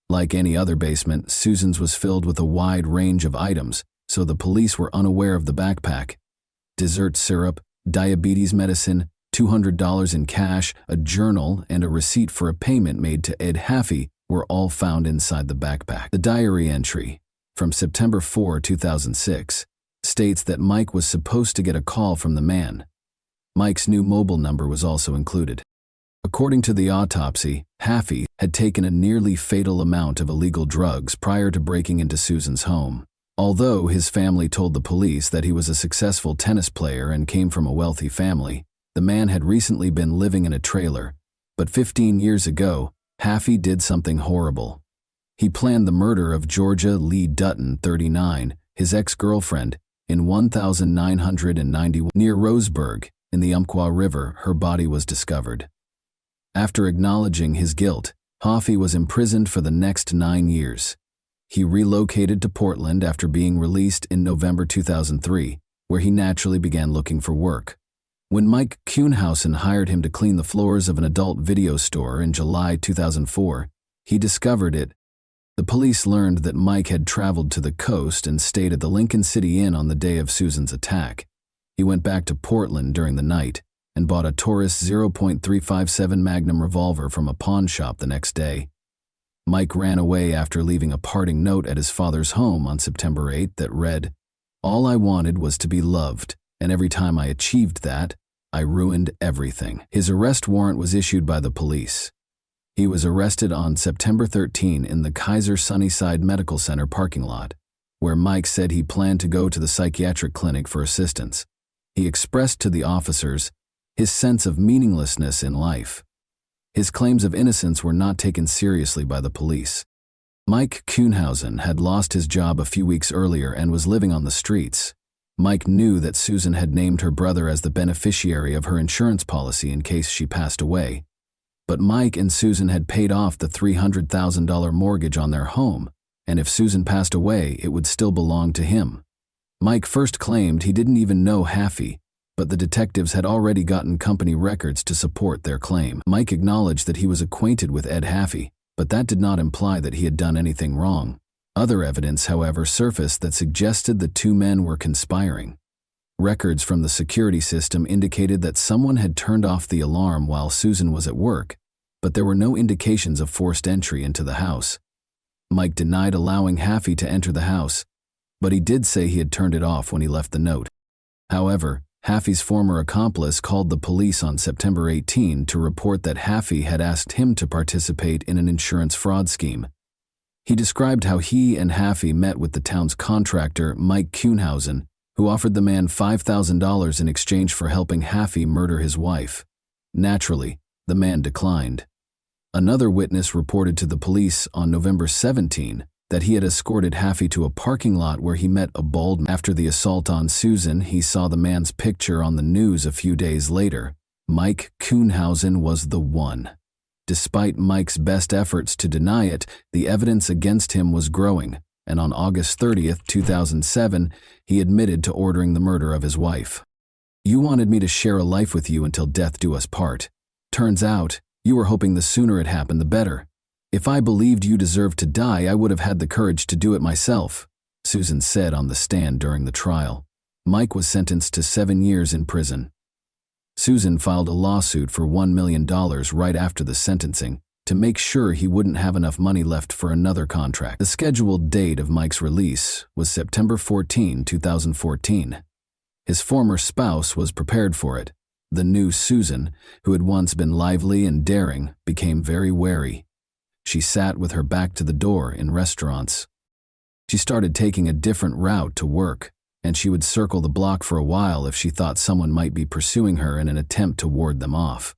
Like any other basement, Susan's was filled with a wide range of items, so the police were unaware of the backpack. Dessert syrup, diabetes medicine, $200 in cash, a journal, and a receipt for a payment made to Ed Haffey were all found inside the backpack. The diary entry, from September 4, 2006, states that Mike was supposed to get a call from the man. Mike's new mobile number was also included. According to the autopsy, Haffey had taken a nearly fatal amount of illegal drugs prior to breaking into Susan's home. Although his family told the police that he was a successful tennis player and came from a wealthy family, the man had recently been living in a trailer. But 15 years ago, Haffey did something horrible. He planned the murder of Georgia Lee Dutton, 39, his ex-girlfriend, in 1991 near Roseburg. In the Umpqua River, her body was discovered. After acknowledging his guilt, Haffey was imprisoned for the next 9 years. He relocated to Portland after being released in November 2003, where he naturally began looking for work. When Mike Kuhnhausen hired him to clean the floors of an adult video store in July 2004, he discovered it. The police learned that Mike had traveled to the coast and stayed at the Lincoln City Inn on the day of Susan's attack. He went back to Portland during the night and bought a Taurus .357 Magnum revolver from a pawn shop the next day. Mike ran away after leaving a parting note at his father's home on September 8 that read, "All I wanted was to be loved, and every time I achieved that, I ruined everything." His arrest warrant was issued by the police. He was arrested on September 13 in the Kaiser Sunnyside Medical Center parking lot, where Mike said he planned to go to the psychiatric clinic for assistance. He expressed to the officers his sense of meaninglessness in life. His claims of innocence were not taken seriously by the police. Mike Kuhnhausen had lost his job a few weeks earlier and was living on the streets. Mike knew that Susan had named her brother as the beneficiary of her insurance policy in case she passed away. But Mike and Susan had paid off the $300,000 mortgage on their home, and if Susan passed away, it would still belong to him. Mike first claimed he didn't even know Haffey, but the detectives had already gotten company records to support their claim. Mike acknowledged that he was acquainted with Ed Haffey, but that did not imply that he had done anything wrong. Other evidence, however, surfaced that suggested the two men were conspiring. Records from the security system indicated that someone had turned off the alarm while Susan was at work, but there were no indications of forced entry into the house. Mike denied allowing Haffey to enter the house, but he did say he had turned it off when he left the note. However, Haffey's former accomplice called the police on September 18 to report that Haffey had asked him to participate in an insurance fraud scheme. He described how he and Haffey met with the town's contractor, Mike Kuhnhausen, who offered the man $5,000 in exchange for helping Haffey murder his wife. Naturally, the man declined. Another witness reported to the police on November 17 that he had escorted Haffey to a parking lot where he met a bald man. After the assault on Susan, he saw the man's picture on the news a few days later. Mike Kuhnhausen was the one. Despite Mike's best efforts to deny it, the evidence against him was growing, and on August 30, 2007, he admitted to ordering the murder of his wife. "You wanted me to share a life with you until death do us part. Turns out, you were hoping the sooner it happened the better. "If I believed you deserved to die, I would have had the courage to do it myself," Susan said on the stand during the trial. Mike was sentenced to 7 years in prison. Susan filed a lawsuit for $1 million right after the sentencing to make sure he wouldn't have enough money left for another contract. The scheduled date of Mike's release was September 14, 2014. His former spouse was prepared for it. The new Susan, who had once been lively and daring, became very wary. She sat with her back to the door in restaurants. She started taking a different route to work, and she would circle the block for a while if she thought someone might be pursuing her in an attempt to ward them off.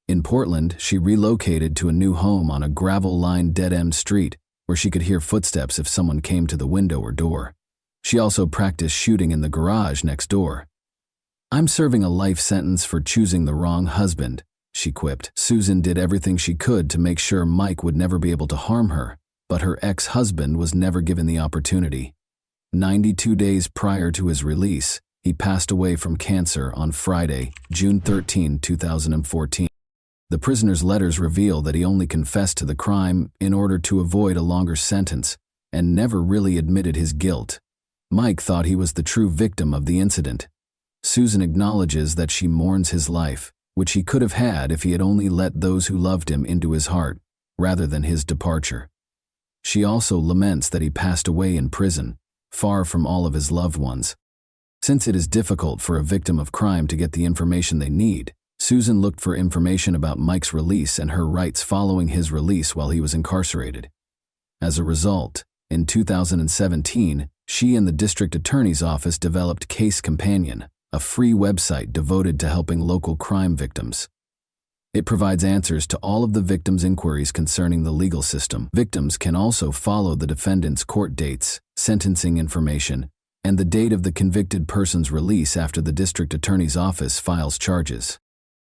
In Portland, she relocated to a new home on a gravel-lined dead-end street where she could hear footsteps if someone came to the window or door. She also practiced shooting in the garage next door. "I'm serving a life sentence for choosing the wrong husband," she quipped. Susan did everything she could to make sure Mike would never be able to harm her, but her ex-husband was never given the opportunity. 92 days prior to his release, he passed away from cancer on Friday, June 13, 2014. The prisoner's letters reveal that he only confessed to the crime in order to avoid a longer sentence and never really admitted his guilt. Mike thought he was the true victim of the incident. Susan acknowledges that she mourns his life, which he could have had if he had only let those who loved him into his heart, rather than his departure. She also laments that he passed away in prison, far from all of his loved ones. Since it is difficult for a victim of crime to get the information they need, Susan looked for information about Mike's release and her rights following his release while he was incarcerated. As a result, in 2017, she and the district attorney's office developed Case Companion, a free website devoted to helping local crime victims. It provides answers to all of the victims' inquiries concerning the legal system. Victims can also follow the defendant's court dates, sentencing information, and the date of the convicted person's release after the district attorney's office files charges.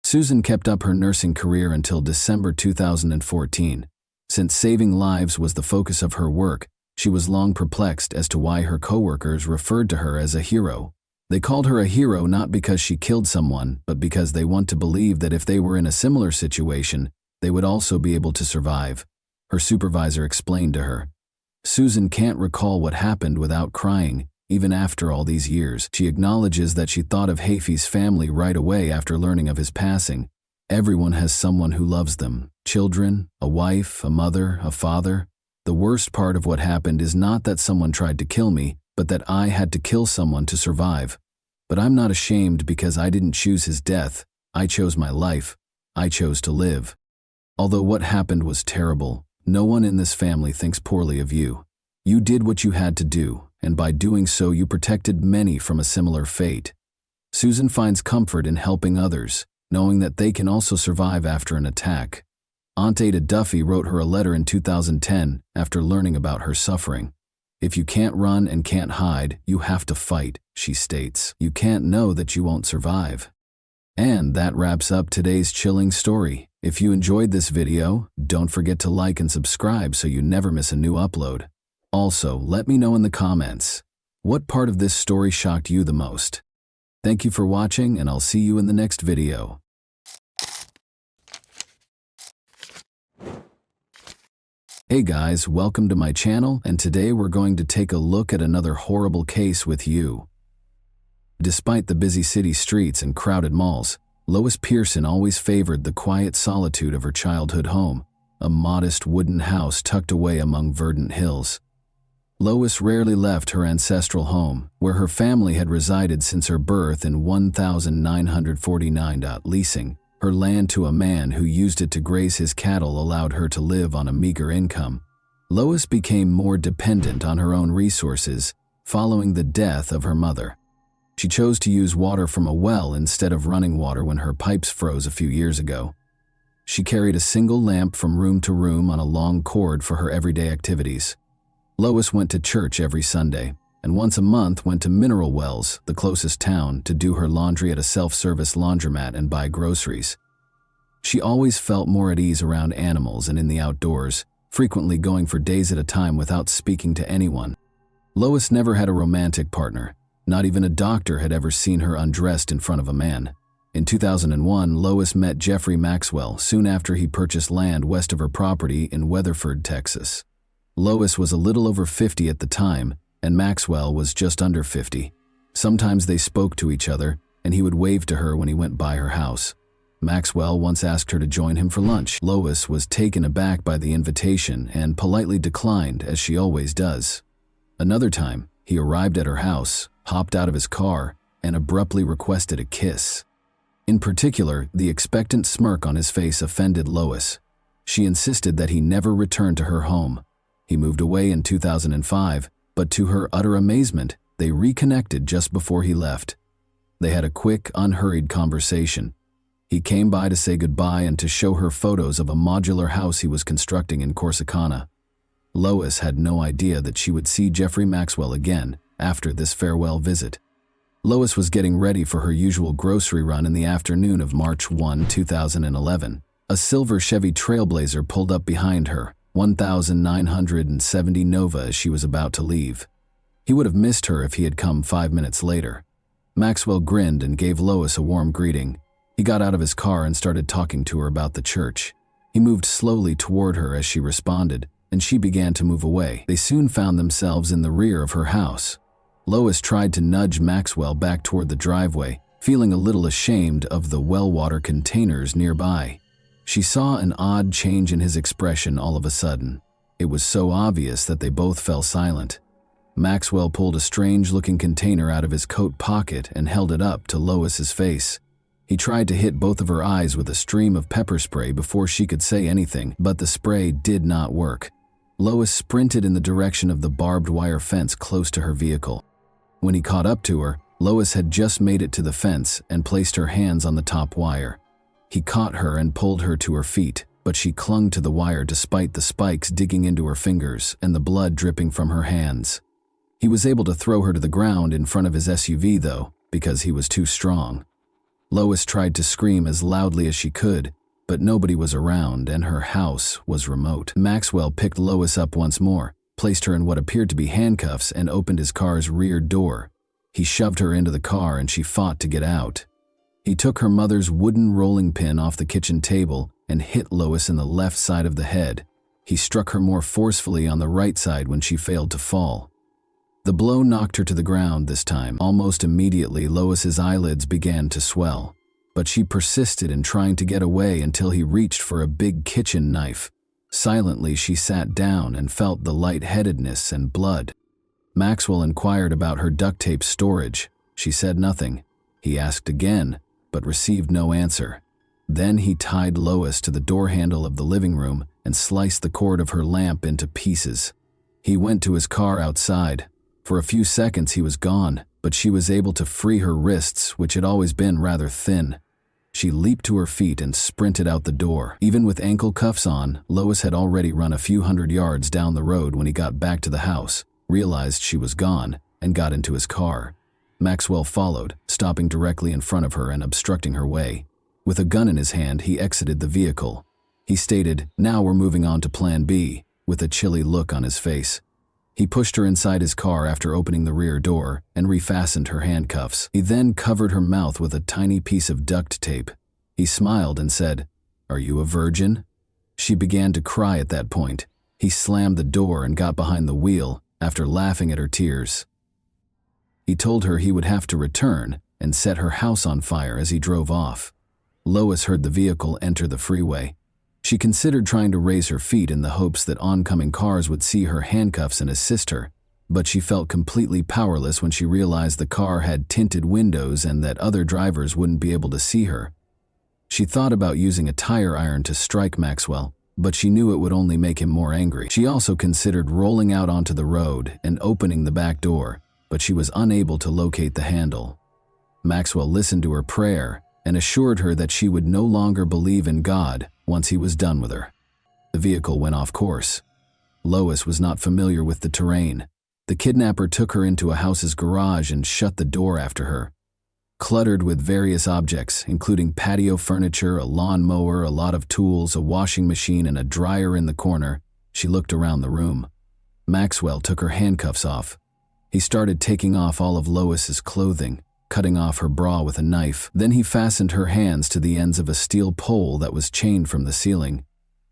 Susan kept up her nursing career until December 2014. Since saving lives was the focus of her work, she was long perplexed as to why her coworkers referred to her as a hero. They called her a hero not because she killed someone, but because they want to believe that if they were in a similar situation, they would also be able to survive, her supervisor explained to her. Susan can't recall what happened without crying, even after all these years. She acknowledges that she thought of Hafey's family right away after learning of his passing. Everyone has someone who loves them. Children, a wife, a mother, a father. The worst part of what happened is not that someone tried to kill me, but that I had to kill someone to survive. But I'm not ashamed because I didn't choose his death. I chose my life. I chose to live. Although what happened was terrible, no one in this family thinks poorly of you. You did what you had to do, and by doing so you protected many from a similar fate. Susan finds comfort in helping others, knowing that they can also survive after an attack. Aunt Ada Duffy wrote her a letter in 2010 after learning about her suffering. "If you can't run and can't hide, you have to fight," she states. "You can't know that you won't survive." And that wraps up today's chilling story. If you enjoyed this video, don't forget to like and subscribe so you never miss a new upload. Also, let me know in the comments, what part of this story shocked you the most? Thank you for watching, and I'll see you in the next video. Hey guys, welcome to my channel, and today we're going to take a look at another horrible case with you. Despite the busy city streets and crowded malls, Lois Pearson always favored the quiet solitude of her childhood home, a modest wooden house tucked away among verdant hills. Lois rarely left her ancestral home, where her family had resided since her birth in 1949. Leasing her land to a man who used it to graze his cattle allowed her to live on a meager income. Lois became more dependent on her own resources following the death of her mother. She chose to use water from a well instead of running water when her pipes froze a few years ago. She carried a single lamp from room to room on a long cord for her everyday activities. Lois went to church every Sunday, and once a month went to Mineral Wells, the closest town, to do her laundry at a self-service laundromat and buy groceries. She always felt more at ease around animals and in the outdoors, frequently going for days at a time without speaking to anyone. Lois never had a romantic partner. Not even a doctor had ever seen her undressed in front of a man. In 2001, Lois met Jeffrey Maxwell soon after he purchased land west of her property in Weatherford, Texas. Lois was a little over 50 at the time, and Maxwell was just under 50. Sometimes they spoke to each other, and he would wave to her when he went by her house. Maxwell once asked her to join him for lunch. Lois was taken aback by the invitation and politely declined, as she always does. Another time, he arrived at her house, hopped out of his car, and abruptly requested a kiss. In particular, the expectant smirk on his face offended Lois. She insisted that he never return to her home. He moved away in 2005, but to her utter amazement, they reconnected just before he left. They had a quick, unhurried conversation. He came by to say goodbye and to show her photos of a modular house he was constructing in Corsicana. Lois had no idea that she would see Jeffrey Maxwell again after this farewell visit. Lois was getting ready for her usual grocery run in the afternoon of March 1, 2011. A silver Chevy Trailblazer pulled up behind her, 1970 Nova, as she was about to leave. He would have missed her if he had come 5 minutes later. Maxwell grinned and gave Lois a warm greeting. He got out of his car and started talking to her about the church. He moved slowly toward her as she responded, and she began to move away. They soon found themselves in the rear of her house. Lois tried to nudge Maxwell back toward the driveway, feeling a little ashamed of the well water containers nearby. She saw an odd change in his expression all of a sudden. It was so obvious that they both fell silent. Maxwell pulled a strange-looking container out of his coat pocket and held it up to Lois's face. He tried to hit both of her eyes with a stream of pepper spray before she could say anything, but the spray did not work. Lois sprinted in the direction of the barbed wire fence close to her vehicle. When he caught up to her, Lois had just made it to the fence and placed her hands on the top wire. He caught her and pulled her to her feet, but she clung to the wire despite the spikes digging into her fingers and the blood dripping from her hands. He was able to throw her to the ground in front of his SUV, though, because he was too strong. Lois tried to scream as loudly as she could, but nobody was around and her house was remote. Maxwell picked Lois up once more, placed her in what appeared to be handcuffs, and opened his car's rear door. He shoved her into the car and she fought to get out. He took her mother's wooden rolling pin off the kitchen table and hit Lois in the left side of the head. He struck her more forcefully on the right side when she failed to fall. The blow knocked her to the ground this time. Almost immediately, Lois's eyelids began to swell, but she persisted in trying to get away until he reached for a big kitchen knife. Silently, she sat down and felt the lightheadedness and blood. Maxwell inquired about her duct tape storage. She said nothing. He asked again, but received no answer. Then he tied Lois to the door handle of the living room and sliced the cord of her lamp into pieces. He went to his car outside. For a few seconds he was gone, but she was able to free her wrists, which had always been rather thin. She leaped to her feet and sprinted out the door. Even with ankle cuffs on, Lois had already run a few hundred yards down the road when he got back to the house, realized she was gone, and got into his car. Maxwell followed, stopping directly in front of her and obstructing her way. With a gun in his hand, he exited the vehicle. He stated, "Now we're moving on to Plan B," with a chilly look on his face. He pushed her inside his car after opening the rear door and refastened her handcuffs. He then covered her mouth with a tiny piece of duct tape. He smiled and said, "Are you a virgin?" She began to cry at that point. He slammed the door and got behind the wheel after laughing at her tears. He told her he would have to return and set her house on fire as he drove off. Lois heard the vehicle enter the freeway. She considered trying to raise her feet in the hopes that oncoming cars would see her handcuffs and assist her, but she felt completely powerless when she realized the car had tinted windows and that other drivers wouldn't be able to see her. She thought about using a tire iron to strike Maxwell, but she knew it would only make him more angry. She also considered rolling out onto the road and opening the back door, but she was unable to locate the handle. Maxwell listened to her prayer and assured her that she would no longer believe in God once he was done with her. The vehicle went off course. Lois was not familiar with the terrain. The kidnapper took her into a house's garage and shut the door after her. Cluttered with various objects, including patio furniture, a lawn mower, a lot of tools, a washing machine, and a dryer in the corner, she looked around the room. Maxwell took her handcuffs off. He started taking off all of Lois's clothing. cutting off her bra with a knife. Then he fastened her hands to the ends of a steel pole that was chained from the ceiling.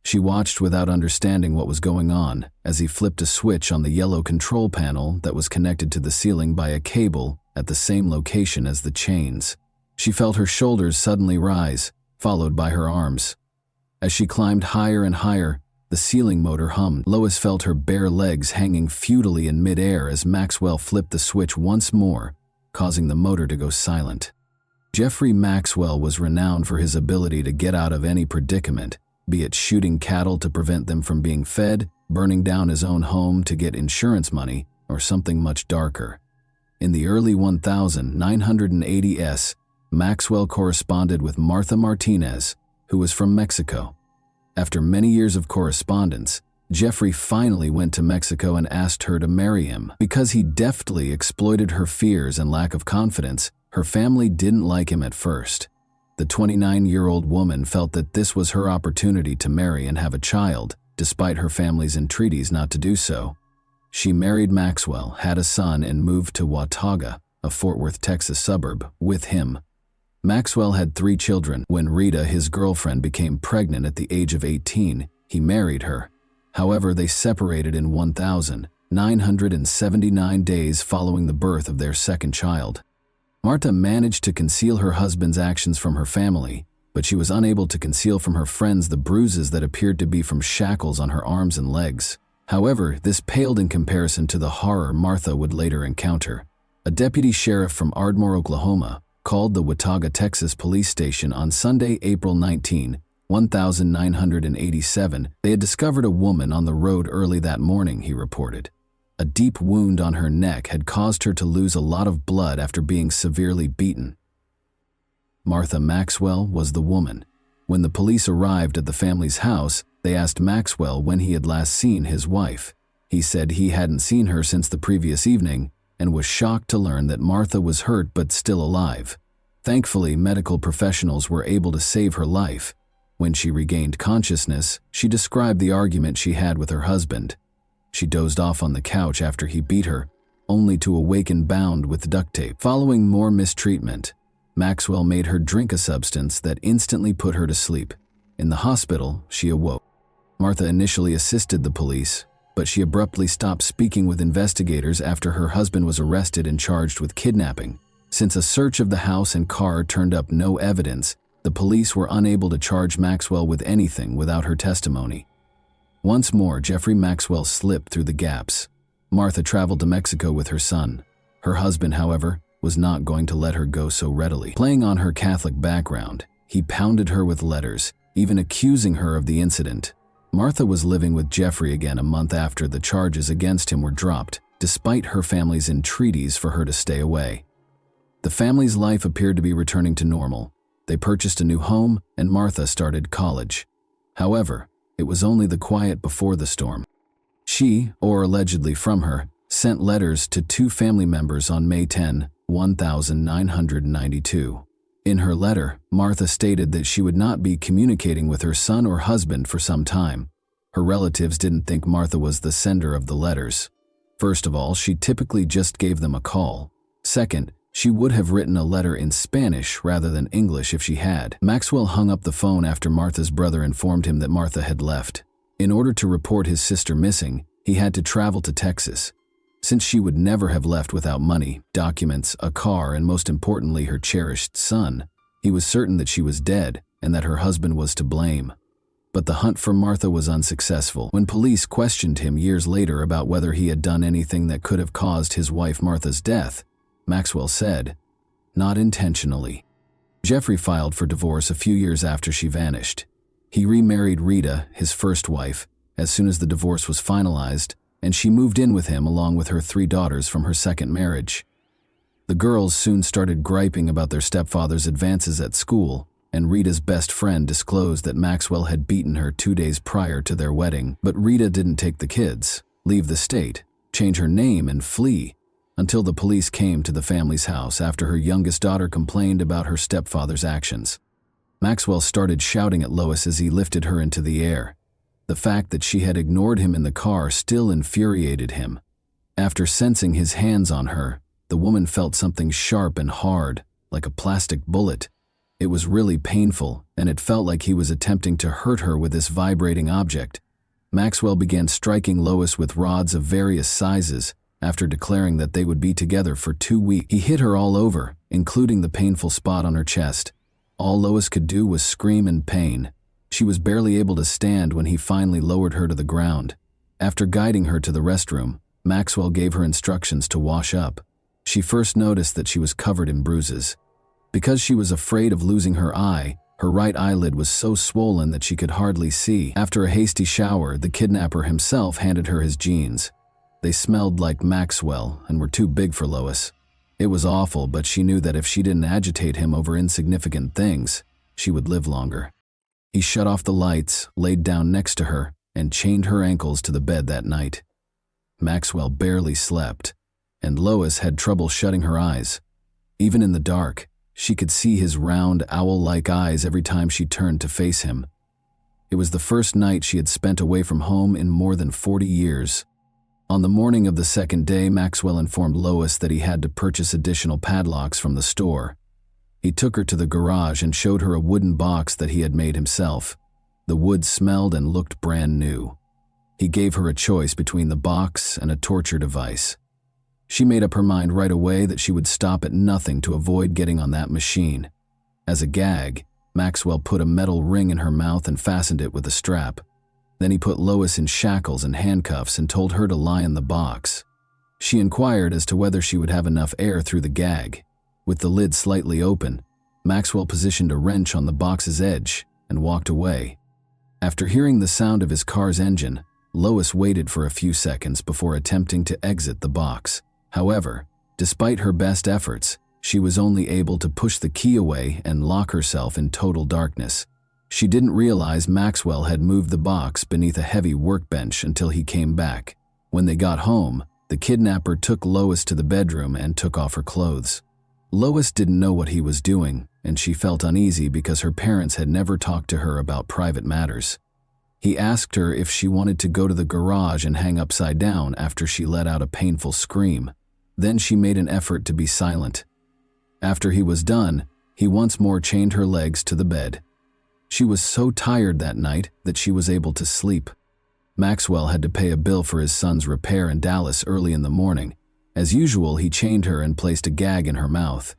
She watched without understanding what was going on as he flipped a switch on the yellow control panel that was connected to the ceiling by a cable at the same location as the chains. She felt her shoulders suddenly rise, followed by her arms. As she climbed higher and higher, the ceiling motor hummed. Lois felt her bare legs hanging futilely in midair as Maxwell flipped the switch once more, causing the motor to go silent. Jeffrey Maxwell was renowned for his ability to get out of any predicament, be it shooting cattle to prevent them from being fed, burning down his own home to get insurance money, or something much darker. In the early 1980s, Maxwell corresponded with Martha Martinez, who was from Mexico. After many years of correspondence, Jeffrey finally went to Mexico and asked her to marry him. Because he deftly exploited her fears and lack of confidence, her family didn't like him at first. The 29-year-old woman felt that this was her opportunity to marry and have a child, despite her family's entreaties not to do so. She married Maxwell, had a son, and moved to Watauga, a Fort Worth, Texas suburb, with him. Maxwell had 3 children. When Rita, his girlfriend, became pregnant at the age of 18, he married her. However, they separated in 1,979 days following the birth of their second child. Marta managed to conceal her husband's actions from her family, but she was unable to conceal from her friends the bruises that appeared to be from shackles on her arms and legs. However, this paled in comparison to the horror Martha would later encounter. A deputy sheriff from Ardmore, Oklahoma, called the Watauga, Texas police station on Sunday, April 19, 1987. They had discovered a woman on the road early that morning, he reported. A deep wound on her neck had caused her to lose a lot of blood after being severely beaten. Martha Maxwell was the woman. When the police arrived at the family's house, they asked Maxwell when he had last seen his wife. He said he hadn't seen her since the previous evening and was shocked to learn that Martha was hurt but still alive. Thankfully, medical professionals were able to save her life. When she regained consciousness, she described the argument she had with her husband. She dozed off on the couch after he beat her, only to awaken bound with duct tape. Following more mistreatment, Maxwell made her drink a substance that instantly put her to sleep. In the hospital, she awoke. Martha initially assisted the police, but she abruptly stopped speaking with investigators after her husband was arrested and charged with kidnapping. Since a search of the house and car turned up no evidence, the police were unable to charge Maxwell with anything without her testimony. Once more, Jeffrey Maxwell slipped through the gaps. Martha traveled to Mexico with her son. Her husband, however, was not going to let her go so readily. Playing on her Catholic background, he pounded her with letters, even accusing her of the incident. Martha was living with Jeffrey again a month after the charges against him were dropped, despite her family's entreaties for her to stay away. The family's life appeared to be returning to normal. They purchased a new home, and Martha started college. However, it was only the quiet before the storm. She, or allegedly from her, sent letters to 2 family members on May 10, 1992. In her letter, Martha stated that she would not be communicating with her son or husband for some time. Her relatives didn't think Martha was the sender of the letters. First of all, she typically just gave them a call. Second, she would have written a letter in Spanish rather than English if she had. Maxwell hung up the phone after Martha's brother informed him that Martha had left. In order to report his sister missing, he had to travel to Texas. Since she would never have left without money, documents, a car, and most importantly her cherished son, he was certain that she was dead and that her husband was to blame. But the hunt for Martha was unsuccessful. When police questioned him years later about whether he had done anything that could have caused his wife Martha's death, Maxwell said, "Not intentionally." Jeffrey filed for divorce a few years after she vanished. He remarried Rita, his first wife, as soon as the divorce was finalized, and she moved in with him along with her 3 daughters from her second marriage. The girls soon started griping about their stepfather's advances at school, and Rita's best friend disclosed that Maxwell had beaten her 2 days prior to their wedding. But Rita didn't take the kids, leave the state, change her name, and flee, until the police came to the family's house after her youngest daughter complained about her stepfather's actions. Maxwell started shouting at Lois as he lifted her into the air. The fact that she had ignored him in the car still infuriated him. After sensing his hands on her, the woman felt something sharp and hard, like a plastic bullet. It was really painful, and it felt like he was attempting to hurt her with this vibrating object. Maxwell began striking Lois with rods of various sizes. After declaring that they would be together for 2 weeks, he hit her all over, including the painful spot on her chest. All Lois could do was scream in pain. She was barely able to stand when he finally lowered her to the ground. After guiding her to the restroom, Maxwell gave her instructions to wash up. She first noticed that she was covered in bruises. Because she was afraid of losing her eye, her right eyelid was so swollen that she could hardly see. After a hasty shower, the kidnapper himself handed her his jeans. They smelled like Maxwell and were too big for Lois. It was awful, but she knew that if she didn't agitate him over insignificant things, she would live longer. He shut off the lights, laid down next to her, and chained her ankles to the bed that night. Maxwell barely slept, and Lois had trouble shutting her eyes. Even in the dark, she could see his round, owl-like eyes every time she turned to face him. It was the first night she had spent away from home in more than 40 years. On the morning of the second day, Maxwell informed Lois that he had to purchase additional padlocks from the store. He took her to the garage and showed her a wooden box that he had made himself. The wood smelled and looked brand new. He gave her a choice between the box and a torture device. She made up her mind right away that she would stop at nothing to avoid getting on that machine. As a gag, Maxwell put a metal ring in her mouth and fastened it with a strap. Then he put Lois in shackles and handcuffs and told her to lie in the box. She inquired as to whether she would have enough air through the gag. With the lid slightly open, Maxwell positioned a wrench on the box's edge and walked away. After hearing the sound of his car's engine, Lois waited for a few seconds before attempting to exit the box. However, despite her best efforts, she was only able to push the key away and lock herself in total darkness. She didn't realize Maxwell had moved the box beneath a heavy workbench until he came back. When they got home, the kidnapper took Lois to the bedroom and took off her clothes. Lois didn't know what he was doing, and she felt uneasy because her parents had never talked to her about private matters. He asked her if she wanted to go to the garage and hang upside down after she let out a painful scream. Then she made an effort to be silent. After he was done, he once more chained her legs to the bed. She was so tired that night that she was able to sleep. Maxwell had to pay a bill for his son's repair in Dallas early in the morning. As usual, he chained her and placed a gag in her mouth.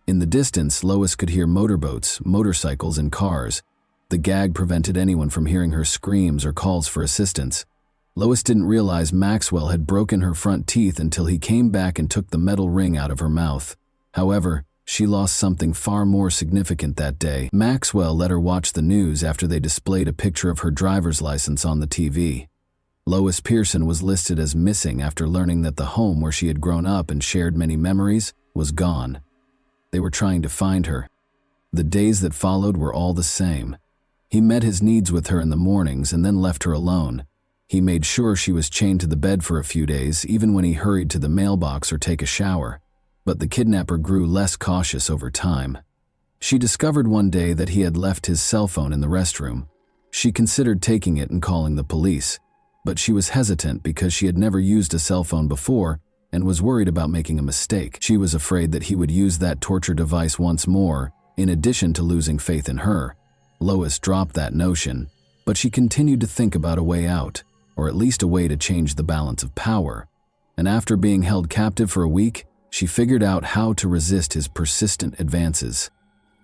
In the distance, Lois could hear motorboats, motorcycles, and cars. The gag prevented anyone from hearing her screams or calls for assistance. Lois didn't realize Maxwell had broken her front teeth until he came back and took the metal ring out of her mouth. However, she lost something far more significant that day. Maxwell let her watch the news after they displayed a picture of her driver's license on the TV. Lois Pearson was listed as missing after learning that the home where she had grown up and shared many memories was gone. They were trying to find her. The days that followed were all the same. He met his needs with her in the mornings and then left her alone. He made sure she was chained to the bed for a few days, even when he hurried to the mailbox or take a shower. But the kidnapper grew less cautious over time. She discovered one day that he had left his cell phone in the restroom. She considered taking it and calling the police, but she was hesitant because she had never used a cell phone before and was worried about making a mistake. She was afraid that he would use that torture device once more, in addition to losing faith in her. Lois dropped that notion, but she continued to think about a way out, or at least a way to change the balance of power. And after being held captive for a week, she figured out how to resist his persistent advances.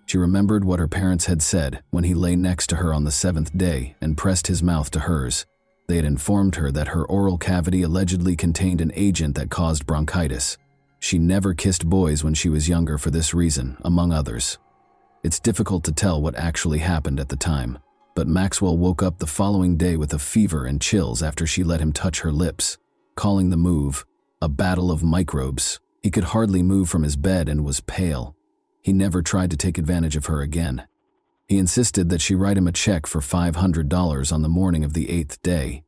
She remembered what her parents had said when he lay next to her on the 7th day and pressed his mouth to hers. They had informed her that her oral cavity allegedly contained an agent that caused bronchitis. She never kissed boys when she was younger for this reason, among others. It's difficult to tell what actually happened at the time, but Maxwell woke up the following day with a fever and chills after she let him touch her lips, calling the move a battle of microbes. He could hardly move from his bed and was pale. He never tried to take advantage of her again. He insisted that she write him a check for $500 on the morning of the 8th day.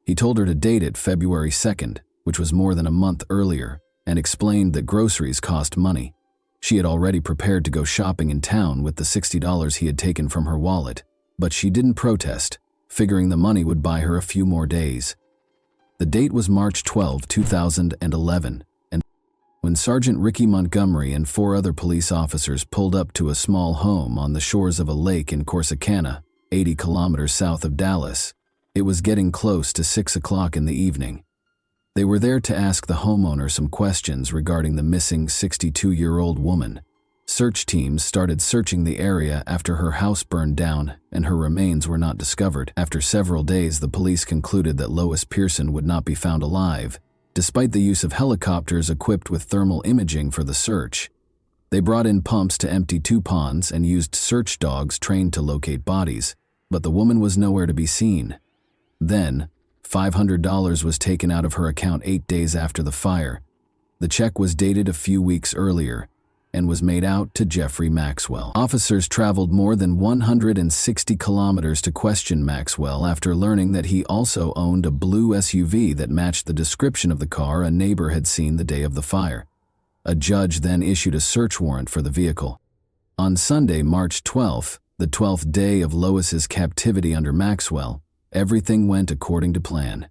He told her to date it February 2nd, which was more than a month earlier, and explained that groceries cost money. She had already prepared to go shopping in town with the $60 he had taken from her wallet, but she didn't protest, figuring the money would buy her a few more days. The date was March 12, 2011, and When Sergeant Ricky Montgomery and 4 other police officers pulled up to a small home on the shores of a lake in Corsicana, 80 kilometers south of Dallas, it was getting close to 6 o'clock in the evening. They were there to ask the homeowner some questions regarding the missing 62-year-old woman. Search teams started searching the area after her house burned down and her remains were not discovered. After several days, the police concluded that Lois Pearson would not be found alive, despite the use of helicopters equipped with thermal imaging for the search. They brought in pumps to empty 2 ponds and used search dogs trained to locate bodies, but the woman was nowhere to be seen. Then, $500 was taken out of her account 8 days after the fire. The check was dated a few weeks earlier and was made out to Jeffrey Maxwell. Officers traveled more than 160 kilometers to question Maxwell after learning that he also owned a blue SUV that matched the description of the car a neighbor had seen the day of the fire. A judge then issued a search warrant for the vehicle. On Sunday, March 12th, the 12th day of Lois's captivity under Maxwell, everything went according to plan.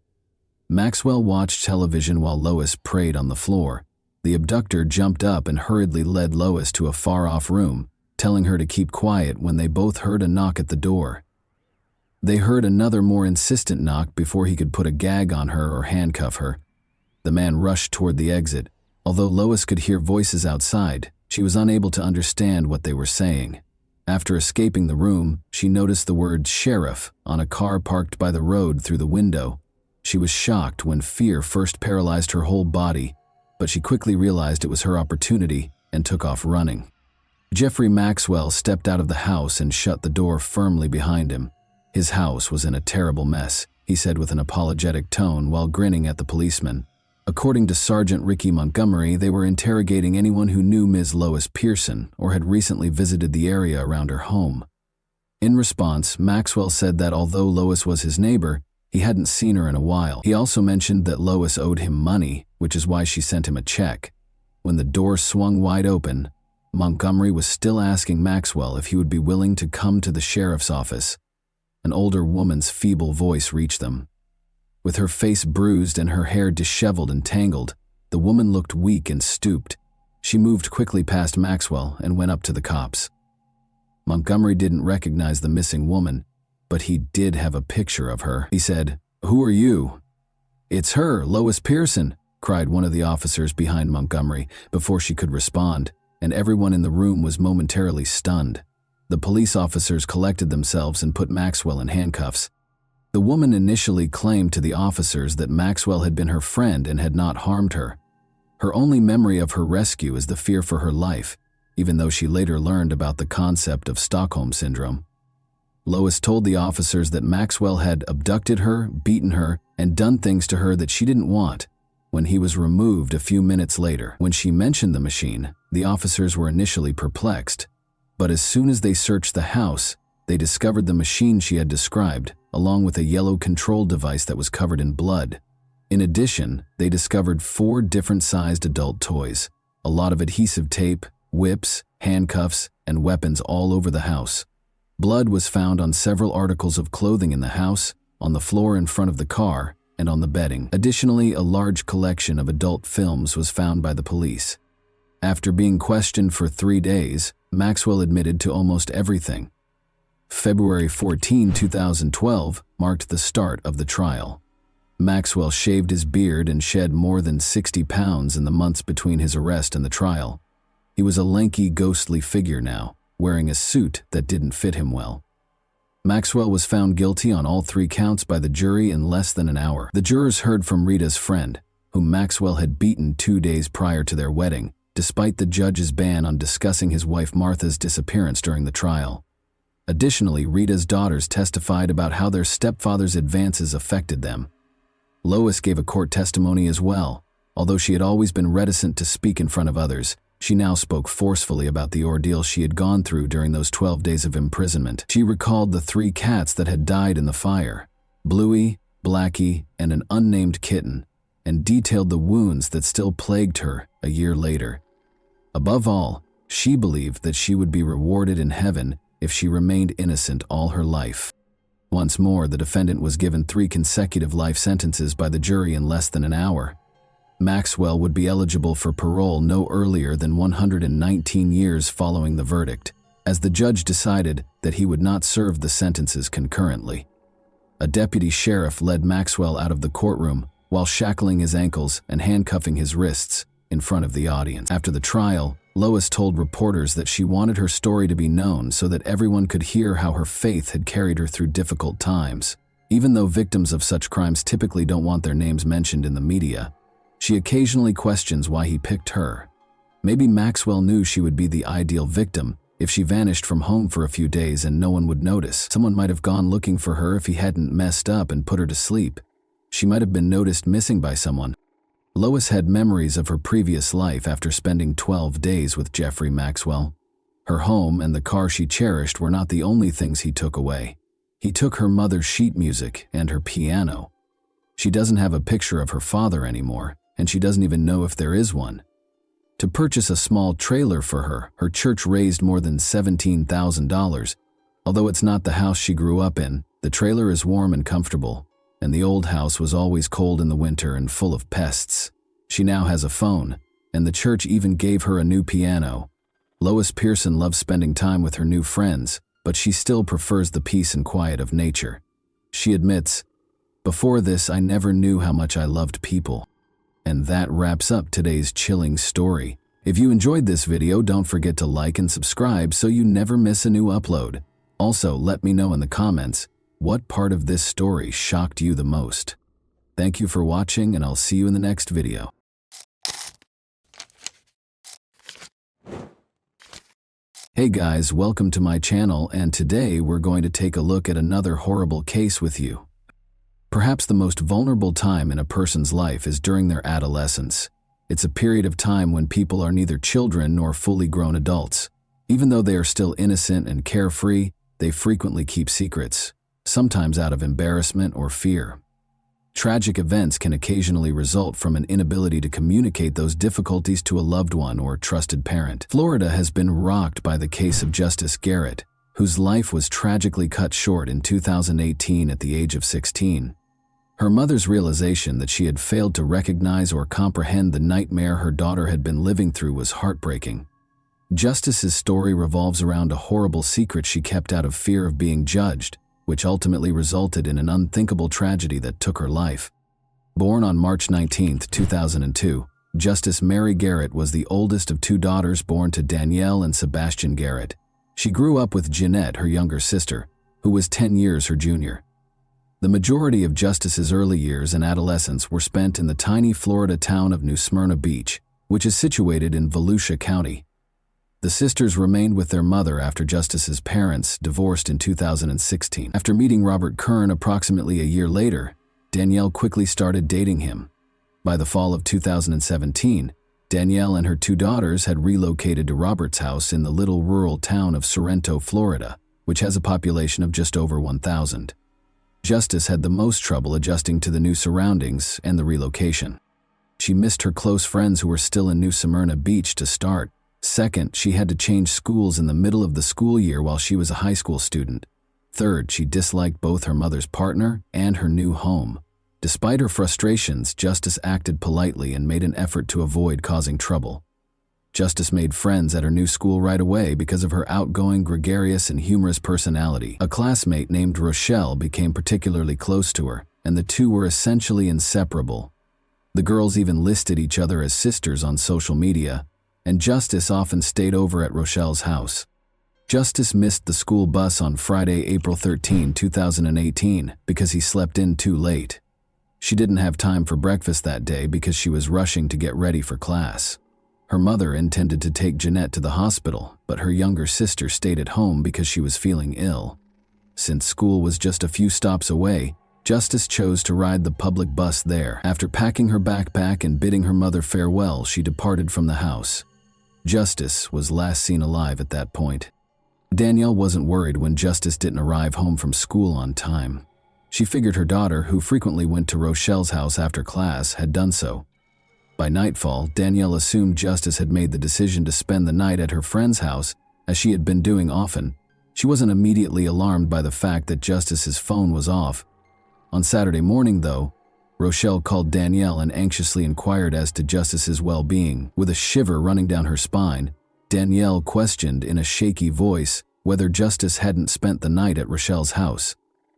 Maxwell watched television while Lois prayed on the floor. The abductor jumped up and hurriedly led Lois to a far-off room, telling her to keep quiet when they both heard a knock at the door. They heard another more insistent knock before he could put a gag on her or handcuff her. The man rushed toward the exit. Although Lois could hear voices outside, she was unable to understand what they were saying. After escaping the room, she noticed the word "sheriff" on a car parked by the road through the window. She was shocked when fear first paralyzed her whole body, but she quickly realized it was her opportunity and took off running. Jeffrey Maxwell stepped out of the house and shut the door firmly behind him. His house was in a terrible mess, he said with an apologetic tone while grinning at the policeman. According to Sergeant Ricky Montgomery, they were interrogating anyone who knew Ms. Lois Pearson or had recently visited the area around her home. In response, Maxwell said that although Lois was his neighbor, he hadn't seen her in a while. He also mentioned that Lois owed him money, which is why she sent him a check. When the door swung wide open, Montgomery was still asking Maxwell if he would be willing to come to the sheriff's office. An older woman's feeble voice reached them. With her face bruised and her hair disheveled and tangled, the woman looked weak and stooped. She moved quickly past Maxwell and went up to the cops. Montgomery didn't recognize the missing woman, but he did have a picture of her. He said, "Who are you?" "It's her, Lois Pearson," cried one of the officers behind Montgomery before she could respond, and everyone in the room was momentarily stunned. The police officers collected themselves and put Maxwell in handcuffs. The woman initially claimed to the officers that Maxwell had been her friend and had not harmed her. Her only memory of her rescue is the fear for her life, even though she later learned about the concept of Stockholm Syndrome. Lois told the officers that Maxwell had abducted her, beaten her, and done things to her that she didn't want when he was removed a few minutes later. When she mentioned the machine, the officers were initially perplexed, but as soon as they searched the house, they discovered the machine she had described, along with a yellow control device that was covered in blood. In addition, they discovered 4 different-sized adult toys, a lot of adhesive tape, whips, handcuffs, and weapons all over the house. Blood was found on several articles of clothing in the house, on the floor in front of the car, and on the bedding. Additionally, a large collection of adult films was found by the police. After being questioned for 3 days, Maxwell admitted to almost everything. February 14, 2012 marked the start of the trial. Maxwell shaved his beard and shed more than 60 pounds in the months between his arrest and the trial. He was a lanky, ghostly figure now, wearing a suit that didn't fit him well. Maxwell was found guilty on all 3 counts by the jury in less than an hour. The jurors heard from Rita's friend, whom Maxwell had beaten 2 days prior to their wedding, despite the judge's ban on discussing his wife Martha's disappearance during the trial. Additionally, Rita's daughters testified about how their stepfather's advances affected them. Lois gave a court testimony as well. Although she had always been reticent to speak in front of others, she now spoke forcefully about the ordeal she had gone through during those 12 days of imprisonment. She recalled the 3 cats that had died in the fire, Bluey, Blackie, and an unnamed kitten, and detailed the wounds that still plagued her a year later. Above all, she believed that she would be rewarded in heaven if she remained innocent all her life. Once more, the defendant was given 3 consecutive life sentences by the jury in less than an hour. Maxwell would be eligible for parole no earlier than 119 years following the verdict, as the judge decided that he would not serve the sentences concurrently. A deputy sheriff led Maxwell out of the courtroom while shackling his ankles and handcuffing his wrists in front of the audience. After the trial, Lois told reporters that she wanted her story to be known so that everyone could hear how her faith had carried her through difficult times. Even though victims of such crimes typically don't want their names mentioned in the media, she occasionally questions why he picked her. Maybe Maxwell knew she would be the ideal victim if she vanished from home for a few days and no one would notice. Someone might have gone looking for her if he hadn't messed up and put her to sleep. She might have been noticed missing by someone. Lois had memories of her previous life after spending 12 days with Jeffrey Maxwell. Her home and the car she cherished were not the only things he took away. He took her mother's sheet music and her piano. She doesn't have a picture of her father anymore, and she doesn't even know if there is one. To purchase a small trailer for her, her church raised more than $17,000. Although it's not the house she grew up in, the trailer is warm and comfortable, and the old house was always cold in the winter and full of pests. She now has a phone, and the church even gave her a new piano. Lois Pearson loves spending time with her new friends, but she still prefers the peace and quiet of nature. She admits, "Before this, I never knew how much I loved people." And that wraps up today's chilling story. If you enjoyed this video, don't forget to like and subscribe so you never miss a new upload. Also, let me know in the comments, what part of this story shocked you the most? Thank you for watching, and I'll see you in the next video. Hey guys, welcome to my channel, and today we're going to take a look at another horrible case with you. Perhaps the most vulnerable time in a person's life is during their adolescence. It's a period of time when people are neither children nor fully grown adults. Even though they are still innocent and carefree, they frequently keep secrets, sometimes out of embarrassment or fear. Tragic events can occasionally result from an inability to communicate those difficulties to a loved one or trusted parent. Florida has been rocked by the case of Justice Garrett, whose life was tragically cut short in 2018 at the age of 16. Her mother's realization that she had failed to recognize or comprehend the nightmare her daughter had been living through was heartbreaking. Justice's story revolves around a horrible secret she kept out of fear of being judged, which ultimately resulted in an unthinkable tragedy that took her life. Born on March 19, 2002, Justice Mary Garrett was the oldest of two daughters born to Danielle and Sebastian Garrett. She grew up with Jeanette, her younger sister, who was 10 years her junior. The majority of Justice's early years and adolescence were spent in the tiny Florida town of New Smyrna Beach, which is situated in Volusia County. The sisters remained with their mother after Justice's parents divorced in 2016. After meeting Robert Kern approximately a year later, Danielle quickly started dating him. By the fall of 2017, Danielle and her two daughters had relocated to Robert's house in the little rural town of Sorrento, Florida, which has a population of just over 1,000. Justice had the most trouble adjusting to the new surroundings and the relocation. She missed her close friends who were still in New Smyrna Beach to start. Second, she had to change schools in the middle of the school year while she was a high school student. Third, she disliked both her mother's partner and her new home. Despite her frustrations, Justice acted politely and made an effort to avoid causing trouble. Justice made friends at her new school right away because of her outgoing, gregarious, and humorous personality. A classmate named Rochelle became particularly close to her, and the two were essentially inseparable. The girls even listed each other as sisters on social media, and Justice often stayed over at Rochelle's house. Justice missed the school bus on Friday, April 13, 2018, because he slept in too late. She didn't have time for breakfast that day because she was rushing to get ready for class. Her mother intended to take Jeanette to the hospital, but her younger sister stayed at home because she was feeling ill. Since school was just a few stops away, Justice chose to ride the public bus there. After packing her backpack and bidding her mother farewell, she departed from the house. Justice was last seen alive at that point. Danielle wasn't worried when Justice didn't arrive home from school on time. She figured her daughter, who frequently went to Rochelle's house after class, had done so. By nightfall, Danielle assumed Justice had made the decision to spend the night at her friend's house, as she had been doing often. She wasn't immediately alarmed by the fact that Justice's phone was off. On Saturday morning, though, Rochelle called Danielle and anxiously inquired as to Justice's well-being. With a shiver running down her spine, Danielle questioned in a shaky voice whether Justice hadn't spent the night at Rochelle's house.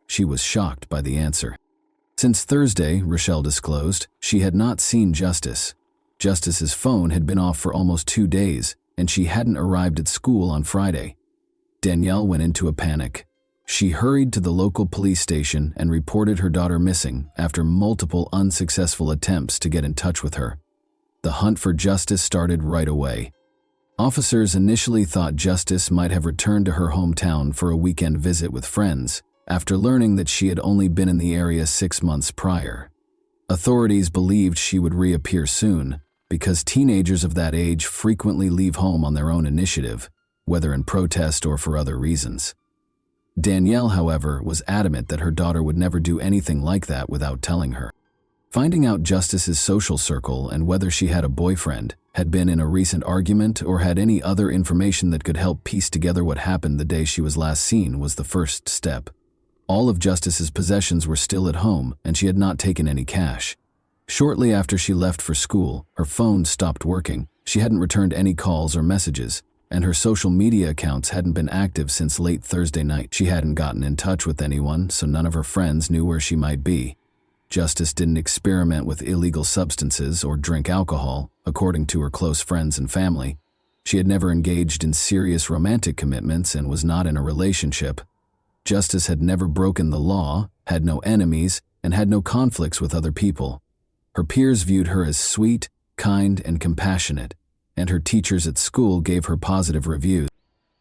She was shocked by the answer. Since Thursday, Rochelle disclosed, she had not seen Justice. Justice's phone had been off for almost 2 days, and she hadn't arrived at school on Friday. Danielle went into a panic. She hurried to the local police station and reported her daughter missing after multiple unsuccessful attempts to get in touch with her. The hunt for Justice started right away. Officers initially thought Justice might have returned to her hometown for a weekend visit with friends, after learning that she had only been in the area 6 months prior. Authorities believed she would reappear soon, because teenagers of that age frequently leave home on their own initiative, whether in protest or for other reasons. Danielle, however, was adamant that her daughter would never do anything like that without telling her. Finding out Justice's social circle and whether she had a boyfriend, had been in a recent argument, or had any other information that could help piece together what happened the day she was last seen was the first step. All of Justice's possessions were still at home, and she had not taken any cash. Shortly after she left for school, her phone stopped working. She hadn't returned any calls or messages, and her social media accounts hadn't been active since late Thursday night. She hadn't gotten in touch with anyone, so none of her friends knew where she might be. Justice didn't experiment with illegal substances or drink alcohol, according to her close friends and family. She had never engaged in serious romantic commitments and was not in a relationship. Justice had never broken the law, had no enemies, and had no conflicts with other people. Her peers viewed her as sweet, kind, and compassionate, and her teachers at school gave her positive reviews.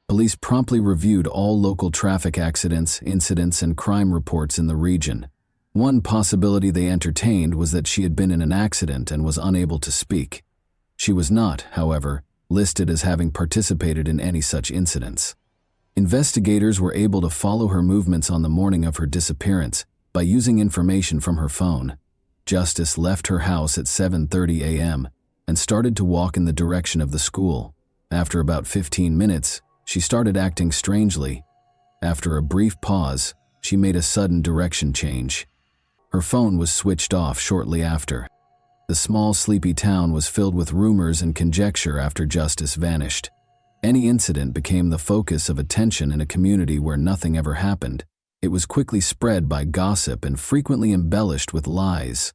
Police promptly reviewed all local traffic accidents, incidents, and crime reports in the region. One possibility they entertained was that she had been in an accident and was unable to speak. She was not, however, listed as having participated in any such incidents. Investigators were able to follow her movements on the morning of her disappearance by using information from her phone. Justice left her house at 7:30 a.m. and started to walk in the direction of the school. After about 15 minutes, she started acting strangely. After a brief pause, she made a sudden direction change. Her phone was switched off shortly after. The small, sleepy town was filled with rumors and conjecture after Justice vanished. Any incident became the focus of attention in a community where nothing ever happened. It was quickly spread by gossip and frequently embellished with lies.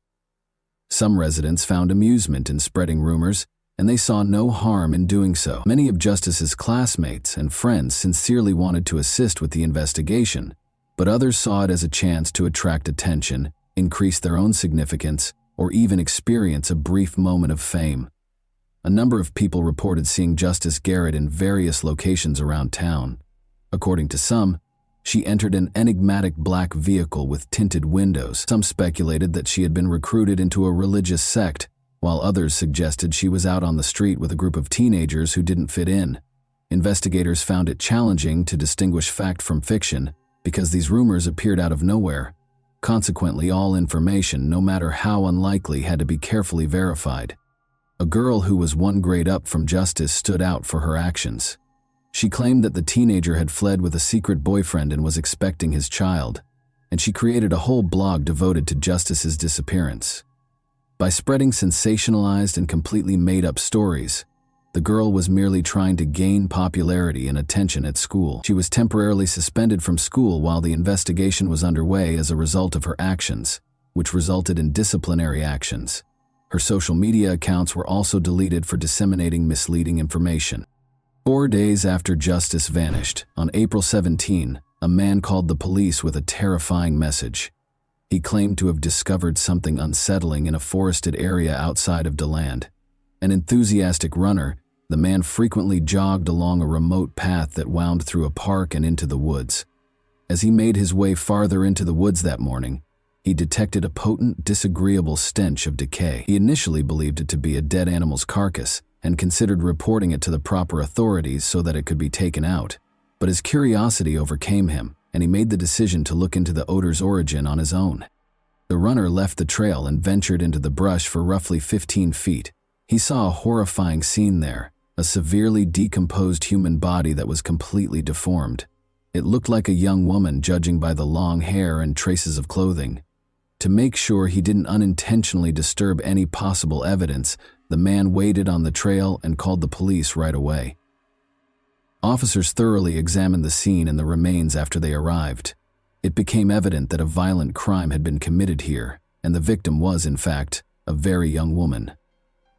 Some residents found amusement in spreading rumors, and they saw no harm in doing so. Many of Justice's classmates and friends sincerely wanted to assist with the investigation, but others saw it as a chance to attract attention, increase their own significance, or even experience a brief moment of fame. A number of people reported seeing Justice Garrett in various locations around town. According to some, she entered an enigmatic black vehicle with tinted windows. Some speculated that she had been recruited into a religious sect, while others suggested she was out on the street with a group of teenagers who didn't fit in. Investigators found it challenging to distinguish fact from fiction because these rumors appeared out of nowhere. Consequently, all information, no matter how unlikely, had to be carefully verified. A girl who was 1 grade up from Justice stood out for her actions. She claimed that the teenager had fled with a secret boyfriend and was expecting his child, and she created a whole blog devoted to Justice's disappearance. By spreading sensationalized and completely made-up stories, the girl was merely trying to gain popularity and attention at school. She was temporarily suspended from school while the investigation was underway as a result of her actions, which resulted in disciplinary actions. Her social media accounts were also deleted for disseminating misleading information. 4 days after Justice vanished, on April 17, a man called the police with a terrifying message. He claimed to have discovered something unsettling in a forested area outside of DeLand. An enthusiastic runner, the man frequently jogged along a remote path that wound through a park and into the woods. As he made his way farther into the woods that morning, he detected a potent, disagreeable stench of decay. He initially believed it to be a dead animal's carcass and considered reporting it to the proper authorities so that it could be taken out. But his curiosity overcame him, and he made the decision to look into the odor's origin on his own. The runner left the trail and ventured into the brush for roughly 15 feet. He saw a horrifying scene there, a severely decomposed human body that was completely deformed. It looked like a young woman, judging by the long hair and traces of clothing. To make sure he didn't unintentionally disturb any possible evidence, the man waited on the trail and called the police right away. Officers thoroughly examined the scene and the remains after they arrived. It became evident that a violent crime had been committed here, and the victim was, in fact, a very young woman.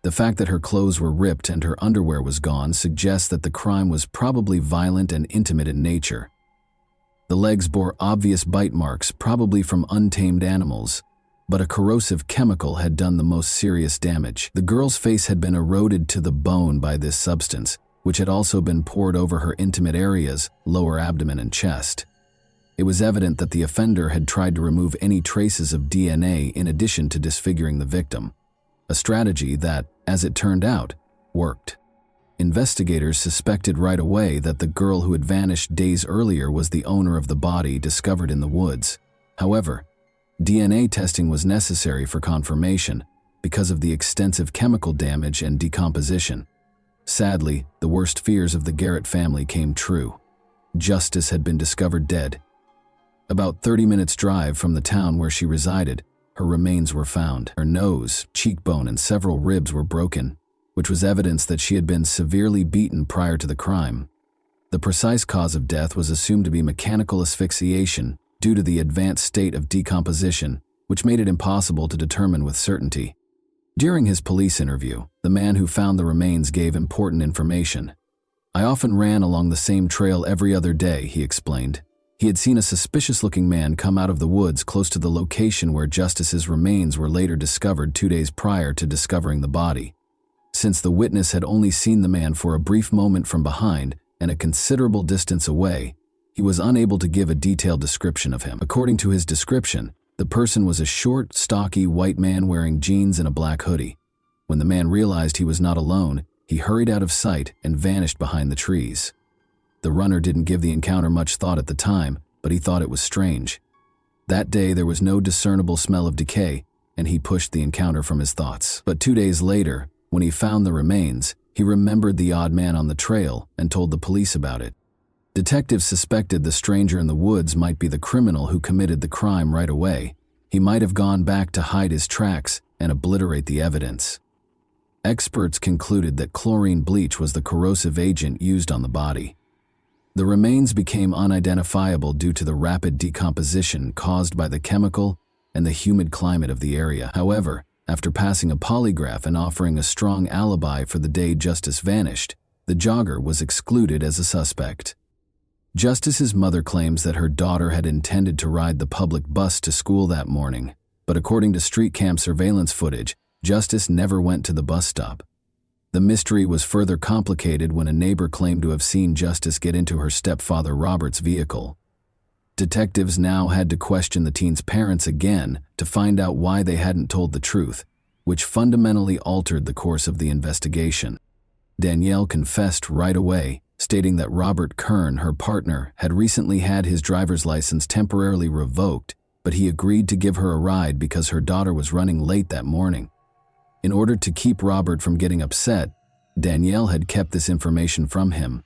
The fact that her clothes were ripped and her underwear was gone suggests that the crime was probably violent and intimate in nature. The legs bore obvious bite marks, probably from untamed animals, but a corrosive chemical had done the most serious damage. The girl's face had been eroded to the bone by this substance, which had also been poured over her intimate areas, lower abdomen and chest. It was evident that the offender had tried to remove any traces of DNA in addition to disfiguring the victim, a strategy that, as it turned out, worked. Investigators suspected right away that the girl who had vanished days earlier was the owner of the body discovered in the woods. However, DNA testing was necessary for confirmation because of the extensive chemical damage and decomposition. Sadly, the worst fears of the Garrett family came true. Justice had been discovered dead. About 30 minutes' drive from the town where she resided, her remains were found. Her nose, cheekbone, and several ribs were broken, which was evidence that she had been severely beaten prior to the crime. The precise cause of death was assumed to be mechanical asphyxiation due to the advanced state of decomposition, which made it impossible to determine with certainty. During his police interview, the man who found the remains gave important information. "I often ran along the same trail every other day," he explained. He had seen a suspicious-looking man come out of the woods close to the location where Justice's remains were later discovered 2 days prior to discovering the body. Since the witness had only seen the man for a brief moment from behind and a considerable distance away, he was unable to give a detailed description of him. According to his description, the person was a short, stocky white man wearing jeans and a black hoodie. When the man realized he was not alone, he hurried out of sight and vanished behind the trees. The runner didn't give the encounter much thought at the time, but he thought it was strange. That day there was no discernible smell of decay, and he pushed the encounter from his thoughts. But 2 days later, when he found the remains, he remembered the odd man on the trail and told the police about it. Detectives suspected the stranger in the woods might be the criminal who committed the crime right away. He might have gone back to hide his tracks and obliterate the evidence. Experts concluded that chlorine bleach was the corrosive agent used on the body. The remains became unidentifiable due to the rapid decomposition caused by the chemical and the humid climate of the area. However, after passing a polygraph and offering a strong alibi for the day Justice vanished, the jogger was excluded as a suspect. Justice's mother claims that her daughter had intended to ride the public bus to school that morning, but according to street cam surveillance footage, Justice never went to the bus stop. The mystery was further complicated when a neighbor claimed to have seen Justice get into her stepfather Robert's vehicle. Detectives now had to question the teen's parents again to find out why they hadn't told the truth, which fundamentally altered the course of the investigation. Danielle confessed right away, stating that Robert Kern, her partner, had recently had his driver's license temporarily revoked, but he agreed to give her a ride because her daughter was running late that morning. In order to keep Robert from getting upset, Danielle had kept this information from him.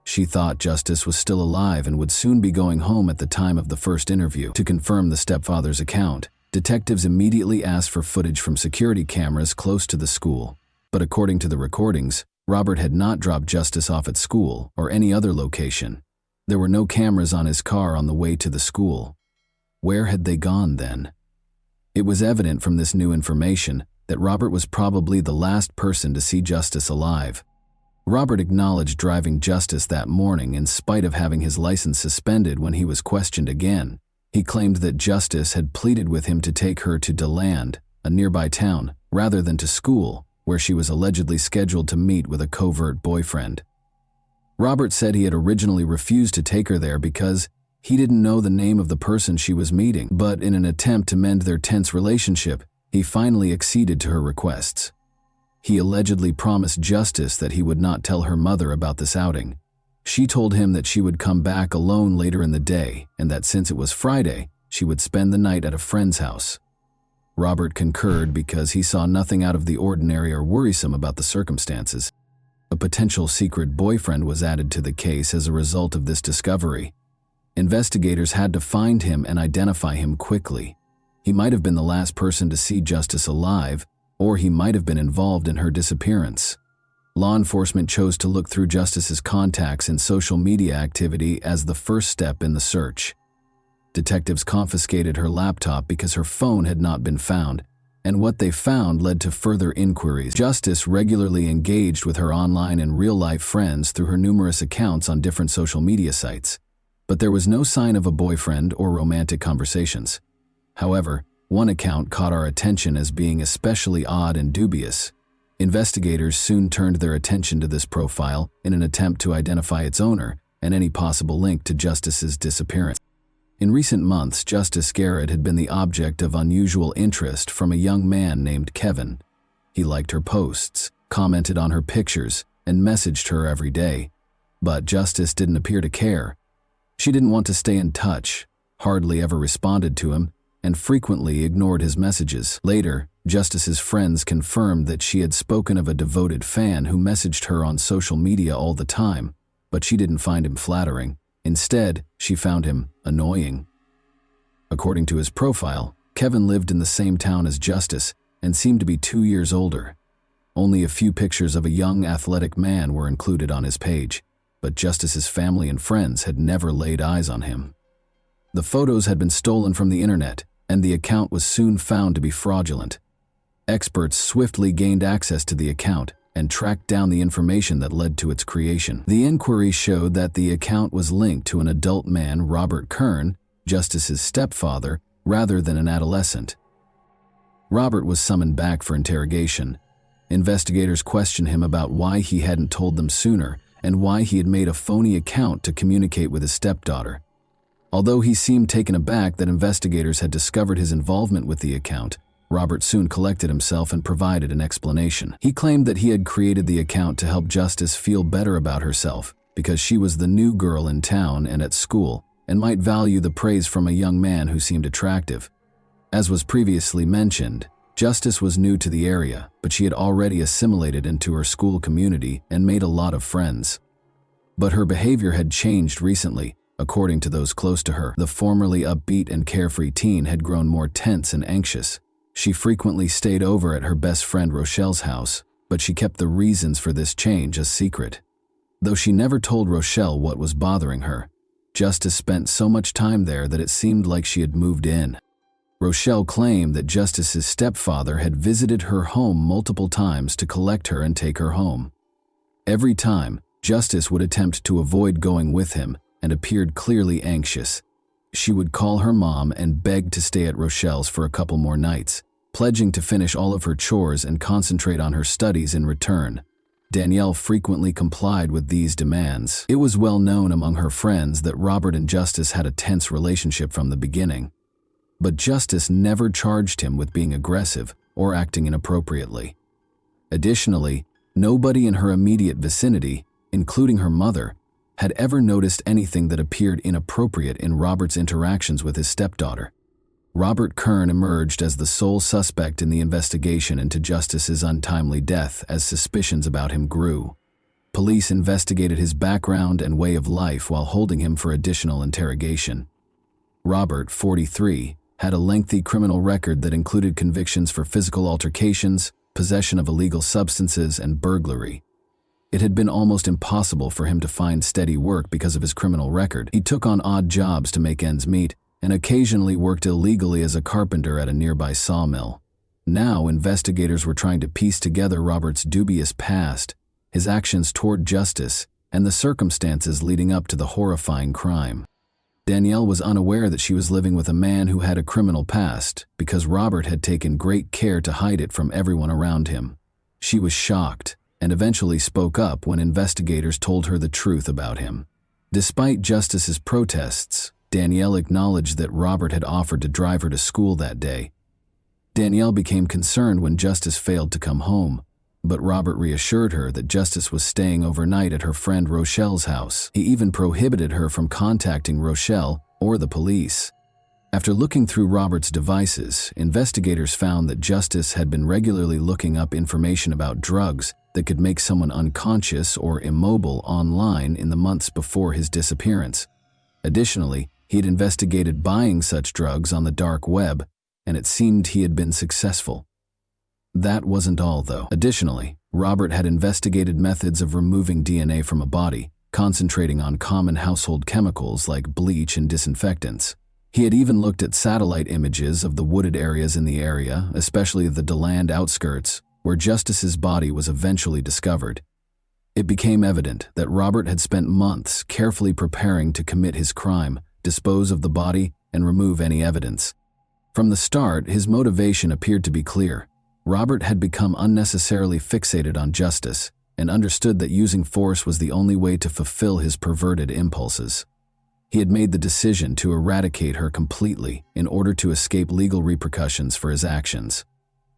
She thought Justice was still alive and would soon be going home at the time of the first interview. To confirm the stepfather's account, detectives immediately asked for footage from security cameras close to the school. But according to the recordings, Robert had not dropped Justice off at school or any other location. There were no cameras on his car on the way to the school. Where had they gone then? It was evident from this new information that Robert was probably the last person to see Justice alive. Robert acknowledged driving Justice that morning in spite of having his license suspended when he was questioned again. He claimed that Justice had pleaded with him to take her to DeLand, a nearby town, rather than to school, where she was allegedly scheduled to meet with a covert boyfriend. Robert said he had originally refused to take her there because he didn't know the name of the person she was meeting, but in an attempt to mend their tense relationship, he finally acceded to her requests. He allegedly promised Justice that he would not tell her mother about this outing. She told him that she would come back alone later in the day and that since it was Friday, she would spend the night at a friend's house. Robert concurred because he saw nothing out of the ordinary or worrisome about the circumstances. A potential secret boyfriend was added to the case as a result of this discovery. Investigators had to find him and identify him quickly. He might have been the last person to see Justice alive, or he might have been involved in her disappearance. Law enforcement chose to look through Justice's contacts and social media activity as the first step in the search. Detectives confiscated her laptop because her phone had not been found, and what they found led to further inquiries. Justice regularly engaged with her online and real-life friends through her numerous accounts on different social media sites, but there was no sign of a boyfriend or romantic conversations. However, one account caught our attention as being especially odd and dubious. Investigators soon turned their attention to this profile in an attempt to identify its owner and any possible link to Justice's disappearance. In recent months, Justice Garrett had been the object of unusual interest from a young man named Kevin. He liked her posts, commented on her pictures, and messaged her every day. But Justice didn't appear to care. She didn't want to stay in touch, hardly ever responded to him, and frequently ignored his messages. Later, Justice's friends confirmed that she had spoken of a devoted fan who messaged her on social media all the time, but she didn't find him flattering. Instead, she found him annoying. According to his profile, Kevin lived in the same town as Justice and seemed to be 2 years older. Only a few pictures of a young athletic man were included on his page, but Justice's family and friends had never laid eyes on him. The photos had been stolen from the internet, and the account was soon found to be fraudulent. Experts swiftly gained access to the account and tracked down the information that led to its creation. The inquiry showed that the account was linked to an adult man, Robert Kern, Justice's stepfather, rather than an adolescent. Robert was summoned back for interrogation. Investigators questioned him about why he hadn't told them sooner and why he had made a phony account to communicate with his stepdaughter. Although he seemed taken aback that investigators had discovered his involvement with the account, Robert soon collected himself and provided an explanation. He claimed that he had created the account to help Justice feel better about herself because she was the new girl in town and at school and might value the praise from a young man who seemed attractive. As was previously mentioned, Justice was new to the area, but she had already assimilated into her school community and made a lot of friends. But her behavior had changed recently, according to those close to her. The formerly upbeat and carefree teen had grown more tense and anxious. She frequently stayed over at her best friend Rochelle's house, but she kept the reasons for this change a secret. Though she never told Rochelle what was bothering her, Justice spent so much time there that it seemed like she had moved in. Rochelle claimed that Justice's stepfather had visited her home multiple times to collect her and take her home. Every time, Justice would attempt to avoid going with him and appeared clearly anxious. She would call her mom and beg to stay at Rochelle's for a couple more nights, pledging to finish all of her chores and concentrate on her studies in return. Danielle frequently complied with these demands. It was well known among her friends that Robert and Justice had a tense relationship from the beginning. But Justice never charged him with being aggressive or acting inappropriately. Additionally, nobody in her immediate vicinity, including her mother, had ever noticed anything that appeared inappropriate in Robert's interactions with his stepdaughter. Robert Kern emerged as the sole suspect in the investigation into Justice's untimely death as suspicions about him grew. Police investigated his background and way of life while holding him for additional interrogation. Robert, 43, had a lengthy criminal record that included convictions for physical altercations, possession of illegal substances, and burglary. It had been almost impossible for him to find steady work because of his criminal record. He took on odd jobs to make ends meet and occasionally worked illegally as a carpenter at a nearby sawmill. Now, investigators were trying to piece together Robert's dubious past, his actions toward Justice, and the circumstances leading up to the horrifying crime. Danielle was unaware that she was living with a man who had a criminal past because Robert had taken great care to hide it from everyone around him. She was shocked and eventually spoke up when investigators told her the truth about him. Despite Justice's protests, Danielle acknowledged that Robert had offered to drive her to school that day. Danielle became concerned when Justice failed to come home, but Robert reassured her that Justice was staying overnight at her friend Rochelle's house. He even prohibited her from contacting Rochelle or the police. After looking through Robert's devices, investigators found that Justice had been regularly looking up information about drugs that could make someone unconscious or immobile online in the months before his disappearance. Additionally, he had investigated buying such drugs on the dark web and it seemed he had been successful. That wasn't all, though. Additionally, Robert had investigated methods of removing DNA from a body, concentrating on common household chemicals like bleach and disinfectants. He had even looked at satellite images of the wooded areas in the area, especially the DeLand outskirts, where Justice's body was eventually discovered. It became evident that Robert had spent months carefully preparing to commit his crime, dispose of the body, and remove any evidence. From the start, his motivation appeared to be clear. Robert had become unnecessarily fixated on justice and understood that using force was the only way to fulfill his perverted impulses. He had made the decision to eradicate her completely in order to escape legal repercussions for his actions.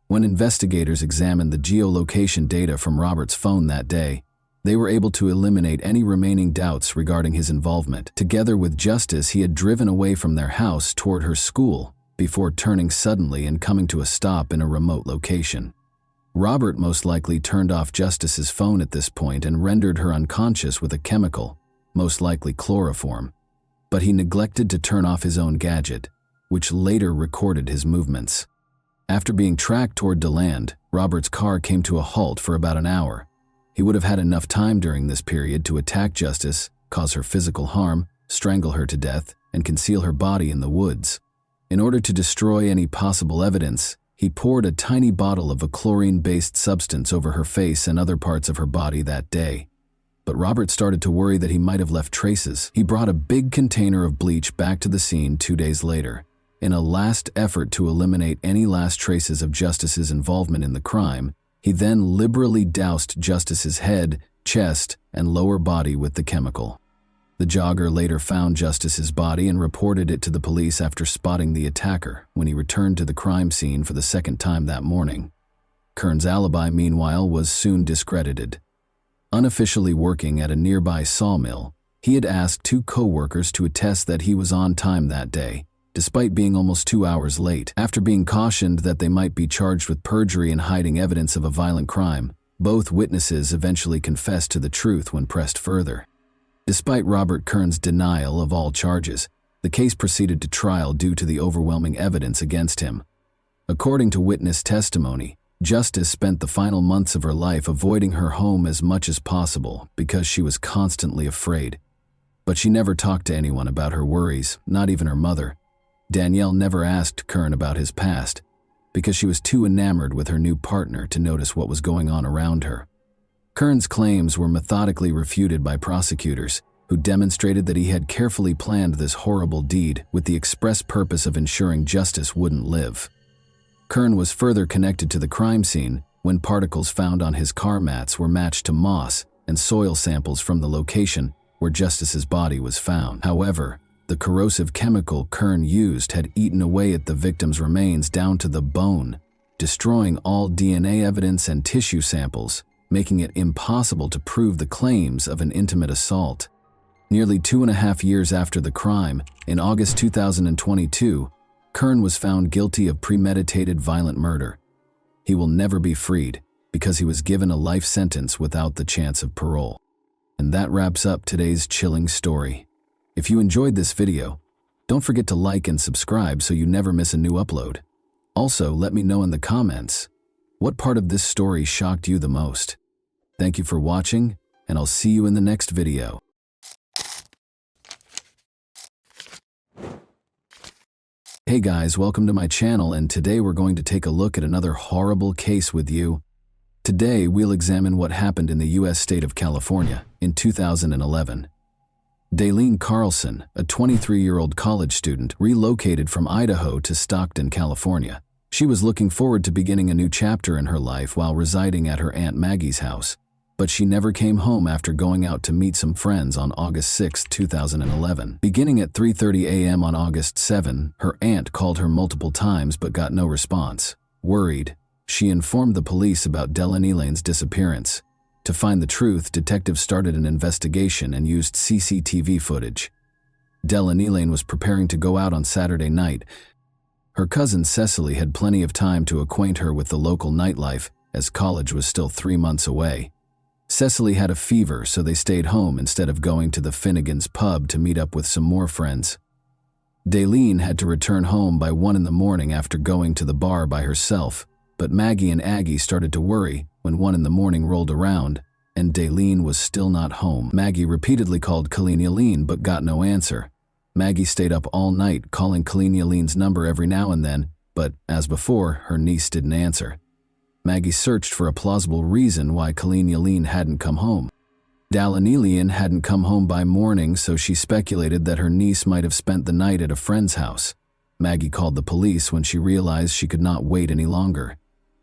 When investigators examined the geolocation data from Robert's phone that day, they were able to eliminate any remaining doubts regarding his involvement. Together with Justice, he had driven away from their house toward her school before turning suddenly and coming to a stop in a remote location. Robert most likely turned off Justice's phone at this point and rendered her unconscious with a chemical, most likely chloroform. But he neglected to turn off his own gadget, which later recorded his movements. After being tracked toward DeLand, Robert's car came to a halt for about an hour. He would have had enough time during this period to attack Justice, cause her physical harm, strangle her to death, and conceal her body in the woods. In order to destroy any possible evidence, he poured a tiny bottle of a chlorine-based substance over her face and other parts of her body that day. But Robert started to worry that he might have left traces. He brought a big container of bleach back to the scene 2 days later. In a last effort to eliminate any last traces of Justice's involvement in the crime, he then liberally doused Justice's head, chest, and lower body with the chemical. The jogger later found Justice's body and reported it to the police after spotting the attacker when he returned to the crime scene for the second time that morning. Kern's alibi, meanwhile, was soon discredited. Unofficially working at a nearby sawmill, he had asked 2 co-workers to attest that he was on time that day, despite being almost 2 hours late. After being cautioned that they might be charged with perjury and hiding evidence of a violent crime, both witnesses eventually confessed to the truth when pressed further. Despite Robert Kern's denial of all charges, the case proceeded to trial due to the overwhelming evidence against him. According to witness testimony, Justice spent the final months of her life avoiding her home as much as possible because she was constantly afraid. But she never talked to anyone about her worries, not even her mother. Danielle never asked Kern about his past because she was too enamored with her new partner to notice what was going on around her. Kern's claims were methodically refuted by prosecutors, who demonstrated that he had carefully planned this horrible deed with the express purpose of ensuring Justice wouldn't live. Kern was further connected to the crime scene when particles found on his car mats were matched to moss and soil samples from the location where Justice's body was found. However, the corrosive chemical Kern used had eaten away at the victim's remains down to the bone, destroying all DNA evidence and tissue samples, making it impossible to prove the claims of an intimate assault. Nearly 2.5 years after the crime, in August 2022, Kern was found guilty of premeditated violent murder. He will never be freed because he was given a life sentence without the chance of parole. And that wraps up today's chilling story. If you enjoyed this video, don't forget to like and subscribe so you never miss a new upload. Also, let me know in the comments, what part of this story shocked you the most? Thank you for watching, and I'll see you in the next video. Hey guys, welcome to my channel, and today we're going to take a look at another horrible case with you. Today we'll examine what happened in the U.S. state of California in 2011. Daylene Carlson, a 23-year-old college student, relocated from Idaho to Stockton, California. She was looking forward to beginning a new chapter in her life while residing at her Aunt Maggie's house, but she never came home after going out to meet some friends on August 6, 2011. Beginning at 3:30 a.m. on August 7, her aunt called her multiple times but got no response. Worried, she informed the police about Daylene disappearance. To find the truth, detectives started an investigation and used CCTV footage. Daylene was preparing to go out on Saturday night. Her cousin Cecily had plenty of time to acquaint her with the local nightlife, as college was still 3 months away. Cecily had a fever, so they stayed home instead of going to the Finnegan's pub to meet up with some more friends. Daleen had to return home by 1 in the morning after going to the bar by herself, but Maggie and Aggie started to worry when 1 in the morning rolled around and Daleen was still not home. Maggie repeatedly called Colleen Yaleen but got no answer. Maggie stayed up all night calling Colleen Yaleen's number every now and then, but, as before, her niece didn't answer. Maggie searched for a plausible reason why Colleen Yaleen hadn't come home. Daleen hadn't come home by morning, so she speculated that her niece might have spent the night at a friend's house. Maggie called the police when she realized she could not wait any longer.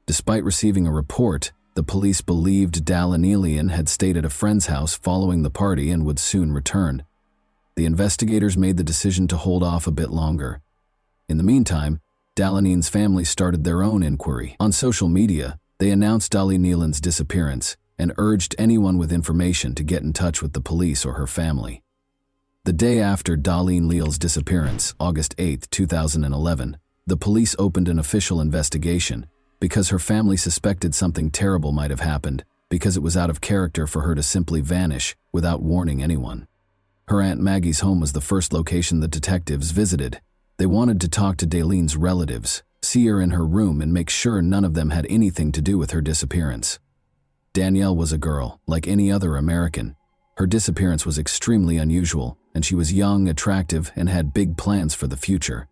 Despite receiving a report, the police believed Daleen had stayed at a friend's house following the party and would soon return. The investigators made the decision to hold off a bit longer. In the meantime, Dalen's family started their own inquiry. On social media, they announced Dalen's disappearance and urged anyone with information to get in touch with the police or her family. The day after Dalen's disappearance, August 8, 2011, the police opened an official investigation because her family suspected something terrible might have happened because it was out of character for her to simply vanish without warning anyone. Her Aunt Maggie's home was the first location the detectives visited. They wanted to talk to Dalen's relatives, see her in her room, and make sure none of them had anything to do with her disappearance. Danielle was a girl, like any other American. Her disappearance was extremely unusual, and she was young, attractive, and had big plans for the future.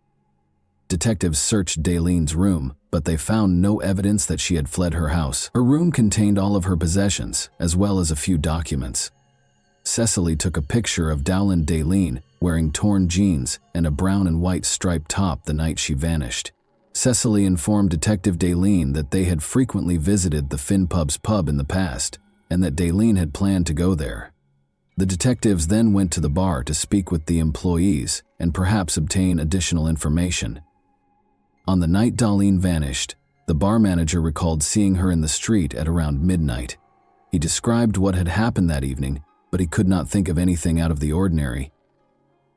Detectives searched Dalen's room, but they found no evidence that she had fled her house. Her room contained all of her possessions, as well as a few documents. Cecily took a picture of Daleen wearing torn jeans and a brown and white striped top the night she vanished. Cecily informed Detective Daleen that they had frequently visited the Finn Pub's pub in the past, and that Daleen had planned to go there. The detectives then went to the bar to speak with the employees and perhaps obtain additional information. On the night Daleen vanished, the bar manager recalled seeing her in the street at around midnight. He described what had happened that evening, but he could not think of anything out of the ordinary.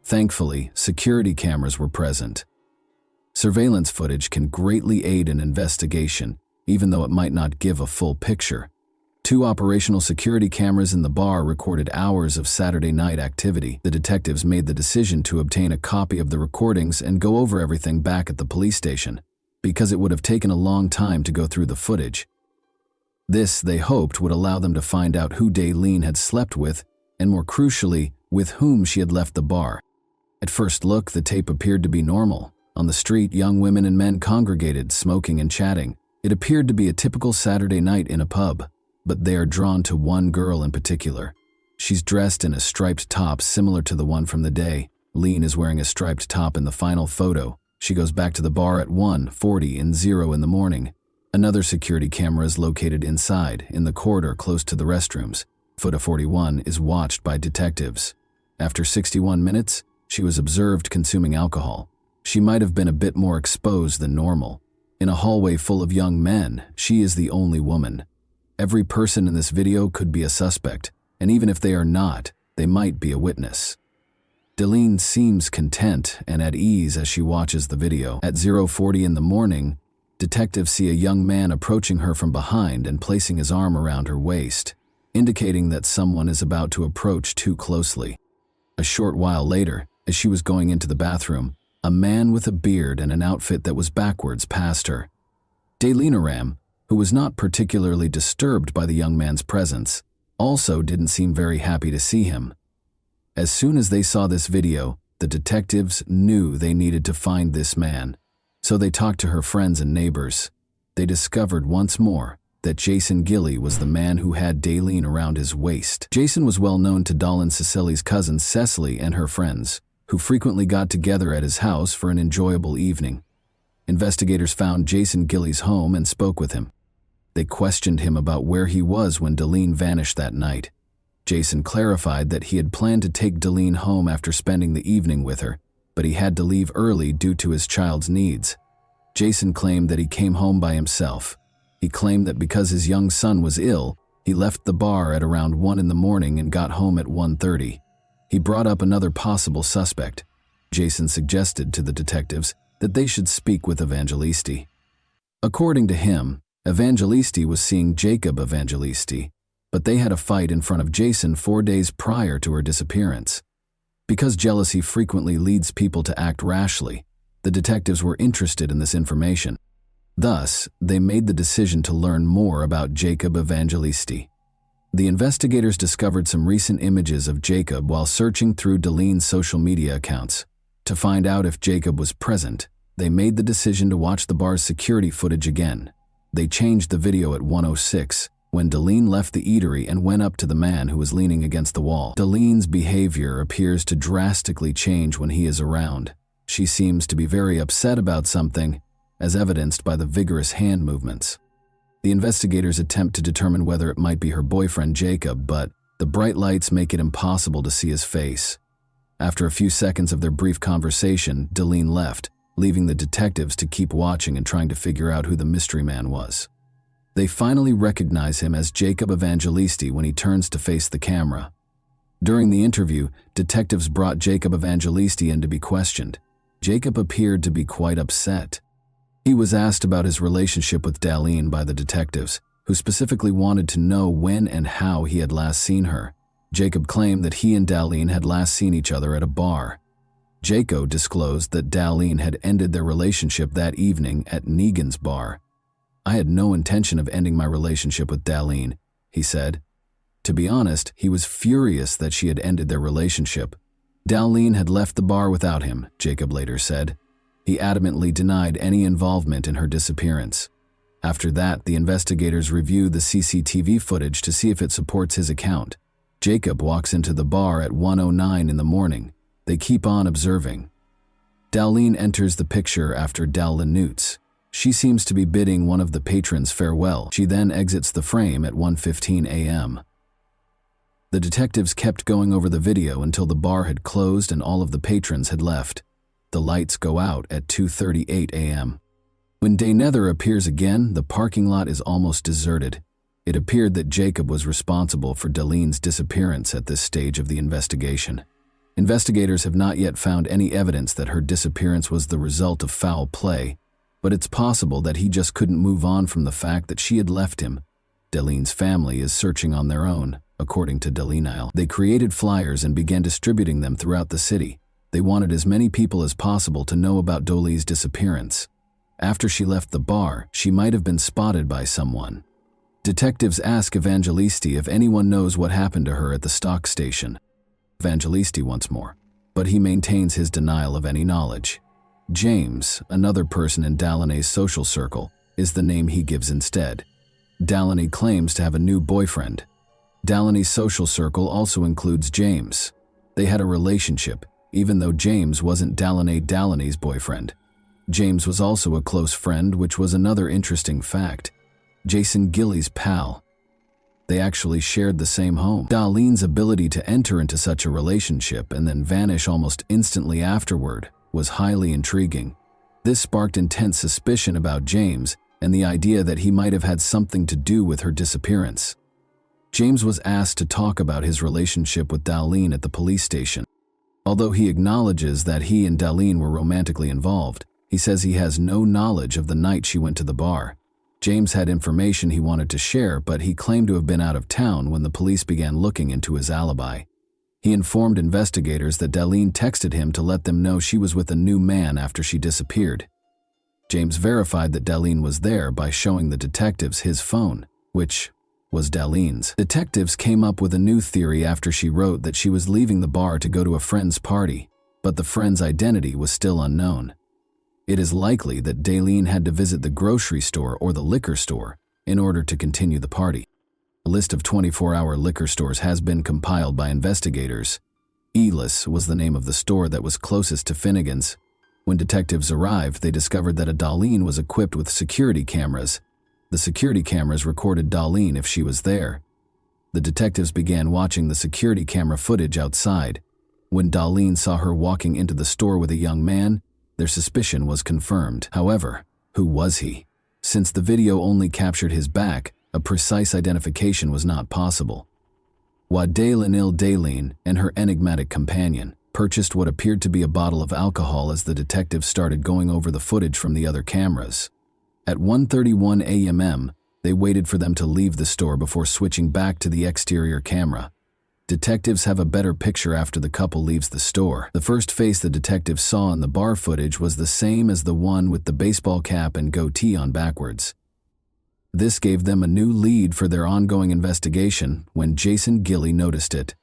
Thankfully, security cameras were present. Surveillance footage can greatly aid an investigation, even though it might not give a full picture. 2 operational security cameras in the bar recorded hours of Saturday night activity. The detectives made the decision to obtain a copy of the recordings and go over everything back at the police station, because it would have taken a long time to go through the footage. This, they hoped, would allow them to find out who Daleen had slept with, and more crucially, with whom she had left the bar. At first look, the tape appeared to be normal. On the street, young women and men congregated, smoking and chatting. It appeared to be a typical Saturday night in a pub, but they are drawn to one girl in particular. She's dressed in a striped top similar to the one from the day. Leen is wearing a striped top in the final photo. She goes back to the bar at 1:40 and 0 in the morning. Another security camera is located inside, in the corridor close to the restrooms. Photo 41 is watched by detectives. After 61 minutes, she was observed consuming alcohol. She might have been a bit more exposed than normal. In a hallway full of young men, she is the only woman. Every person in this video could be a suspect, and even if they are not, they might be a witness. Daleen seems content and at ease as she watches the video. At 0:40 in the morning, detectives see a young man approaching her from behind and placing his arm around her waist, indicating that someone is about to approach too closely. A short while later, as she was going into the bathroom, a man with a beard and an outfit that was backwards passed her. Daleen, who was not particularly disturbed by the young man's presence, also didn't seem very happy to see him. As soon as they saw this video, the detectives knew they needed to find this man, so they talked to her friends and neighbors. They discovered once more that Jason Gilly was the man who had Daleen around his waist. Jason was well known to Daleen Cecily's cousin Cecily and her friends, who frequently got together at his house for an enjoyable evening. Investigators found Jason Gilly's home and spoke with him. They questioned him about where he was when Daleen vanished that night. Jason clarified that he had planned to take Daleen home after spending the evening with her, but he had to leave early due to his child's needs. Jason claimed that he came home by himself. He claimed that because his young son was ill, he left the bar at around 1 in the morning and got home at 1:30. He brought up another possible suspect. Jason suggested to the detectives that they should speak with Evangelisti. According to him, Evangelisti was seeing Jacob Evangelisti, but they had a fight in front of Jason 4 days prior to her disappearance. Because jealousy frequently leads people to act rashly, the detectives were interested in this information. Thus, they made the decision to learn more about Jacob Evangelisti. The investigators discovered some recent images of Jacob while searching through Dalene's social media accounts. To find out if Jacob was present, they made the decision to watch the bar's security footage again. They changed the video at 1:06, when Dalene left the eatery and went up to the man who was leaning against the wall. Dalene's behavior appears to drastically change when he is around. She seems to be very upset about something, as evidenced by the vigorous hand movements. The investigators attempt to determine whether it might be her boyfriend Jacob, but the bright lights make it impossible to see his face. After a few seconds of their brief conversation, Dalene left, leaving the detectives to keep watching and trying to figure out who the mystery man was. They finally recognize him as Jacob Evangelisti when he turns to face the camera. During the interview, detectives brought Jacob Evangelisti in to be questioned. Jacob appeared to be quite upset. He was asked about his relationship with Dalene by the detectives, who specifically wanted to know when and how he had last seen her. Jacob claimed that he and Dalene had last seen each other at a bar. Jacob disclosed that Dalene had ended their relationship that evening at Negan's bar. "I had no intention of ending my relationship with Dalene," he said. To be honest, he was furious that she had ended their relationship. Dalene had left the bar without him, Jacob later said. He adamantly denied any involvement in her disappearance. After that, the investigators reviewed the CCTV footage to see if it supports his account. Jacob walks into the bar at 1:09 in the morning. They keep on observing. Dalene enters the picture after Dalene. She seems to be bidding one of the patrons farewell. She then exits the frame at 1:15 a.m. The detectives kept going over the video until the bar had closed and all of the patrons had left. The lights go out at 2:38 a.m. When day Nether appears again, the parking lot is almost deserted. It appeared that Jacob was responsible for Dalene's disappearance at this stage of the investigation. Investigators have not yet found any evidence that her disappearance was the result of foul play, but it's possible that he just couldn't move on from the fact that she had left him. Dalene's family is searching on their own, according to Dalene. They created flyers and began distributing them throughout the city. They wanted as many people as possible to know about Dalene's disappearance. After she left the bar, she might have been spotted by someone. Detectives ask Evangelisti if anyone knows what happened to her at the stock station. Evangelisti once more, but he maintains his denial of any knowledge. James, another person in Dalene's social circle, is the name he gives instead. Dalene claims to have a new boyfriend. Dalene's social circle also includes James. They had a relationship, even though James wasn't Dalene's boyfriend. James was also a close friend, which was another interesting fact. Jason Gilly's pal. They actually shared the same home. Dalene's ability to enter into such a relationship and then vanish almost instantly afterward was highly intriguing. This sparked intense suspicion about James and the idea that he might have had something to do with her disappearance. James was asked to talk about his relationship with Dalene at the police station. Although he acknowledges that he and Dalene were romantically involved, he says he has no knowledge of the night she went to the bar. James had information he wanted to share, but he claimed to have been out of town when the police began looking into his alibi. He informed investigators that Dalene texted him to let them know she was with a new man after she disappeared. James verified that Dalene was there by showing the detectives his phone, which was Dalene's. Detectives came up with a new theory after she wrote that she was leaving the bar to go to a friend's party, but the friend's identity was still unknown. It is likely that Dalene had to visit the grocery store or the liquor store in order to continue the party. A list of 24-hour liquor stores has been compiled by investigators. Elis was the name of the store that was closest to Finnegan's. When detectives arrived, they discovered that a Dalene was equipped with security cameras. The security cameras recorded Dalene if she was there. The detectives began watching the security camera footage outside. When Dalene saw her walking into the store with a young man, their suspicion was confirmed. However, who was he? Since the video only captured his back, a precise identification was not possible. Dalene and her enigmatic companion purchased what appeared to be a bottle of alcohol as the detectives started going over the footage from the other cameras. At 1:31 a.m., they waited for them to leave the store before switching back to the exterior camera. Detectives have a better picture after the couple leaves the store. The first face the detectives saw in the bar footage was the same as the one with the baseball cap and goatee on backwards. This gave them a new lead for their ongoing investigation when Jason Gilley noticed it.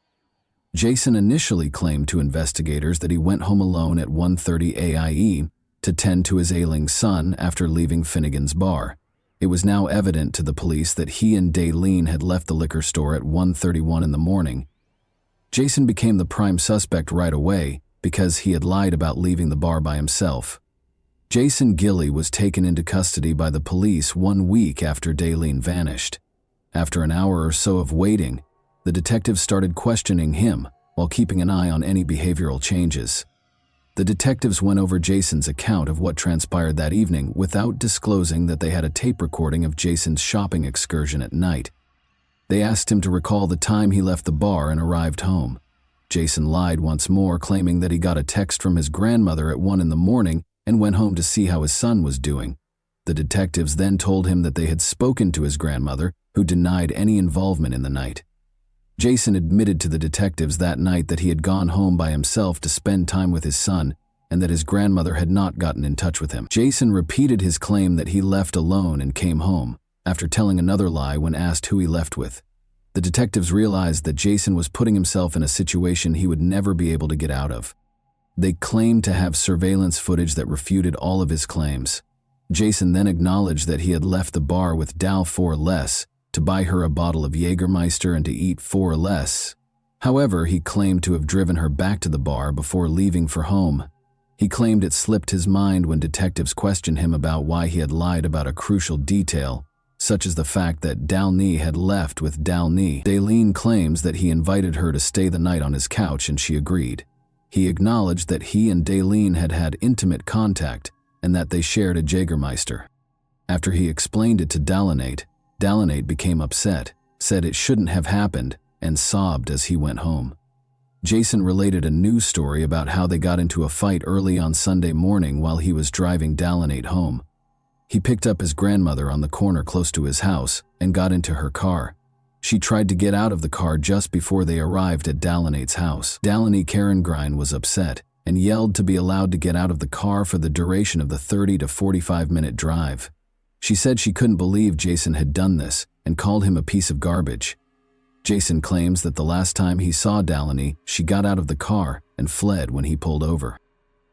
Jason initially claimed to investigators that he went home alone at 1:30 a.m. to tend to his ailing son after leaving Finnegan's bar. It was now evident to the police that he and Daleen had left the liquor store at 1:31 in the morning. Jason became the prime suspect right away because he had lied about leaving the bar by himself. Jason Gilley was taken into custody by the police 1 week after Daleen vanished. After an hour or so of waiting, the detectives started questioning him while keeping an eye on any behavioral changes. The detectives went over Jason's account of what transpired that evening without disclosing that they had a tape recording of Jason's shopping excursion at night. They asked him to recall the time he left the bar and arrived home. Jason lied once more, claiming that he got a text from his grandmother at 1 in the morning and went home to see how his son was doing. The detectives then told him that they had spoken to his grandmother, who denied any involvement in the night. Jason admitted to the detectives that night that he had gone home by himself to spend time with his son and that his grandmother had not gotten in touch with him. Jason repeated his claim that he left alone and came home, after telling another lie when asked who he left with. The detectives realized that Jason was putting himself in a situation he would never be able to get out of. They claimed to have surveillance footage that refuted all of his claims. Jason then acknowledged that he had left the bar with Dal for less, to buy her a bottle of Jägermeister and to eat for less. However, he claimed to have driven her back to the bar before leaving for home. He claimed it slipped his mind when detectives questioned him about why he had lied about a crucial detail, such as the fact that Dalny had left with Dalny. Daleen claims that he invited her to stay the night on his couch and she agreed. He acknowledged that he and Daleen had had intimate contact and that they shared a Jägermeister. After he explained it to Dalenate became upset, said it shouldn't have happened, and sobbed as he went home. Jason related a news story about how they got into a fight early on Sunday morning while he was driving Dalenate home. He picked up his grandmother on the corner close to his house and got into her car. She tried to get out of the car just before they arrived at Dalenate's house. Dalany Karengrein was upset and yelled to be allowed to get out of the car for the duration of the 30 to 45-minute drive. She said she couldn't believe Jason had done this and called him a piece of garbage. Jason claims that the last time he saw Dalany, she got out of the car and fled when he pulled over.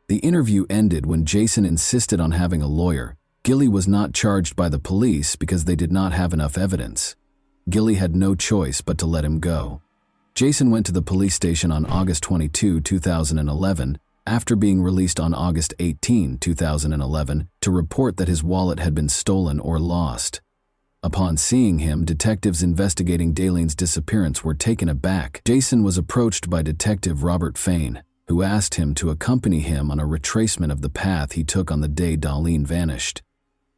The interview ended when Jason insisted on having a lawyer. Gilley was not charged by the police because they did not have enough evidence. Gilley had no choice but to let him go. Jason went to the police station on August 22, 2011, after being released on August 18, 2011, to report that his wallet had been stolen or lost. Upon seeing him, detectives investigating Daleen's disappearance were taken aback. Jason was approached by Detective Robert Fain, who asked him to accompany him on a retracement of the path he took on the day Daleen vanished.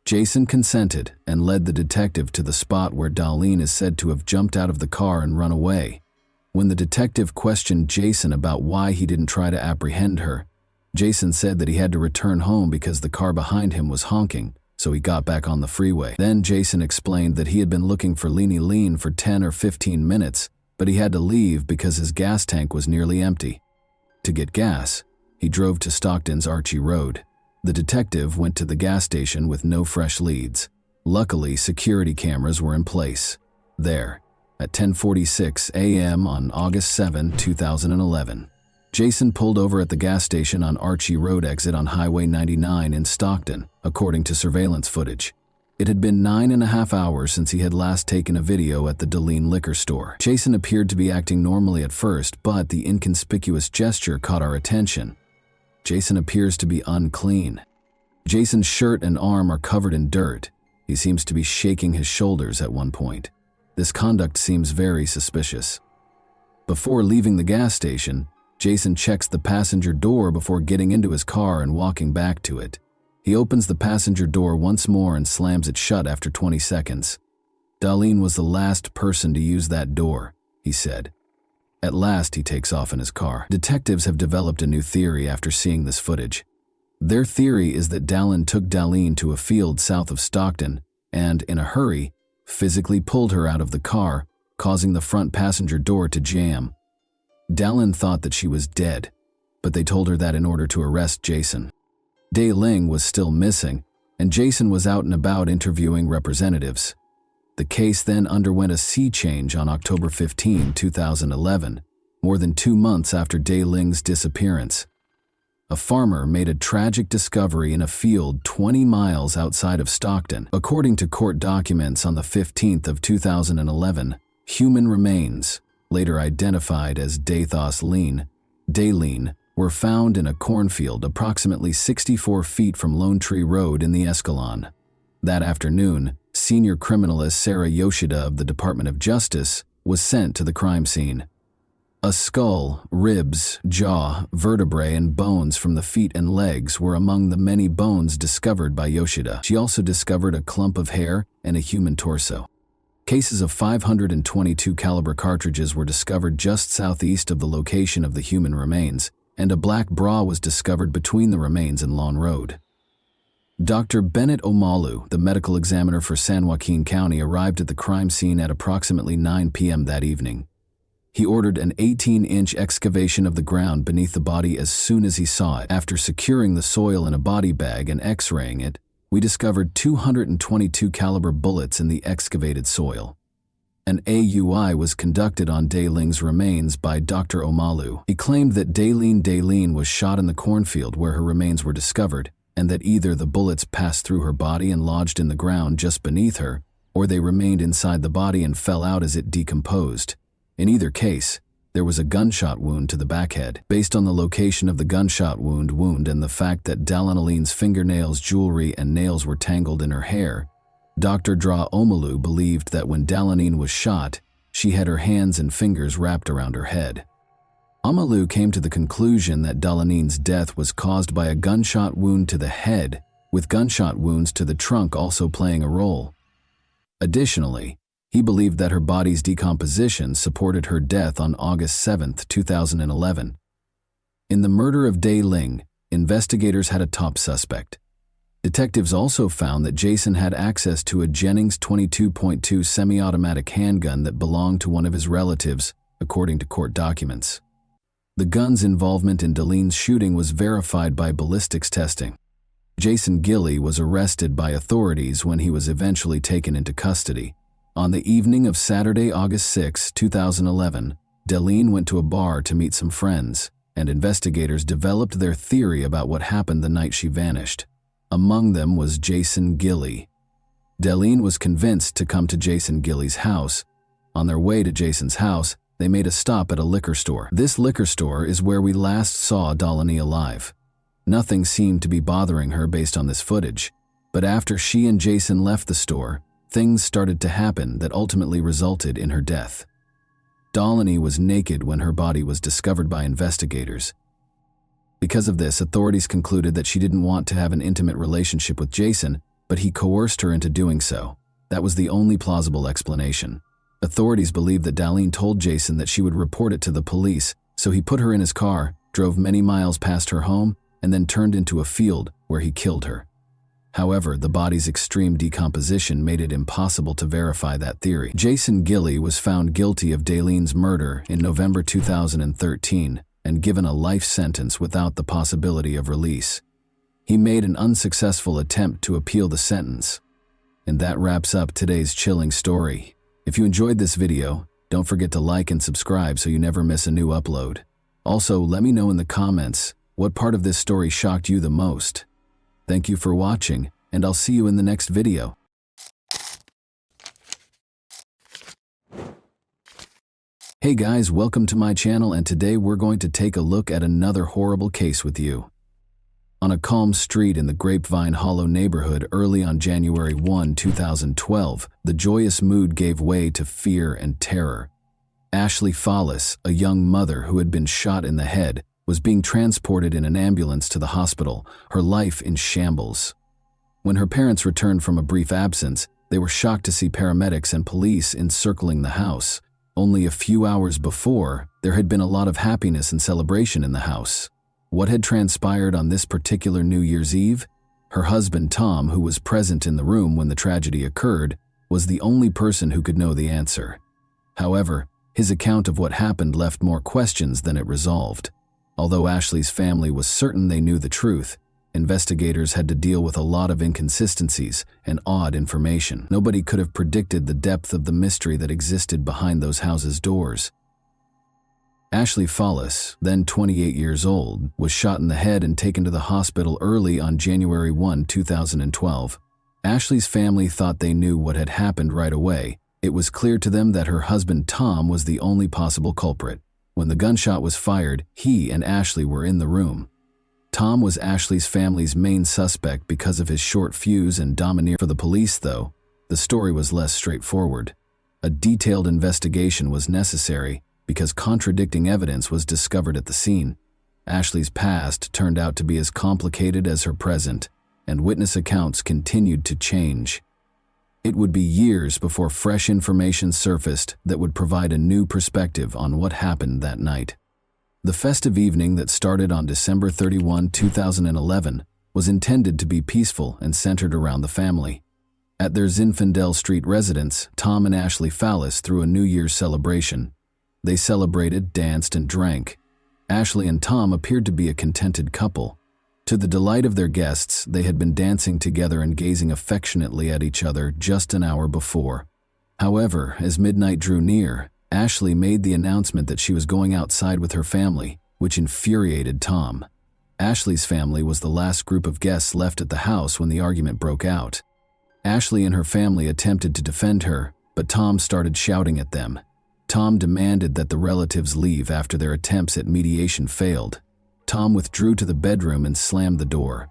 Jason consented and led the detective to the spot where Daleen is said to have jumped out of the car and run away. When the detective questioned Jason about why he didn't try to apprehend her, Jason said that he had to return home because the car behind him was honking, so he got back on the freeway. Then Jason explained that he had been looking for Leany Lean for 10 or 15 minutes, but he had to leave because his gas tank was nearly empty. To get gas, he drove to Stockton's Archie Road. The detective went to the gas station with no fresh leads. Luckily, security cameras were in place. There, at 10:46 a.m. on August 7, 2011, Jason pulled over at the gas station on Archie Road exit on Highway 99 in Stockton, according to surveillance footage. It had been 9.5 hours since he had last taken a video at the Daleen liquor store. Jason appeared to be acting normally at first, but the inconspicuous gesture caught our attention. Jason appears to be unclean. Jason's shirt and arm are covered in dirt. He seems to be shaking his shoulders at one point. This conduct seems very suspicious. Before leaving the gas station, Jason checks the passenger door before getting into his car and walking back to it. He opens the passenger door once more and slams it shut after 20 seconds. Daleen was the last person to use that door, he said. At last, he takes off in his car. Detectives have developed a new theory after seeing this footage. Their theory is that Daleen took Daleen to a field south of Stockton and, in a hurry, physically pulled her out of the car, causing the front passenger door to jam, Dallin thought that she was dead, but they told her that in order to arrest Jason. Dai Ling was still missing, and Jason was out and about interviewing representatives. The case then underwent a sea change on October 15, 2011, more than 2 months after Dai Ling's disappearance. A farmer made a tragic discovery in a field 20 miles outside of Stockton. According to court documents on the 15th of 2011, human remains, later identified as Dathos Lean, Daleen, were found in a cornfield approximately 64 feet from Lone Tree Road in the Escalon. That afternoon, senior criminalist Sarah Yoshida of the Department of Justice was sent to the crime scene. A skull, ribs, jaw, vertebrae, and bones from the feet and legs were among the many bones discovered by Yoshida. She also discovered a clump of hair and a human torso. Cases of 522 caliber cartridges were discovered just southeast of the location of the human remains, and a black bra was discovered between the remains and Lawn Road. Dr. Bennett Omalu, the medical examiner for San Joaquin County, arrived at the crime scene at approximately 9 p.m. that evening. He ordered an 18-inch excavation of the ground beneath the body as soon as he saw it. After securing the soil in a body bag and x-raying it, we discovered 222 caliber bullets in the excavated soil. An AUI was conducted on Dai Ling's remains by Dr. Omalu. He claimed that Daleen was shot in the cornfield where her remains were discovered, and that either the bullets passed through her body and lodged in the ground just beneath her, or they remained inside the body and fell out as it decomposed. In either case, there was a gunshot wound to the backhead. Based on the location of the gunshot wound and the fact that Dalenaline's fingernails, jewelry, and nails were tangled in her hair, Dr. Dra Omalu believed that when Dalenine was shot, she had her hands and fingers wrapped around her head. Omalu came to the conclusion that Dalenine's death was caused by a gunshot wound to the head, with gunshot wounds to the trunk also playing a role. Additionally, he believed that her body's decomposition supported her death on August 7, 2011. In the murder of Dai Ling, investigators had a top suspect. Detectives also found that Jason had access to a Jennings .22.2 semi-automatic handgun that belonged to one of his relatives, according to court documents. The gun's involvement in Daline's shooting was verified by ballistics testing. Jason Gilley was arrested by authorities when he was eventually taken into custody. On the evening of Saturday, August 6, 2011, Daleen went to a bar to meet some friends, and investigators developed their theory about what happened the night she vanished. Among them was Jason Gilley. Daleen was convinced to come to Jason Gilley's house. On their way to Jason's house, they made a stop at a liquor store. This liquor store is where we last saw Daleni alive. Nothing seemed to be bothering her based on this footage, but after she and Jason left the store, things started to happen that ultimately resulted in her death. Daleni was naked when her body was discovered by investigators. Because of this, authorities concluded that she didn't want to have an intimate relationship with Jason, but he coerced her into doing so. That was the only plausible explanation. Authorities believed that Dalene told Jason that she would report it to the police, so he put her in his car, drove many miles past her home, and then turned into a field where he killed her. However, the body's extreme decomposition made it impossible to verify that theory. Jason Gilley was found guilty of Dalene's murder in November 2013 and given a life sentence without the possibility of release. He made an unsuccessful attempt to appeal the sentence. And that wraps up today's chilling story. If you enjoyed this video, don't forget to like and subscribe so you never miss a new upload. Also, let me know in the comments what part of this story shocked you the most. Thank you for watching, and I'll see you in the next video. Hey guys, welcome to my channel, and today we're going to take a look at another horrible case with you. On a calm street in the Grapevine Hollow neighborhood early on January 1, 2012, the joyous mood gave way to fear and terror. Ashley Fallis, a young mother who had been shot in the head, was being transported in an ambulance to the hospital, her life in shambles. When her parents returned from a brief absence, they were shocked to see paramedics and police encircling the house. Only a few hours before, there had been a lot of happiness and celebration in the house. What had transpired on this particular New Year's Eve? Her husband Tom, who was present in the room when the tragedy occurred, was the only person who could know the answer. However, His account of what happened left more questions than it resolved. Although Ashley's family was certain they knew the truth, investigators had to deal with a lot of inconsistencies and odd information. Nobody could have predicted the depth of the mystery that existed behind those houses' doors. Ashley Fallis, then 28 years old, was shot in the head and taken to the hospital early on January 1, 2012. Ashley's family thought they knew what had happened right away. It was clear to them that her husband Tom was the only possible culprit. When the gunshot was fired, he and Ashley were in the room. Tom was Ashley's family's main suspect because of his short fuse and domineer. For the police, though, the story was less straightforward. A detailed investigation was necessary because contradicting evidence was discovered at the scene. Ashley's past turned out to be as complicated as her present, and witness accounts continued to change. It would be years before fresh information surfaced that would provide a new perspective on what happened that night. The festive evening that started on December 31, 2011, was intended to be peaceful and centered around the family. At their Zinfandel Street residence, Tom and Ashley Fallis threw a New Year's celebration. They celebrated, danced, and drank. Ashley and Tom appeared to be a contented couple. To the delight of their guests, they had been dancing together and gazing affectionately at each other just an hour before. However, as midnight drew near, Ashley made the announcement that she was going outside with her family, which infuriated Tom. Ashley's family was the last group of guests left at the house when the argument broke out. Ashley and her family attempted to defend her, but Tom started shouting at them. Tom demanded that the relatives leave after their attempts at mediation failed. Tom withdrew to the bedroom and slammed the door.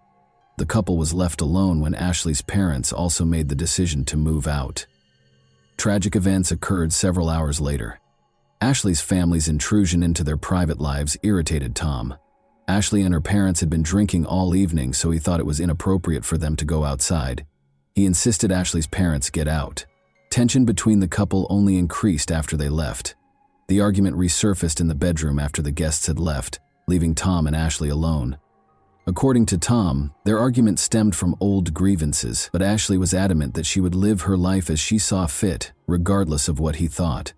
The couple was left alone when Ashley's parents also made the decision to move out. Tragic events occurred several hours later. Ashley's family's intrusion into their private lives irritated Tom. Ashley and her parents had been drinking all evening, so he thought it was inappropriate for them to go outside. He insisted Ashley's parents get out. Tension between the couple only increased after they left. The argument resurfaced in the bedroom after the guests had left, leaving Tom and Ashley alone. According to Tom, their argument stemmed from old grievances, but Ashley was adamant that she would live her life as she saw fit, regardless of what he thought.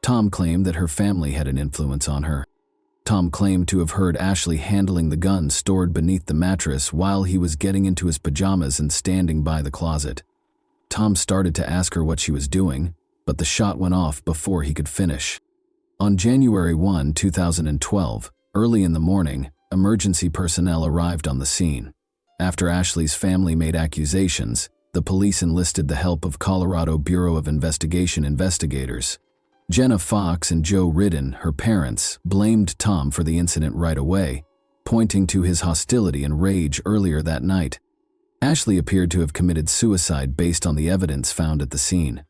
Tom claimed that her family had an influence on her. Tom claimed to have heard Ashley handling the gun stored beneath the mattress while he was getting into his pajamas and standing by the closet. Tom started to ask her what she was doing, but the shot went off before he could finish. On January 1, 2012, early in the morning, emergency personnel arrived on the scene. After Ashley's family made accusations, the police enlisted the help of Colorado Bureau of Investigation investigators. Jenna Fox and Joe Ridden, her parents, blamed Tom for the incident right away, pointing to his hostility and rage earlier that night. Ashley appeared to have committed suicide based on the evidence found at the scene,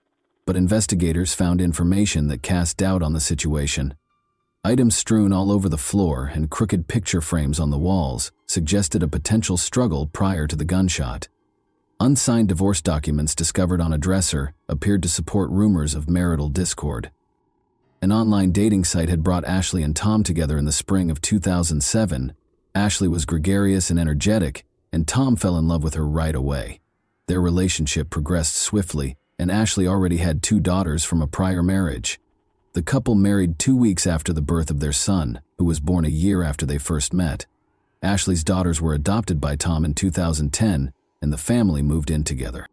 but investigators found information that cast doubt on the situation. Items strewn all over the floor and crooked picture frames on the walls suggested a potential struggle prior to the gunshot. Unsigned divorce documents discovered on a dresser appeared to support rumors of marital discord. An online dating site had brought Ashley and Tom together in the spring of 2007. Ashley was gregarious and energetic, and Tom fell in love with her right away. Their relationship progressed swiftly, and Ashley already had 2 daughters from a prior marriage. The couple married 2 weeks after the birth of their son, who was born a year after they first met. Ashley's daughters were adopted by Tom in 2010, and the family moved in together.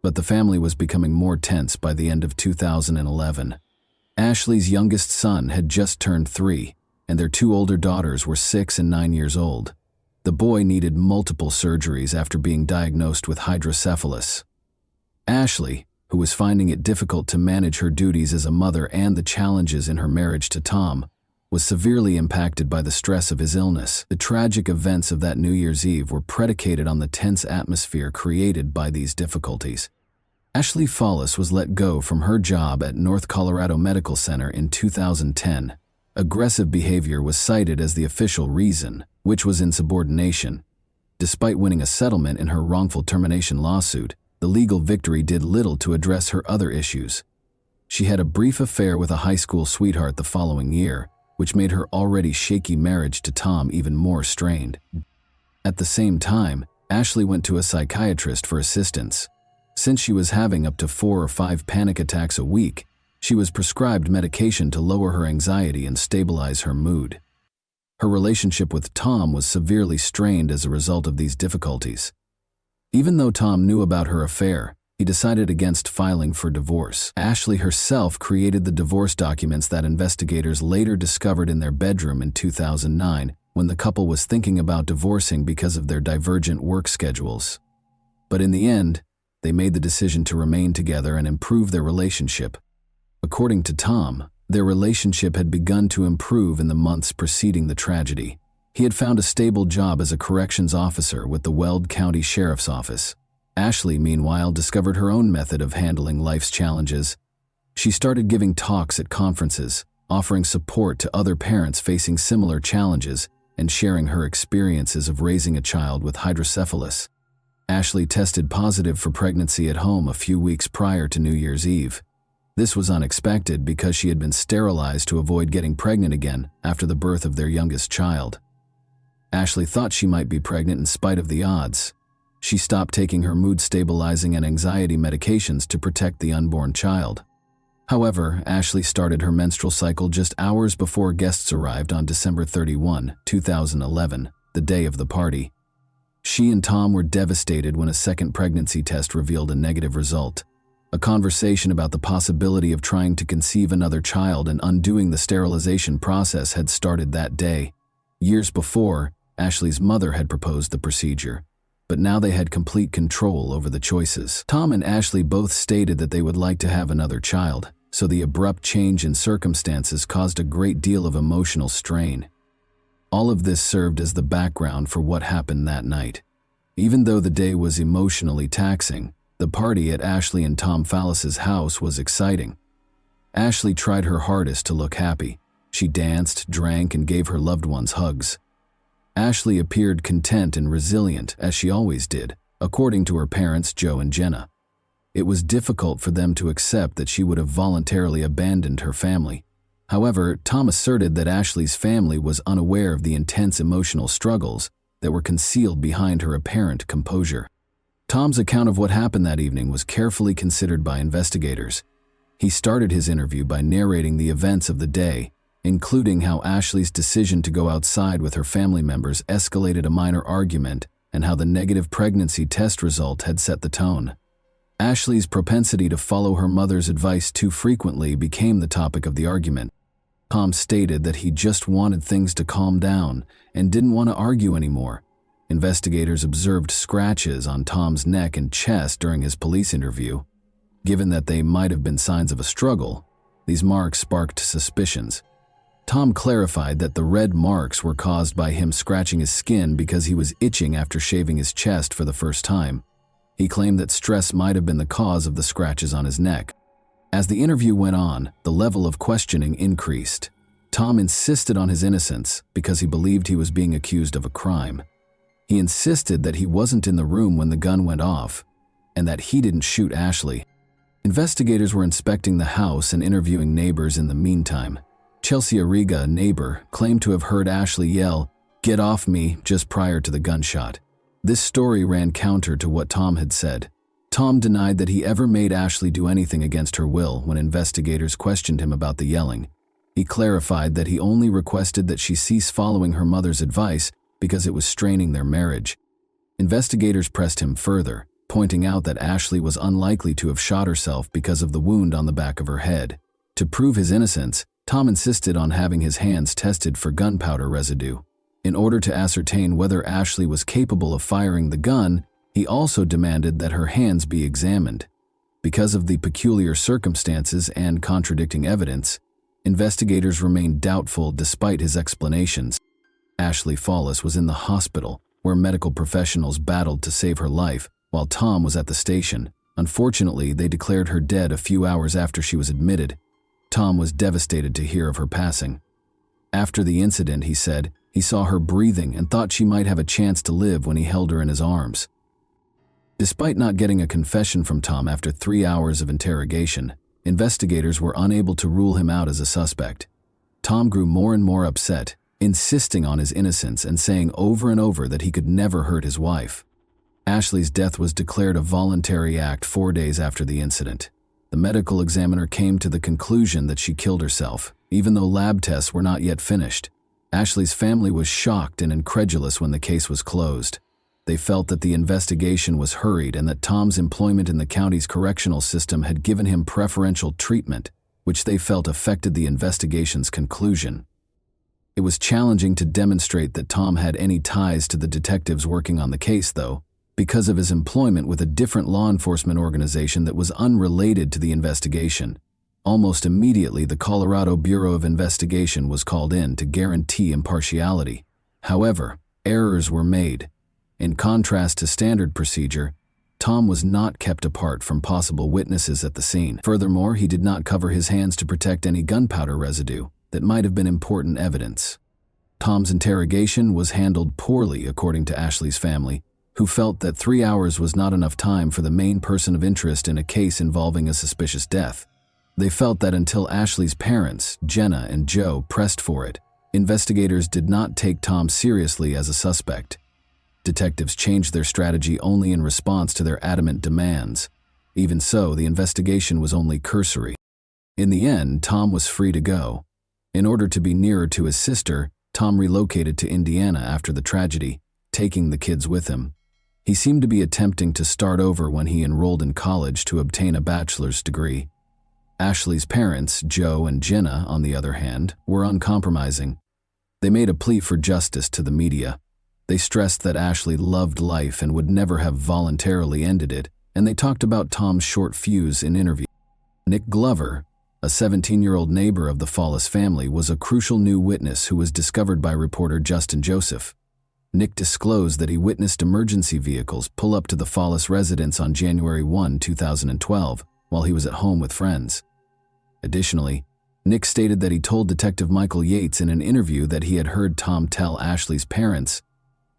But the family was becoming more tense by the end of 2011. Ashley's youngest son had just turned 3, and their 2 older daughters were 6 and 9 years old. The boy needed multiple surgeries after being diagnosed with hydrocephalus. Ashley, who was finding it difficult to manage her duties as a mother and the challenges in her marriage to Tom, was severely impacted by the stress of his illness. The tragic events of that New Year's Eve were predicated on the tense atmosphere created by these difficulties. Ashley Fallis was let go from her job at North Colorado Medical Center in 2010. Aggressive behavior was cited as the official reason, which was insubordination. Despite winning a settlement in her wrongful termination lawsuit, the legal victory did little to address her other issues. She had a brief affair with a high school sweetheart the following year, which made her already shaky marriage to Tom even more strained. At the same time, Ashley went to a psychiatrist for assistance. Since she was having up to 4 or 5 panic attacks a week, She was prescribed medication to lower her anxiety and stabilize her mood. Her relationship with Tom was severely strained as a result of these difficulties. Even though Tom knew about her affair, he decided against filing for divorce. Ashley herself created the divorce documents that investigators later discovered in their bedroom in 2009 when the couple was thinking about divorcing because of their divergent work schedules. But in the end, they made the decision to remain together and improve their relationship. According to Tom, their relationship had begun to improve in the months preceding the tragedy. He had found a stable job as a corrections officer with the Weld County Sheriff's Office. Ashley, meanwhile, discovered her own method of handling life's challenges. She started giving talks at conferences, offering support to other parents facing similar challenges, and sharing her experiences of raising a child with hydrocephalus. Ashley tested positive for pregnancy at home a few weeks prior to New Year's Eve. This was unexpected because she had been sterilized to avoid getting pregnant again after the birth of their youngest child. Ashley thought she might be pregnant in spite of the odds. She stopped taking her mood-stabilizing and anxiety medications to protect the unborn child. However, Ashley started her menstrual cycle just hours before guests arrived on December 31, 2011, the day of the party. She and Tom were devastated when a second pregnancy test revealed a negative result. A conversation about the possibility of trying to conceive another child and undoing the sterilization process had started that day. Years before, Ashley's mother had proposed the procedure, but now they had complete control over the choices. Tom and Ashley both stated that they would like to have another child, so the abrupt change in circumstances caused a great deal of emotional strain. All of this served as the background for what happened that night. Even though the day was emotionally taxing, the party at Ashley and Tom Fallis's house was exciting. Ashley tried her hardest to look happy. She danced, drank, and gave her loved ones hugs. Ashley appeared content and resilient, as she always did, according to her parents Joe and Jenna. It was difficult for them to accept that she would have voluntarily abandoned her family. However, Tom asserted that Ashley's family was unaware of the intense emotional struggles that were concealed behind her apparent composure. Tom's account of what happened that evening was carefully considered by investigators. He started his interview by narrating the events of the day, including how Ashley's decision to go outside with her family members escalated a minor argument and how the negative pregnancy test result had set the tone. Ashley's propensity to follow her mother's advice too frequently became the topic of the argument. Tom stated that he just wanted things to calm down and didn't want to argue anymore. Investigators observed scratches on Tom's neck and chest during his police interview. Given that they might have been signs of a struggle, these marks sparked suspicions. Tom clarified that the red marks were caused by him scratching his skin because he was itching after shaving his chest for the first time. He claimed that stress might have been the cause of the scratches on his neck. As the interview went on, the level of questioning increased. Tom insisted on his innocence because he believed he was being accused of a crime. He insisted that he wasn't in the room when the gun went off, and that he didn't shoot Ashley. Investigators were inspecting the house and interviewing neighbors in the meantime. Chelsea Arriga, a neighbor, claimed to have heard Ashley yell, "Get off me," just prior to the gunshot. This story ran counter to what Tom had said. Tom denied that he ever made Ashley do anything against her will when investigators questioned him about the yelling. He clarified that he only requested that she cease following her mother's advice because it was straining their marriage. Investigators pressed him further, pointing out that Ashley was unlikely to have shot herself because of the wound on the back of her head. To prove his innocence, Tom insisted on having his hands tested for gunpowder residue. In order to ascertain whether Ashley was capable of firing the gun, he also demanded that her hands be examined. Because of the peculiar circumstances and contradicting evidence, investigators remained doubtful despite his explanations. Ashley Fallis was in the hospital, where medical professionals battled to save her life, while Tom was at the station. Unfortunately, they declared her dead a few hours after she was admitted. Tom was devastated to hear of her passing. After the incident, he said, he saw her breathing and thought she might have a chance to live when he held her in his arms. Despite not getting a confession from Tom after 3 hours of interrogation, investigators were unable to rule him out as a suspect. Tom grew more and more upset, insisting on his innocence and saying over and over that he could never hurt his wife. Ashley's death was declared a voluntary act 4 days after the incident. The medical examiner came to the conclusion that she killed herself, even though lab tests were not yet finished. Ashley's family was shocked and incredulous when the case was closed. They felt that the investigation was hurried and that Tom's employment in the county's correctional system had given him preferential treatment, which they felt affected the investigation's conclusion. It was challenging to demonstrate that Tom had any ties to the detectives working on the case, though, because of his employment with a different law enforcement organization that was unrelated to the investigation. Almost immediately, the Colorado Bureau of Investigation was called in to guarantee impartiality. However, errors were made. In contrast to standard procedure, Tom was not kept apart from possible witnesses at the scene. Furthermore, he did not cover his hands to protect any gunpowder residue that might have been important evidence. Tom's interrogation was handled poorly, according to Ashley's family, who felt that 3 hours was not enough time for the main person of interest in a case involving a suspicious death. They felt that until Ashley's parents, Jenna and Joe, pressed for it, investigators did not take Tom seriously as a suspect. Detectives changed their strategy only in response to their adamant demands. Even so, the investigation was only cursory. In the end, Tom was free to go. In order to be nearer to his sister, Tom relocated to Indiana after the tragedy, taking the kids with him. He seemed to be attempting to start over when he enrolled in college to obtain a bachelor's degree. Ashley's parents, Joe and Jenna, on the other hand, were uncompromising. They made a plea for justice to the media. They stressed that Ashley loved life and would never have voluntarily ended it, and they talked about Tom's short fuse in interviews. Nick Glover, a 17-year-old neighbor of the Fallis family, was a crucial new witness who was discovered by reporter Justin Joseph. Nick disclosed that he witnessed emergency vehicles pull up to the Fallis residence on January 1, 2012, while he was at home with friends. Additionally, Nick stated that he told Detective Michael Yates in an interview that he had heard Tom tell Ashley's parents,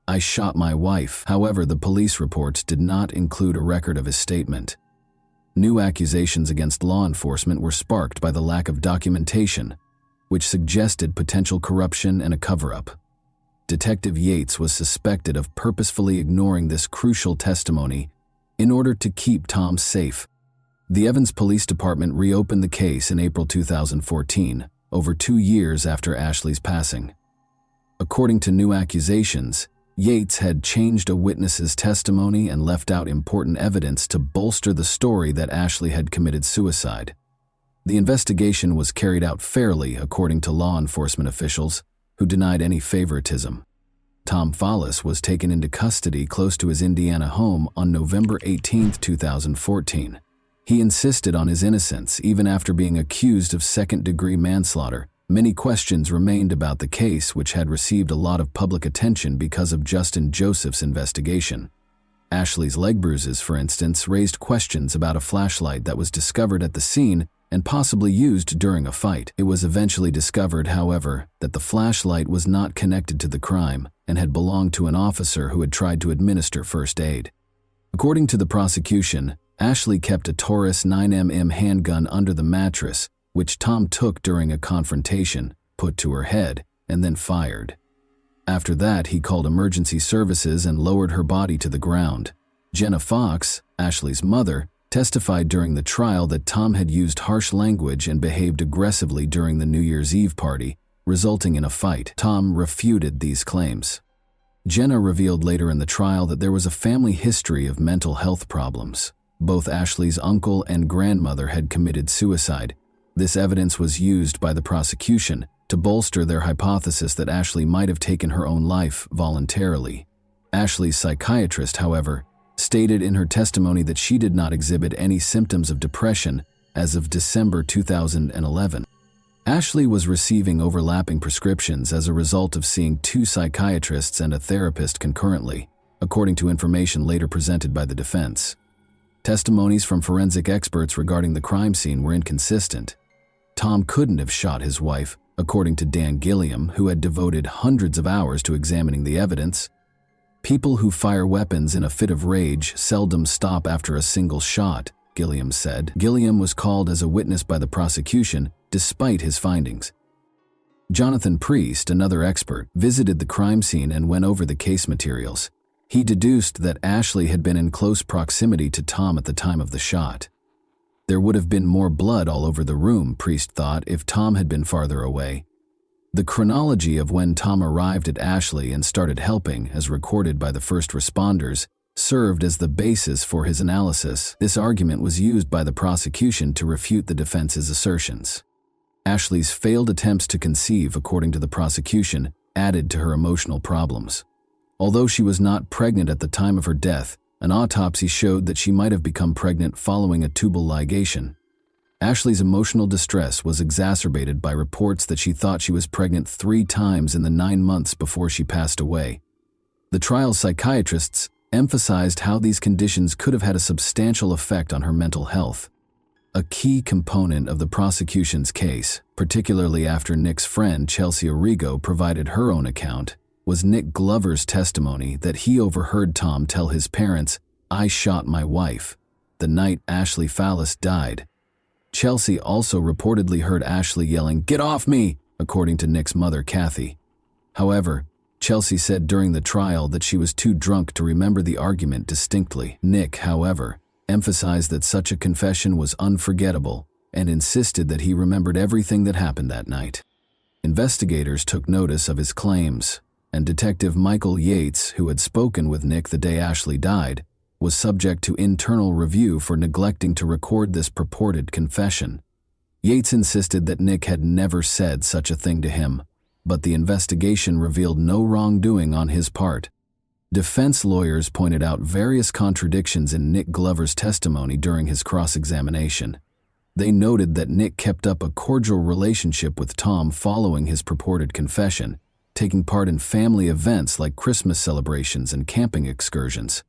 "I shot my wife." However, the police reports did not include a record of his statement. New accusations against law enforcement were sparked by the lack of documentation, which suggested potential corruption and a cover-up. Detective Yates was suspected of purposefully ignoring this crucial testimony in order to keep Tom safe. The Evans Police Department reopened the case in April 2014, over 2 years after Ashley's passing. According to new accusations, Yates had changed a witness's testimony and left out important evidence to bolster the story that Ashley had committed suicide. The investigation was carried out fairly, according to law enforcement officials, who denied any favoritism. Tom Fallis was taken into custody close to his Indiana home on November 18, 2014. He insisted on his innocence even after being accused of second-degree manslaughter. Many questions remained about the case, which had received a lot of public attention because of Justin Joseph's investigation. Ashley's leg bruises, for instance, raised questions about a flashlight that was discovered at the scene and possibly used during a fight. It was eventually discovered, however, that the flashlight was not connected to the crime and had belonged to an officer who had tried to administer first aid. According to the prosecution, Ashley kept a Taurus 9mm handgun under the mattress, which Tom took during a confrontation, put to her head, and then fired. After that, he called emergency services and lowered her body to the ground. Jenna Fox, Ashley's mother, testified during the trial that Tom had used harsh language and behaved aggressively during the New Year's Eve party, resulting in a fight. Tom refuted these claims. Jenna revealed later in the trial that there was a family history of mental health problems. Both Ashley's uncle and grandmother had committed suicide. This evidence was used by the prosecution to bolster their hypothesis that Ashley might have taken her own life voluntarily. Ashley's psychiatrist, however, stated in her testimony that she did not exhibit any symptoms of depression as of December 2011. Ashley was receiving overlapping prescriptions as a result of seeing 2 psychiatrists and a therapist concurrently, according to information later presented by the defense. Testimonies from forensic experts regarding the crime scene were inconsistent. Tom couldn't have shot his wife, according to Dan Gilliam, who had devoted hundreds of hours to examining the evidence. "People who fire weapons in a fit of rage seldom stop after a single shot," Gilliam said. Gilliam was called as a witness by the prosecution, despite his findings. Jonathan Priest, another expert, visited the crime scene and went over the case materials. He deduced that Ashley had been in close proximity to Tom at the time of the shot. There would have been more blood all over the room, Priest thought, if Tom had been farther away. The chronology of when Tom arrived at Ashley and started helping, as recorded by the first responders, served as the basis for his analysis. This argument was used by the prosecution to refute the defense's assertions. Ashley's failed attempts to conceive, according to the prosecution, added to her emotional problems. Although she was not pregnant at the time of her death, an autopsy showed that she might have become pregnant following a tubal ligation. Ashley's emotional distress was exacerbated by reports that she thought she was pregnant 3 times in the 9 months before she passed away. The trial's psychiatrists emphasized how these conditions could have had a substantial effect on her mental health. A key component of the prosecution's case, particularly after Nick's friend Chelsea Arrigo provided her own account, was Nick Glover's testimony that he overheard Tom tell his parents, "I shot my wife," the night Ashley Fallis died. Chelsea also reportedly heard Ashley yelling, "Get off me!" according to Nick's mother, Kathy. However, Chelsea said during the trial that she was too drunk to remember the argument distinctly. Nick, however, emphasized that such a confession was unforgettable and insisted that he remembered everything that happened that night. Investigators took notice of his claims, and Detective Michael Yates, who had spoken with Nick the day Ashley died, was subject to internal review for neglecting to record this purported confession. Yates insisted that Nick had never said such a thing to him, but the investigation revealed no wrongdoing on his part. Defense lawyers pointed out various contradictions in Nick Glover's testimony during his cross-examination. They noted that Nick kept up a cordial relationship with Tom following his purported confession, taking part in family events like Christmas celebrations and camping excursions.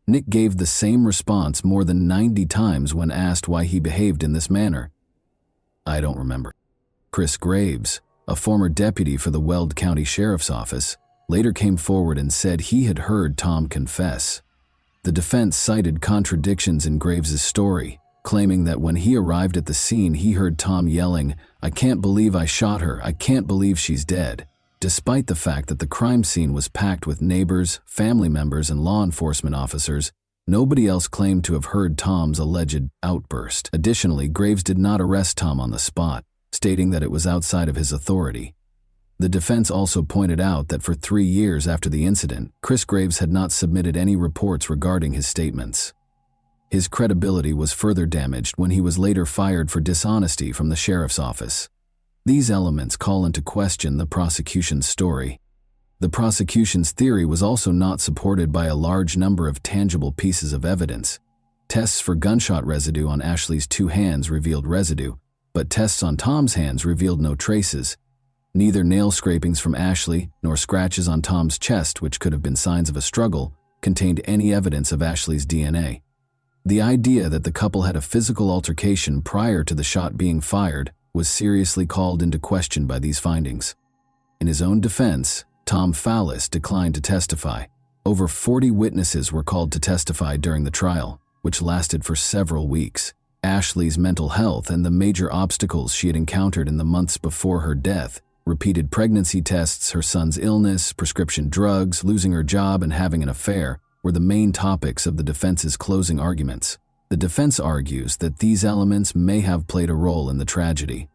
Nick gave the same response more than 90 times when asked why he behaved in this manner. "I don't remember." Chris Graves, a former deputy for the Weld County Sheriff's Office, later came forward and said he had heard Tom confess. The defense cited contradictions in Graves's story, claiming that when he arrived at the scene he heard Tom yelling, "I can't believe I shot her, I can't believe she's dead," despite the fact that the crime scene was packed with neighbors, family members, and law enforcement officers. Nobody else claimed to have heard Tom's alleged outburst. Additionally, Graves did not arrest Tom on the spot, stating that it was outside of his authority. The defense also pointed out that for 3 years after the incident, Chris Graves had not submitted any reports regarding his statements. His credibility was further damaged when he was later fired for dishonesty from the sheriff's office. These elements call into question the prosecution's story. The prosecution's theory was also not supported by a large number of tangible pieces of evidence. Tests for gunshot residue on Ashley's 2 hands revealed residue, but tests on Tom's hands revealed no traces. Neither nail scrapings from Ashley nor scratches on Tom's chest, which could have been signs of a struggle, contained any evidence of Ashley's DNA. The idea that the couple had a physical altercation prior to the shot being fired was seriously called into question by these findings. In his own defense, Tom Fallis declined to testify. Over 40 witnesses were called to testify during the trial, which lasted for several weeks. Ashley's mental health and the major obstacles she had encountered in the months before her death, repeated pregnancy tests, her son's illness, prescription drugs, losing her job, and having an affair, were the main topics of the defense's closing arguments. The defense argues that these elements may have played a role in the tragedy.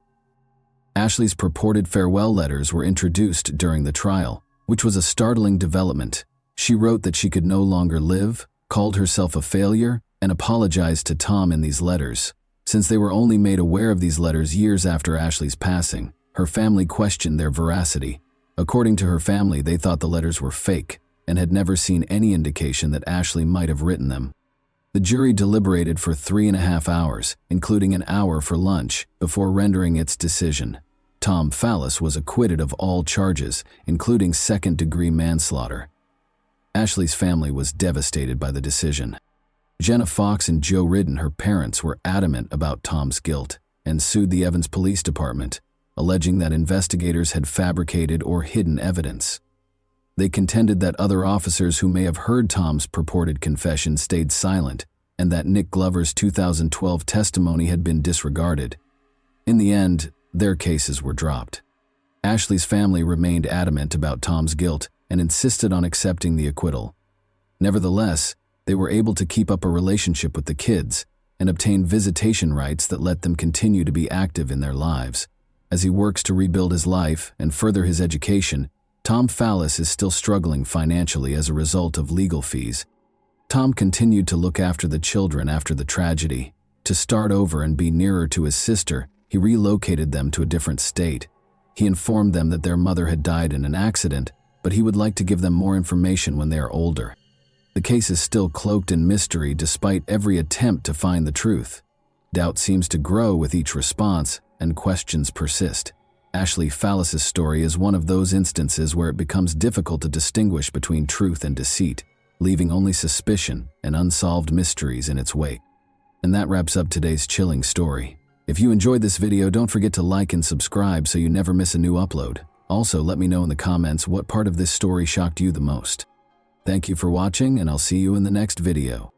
Ashley's purported farewell letters were introduced during the trial, which was a startling development. She wrote that she could no longer live, called herself a failure, and apologized to Tom in these letters. Since they were only made aware of these letters years after Ashley's passing, her family questioned their veracity. According to her family, they thought the letters were fake and had never seen any indication that Ashley might have written them. The jury deliberated for 3.5 hours, including an hour for lunch, before rendering its decision. Tom Fallis was acquitted of all charges, including second-degree manslaughter. Ashley's family was devastated by the decision. Jenna Fox and Joe Ridden, her parents, were adamant about Tom's guilt and sued the Evans Police Department, alleging that investigators had fabricated or hidden evidence. They contended that other officers who may have heard Tom's purported confession stayed silent and that Nick Glover's 2012 testimony had been disregarded. In the end, their cases were dropped. Ashley's family remained adamant about Tom's guilt and insisted on accepting the acquittal. Nevertheless, they were able to keep up a relationship with the kids, and obtain visitation rights that let them continue to be active in their lives. As he works to rebuild his life and further his education, Tom Fallis is still struggling financially as a result of legal fees. Tom continued to look after the children after the tragedy. To start over and be nearer to his sister, he relocated them to a different state. He informed them that their mother had died in an accident, but he would like to give them more information when they are older. The case is still cloaked in mystery despite every attempt to find the truth. Doubt seems to grow with each response, and questions persist. Ashley Fallis's story is one of those instances where it becomes difficult to distinguish between truth and deceit, leaving only suspicion and unsolved mysteries in its wake. And that wraps up today's chilling story. If you enjoyed this video, don't forget to like and subscribe so you never miss a new upload. Also, let me know in the comments what part of this story shocked you the most. Thank you for watching, and I'll see you in the next video.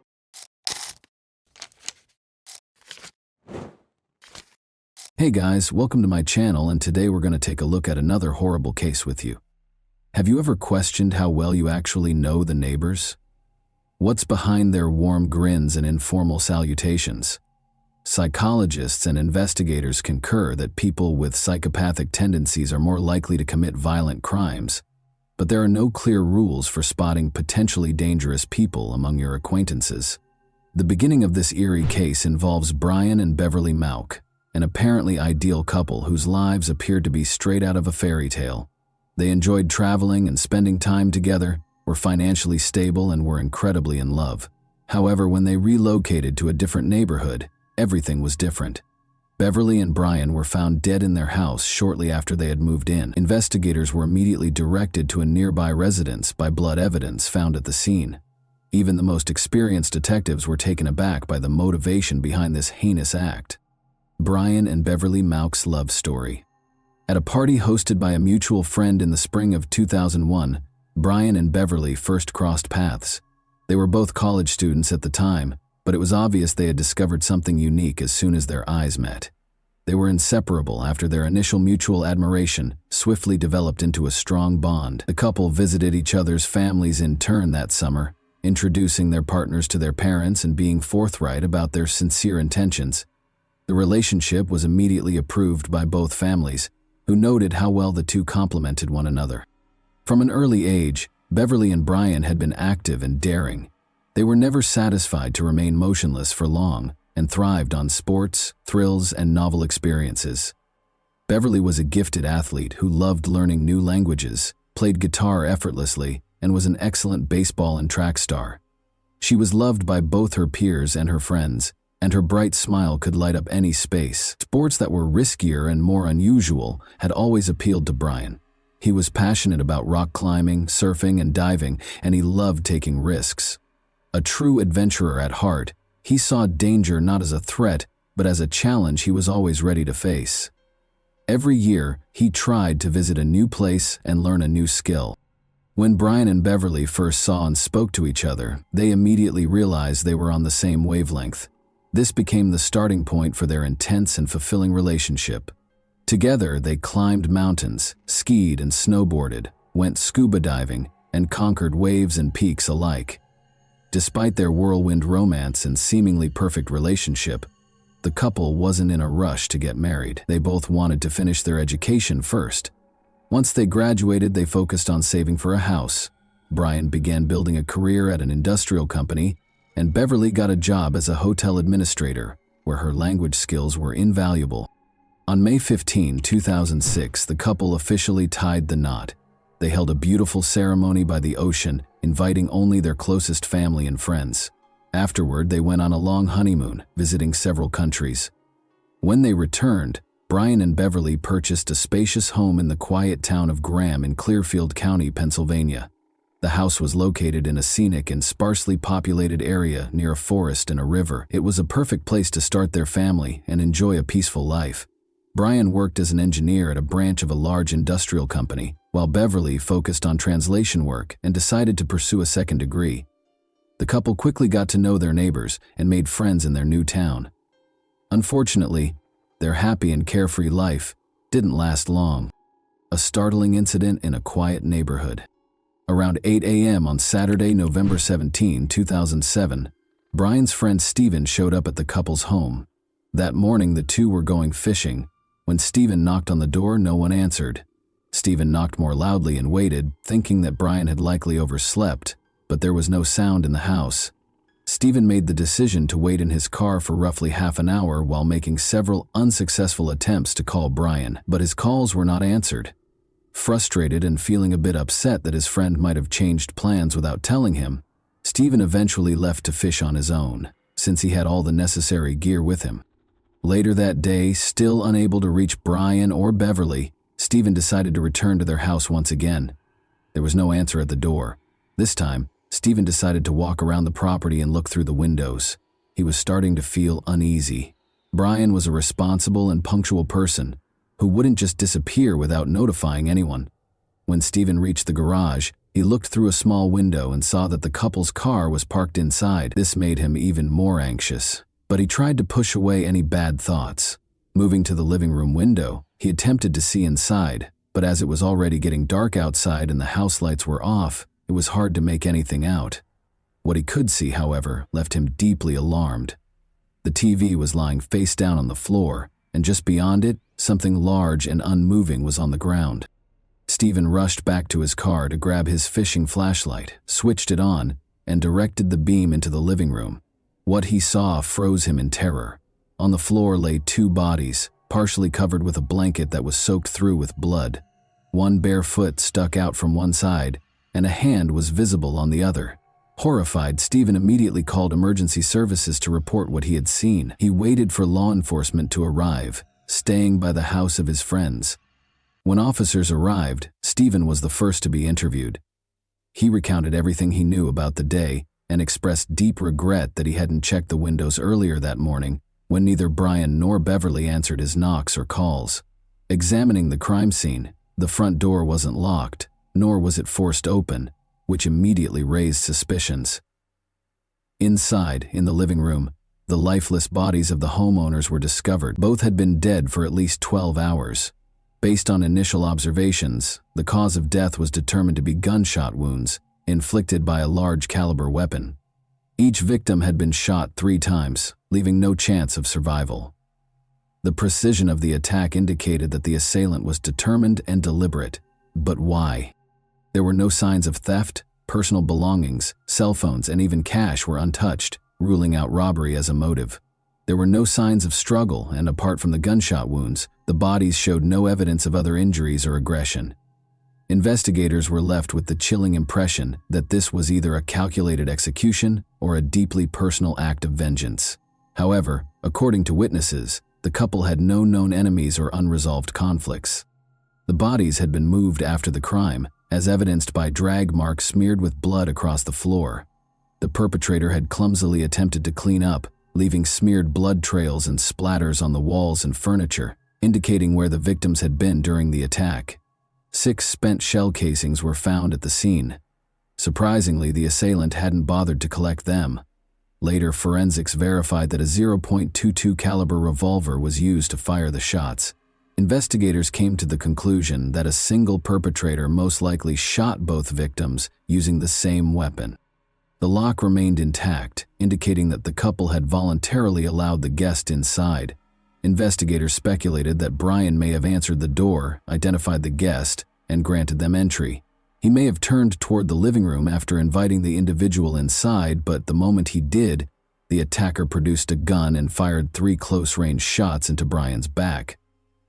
Hey guys, welcome to my channel, and today we're going to take a look at another horrible case with you. Have you ever questioned how well you actually know the neighbors? What's behind their warm grins and informal salutations? Psychologists and investigators concur that people with psychopathic tendencies are more likely to commit violent crimes, but there are no clear rules for spotting potentially dangerous people among your acquaintances. The beginning of this eerie case involves Brian and Beverly Mauck, an apparently ideal couple whose lives appeared to be straight out of a fairy tale. They enjoyed traveling and spending time together, were financially stable, and were incredibly in love. However, when they relocated to a different neighborhood, everything was different. Beverly and Brian were found dead in their house shortly after they had moved in. Investigators were immediately directed to a nearby residence by blood evidence found at the scene. Even the most experienced detectives were taken aback by the motivation behind this heinous act. Brian and Beverly Mauck's love story. At a party hosted by a mutual friend in the spring of 2001, Brian and Beverly first crossed paths. They were both college students at the time, but it was obvious they had discovered something unique as soon as their eyes met. They were inseparable after their initial mutual admiration swiftly developed into a strong bond. The couple visited each other's families in turn that summer, introducing their partners to their parents and being forthright about their sincere intentions. The relationship was immediately approved by both families, who noted how well the two complemented one another. From an early age, Beverly and Brian had been active and daring. They were never satisfied to remain motionless for long and thrived on sports, thrills, and novel experiences. Beverly was a gifted athlete who loved learning new languages, played guitar effortlessly, and was an excellent baseball and track star. She was loved by both her peers and her friends, and her bright smile could light up any space. Sports that were riskier and more unusual had always appealed to Brian. He was passionate about rock climbing, surfing, and diving, and he loved taking risks. A true adventurer at heart, he saw danger not as a threat, but as a challenge he was always ready to face. Every year, he tried to visit a new place and learn a new skill. When Brian and Beverly first saw and spoke to each other, they immediately realized they were on the same wavelength. This became the starting point for their intense and fulfilling relationship. Together, they climbed mountains, skied and snowboarded, went scuba diving, and conquered waves and peaks alike. Despite their whirlwind romance and seemingly perfect relationship, the couple wasn't in a rush to get married. They both wanted to finish their education first. Once they graduated, they focused on saving for a house. Brian began building a career at an industrial company, and Beverly got a job as a hotel administrator, where her language skills were invaluable. On May 15, 2006, the couple officially tied the knot. They held a beautiful ceremony by the ocean, inviting only their closest family and friends. Afterward, they went on a long honeymoon, visiting several countries. When they returned, Brian and Beverly purchased a spacious home in the quiet town of Graham in Clearfield County, Pennsylvania. The house was located in a scenic and sparsely populated area near a forest and a river. It was a perfect place to start their family and enjoy a peaceful life. Brian worked as an engineer at a branch of a large industrial company, while Beverly focused on translation work and decided to pursue a second degree. The couple quickly got to know their neighbors and made friends in their new town. Unfortunately, their happy and carefree life didn't last long. A startling incident in a quiet neighborhood. Around 8 a.m. on Saturday, November 17, 2007, Brian's friend Steven showed up at the couple's home. That morning, the two were going fishing. When Steven knocked on the door, no one answered. Steven knocked more loudly and waited, thinking that Brian had likely overslept, but there was no sound in the house. Steven made the decision to wait in his car for roughly half an hour while making several unsuccessful attempts to call Brian, but his calls were not answered. Frustrated and feeling a bit upset that his friend might have changed plans without telling him, Steven eventually left to fish on his own, since he had all the necessary gear with him. Later that day, still unable to reach Brian or Beverly, Steven decided to return to their house once again. There was no answer at the door. This time, Steven decided to walk around the property and look through the windows. He was starting to feel uneasy. Brian was a responsible and punctual person who wouldn't just disappear without notifying anyone. When Steven reached the garage, he looked through a small window and saw that the couple's car was parked inside. This made him even more anxious, but he tried to push away any bad thoughts. Moving to the living room window, he attempted to see inside, but as it was already getting dark outside and the house lights were off, it was hard to make anything out. What he could see, however, left him deeply alarmed. The TV was lying face down on the floor, and just beyond it, something large and unmoving was on the ground. Steven rushed back to his car to grab his fishing flashlight, switched it on, and directed the beam into the living room. What he saw froze him in terror. On the floor lay two bodies, partially covered with a blanket that was soaked through with blood. One bare foot stuck out from one side, and a hand was visible on the other. Horrified, Steven immediately called emergency services to report what he had seen. He waited for law enforcement to arrive, staying by the house of his friends. When officers arrived, Steven was the first to be interviewed. He recounted everything he knew about the day and expressed deep regret that he hadn't checked the windows earlier that morning when neither Brian nor Beverly answered his knocks or calls. Examining the crime scene, the front door wasn't locked, nor was it forced open, which immediately raised suspicions. Inside, in the living room, the lifeless bodies of the homeowners were discovered. Both had been dead for at least 12 hours. Based on initial observations, the cause of death was determined to be gunshot wounds inflicted by a large caliber weapon. Each victim had been shot 3 times, leaving no chance of survival. The precision of the attack indicated that the assailant was determined and deliberate. But why? There were no signs of theft, personal belongings, cell phones, and even cash were untouched, ruling out robbery as a motive. There were no signs of struggle, and apart from the gunshot wounds, the bodies showed no evidence of other injuries or aggression. Investigators were left with the chilling impression that this was either a calculated execution or a deeply personal act of vengeance. However, according to witnesses, the couple had no known enemies or unresolved conflicts. The bodies had been moved after the crime, as evidenced by drag marks smeared with blood across the floor. The perpetrator had clumsily attempted to clean up, leaving smeared blood trails and splatters on the walls and furniture, indicating where the victims had been during the attack. 6 spent shell casings were found at the scene. Surprisingly, the assailant hadn't bothered to collect them. Later, forensics verified that a .22 caliber revolver was used to fire the shots. Investigators came to the conclusion that a single perpetrator most likely shot both victims using the same weapon. The lock remained intact, indicating that the couple had voluntarily allowed the guest inside. Investigators speculated that Brian may have answered the door, identified the guest, and granted them entry. He may have turned toward the living room after inviting the individual inside, but the moment he did, the attacker produced a gun and fired 3 close-range shots into Brian's back.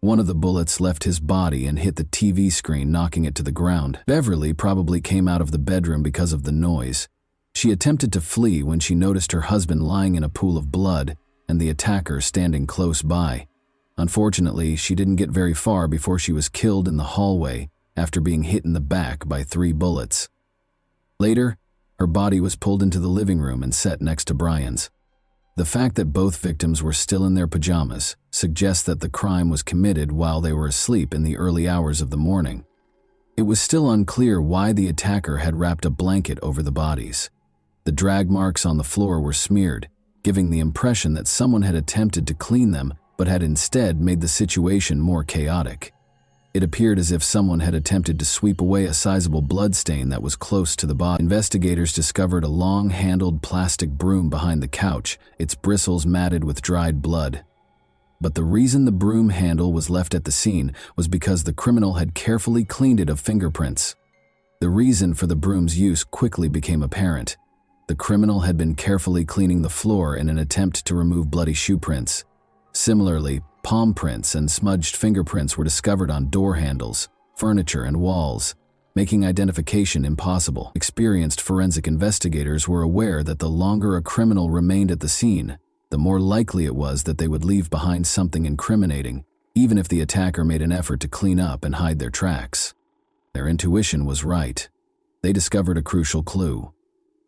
One of the bullets left his body and hit the TV screen, knocking it to the ground. Beverly probably came out of the bedroom because of the noise. She attempted to flee when she noticed her husband lying in a pool of blood and the attacker standing close by. Unfortunately, she didn't get very far before she was killed in the hallway after being hit in the back by 3 bullets. Later, her body was pulled into the living room and set next to Brian's. The fact that both victims were still in their pajamas suggests that the crime was committed while they were asleep in the early hours of the morning. It was still unclear why the attacker had wrapped a blanket over the bodies. The drag marks on the floor were smeared, giving the impression that someone had attempted to clean them but had instead made the situation more chaotic. It appeared as if someone had attempted to sweep away a sizable bloodstain that was close to the body. Investigators discovered a long-handled plastic broom behind the couch, its bristles matted with dried blood. But the reason the broom handle was left at the scene was because the criminal had carefully cleaned it of fingerprints. The reason for the broom's use quickly became apparent. The criminal had been carefully cleaning the floor in an attempt to remove bloody shoe prints. Similarly, palm prints and smudged fingerprints were discovered on door handles, furniture, and walls, making identification impossible. Experienced forensic investigators were aware that the longer a criminal remained at the scene, the more likely it was that they would leave behind something incriminating, even if the attacker made an effort to clean up and hide their tracks. Their intuition was right. They discovered a crucial clue: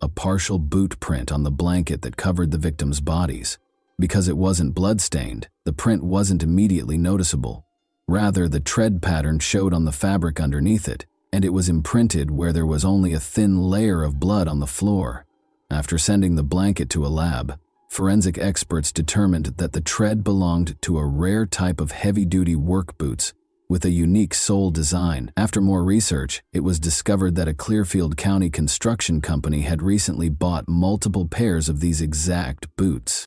a partial boot print on the blanket that covered the victims' bodies. Because it wasn't blood-stained, the print wasn't immediately noticeable. Rather, the tread pattern showed on the fabric underneath it, and it was imprinted where there was only a thin layer of blood on the floor. After sending the blanket to a lab, forensic experts determined that the tread belonged to a rare type of heavy-duty work boots with a unique sole design. After more research, it was discovered that a Clearfield County construction company had recently bought multiple pairs of these exact boots.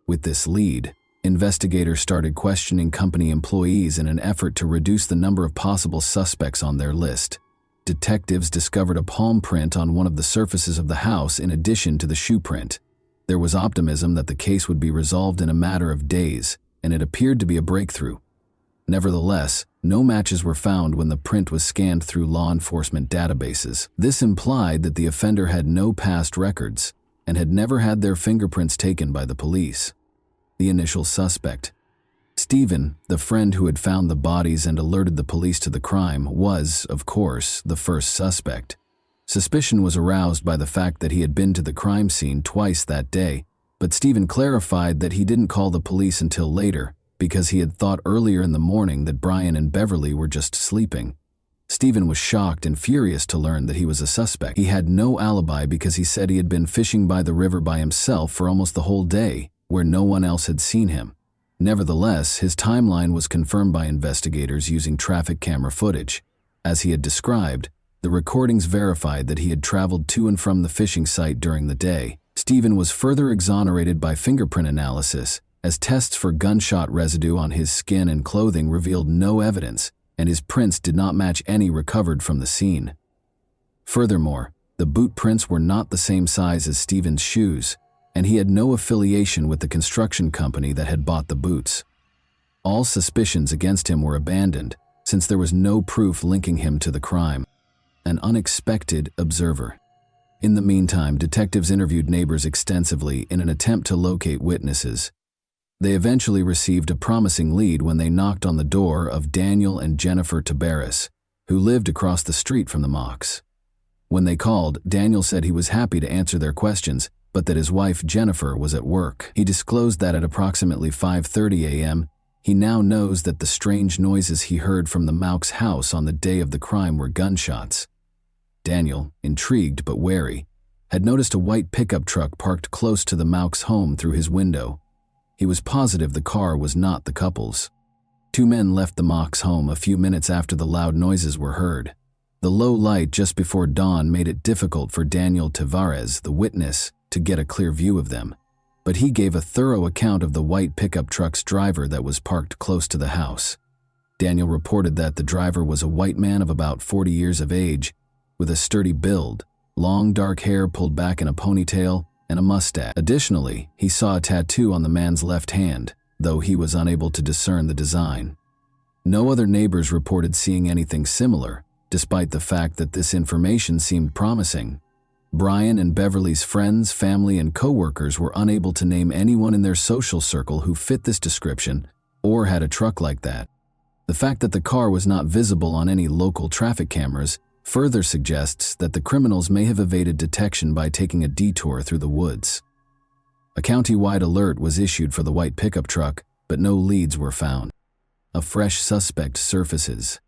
With this lead, investigators started questioning company employees in an effort to reduce the number of possible suspects on their list. Detectives discovered a palm print on one of the surfaces of the house in addition to the shoe print. There was optimism that the case would be resolved in a matter of days, and it appeared to be a breakthrough. Nevertheless, no matches were found when the print was scanned through law enforcement databases. This implied that the offender had no past records and had never had their fingerprints taken by the police. The initial suspect, Stephen, the friend who had found the bodies and alerted the police to the crime, was, of course, the first suspect. Suspicion was aroused by the fact that he had been to the crime scene twice that day, but Stephen clarified that he didn't call the police until later because he had thought earlier in the morning that Brian and Beverly were just sleeping. Stephen was shocked and furious to learn that he was a suspect. He had no alibi because he said he had been fishing by the river by himself for almost the whole day, where no one else had seen him. Nevertheless, his timeline was confirmed by investigators using traffic camera footage. As he had described, the recordings verified that he had traveled to and from the fishing site during the day. Stephen was further exonerated by fingerprint analysis, as tests for gunshot residue on his skin and clothing revealed no evidence, and his prints did not match any recovered from the scene. Furthermore, the boot prints were not the same size as Stephen's shoes, and he had no affiliation with the construction company that had bought the boots. All suspicions against him were abandoned, since there was no proof linking him to the crime. An unexpected observer. In the meantime, detectives interviewed neighbors extensively in an attempt to locate witnesses. They eventually received a promising lead when they knocked on the door of Daniel and Jennifer Tabaris, who lived across the street from the Mocks. When they called, Daniel said he was happy to answer their questions, but that his wife Jennifer was at work. He disclosed that at approximately 5:30 a.m., he now knows that the strange noises he heard from the Mauck's house on the day of the crime were gunshots. Daniel, intrigued but wary, had noticed a white pickup truck parked close to the Mauck's home through his window. He was positive the car was not the couple's. Two men left the Mauck's home a few minutes after the loud noises were heard. The low light just before dawn made it difficult for Daniel Tavares, the witness, to get a clear view of them, but he gave a thorough account of the white pickup truck's driver that was parked close to the house. Daniel reported that the driver was a white man of about 40 years of age, with a sturdy build, long dark hair pulled back in a ponytail, and a mustache. Additionally, he saw a tattoo on the man's left hand, though he was unable to discern the design. No other neighbors reported seeing anything similar, despite the fact that this information seemed promising. Brian and Beverly's friends, family, and co-workers were unable to name anyone in their social circle who fit this description or had a truck like that. The fact that the car was not visible on any local traffic cameras further suggests that the criminals may have evaded detection by taking a detour through the woods. A county-wide alert was issued for the white pickup truck, but no leads were found. A fresh suspect surfaces.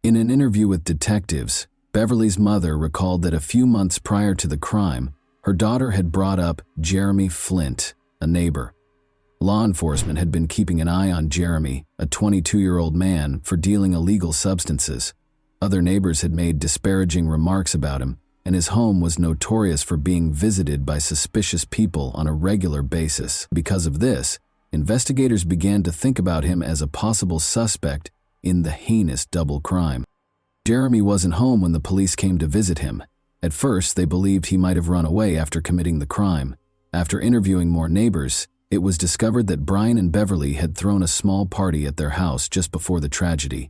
In an interview with detectives, Beverly's mother recalled that a few months prior to the crime, her daughter had brought up Jeremy Flint, a neighbor. Law enforcement had been keeping an eye on Jeremy, a 22-year-old man, for dealing illegal substances. Other neighbors had made disparaging remarks about him, and his home was notorious for being visited by suspicious people on a regular basis. Because of this, investigators began to think about him as a possible suspect in the heinous double crime. Jeremy wasn't home when the police came to visit him. At first, they believed he might have run away after committing the crime. After interviewing more neighbors, it was discovered that Brian and Beverly had thrown a small party at their house just before the tragedy.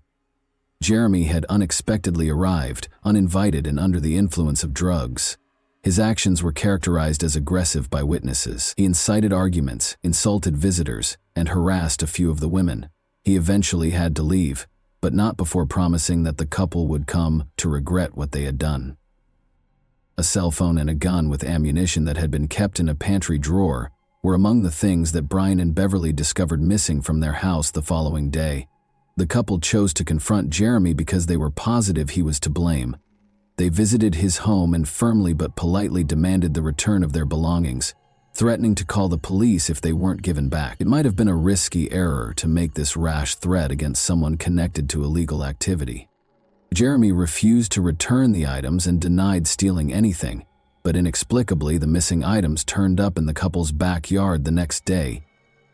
Jeremy had unexpectedly arrived, uninvited and under the influence of drugs. His actions were characterized as aggressive by witnesses. He incited arguments, insulted visitors, and harassed a few of the women. He eventually had to leave, but not before promising that the couple would come to regret what they had done. A cell phone and a gun with ammunition that had been kept in a pantry drawer were among the things that Brian and Beverly discovered missing from their house the following day. The couple chose to confront Jeremy because they were positive he was to blame. They visited his home and firmly but politely demanded the return of their belongings, threatening to call the police if they weren't given back. It might have been a risky error to make this rash threat against someone connected to illegal activity. Jeremy refused to return the items and denied stealing anything, but inexplicably the missing items turned up in the couple's backyard the next day.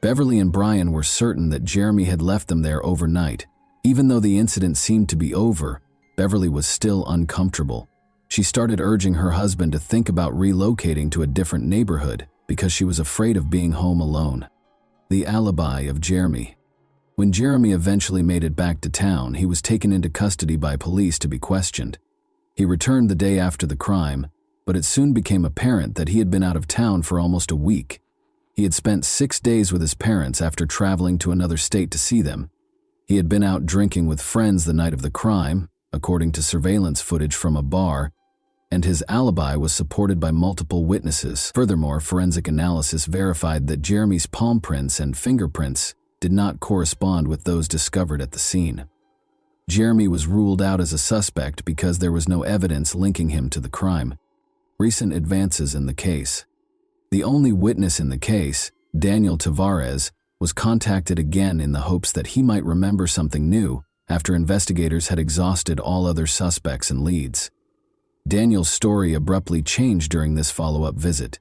Beverly and Brian were certain that Jeremy had left them there overnight. Even though the incident seemed to be over, Beverly was still uncomfortable. She started urging her husband to think about relocating to a different neighborhood because she was afraid of being home alone. The alibi of Jeremy. When Jeremy eventually made it back to town, he was taken into custody by police to be questioned. He returned the day after the crime, but it soon became apparent that he had been out of town for almost a week. He had spent 6 days with his parents after traveling to another state to see them. He had been out drinking with friends the night of the crime, according to surveillance footage from a bar, and his alibi was supported by multiple witnesses. Furthermore, forensic analysis verified that Jeremy's palm prints and fingerprints did not correspond with those discovered at the scene. Jeremy was ruled out as a suspect because there was no evidence linking him to the crime. Recent advances in the case. The only witness in the case, Daniel Tavares, was contacted again in the hopes that he might remember something new after investigators had exhausted all other suspects and leads. Daniel's story abruptly changed during this follow-up visit.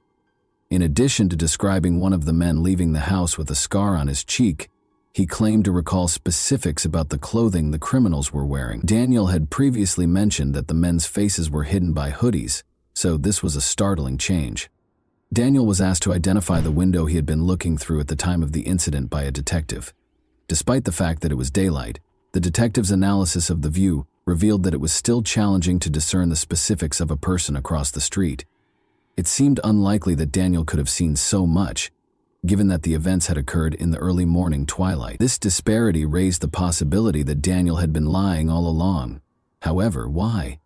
In addition to describing one of the men leaving the house with a scar on his cheek, he claimed to recall specifics about the clothing the criminals were wearing. Daniel had previously mentioned that the men's faces were hidden by hoodies, so this was a startling change. Daniel was asked to identify the window he had been looking through at the time of the incident by a detective. Despite the fact that it was daylight, the detective's analysis of the view revealed that it was still challenging to discern the specifics of a person across the street. It seemed unlikely that Daniel could have seen so much, given that the events had occurred in the early morning twilight. This disparity raised the possibility that Daniel had been lying all along. However, why?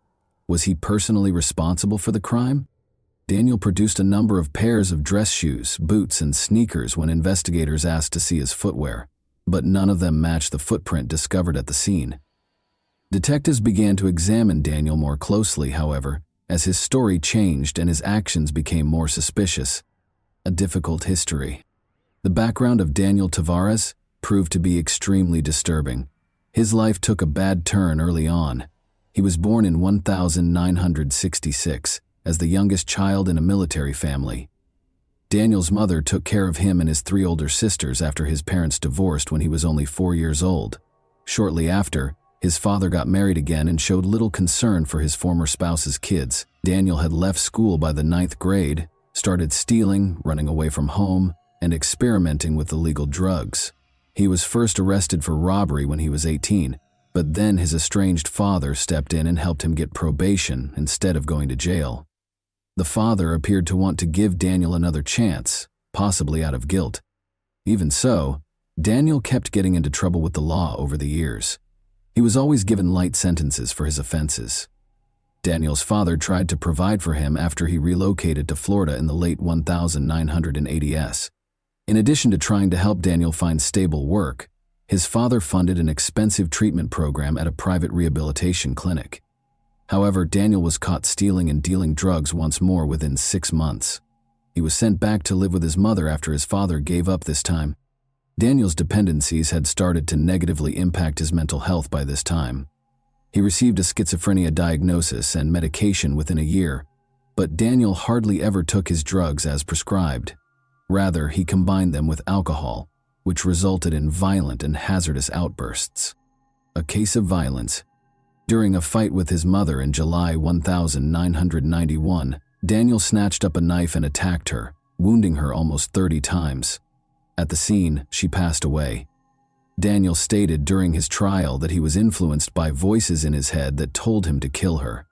Was he personally responsible for the crime? Daniel produced a number of pairs of dress shoes, boots, and sneakers when investigators asked to see his footwear, but none of them matched the footprint discovered at the scene. Detectives began to examine Daniel more closely, however, as his story changed and his actions became more suspicious. A difficult history. The background of Daniel Tavares proved to be extremely disturbing. His life took a bad turn early on. He was born in 1966 as the youngest child in a military family. Daniel's mother took care of him and his 3 older sisters after his parents divorced when he was only 4 years old. Shortly after, his father got married again and showed little concern for his former spouse's kids. Daniel had left school by the 9th grade, started stealing, running away from home, and experimenting with illegal drugs. He was first arrested for robbery when he was 18, but then his estranged father stepped in and helped him get probation instead of going to jail. The father appeared to want to give Daniel another chance, possibly out of guilt. Even so, Daniel kept getting into trouble with the law over the years. He was always given light sentences for his offenses. Daniel's father tried to provide for him after he relocated to Florida in the late 1980s. In addition to trying to help Daniel find stable work, his father funded an expensive treatment program at a private rehabilitation clinic. However, Daniel was caught stealing and dealing drugs once more within 6 months. He was sent back to live with his mother after his father gave up this time. Daniel's dependencies had started to negatively impact his mental health by this time. He received a schizophrenia diagnosis and medication within a year, but Daniel hardly ever took his drugs as prescribed. Rather, he combined them with alcohol, which resulted in violent and hazardous outbursts. A case of violence. During a fight with his mother in July 1991, Daniel snatched up a knife and attacked her, wounding her almost 30 times. At the scene, she passed away. Daniel stated during his trial that he was influenced by voices in his head that told him to kill her.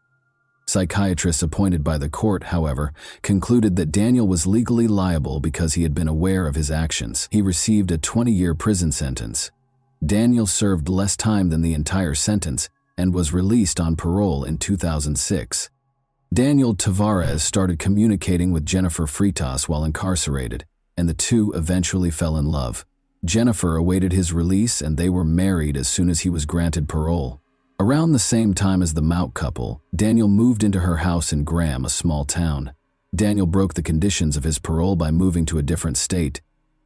Psychiatrists appointed by the court, however, concluded that Daniel was legally liable because he had been aware of his actions. He received a 20-year prison sentence. Daniel served less time than the entire sentence and was released on parole in 2006. Daniel Tavares started communicating with Jennifer Freitas while incarcerated, and the two eventually fell in love. Jennifer awaited his release and they were married as soon as he was granted parole. Around the same time as the Mauk couple, Daniel moved into her house in Graham, a small town. Daniel broke the conditions of his parole by moving to a different state.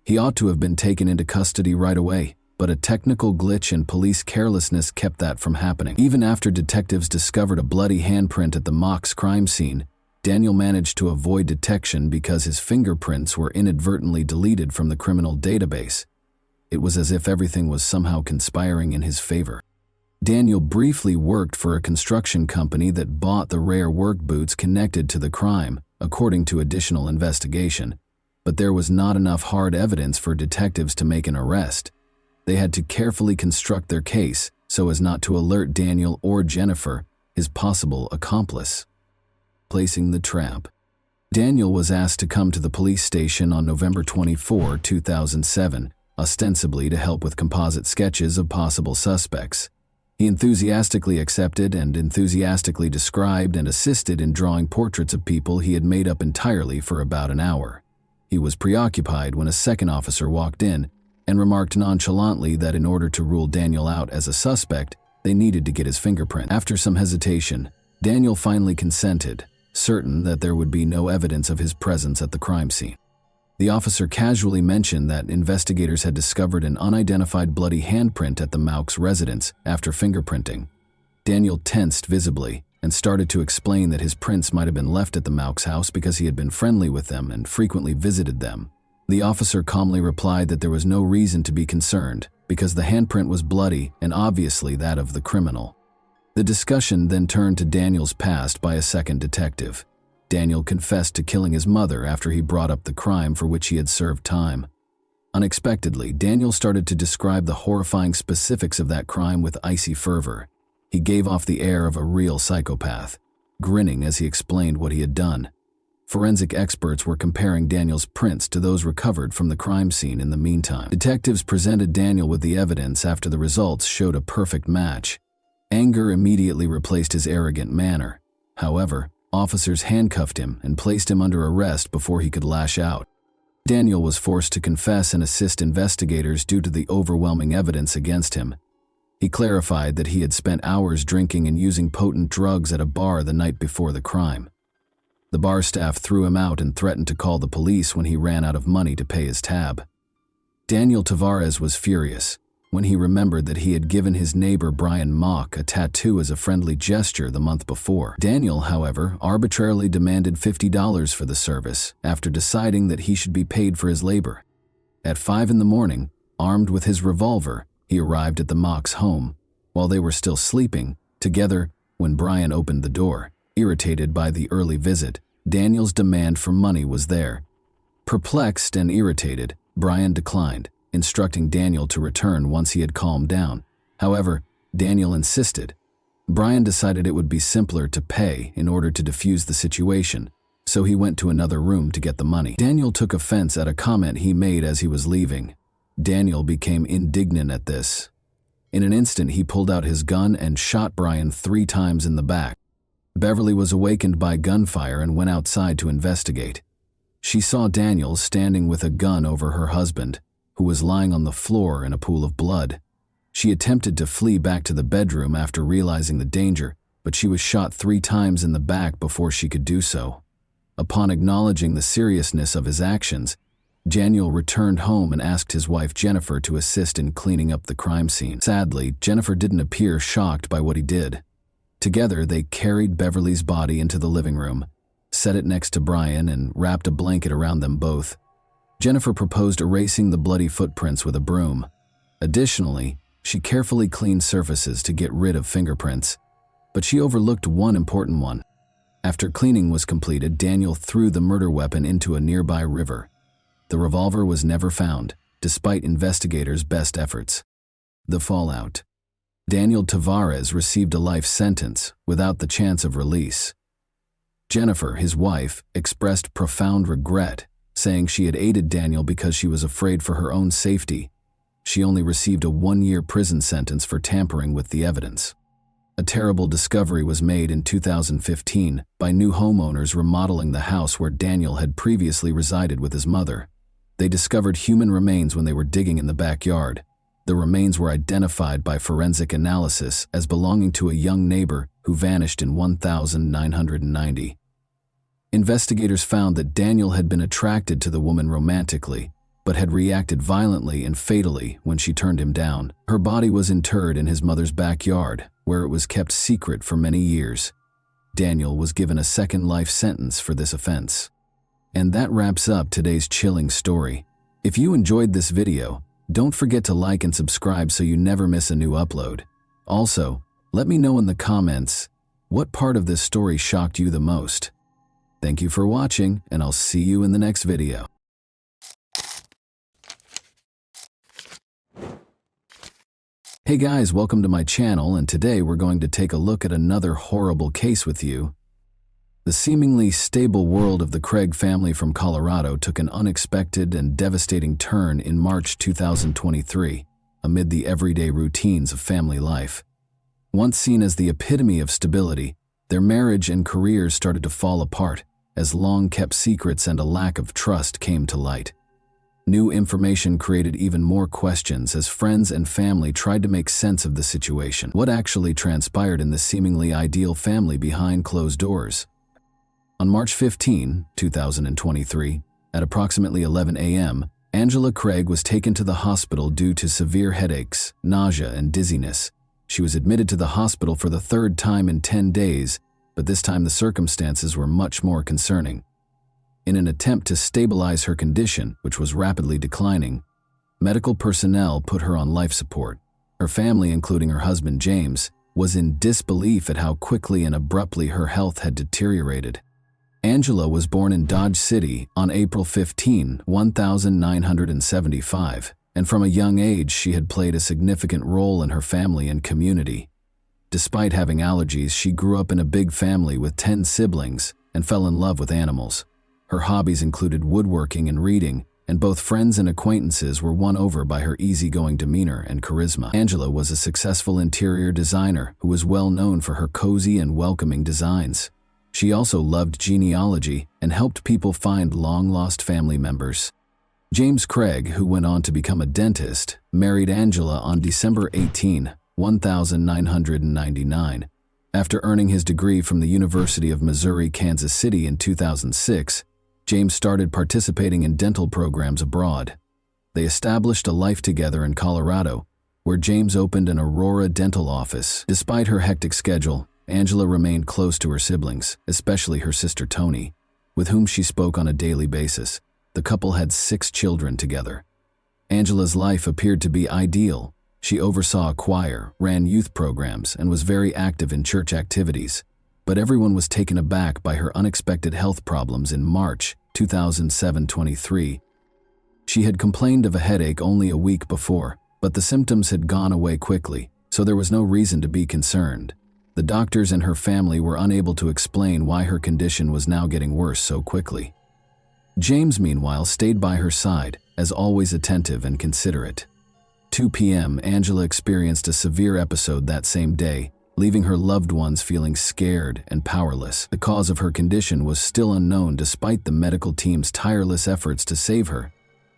He ought to have been taken into custody right away, but a technical glitch and police carelessness kept that from happening. Even after detectives discovered a bloody handprint at the Mauk's crime scene, Daniel managed to avoid detection because his fingerprints were inadvertently deleted from the criminal database. It was as if everything was somehow conspiring in his favor. Daniel briefly worked for a construction company that bought the rare work boots connected to the crime, according to additional investigation, but there was not enough hard evidence for detectives to make an arrest. They had to carefully construct their case so as not to alert Daniel or Jennifer, his possible accomplice. Placing the trap. Daniel was asked to come to the police station on November 24, 2007, ostensibly to help with composite sketches of possible suspects. He enthusiastically accepted and enthusiastically described and assisted in drawing portraits of people he had made up entirely for about an hour. He was preoccupied when a second officer walked in and remarked nonchalantly that in order to rule Daniel out as a suspect, they needed to get his fingerprint. After some hesitation, Daniel finally consented, certain that there would be no evidence of his presence at the crime scene. The officer casually mentioned that investigators had discovered an unidentified bloody handprint at the Mauk's residence after fingerprinting. Daniel tensed visibly and started to explain that his prints might have been left at the Mauk's house because he had been friendly with them and frequently visited them. The officer calmly replied that there was no reason to be concerned because the handprint was bloody and obviously that of the criminal. The discussion then turned to Daniel's past by a second detective. Daniel confessed to killing his mother after he brought up the crime for which he had served time. Unexpectedly, Daniel started to describe the horrifying specifics of that crime with icy fervor. He gave off the air of a real psychopath, grinning as he explained what he had done. Forensic experts were comparing Daniel's prints to those recovered from the crime scene in the meantime. Detectives presented Daniel with the evidence after the results showed a perfect match. Anger immediately replaced his arrogant manner. However, officers handcuffed him and placed him under arrest before he could lash out. Daniel was forced to confess and assist investigators due to the overwhelming evidence against him. He clarified that he had spent hours drinking and using potent drugs at a bar the night before the crime. The bar staff threw him out and threatened to call the police when he ran out of money to pay his tab. Daniel Tavares was furious when he remembered that he had given his neighbor Brian Mauk a tattoo as a friendly gesture the month before. Daniel, however, arbitrarily demanded $50 for the service after deciding that he should be paid for his labor. At 5 in the morning, armed with his revolver, he arrived at the Mauk's home while they were still sleeping together when Brian opened the door. Irritated by the early visit, Daniel's demand for money was there. Perplexed and irritated, Brian declined, instructing Daniel to return once he had calmed down. However, Daniel insisted. Brian decided it would be simpler to pay in order to defuse the situation, so he went to another room to get the money. Daniel took offense at a comment he made as he was leaving. Daniel became indignant at this. In an instant, he pulled out his gun and shot Brian 3 times in the back. Beverly was awakened by gunfire and went outside to investigate. She saw Daniel standing with a gun over her husband, who was lying on the floor in a pool of blood. She attempted to flee back to the bedroom after realizing the danger, but she was shot 3 times in the back before she could do so. Upon acknowledging the seriousness of his actions, Daniel returned home and asked his wife Jennifer to assist in cleaning up the crime scene. Sadly, Jennifer didn't appear shocked by what he did. Together, they carried Beverly's body into the living room, set it next to Brian, and wrapped a blanket around them both. Jennifer proposed erasing the bloody footprints with a broom. Additionally, she carefully cleaned surfaces to get rid of fingerprints, but she overlooked one important one. After cleaning was completed, Daniel threw the murder weapon into a nearby river. The revolver was never found, despite investigators' best efforts. The fallout. Daniel Tavares received a life sentence without the chance of release. Jennifer, his wife, expressed profound regret, saying she had aided Daniel because she was afraid for her own safety. She only received a 1-year prison sentence for tampering with the evidence. A terrible discovery was made in 2015 by new homeowners remodeling the house where Daniel had previously resided with his mother. They discovered human remains when they were digging in the backyard. The remains were identified by forensic analysis as belonging to a young neighbor who vanished in 1990. Investigators found that Daniel had been attracted to the woman romantically, but had reacted violently and fatally when she turned him down. Her body was interred in his mother's backyard, where it was kept secret for many years. Daniel was given a second life sentence for this offense. And that wraps up today's chilling story. If you enjoyed this video, don't forget to like and subscribe so you never miss a new upload. Also, let me know in the comments what part of this story shocked you the most. Thank you for watching, and I'll see you in the next video. Hey guys, welcome to my channel, and today we're going to take a look at another horrible case with you. The seemingly stable world of the Craig family from Colorado took an unexpected and devastating turn in March 2023, amid the everyday routines of family life. Once seen as the epitome of stability, their marriage and careers started to fall apart as long-kept secrets and a lack of trust came to light. New information created even more questions as friends and family tried to make sense of the situation. What actually transpired in this seemingly ideal family behind closed doors? On March 15, 2023, at approximately 11 a.m., Angela Craig was taken to the hospital due to severe headaches, nausea, and dizziness. She was admitted to the hospital for the third time in 10 days, but this time the circumstances were much more concerning. In an attempt to stabilize her condition, which was rapidly declining, medical personnel put her on life support. Her family, including her husband James, was in disbelief at how quickly and abruptly her health had deteriorated. Angela was born in Dodge City on April 15, 1975, and from a young age she had played a significant role in her family and community. Despite having allergies, she grew up in a big family with 10 siblings and fell in love with animals. Her hobbies included woodworking and reading, and both friends and acquaintances were won over by her easygoing demeanor and charisma. Angela was a successful interior designer who was well known for her cozy and welcoming designs. She also loved genealogy and helped people find long-lost family members. James Craig, who went on to become a dentist, married Angela on December 18, 1999. After earning his degree from the University of Missouri, Kansas City in 2006, James started participating in dental programs abroad. They established a life together in Colorado, where James opened an Aurora dental office. Despite her hectic schedule, Angela remained close to her siblings, especially her sister Toni, with whom she spoke on a daily basis. The couple had 6 children together. Angela's life appeared to be ideal. She oversaw a choir, ran youth programs, and was very active in church activities. But everyone was taken aback by her unexpected health problems in March 2023. She had complained of a headache only a week before, but the symptoms had gone away quickly, so there was no reason to be concerned. The doctors and her family were unable to explain why her condition was now getting worse so quickly. James, meanwhile, stayed by her side, as always attentive and considerate. 2 p.m., Angela experienced a severe episode that same day, leaving her loved ones feeling scared and powerless. The cause of her condition was still unknown despite the medical team's tireless efforts to save her,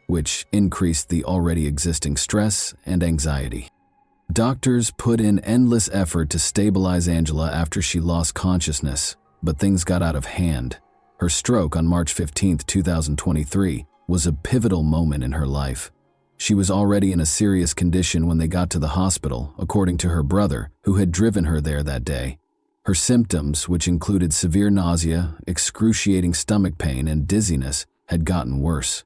which increased the already existing stress and anxiety. Doctors put in endless effort to stabilize Angela after she lost consciousness, but things got out of hand. Her stroke on March 15, 2023, was a pivotal moment in her life. She was already in a serious condition when they got to the hospital, according to her brother, who had driven her there that day. Her symptoms, which included severe nausea, excruciating stomach pain, and dizziness, had gotten worse.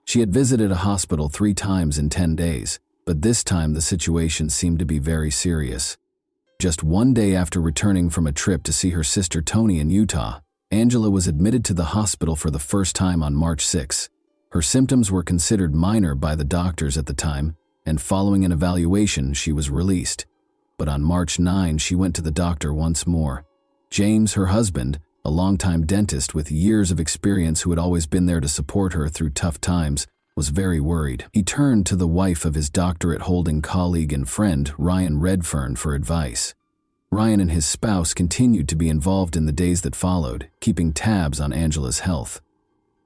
She had visited a hospital 3 times in 10 days, but this time the situation seemed to be very serious. Just one day after returning from a trip to see her sister Tony in Utah, Angela was admitted to the hospital for the first time on March 6. Her symptoms were considered minor by the doctors at the time, and following an evaluation, she was released. But on March 9, she went to the doctor once more. James, her husband, a longtime dentist with years of experience who had always been there to support her through tough times, was very worried. He turned to the wife of his doctorate-holding colleague and friend, Ryan Redfern, for advice. Ryan and his spouse continued to be involved in the days that followed, keeping tabs on Angela's health.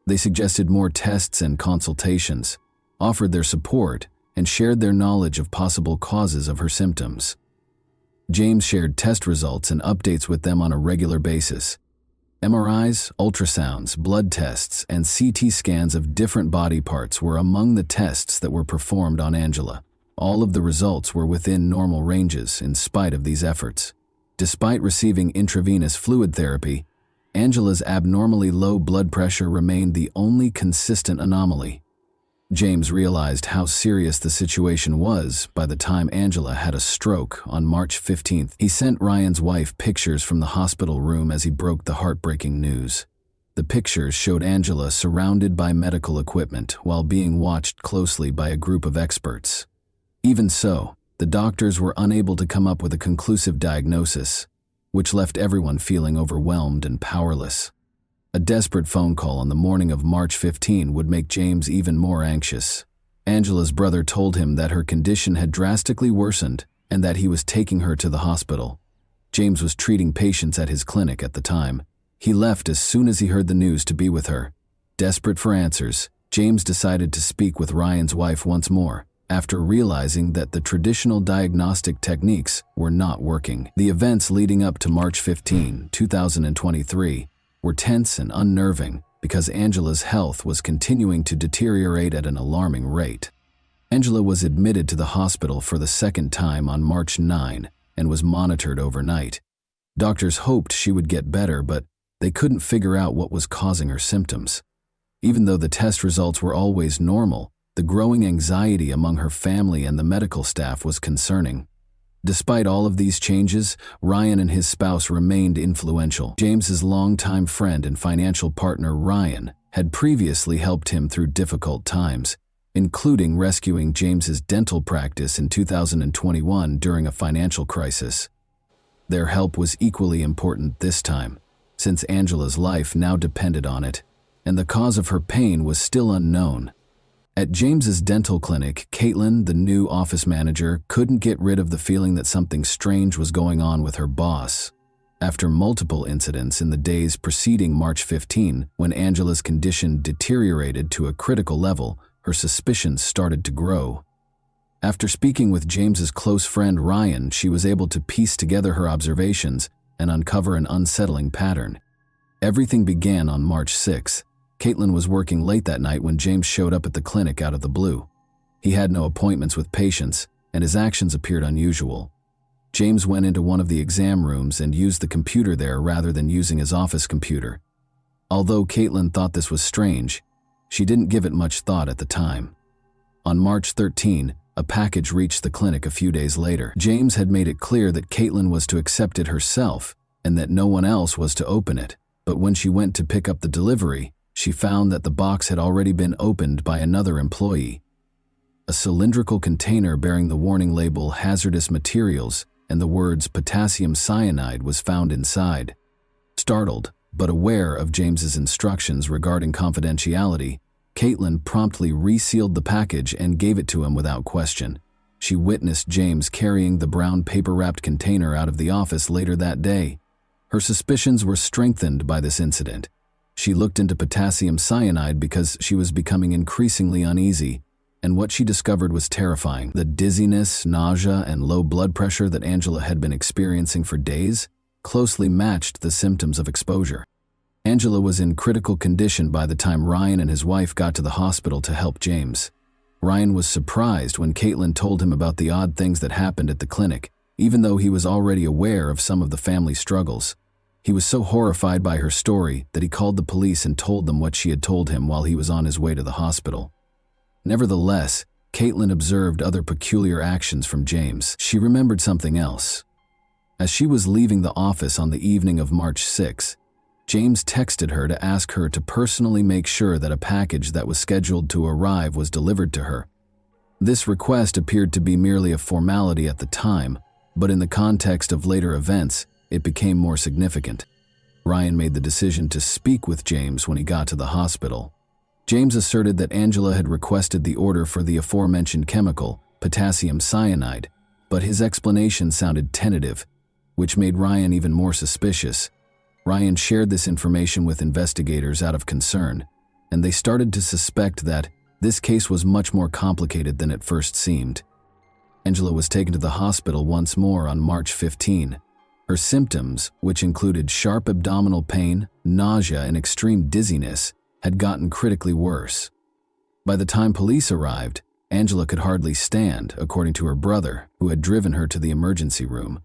They suggested more tests and consultations, offered their support, and shared their knowledge of possible causes of her symptoms. James shared test results and updates with them on a regular basis. MRIs, ultrasounds, blood tests, and CT scans of different body parts were among the tests that were performed on Angela. All of the results were within normal ranges in spite of these efforts. Despite receiving intravenous fluid therapy, Angela's abnormally low blood pressure remained the only consistent anomaly. James realized how serious the situation was by the time Angela had a stroke on March 15th. He sent Ryan's wife pictures from the hospital room as he broke the heartbreaking news. The pictures showed Angela surrounded by medical equipment while being watched closely by a group of experts. Even so, the doctors were unable to come up with a conclusive diagnosis, which left everyone feeling overwhelmed and powerless. A desperate phone call on the morning of March 15 would make James even more anxious. Angela's brother told him that her condition had drastically worsened and that he was taking her to the hospital. James was treating patients at his clinic at the time. He left as soon as he heard the news to be with her. Desperate for answers, James decided to speak with Ryan's wife once more, after realizing that the traditional diagnostic techniques were not working. The events leading up to March 15, 2023 were tense and unnerving because Angela's health was continuing to deteriorate at an alarming rate. Angela was admitted to the hospital for the second time on March 9 and was monitored overnight. Doctors hoped she would get better, but they couldn't figure out what was causing her symptoms. Even though the test results were always normal, the growing anxiety among her family and the medical staff was concerning. Despite all of these changes, Ryan and his spouse remained influential. James's longtime friend and financial partner, Ryan, had previously helped him through difficult times, including rescuing James's dental practice in 2021 during a financial crisis. Their help was equally important this time, since Angela's life now depended on it, and the cause of her pain was still unknown. At James's dental clinic, Caitlin, the new office manager, couldn't get rid of the feeling that something strange was going on with her boss. After multiple incidents in the days preceding March 15, when Angela's condition deteriorated to a critical level, her suspicions started to grow. After speaking with James's close friend Ryan, she was able to piece together her observations and uncover an unsettling pattern. Everything began on March 6. Caitlin was working late that night when James showed up at the clinic out of the blue. He had no appointments with patients, and his actions appeared unusual. James went into one of the exam rooms and used the computer there rather than using his office computer. Although Caitlin thought this was strange, she didn't give it much thought at the time. On March 13, a package reached the clinic a few days later. James had made it clear that Caitlin was to accept it herself and that no one else was to open it, but when she went to pick up the delivery, she found that the box had already been opened by another employee. A cylindrical container bearing the warning label "hazardous materials" and the words "potassium cyanide" was found inside. Startled, but aware of James's instructions regarding confidentiality, Caitlin promptly resealed the package and gave it to him without question. She witnessed James carrying the brown paper-wrapped container out of the office later that day. Her suspicions were strengthened by this incident. She looked into potassium cyanide because she was becoming increasingly uneasy, and what she discovered was terrifying. The dizziness, nausea, and low blood pressure that Angela had been experiencing for days closely matched the symptoms of exposure. Angela was in critical condition by the time Ryan and his wife got to the hospital to help James. Ryan was surprised when Caitlin told him about the odd things that happened at the clinic, even though he was already aware of some of the family struggles. He was so horrified by her story that he called the police and told them what she had told him while he was on his way to the hospital. Nevertheless, Caitlin observed other peculiar actions from James. She remembered something else. As she was leaving the office on the evening of March 6, James texted her to ask her to personally make sure that a package that was scheduled to arrive was delivered to her. This request appeared to be merely a formality at the time, but in the context of later events, it became more significant. Ryan made the decision to speak with James when he got to the hospital. James asserted that Angela had requested the order for the aforementioned chemical, potassium cyanide, but his explanation sounded tentative, which made Ryan even more suspicious. Ryan shared this information with investigators out of concern, and they started to suspect that this case was much more complicated than it first seemed. Angela was taken to the hospital once more on March 15. Her symptoms, which included sharp abdominal pain, nausea, and extreme dizziness, had gotten critically worse. By the time police arrived, Angela could hardly stand, according to her brother, who had driven her to the emergency room.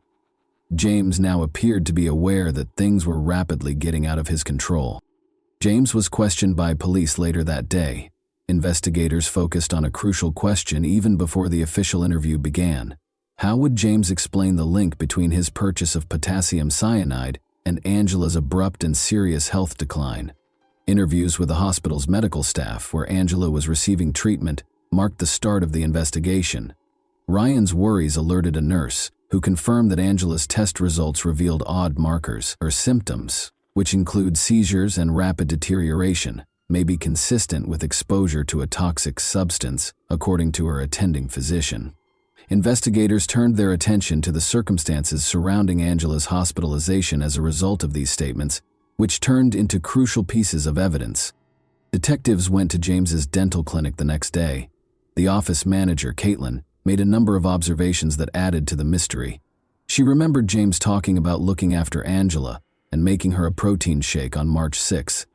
James now appeared to be aware that things were rapidly getting out of his control. James was questioned by police later that day. Investigators focused on a crucial question even before the official interview began. How would James explain the link between his purchase of potassium cyanide and Angela's abrupt and serious health decline? Interviews with the hospital's medical staff, where Angela was receiving treatment, marked the start of the investigation. Ryan's worries alerted a nurse, who confirmed that Angela's test results revealed odd markers. Her symptoms, which include seizures and rapid deterioration, may be consistent with exposure to a toxic substance, according to her attending physician. Investigators turned their attention to the circumstances surrounding Angela's hospitalization as a result of these statements, which turned into crucial pieces of evidence. Detectives went to James's dental clinic the next day. The office manager, Caitlin, made a number of observations that added to the mystery. She remembered James talking about looking after Angela and making her a protein shake on March 6.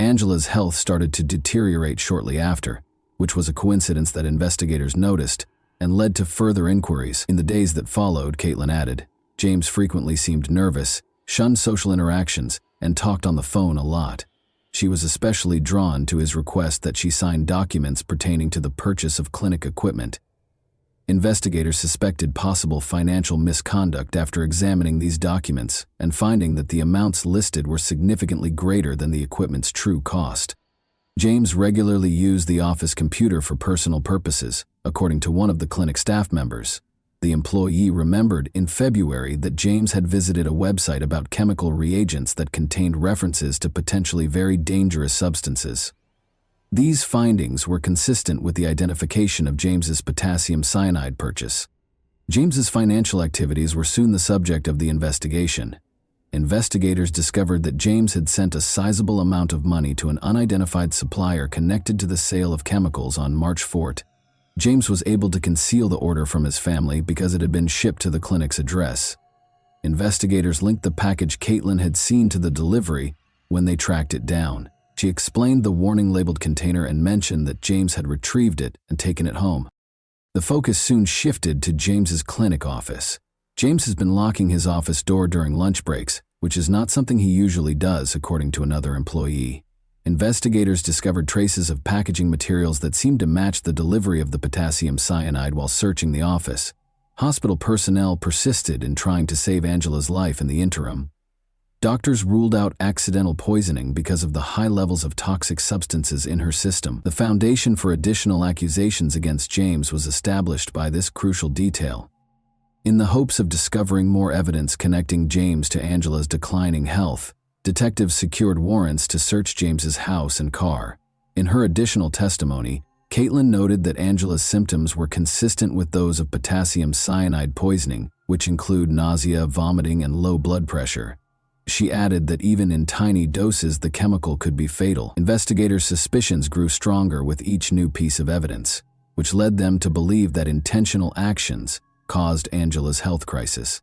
Angela's health started to deteriorate shortly after, which was a coincidence that investigators noticed and led to further inquiries. In the days that followed, Caitlin added, James frequently seemed nervous, shunned social interactions, and talked on the phone a lot. She was especially drawn to his request that she sign documents pertaining to the purchase of clinic equipment. Investigators suspected possible financial misconduct after examining these documents and finding that the amounts listed were significantly greater than the equipment's true cost. James regularly used the office computer for personal purposes, according to one of the clinic staff members. The employee remembered in February that James had visited a website about chemical reagents that contained references to potentially very dangerous substances. These findings were consistent with the identification of James's potassium cyanide purchase. James's financial activities were soon the subject of the investigation. Investigators discovered that James had sent a sizable amount of money to an unidentified supplier connected to the sale of chemicals on March 4. James was able to conceal the order from his family because it had been shipped to the clinic's address. Investigators linked the package Caitlin had seen to the delivery when they tracked it down. She explained the warning-labeled container and mentioned that James had retrieved it and taken it home. The focus soon shifted to James's clinic office. James has been locking his office door during lunch breaks, which is not something he usually does, according to another employee. Investigators discovered traces of packaging materials that seemed to match the delivery of the potassium cyanide while searching the office. Hospital personnel persisted in trying to save Angela's life in the interim. Doctors ruled out accidental poisoning because of the high levels of toxic substances in her system. The foundation for additional accusations against James was established by this crucial detail. In the hopes of discovering more evidence connecting James to Angela's declining health, detectives secured warrants to search James's house and car. In her additional testimony, Caitlin noted that Angela's symptoms were consistent with those of potassium cyanide poisoning, which include nausea, vomiting, and low blood pressure. She added that even in tiny doses the chemical could be fatal. Investigators' suspicions grew stronger with each new piece of evidence, which led them to believe that intentional actions caused Angela's health crisis.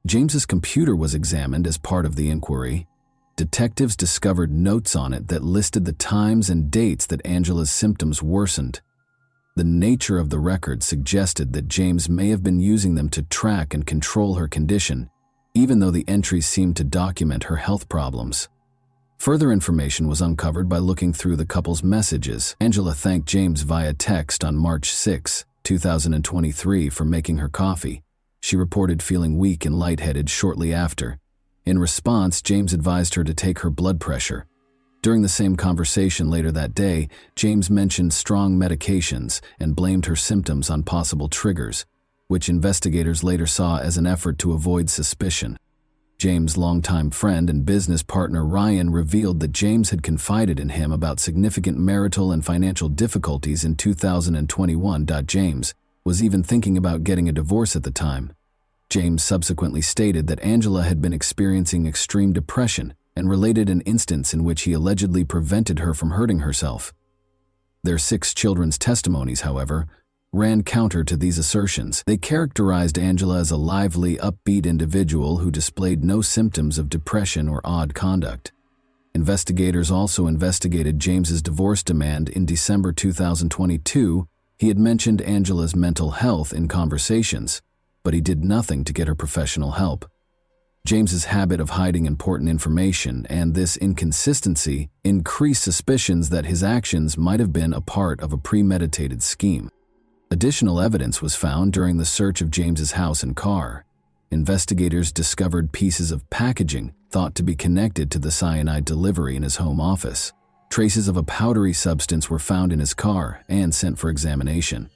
James's computer was examined as part of the inquiry. Detectives discovered notes on it that listed the times and dates that Angela's symptoms worsened. The nature of the records suggested that James may have been using them to track and control her condition, even though the entries seemed to document her health problems. Further information was uncovered by looking through the couple's messages. Angela thanked James via text on March 6, 2023 for making her coffee. She reported feeling weak and lightheaded shortly after. In response, James advised her to take her blood pressure. During the same conversation later that day, James mentioned strong medications and blamed her symptoms on possible triggers, which investigators later saw as an effort to avoid suspicion. James' longtime friend and business partner Ryan revealed that James had confided in him about significant marital and financial difficulties in 2021. James was even thinking about getting a divorce at the time. James subsequently stated that Angela had been experiencing extreme depression and related an instance in which he allegedly prevented her from hurting herself. Their 6 children's testimonies, however, ran counter to these assertions. They characterized Angela as a lively, upbeat individual who displayed no symptoms of depression or odd conduct. Investigators also investigated James's divorce demand. In December 2022, he had mentioned Angela's mental health in conversations, but he did nothing to get her professional help. James's habit of hiding important information and this inconsistency increased suspicions that his actions might have been a part of a premeditated scheme. Additional evidence was found during the search of James's house and car. Investigators discovered pieces of packaging thought to be connected to the cyanide delivery in his home office. Traces of a powdery substance were found in his car and sent for examination.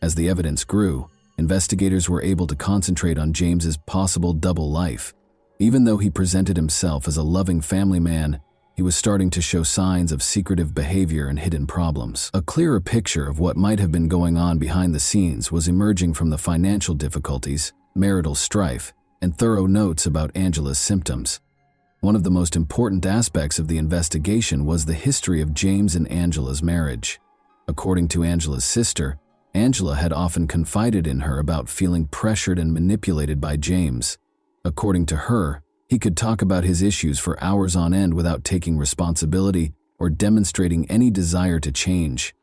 As the evidence grew, investigators were able to concentrate on James's possible double life. Even though he presented himself as a loving family man, he was starting to show signs of secretive behavior and hidden problems. A clearer picture of what might have been going on behind the scenes was emerging from the financial difficulties, marital strife, and thorough notes about Angela's symptoms. One of the most important aspects of the investigation was the history of James and Angela's marriage. According to Angela's sister, Angela had often confided in her about feeling pressured and manipulated by James. According to her, he could talk about his issues for hours on end without taking responsibility or demonstrating any desire to change.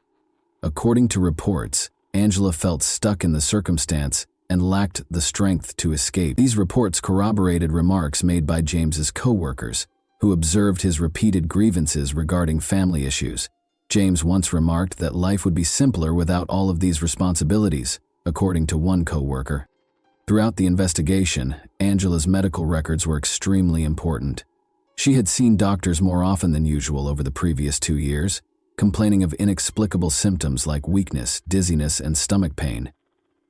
According to reports, Angela felt stuck in the circumstance and lacked the strength to escape. These reports corroborated remarks made by James's co-workers, who observed his repeated grievances regarding family issues. James once remarked that life would be simpler without all of these responsibilities, according to one co-worker. Throughout the investigation, Angela's medical records were extremely important. She had seen doctors more often than usual over the previous 2 years, complaining of inexplicable symptoms like weakness, dizziness, and stomach pain.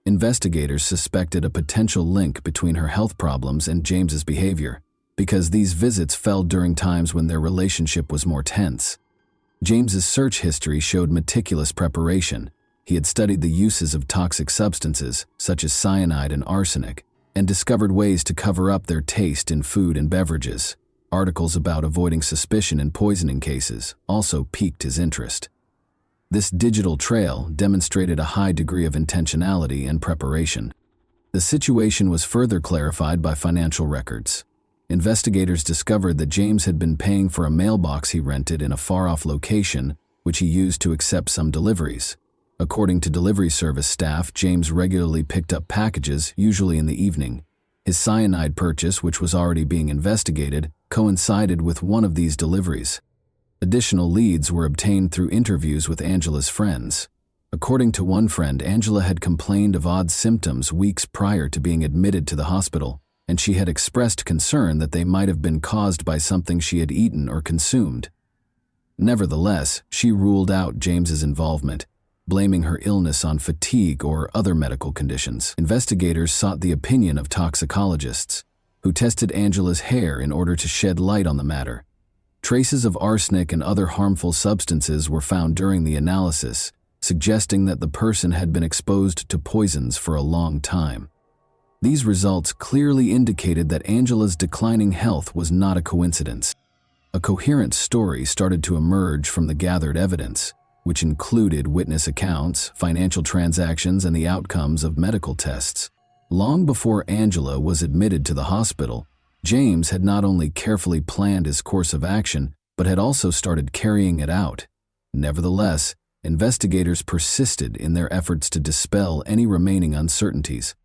Investigators suspected a potential link between her health problems and James's behavior, because these visits fell during times when their relationship was more tense. James's search history showed meticulous preparation. He had studied the uses of toxic substances, such as cyanide and arsenic, and discovered ways to cover up their taste in food and beverages. Articles about avoiding suspicion in poisoning cases also piqued his interest. This digital trail demonstrated a high degree of intentionality and preparation. The situation was further clarified by financial records. Investigators discovered that James had been paying for a mailbox he rented in a far-off location, which he used to accept some deliveries. According to delivery service staff, James regularly picked up packages, usually in the evening. His cyanide purchase, which was already being investigated, coincided with one of these deliveries. Additional leads were obtained through interviews with Angela's friends. According to one friend, Angela had complained of odd symptoms weeks prior to being admitted to the hospital, and she had expressed concern that they might have been caused by something she had eaten or consumed. Nevertheless, she ruled out James's involvement, blaming her illness on fatigue or other medical conditions. Investigators sought the opinion of toxicologists, who tested Angela's hair in order to shed light on the matter. Traces of arsenic and other harmful substances were found during the analysis, suggesting that the person had been exposed to poisons for a long time. These results clearly indicated that Angela's declining health was not a coincidence. A coherent story started to emerge from the gathered evidence, which included witness accounts, financial transactions, and the outcomes of medical tests. Long before Angela was admitted to the hospital, James had not only carefully planned his course of action, but had also started carrying it out. Nevertheless, investigators persisted in their efforts to dispel any remaining uncertainties.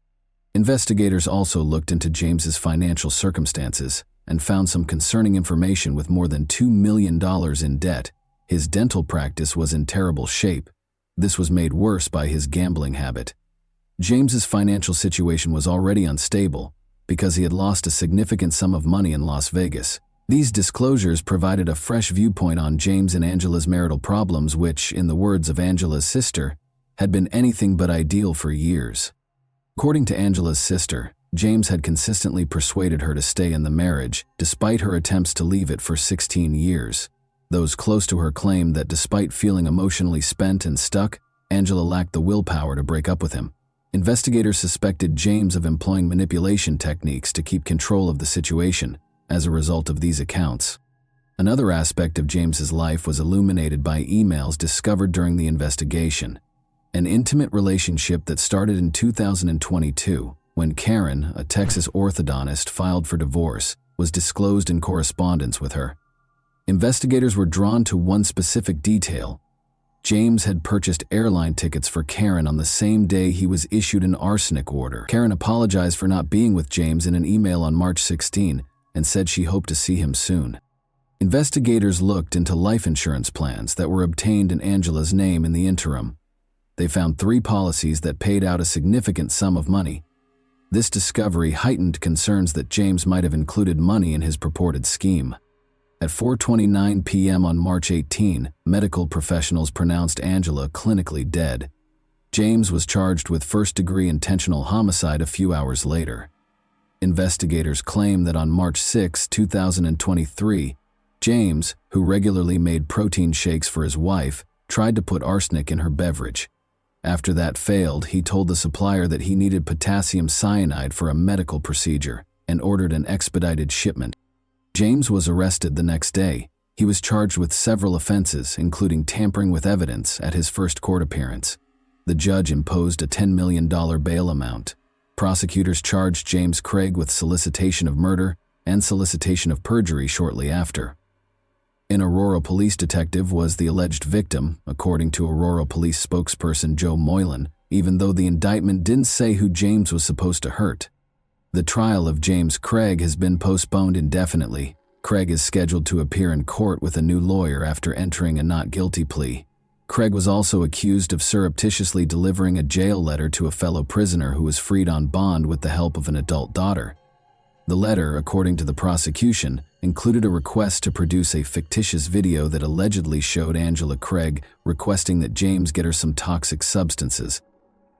Investigators also looked into James's financial circumstances and found some concerning information. With more than $2 million in debt, his dental practice was in terrible shape. This was made worse by his gambling habit. James's financial situation was already unstable because he had lost a significant sum of money in Las Vegas. These disclosures provided a fresh viewpoint on James and Angela's marital problems, which, in the words of Angela's sister, had been anything but ideal for years. According to Angela's sister, James had consistently persuaded her to stay in the marriage, despite her attempts to leave it for 16 years. Those close to her claimed that despite feeling emotionally spent and stuck, Angela lacked the willpower to break up with him. Investigators suspected James of employing manipulation techniques to keep control of the situation. As a result of these accounts, another aspect of James's life was illuminated by emails discovered during the investigation. An intimate relationship that started in 2022, when Karen, a Texas orthodontist, filed for divorce, was disclosed in correspondence with her. Investigators were drawn to one specific detail. James had purchased airline tickets for Karen on the same day he was issued an arsenic order. Karen apologized for not being with James in an email on March 16 and said she hoped to see him soon. Investigators looked into life insurance plans that were obtained in Angela's name in the interim. They found 3 policies that paid out a significant sum of money. This discovery heightened concerns that James might have included money in his purported scheme. At 4:29 p.m. on March 18, medical professionals pronounced Angela clinically dead. James was charged with first-degree intentional homicide a few hours later. Investigators claim that on March 6, 2023, James, who regularly made protein shakes for his wife, tried to put arsenic in her beverage. After that failed, he told the supplier that he needed potassium cyanide for a medical procedure and ordered an expedited shipment. James was arrested the next day. He was charged with several offenses, including tampering with evidence, at his first court appearance. The judge imposed a $10 million bail amount. Prosecutors charged James Craig with solicitation of murder and solicitation of perjury shortly after. An Aurora police detective was the alleged victim, according to Aurora police spokesperson Joe Moylan, even though the indictment didn't say who James was supposed to hurt. The trial of James Craig has been postponed indefinitely. Craig is scheduled to appear in court with a new lawyer after entering a not guilty plea. Craig was also accused of surreptitiously delivering a jail letter to a fellow prisoner who was freed on bond with the help of an adult daughter. The letter, according to the prosecution, included a request to produce a fictitious video that allegedly showed Angela Craig requesting that James get her some toxic substances.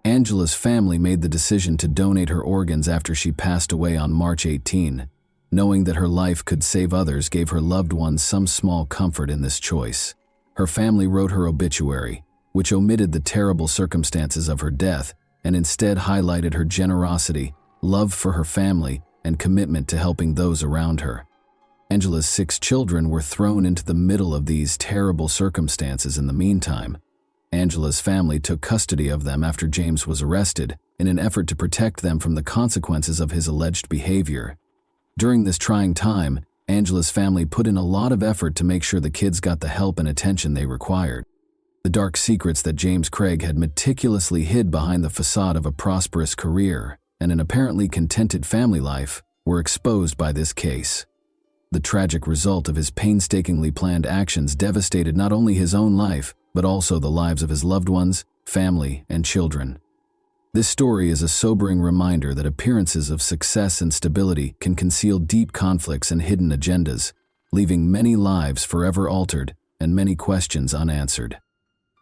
Angela's family made the decision to donate her organs after she passed away on March 18. Knowing that her life could save others gave her loved ones some small comfort in this choice. Her family wrote her obituary, which omitted the terrible circumstances of her death and instead highlighted her generosity, love for her family, and commitment to helping those around her. Angela's 6 children were thrown into the middle of these terrible circumstances in the meantime. Angela's family took custody of them after James was arrested in an effort to protect them from the consequences of his alleged behavior. During this trying time, Angela's family put in a lot of effort to make sure the kids got the help and attention they required. The dark secrets that James Craig had meticulously hid behind the facade of a prosperous career and an apparently contented family life were exposed by this case. The tragic result of his painstakingly planned actions devastated not only his own life, but also the lives of his loved ones, family, and children. This story is a sobering reminder that appearances of success and stability can conceal deep conflicts and hidden agendas, leaving many lives forever altered and many questions unanswered.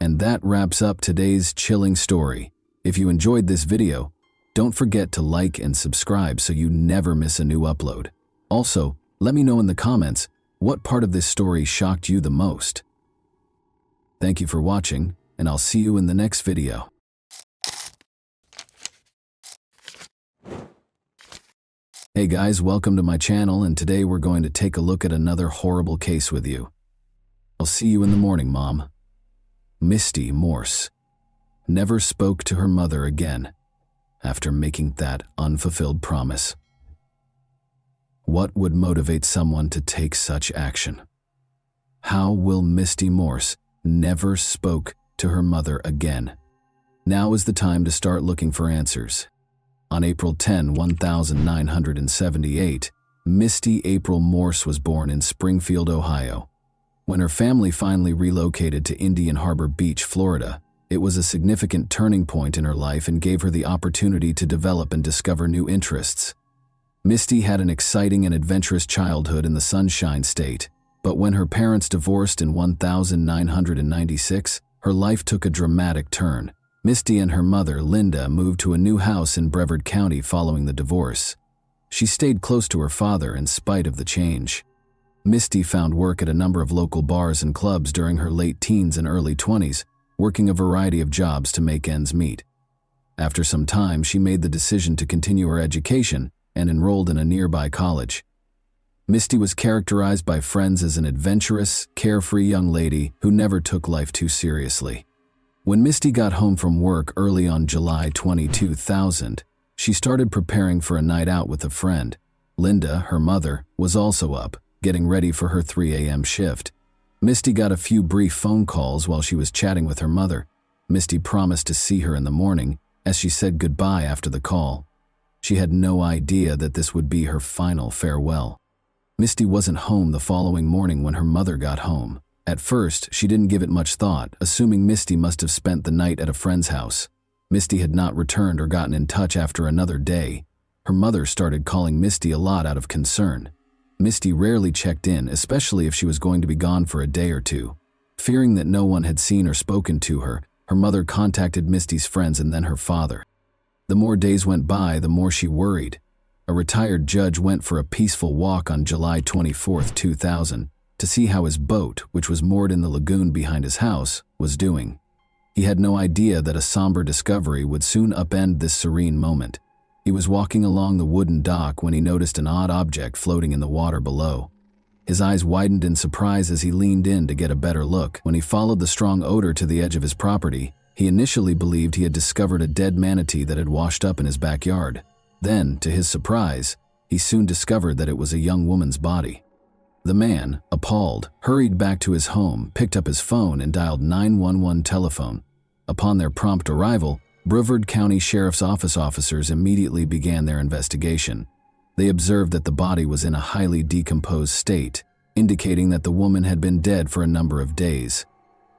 And that wraps up today's chilling story. If you enjoyed this video, don't forget to like and subscribe so you never miss a new upload. Also, let me know in the comments what part of this story shocked you the most. Thank you for watching, and I'll see you in the next video. Hey guys, welcome to my channel, and today we're going to take a look at another horrible case with you. I'll see you in the morning, Mom. Misty Morse never spoke to her mother again after making that unfulfilled promise. What would motivate someone to take such action? How will Misty Morse never spoke to her mother again? Now is the time to start looking for answers. On April 10, 1978, Misty April Morse was born in Springfield, Ohio. When her family finally relocated to Indian Harbor Beach, Florida, it was a significant turning point in her life and gave her the opportunity to develop and discover new interests. Misty had an exciting and adventurous childhood in the Sunshine State, but when her parents divorced in 1996, her life took a dramatic turn. Misty and her mother, Linda, moved to a new house in Brevard County following the divorce. She stayed close to her father in spite of the change. Misty found work at a number of local bars and clubs during her late teens and early 20s, working a variety of jobs to make ends meet. After some time, she made the decision to continue her education and enrolled in a nearby college. Misty was characterized by friends as an adventurous, carefree young lady who never took life too seriously. When Misty got home from work early on July 20, 2000, she started preparing for a night out with a friend. Linda, her mother, was also up, getting ready for her 3 a.m. shift. Misty got a few brief phone calls while she was chatting with her mother. Misty promised to see her in the morning, as she said goodbye after the call. She had no idea that this would be her final farewell. Misty wasn't home the following morning when her mother got home. At first, she didn't give it much thought, assuming Misty must have spent the night at a friend's house. Misty had not returned or gotten in touch after another day. Her mother started calling Misty a lot out of concern. Misty rarely checked in, especially if she was going to be gone for a day or two. Fearing that no one had seen or spoken to her, her mother contacted Misty's friends and then her father. The more days went by, the more she worried. A retired judge went for a peaceful walk on July 24, 2000, to see how his boat, which was moored in the lagoon behind his house, was doing. He had no idea that a somber discovery would soon upend this serene moment. He was walking along the wooden dock when he noticed an odd object floating in the water below. His eyes widened in surprise as he leaned in to get a better look. When he followed the strong odor to the edge of his property, he initially believed he had discovered a dead manatee that had washed up in his backyard. Then, to his surprise, he soon discovered that it was a young woman's body. The man, appalled, hurried back to his home, picked up his phone, and dialed 911 telephone. Upon their prompt arrival, Brevard County Sheriff's Office officers immediately began their investigation. They observed that the body was in a highly decomposed state, indicating that the woman had been dead for a number of days.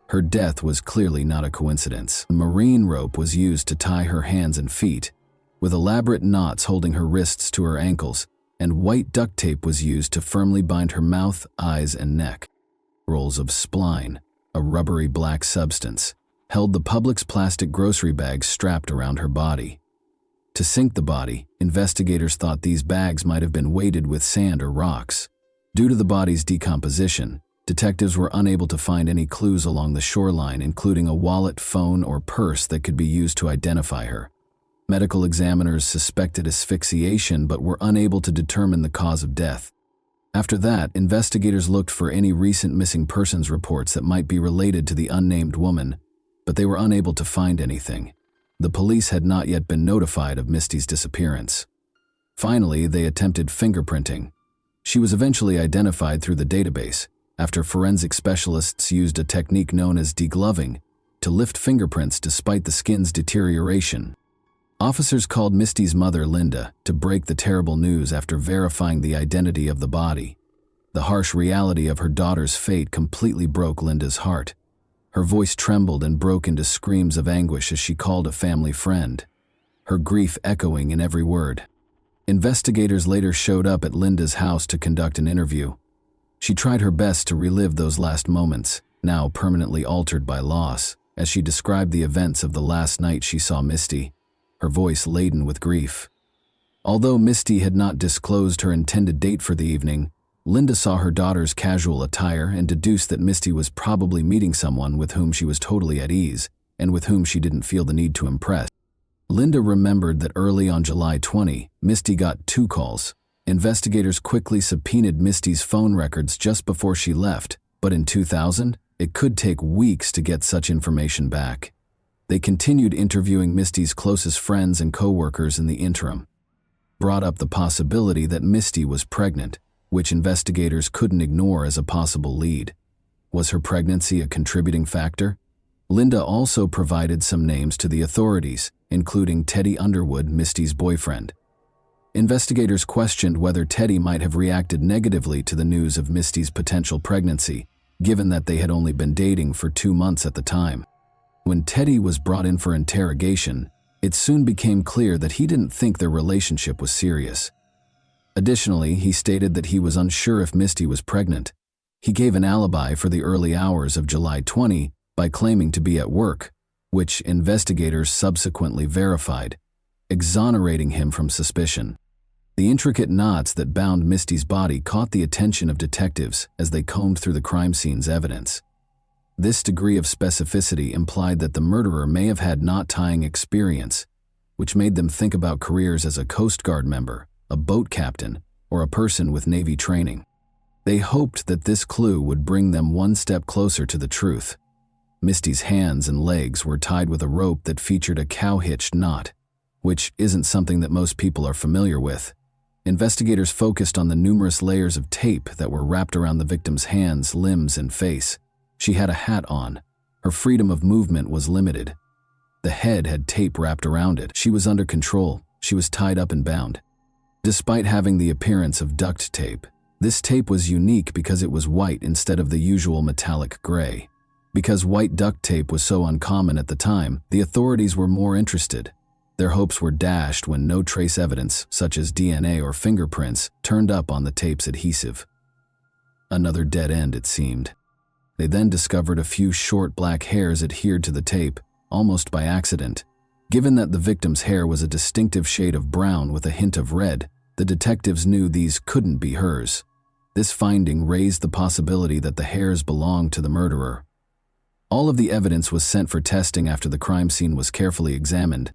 Her death was clearly not a coincidence. A marine rope was used to tie her hands and feet, with elaborate knots holding her wrists to her ankles, and white duct tape was used to firmly bind her mouth, eyes, and neck. Rolls of spline, a rubbery black substance, held the Publix plastic grocery bags strapped around her body. To sink the body, investigators thought these bags might have been weighted with sand or rocks. Due to the body's decomposition, detectives were unable to find any clues along the shoreline, including a wallet, phone, or purse that could be used to identify her. Medical examiners suspected asphyxiation but were unable to determine the cause of death. After that, investigators looked for any recent missing persons reports that might be related to the unnamed woman, but they were unable to find anything. The police had not yet been notified of Misty's disappearance. Finally, they attempted fingerprinting. She was eventually identified through the database, after forensic specialists used a technique known as degloving to lift fingerprints despite the skin's deterioration. Officers called Misty's mother, Linda, to break the terrible news after verifying the identity of the body. The harsh reality of her daughter's fate completely broke Linda's heart. Her voice trembled and broke into screams of anguish as she called a family friend, her grief echoing in every word. Investigators later showed up at Linda's house to conduct an interview. She tried her best to relive those last moments, now permanently altered by loss, as she described the events of the last night she saw Misty, her voice laden with grief. Although Misty had not disclosed her intended date for the evening, Linda saw her daughter's casual attire and deduced that Misty was probably meeting someone with whom she was totally at ease and with whom she didn't feel the need to impress. Linda remembered that early on July 20, Misty got 2 calls. Investigators quickly subpoenaed Misty's phone records just before she left, but in 2000, it could take weeks to get such information back. They continued interviewing Misty's closest friends and co-workers in the interim. brought up the possibility that Misty was pregnant, which investigators couldn't ignore as a possible lead. Was her pregnancy a contributing factor? Linda also provided some names to the authorities, including Teddy Underwood, Misty's boyfriend. Investigators questioned whether Teddy might have reacted negatively to the news of Misty's potential pregnancy, given that they had only been dating for 2 months at the time. When Teddy was brought in for interrogation, it soon became clear that he didn't think their relationship was serious. Additionally, he stated that he was unsure if Misty was pregnant. He gave an alibi for the early hours of July 20 by claiming to be at work, which investigators subsequently verified, exonerating him from suspicion. The intricate knots that bound Misty's body caught the attention of detectives as they combed through the crime scene's evidence. This degree of specificity implied that the murderer may have had knot-tying experience, which made them think about careers as a Coast Guard member, a boat captain, or a person with Navy training. They hoped that this clue would bring them one step closer to the truth. Misty's hands and legs were tied with a rope that featured a cow-hitched knot, which isn't something that most people are familiar with. Investigators focused on the numerous layers of tape that were wrapped around the victim's hands, limbs, and face. She had a hat on. Her freedom of movement was limited. The head had tape wrapped around it. She was under control. She was tied up and bound. Despite having the appearance of duct tape, this tape was unique because it was white instead of the usual metallic gray. Because white duct tape was so uncommon at the time, the authorities were more interested. Their hopes were dashed when no trace evidence, such as DNA or fingerprints, turned up on the tape's adhesive. Another dead end, it seemed. They then discovered a few short black hairs adhered to the tape, almost by accident. Given that the victim's hair was a distinctive shade of brown with a hint of red, the detectives knew these couldn't be hers. This finding raised the possibility that the hairs belonged to the murderer. All of the evidence was sent for testing after the crime scene was carefully examined.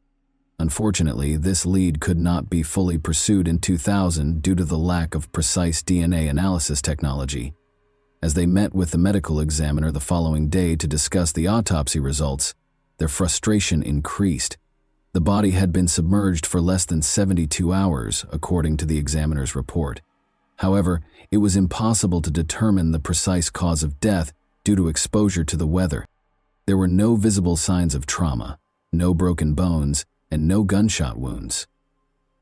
Unfortunately, this lead could not be fully pursued in 2000 due to the lack of precise DNA analysis technology. As they met with the medical examiner the following day to discuss the autopsy results, their frustration increased. The body had been submerged for less than 72 hours, according to the examiner's report. However, it was impossible to determine the precise cause of death due to exposure to the weather. There were no visible signs of trauma, no broken bones, and no gunshot wounds.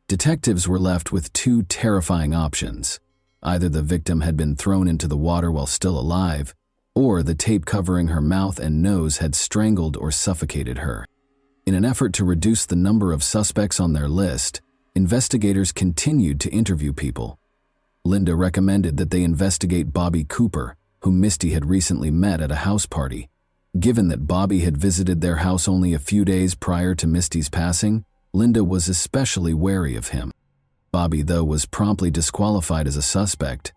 Detectives were left with two terrifying options. Either the victim had been thrown into the water while still alive, or the tape covering her mouth and nose had strangled or suffocated her. In an effort to reduce the number of suspects on their list, investigators continued to interview people. Linda recommended that they investigate Bobby Cooper, whom Misty had recently met at a house party. Given that Bobby had visited their house only a few days prior to Misty's passing, Linda was especially wary of him. Bobby, though, was promptly disqualified as a suspect.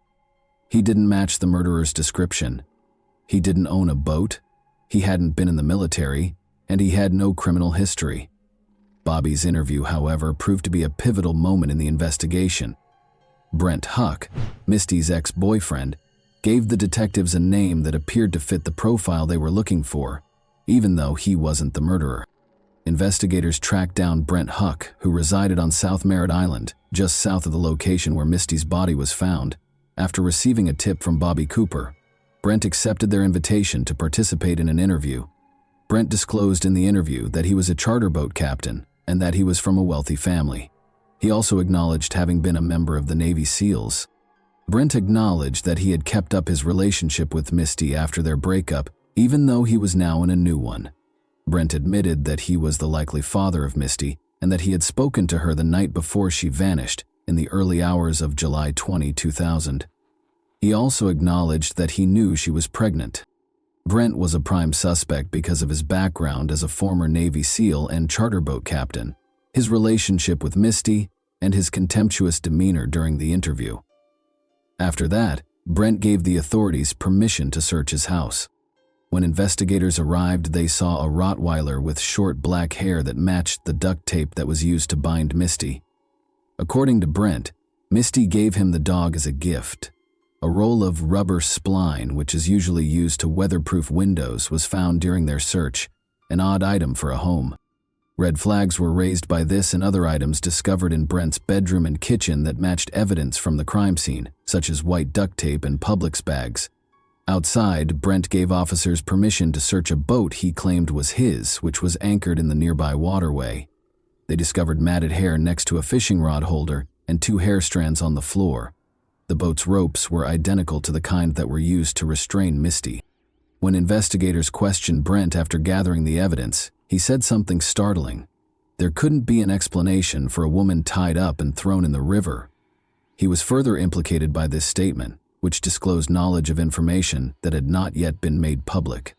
He didn't match the murderer's description. He didn't own a boat, he hadn't been in the military, and he had no criminal history. Bobby's interview, however, proved to be a pivotal moment in the investigation. Brent Huck, Misty's ex-boyfriend, gave the detectives a name that appeared to fit the profile they were looking for, even though he wasn't the murderer. Investigators tracked down Brent Huck, who resided on South Merritt Island, just south of the location where Misty's body was found. After receiving a tip from Bobby Cooper, Brent accepted their invitation to participate in an interview. Brent disclosed in the interview that he was a charter boat captain and that he was from a wealthy family. He also acknowledged having been a member of the Navy SEALs. Brent acknowledged that he had kept up his relationship with Misty after their breakup, even though he was now in a new one. Brent admitted that he was the likely father of Misty and that he had spoken to her the night before she vanished in the early hours of July 20, 2000. He also acknowledged that he knew she was pregnant. Brent was a prime suspect because of his background as a former Navy SEAL and charter boat captain, his relationship with Misty, and his contemptuous demeanor during the interview. After that, Brent gave the authorities permission to search his house. When investigators arrived, they saw a Rottweiler with short black hair that matched the duct tape that was used to bind Misty. According to Brent, Misty gave him the dog as a gift. A roll of rubber spline, which is usually used to weatherproof windows, was found during their search, an odd item for a home. Red flags were raised by this and other items discovered in Brent's bedroom and kitchen that matched evidence from the crime scene, such as white duct tape and Publix bags. Outside, Brent gave officers permission to search a boat he claimed was his, which was anchored in the nearby waterway. They discovered matted hair next to a fishing rod holder and 2 hair strands on the floor. The boat's ropes were identical to the kind that were used to restrain Misty. When investigators questioned Brent after gathering the evidence, he said something startling. There couldn't be an explanation for a woman tied up and thrown in the river. He was further implicated by this statement, which disclosed knowledge of information that had not yet been made public.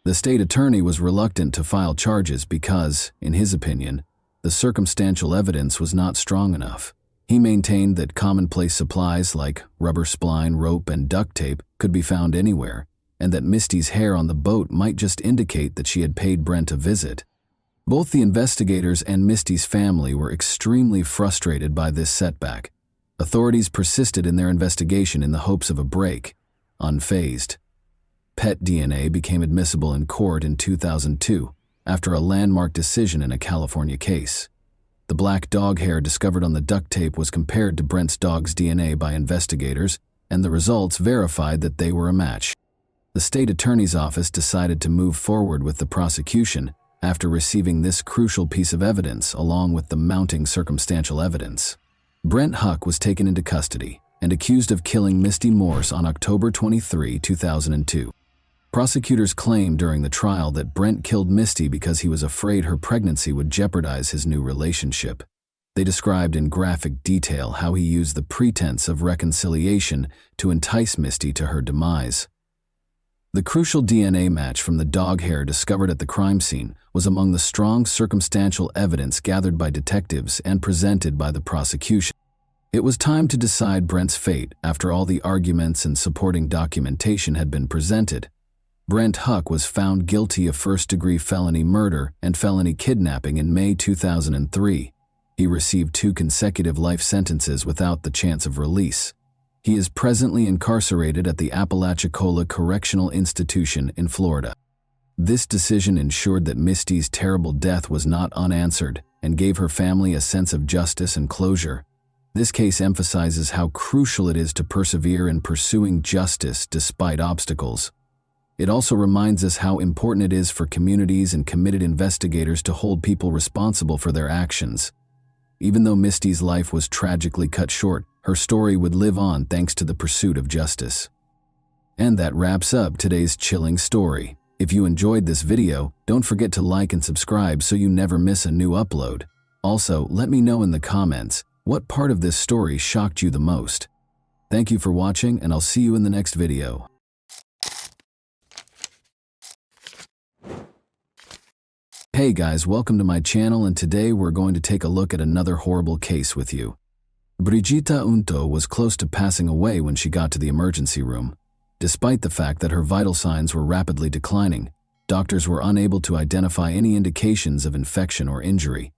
The state attorney was reluctant to file charges because, in his opinion, the circumstantial evidence was not strong enough. He maintained that commonplace supplies like rubber spline, rope, and duct tape could be found anywhere, and that Misty's hair on the boat might just indicate that she had paid Brent a visit. Both the investigators and Misty's family were extremely frustrated by this setback. Authorities persisted in their investigation in the hopes of a break, unfazed. Pet DNA became admissible in court in 2002 after a landmark decision in a California case. The black dog hair discovered on the duct tape was compared to Brent's dog's DNA by investigators, and the results verified that they were a match. The state attorney's office decided to move forward with the prosecution after receiving this crucial piece of evidence along with the mounting circumstantial evidence. Brent Huck was taken into custody and accused of killing Misty Morse on October 23, 2002. Prosecutors claimed during the trial that Brent killed Misty because he was afraid her pregnancy would jeopardize his new relationship. They described in graphic detail how he used the pretense of reconciliation to entice Misty to her demise. The crucial DNA match from the dog hair discovered at the crime scene was among the strong circumstantial evidence gathered by detectives and presented by the prosecution. It was time to decide Brent's fate after all the arguments and supporting documentation had been presented. Brent Huck was found guilty of first-degree felony murder and felony kidnapping in May 2003. He received 2 consecutive life sentences without the chance of release. He is presently incarcerated at the Apalachicola Correctional Institution in Florida. This decision ensured that Misty's terrible death was not unanswered and gave her family a sense of justice and closure. This case emphasizes how crucial it is to persevere in pursuing justice despite obstacles. It also reminds us how important it is for communities and committed investigators to hold people responsible for their actions. Even though Misty's life was tragically cut short, her story would live on thanks to the pursuit of justice. And that wraps up today's chilling story. If you enjoyed this video, don't forget to like and subscribe so you never miss a new upload. Also, let me know in the comments what part of this story shocked you the most. Thank you for watching, and I'll see you in the next video. Hey guys, welcome to my channel, and today we're going to take a look at another horrible case with you. Brigitta Unto was close to passing away when she got to the emergency room. Despite the fact that her vital signs were rapidly declining, doctors were unable to identify any indications of infection or injury.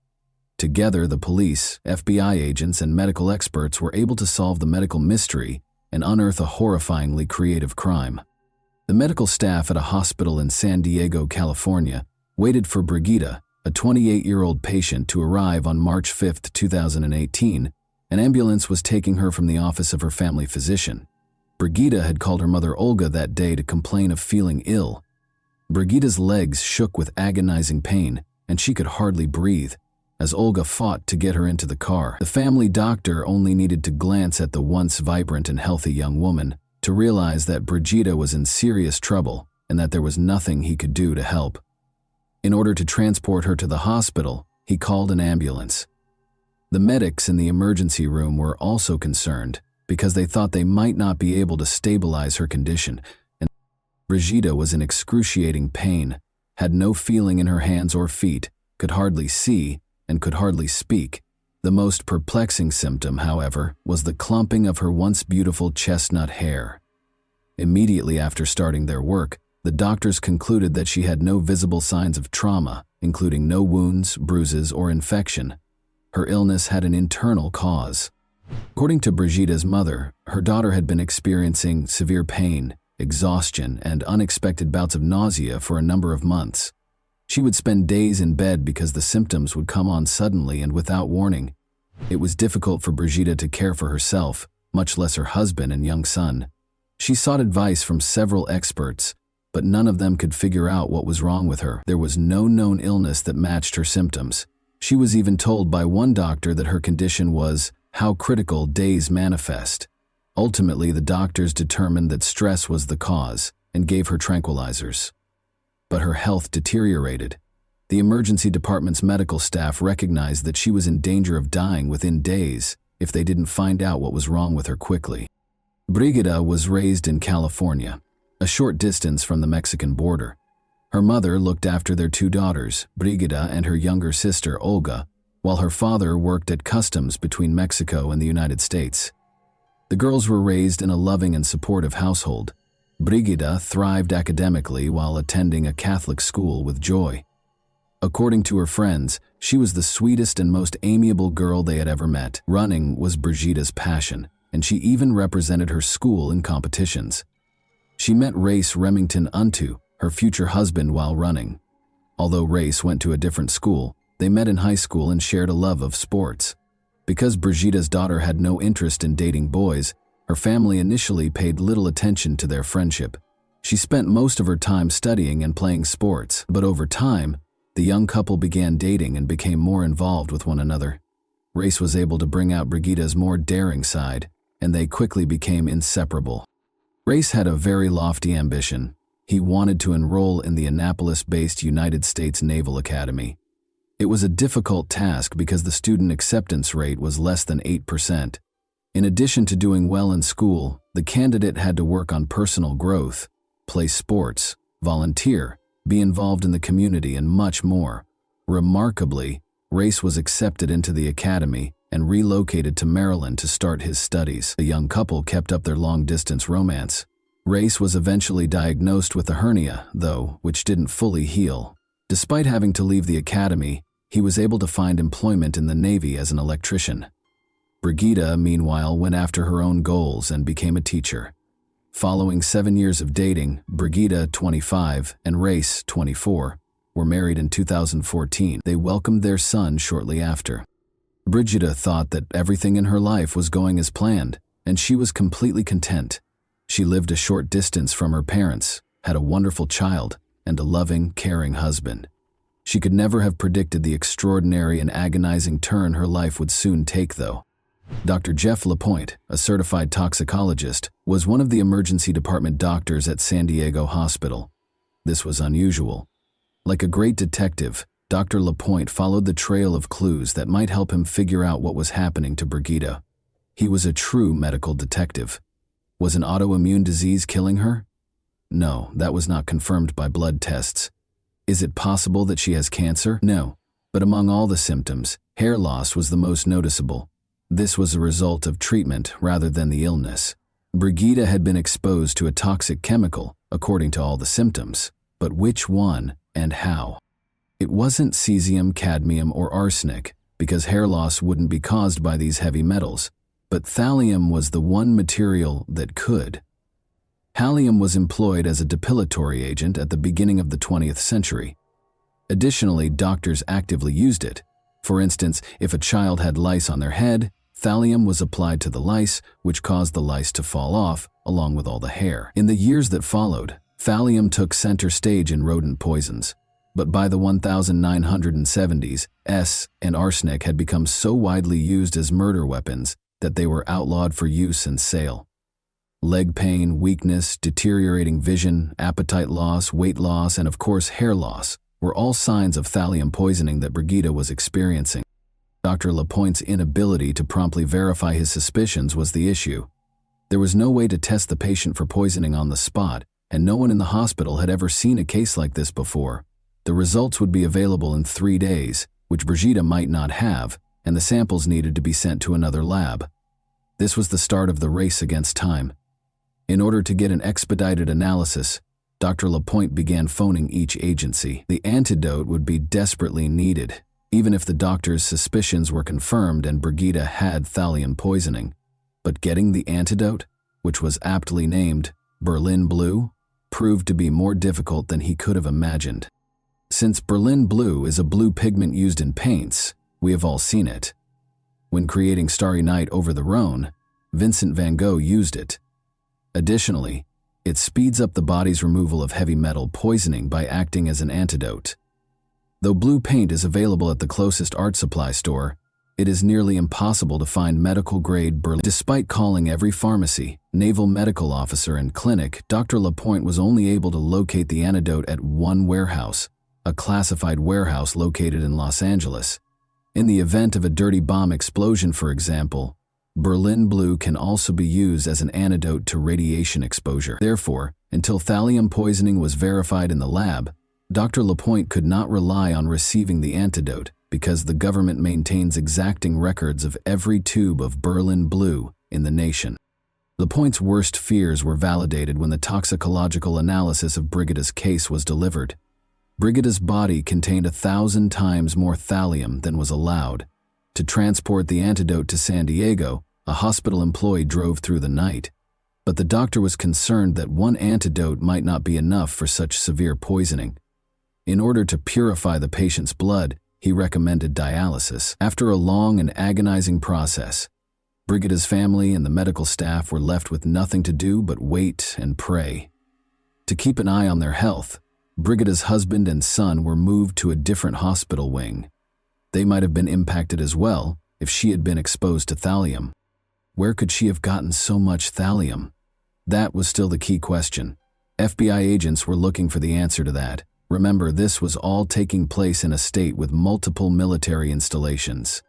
Together, the police, FBI agents, and medical experts were able to solve the medical mystery and unearth a horrifyingly creative crime. The medical staff at a hospital in San Diego, California, waited for Brigitta, a 28-year-old patient, to arrive on March 5, 2018. An ambulance was taking her from the office of her family physician. Brigitta had called her mother Olga that day to complain of feeling ill. Brigitta's legs shook with agonizing pain, and she could hardly breathe. As Olga fought to get her into the car, the family doctor only needed to glance at the once vibrant and healthy young woman to realize that Brigitta was in serious trouble and that there was nothing he could do to help. In order to transport her to the hospital, he called an ambulance. The medics in the emergency room were also concerned because they thought they might not be able to stabilize her condition, and Brigitta was in excruciating pain, had no feeling in her hands or feet, could hardly see, and could hardly speak. The most perplexing symptom, however, was the clumping of her once beautiful chestnut hair. Immediately after starting their work, the doctors concluded that she had no visible signs of trauma, including no wounds, bruises, or infection. Her illness had an internal cause. According to Brigitta's mother, her daughter had been experiencing severe pain, exhaustion, and unexpected bouts of nausea for a number of months. She would spend days in bed because the symptoms would come on suddenly and without warning. It was difficult for Brigitte to care for herself, much less her husband and young son. She sought advice from several experts, but none of them could figure out what was wrong with her. There was no known illness that matched her symptoms. She was even told by one doctor that her condition was how critical days manifest. Ultimately, the doctors determined that stress was the cause and gave her tranquilizers. But her health deteriorated. The emergency department's medical staff recognized that she was in danger of dying within days if they didn't find out what was wrong with her quickly. Brigitte was raised in California, a short distance from the Mexican border. Her mother looked after their two daughters, Brigitte and her younger sister, Olga, while her father worked at customs between Mexico and the United States. The girls were raised in a loving and supportive household. Brigitte thrived academically while attending a Catholic school with joy. According to her friends, she was the sweetest and most amiable girl they had ever met. Running was Brigitte's passion, and she even represented her school in competitions. She met Race Remington Unto, her future husband, while running. Although Race went to a different school, they met in high school and shared a love of sports. Because Brigitte's daughter had no interest in dating boys, her family initially paid little attention to their friendship. She spent most of her time studying and playing sports, but over time, the young couple began dating and became more involved with one another. Race was able to bring out Brigitte's more daring side, and they quickly became inseparable. Race had a very lofty ambition. He wanted to enroll in the Annapolis-based United States Naval Academy. It was a difficult task because the student acceptance rate was less than 8%. In addition to doing well in school, the candidate had to work on personal growth, play sports, volunteer, be involved in the community, and much more. Remarkably, Race was accepted into the academy and relocated to Maryland to start his studies. The young couple kept up their long-distance romance. Race was eventually diagnosed with a hernia, though, which didn't fully heal. Despite having to leave the academy, he was able to find employment in the Navy as an electrician. Brigitte, meanwhile, went after her own goals and became a teacher. Following 7 years of dating, Brigitte, 25, and Race, 24, were married in 2014. They welcomed their son shortly after. Brigitte thought that everything in her life was going as planned, and she was completely content. She lived a short distance from her parents, had a wonderful child, and a loving, caring husband. She could never have predicted the extraordinary and agonizing turn her life would soon take, though. Dr. Jeff LaPointe, a certified toxicologist, was one of the emergency department doctors at San Diego Hospital. This was unusual. Like a great detective, Dr. LaPointe followed the trail of clues that might help him figure out what was happening to Brigitte. He was a true medical detective. Was an autoimmune disease killing her? No, that was not confirmed by blood tests. Is it possible that she has cancer? No. But among all the symptoms, hair loss was the most noticeable. This was a result of treatment rather than the illness. Brigitte had been exposed to a toxic chemical, according to all the symptoms. But which one and how? It wasn't cesium, cadmium, or arsenic, because hair loss wouldn't be caused by these heavy metals. But thallium was the one material that could. Thallium was employed as a depilatory agent at the beginning of the 20th century. Additionally, doctors actively used it. For instance, if a child had lice on their head, thallium was applied to the lice, which caused the lice to fall off, along with all the hair. In the years that followed, thallium took center stage in rodent poisons. But by the 1970s, S and arsenic had become so widely used as murder weapons that they were outlawed for use and sale. Leg pain, weakness, deteriorating vision, appetite loss, weight loss, and of course hair loss were all signs of thallium poisoning that Brigitte was experiencing. Dr. LaPointe's inability to promptly verify his suspicions was the issue. There was no way to test the patient for poisoning on the spot, and no one in the hospital had ever seen a case like this before. The results would be available in 3 days, which Brigitte might not have, and the samples needed to be sent to another lab. This was the start of the race against time. In order to get an expedited analysis, Dr. LaPointe began phoning each agency. The antidote would be desperately needed, even if the doctor's suspicions were confirmed and Brigitte had thallium poisoning. But getting the antidote, which was aptly named Berlin Blue, proved to be more difficult than he could have imagined. Since Berlin blue is a blue pigment used in paints, we have all seen it. When creating Starry Night over the Rhone, Vincent van Gogh used it. Additionally, it speeds up the body's removal of heavy metal poisoning by acting as an antidote. Though blue paint is available at the closest art supply store, it is nearly impossible to find medical-grade Berlin. Despite calling every pharmacy, naval medical officer, and clinic, Dr. Lapointe was only able to locate the antidote at one warehouse, a classified warehouse located in Los Angeles. In the event of a dirty bomb explosion, for example, Berlin blue can also be used as an antidote to radiation exposure. Therefore, until thallium poisoning was verified in the lab, Dr. Lapointe could not rely on receiving the antidote because the government maintains exacting records of every tube of Berlin blue in the nation. Lapointe's worst fears were validated when the toxicological analysis of Brigida's case was delivered. Brigida's body contained 1,000 times more thallium than was allowed. To transport the antidote to San Diego, a hospital employee drove through the night. But the doctor was concerned that one antidote might not be enough for such severe poisoning. In order to purify the patient's blood, he recommended dialysis. After a long and agonizing process, Brigida's family and the medical staff were left with nothing to do but wait and pray. To keep an eye on their health, Brigida's husband and son were moved to a different hospital wing. They might have been impacted as well if she had been exposed to thallium. Where could she have gotten so much thallium? That was still the key question. FBI agents were looking for the answer to that. Remember, this was all taking place in a state with multiple military installations.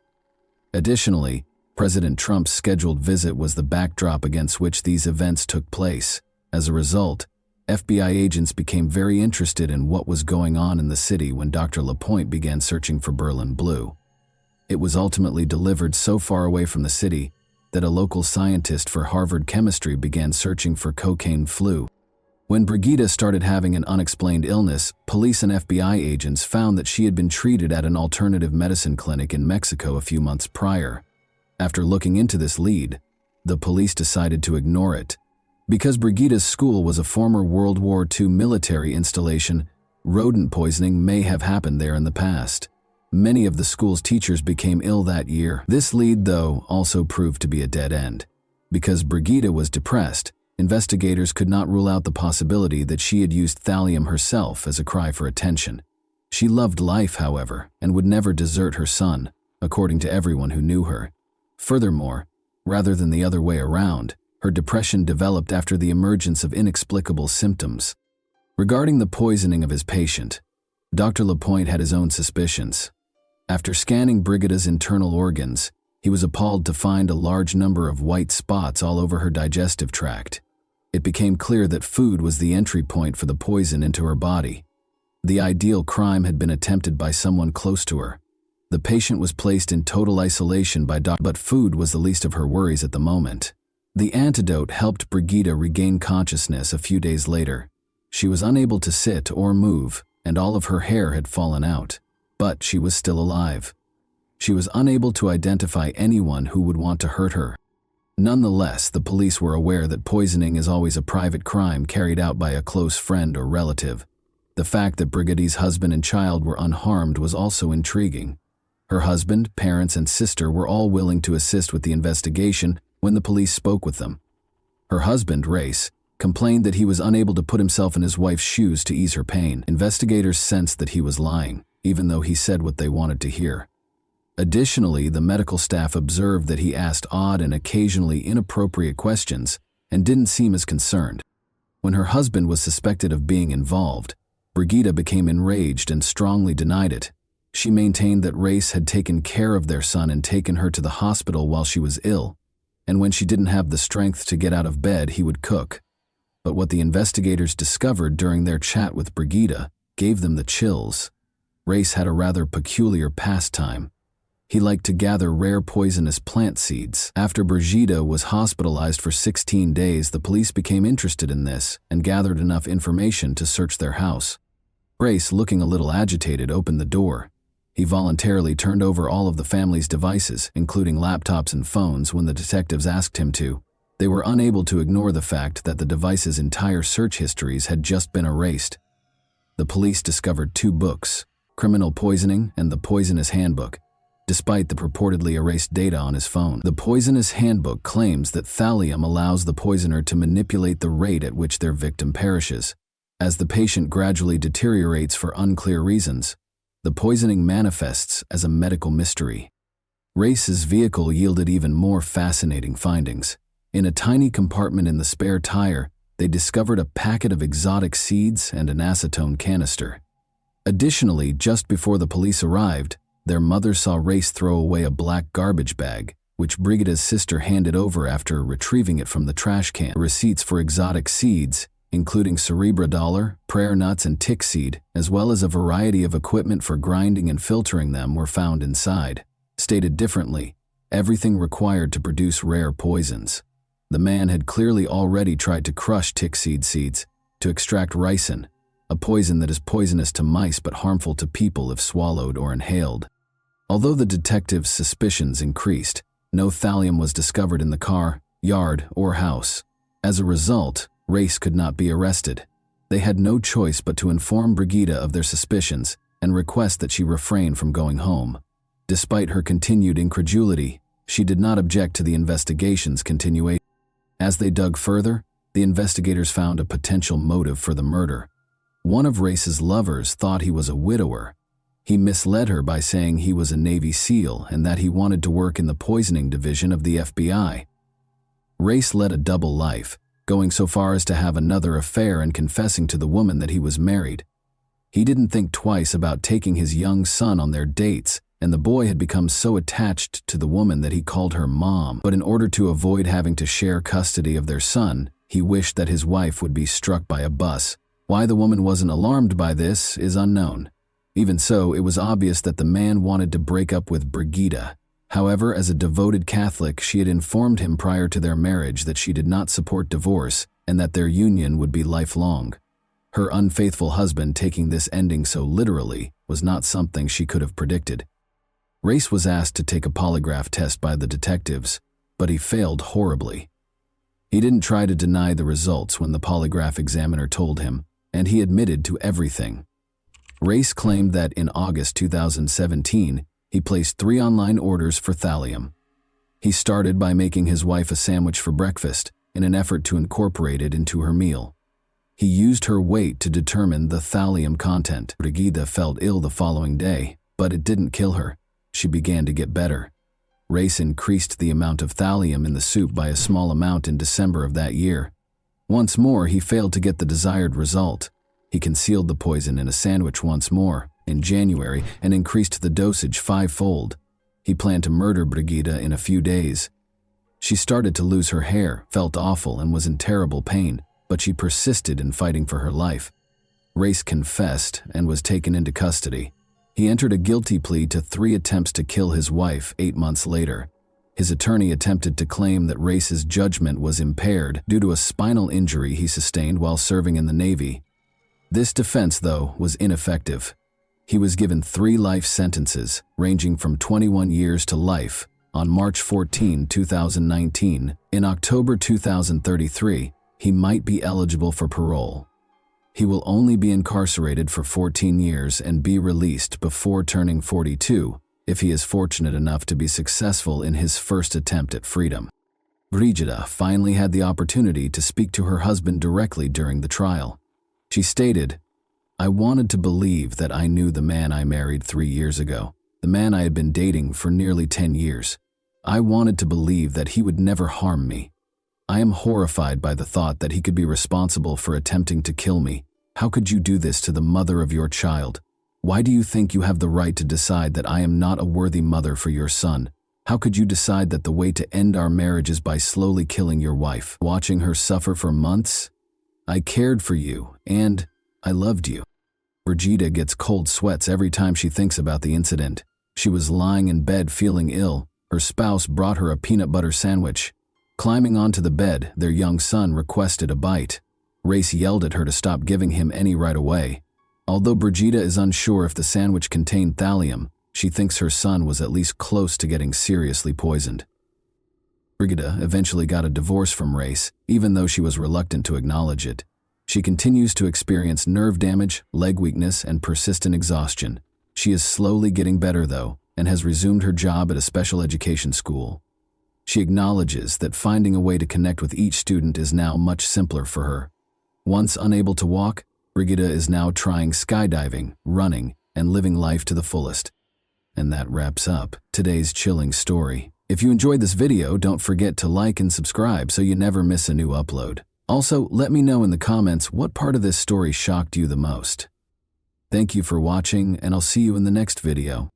Additionally, President Trump's scheduled visit was the backdrop against which these events took place. As a result, FBI agents became very interested in what was going on in the city when Dr. Lapointe began searching for Berlin blue. It was ultimately delivered so far away from the city that a local scientist for Harvard chemistry began searching for cocaine flu. When Brigida started having an unexplained illness, police and FBI agents found that she had been treated at an alternative medicine clinic in Mexico a few months prior. After looking into this lead, the police decided to ignore it. Because Brigida's school was a former World War II military installation, rodent poisoning may have happened there in the past. Many of the school's teachers became ill that year. This lead, though, also proved to be a dead end. Because Brigida was depressed, investigators could not rule out the possibility that she had used thallium herself as a cry for attention. She loved life, however, and would never desert her son, according to everyone who knew her. Furthermore, rather than the other way around, her depression developed after the emergence of inexplicable symptoms. Regarding the poisoning of his patient, Dr. Lapointe had his own suspicions. After scanning Brigida's internal organs, he was appalled to find a large number of white spots all over her digestive tract. It became clear that food was the entry point for the poison into her body. The ideal crime had been attempted by someone close to her. The patient was placed in total isolation by doctors, but food was the least of her worries at the moment. The antidote helped Brigida regain consciousness a few days later. She was unable to sit or move, and all of her hair had fallen out, but she was still alive. She was unable to identify anyone who would want to hurt her. Nonetheless, the police were aware that poisoning is always a private crime carried out by a close friend or relative. The fact that Brigida's husband and child were unharmed was also intriguing. Her husband, parents, and sister were all willing to assist with the investigation when the police spoke with them. Her husband, Race, complained that he was unable to put himself in his wife's shoes to ease her pain. Investigators sensed that he was lying, even though he said what they wanted to hear. Additionally, the medical staff observed that he asked odd and occasionally inappropriate questions and didn't seem as concerned. When her husband was suspected of being involved, Brigida became enraged and strongly denied it. She maintained that Race had taken care of their son and taken her to the hospital while she was ill, and when she didn't have the strength to get out of bed, he would cook. But what the investigators discovered during their chat with Brigida gave them the chills. Race had a rather peculiar pastime. He liked to gather rare poisonous plant seeds. After Brigida was hospitalized for 16 days, the police became interested in this and gathered enough information to search their house. Race, looking a little agitated, opened the door. He voluntarily turned over all of the family's devices, including laptops and phones, when the detectives asked him to. They were unable to ignore the fact that the devices' entire search histories had just been erased. The police discovered 2 books, Criminal Poisoning and The Poisonous Handbook, despite the purportedly erased data on his phone. The Poisonous Handbook claims that thallium allows the poisoner to manipulate the rate at which their victim perishes. As the patient gradually deteriorates for unclear reasons, the poisoning manifests as a medical mystery. Race's vehicle yielded even more fascinating findings. In a tiny compartment in the spare tire, they discovered a packet of exotic seeds and an acetone canister. Additionally, just before the police arrived, their mother saw Race throw away a black garbage bag, which Brigida's sister handed over after retrieving it from the trash can. Receipts for exotic seeds, including cerebrodollar, prayer nuts, and tick seed, as well as a variety of equipment for grinding and filtering them, were found inside. Stated differently, everything required to produce rare poisons. The man had clearly already tried to crush tick seeds to extract ricin, a poison that is poisonous to mice but harmful to people if swallowed or inhaled. Although the detectives' suspicions increased, no thallium was discovered in the car, yard, or house. As a result, Race could not be arrested. They had no choice but to inform Brigida of their suspicions and request that she refrain from going home. Despite her continued incredulity, she did not object to the investigation's continuation. As they dug further, the investigators found a potential motive for the murder. One of Race's lovers thought he was a widower. He misled her by saying he was a Navy SEAL and that he wanted to work in the poisoning division of the FBI. Race led a double life, going so far as to have another affair and confessing to the woman that he was married. He didn't think twice about taking his young son on their dates, and the boy had become so attached to the woman that he called her mom. But in order to avoid having to share custody of their son, he wished that his wife would be struck by a bus. Why the woman wasn't alarmed by this is unknown. Even so, it was obvious that the man wanted to break up with Brigida. However, as a devoted Catholic, she had informed him prior to their marriage that she did not support divorce and that their union would be lifelong. Her unfaithful husband taking this ending so literally was not something she could have predicted. Race was asked to take a polygraph test by the detectives, but he failed horribly. He didn't try to deny the results when the polygraph examiner told him, and he admitted to everything. Race claimed that in August 2017, he placed 3 online orders for thallium. He started by making his wife a sandwich for breakfast in an effort to incorporate it into her meal. He used her weight to determine the thallium content. Brigida felt ill the following day, but it didn't kill her. She began to get better. Race increased the amount of thallium in the soup by a small amount in December of that year. Once more, he failed to get the desired result. He concealed the poison in a sandwich once more, in January, and increased the dosage 5-fold. He planned to murder Brigida in a few days. She started to lose her hair, felt awful, and was in terrible pain, but she persisted in fighting for her life. Race confessed and was taken into custody. He entered a guilty plea to 3 attempts to kill his wife 8 months later. His attorney attempted to claim that Race's judgment was impaired due to a spinal injury he sustained while serving in the Navy. This defense, though, was ineffective. He was given 3 life sentences, ranging from 21 years to life, on March 14, 2019. In October 2033, he might be eligible for parole. He will only be incarcerated for 14 years and be released before turning 42, if he is fortunate enough to be successful in his first attempt at freedom. Brigida finally had the opportunity to speak to her husband directly during the trial. She stated, "I wanted to believe that I knew the man I married 3 years ago, the man I had been dating for nearly 10 years. I wanted to believe that he would never harm me. I am horrified by the thought that he could be responsible for attempting to kill me. How could you do this to the mother of your child? Why do you think you have the right to decide that I am not a worthy mother for your son? How could you decide that the way to end our marriage is by slowly killing your wife, watching her suffer for months? I cared for you, and I loved you." Brigida gets cold sweats every time she thinks about the incident. She was lying in bed feeling ill. Her spouse brought her a peanut butter sandwich. Climbing onto the bed, their young son requested a bite. Race yelled at her to stop giving him any right away. Although Brigida is unsure if the sandwich contained thallium, she thinks her son was at least close to getting seriously poisoned. Brigida eventually got a divorce from Race, even though she was reluctant to acknowledge it. She continues to experience nerve damage, leg weakness, and persistent exhaustion. She is slowly getting better, though, and has resumed her job at a special education school. She acknowledges that finding a way to connect with each student is now much simpler for her. Once unable to walk, Brigida is now trying skydiving, running, and living life to the fullest. And that wraps up today's chilling story. If you enjoyed this video, don't forget to like and subscribe so you never miss a new upload. Also, let me know in the comments what part of this story shocked you the most. Thank you for watching, and I'll see you in the next video.